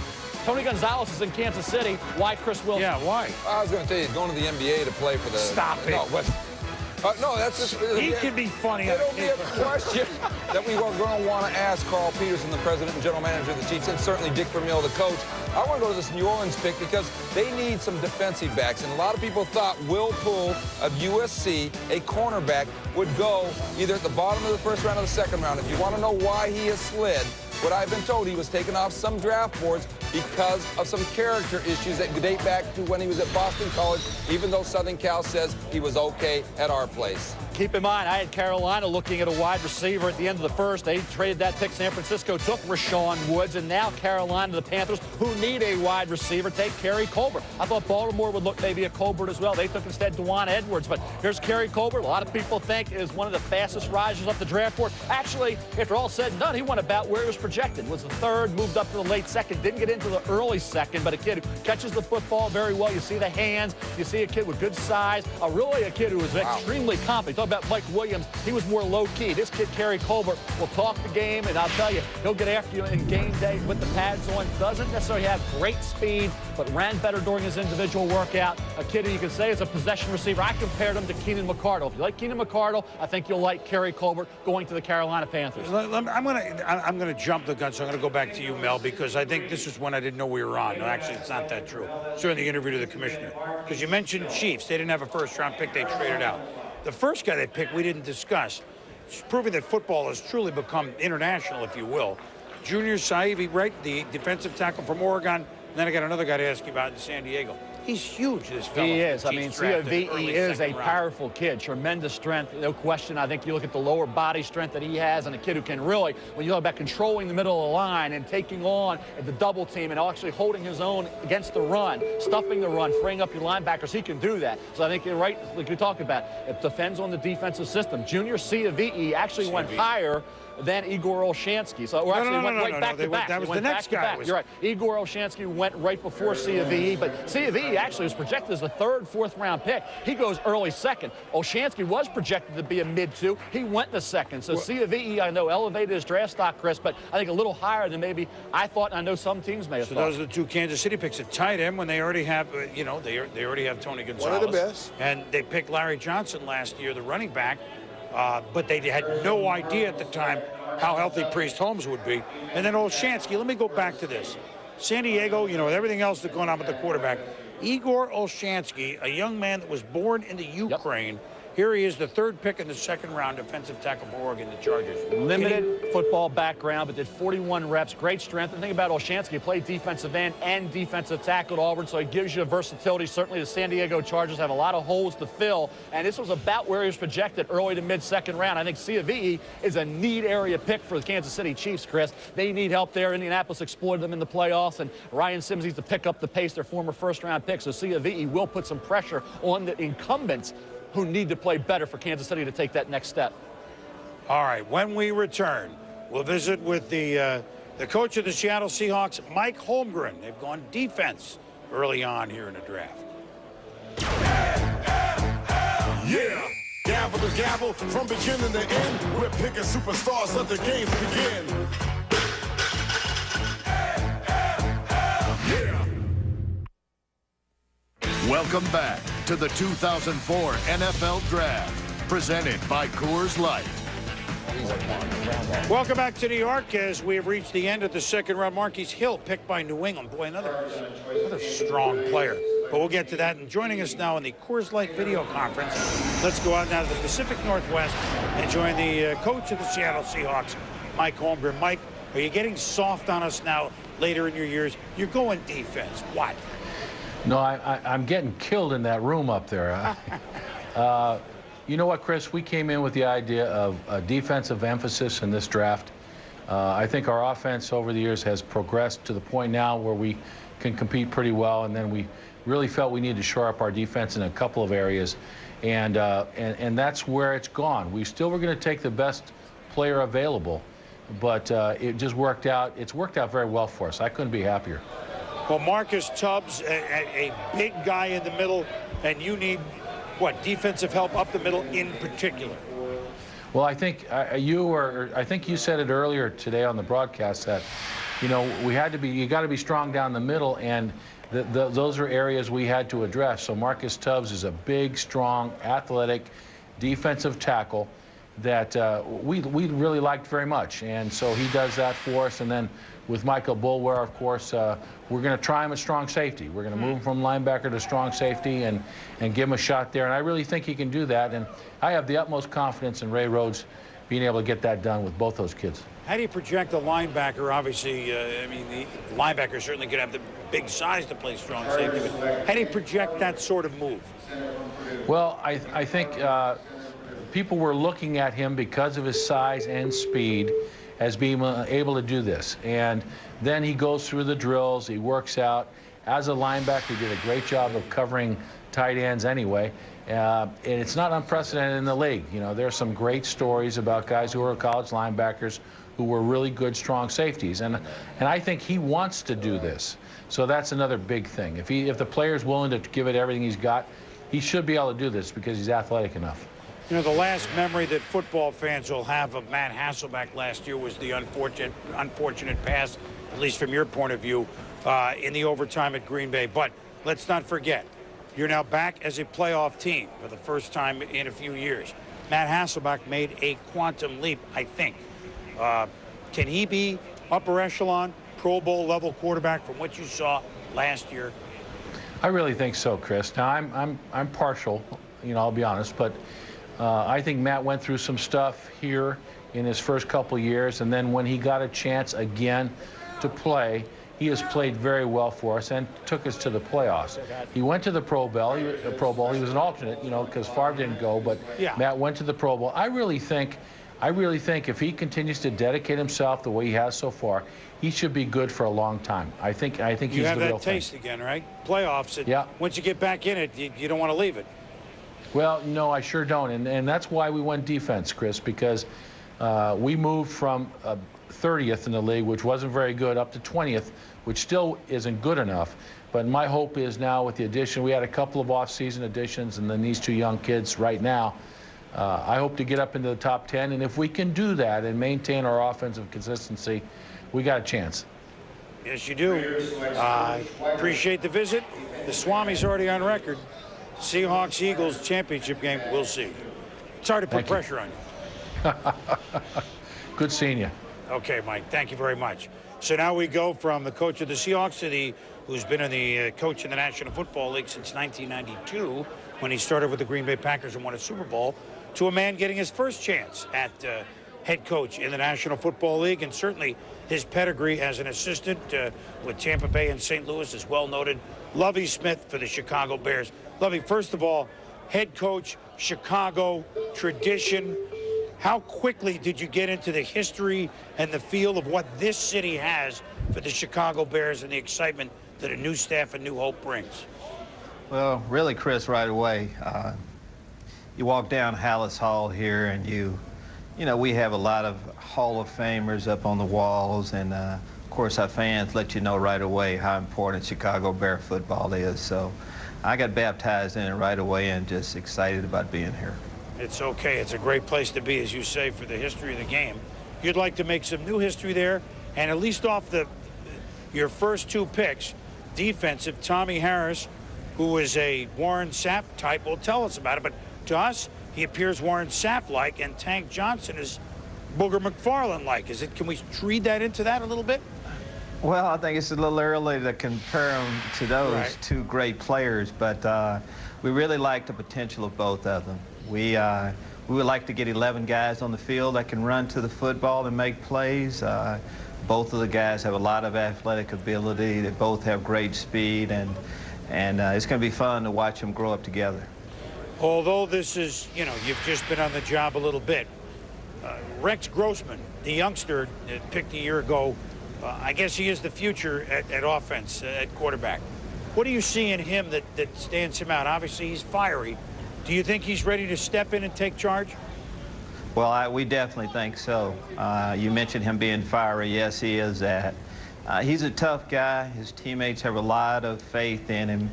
Tony Gonzalez is in Kansas City. Why Chris Wilson? Yeah, why? I was going to tell you, he's going to the NBA to play for the... Stop it. No, but, no, that's just... He can be funny. It'll be a question that we are going to want to ask Carl Peterson, the president and general manager of the Chiefs, and certainly Dick Vermeil, the coach. I want to go to this New Orleans pick because they need some defensive backs, and a lot of people thought Will Poole of USC, a cornerback, would go either at the bottom of the first round or the second round. If you want to know why he has slid, what I've been told, he was taken off some draft boards because of some character issues that date back to when he was at Boston College, even though Southern Cal says he was okay at our place. Keep in mind, I had Carolina looking at a wide receiver at the end of the first. They traded that pick. San Francisco took Rashawn Woods, and now Carolina, the Panthers, who need a wide receiver, take Kerry Colbert. I thought Baltimore would look maybe at Colbert as well. They took instead Dwan Edwards, but here's Kerry Colbert. A lot of people think is one of the fastest risers up the draft board. Actually, after all said and done, he went about where he was projected. Was the third, moved up to the late second, didn't get into the early second, but a kid who catches the football very well. You see the hands. You see a kid with good size. Really a kid who is extremely confident. Talk about Mike Williams. He was more low-key. This kid, Kerry Colbert, will talk the game, and I'll tell you, he'll get after you in game day with the pads on. Doesn't necessarily have great speed, but ran better during his individual workout. A kid who you can say is a possession receiver. I compared him to Keenan McCardle. If you like Keenan McCardle, I think you'll like Kerry Colbert going to the Carolina Panthers. I'm gonna jump the gun, so I'm gonna go back to you, Mel, because I think this is one I didn't know we were on. No, actually, it's not that true. During the interview to the commissioner, because you mentioned Chiefs. They didn't have a first-round pick. They traded out. The first guy they picked, we didn't discuss. It's proving that football has truly become international, if you will. Junior Saivy, right, the defensive tackle from Oregon. And then I got another guy to ask you about in San Diego. He's huge, this fellow. He is. I mean, COVE is a powerful kid. Tremendous strength, no question. I think you look at the lower body strength that he has, and a kid who can really, when you talk about controlling the middle of the line and taking on the double team and actually holding his own against the run, stuffing the run, freeing up your linebackers, he can do that. So I think you're right, like we talked about, it depends on the defensive system. Junior COVE actually went higher than Igor Olshansky. So went right back to back. That was the next guy. You're right. Igor Olshansky went right before COVE, but COVE actually was projected as a third, fourth-round pick. He goes early second. Olshansky was projected to be a mid-2. He went in the second. So COVE, I know, elevated his draft stock, Chris, but I think a little higher than maybe I thought, and I know some teams may have thought. So those are the two Kansas City picks at tight end when they already have, they already have Tony Gonzalez. One of the best. And they picked Larry Johnson last year, the running back, but they had no idea at the time how healthy Priest Holmes would be. And then Olshansky, let me go back to this. San Diego, with everything else that's going on with the quarterback, Igor Olshansky, a young man that was born in the Ukraine. Here he is, the third pick in the second round, defensive tackle for Oregon, the Chargers. Limited football background, but did 41 reps, great strength. The thing about Olshansky, he played defensive end and defensive tackle at Auburn, so he gives you a versatility. Certainly the San Diego Chargers have a lot of holes to fill, and this was about where he was projected early to mid-second round. I think COVE is a need area pick for the Kansas City Chiefs, Chris. They need help there. Indianapolis exploited them in the playoffs, and Ryan Simmons needs to pick up the pace, their former first-round pick, so COVE will put some pressure on the incumbents who need to play better for Kansas City to take that next step. All right, when we return, we'll visit with the coach of the Seattle Seahawks, Mike Holmgren. They've gone defense early on here in the draft. Yeah, gavel to gavel, from beginning to end, we're picking superstars, let the games begin. Welcome back to the 2004 NFL Draft, presented by Coors Light. Welcome back to New York as we have reached the end of the second round. Marquise Hill picked by New England. Boy, another strong player. But we'll get to that. And joining us now in the Coors Light video conference, let's go out now to the Pacific Northwest and join the coach of the Seattle Seahawks, Mike Holmgren. Mike, are you getting soft on us now later in your years? You're going defense. What? No, I'm getting killed in that room up there. You know what, Chris? We came in with the idea of a defensive emphasis in this draft. I think our offense over the years has progressed to the point now where we can compete pretty well, and then we really felt we needed to shore up our defense in a couple of areas, and that's where it's gone. We still were going to take the best player available, but it just worked out. It's worked out very well for us. I couldn't be happier. Well, Marcus Tubbs, a big guy in the middle, and you need, what, defensive help up the middle in particular? Well, I think I think you said it earlier today on the broadcast that, you know, you got to be strong down the middle, and those are areas we had to address. So Marcus Tubbs is a big, strong, athletic defensive tackle that we really liked very much, and so he does that for us. And then with Michael Bulwer, of course, we're going to try him at strong safety. We're going to move him from linebacker to strong safety and give him a shot there. And I really think he can do that. And I have the utmost confidence in Ray Rhodes being able to get that done with both those kids. How do you project a linebacker? Obviously, I mean, the linebacker certainly could have the big size to play strong safety. But how do you project that sort of move? Well, I think people were looking at him because of his size and speed as being able to do this. And then he goes through the drills, he works out. As a linebacker, he did a great job of covering tight ends anyway. And it's not unprecedented in the league. You know, there are some great stories about guys who are college linebackers who were really good, strong safeties. And I think he wants to do this. So that's another big thing. If the player's willing to give it everything he's got, he should be able to do this because he's athletic enough. You know, the last memory that football fans will have of Matt Hasselbeck last year was the unfortunate pass, at least from your point of view, in the overtime at Green Bay. But let's not forget, you're now back as a playoff team for the first time in a few years. Matt Hasselbeck made a quantum leap, I think. Can he be upper echelon, Pro Bowl level quarterback from what you saw last year? I really think so, Chris. Now, I'm partial, you know, I'll be honest, but I think Matt went through some stuff here in his first couple years, and then when he got a chance again to play, he has played very well for us and took us to the playoffs. He went to the Pro Bowl. He was an alternate, you know, because Favre didn't go, but yeah. Matt went to the Pro Bowl. I really think if he continues to dedicate himself the way he has so far, he should be good for a long time. I think he's the real thing. You have that taste again, right? Playoffs. And yeah. Once you get back in it, you don't want to leave it. Well, no, I sure don't, and that's why we went defense, Chris, because we moved from 30th in the league, which wasn't very good, up to 20th, which still isn't good enough. But my hope is now with the addition, we had a couple of off-season additions, and then these two young kids right now, I hope to get up into the top 10, and if we can do that and maintain our offensive consistency, we got a chance. Yes, you do. Appreciate the visit. The Swami's already on record. Seahawks-Eagles championship game, we'll see. Sorry to put pressure on you. Good seeing you. Okay, Mike, thank you very much. So now we go from the coach of the Seahawks to who's been the coach in the National Football League since 1992, when he started with the Green Bay Packers and won a Super Bowl, to a man getting his first chance at head coach in the National Football League, and certainly his pedigree as an assistant with Tampa Bay and St. Louis is well noted. Lovie Smith for the Chicago Bears. Lovie, first of all, head coach, Chicago, tradition. How quickly did you get into the history and the feel of what this city has for the Chicago Bears and the excitement that a new staff and new hope brings? Well, really, Chris, right away. You walk down Hallis Hall here, and you know, we have a lot of Hall of Famers up on the walls, and of course our fans let you know right away how important Chicago Bear football is. So I got baptized in it right away and just excited about being here. It's okay. It's a great place to be, as you say, for the history of the game. You'd like to make some new history there, and at least off your first two picks, defensive, Tommy Harris, who is a Warren Sapp type, will tell us about it. But to us, he appears Warren Sapp-like, and Tank Johnson is Booger McFarland-like. Can we read that into that a little bit? Well, I think it's a little early to compare them to those two great players, but we really like the potential of both of them. We would like to get 11 guys on the field that can run to the football and make plays. Both of the guys have a lot of athletic ability. They both have great speed, and it's going to be fun to watch them grow up together. although this is, you know, you've just been on the job a little bit, Rex Grossman, the youngster that picked a year ago, I guess he is the future at offense, at quarterback. What do you see in him that stands him out? Obviously, he's fiery. Do you think he's ready to step in and take charge? Well, we definitely think so. You mentioned him being fiery. Yes, he is that. He's a tough guy. His teammates have a lot of faith in him.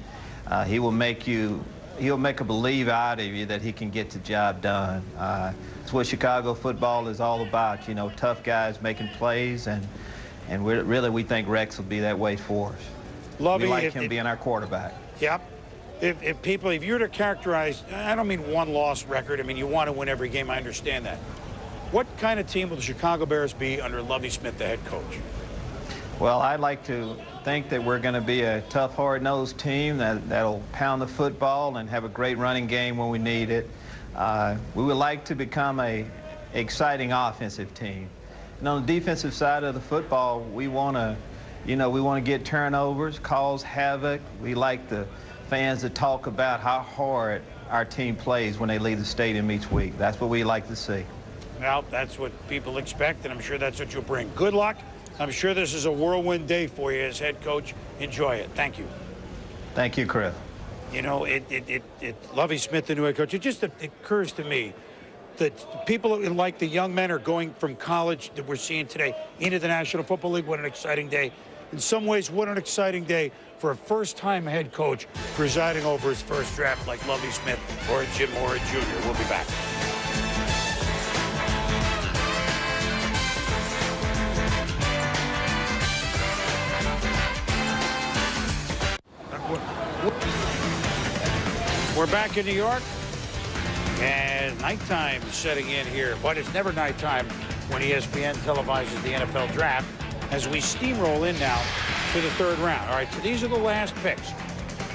He'll make a believe out of you that he can get the job done. It's what Chicago football is all about, you know, tough guys making plays, and we think Rex will be that way for us. Lovey, we like him being our quarterback. Yep. If you were to characterize, I don't mean one-loss record. I mean, you want to win every game. I understand that. What kind of team will the Chicago Bears be under Lovie Smith, the head coach? Well, I'd like to think that we're going to be a tough, hard-nosed team that'll pound the football and have a great running game when we need it. We would like to become a exciting offensive team. And on the defensive side of the football, we want to get turnovers, cause havoc. We like the fans to talk about how hard our team plays when they leave the stadium each week. That's what we like to see. Well, that's what people expect, and I'm sure that's what you'll bring. Good luck. I'm sure this is a whirlwind day for you as head coach. Enjoy it. Thank you. Thank you, Chris. You know, Lovie Smith, the new head coach, it just occurs to me that people like the young men are going from college that we're seeing today into the National Football League. What an exciting day. In some ways, what an exciting day for a first-time head coach presiding over his first draft like Lovie Smith or Jim Mora Jr. We'll be back. We're back in New York, and nighttime is setting in here, but it's never nighttime when ESPN televises the NFL draft as we steamroll in now to the third round. All right, so these are the last picks.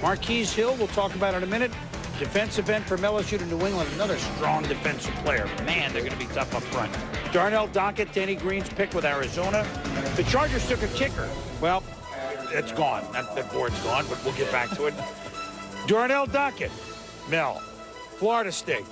Marquise Hill, we'll talk about in a minute. Defensive end from LSU to New England, another strong defensive player. Man, they're going to be tough up front. Darnell Dockett, Denny Green's pick with Arizona. The Chargers took a kicker. Well, it's gone. That board's gone, but we'll get back to it. Darnell Dockett, Mel, Florida State.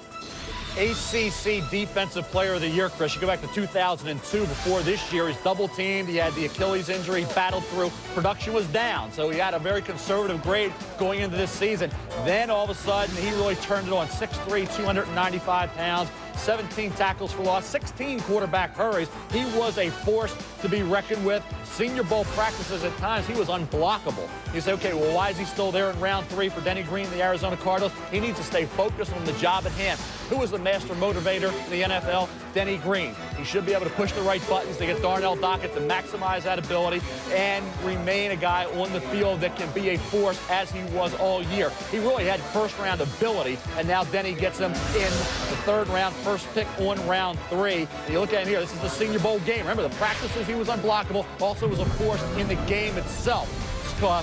ACC Defensive Player of the Year, Chris. You go back to 2002. Before this year, he's double-teamed. He had the Achilles injury, battled through. Production was down, so he had a very conservative grade going into this season. Then, all of a sudden, he really turned it on. 6'3", 295 pounds, 17 tackles for loss, 16 quarterback hurries. He was a force to be reckoned with. Senior Bowl practices at times, he was unblockable. You say, okay, well, why is he still there in round 3 for Denny Green, the Arizona Cardinals? He needs to stay focused on the job at hand. Who is the master motivator in the NFL? Denny Green. He should be able to push the right buttons to get Darnell Dockett to maximize that ability and remain a guy on the field that can be a force as he was all year. He really had first-round ability, and now Denny gets him in the third round, first pick on round 3. And you look at him here, this is the Senior Bowl game. Remember, the practices, he was unblockable, also was a force in the game itself.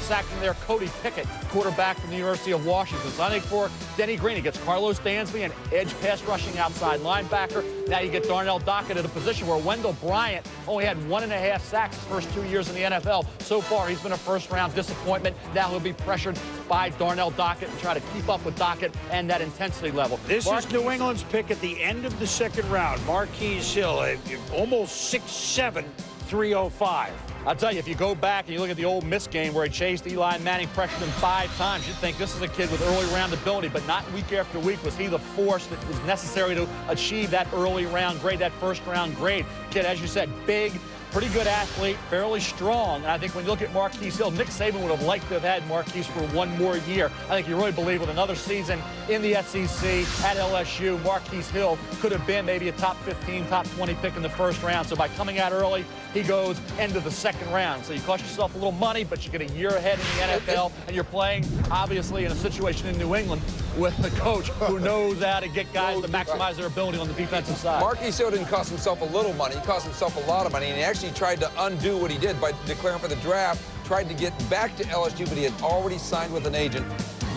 Sacking there Cody Pickett, quarterback from the University of Washington. So I think for Denny Green, he gets Carlos Dansby, an edge pass rushing outside linebacker. Now you get Darnell Dockett at a position where Wendell Bryant only had 1.5 sacks his first 2 years in the NFL. So far, he's been a first-round disappointment. Now he'll be pressured by Darnell Dockett and try to keep up with Dockett and that intensity level. This is New England's pick at the end of the second round. Marquise Hill, almost 6'7", 305. I'll tell you, if you go back and you look at the Ole Miss game where he chased Eli Manning, pressured him 5 times, you'd think this is a kid with early round ability, but not week after week was he the force that was necessary to achieve that early round grade, that first round grade. Kid, as you said, big, pretty good athlete, fairly strong. And I think when you look at Marquise Hill, Nick Saban would have liked to have had Marquise for one more year. I think you really believe with another season in the SEC at LSU, Marquise Hill could have been maybe a top 15, top 20 pick in the first round. So by coming out early, he goes end of the second round. So you cost yourself a little money, but you get a year ahead in the NFL, and you're playing, obviously, in a situation in New England with a coach who knows how to get guys to maximize their ability on the defensive side. Marquise Hill didn't cost himself a little money. He cost himself a lot of money, and he actually tried to undo what he did by declaring for the draft, tried to get back to LSU, but he had already signed with an agent.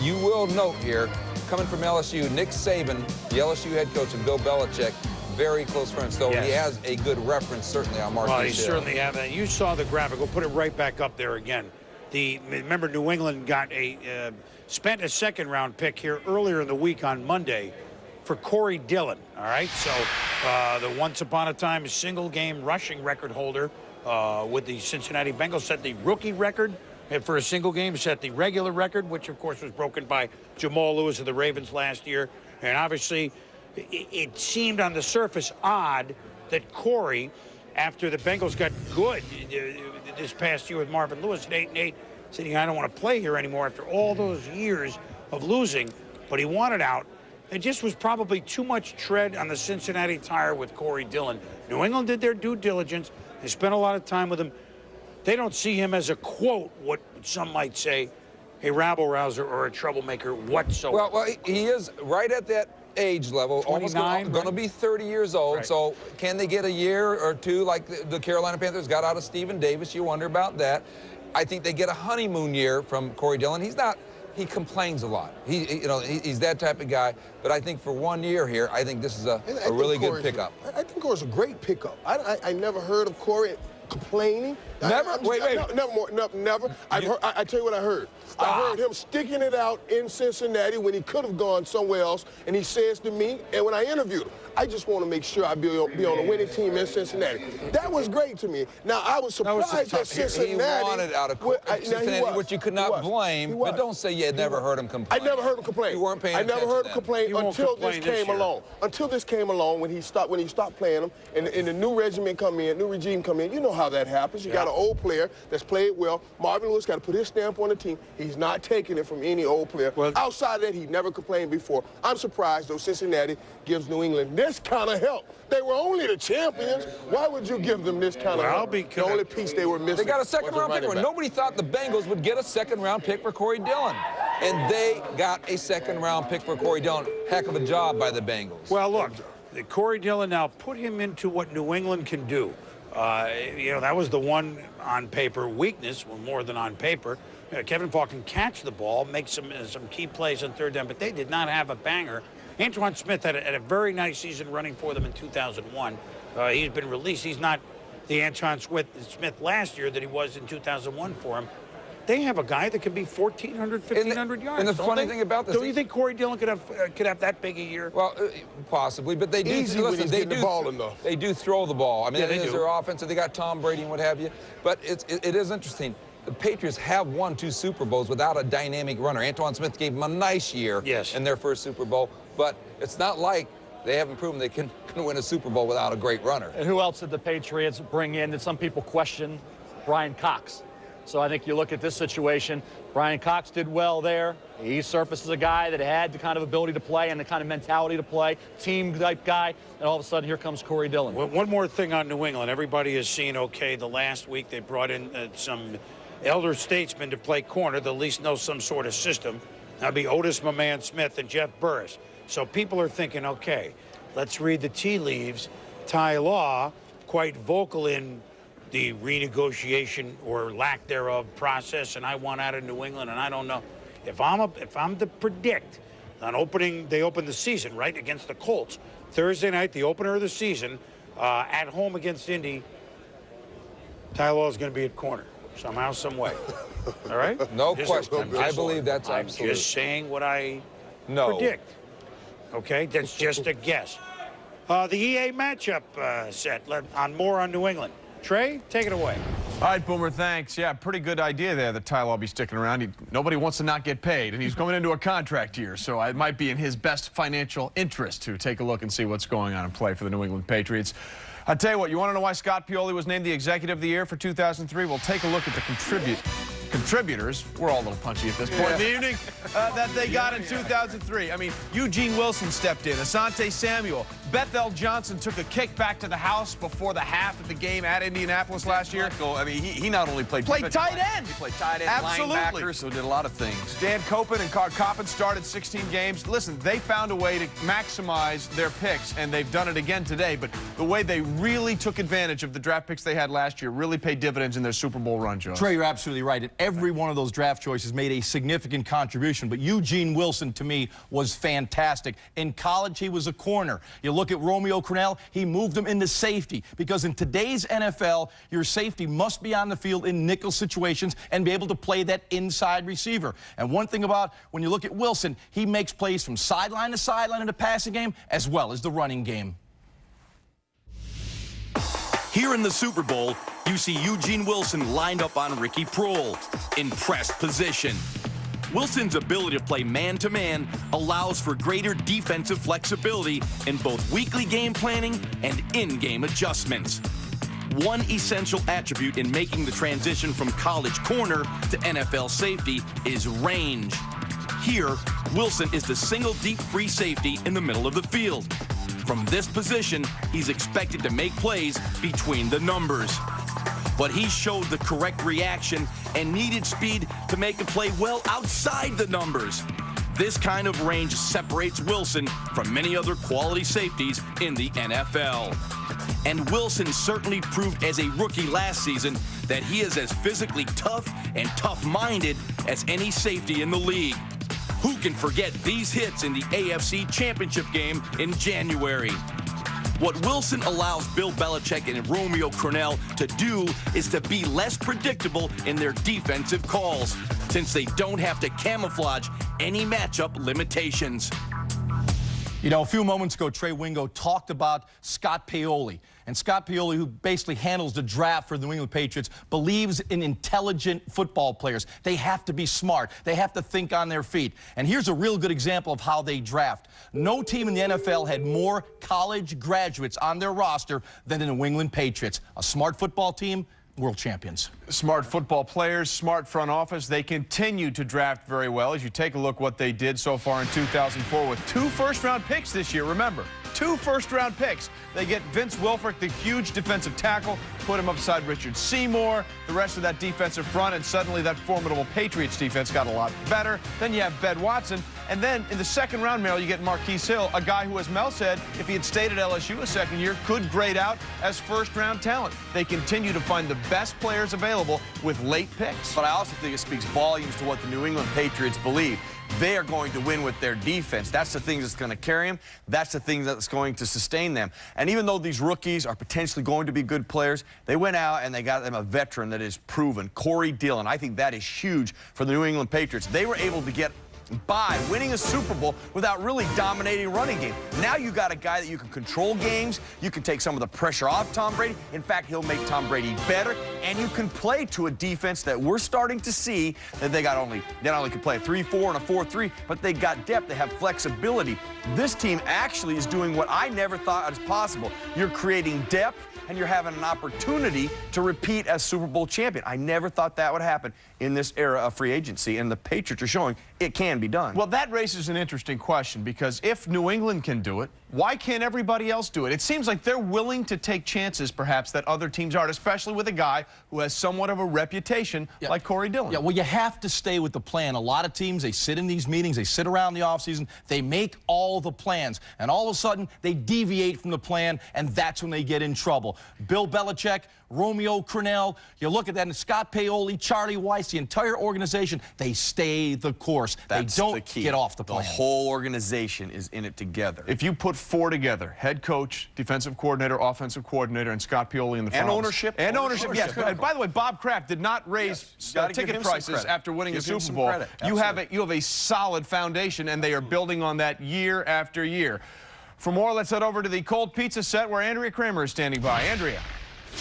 You will note here, coming from LSU, Nick Saban, the LSU head coach, and Bill Belichick, very close friends, so he has a good reference, certainly, on Marquise Hill. Well, he certainly has. And you saw the graphic. We'll put it right back up there again. remember New England got spent a second-round pick here earlier in the week on Monday for Corey Dillon, all right? So the once upon a time single-game rushing record holder with the Cincinnati Bengals set the rookie record, and for a single game set the regular record, which of course was broken by Jamal Lewis of the Ravens last year. And obviously it seemed on the surface odd that Corey, after the Bengals got good this past year with Marvin Lewis at 8-8, said, I don't want to play here anymore after all those years of losing, but he wanted out. It just was probably too much tread on the Cincinnati tire with Corey Dillon. New England did their due diligence. They spent a lot of time with him. They don't see him as a, quote, what some might say, a rabble-rouser or a troublemaker whatsoever. Well, he is right at that age level, almost going to be 30 years old. Right. So can they get a year or two like the Carolina Panthers got out of Stephen Davis? You wonder about that. I think they get a honeymoon year from Corey Dillon. He complains a lot. He's that type of guy. But I think for 1 year here, I think this is a really good pickup. I think Corey's a great pickup. I never heard of Corey complaining. Never? Never. I tell you what I heard. Stop. I heard him sticking it out in Cincinnati when he could have gone somewhere else, and he says to me, and when I interviewed him, I just want to make sure I be on a winning team in Cincinnati. That was great to me. Now, I was surprised that Cincinnati... He wanted out of Cincinnati, which you could not blame, but don't say you had never heard him complain. I never heard him complain. You weren't paying attention. I never heard him complain until this came along. Until this came along, when he stopped playing him, and the new regime come in. You know how that happens. You got an old player that's played well. Marvin Lewis got to put his stamp on the team. He's not taking it from any old player. Well, outside of that, he never complained before. I'm surprised, though, Cincinnati gives New England this kind of help. They were only the champions. Why would you give them this kind of help? The only piece they were missing. They got a second-round pick. Nobody thought the Bengals would get a second-round pick for Corey Dillon. And they got a second-round pick for Corey Dillon. Heck of a job by the Bengals. Well, look, Corey Dillon, now put him into what New England can do. That was the one on paper weakness, well, more than on paper. Kevin Falk can catch the ball, make some key plays on third down, but they did not have a banger. Antoine Smith had a very nice season running for them in 2001. He's been released. He's not the Antoine Smith last year that he was in 2001 for him. They have a guy that can be 1,400, 1,500 yards. And the funny thing about this, don't you think Corey Dillon could have that big a year? Well, possibly, but they do. Listen, they do throw the ball. I mean, that is their offense. They got Tom Brady and what have you. But it is interesting. The Patriots have won 2 Super Bowls without a dynamic runner. Antoine Smith gave them a nice year in their first Super Bowl, but it's not like they haven't proven they can win a Super Bowl without a great runner. And who else did the Patriots bring in that some people question? Brian Cox. So I think you look at this situation, Brian Cox did well there. He surfaced as a guy that had the kind of ability to play and the kind of mentality to play, team-type guy, and all of a sudden here comes Corey Dillon. Well, one more thing on New England. Everybody has seen, okay, the last week they brought in some elder statesmen to play corner that at least know some sort of system. That'd be Otis "My Man" Smith and Jeff Burris. So people are thinking, okay, let's read the tea leaves. Ty Law, quite vocal in the renegotiation or lack thereof process, and I want out of New England, and I don't know. If I'm to predict on they open the season, right, against the Colts. Thursday night, the opener of the season, at home against Indy, Ty Law is going to be at corner. Somehow, some way. All right? No question. I believe that's absolute. I'm just saying what I predict. Okay? That's just a guess. The EA matchup set on more on New England. Trey, take it away. All right, Boomer, thanks. Yeah, pretty good idea there that Tyler will be sticking around. Nobody wants to not get paid, and he's going into a contract year, so it might be in his best financial interest to take a look and see what's going on and play for the New England Patriots. I'll tell you what, you want to know why Scott Pioli was named the Executive of the Year for 2003? Well, take a look at the contributors, we're all a little punchy at this point in the evening, that they got in 2003. I mean, Eugene Wilson stepped in, Asante Samuel, Bethel Johnson took a kick back to the house before the half of the game at Indianapolis last year. I mean, he not only played tight end. He played tight end, linebacker, so did a lot of things. Dan Copen and Coppen started 16 games. Listen, they found a way to maximize their picks, and they've done it again today. But the way they really took advantage of the draft picks they had last year really paid dividends in their Super Bowl run, Joe. Trey, you're absolutely right. And every one of those draft choices made a significant contribution, but Eugene Wilson, to me, was fantastic. In college, he was a corner. You look at Romeo Crennel, he moved him into safety, because in today's NFL, your safety must be on the field in nickel situations and be able to play that inside receiver. And one thing about when you look at Wilson, he makes plays from sideline to sideline in the passing game as well as the running game. Here in the Super Bowl, you see Eugene Wilson lined up on Ricky Proehl in press position. Wilson's ability to play man-to-man allows for greater defensive flexibility in both weekly game planning and in-game adjustments. One essential attribute in making the transition from college corner to NFL safety is range. Here, Wilson is the single deep free safety in the middle of the field. From this position, he's expected to make plays between the numbers. But he showed the correct reaction and needed speed to make a play well outside the numbers. This kind of range separates Wilson from many other quality safeties in the NFL. And Wilson certainly proved as a rookie last season that he is as physically tough and tough-minded as any safety in the league. Who can forget these hits in the AFC Championship game in January? What Wilson allows Bill Belichick and Romeo Crennel to do is to be less predictable in their defensive calls, since they don't have to camouflage any matchup limitations. You know, a few moments ago, Trey Wingo talked about Scott Pioli. And Scott Pioli, who basically handles the draft for the New England Patriots, believes in intelligent football players. They have to be smart. They have to think on their feet. And here's a real good example of how they draft. No team in the NFL had more college graduates on their roster than the New England Patriots. A smart football team, world champions. Smart football players, smart front office. They continue to draft very well. As you take a look what they did so far in 2004 with 2 first-round picks this year. Remember, 2 first-round picks. They get Vince Wilfork, the huge defensive tackle, put him upside Richard Seymour, the rest of that defensive front, and suddenly that formidable Patriots defense got a lot better. Then you have Ben Watson, and then in the second round, Merrill, you get Marquise Hill, a guy who, as Mel said, if he had stayed at LSU a second year, could grade out as first-round talent. They continue to find the best players available with late picks. But I also think it speaks volumes to what the New England Patriots believe. They are going to win with their defense. That's the thing that's going to carry them. That's the thing that's going to sustain them. And even though these rookies are potentially going to be good players, they went out and they got them a veteran that is proven, Corey Dillon. I think that is huge for the New England Patriots. They were able to get by winning a Super Bowl without really dominating running game. Now you got a guy that you can control games, you can take some of the pressure off Tom Brady. In fact, he'll make Tom Brady better, and you can play to a defense that we're starting to see that they not only can play a 3-4 and a 4-3, but they got depth, they have flexibility. This team actually is doing what I never thought was possible. You're creating depth, and you're having an opportunity to repeat as Super Bowl champion. I never thought that would happen in this era of free agency, and the Patriots are showing it can be done. Well, that raises an interesting question, because if New England can do it, why can't everybody else do it? It seems like they're willing to take chances, perhaps, that other teams aren't, especially with a guy who has somewhat of a reputation like Corey Dillon. Yeah, well, you have to stay with the plan. A lot of teams, they sit in these meetings, they sit around the offseason, they make all the plans, and all of a sudden, they deviate from the plan, and that's when they get in trouble. Bill Belichick, Romeo Crennel, you look at that, and Scott Pioli, Charlie Weiss, the entire organization, they stay the course. That's they don't the key. get off the plan. The whole organization is in it together. If you put 4 together, head coach, defensive coordinator, offensive coordinator, and Scott Pioli in the front office. And ownership, yes. And by the way, Bob Kraft did not raise ticket prices after winning a Super Bowl. You have a solid foundation, and they are building on that year after year. For more, let's head over to the Cold Pizza set where Andrea Kramer is standing by. Andrea.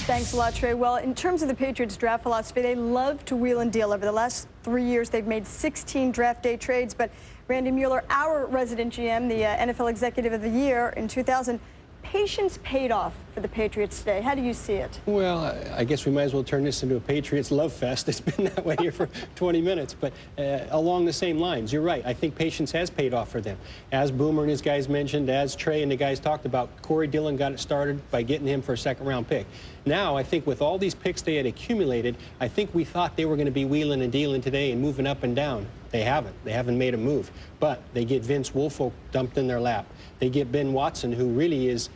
Thanks a lot, Trey. Well, in terms of the Patriots' draft philosophy, they love to wheel and deal. Over the last 3 years, they've made 16 draft day trades. But Randy Mueller, our resident GM, the NFL Executive of the Year in 2000, patience paid off for the Patriots today. How do you see it? Well, I guess we might as well turn this into a Patriots love fest. It's been that way here for 20 minutes. But along the same lines, you're right. I think patience has paid off for them. As Boomer and his guys mentioned, as Trey and the guys talked about, Corey Dillon got it started by getting him for a second-round pick. Now, I think with all these picks they had accumulated, I think we thought they were going to be wheeling and dealing today and moving up and down. They haven't. They haven't made a move. But they get Vince Wilfork dumped in their lap. They get Ben Watson, who really is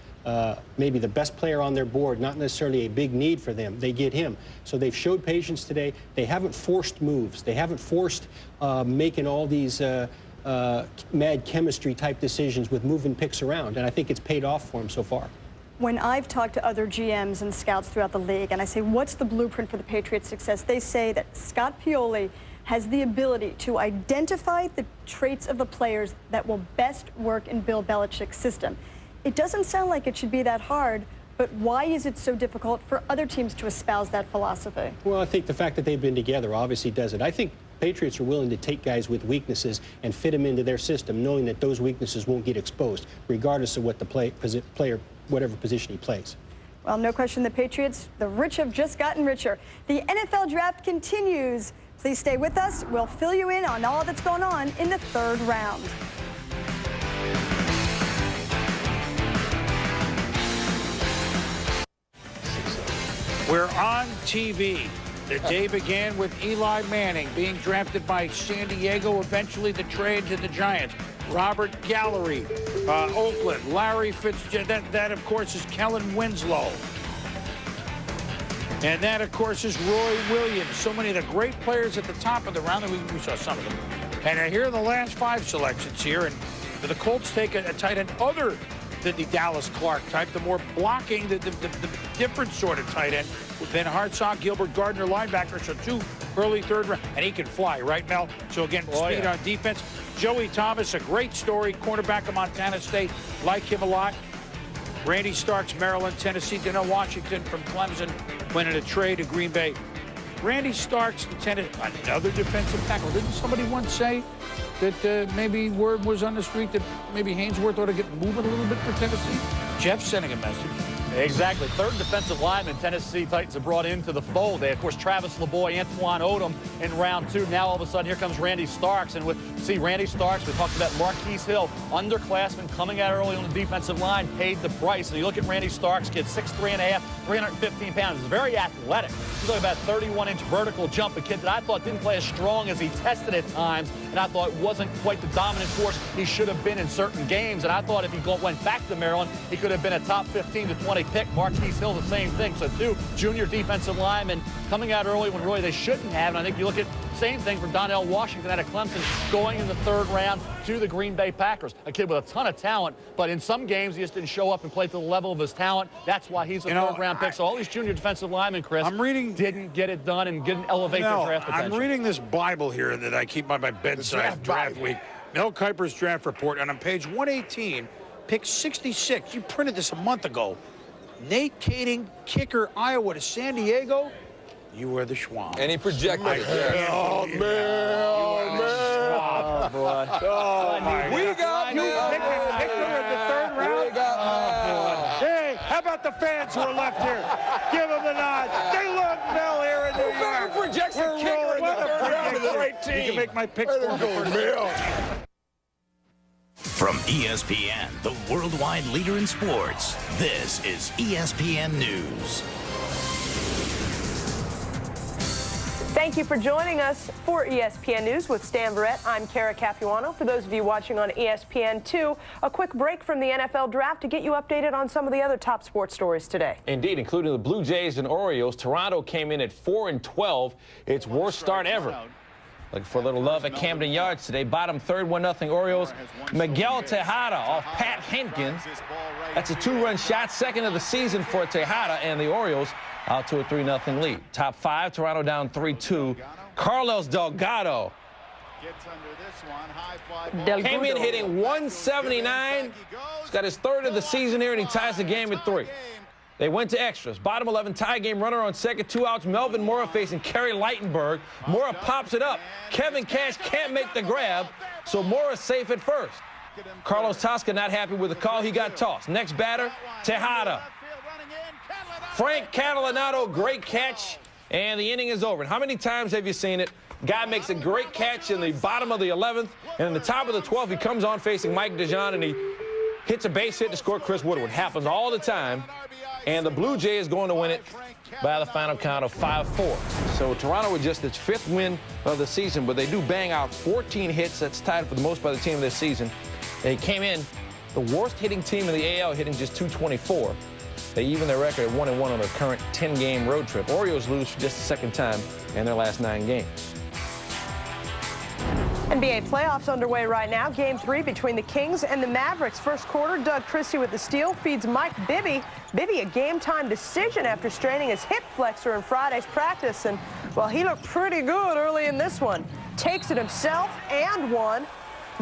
maybe the best player on their board, not necessarily a big need for them. They get him. So they've showed patience today. They haven't forced moves. They haven't forced making all these mad chemistry type decisions with moving picks around. And I think it's paid off for them so far. When I've talked to other GMs and scouts throughout the league, and I say, what's the blueprint for the Patriots' success? They say that Scott Pioli has the ability to identify the traits of the players that will best work in Bill Belichick's system. It doesn't sound like it should be that hard, but why is it so difficult for other teams to espouse that philosophy? Well, I think the fact that they've been together obviously does it. I think Patriots are willing to take guys with weaknesses and fit them into their system, knowing that those weaknesses won't get exposed, regardless of what the player, whatever position he plays. Well, no question the Patriots, the rich have just gotten richer. The NFL draft continues. Please stay with us. We'll fill you in on all that's going on in the third round. We're on TV. The day began with Eli Manning being drafted by San Diego, eventually the trade to the Giants. Robert Gallery, Oakland, Larry Fitzgerald, that of course is Kellen Winslow. And that of course is Roy Williams. So many of the great players at the top of the round, and we saw some of them. And here are the last 5 selections here, and the Colts take a tight end other than the Dallas Clark type, the more blocking, the different sort of tight end with Ben Hartsock, Gilbert Gardner, linebacker, so 2 early third round, and he can fly, right, Mel? So again, speed on defense. Joey Thomas, a great story, cornerback of Montana State, like him a lot. Randy Starks, Maryland, Tennessee, Denell Washington from Clemson, went in a trade to Green Bay. Randy Starks, another defensive tackle. Didn't somebody once say that maybe word was on the street that maybe Hainsworth ought to get moving a little bit for Tennessee? Jeff's sending a message. Exactly. Third defensive lineman Tennessee Titans have brought into the fold. They, of course, Travis LeBoy, Antoine Odom in round 2. Now, all of a sudden, here comes Randy Starks. And Randy Starks, we talked about Marquise Hill, underclassman coming out early on the defensive line, paid the price. And you look at Randy Starks, kid 6'3.5", 315 pounds. He's very athletic. He's talking about 31-inch vertical jump, a kid that I thought didn't play as strong as he tested at times. And I thought wasn't quite the dominant force he should have been in certain games. And I thought if he went back to Maryland, he could have been a top 15 to 20 pick. Marquise Hill, the same thing. So 2 junior defensive linemen coming out early when really they shouldn't have. And I think you look at same thing for Donnell Washington out of Clemson, going in the 3rd round to the Green Bay Packers. A kid with a ton of talent, but in some games he just didn't show up and play to the level of his talent. That's why he's a 3rd round pick. So all these junior defensive linemen, Chris, didn't get it done and didn't elevate their draft potential. I'm reading this Bible here that I keep by my bedside draft week. Mel Kiper's draft report, and on page 118, pick 66. You printed this a month ago. Nate Kading, kicker, Iowa to San Diego. You were the Schwab. And he projected it. Oh, man. Oh, boy. Oh, my We got you picked in the 3rd round? We got Hey, how about the fans who are left here? Give them the nod. They love Mel here in New York. Whoever projects a kicker in the 3rd round of the right team. You can make my picks for me. From ESPN, the worldwide leader in sports, this is ESPN News. Thank you for joining us for ESPN News with Stan Verrett. I'm Kara Capuano. For those of you watching on ESPN2, a quick break from the NFL draft to get you updated on some of the other top sports stories today. Indeed, including the Blue Jays and Orioles. Toronto came in at 4-12. Its worst start ever. Looking for a little love at Camden Yards today. Bottom 3rd, 1-0 Orioles. Miguel Tejada off Pat Hinkins. That's a 2-run shot, 2nd of the season for Tejada, and the Orioles out to a 3-0 lead. Top 5, Toronto down 3-2. Carlos Delgado came in hitting 179. He's got his 3rd of the season here, and he ties the game at 3. They went to extras. Bottom 11, tie game, runner on second, 2 outs. Melvin Mora facing Kerry Lightenberg. Mora pops it up. Kevin Cash can't make the grab, so Mora's safe at 1st. Carlos Tosca not happy with the call. He got tossed. Next batter, Tejada. Frank Catalanato, great catch, and the inning is over. And how many times have you seen it? Guy makes a great catch in the bottom of the 11th, and in the top of the 12th, he comes on facing Mike DeJean, and he hits a base hit to score Chris Woodward. Happens all the time. And the Blue Jays is going to win it by the final count of 5-4. So Toronto with just its 5th win of the season, but they do bang out 14 hits. That's tied for the most by the team this season. They came in the worst hitting team in the AL, hitting just .224. They even their record at 1-1 on their current 10-game road trip. Orioles lose for just the second time in their last 9 games. NBA playoffs underway right now. Game 3 between the Kings and the Mavericks. First quarter, Doug Christie with the steal feeds Mike Bibby. Bibby, a game-time decision after straining his hip flexor in Friday's practice. And, well, he looked pretty good early in this one. Takes it himself and one.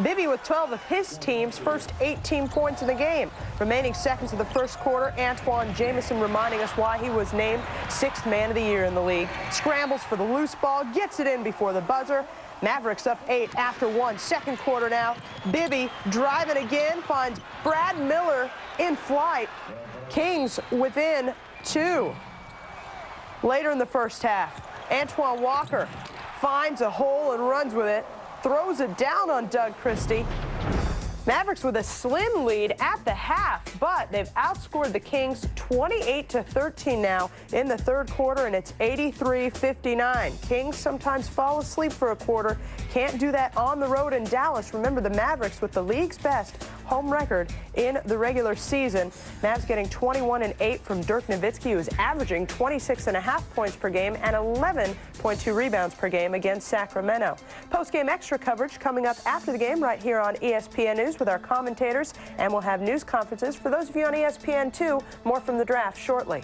Bibby with 12 of his team's first 18 points in the game. Remaining seconds of the first quarter, Antoine Jamison reminding us why he was named 6th man of the year in the league. Scrambles for the loose ball, gets it in before the buzzer. Mavericks up 8 after 1. Second quarter now. Bibby driving again, finds Brad Miller in flight. Kings within 2. Later in the first half, Antoine Walker finds a hole and runs with it. Throws it down on Doug Christie. Mavericks with a slim lead at the half, but they've outscored the Kings 28-13 now in the third quarter, and it's 83-59. Kings sometimes fall asleep for a quarter. Can't do that on the road in Dallas. Remember, the Mavericks with the league's best home record in the regular season. Mavs getting 21-8 from Dirk Nowitzki, who's averaging 26.5 points per game and 11.2 rebounds per game against Sacramento. Post-game extra coverage coming up after the game right here on ESPN News with our commentators, and we'll have news conferences for those of you on ESPN2. More from the draft shortly.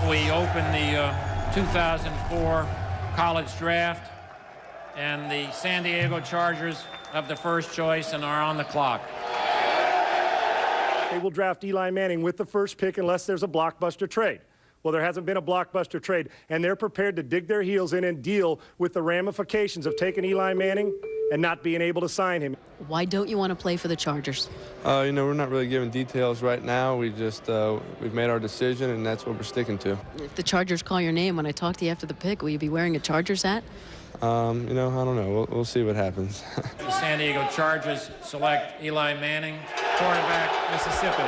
We open the 2004 college draft, and the San Diego Chargers have the first choice and are on the clock. They will draft Eli Manning with the first pick unless there's a blockbuster trade. Well, there hasn't been a blockbuster trade, and they're prepared to dig their heels in and deal with the ramifications of taking Eli Manning and not being able to sign him. Why don't you want to play for the Chargers? You know, we're not really giving details right now. We just, we've made our decision, and that's what we're sticking to. If the Chargers call your name when I talk to you after the pick, will you be wearing a Chargers hat? You know, I don't know. We'll see what happens. The San Diego Chargers select Eli Manning, quarterback, Mississippi.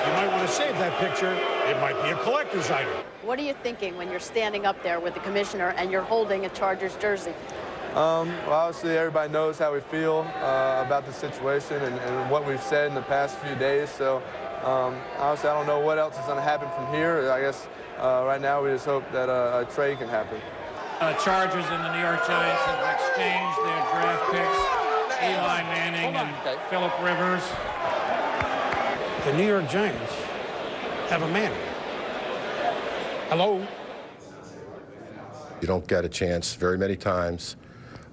You might want to save that picture. It might be a collector's item. What are you thinking when you're standing up there with the commissioner and you're holding a Chargers jersey? Well, obviously, everybody knows how we feel about the situation and what we've said in the past few days. So, honestly, I don't know what else is going to happen from here. I guess right now we just hope that a trade can happen. Chargers and the New York Giants have exchanged their draft picks, Eli Manning and Phillip Rivers. The New York Giants have a Manning. Hello? You don't get a chance very many times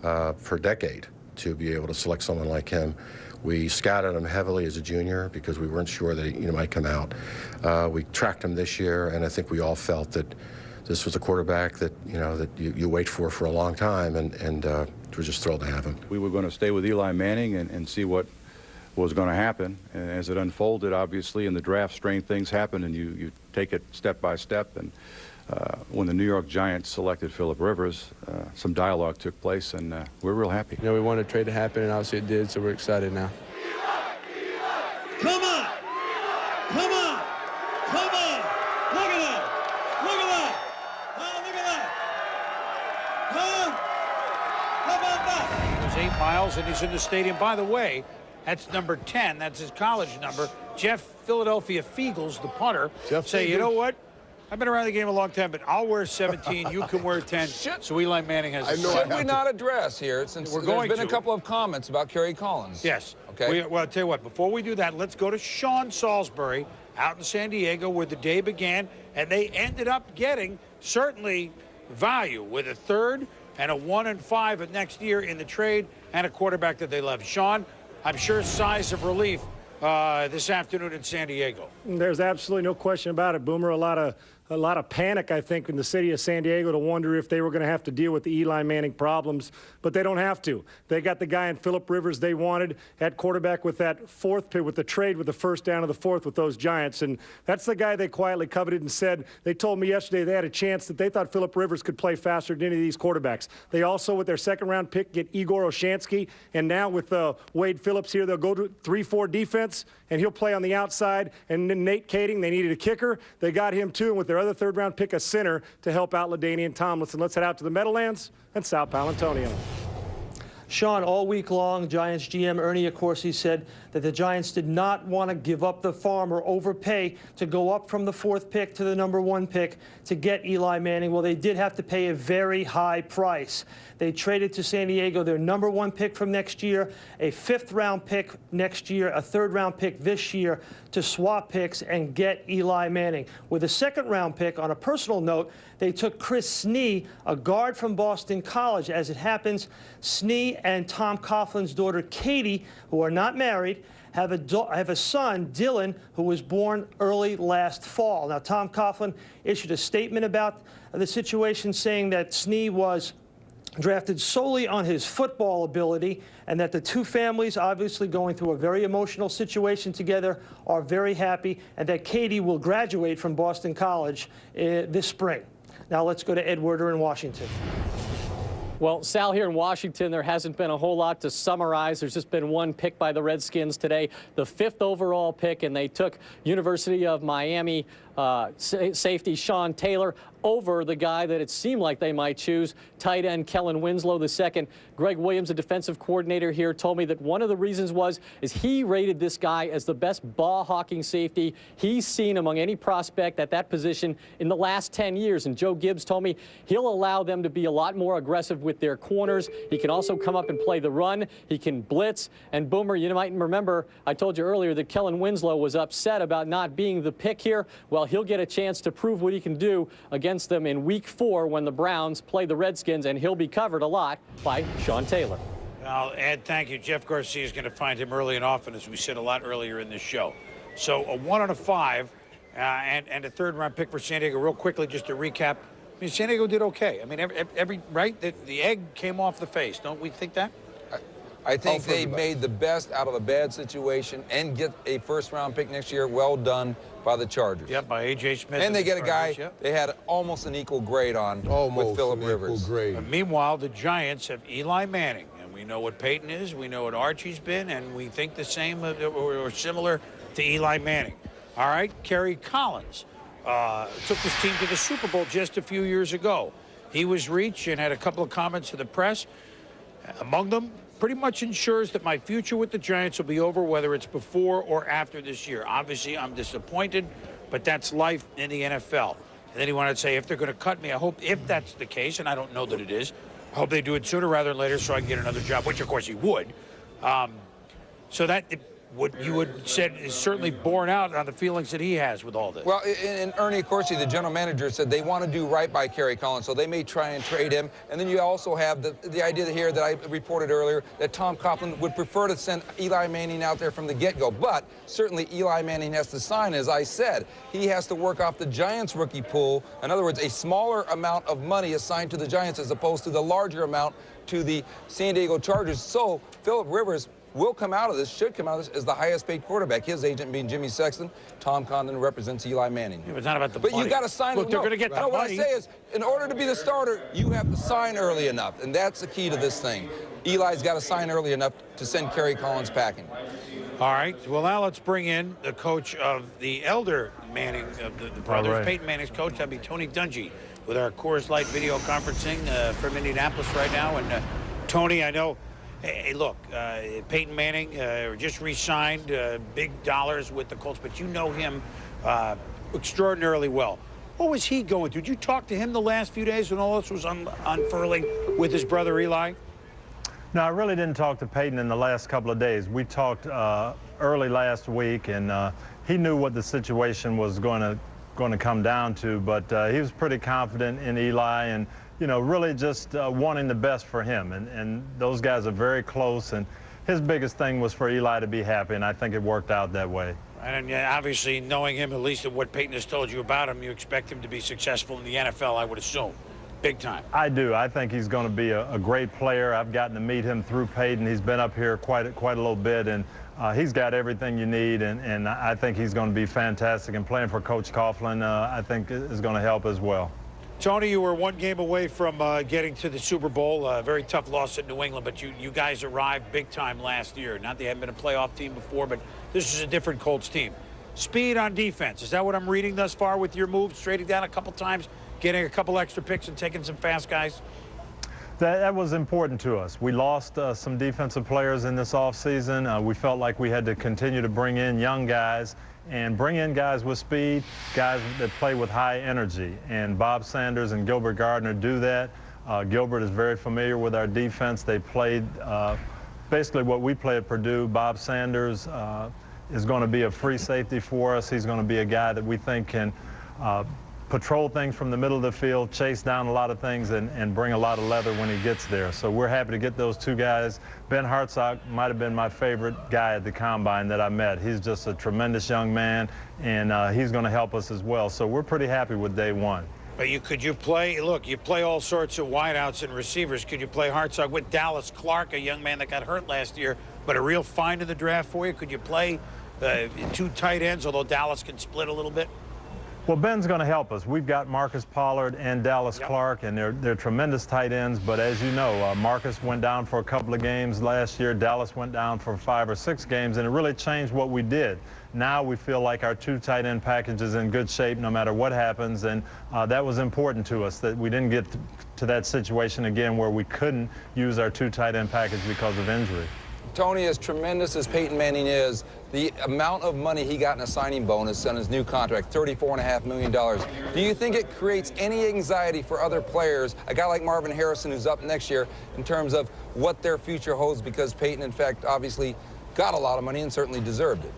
for a decade to be able to select someone like him. We scouted him heavily as a junior because we weren't sure that he might come out. We tracked him this year, and I think we all felt that this was a quarterback that you wait for a long time, and we're just thrilled to have him. We were going to stay with Eli Manning and see what was going to happen. And as it unfolded, obviously, in the draft, strange things happen, and you take it step by step. And when the New York Giants selected Phillip Rivers, some dialogue took place, and we're real happy. You know, we wanted a trade to happen, and obviously it did, so we're excited now. Come on! Come on! Come on! Look at that! Look at that! Look at that! Huh? How about that? There's 8 miles, and he's in the stadium. By the way, that's number 10. That's his college number. Jeff Philadelphia Feagles, the punter, say, you know what? I've been around the game a long time, but I'll wear 17. You can wear 10. So Eli Manning has. Should we not address here, since there's been a couple of comments about Kerry Collins? Yes. Okay. Well, I'll tell you what. Before we do that, let's go to Sean Salisbury out in San Diego, where the day began, and they ended up getting certainly value with a 3rd and a 1 and 5 of next year in the trade, and a quarterback that they love. Sean, I'm sure sighs of relief this afternoon in San Diego. There's absolutely no question about it, Boomer. A lot of panic, I think, in the city of San Diego to wonder if they were going to have to deal with the Eli Manning problems, but they don't have to. They got the guy in Phillip Rivers they wanted at quarterback with that 4th pick, with the trade with the 1st down of the 4th with those Giants, and that's the guy they quietly coveted and said. They told me yesterday they had a chance that they thought Phillip Rivers could play faster than any of these quarterbacks. They also, with their 2nd-round pick, get Igor Oshansky, and now with Wade Phillips here, they'll go to 3-4 defense, and he'll play on the outside, and then Nate Kading, they needed a kicker. They got him too, and with their other third-round pick, a center, to help out LaDainian Tomlinson. Let's head out to the Meadowlands and South Palantonio. Sean, all week long, Giants GM Ernie Accorsi said that the Giants did not want to give up the farm or overpay to go up from the 4th pick to the #1 pick to get Eli Manning. Well, they did have to pay a very high price. They traded to San Diego their #1 pick from next year, a 5th-round pick next year, a 3rd-round pick this year to swap picks and get Eli Manning. With a 2nd-round pick, on a personal note, they took Chris Snee, a guard from Boston College. As it happens, Snee and Tom Coughlin's daughter, Katie, who are not married, have a son, Dylan, who was born early last fall. Now, Tom Coughlin issued a statement about the situation, saying that Snee was drafted solely on his football ability, and that the two families, obviously going through a very emotional situation together, are very happy, and that Katie will graduate from Boston College this spring. Now let's go to Ed Werder in Washington. Well, Sal, here in Washington, there hasn't been a whole lot to summarize. There's just been one pick by the Redskins today, the 5th overall pick, and they took University of Miami safety Sean Taylor over the guy that it seemed like they might choose, tight end Kellen Winslow II. Greg Williams, a defensive coordinator here, told me that one of the reasons is he rated this guy as the best ball-hawking safety he's seen among any prospect at that position in the last 10 years. And Joe Gibbs told me he'll allow them to be a lot more aggressive with their corners. He can also come up and play the run. He can blitz. And Boomer, you might remember I told you earlier that Kellen Winslow was upset about not being the pick here. Well, he'll get a chance to prove what he can do against them in Week 4 when the Browns play the Redskins, and he'll be covered a lot by Sean Taylor. Well, Ed, thank you. Jeff Garcia is going to find him early and often, as we said a lot earlier in this show. So a 1 out of 5 and a 3rd-round pick for San Diego. Real quickly, just to recap, I mean, San Diego did okay. I mean, right? The egg came off the face. Don't we think that? I think they made the best out of a bad situation and get a 1st-round pick next year. Well done by the Chargers. Yep, by A.J. Smith. And they get a guy they had almost an equal grade on with Phillip Rivers. Meanwhile, the Giants have Eli Manning. And we know what Peyton is. We know what Archie's been. And we think the same or similar to Eli Manning. All right, Kerry Collins took this team to the Super Bowl just a few years ago. He was reached and had a couple of comments to the press. Among them, pretty much ensures that my future with the Giants will be over, whether it's before or after this year. Obviously, I'm disappointed, but that's life in the NFL. And then he wanted to say, if they're going to cut me, I hope, if that's the case, and I don't know that it is, I hope they do it sooner rather than later so I can get another job, which, of course, he would. So that what you had said is certainly borne out on the feelings that he has with all this. Well, and Ernie Accorsi, the general manager, said they want to do right by Kerry Collins, so they may try and trade him. And then you also have the idea here that I reported earlier that Tom Coughlin would prefer to send Eli Manning out there from the get-go. But certainly Eli Manning has to sign, as I said. He has to work off the Giants rookie pool. In other words, a smaller amount of money assigned to the Giants as opposed to the larger amount to the San Diego Chargers. So Phillip Rivers will come out of this, should come out of this, as the highest paid quarterback. His agent being Jimmy Sexton. Tom Condon represents Eli Manning. Yeah, but it's not about the money. But you got to sign. Look, they're going to get the money. What I say is, in order to be the starter, you have to sign early enough, and that's the key to this thing. Eli's got to sign early enough to send Kerry Collins packing. All right. Well, now let's bring in the coach of the elder Manning, of the brothers, right. Peyton Manning's coach. That'd be Tony Dungy with our Coors Light video conferencing from Indianapolis right now. And Tony, I know. Hey, look, Peyton Manning just re-signed big dollars with the Colts, but you know him extraordinarily well. What was he going through? Did you talk to him the last few days when all this was unfurling with his brother Eli? No, I really didn't talk to Peyton in the last couple of days. We talked early last week, and he knew what the situation was going to come down to, but he was pretty confident in Eli and, you know, really just wanting the best for him. And those guys are very close, and his biggest thing was for Eli to be happy, and I think it worked out that way. And obviously, knowing him, at least of what Peyton has told you about him, you expect him to be successful in the NFL, I would assume. Big time. I do. I think he's going to be a great player. I've gotten to meet him through Peyton. He's been up here quite a little bit, and he's got everything you need, and I think he's going to be fantastic. And playing for Coach Coughlin, I think, is going to help as well. Tony, you were one game away from getting to the Super Bowl. A very tough loss at New England, but you guys arrived big time last year. Not that you hadn't been a playoff team before, but this is a different Colts team. speed on defense. Is that what I'm reading thus far with your move, trading down a couple times, getting a couple extra picks and taking some fast guys? That was important to us. We lost some defensive players in this offseason. We felt like we had to continue to bring in young guys and bring in guys with speed, guys that play with high energy. And Bob Sanders and Gilbert Gardner do that. Gilbert is very familiar with our defense. They played basically what we play at Purdue. Bob Sanders is going to be a free safety for us. He's going to be a guy that we think can patrol things from the middle of the field, chase down a lot of things, and bring a lot of leather when he gets there. So we're happy to get those two guys. Ben Hartsock might have been my favorite guy at the Combine that I met. He's just a tremendous young man, and he's going to help us as well. So we're pretty happy with day one. But could you play, look, you play all sorts of wideouts and receivers. Could you play Hartsock with Dallas Clark, a young man that got hurt last year, but a real find in the draft for you? Could you play two tight ends, although Dallas can split a little bit? Well, Ben's going to help us. We've got Marcus Pollard and Dallas Clark, and they're tremendous tight ends. But as you know, Marcus went down for a couple of games last year. Dallas went down for 5 or 6 games, and it really changed what we did. Now we feel like our 2 tight end package is in good shape no matter what happens, and that was important to us, that we didn't get to that situation again where we couldn't use our 2 tight end package because of injury. Tony, as tremendous as Peyton Manning is, the amount of money he got in a signing bonus on his new contract, $34.5 million, do you think it creates any anxiety for other players, a guy like Marvin Harrison who's up next year, in terms of what their future holds, because Peyton, in fact, obviously got a lot of money and certainly deserved it?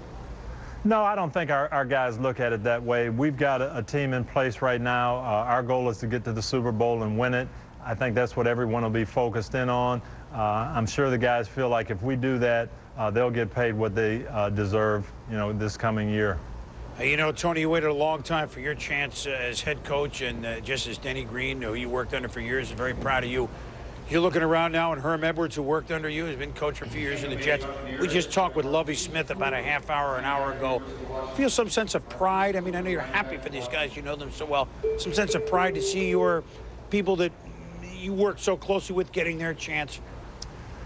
No, I don't think our guys look at it that way. We've got a team in place right now. Our goal is to get to the Super Bowl and win it. I think that's what everyone will be focused in on. I'm sure the guys feel like if we do that, they'll get paid what they deserve, this coming year. You know, Tony, you waited a long time for your chance as head coach, and just as Denny Green, who you worked under for years, is very proud of you. You're looking around now, and Herm Edwards, who worked under you, has been coach for a few years in the Jets. We just talked with Lovie Smith about a half hour, an hour ago. Feel some sense of pride? I mean, I know you're happy for these guys. You know them so well. Some sense of pride to see your people that you work so closely with getting their chance?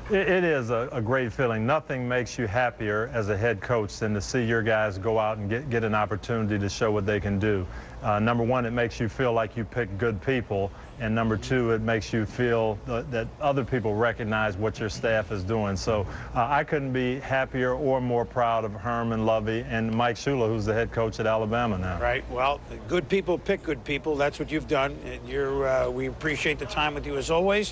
It is a great feeling. Nothing makes you happier as a head coach than to see your guys go out and get an opportunity to show what they can do. Number one, it makes you feel like you pick good people. And number two, it makes you feel that other people recognize what your staff is doing. So I couldn't be happier or more proud of Herm and Lovie and Mike Shula, who's the head coach at Alabama now. Right. Well, good people pick good people. That's what you've done. And we appreciate the time with you as always.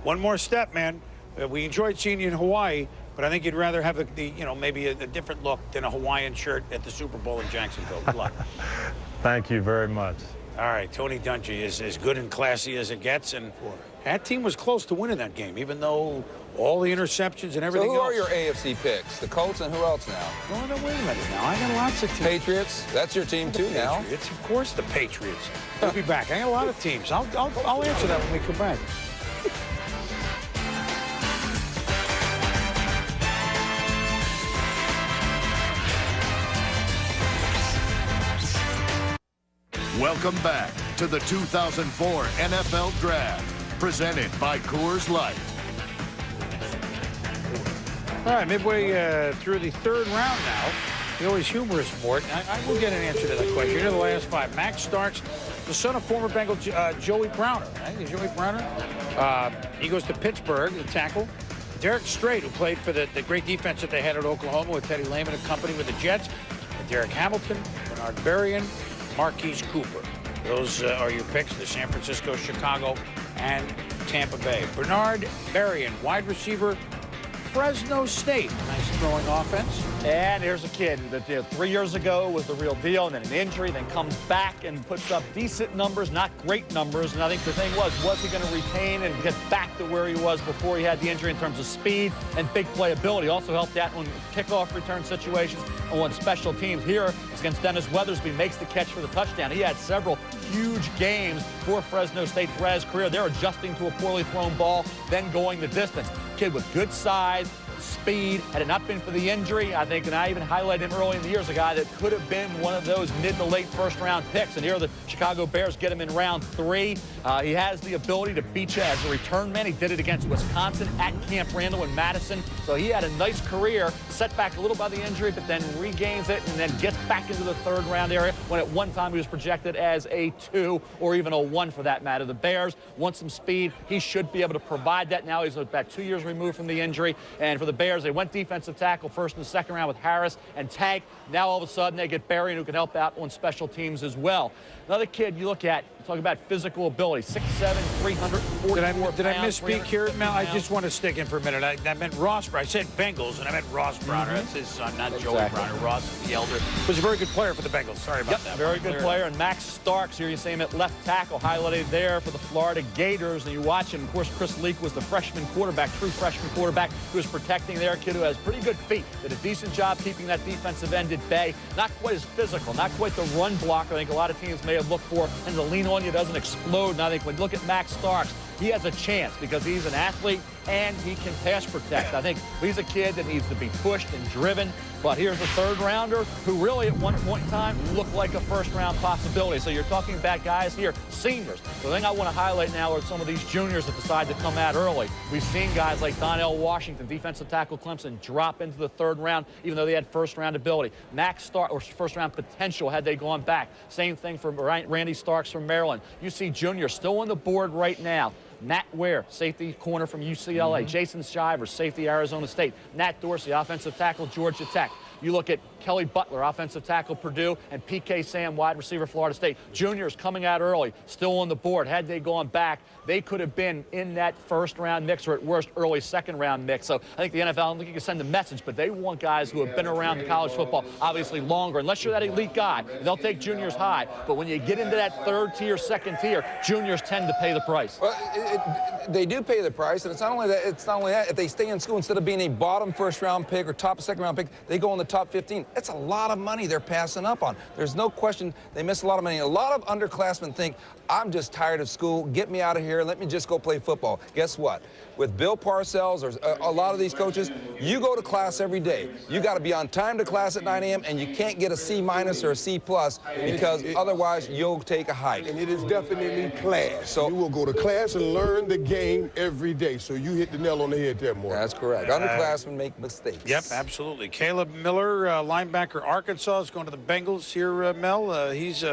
One more step, man. We enjoyed seeing you in Hawaii, but I think you'd rather have maybe a different look than a Hawaiian shirt at the Super Bowl in Jacksonville. Good luck. Thank you very much. All right, Tony Dungy is as good and classy as it gets, and that team was close to winning that game, even though all the interceptions and everything else. So who are your AFC picks? The Colts, and who else now? Well, no, wait a minute now. I got lots of teams. Patriots, that's your team too now. Patriots, of course, the Patriots. We'll be back. I got a lot of teams. I'll answer that when we come back. Welcome back to the 2004 NFL Draft, presented by Coors Light. All right, midway through the 3rd round now. The always humorous sport. I will get an answer to that question. Here are the last 5. Max Starks, the son of former Bengal Joey Browner. Right? Joey Browner. He goes to Pittsburgh, the tackle. Derek Strait, who played for the great defense that they had at Oklahoma with Teddy Lehman and company with the Jets. And Derek Hamilton, Bernard Berrien, Marquise Cooper. Those are your picks, the San Francisco, Chicago, and Tampa Bay. Bernard Berrien, wide receiver, Fresno State. Nice throwing offense. And here's a kid that 3 years ago was the real deal, and then an injury, then comes back and puts up decent numbers, not great numbers. And I think the thing was he going to retain and get back to where he was before he had the injury in terms of speed and big playability? Also helped out on kickoff return situations and on special teams. Here it's against Dennis Weathersby, makes the catch for the touchdown. He had several huge games for Fresno State throughout his career. They're adjusting to a poorly thrown ball, then going the distance. Kid with good size, speed. Had it not been for the injury, I think, and I even highlighted him early in the year as a guy that could have been one of those mid to late first-round picks. And here the Chicago Bears get him in round 3. He has the ability to beat you as a return man. He did it against Wisconsin at Camp Randall in Madison. So he had a nice career, set back a little by the injury, but then regains it and then gets back into the third-round area when at one time he was projected as a 2 or even a 1 for that matter. The Bears want some speed. He should be able to provide that now. He's about 2 years removed from the injury. And for the Bears, they went defensive tackle first and second round with Harris and Tank. Now all of a sudden they get Berrien, who can help out on special teams as well. Another kid you look at, talk about physical ability, 6'7", 344 pounds. Did I misspeak here, Mel? I just want to stick in for a minute. I meant Ross. I said Bengals, and I meant Ross Browner. That's his son, not Joey Browner. Ross, the elder, was a very good player for the Bengals. Sorry about that. Very good player. And Max Starks, here you see him at left tackle, highlighted there for the Florida Gators. And you watch him. Of course, Chris Leak was the freshman quarterback, true freshman quarterback, who was protecting their kid who has pretty good feet. Did a decent job keeping that defensive end at bay. Not quite as physical, not quite the run blocker I think a lot of teams may have looked for, and the lean on you doesn't explode. And I think when you look at Max Starks, he has a chance because he's an athlete and he can pass protect. I think he's a kid that needs to be pushed and driven. But here's a third-rounder who really at one point in time looked like a first-round possibility. So you're talking about guys here, seniors. The thing I want to highlight now are some of these juniors that decide to come out early. We've seen guys like Donnell Washington, defensive tackle Clemson, drop into the third round, even though they had first-round ability. Max Stark, or first-round potential had they gone back. Same thing for Randy Starks from Maryland. You see juniors still on the board right now. Matt Ware, safety corner from UCLA. Jason Shivers, safety Arizona State. Nat Dorsey, offensive tackle Georgia Tech. You look at Kelly Butler, offensive tackle Purdue, and P.K. Sam, wide receiver Florida State. Juniors coming out early, still on the board. Had they gone back, they could have been in that first-round mix or at worst early second-round mix. So I think the NFL, I don't think you can send a message, but they want guys who have been around college football obviously longer. Unless you're that elite guy, they'll take juniors high. But when you get into that third tier, second tier, juniors tend to pay the price. Well, they do pay the price, and it's not only that. It's not only that. If they stay in school, instead of being a bottom first-round pick or top second-round pick, they go in the top 15. That's a lot of money they're passing up on. There's no question they miss a lot of money. A lot of underclassmen think, I'm just tired of school. Get me out of here. Let me just go play football. Guess what? With Bill Parcells or a lot of these coaches, you go to class every day. You got to be on time to class at 9 a.m., and you can't get a C- or a C+ because otherwise you'll take a hike. And it is definitely class. So you will go to class and learn the game every day. So you hit the nail on the head there, Morgan. That's correct. Underclassmen make mistakes. Yep, absolutely. Caleb Miller, linebacker, Arkansas, is going to the Bengals here, Mel. He's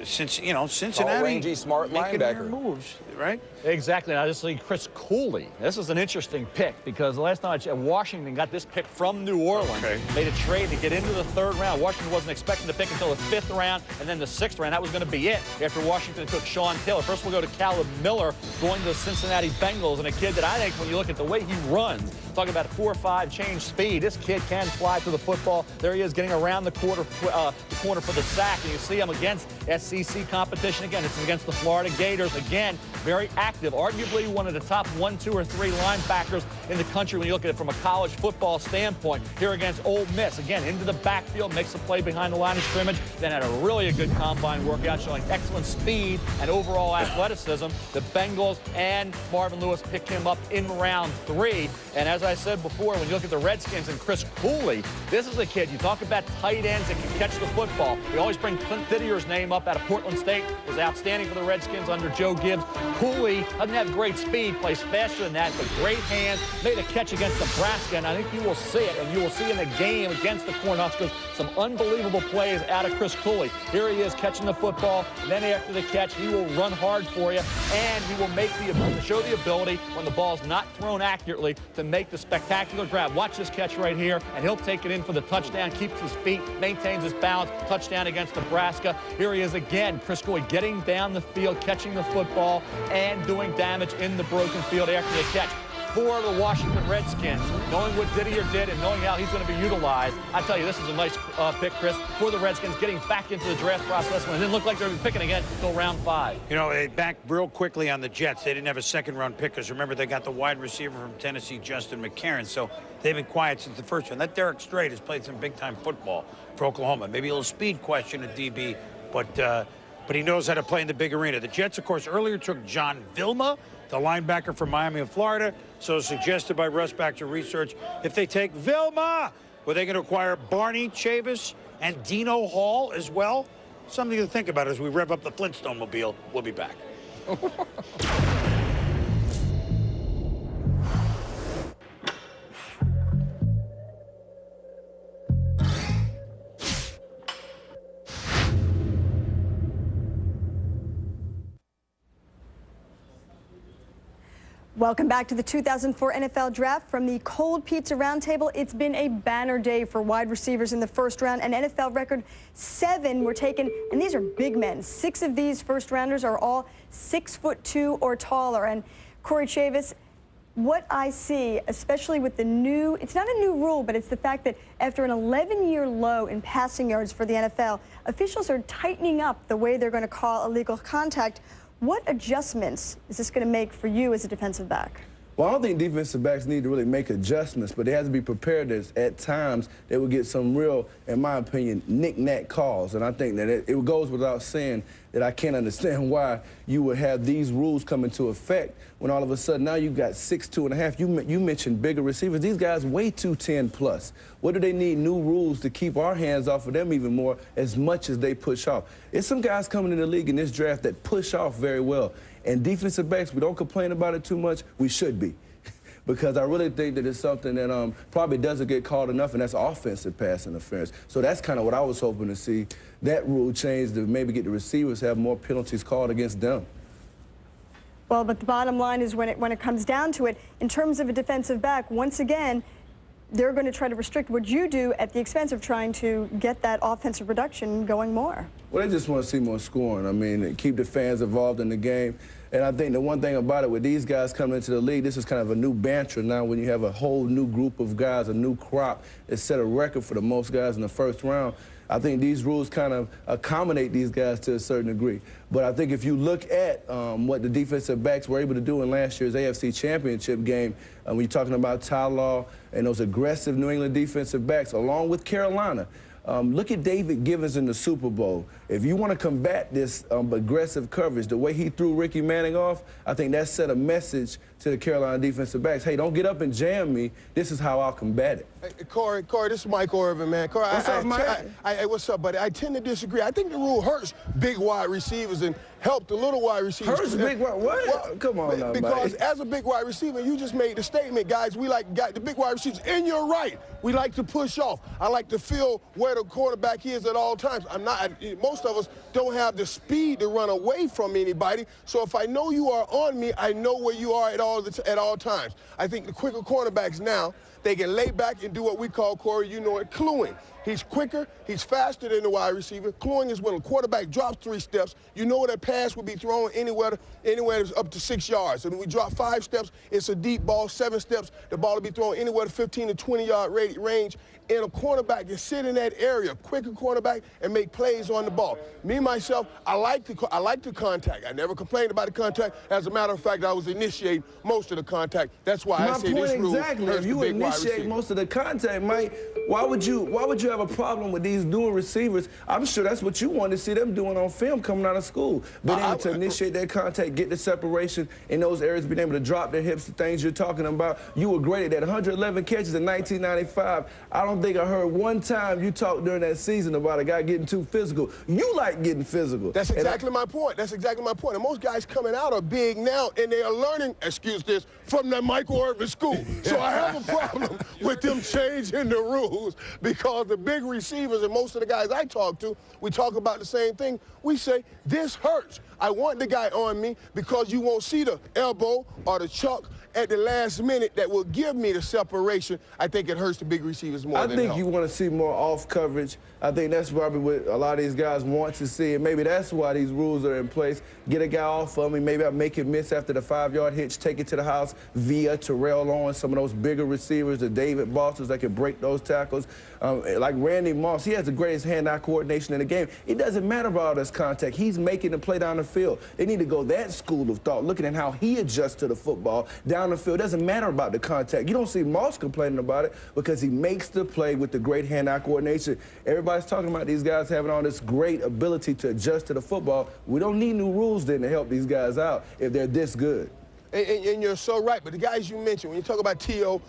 Cincinnati. Tall, rangy, smart making linebacker. their moves, right? Exactly. Now, this is Chris Cooley. This is an interesting pick because the last time Washington got this pick from New Orleans, made a trade to get into the third round. Washington wasn't expecting to pick until the 5th round and then the 6th round. That was going to be it after Washington took Sean Taylor. First, we'll go to Caleb Miller going to the Cincinnati Bengals, and a kid that I think when you look at the way he runs, talking about 4.5 change speed, this kid can fly to the football. There he is getting around the corner for the sack, and you see him against SEC competition again. This is against the Florida Gators. Again, very active, arguably one of the top 1, 2, or 3 linebackers in the country when you look at it from a college football standpoint. Here against Ole Miss, again, into the backfield, makes a play behind the line of scrimmage, then had a good combine workout showing excellent speed and overall athleticism. The Bengals and Marvin Lewis picked him up in round 3. And as I said before, when you look at the Redskins and Chris Cooley, this is a kid. You talk about tight ends that can catch the football. We always bring Clint Thidier's name up out of Portland State. Was outstanding for the Redskins under Joe Gibbs. Cooley doesn't have great speed, plays faster than that, but great hands. Made a catch against Nebraska, and I think you will see it, and you will see in the game against the Cornhuskers some unbelievable plays out of Chris Cooley. Here he is catching the football. Then after the catch, he will run hard for you, and he will show the ability when the ball's not thrown accurately to make the spectacular grab. Watch this catch right here, and he'll take it in for the touchdown, keeps his feet, maintains his balance, touchdown against Nebraska. Here he is again, Chris Cooley getting down the field, catching the football, and doing damage in the broken field after the catch. For the Washington Redskins, knowing what Didier did and knowing how he's going to be utilized, I tell you, this is a nice pick, Chris, for the Redskins, getting back into the draft process when it didn't look like they were picking again until round 5. You know, back real quickly on the Jets, they didn't have a second-round pick because, remember, they got the wide receiver from Tennessee, Justin McCarron, so they've been quiet since the first round. That Derek Strait has played some big-time football for Oklahoma. Maybe a little speed question at DB, but but he knows how to play in the big arena. The Jets, of course, earlier took John Vilma, the linebacker from Miami and Florida. So suggested by Russ Baxter Research, if they take Vilma, were they going to acquire Barney Chavis and Dino Hall as well? Something to think about as we rev up the Flintstone-mobile. We'll be back. Welcome back to the 2004 NFL Draft. From the Cold Pizza Roundtable, it's been a banner day for wide receivers in the first round. An NFL record 7 were taken, and these are big men. 6 of these first-rounders are all 6'2" or taller. And Corey Chavis, what I see, especially with the new, it's not a new rule, but it's the fact that after an 11-year low in passing yards for the NFL, officials are tightening up the way they're going to call illegal contact. What adjustments is this going to make for you as a defensive back? Well, I don't think defensive backs need to really make adjustments, but they have to be prepared as at times they will get some real, in my opinion, knick-knack calls. And I think that it goes without saying that I can't understand why you would have these rules come into effect when all of a sudden now you've got 6'2½". You mentioned bigger receivers. These guys way 210+. What do they need new rules to keep our hands off of them even more as much as they push off? There's some guys coming in the league in this draft that push off very well. And defensive backs, we don't complain about it too much. We should be. Because I really think that it's something that probably doesn't get called enough, and that's offensive pass interference. So that's kind of what I was hoping to see, that rule changed to maybe get the receivers to have more penalties called against them. Well, but the bottom line is when it comes down to it, in terms of a defensive back, once again, they're going to try to restrict what you do at the expense of trying to get that offensive production going more. Well, they just want to see more scoring. I mean, keep the fans involved in the game. And I think the one thing about it, with these guys coming into the league, this is kind of a new banter now when you have a whole new group of guys, a new crop that set a record for the most guys in the first round. I think these rules kind of accommodate these guys to a certain degree. But I think if you look at what the defensive backs were able to do in last year's AFC Championship game, when you're talking about Ty Law and those aggressive New England defensive backs, along with Carolina, look at David Givens in the Super Bowl. If you want to combat this aggressive coverage, the way he threw Ricky Manning off, I think that set a message to the Carolina defensive backs. Hey, don't get up and jam me. This is how I'll combat it. Hey, Corey, this is Mike Orvin, man. Corey, what's up, Mike? What's up, buddy? I tend to disagree. I think the rule hurts big wide receivers and help the little wide receivers. Hurts big wide? What? Well, come on now, because Mike. As a big wide receiver, you just made the statement, guys, we got the big wide receivers. And you're right. We like to push off. I like to feel where the quarterback is at all times. Most of us don't have the speed to run away from anybody. So if I know you are on me, I know where you are at all times. I think the quicker cornerbacks now, they can lay back and do what we call, Corey, you know it, cluing. He's quicker, he's faster than the wide receiver. Cluing is when a quarterback drops 3 steps, you know that pass will be thrown anywhere up to 6 yards. And when we drop 5 steps, it's a deep ball. 7 steps, the ball will be thrown anywhere to 15 to 20-yard range. And a cornerback can sit in that area, quicker cornerback, and make plays on the ball. Me, myself, I like the contact. I never complained about the contact. As a matter of fact, I was initiating most of the contact. That's why I say this rule exactly. hurts If you the big wide initiate receiver. most of the contact, Mike, why would you have a problem with these dual receivers? I'm sure that's what you want to see them doing on film coming out of school. Being able to initiate that contact, get the separation in those areas, being able to drop their hips, the things you're talking about. You were great at that. 111 catches in 1995. I don't think I heard one time you talk during that season about a guy getting too physical. You like getting physical. That's exactly my point. That's exactly my point. And most guys coming out are big now, and they are learning, excuse this, from the Michael Irvin school. So I have a problem with them changing the rules because the big receivers and most of the guys I talk to, we talk about the same thing. We say, this hurts. I want the guy on me because you won't see the elbow or the chuck at the last minute that will give me the separation. I think it hurts the big receivers more than I think help. you want to see more off coverage. I think that's probably what a lot of these guys want to see, and maybe that's why these rules are in place. Get a guy off of me, maybe I make him miss after the 5-yard hitch, take it to the house via Terrell Owens, some of those bigger receivers, the David Bosters that can break those tackles. Like Randy Moss, he has the greatest hand-eye coordination in the game. It doesn't matter about all this contact. He's making the play down the field. They need to go that school of thought, looking at how he adjusts to the football down down the field. It doesn't matter about the contact. You don't see Moss complaining about it because he makes the play with the great hand-eye coordination. Everybody's talking about these guys having all this great ability to adjust to the football. We don't need new rules then to help these guys out if they're this good. And you're so right, but the guys you mentioned, when you talk about T.O.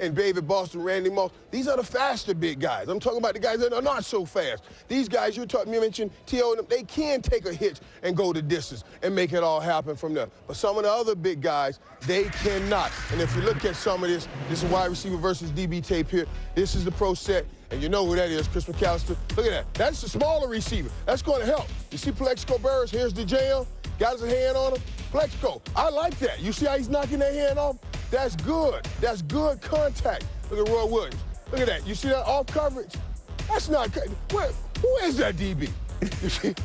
and David Boston, Randy Moss, these are the faster big guys. I'm talking about the guys that are not so fast. These guys you mentioned, T.O. and them, they can take a hitch and go the distance and make it all happen from there. But some of the other big guys, they cannot. And if you look at some of this is wide receiver versus DB tape here. This is the pro set. And you know who that is, Chris McAllister. Look at that. That's the smaller receiver. That's going to help. You see Plexico Burris, here's the jam. Got his hand on him. Plexico, I like that. You see how he's knocking that hand off? That's good. That's good contact. Look at Roy Williams. Look at that. You see that off coverage? That's not good. Who is that DB?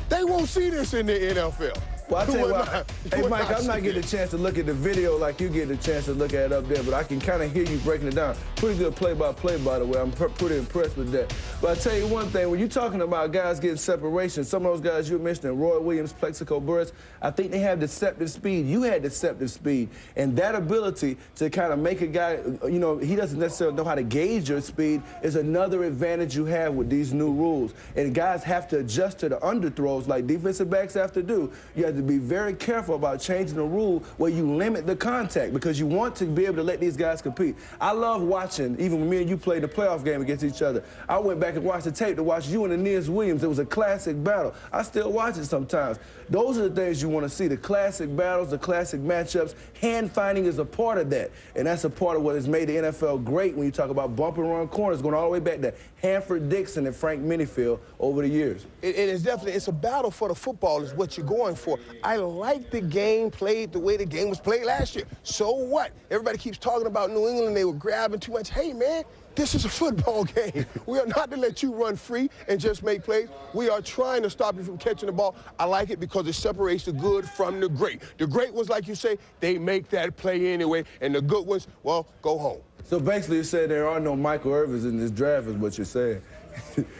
They won't see this in the NFL. Well, I tell you what, hey, Mike, I'm not getting a chance to look at the video like you get a chance to look at it up there, but I can kind of hear you breaking it down. Pretty good play-by-play, by the way. I'm pretty impressed with that. But I tell you one thing, when you're talking about guys getting separation, some of those guys you mentioned, Roy Williams, Plexico Burris, I think they have deceptive speed. You had deceptive speed. And that ability to kind of make a guy, you know, he doesn't necessarily know how to gauge your speed is another advantage you have with these new rules. And guys have to adjust to the underthrows like defensive backs have to do. You have to be very careful about changing the rule where you limit the contact because you want to be able to let these guys compete. I love watching, even when me and you played the playoff game against each other, I went back and watched the tape to watch you and Aeneas Williams. It was a classic battle. I still watch it sometimes. Those are the things you want to see, the classic battles, the classic matchups. Hand finding is a part of that, and that's a part of what has made the NFL great when you talk about bump and run corners, going all the way back to Hanford Dixon and Frank Minifield over the years. It's definitely, it's a battle for the football is what you're going for. I like the game played the way the game was played last year. So what? Everybody keeps talking about New England, they were grabbing too much. Hey, man, this is a football game. We are not to let you run free and just make plays. We are trying to stop you from catching the ball. I like it because it separates the good from the great. The great ones, like you say, they make that play anyway, and the good ones, well, go home. So basically you said there are no Michael Irvins in this draft is what you're saying.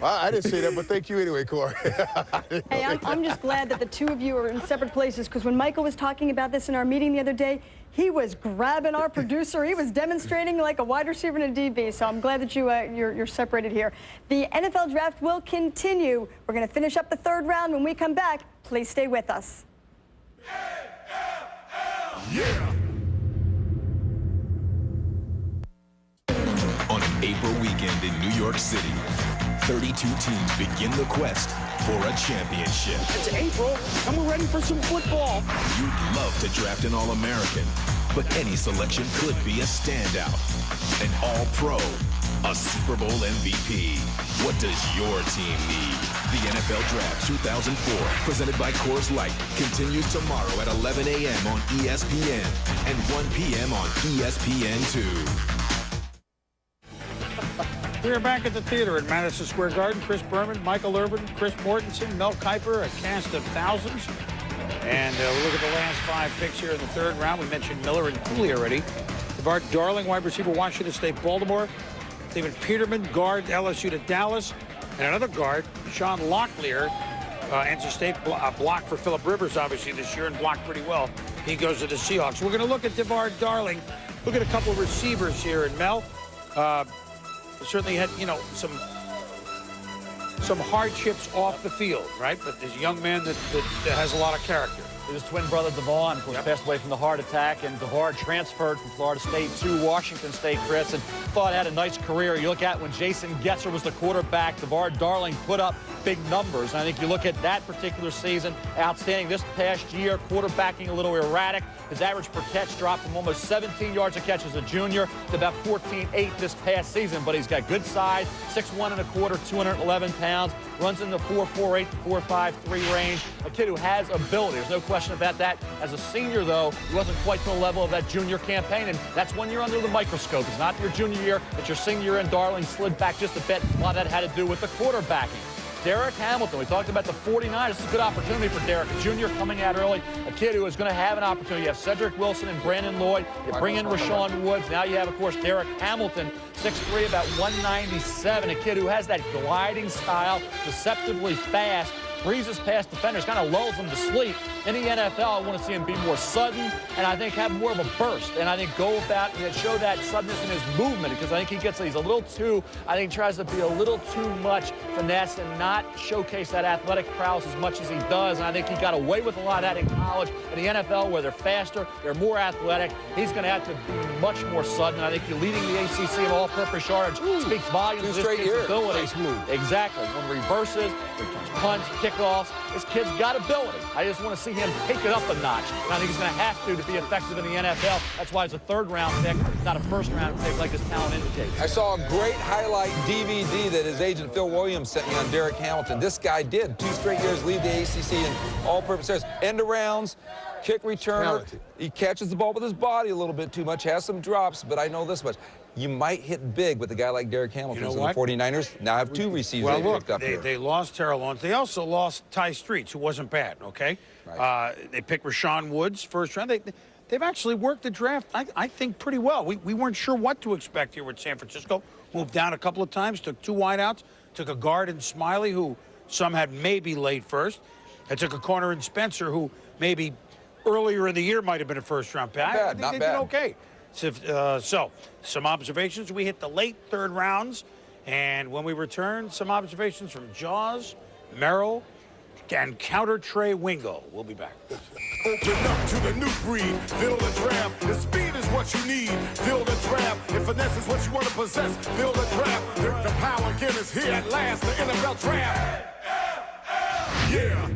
I didn't say that, but thank you anyway, Corey. Hey, I'm just glad that the two of you are in separate places because when Michael was talking about this in our meeting the other day, he was grabbing our producer. He was demonstrating like a wide receiver and a DB, so I'm glad that you're separated here. The NFL draft will continue. We're going to finish up the third round. When we come back, please stay with us. Yeah! On an April weekend in New York City, 32 teams begin the quest for a championship. It's April, and we're ready for some football. You'd love to draft an All-American, but any selection could be a standout. An All-Pro, a Super Bowl MVP. What does your team need? The NFL Draft 2004, presented by Coors Light, continues tomorrow at 11 a.m. on ESPN and 1 p.m. on ESPN2. We are back at the theater at Madison Square Garden. Chris Berman, Michael Irvin, Chris Mortensen, Mel Kiper, a cast of thousands. And we'll look at the last 5 picks here in the third round. We mentioned Miller and Cooley already. DeVar Darling, wide receiver, Washington State, Baltimore. David Peterman, guard, LSU to Dallas. And another guard, Sean Locklear, NC State, blocked for Phillip Rivers, obviously, this year and blocked pretty well. He goes to the Seahawks. We're going to look at DeVar Darling. Look at a couple of receivers here. And Mel, certainly had, you know, some hardships off the field, right? But there's a young man that has a lot of character. His twin brother, Devon, of course, passed away from the heart attack, and DeVar transferred from Florida State to Washington State, Chris, and thought had a nice career. You look at when Jason Getzer was the quarterback, DeVar Darling put up big numbers. And I think you look at that particular season, outstanding this past year, quarterbacking a little erratic. His average per catch dropped from almost 17 yards a catch as a junior to about 14.8 this past season. But he's got good size, 6'1 1/4", 211 pounds, runs in the 4.48 to 4.53 range. A kid who has ability. There's no question about that. As a senior, though, he wasn't quite to the level of that junior campaign, and that's when you're under the microscope. It's not your junior year, it's your senior year, and Darling slid back just a bit. A lot of that had to do with the quarterbacking. Derek Hamilton, we talked about the 49ers. This is a good opportunity for Derek, a junior coming out early, a kid who is going to have an opportunity. You have Cedric Wilson and Brandon Lloyd. You bring in Rashawn Woods. Now you have, of course, Derek Hamilton, 6'3", about 197, a kid who has that gliding style, deceptively fast, breezes past defenders, kind of lulls them to sleep. In the NFL, I want to see him be more sudden and I think have more of a burst. And I think go with that and show that suddenness in his movement because I think he's a little too, I think he tries to be a little too much finesse and not showcase that athletic prowess as much as he does. And I think he got away with a lot of that in college. In the NFL, where they're faster, they're more athletic, he's going to have to be much more sudden. I think you're leading the ACC in all-purpose yardage. Speaks volumes of this kid's ability. Nice move. Exactly. When reverses, returns punts, kickoffs, this kid's got ability. I just want to see him take it up a notch. And I think he's going to have to be effective in the NFL. That's why it's a third-round pick, not a first-round pick like his talent indicates. I saw a great highlight DVD that his agent Phil Williams sent me on Derek Hamilton. This guy did 2 straight years lead the ACC in all-purpose areas. End arounds, kick returner. He catches the ball with his body a little bit too much, has some drops, but I know this much. You might hit big with a guy like Derek Hamilton. You know so what? The 49ers now have 2 receivers well, look, picked up here. They lost Terrell Owens. They also lost Ty Streets, who wasn't bad, okay? Right. They picked Rashawn Woods first round. They've actually worked the draft, I think, pretty well. We weren't sure what to expect here with San Francisco. Moved down a couple of times, took 2 wideouts, took a guard in Smiley, who some had maybe late first. They took a corner in Spencer, who maybe earlier in the year might have been a first-round pick. I think they did okay. So, some observations. We hit the late third rounds, and when we return, some observations from Jaws, Merrill, and counter Trey Wingo. We'll be back. Open up to the new breed. Build a draft. If speed is what you need, build a draft. If finesse is what you want to possess, build a draft. The power again is here at last. The NFL draft. Yeah.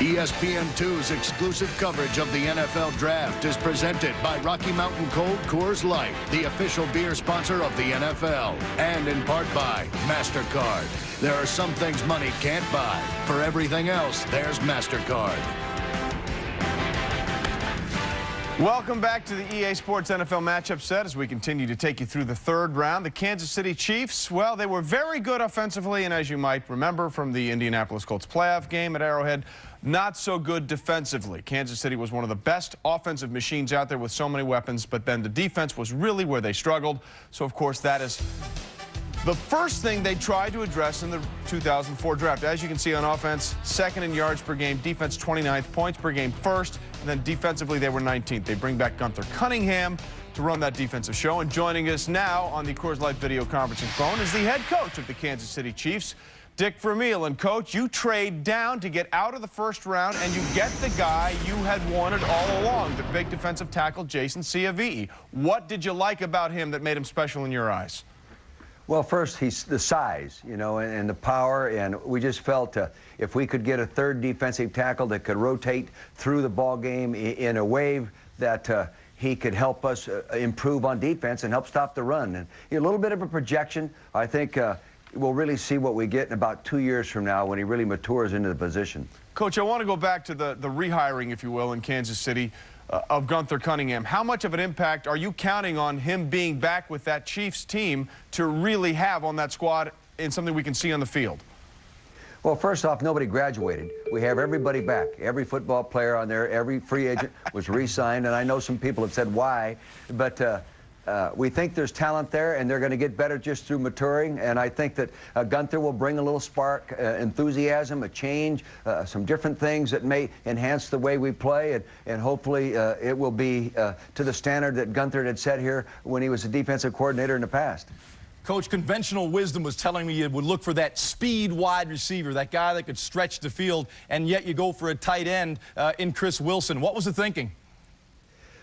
ESPN2's exclusive coverage of the NFL Draft is presented by Rocky Mountain Cold Coors Light, the official beer sponsor of the NFL, and in part by MasterCard. There are some things money can't buy. For everything else, there's MasterCard. Welcome back to the EA Sports NFL matchup set as we continue to take you through the third round. The Kansas City Chiefs, well, they were very good offensively, and as you might remember from the Indianapolis Colts playoff game at Arrowhead, not so good defensively. Kansas City was one of the best offensive machines out there with so many weapons, but then the defense was really where they struggled. So, of course, that is the first thing they tried to address in the 2004 draft. As you can see on offense, second in yards per game, defense 29th, points per game first, and then defensively they were 19th. They bring back Gunther Cunningham to run that defensive show. And joining us now on the Coors Light video conferencing phone is the head coach of the Kansas City Chiefs, Dick Vermeil. And Coach, you trade down to get out of the first round and you get the guy you had wanted all along, the big defensive tackle, Jason Ciavii. What did you like about him that made him special in your eyes? Well, first, he's the size, you know, and the power, and we just felt if we could get a third defensive tackle that could rotate through the ball game in a wave that he could help us improve on defense and help stop the run. And a little bit of a projection. I think we'll really see what we get in about 2 years from now when he really matures into the position. Coach, I want to go back to the rehiring, if you will, in Kansas City of Gunther Cunningham. How much of an impact are you counting on him being back with that Chiefs team to really have on that squad in something we can see on the field? Well, first off, nobody graduated. We have everybody back. Every football player on there, every free agent was re-signed, and I know some people have said why, but we think there's talent there, and they're going to get better just through maturing. And I think that Gunther will bring a little spark, enthusiasm, a change, some different things that may enhance the way we play. And hopefully it will be to the standard that Gunther had set here when he was a defensive coordinator in the past. Coach, conventional wisdom was telling me you would look for that speed wide receiver, that guy that could stretch the field, and yet you go for a tight end in Chris Wilson. What was the thinking?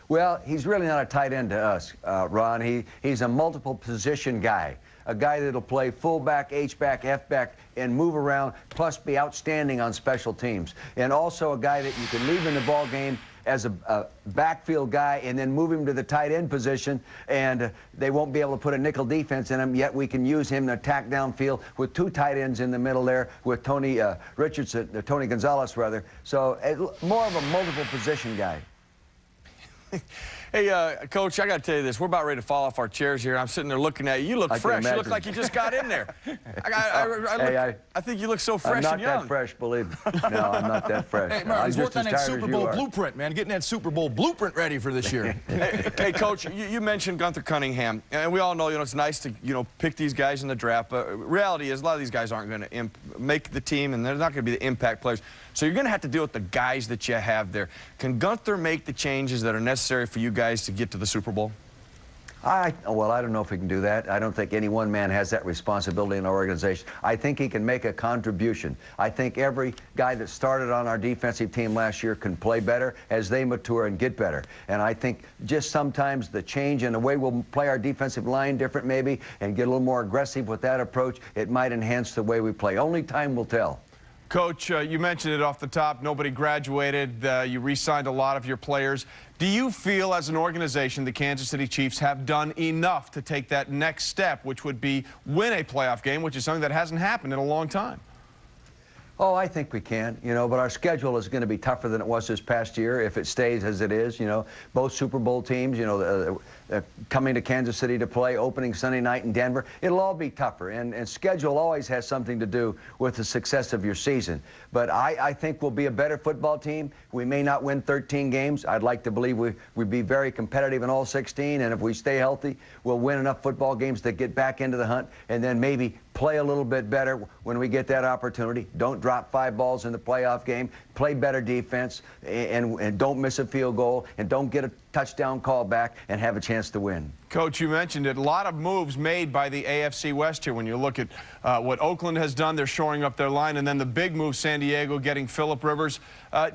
Well, he's really not a tight end to us, Ron. He's a multiple position guy, a guy that'll play fullback, H-back, F-back, and move around, plus be outstanding on special teams. And also a guy that you can leave in the ball game as a backfield guy and then move him to the tight end position, and they won't be able to put a nickel defense in him, yet we can use him to attack downfield with 2 tight ends in the middle there with Tony Gonzalez, rather. So more of a multiple position guy. Hey, Coach, I got to tell you this. We're about ready to fall off our chairs here. I'm sitting there looking at you. You look fresh. You look like you just got in there. I think you look so fresh and young. I'm not that fresh, believe me. No, I'm not that fresh. Hey, Mark, he's working on that Super Bowl blueprint, man. Getting that Super Bowl blueprint ready for this year. Hey, Coach, you mentioned Gunther Cunningham, and we all know, it's nice to, pick these guys in the draft, but reality is a lot of these guys aren't going to make the team, and they're not going to be the impact players. So you're going to have to deal with the guys that you have there. Can Gunther make the changes that are necessary for you guys to get to the Super Bowl? Well, I don't know if he can do that. I don't think any one man has that responsibility in our organization. I think he can make a contribution. I think every guy that started on our defensive team last year can play better as they mature and get better. And I think just sometimes the change in the way we'll play our defensive line different maybe and get a little more aggressive with that approach, it might enhance the way we play. Only time will tell. Coach, you mentioned it off the top. Nobody graduated. You re-signed a lot of your players. Do you feel as an organization the Kansas City Chiefs have done enough to take that next step, which would be win a playoff game, which is something that hasn't happened in a long time? Oh, I think we can, but our schedule is going to be tougher than it was this past year if it stays as it is. Both Super Bowl teams, coming to Kansas City to play, opening Sunday night in Denver. It'll all be tougher, and schedule always has something to do with the success of your season. But I think we'll be a better football team. We may not win 13 games. I'd like to believe we'd be very competitive in all 16, and if we stay healthy, we'll win enough football games to get back into the hunt, and then maybe play a little bit better when we get that opportunity. Don't drop 5 balls in the playoff game. Play better defense, and don't miss a field goal, and don't get a touchdown call back and have a chance to win. Coach, you mentioned it. A lot of moves made by the AFC West here. When you look at what Oakland has done, they're shoring up their line, and then the big move, San Diego getting Phillip Rivers.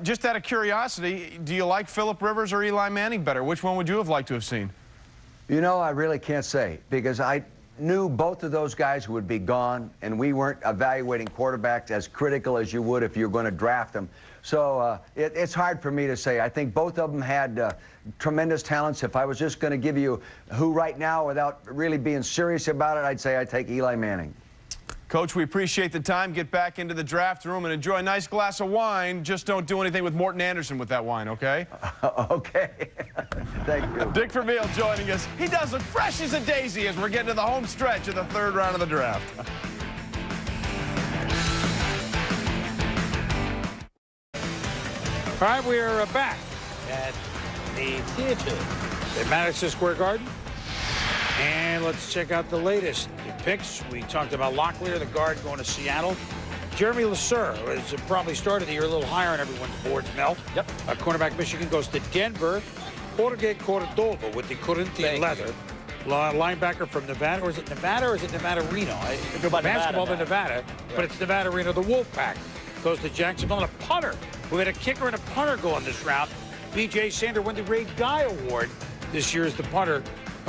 Just out of curiosity, do you like Phillip Rivers or Eli Manning better? Which one would you have liked to have seen? I really can't say, because I knew both of those guys would be gone, and we weren't evaluating quarterbacks as critical as you would if you're going to draft them. So it's hard for me to say. I think both of them had tremendous talents. If I was just going to give you who right now without really being serious about it, I'd say I'd take Eli Manning. Coach, we appreciate the time. Get back into the draft room and enjoy a nice glass of wine. Just don't do anything with Morton Anderson with that wine, okay? Okay. Thank you. Dick Vermeil joining us. He does look fresh as a daisy as we're getting to the home stretch of the 3rd round of the draft. All right, we are back at the theater at Madison Square Garden. And let's check out the latest picks. We talked about Locklear, the guard, going to Seattle. Jeremy Lasser has probably started the year a little higher on everyone's boards, Mel. Yep. Cornerback Michigan goes to Denver. Jorge Cordova with the Corinthian leather. Linebacker from Nevada, or is it Nevada or is it Nevada-Reno? Basketball in Nevada, but it's Nevada-Reno. The Wolfpack goes to Jacksonville. And a punter. We had a kicker and a punter go on this route. B.J. Sander won the Ray Guy Award this year as the punter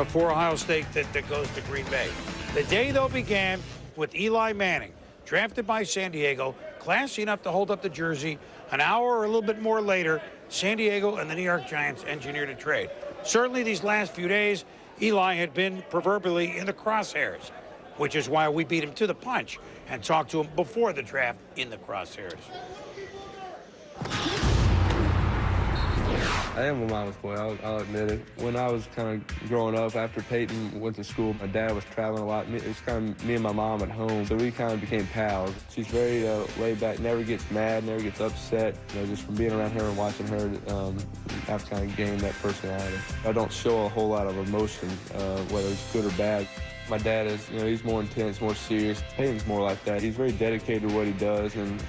for Ohio State that goes to Green Bay. The day, though, began with Eli Manning, drafted by San Diego, classy enough to hold up the jersey. An hour or a little bit more later, San Diego and the New York Giants engineered a trade. Certainly these last few days, Eli had been proverbially in the crosshairs, which is why we beat him to the punch and talked to him before the draft in the crosshairs. I am a mama's boy, I'll admit it. When I was kind of growing up, after Peyton went to school, my dad was traveling a lot. It was kind of me and my mom at home, so we kind of became pals. She's very laid back, never gets mad, never gets upset. Just from being around her and watching her, I've kind of gained that personality. I don't show a whole lot of emotion, whether it's good or bad. My dad is, he's more intense, more serious. Peyton's more like that. He's very dedicated to what he does, and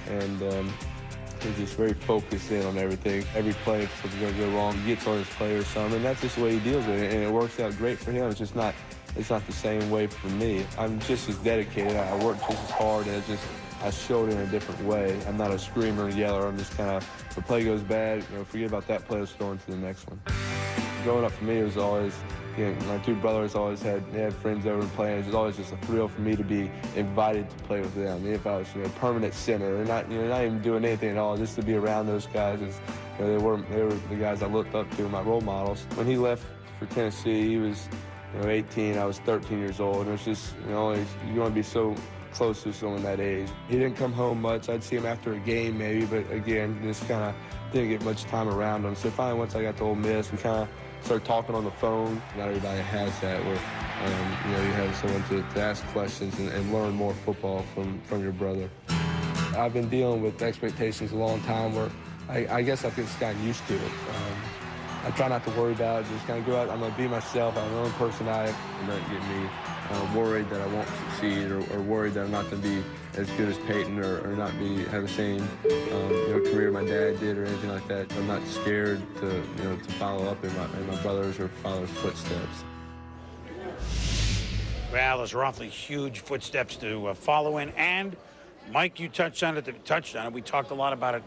he's just very focused in on everything. Every play, if something's going to go wrong, he gets on his play or something, and that's just the way he deals with it, and it works out great for him. It's just not the same way for me. I'm just as dedicated. I work just as hard, and I show it in a different way. I'm not a screamer and yeller. I'm just kind of, if the play goes bad, forget about that play, let's go on to the next one. Growing up for me, it was always, my 2 brothers always had friends over and playing. It was always just a thrill for me to be invited to play with them. If I was permanent center or not even doing anything at all, just to be around those guys. They were the guys I looked up to, my role models. When he left for Tennessee, he was 18. I was 13 years old. And it was just you want to be so close to someone that age. He didn't come home much. I'd see him after a game maybe, but again, just kind of didn't get much time around him. So finally, once I got to Ole Miss, we kind of start talking on the phone. Not everybody has that where, you know, you have someone to ask questions and learn more football from your brother. I've been dealing with expectations a long time where I guess I've just gotten used to it. I try not to worry about it, just kind of go out, I'm going to be myself, I'm my own personality, and not get me worried that I won't succeed or worried that I'm not going to be as good as Peyton or not have the same you know, career my dad did or anything like that. I'm not scared to follow up in my brother's or father's footsteps. Well, those are awfully huge footsteps to follow in. And, Mike, you touched on it. We talked a lot about it.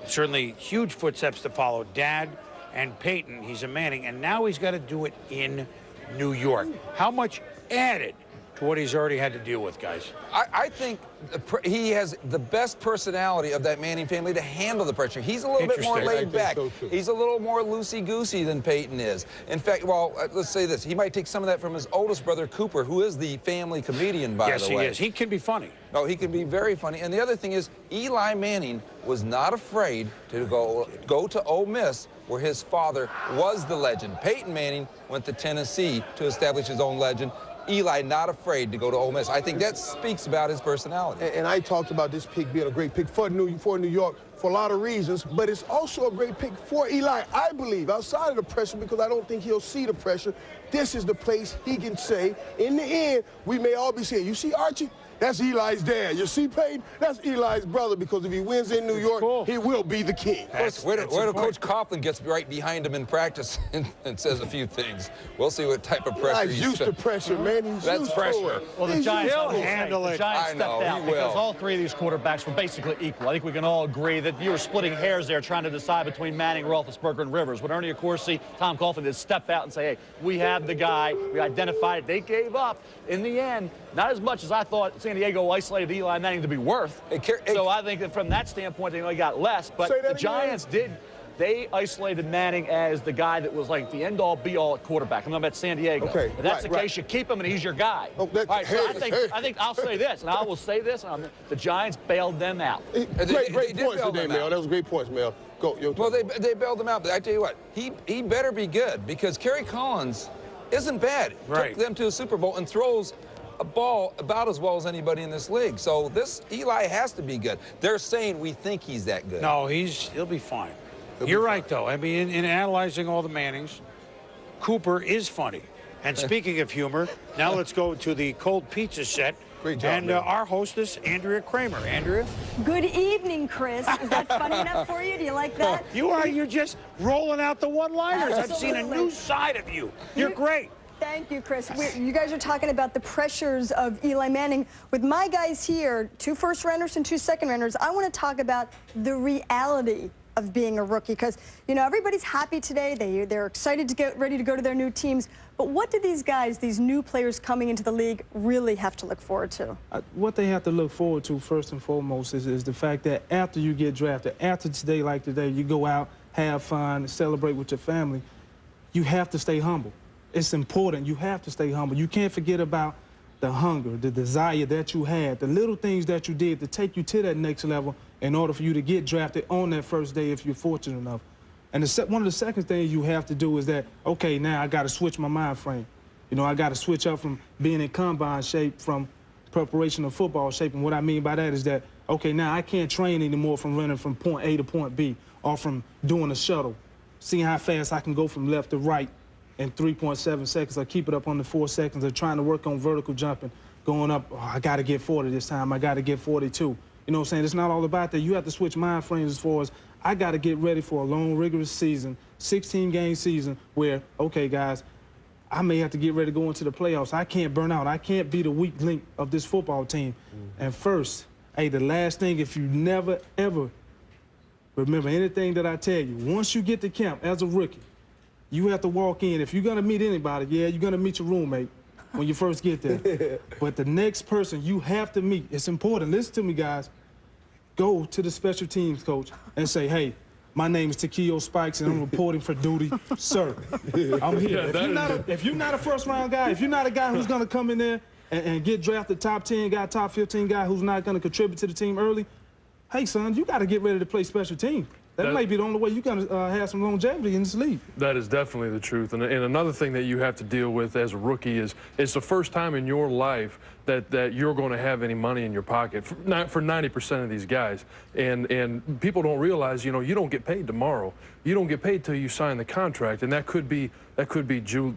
Certainly huge footsteps to follow. Dad and Peyton, he's a Manning, and now he's got to do it in New York. How much added to what he's already had to deal with, guys? I think he has the best personality of that Manning family to handle the pressure. He's a little bit more laid back. So he's a little more loosey-goosey than Peyton is. In fact, well, let's say this. He might take some of that from his oldest brother, Cooper, who is the family comedian, by the way. Yes, he is. He can be funny. No, he can be very funny. And the other thing is, Eli Manning was not afraid to go to Ole Miss, where his father was the legend. Peyton Manning went to Tennessee to establish his own legend. Eli not afraid to go to Ole Miss. I think that speaks about his personality. And I talked about this pick being a great pick for New York for a lot of reasons, but it's also a great pick for Eli, I believe, outside of the pressure, because I don't think he'll see the pressure. This is the place he can say, in the end, we may all be saying, you see Archie? That's Eli's dad. You see Peyton? That's Eli's brother, because if he wins in New York, he will be the king. Where do Coach Coughlin gets right behind him in practice and says a few things. We'll see what type of pressure he's used to pressure, man. That's pressure. Well, the Giants will handle it. The Giants I know, stepped out because all three of these quarterbacks were basically equal. I think we can all agree that you were splitting hairs there trying to decide between Manning, Roethlisberger, and Rivers. When Ernie Accorsi, Tom Coughlin did step out and say, hey, we have the guy. We identified it. They gave up. In the end, not as much as I thought San Diego isolated Eli Manning to be worth. So I think that from that standpoint, they only got less. But the Giants they isolated Manning as the guy that was like the end-all, be-all at quarterback. I'm talking about San Diego. Okay, if that's the case, you keep him and he's your guy. Oh, all right, so I think I'll say this, and I will say this, the Giants bailed them out. Great points today, Mel. That was great points, Mel. Go. Well, they bailed him out, but I tell you what, he better be good, because Kerry Collins isn't bad. Right. Took them to a Super Bowl and throws a ball about as well as anybody in this league. So this Eli has to be good. They're saying we think he's that good. No, he'll be fine. You're right, though. I mean, in analyzing all the Mannings, Cooper is funny. And speaking of humor, now let's go to the cold pizza set. Great job, and our hostess, Andrea Kramer. Andrea? Good evening, Chris. Is that funny enough for you? Do you like that? You're just rolling out the one-liners. I've seen a new side of you. You're great. Thank you, Chris. You guys are talking about the pressures of Eli Manning. With my guys here, 2 first-rounders and 2 second-rounders, I want to talk about the reality of being a rookie, because, you know, everybody's happy today. They're excited to get ready to go to their new teams. But what do these guys, these new players coming into the league, really have to look forward to? What they have to look forward to, first and foremost, is the fact that after you get drafted, after today like today, you go out, have fun, celebrate with your family, you have to stay humble. It's important. You have to stay humble. You can't forget about the hunger, the desire that you had, the little things that you did to take you to that next level in order for you to get drafted on that first day if you're fortunate enough. And one of the second things you have to do is that, okay, now I got to switch my mind frame. You know, I got to switch up from being in combine shape from preparation of football shape. And what I mean by that is that, okay, now I can't train anymore from running from point A to point B or from doing a shuttle, seeing how fast I can go from left to right in 3.7 seconds or keep it up under 4 seconds, or trying to work on vertical jumping, going up, oh, I got to get 40 this time, I got to get 42. You know what I'm saying? It's not all about that. You have to switch mind frames as far as I got to get ready for a long, rigorous season, 16-game season where, okay, guys, I may have to get ready to go into the playoffs. I can't burn out. I can't be the weak link of this football team. And first, hey, the last thing, if you never, ever remember anything that I tell you, once you get to camp as a rookie, you have to walk in. If you're going to meet anybody, yeah, you're going to meet your roommate when you first get there. But the next person you have to meet, it's important. Listen to me, guys. Go to the special teams coach and say, hey, my name is Takeo Spikes, and I'm reporting for duty. Sir, I'm here. If you're not a first-round guy, if you're not a guy who's going to come in there and get drafted top 10 guy, top 15 guy who's not going to contribute to the team early, hey, son, you got to get ready to play special team. That may be the only way you're going to have some longevity in this league. That is definitely the truth. And another thing that you have to deal with as a rookie is it's the first time in your life that you're going to have any money in your pocket for 90% of these guys. And people don't realize, you know, you don't get paid tomorrow. You don't get paid till you sign the contract, and that could be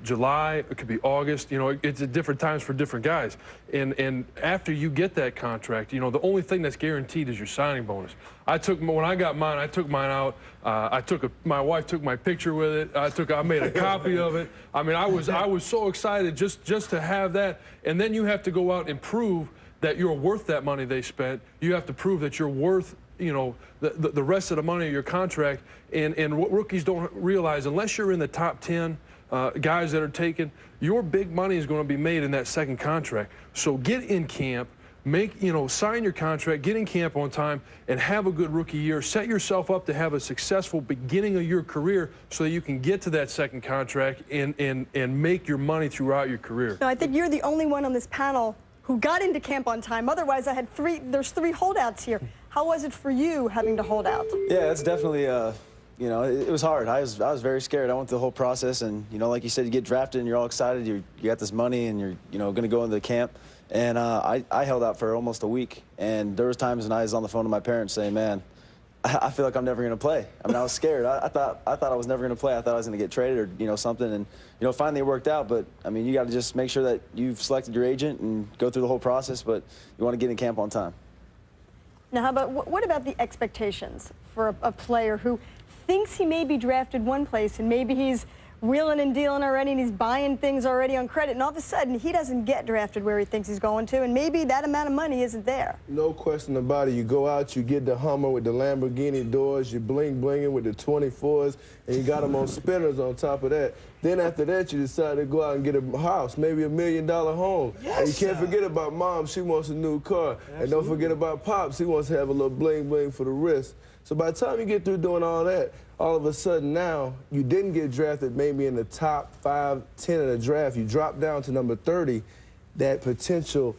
July, it could be August. You know, it's at different times for different guys. And after you get that contract, you know, the only thing that's guaranteed is your signing bonus. When I got mine, I took mine out. My wife took my picture with it. I made a copy of it. I mean, I was so excited just to have that. And then you have to go out and prove that you're worth that money they spent. You have to prove that you're worth, you know, the rest of the money of your contract. And what rookies don't realize, unless you're in the top 10 guys that are taken, your big money is going to be made in that second contract. So get in camp. Sign your contract, get in camp on time, and have a good rookie year. Set yourself up to have a successful beginning of your career so that you can get to that second contract and make your money throughout your career. No, I think you're the only one on this panel who got into camp on time. Otherwise, there's three holdouts here. How was it for you having to hold out? Yeah, it's definitely, you know, it was hard. I was very scared. I went through the whole process, and, you know, like you said, you get drafted and you're all excited. You got this money and you're, you know, going to go into the camp. And I held out for almost a week, and there was times when I was on the phone to my parents saying, man, I feel like I'm never going to play. I mean, I was scared. I thought I was never going to play. I thought I was going to get traded or, you know, something. And, you know, finally it worked out. But, I mean, you got to just make sure that you've selected your agent and go through the whole process, but you want to get in camp on time. Now, how about, what about the expectations for a player who thinks he may be drafted one place and maybe he's wheeling and dealing already and he's buying things already on credit, and all of a sudden he doesn't get drafted where he thinks he's going to, and maybe that amount of money isn't there? No question about it. You go out, you get the Hummer with the Lamborghini doors, you bling-blinging with the 24s, and you got them on spinners on top of that. Then after that, you decide to go out and get a house, maybe $1 million home. Yes, and you can't forget about Mom. She wants a new car. Absolutely. And don't forget about Pops. He wants to have a little bling-bling for the wrist. So by the time you get through doing all that, all of a sudden now, you didn't get drafted maybe in the top 5, 10 of the draft. You drop down to number 30, that potential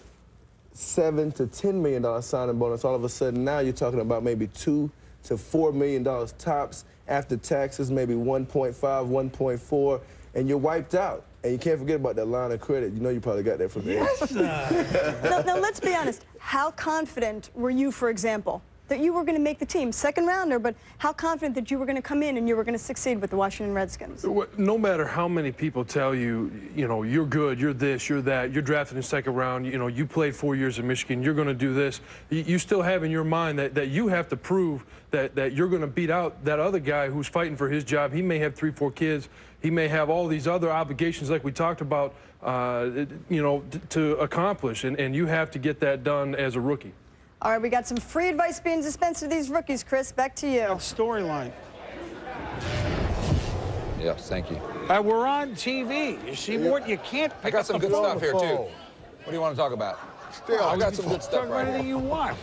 $7 to $10 million signing bonus. All of a sudden now you're talking about maybe $2 to $4 million tops after taxes, maybe 1.5, 1.4, and you're wiped out. And you can't forget about that line of credit. You know you probably got that from the Yes, now, let's be honest. How confident were you, for example, that you were going to make the team? Second rounder, but how confident that you were going to come in and you were going to succeed with the Washington Redskins? No matter how many people tell you, you know, you're good, you're this, you're that, you're drafted in the second round, you know, you played 4 years in Michigan, you're going to do this, you still have in your mind that you have to prove that you're going to beat out that other guy who's fighting for his job. He may have 3, 4 kids. He may have all these other obligations like we talked about, you know, to accomplish, and you have to get that done as a rookie. All right, we got some free advice being dispensed to these rookies. Chris, back to you. Storyline. Yes, thank you. We're on TV. You see, Mort, you can't pick I got up some the good phone. stuff here, too. What do you want to talk about? I got some good stuff Talk right about anything here. you want.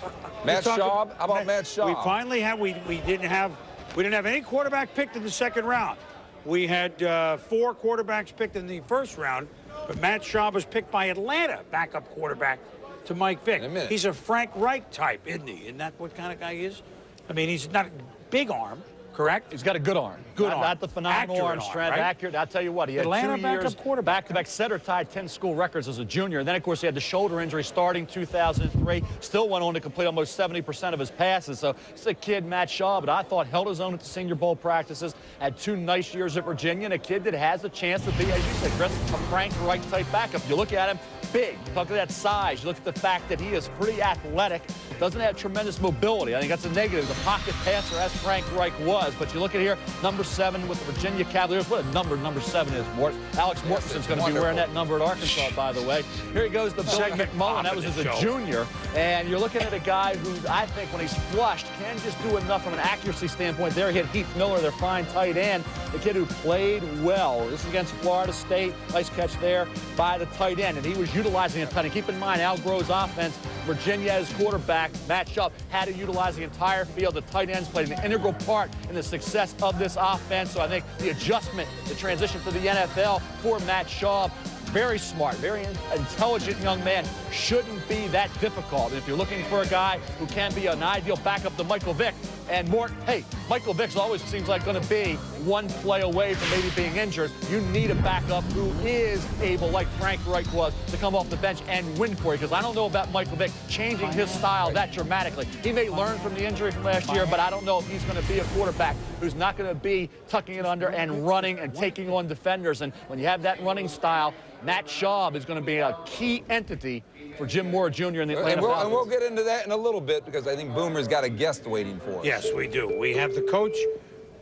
Matt Schaub? How about Matt Schaub? We finally have. We didn't have any quarterback picked in the second round. We had 4 quarterbacks picked in the first round, but Matt Schaub was picked by Atlanta, backup quarterback to Mike Vick. He's a Frank Reich type, isn't he? Isn't that what kind of guy he is? I mean, he's not a big arm, correct? He's got a good arm. Not the phenomenal arm strength. right? Accurate. I'll tell you what, he had Atlanta 2 years backup quarterback. back-to-back center-tied 10 school records as a junior. And then, of course, he had the shoulder injury starting 2003. Still went on to complete almost 70% of his passes. So it's a kid, Matt Schaub, but I thought held his own at the Senior Bowl practices. Had 2 nice years at Virginia, and a kid that has a chance to be, as you said, Chris, a Frank Reich-type backup. You look at him, big. You talk about that size. You look at the fact that he is pretty athletic. Doesn't have tremendous mobility. I think that's a negative. The pocket passer, as Frank Reich was. But you look at here, number 7 with the Virginia Cavaliers. What a number 7 is, Mort. Alex Mortensen's going to be wearing that number at Arkansas, by the way. Here he goes to Billy McMullen. That was as a junior. And you're looking at a guy who I think when he's flushed can just do enough from an accuracy standpoint. There he hit Heath Miller, their fine tight end, the kid who played well. This is against Florida State. Nice catch there by the tight end. And he was utilizing a ton. And keep in mind, Al Groh's offense, Virginia as quarterback, Matt Schaub had to utilize the entire field. The tight ends played an integral part in the success of this offense. So I think the adjustment, the transition to the NFL for Matt Schaub, very smart, very intelligent young man, shouldn't be that difficult. And if you're looking for a guy who can be an ideal backup to Michael Vick, And hey, Michael Vick's always seems like going to be one play away from maybe being injured. You need a backup who is able, like Frank Reich was, to come off the bench and win for you. Because I don't know about Michael Vick changing his style that dramatically. He may learn from the injury from last year, but I don't know if he's going to be a quarterback who's not going to be tucking it under and running and taking on defenders. And when you have that running style, Matt Schaub is going to be a key entity for Jim Moore Jr. in the Atlanta Falcons. And we'll get into that in a little bit because I think Boomer's got a guest waiting for us. Yes, we do. We have the coach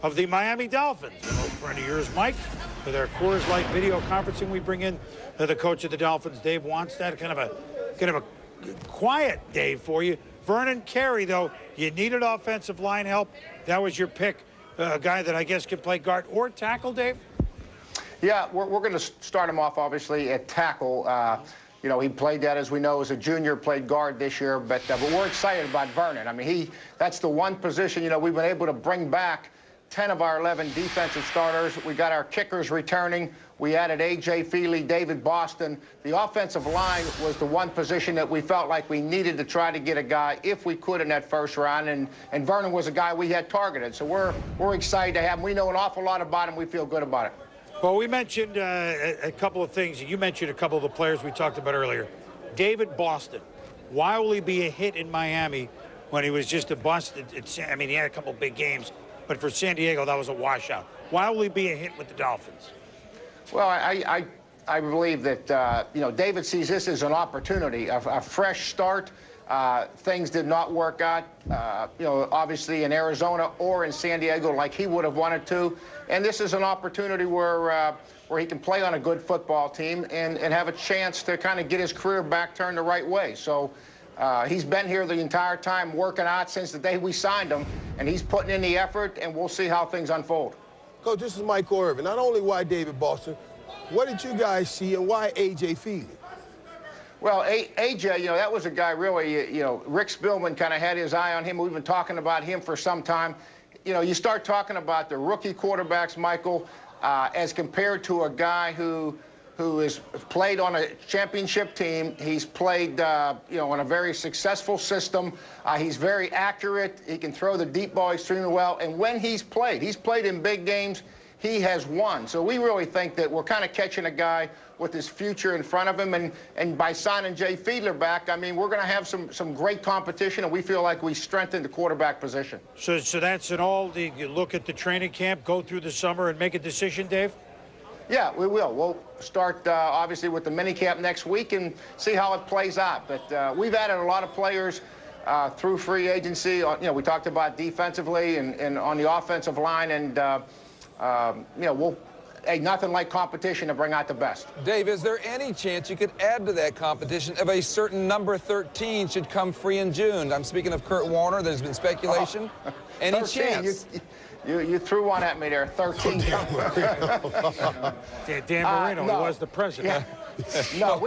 of the Miami Dolphins, an old friend of yours, Mike. With our Coors Light video conferencing, we bring in the coach of the Dolphins, Dave Wannstedt. Kind of a quiet day for you. Vernon Carey, though, you needed offensive line help. That was your pick, a guy that I guess can play guard or tackle, Dave? Yeah, we're going to start him off, obviously, at tackle. You know, he played that, as we know, as a junior, played guard this year. But we're excited about Vernon. I mean, that's the one position, you know, we've been able to bring back 10 of our 11 defensive starters. We got our kickers returning. We added A.J. Feely, David Boston. The offensive line was the one position that we felt like we needed to try to get a guy, if we could, in that first round. And Vernon was a guy we had targeted. So we're excited to have him. We know an awful lot about him. We feel good about it. Well, we mentioned a couple of things. You mentioned a couple of the players we talked about earlier. David Boston. Why will he be a hit in Miami when he was just a bust? I mean, he had a couple big games, but for San Diego, that was a washout. Why will he be a hit with the Dolphins? Well, I believe that, you know, David sees this as an opportunity, a fresh start. Things did not work out, you know, obviously in Arizona or in San Diego like he would have wanted to. And this is an opportunity where he can play on a good football team and have a chance to kind of get his career back turned the right way. So he's been here the entire time working out since the day we signed him, and he's putting in the effort, and we'll see how things unfold. Coach, this is Mike Irvin. Not only why David Boston, what did you guys see and why A.J. Feely? Well, A.J., you know, that was a guy really, you know, Rick Spielman kind of had his eye on him. We've been talking about him for some time. You know, you start talking about the rookie quarterbacks, Michael, as compared to a guy who has played on a championship team. He's played, you know, in a very successful system. He's very accurate. He can throw the deep ball extremely well. And when he's played in big games, he has won. So we really think that we're kind of catching a guy with his future in front of him. And by signing Jay Fiedler back, I mean, we're going to have some great competition, and we feel like we strengthened the quarterback position. So that's an you look at the training camp, go through the summer, and make a decision, Dave? Yeah, we will. We'll start, obviously, with the minicamp next week and see how it plays out. But we've added a lot of players through free agency. You know, we talked about defensively and on the offensive line, and, you know, nothing like competition to bring out the best. Dave, is there any chance you could add to that competition if a certain number 13 should come free in June? I'm speaking of Kurt Warner. There's been speculation. Any 13, chance? You threw one at me there, 13. Dan Marino, no. he was the president. Yeah. No,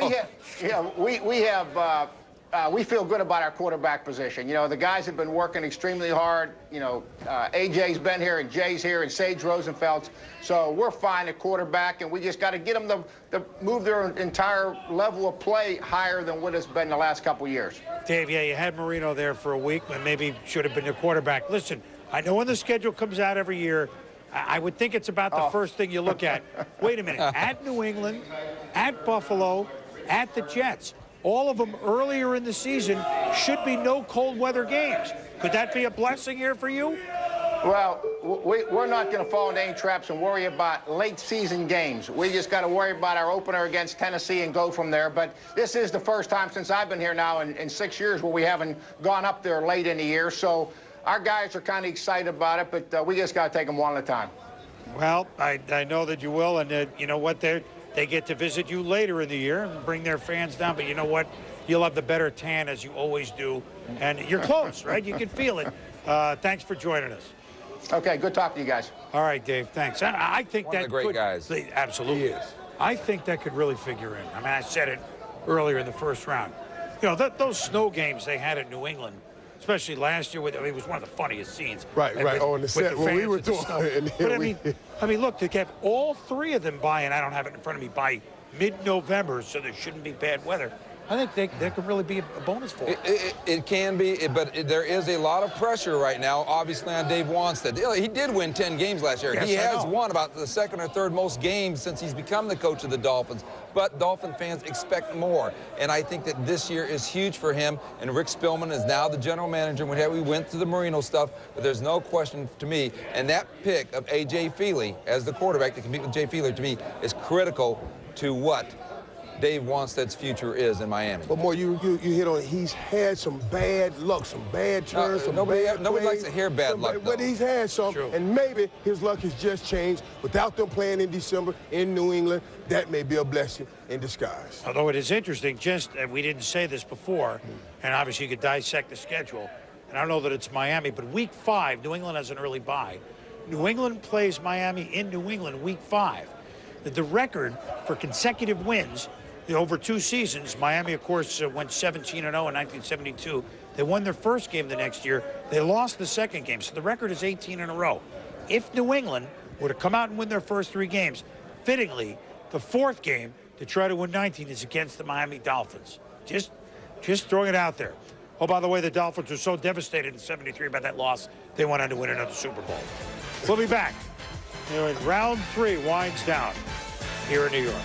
we feel good about our quarterback position. You know, the guys have been working extremely hard. You know, AJ's been here, and Jay's here, and Sage Rosenfeld's. So we're fine at quarterback, and we just got to get them to move their entire level of play higher than what it's been the last couple years. Dave, yeah, you had Marino there for a week, but maybe should have been your quarterback. Listen, I know when the schedule comes out every year, I would think it's about the first thing you look at. Wait a minute. At New England, at Buffalo, at the Jets. All of them earlier in the season should be no cold weather games. Could that be a blessing here for you? Well, we're not going to fall into any traps and worry about late season games. We just got to worry about our opener against Tennessee and go from there. But this is the first time since I've been here now in 6 years where we haven't gone up there late in the year. So our guys are kind of excited about it, but we just got to take them one at a time. Well, I know that you will, and you know what, they get to visit you later in the year and bring their fans down. But you know what? You'll have the better tan, as you always do. And you're close, right? You can feel it. Thanks for joining us. Okay, good talking to you guys. All right, Dave, thanks. I think One of the great guys. Absolutely. I think that could really figure in. I mean, I said it earlier in the first round. You know, those snow games they had at New England, especially last year, it was one of the funniest scenes. Right. On the set when we were doing it. But I mean, look, to get all three of them by, and I don't have it in front of me, by mid-November, so there shouldn't be bad weather. I think that could really be a bonus for him. It can be, but there is a lot of pressure right now, obviously, on Dave Wanstead. He did win 10 games last year. Yes, he I has know. won about the second or third most games since he's become the coach of the Dolphins. But Dolphin fans expect more, and I think that this year is huge for him. And Rick Spielman is now the general manager. We went through the Marino stuff, but there's no question to me. And that pick of A.J. Feely as the quarterback to compete with Jay Feely, to me, is critical to what Dave Wanstead's future is in Miami. But more, you hit on it. He's had some bad luck, some bad turns, some nobody bad likes plays, to hear bad luck, but he's had some, and maybe his luck has just changed. Without them playing in December in New England, that may be a blessing in disguise. Although it is interesting, we didn't say this before, and obviously you could dissect the schedule. And I don't know that it's Miami, but week 5, New England has an early bye. New England plays Miami in New England week 5. The record for consecutive wins over 2 seasons, Miami, of course, went 17-0 in 1972. They won their first game the next year. They lost the second game, so the record is 18 in a row. If New England were to come out and win their first 3 games, fittingly, the 4th game to try to win 19 is against the Miami Dolphins. Just throwing it out there. Oh, by the way, the Dolphins were so devastated in '73 by that loss, they went on to win another Super Bowl. We'll be back. Round 3 winds down here in New York.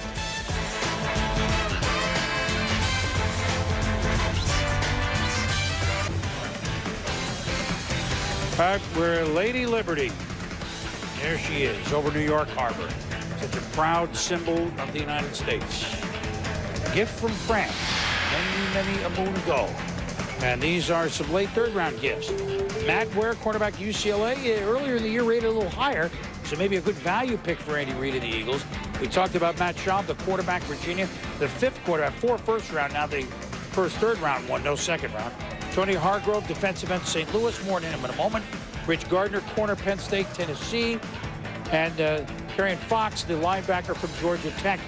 Back where Lady Liberty, there she is, over New York Harbor. Such a proud symbol of the United States. A gift from France, many a moon ago. And these are some late 3rd-round gifts. Matt Ware, quarterback UCLA, earlier in the year rated a little higher, so maybe a good value pick for Andy Reid and the Eagles. We talked about Matt Schaub, the quarterback, Virginia, the 5th quarterback, 4 first-round, now the first 3rd-round one, no 2nd round. Tony Hargrove, defensive end, St. Louis, more on him in a moment. Rich Gardner, corner, Penn State, Tennessee. And Kerryon Fox, the linebacker from Georgia Tech.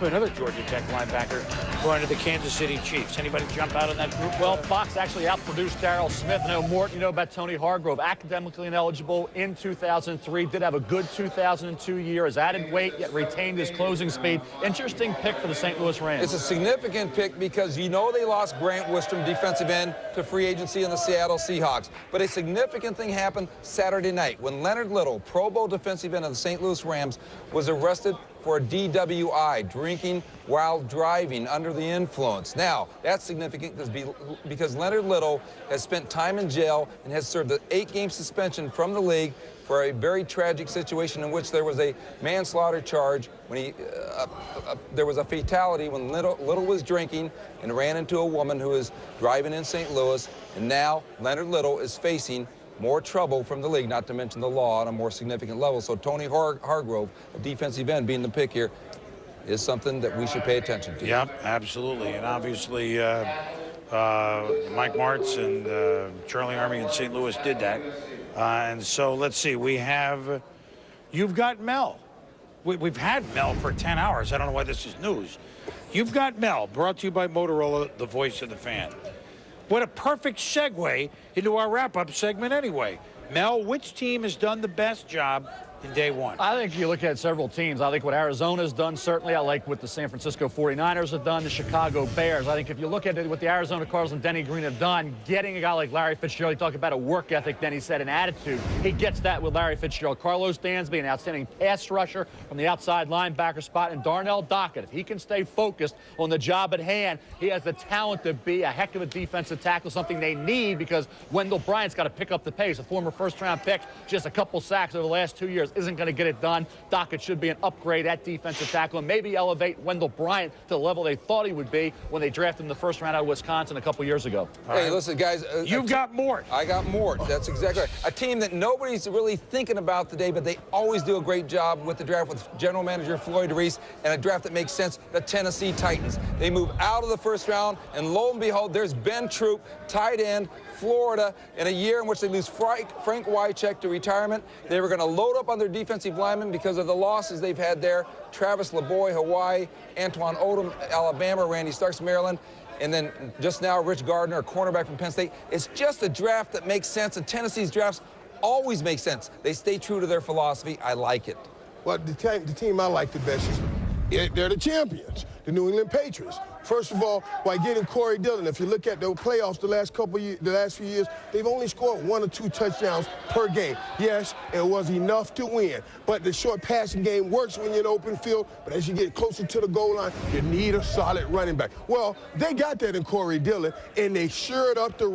Another Georgia Tech linebacker going to the Kansas City Chiefs. Anybody jump out of that group? Well, Fox actually outproduced Darryl Smith. I know, Mort, you know about Tony Hargrove. Academically ineligible in 2003. Did have a good 2002 year. Has added weight, yet retained his closing speed. Interesting pick for the St. Louis Rams. It's a significant pick because you know they lost Grant Wistrom, defensive end, to free agency in the Seattle Seahawks. But a significant thing happened Saturday night when Leonard Little, Pro Bowl defensive end of the St. Louis Rams, was arrested for a DWI, drinking while driving under the influence. Now, that's significant because Leonard Little has spent time in jail and has served an 8-game suspension from the league for a very tragic situation in which there was a manslaughter charge when there was a fatality when Little was drinking and ran into a woman who was driving in St. Louis. And now Leonard Little is facing more trouble from the league, not to mention the law on a more significant level. So Tony Hargrove, a defensive end, being the pick here, is something that we should pay attention to. Yep, absolutely. And obviously, Mike Martz and Charlie Army in St. Louis did that. And so let's see, you've got Mel. We've had Mel for 10 hours. I don't know why this is news. You've got Mel, brought to you by Motorola, the voice of the fan. What a perfect segue into our wrap-up segment anyway. Mel, which team has done the best job in day one? I think you look at several teams. I think what Arizona's done, certainly. I like what the San Francisco 49ers have done, the Chicago Bears. I think if you look at it, what the Arizona Cardinals and Denny Green have done, getting a guy like Larry Fitzgerald, you talk about a work ethic, then he said an attitude. He gets that with Larry Fitzgerald. Carlos Dansby, an outstanding pass rusher from the outside linebacker spot, and Darnell Dockett. If he can stay focused on the job at hand, he has the talent to be a heck of a defensive tackle, something they need because Wendell Bryant's got to pick up the pace. A former first-round pick, just a couple sacks over the last 2 years isn't going to get it done. Dockett should be an upgrade at defensive tackle and maybe elevate Wendell Bryant to the level they thought he would be when they drafted him the first round out of Wisconsin a couple years ago. Hey, listen, guys. You've got Mort. I got Mort. That's exactly right. A team that nobody's really thinking about today, but they always do a great job with the draft with general manager Floyd Reese and a draft that makes sense, the Tennessee Titans. They move out of the first round, and lo and behold, there's Ben Troop, tight end, Florida, in a year in which they lose Frank Wycheck to retirement. They were going to load up on their defensive linemen because of the losses they've had there. Travis LeBoy, Hawaii, Antoine Odom, Alabama, Randy Starks, Maryland, and then just now Rich Gardner, a cornerback from Penn State. It's just a draft that makes sense, and Tennessee's drafts always make sense. They stay true to their philosophy. I like it. Well, the team I like the best is they're the champions. the New England Patriots. First of all, by getting Corey Dillon, if you look at the playoffs the last few years, they've only scored 1 or 2 touchdowns per game. Yes, it was enough to win, but the short passing game works when you're in open field, but as you get closer to the goal line, you need a solid running back. Well, they got that in Corey Dillon, and they shored up the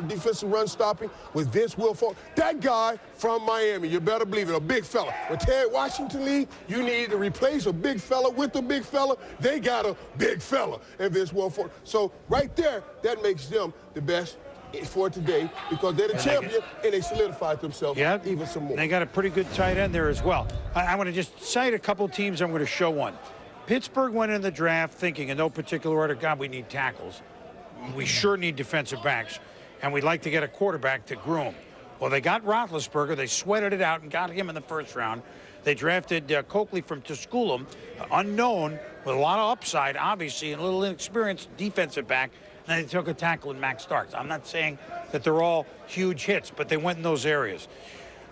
defensive run stopping with Vince Wilfork. That guy from Miami, you better believe it, a big fella. When Ted Washington leave, you need to replace a big fella with a big fella. They got a big fella in Vince Wilfork. So right there, that makes them the best for today because they're the champion and they solidified themselves even some more. They got a pretty good tight end there as well. I want to just cite a couple teams. I'm going to show one. Pittsburgh went in the draft thinking in no particular order, God, we need tackles. We sure need defensive backs, and we'd like to get a quarterback to groom. Well, they got Roethlisberger. They sweated it out and got him in the first round. They drafted Coakley from Tusculum, unknown, with a lot of upside, obviously, and a little inexperienced defensive back. And they took a tackle in Max Starks. I'm not saying that they're all huge hits, but they went in those areas.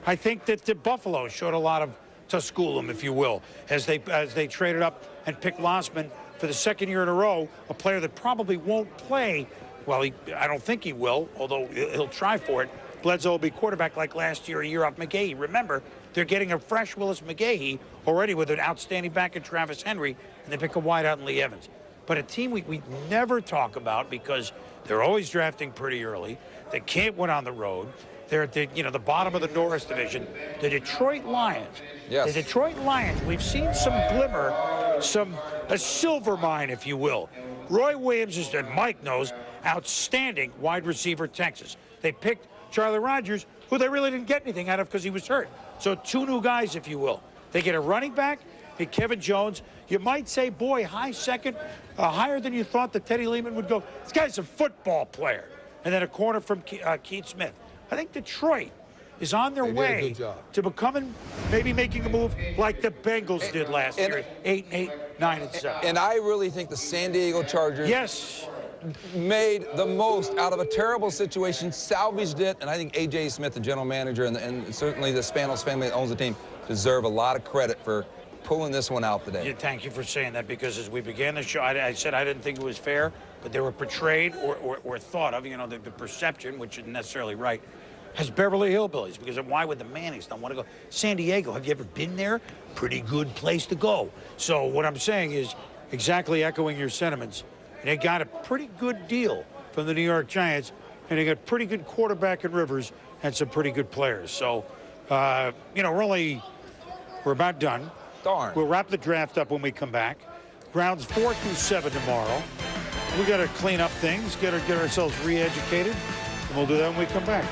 I think that the Buffalo showed a lot of Tusculum, if you will, as they traded up and picked Lossman for the second year in a row, a player that probably won't play. Well, I don't think he will, although he'll try for it. Bledsoe will be quarterback like last year, a year off McGahee. Remember, they're getting a fresh Willis McGahee already with an outstanding back in Travis Henry, and they pick a wideout in Lee Evans. But a team we never talk about because they're always drafting pretty early. They can't win on the road. They're at the bottom of the Norris division. The Detroit Lions. Yes. The Detroit Lions, we've seen some glimmer, a silver mine, if you will. Roy Williams is, and Mike knows, outstanding wide receiver Texas. They picked Charlie Rogers, who they really didn't get anything out of because he was hurt. So 2 new guys, if you will. They get a running back, and Kevin Jones. You might say, boy, high second, higher than you thought that Teddy Lehman would go. This guy's a football player. And then a corner from Keith Smith. I think Detroit is on their way to becoming, maybe making a move like the Bengals did last year, 8-8, 9-7. And I really think the San Diego Chargers made the most out of a terrible situation, salvaged it, and I think A.J. Smith, the general manager, and certainly the Spanos family that owns the team, deserve a lot of credit for pulling this one out today. Yeah, thank you for saying that, because as we began the show, I said I didn't think it was fair, but they were portrayed or thought of, the perception, which isn't necessarily right, as Beverly Hillbillies, because why would the Mannings not want to go? San Diego, have you ever been there? Pretty good place to go. So what I'm saying is exactly echoing your sentiments. They got a pretty good deal from the New York Giants, and they got pretty good quarterback in Rivers and some pretty good players. So, we're about done. Darn. We'll wrap the draft up when we come back. Rounds 4 through 7 tomorrow. We got to clean up things, get ourselves re-educated, and we'll do that when we come back.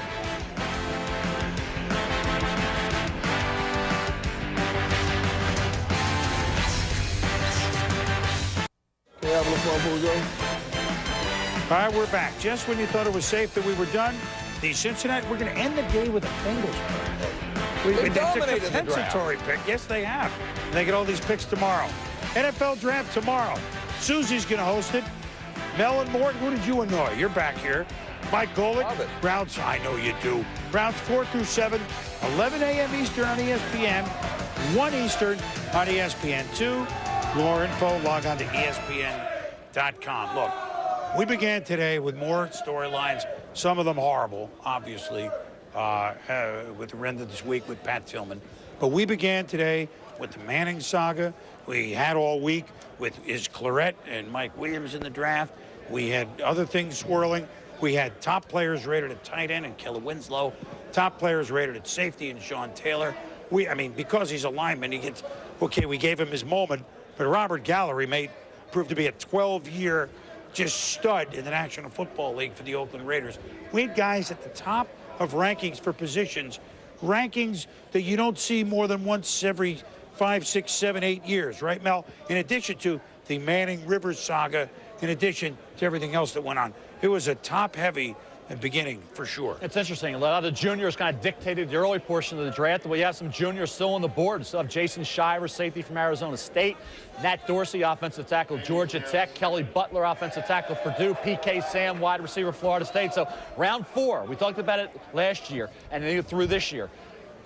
All right, we're back. Just when you thought it was safe that we were done, the Cincinnati, we're going to end the day with a Bengals pick. They dominated the compensatory pick. Yes, they have. They get all these picks tomorrow. NFL draft tomorrow. Susie's going to host it. Mel and Mort, who did you annoy? You're back here. Mike Golick. Rounds, I know you do. Rounds 4 through 7, 11 a.m. Eastern on ESPN, 1 Eastern on ESPN2. For more info, log on to ESPN.com. Look, we began today with more storylines, some of them horrible, obviously, with the end of this week with Pat Tillman. But we began today with the Manning saga. We had all week with Is Clarett and Mike Williams in the draft. We had other things swirling. We had top players rated at tight end and Killer Winslow, top players rated at safety and Sean Taylor. Because he's a lineman, he gets, we gave him his moment, but Robert Gallery proved to be a 12-year just stud in the National Football League for the Oakland Raiders. We had guys at the top of rankings for positions, rankings that you don't see more than once every 5, 6, 7, 8 years, right, Mel? In addition to the Manning-Rivers saga, in addition to everything else that went on. It was a top-heavy beginning, for sure. It's interesting. A lot of the juniors kind of dictated the early portion of the draft. We have some juniors still on the board. We still have Jason Shire, safety from Arizona State. Nat Dorsey, offensive tackle, Georgia Tech. Kelly Butler, offensive tackle, Purdue. P.K. Sam, wide receiver, Florida State. So round 4, we talked about it last year and then through this year.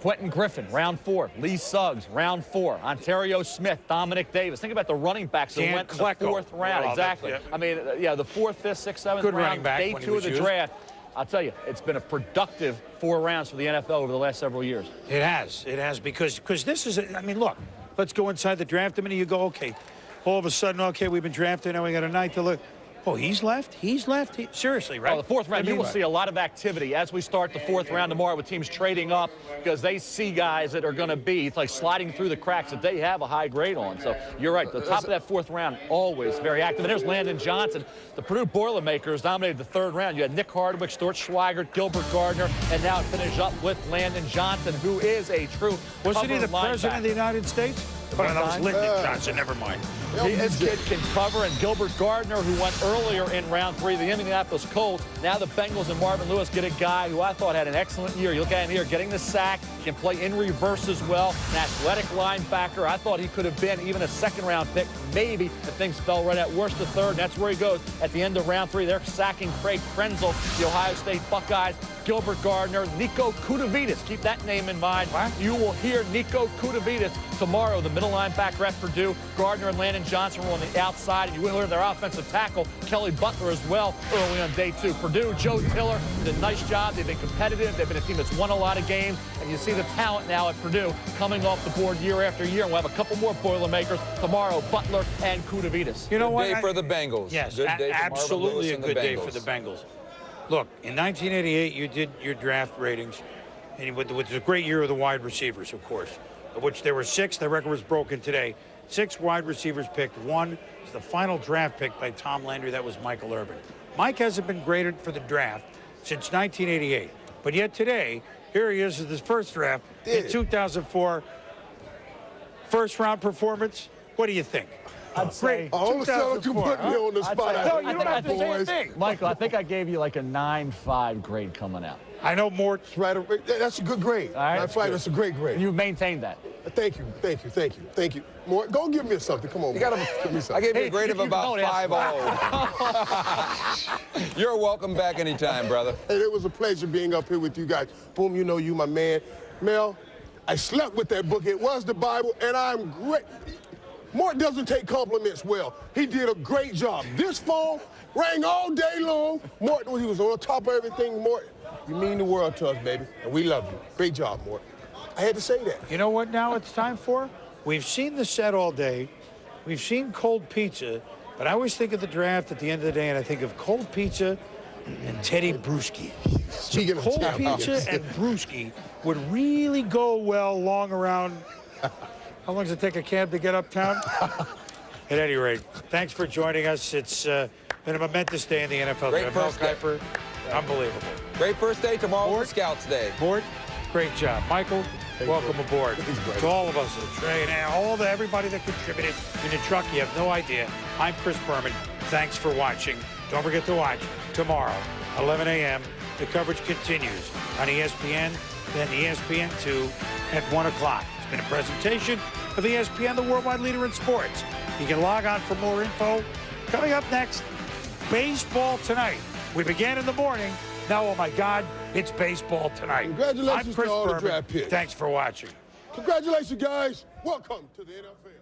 Quentin Griffin, round 4. Lee Suggs, round 4. Ontario Smith, Dominic Davis. Think about the running backs that Dan went in Klecko. the 4th round. Well, Exactly. yeah. I mean, yeah, the 4th, 5th, 6th, 7th Good round, running back day when he 2 of was the used. draft. I'll tell you, it's been a productive 4 rounds for the NFL over the last several years. It has, because this is, I mean, look, let's go inside the draft a minute. You go, okay, all of a sudden, okay, we've been drafted, now we got a night to look. Oh, he's left? Seriously, right? Well, the 4th round, you will see a lot of activity as we start the 4th round tomorrow with teams trading up because they see guys that are going to be, it's like sliding through the cracks that they have a high grade on. So you're right, the top of that 4th round, always very active. And there's Landon Johnson. The Purdue Boilermakers dominated the 3rd round. You had Nick Hardwick, Stuart Schweigert, Gilbert Gardner, and now finish up with Landon Johnson, who is a true Wasn't he the cover president of the United States? Oh, no, that was Lyndon Johnson. Never mind. This kid can cover, and Gilbert Gardner, who went earlier in round 3, the Indianapolis Colts. Now the Bengals and Marvin Lewis get a guy who I thought had an excellent year. You look at him here, getting the sack, can play in reverse as well. An athletic linebacker. I thought he could have been even a 2nd-round pick, maybe, if things fell right at worst to 3rd. And that's where he goes at the end of round 3. They're sacking Craig Krenzel, the Ohio State Buckeyes. Gilbert Gardner, Nico Kudavides. Keep that name in mind. You will hear Nico Kudavides tomorrow, the middle linebacker at Purdue. Gardner and Landon Johnson were on the outside, and you will hear their offensive tackle, Kelly Butler, as well, early on day 2. Purdue, Joe Tiller did a nice job. They've been competitive. They've been a team that's won a lot of games, and you see the talent now at Purdue coming off the board year after year. And we'll have a couple more Boilermakers tomorrow, Butler and Kudavides. You know what? Good day for the Bengals. Yes, Good day for Marvin absolutely Lewis a and the good day Bengals. for the Bengals. Look, in 1988, you did your draft ratings, and with a great year of the wide receivers, of course, of which there were 6. The record was broken today. 6 wide receivers picked. 1 is the final draft pick by Tom Landry. That was Michael Irvin. Mike hasn't been graded for the draft since 1988. But yet today, here he is with his first draft in 2004. First-round performance. What do you think? I'd say All of a sudden, you put me on the spot. No, you don't have to say a thing. Michael, I think I gave you like a 9.5 grade coming out. I know more. That's a good grade. All right, 9.5, that's a great grade. You've maintained that. Thank you. More, go give me something. Come on. You gotta, give me something. I gave you a grade of about 5.0. You're welcome back anytime, brother. Hey, it was a pleasure being up here with you guys. Boom, you know you, my man. Mel, I slept with that book. It was the Bible, and I'm great. Mort doesn't take compliments well. He did a great job. This phone rang all day long. Mort, he was on top of everything. Mort, you mean the world to us, baby, and we love you. Great job, Mort. I had to say that. You know what now it's time for? We've seen the set all day. We've seen cold pizza, but I always think of the draft at the end of the day, and I think of cold pizza and Teddy Bruschi. Speaking of cold champions. pizza and Bruschi would really go well long around. How long does it take a cab to get uptown? At any rate, thanks for joining us. It's been a momentous day in the NFL. Great first day. Kuiper, unbelievable. Great first day. Tomorrow's Scouts Day. Mort, great job. Michael, welcome aboard. To all of us, Trey, and everybody that contributed in the truck, you have no idea. I'm Chris Berman. Thanks for watching. Don't forget to watch tomorrow, 11 a.m. The coverage continues on ESPN, then ESPN2 at 1 o'clock. It's been a presentation of ESPN, the worldwide leader in sports. You can log on for more info. Coming up next, baseball tonight. We began in the morning. Now, oh my God, it's baseball tonight. Congratulations I'm Chris to all the Berman. draft picks. Thanks for watching. Congratulations, guys. Welcome to the NFL.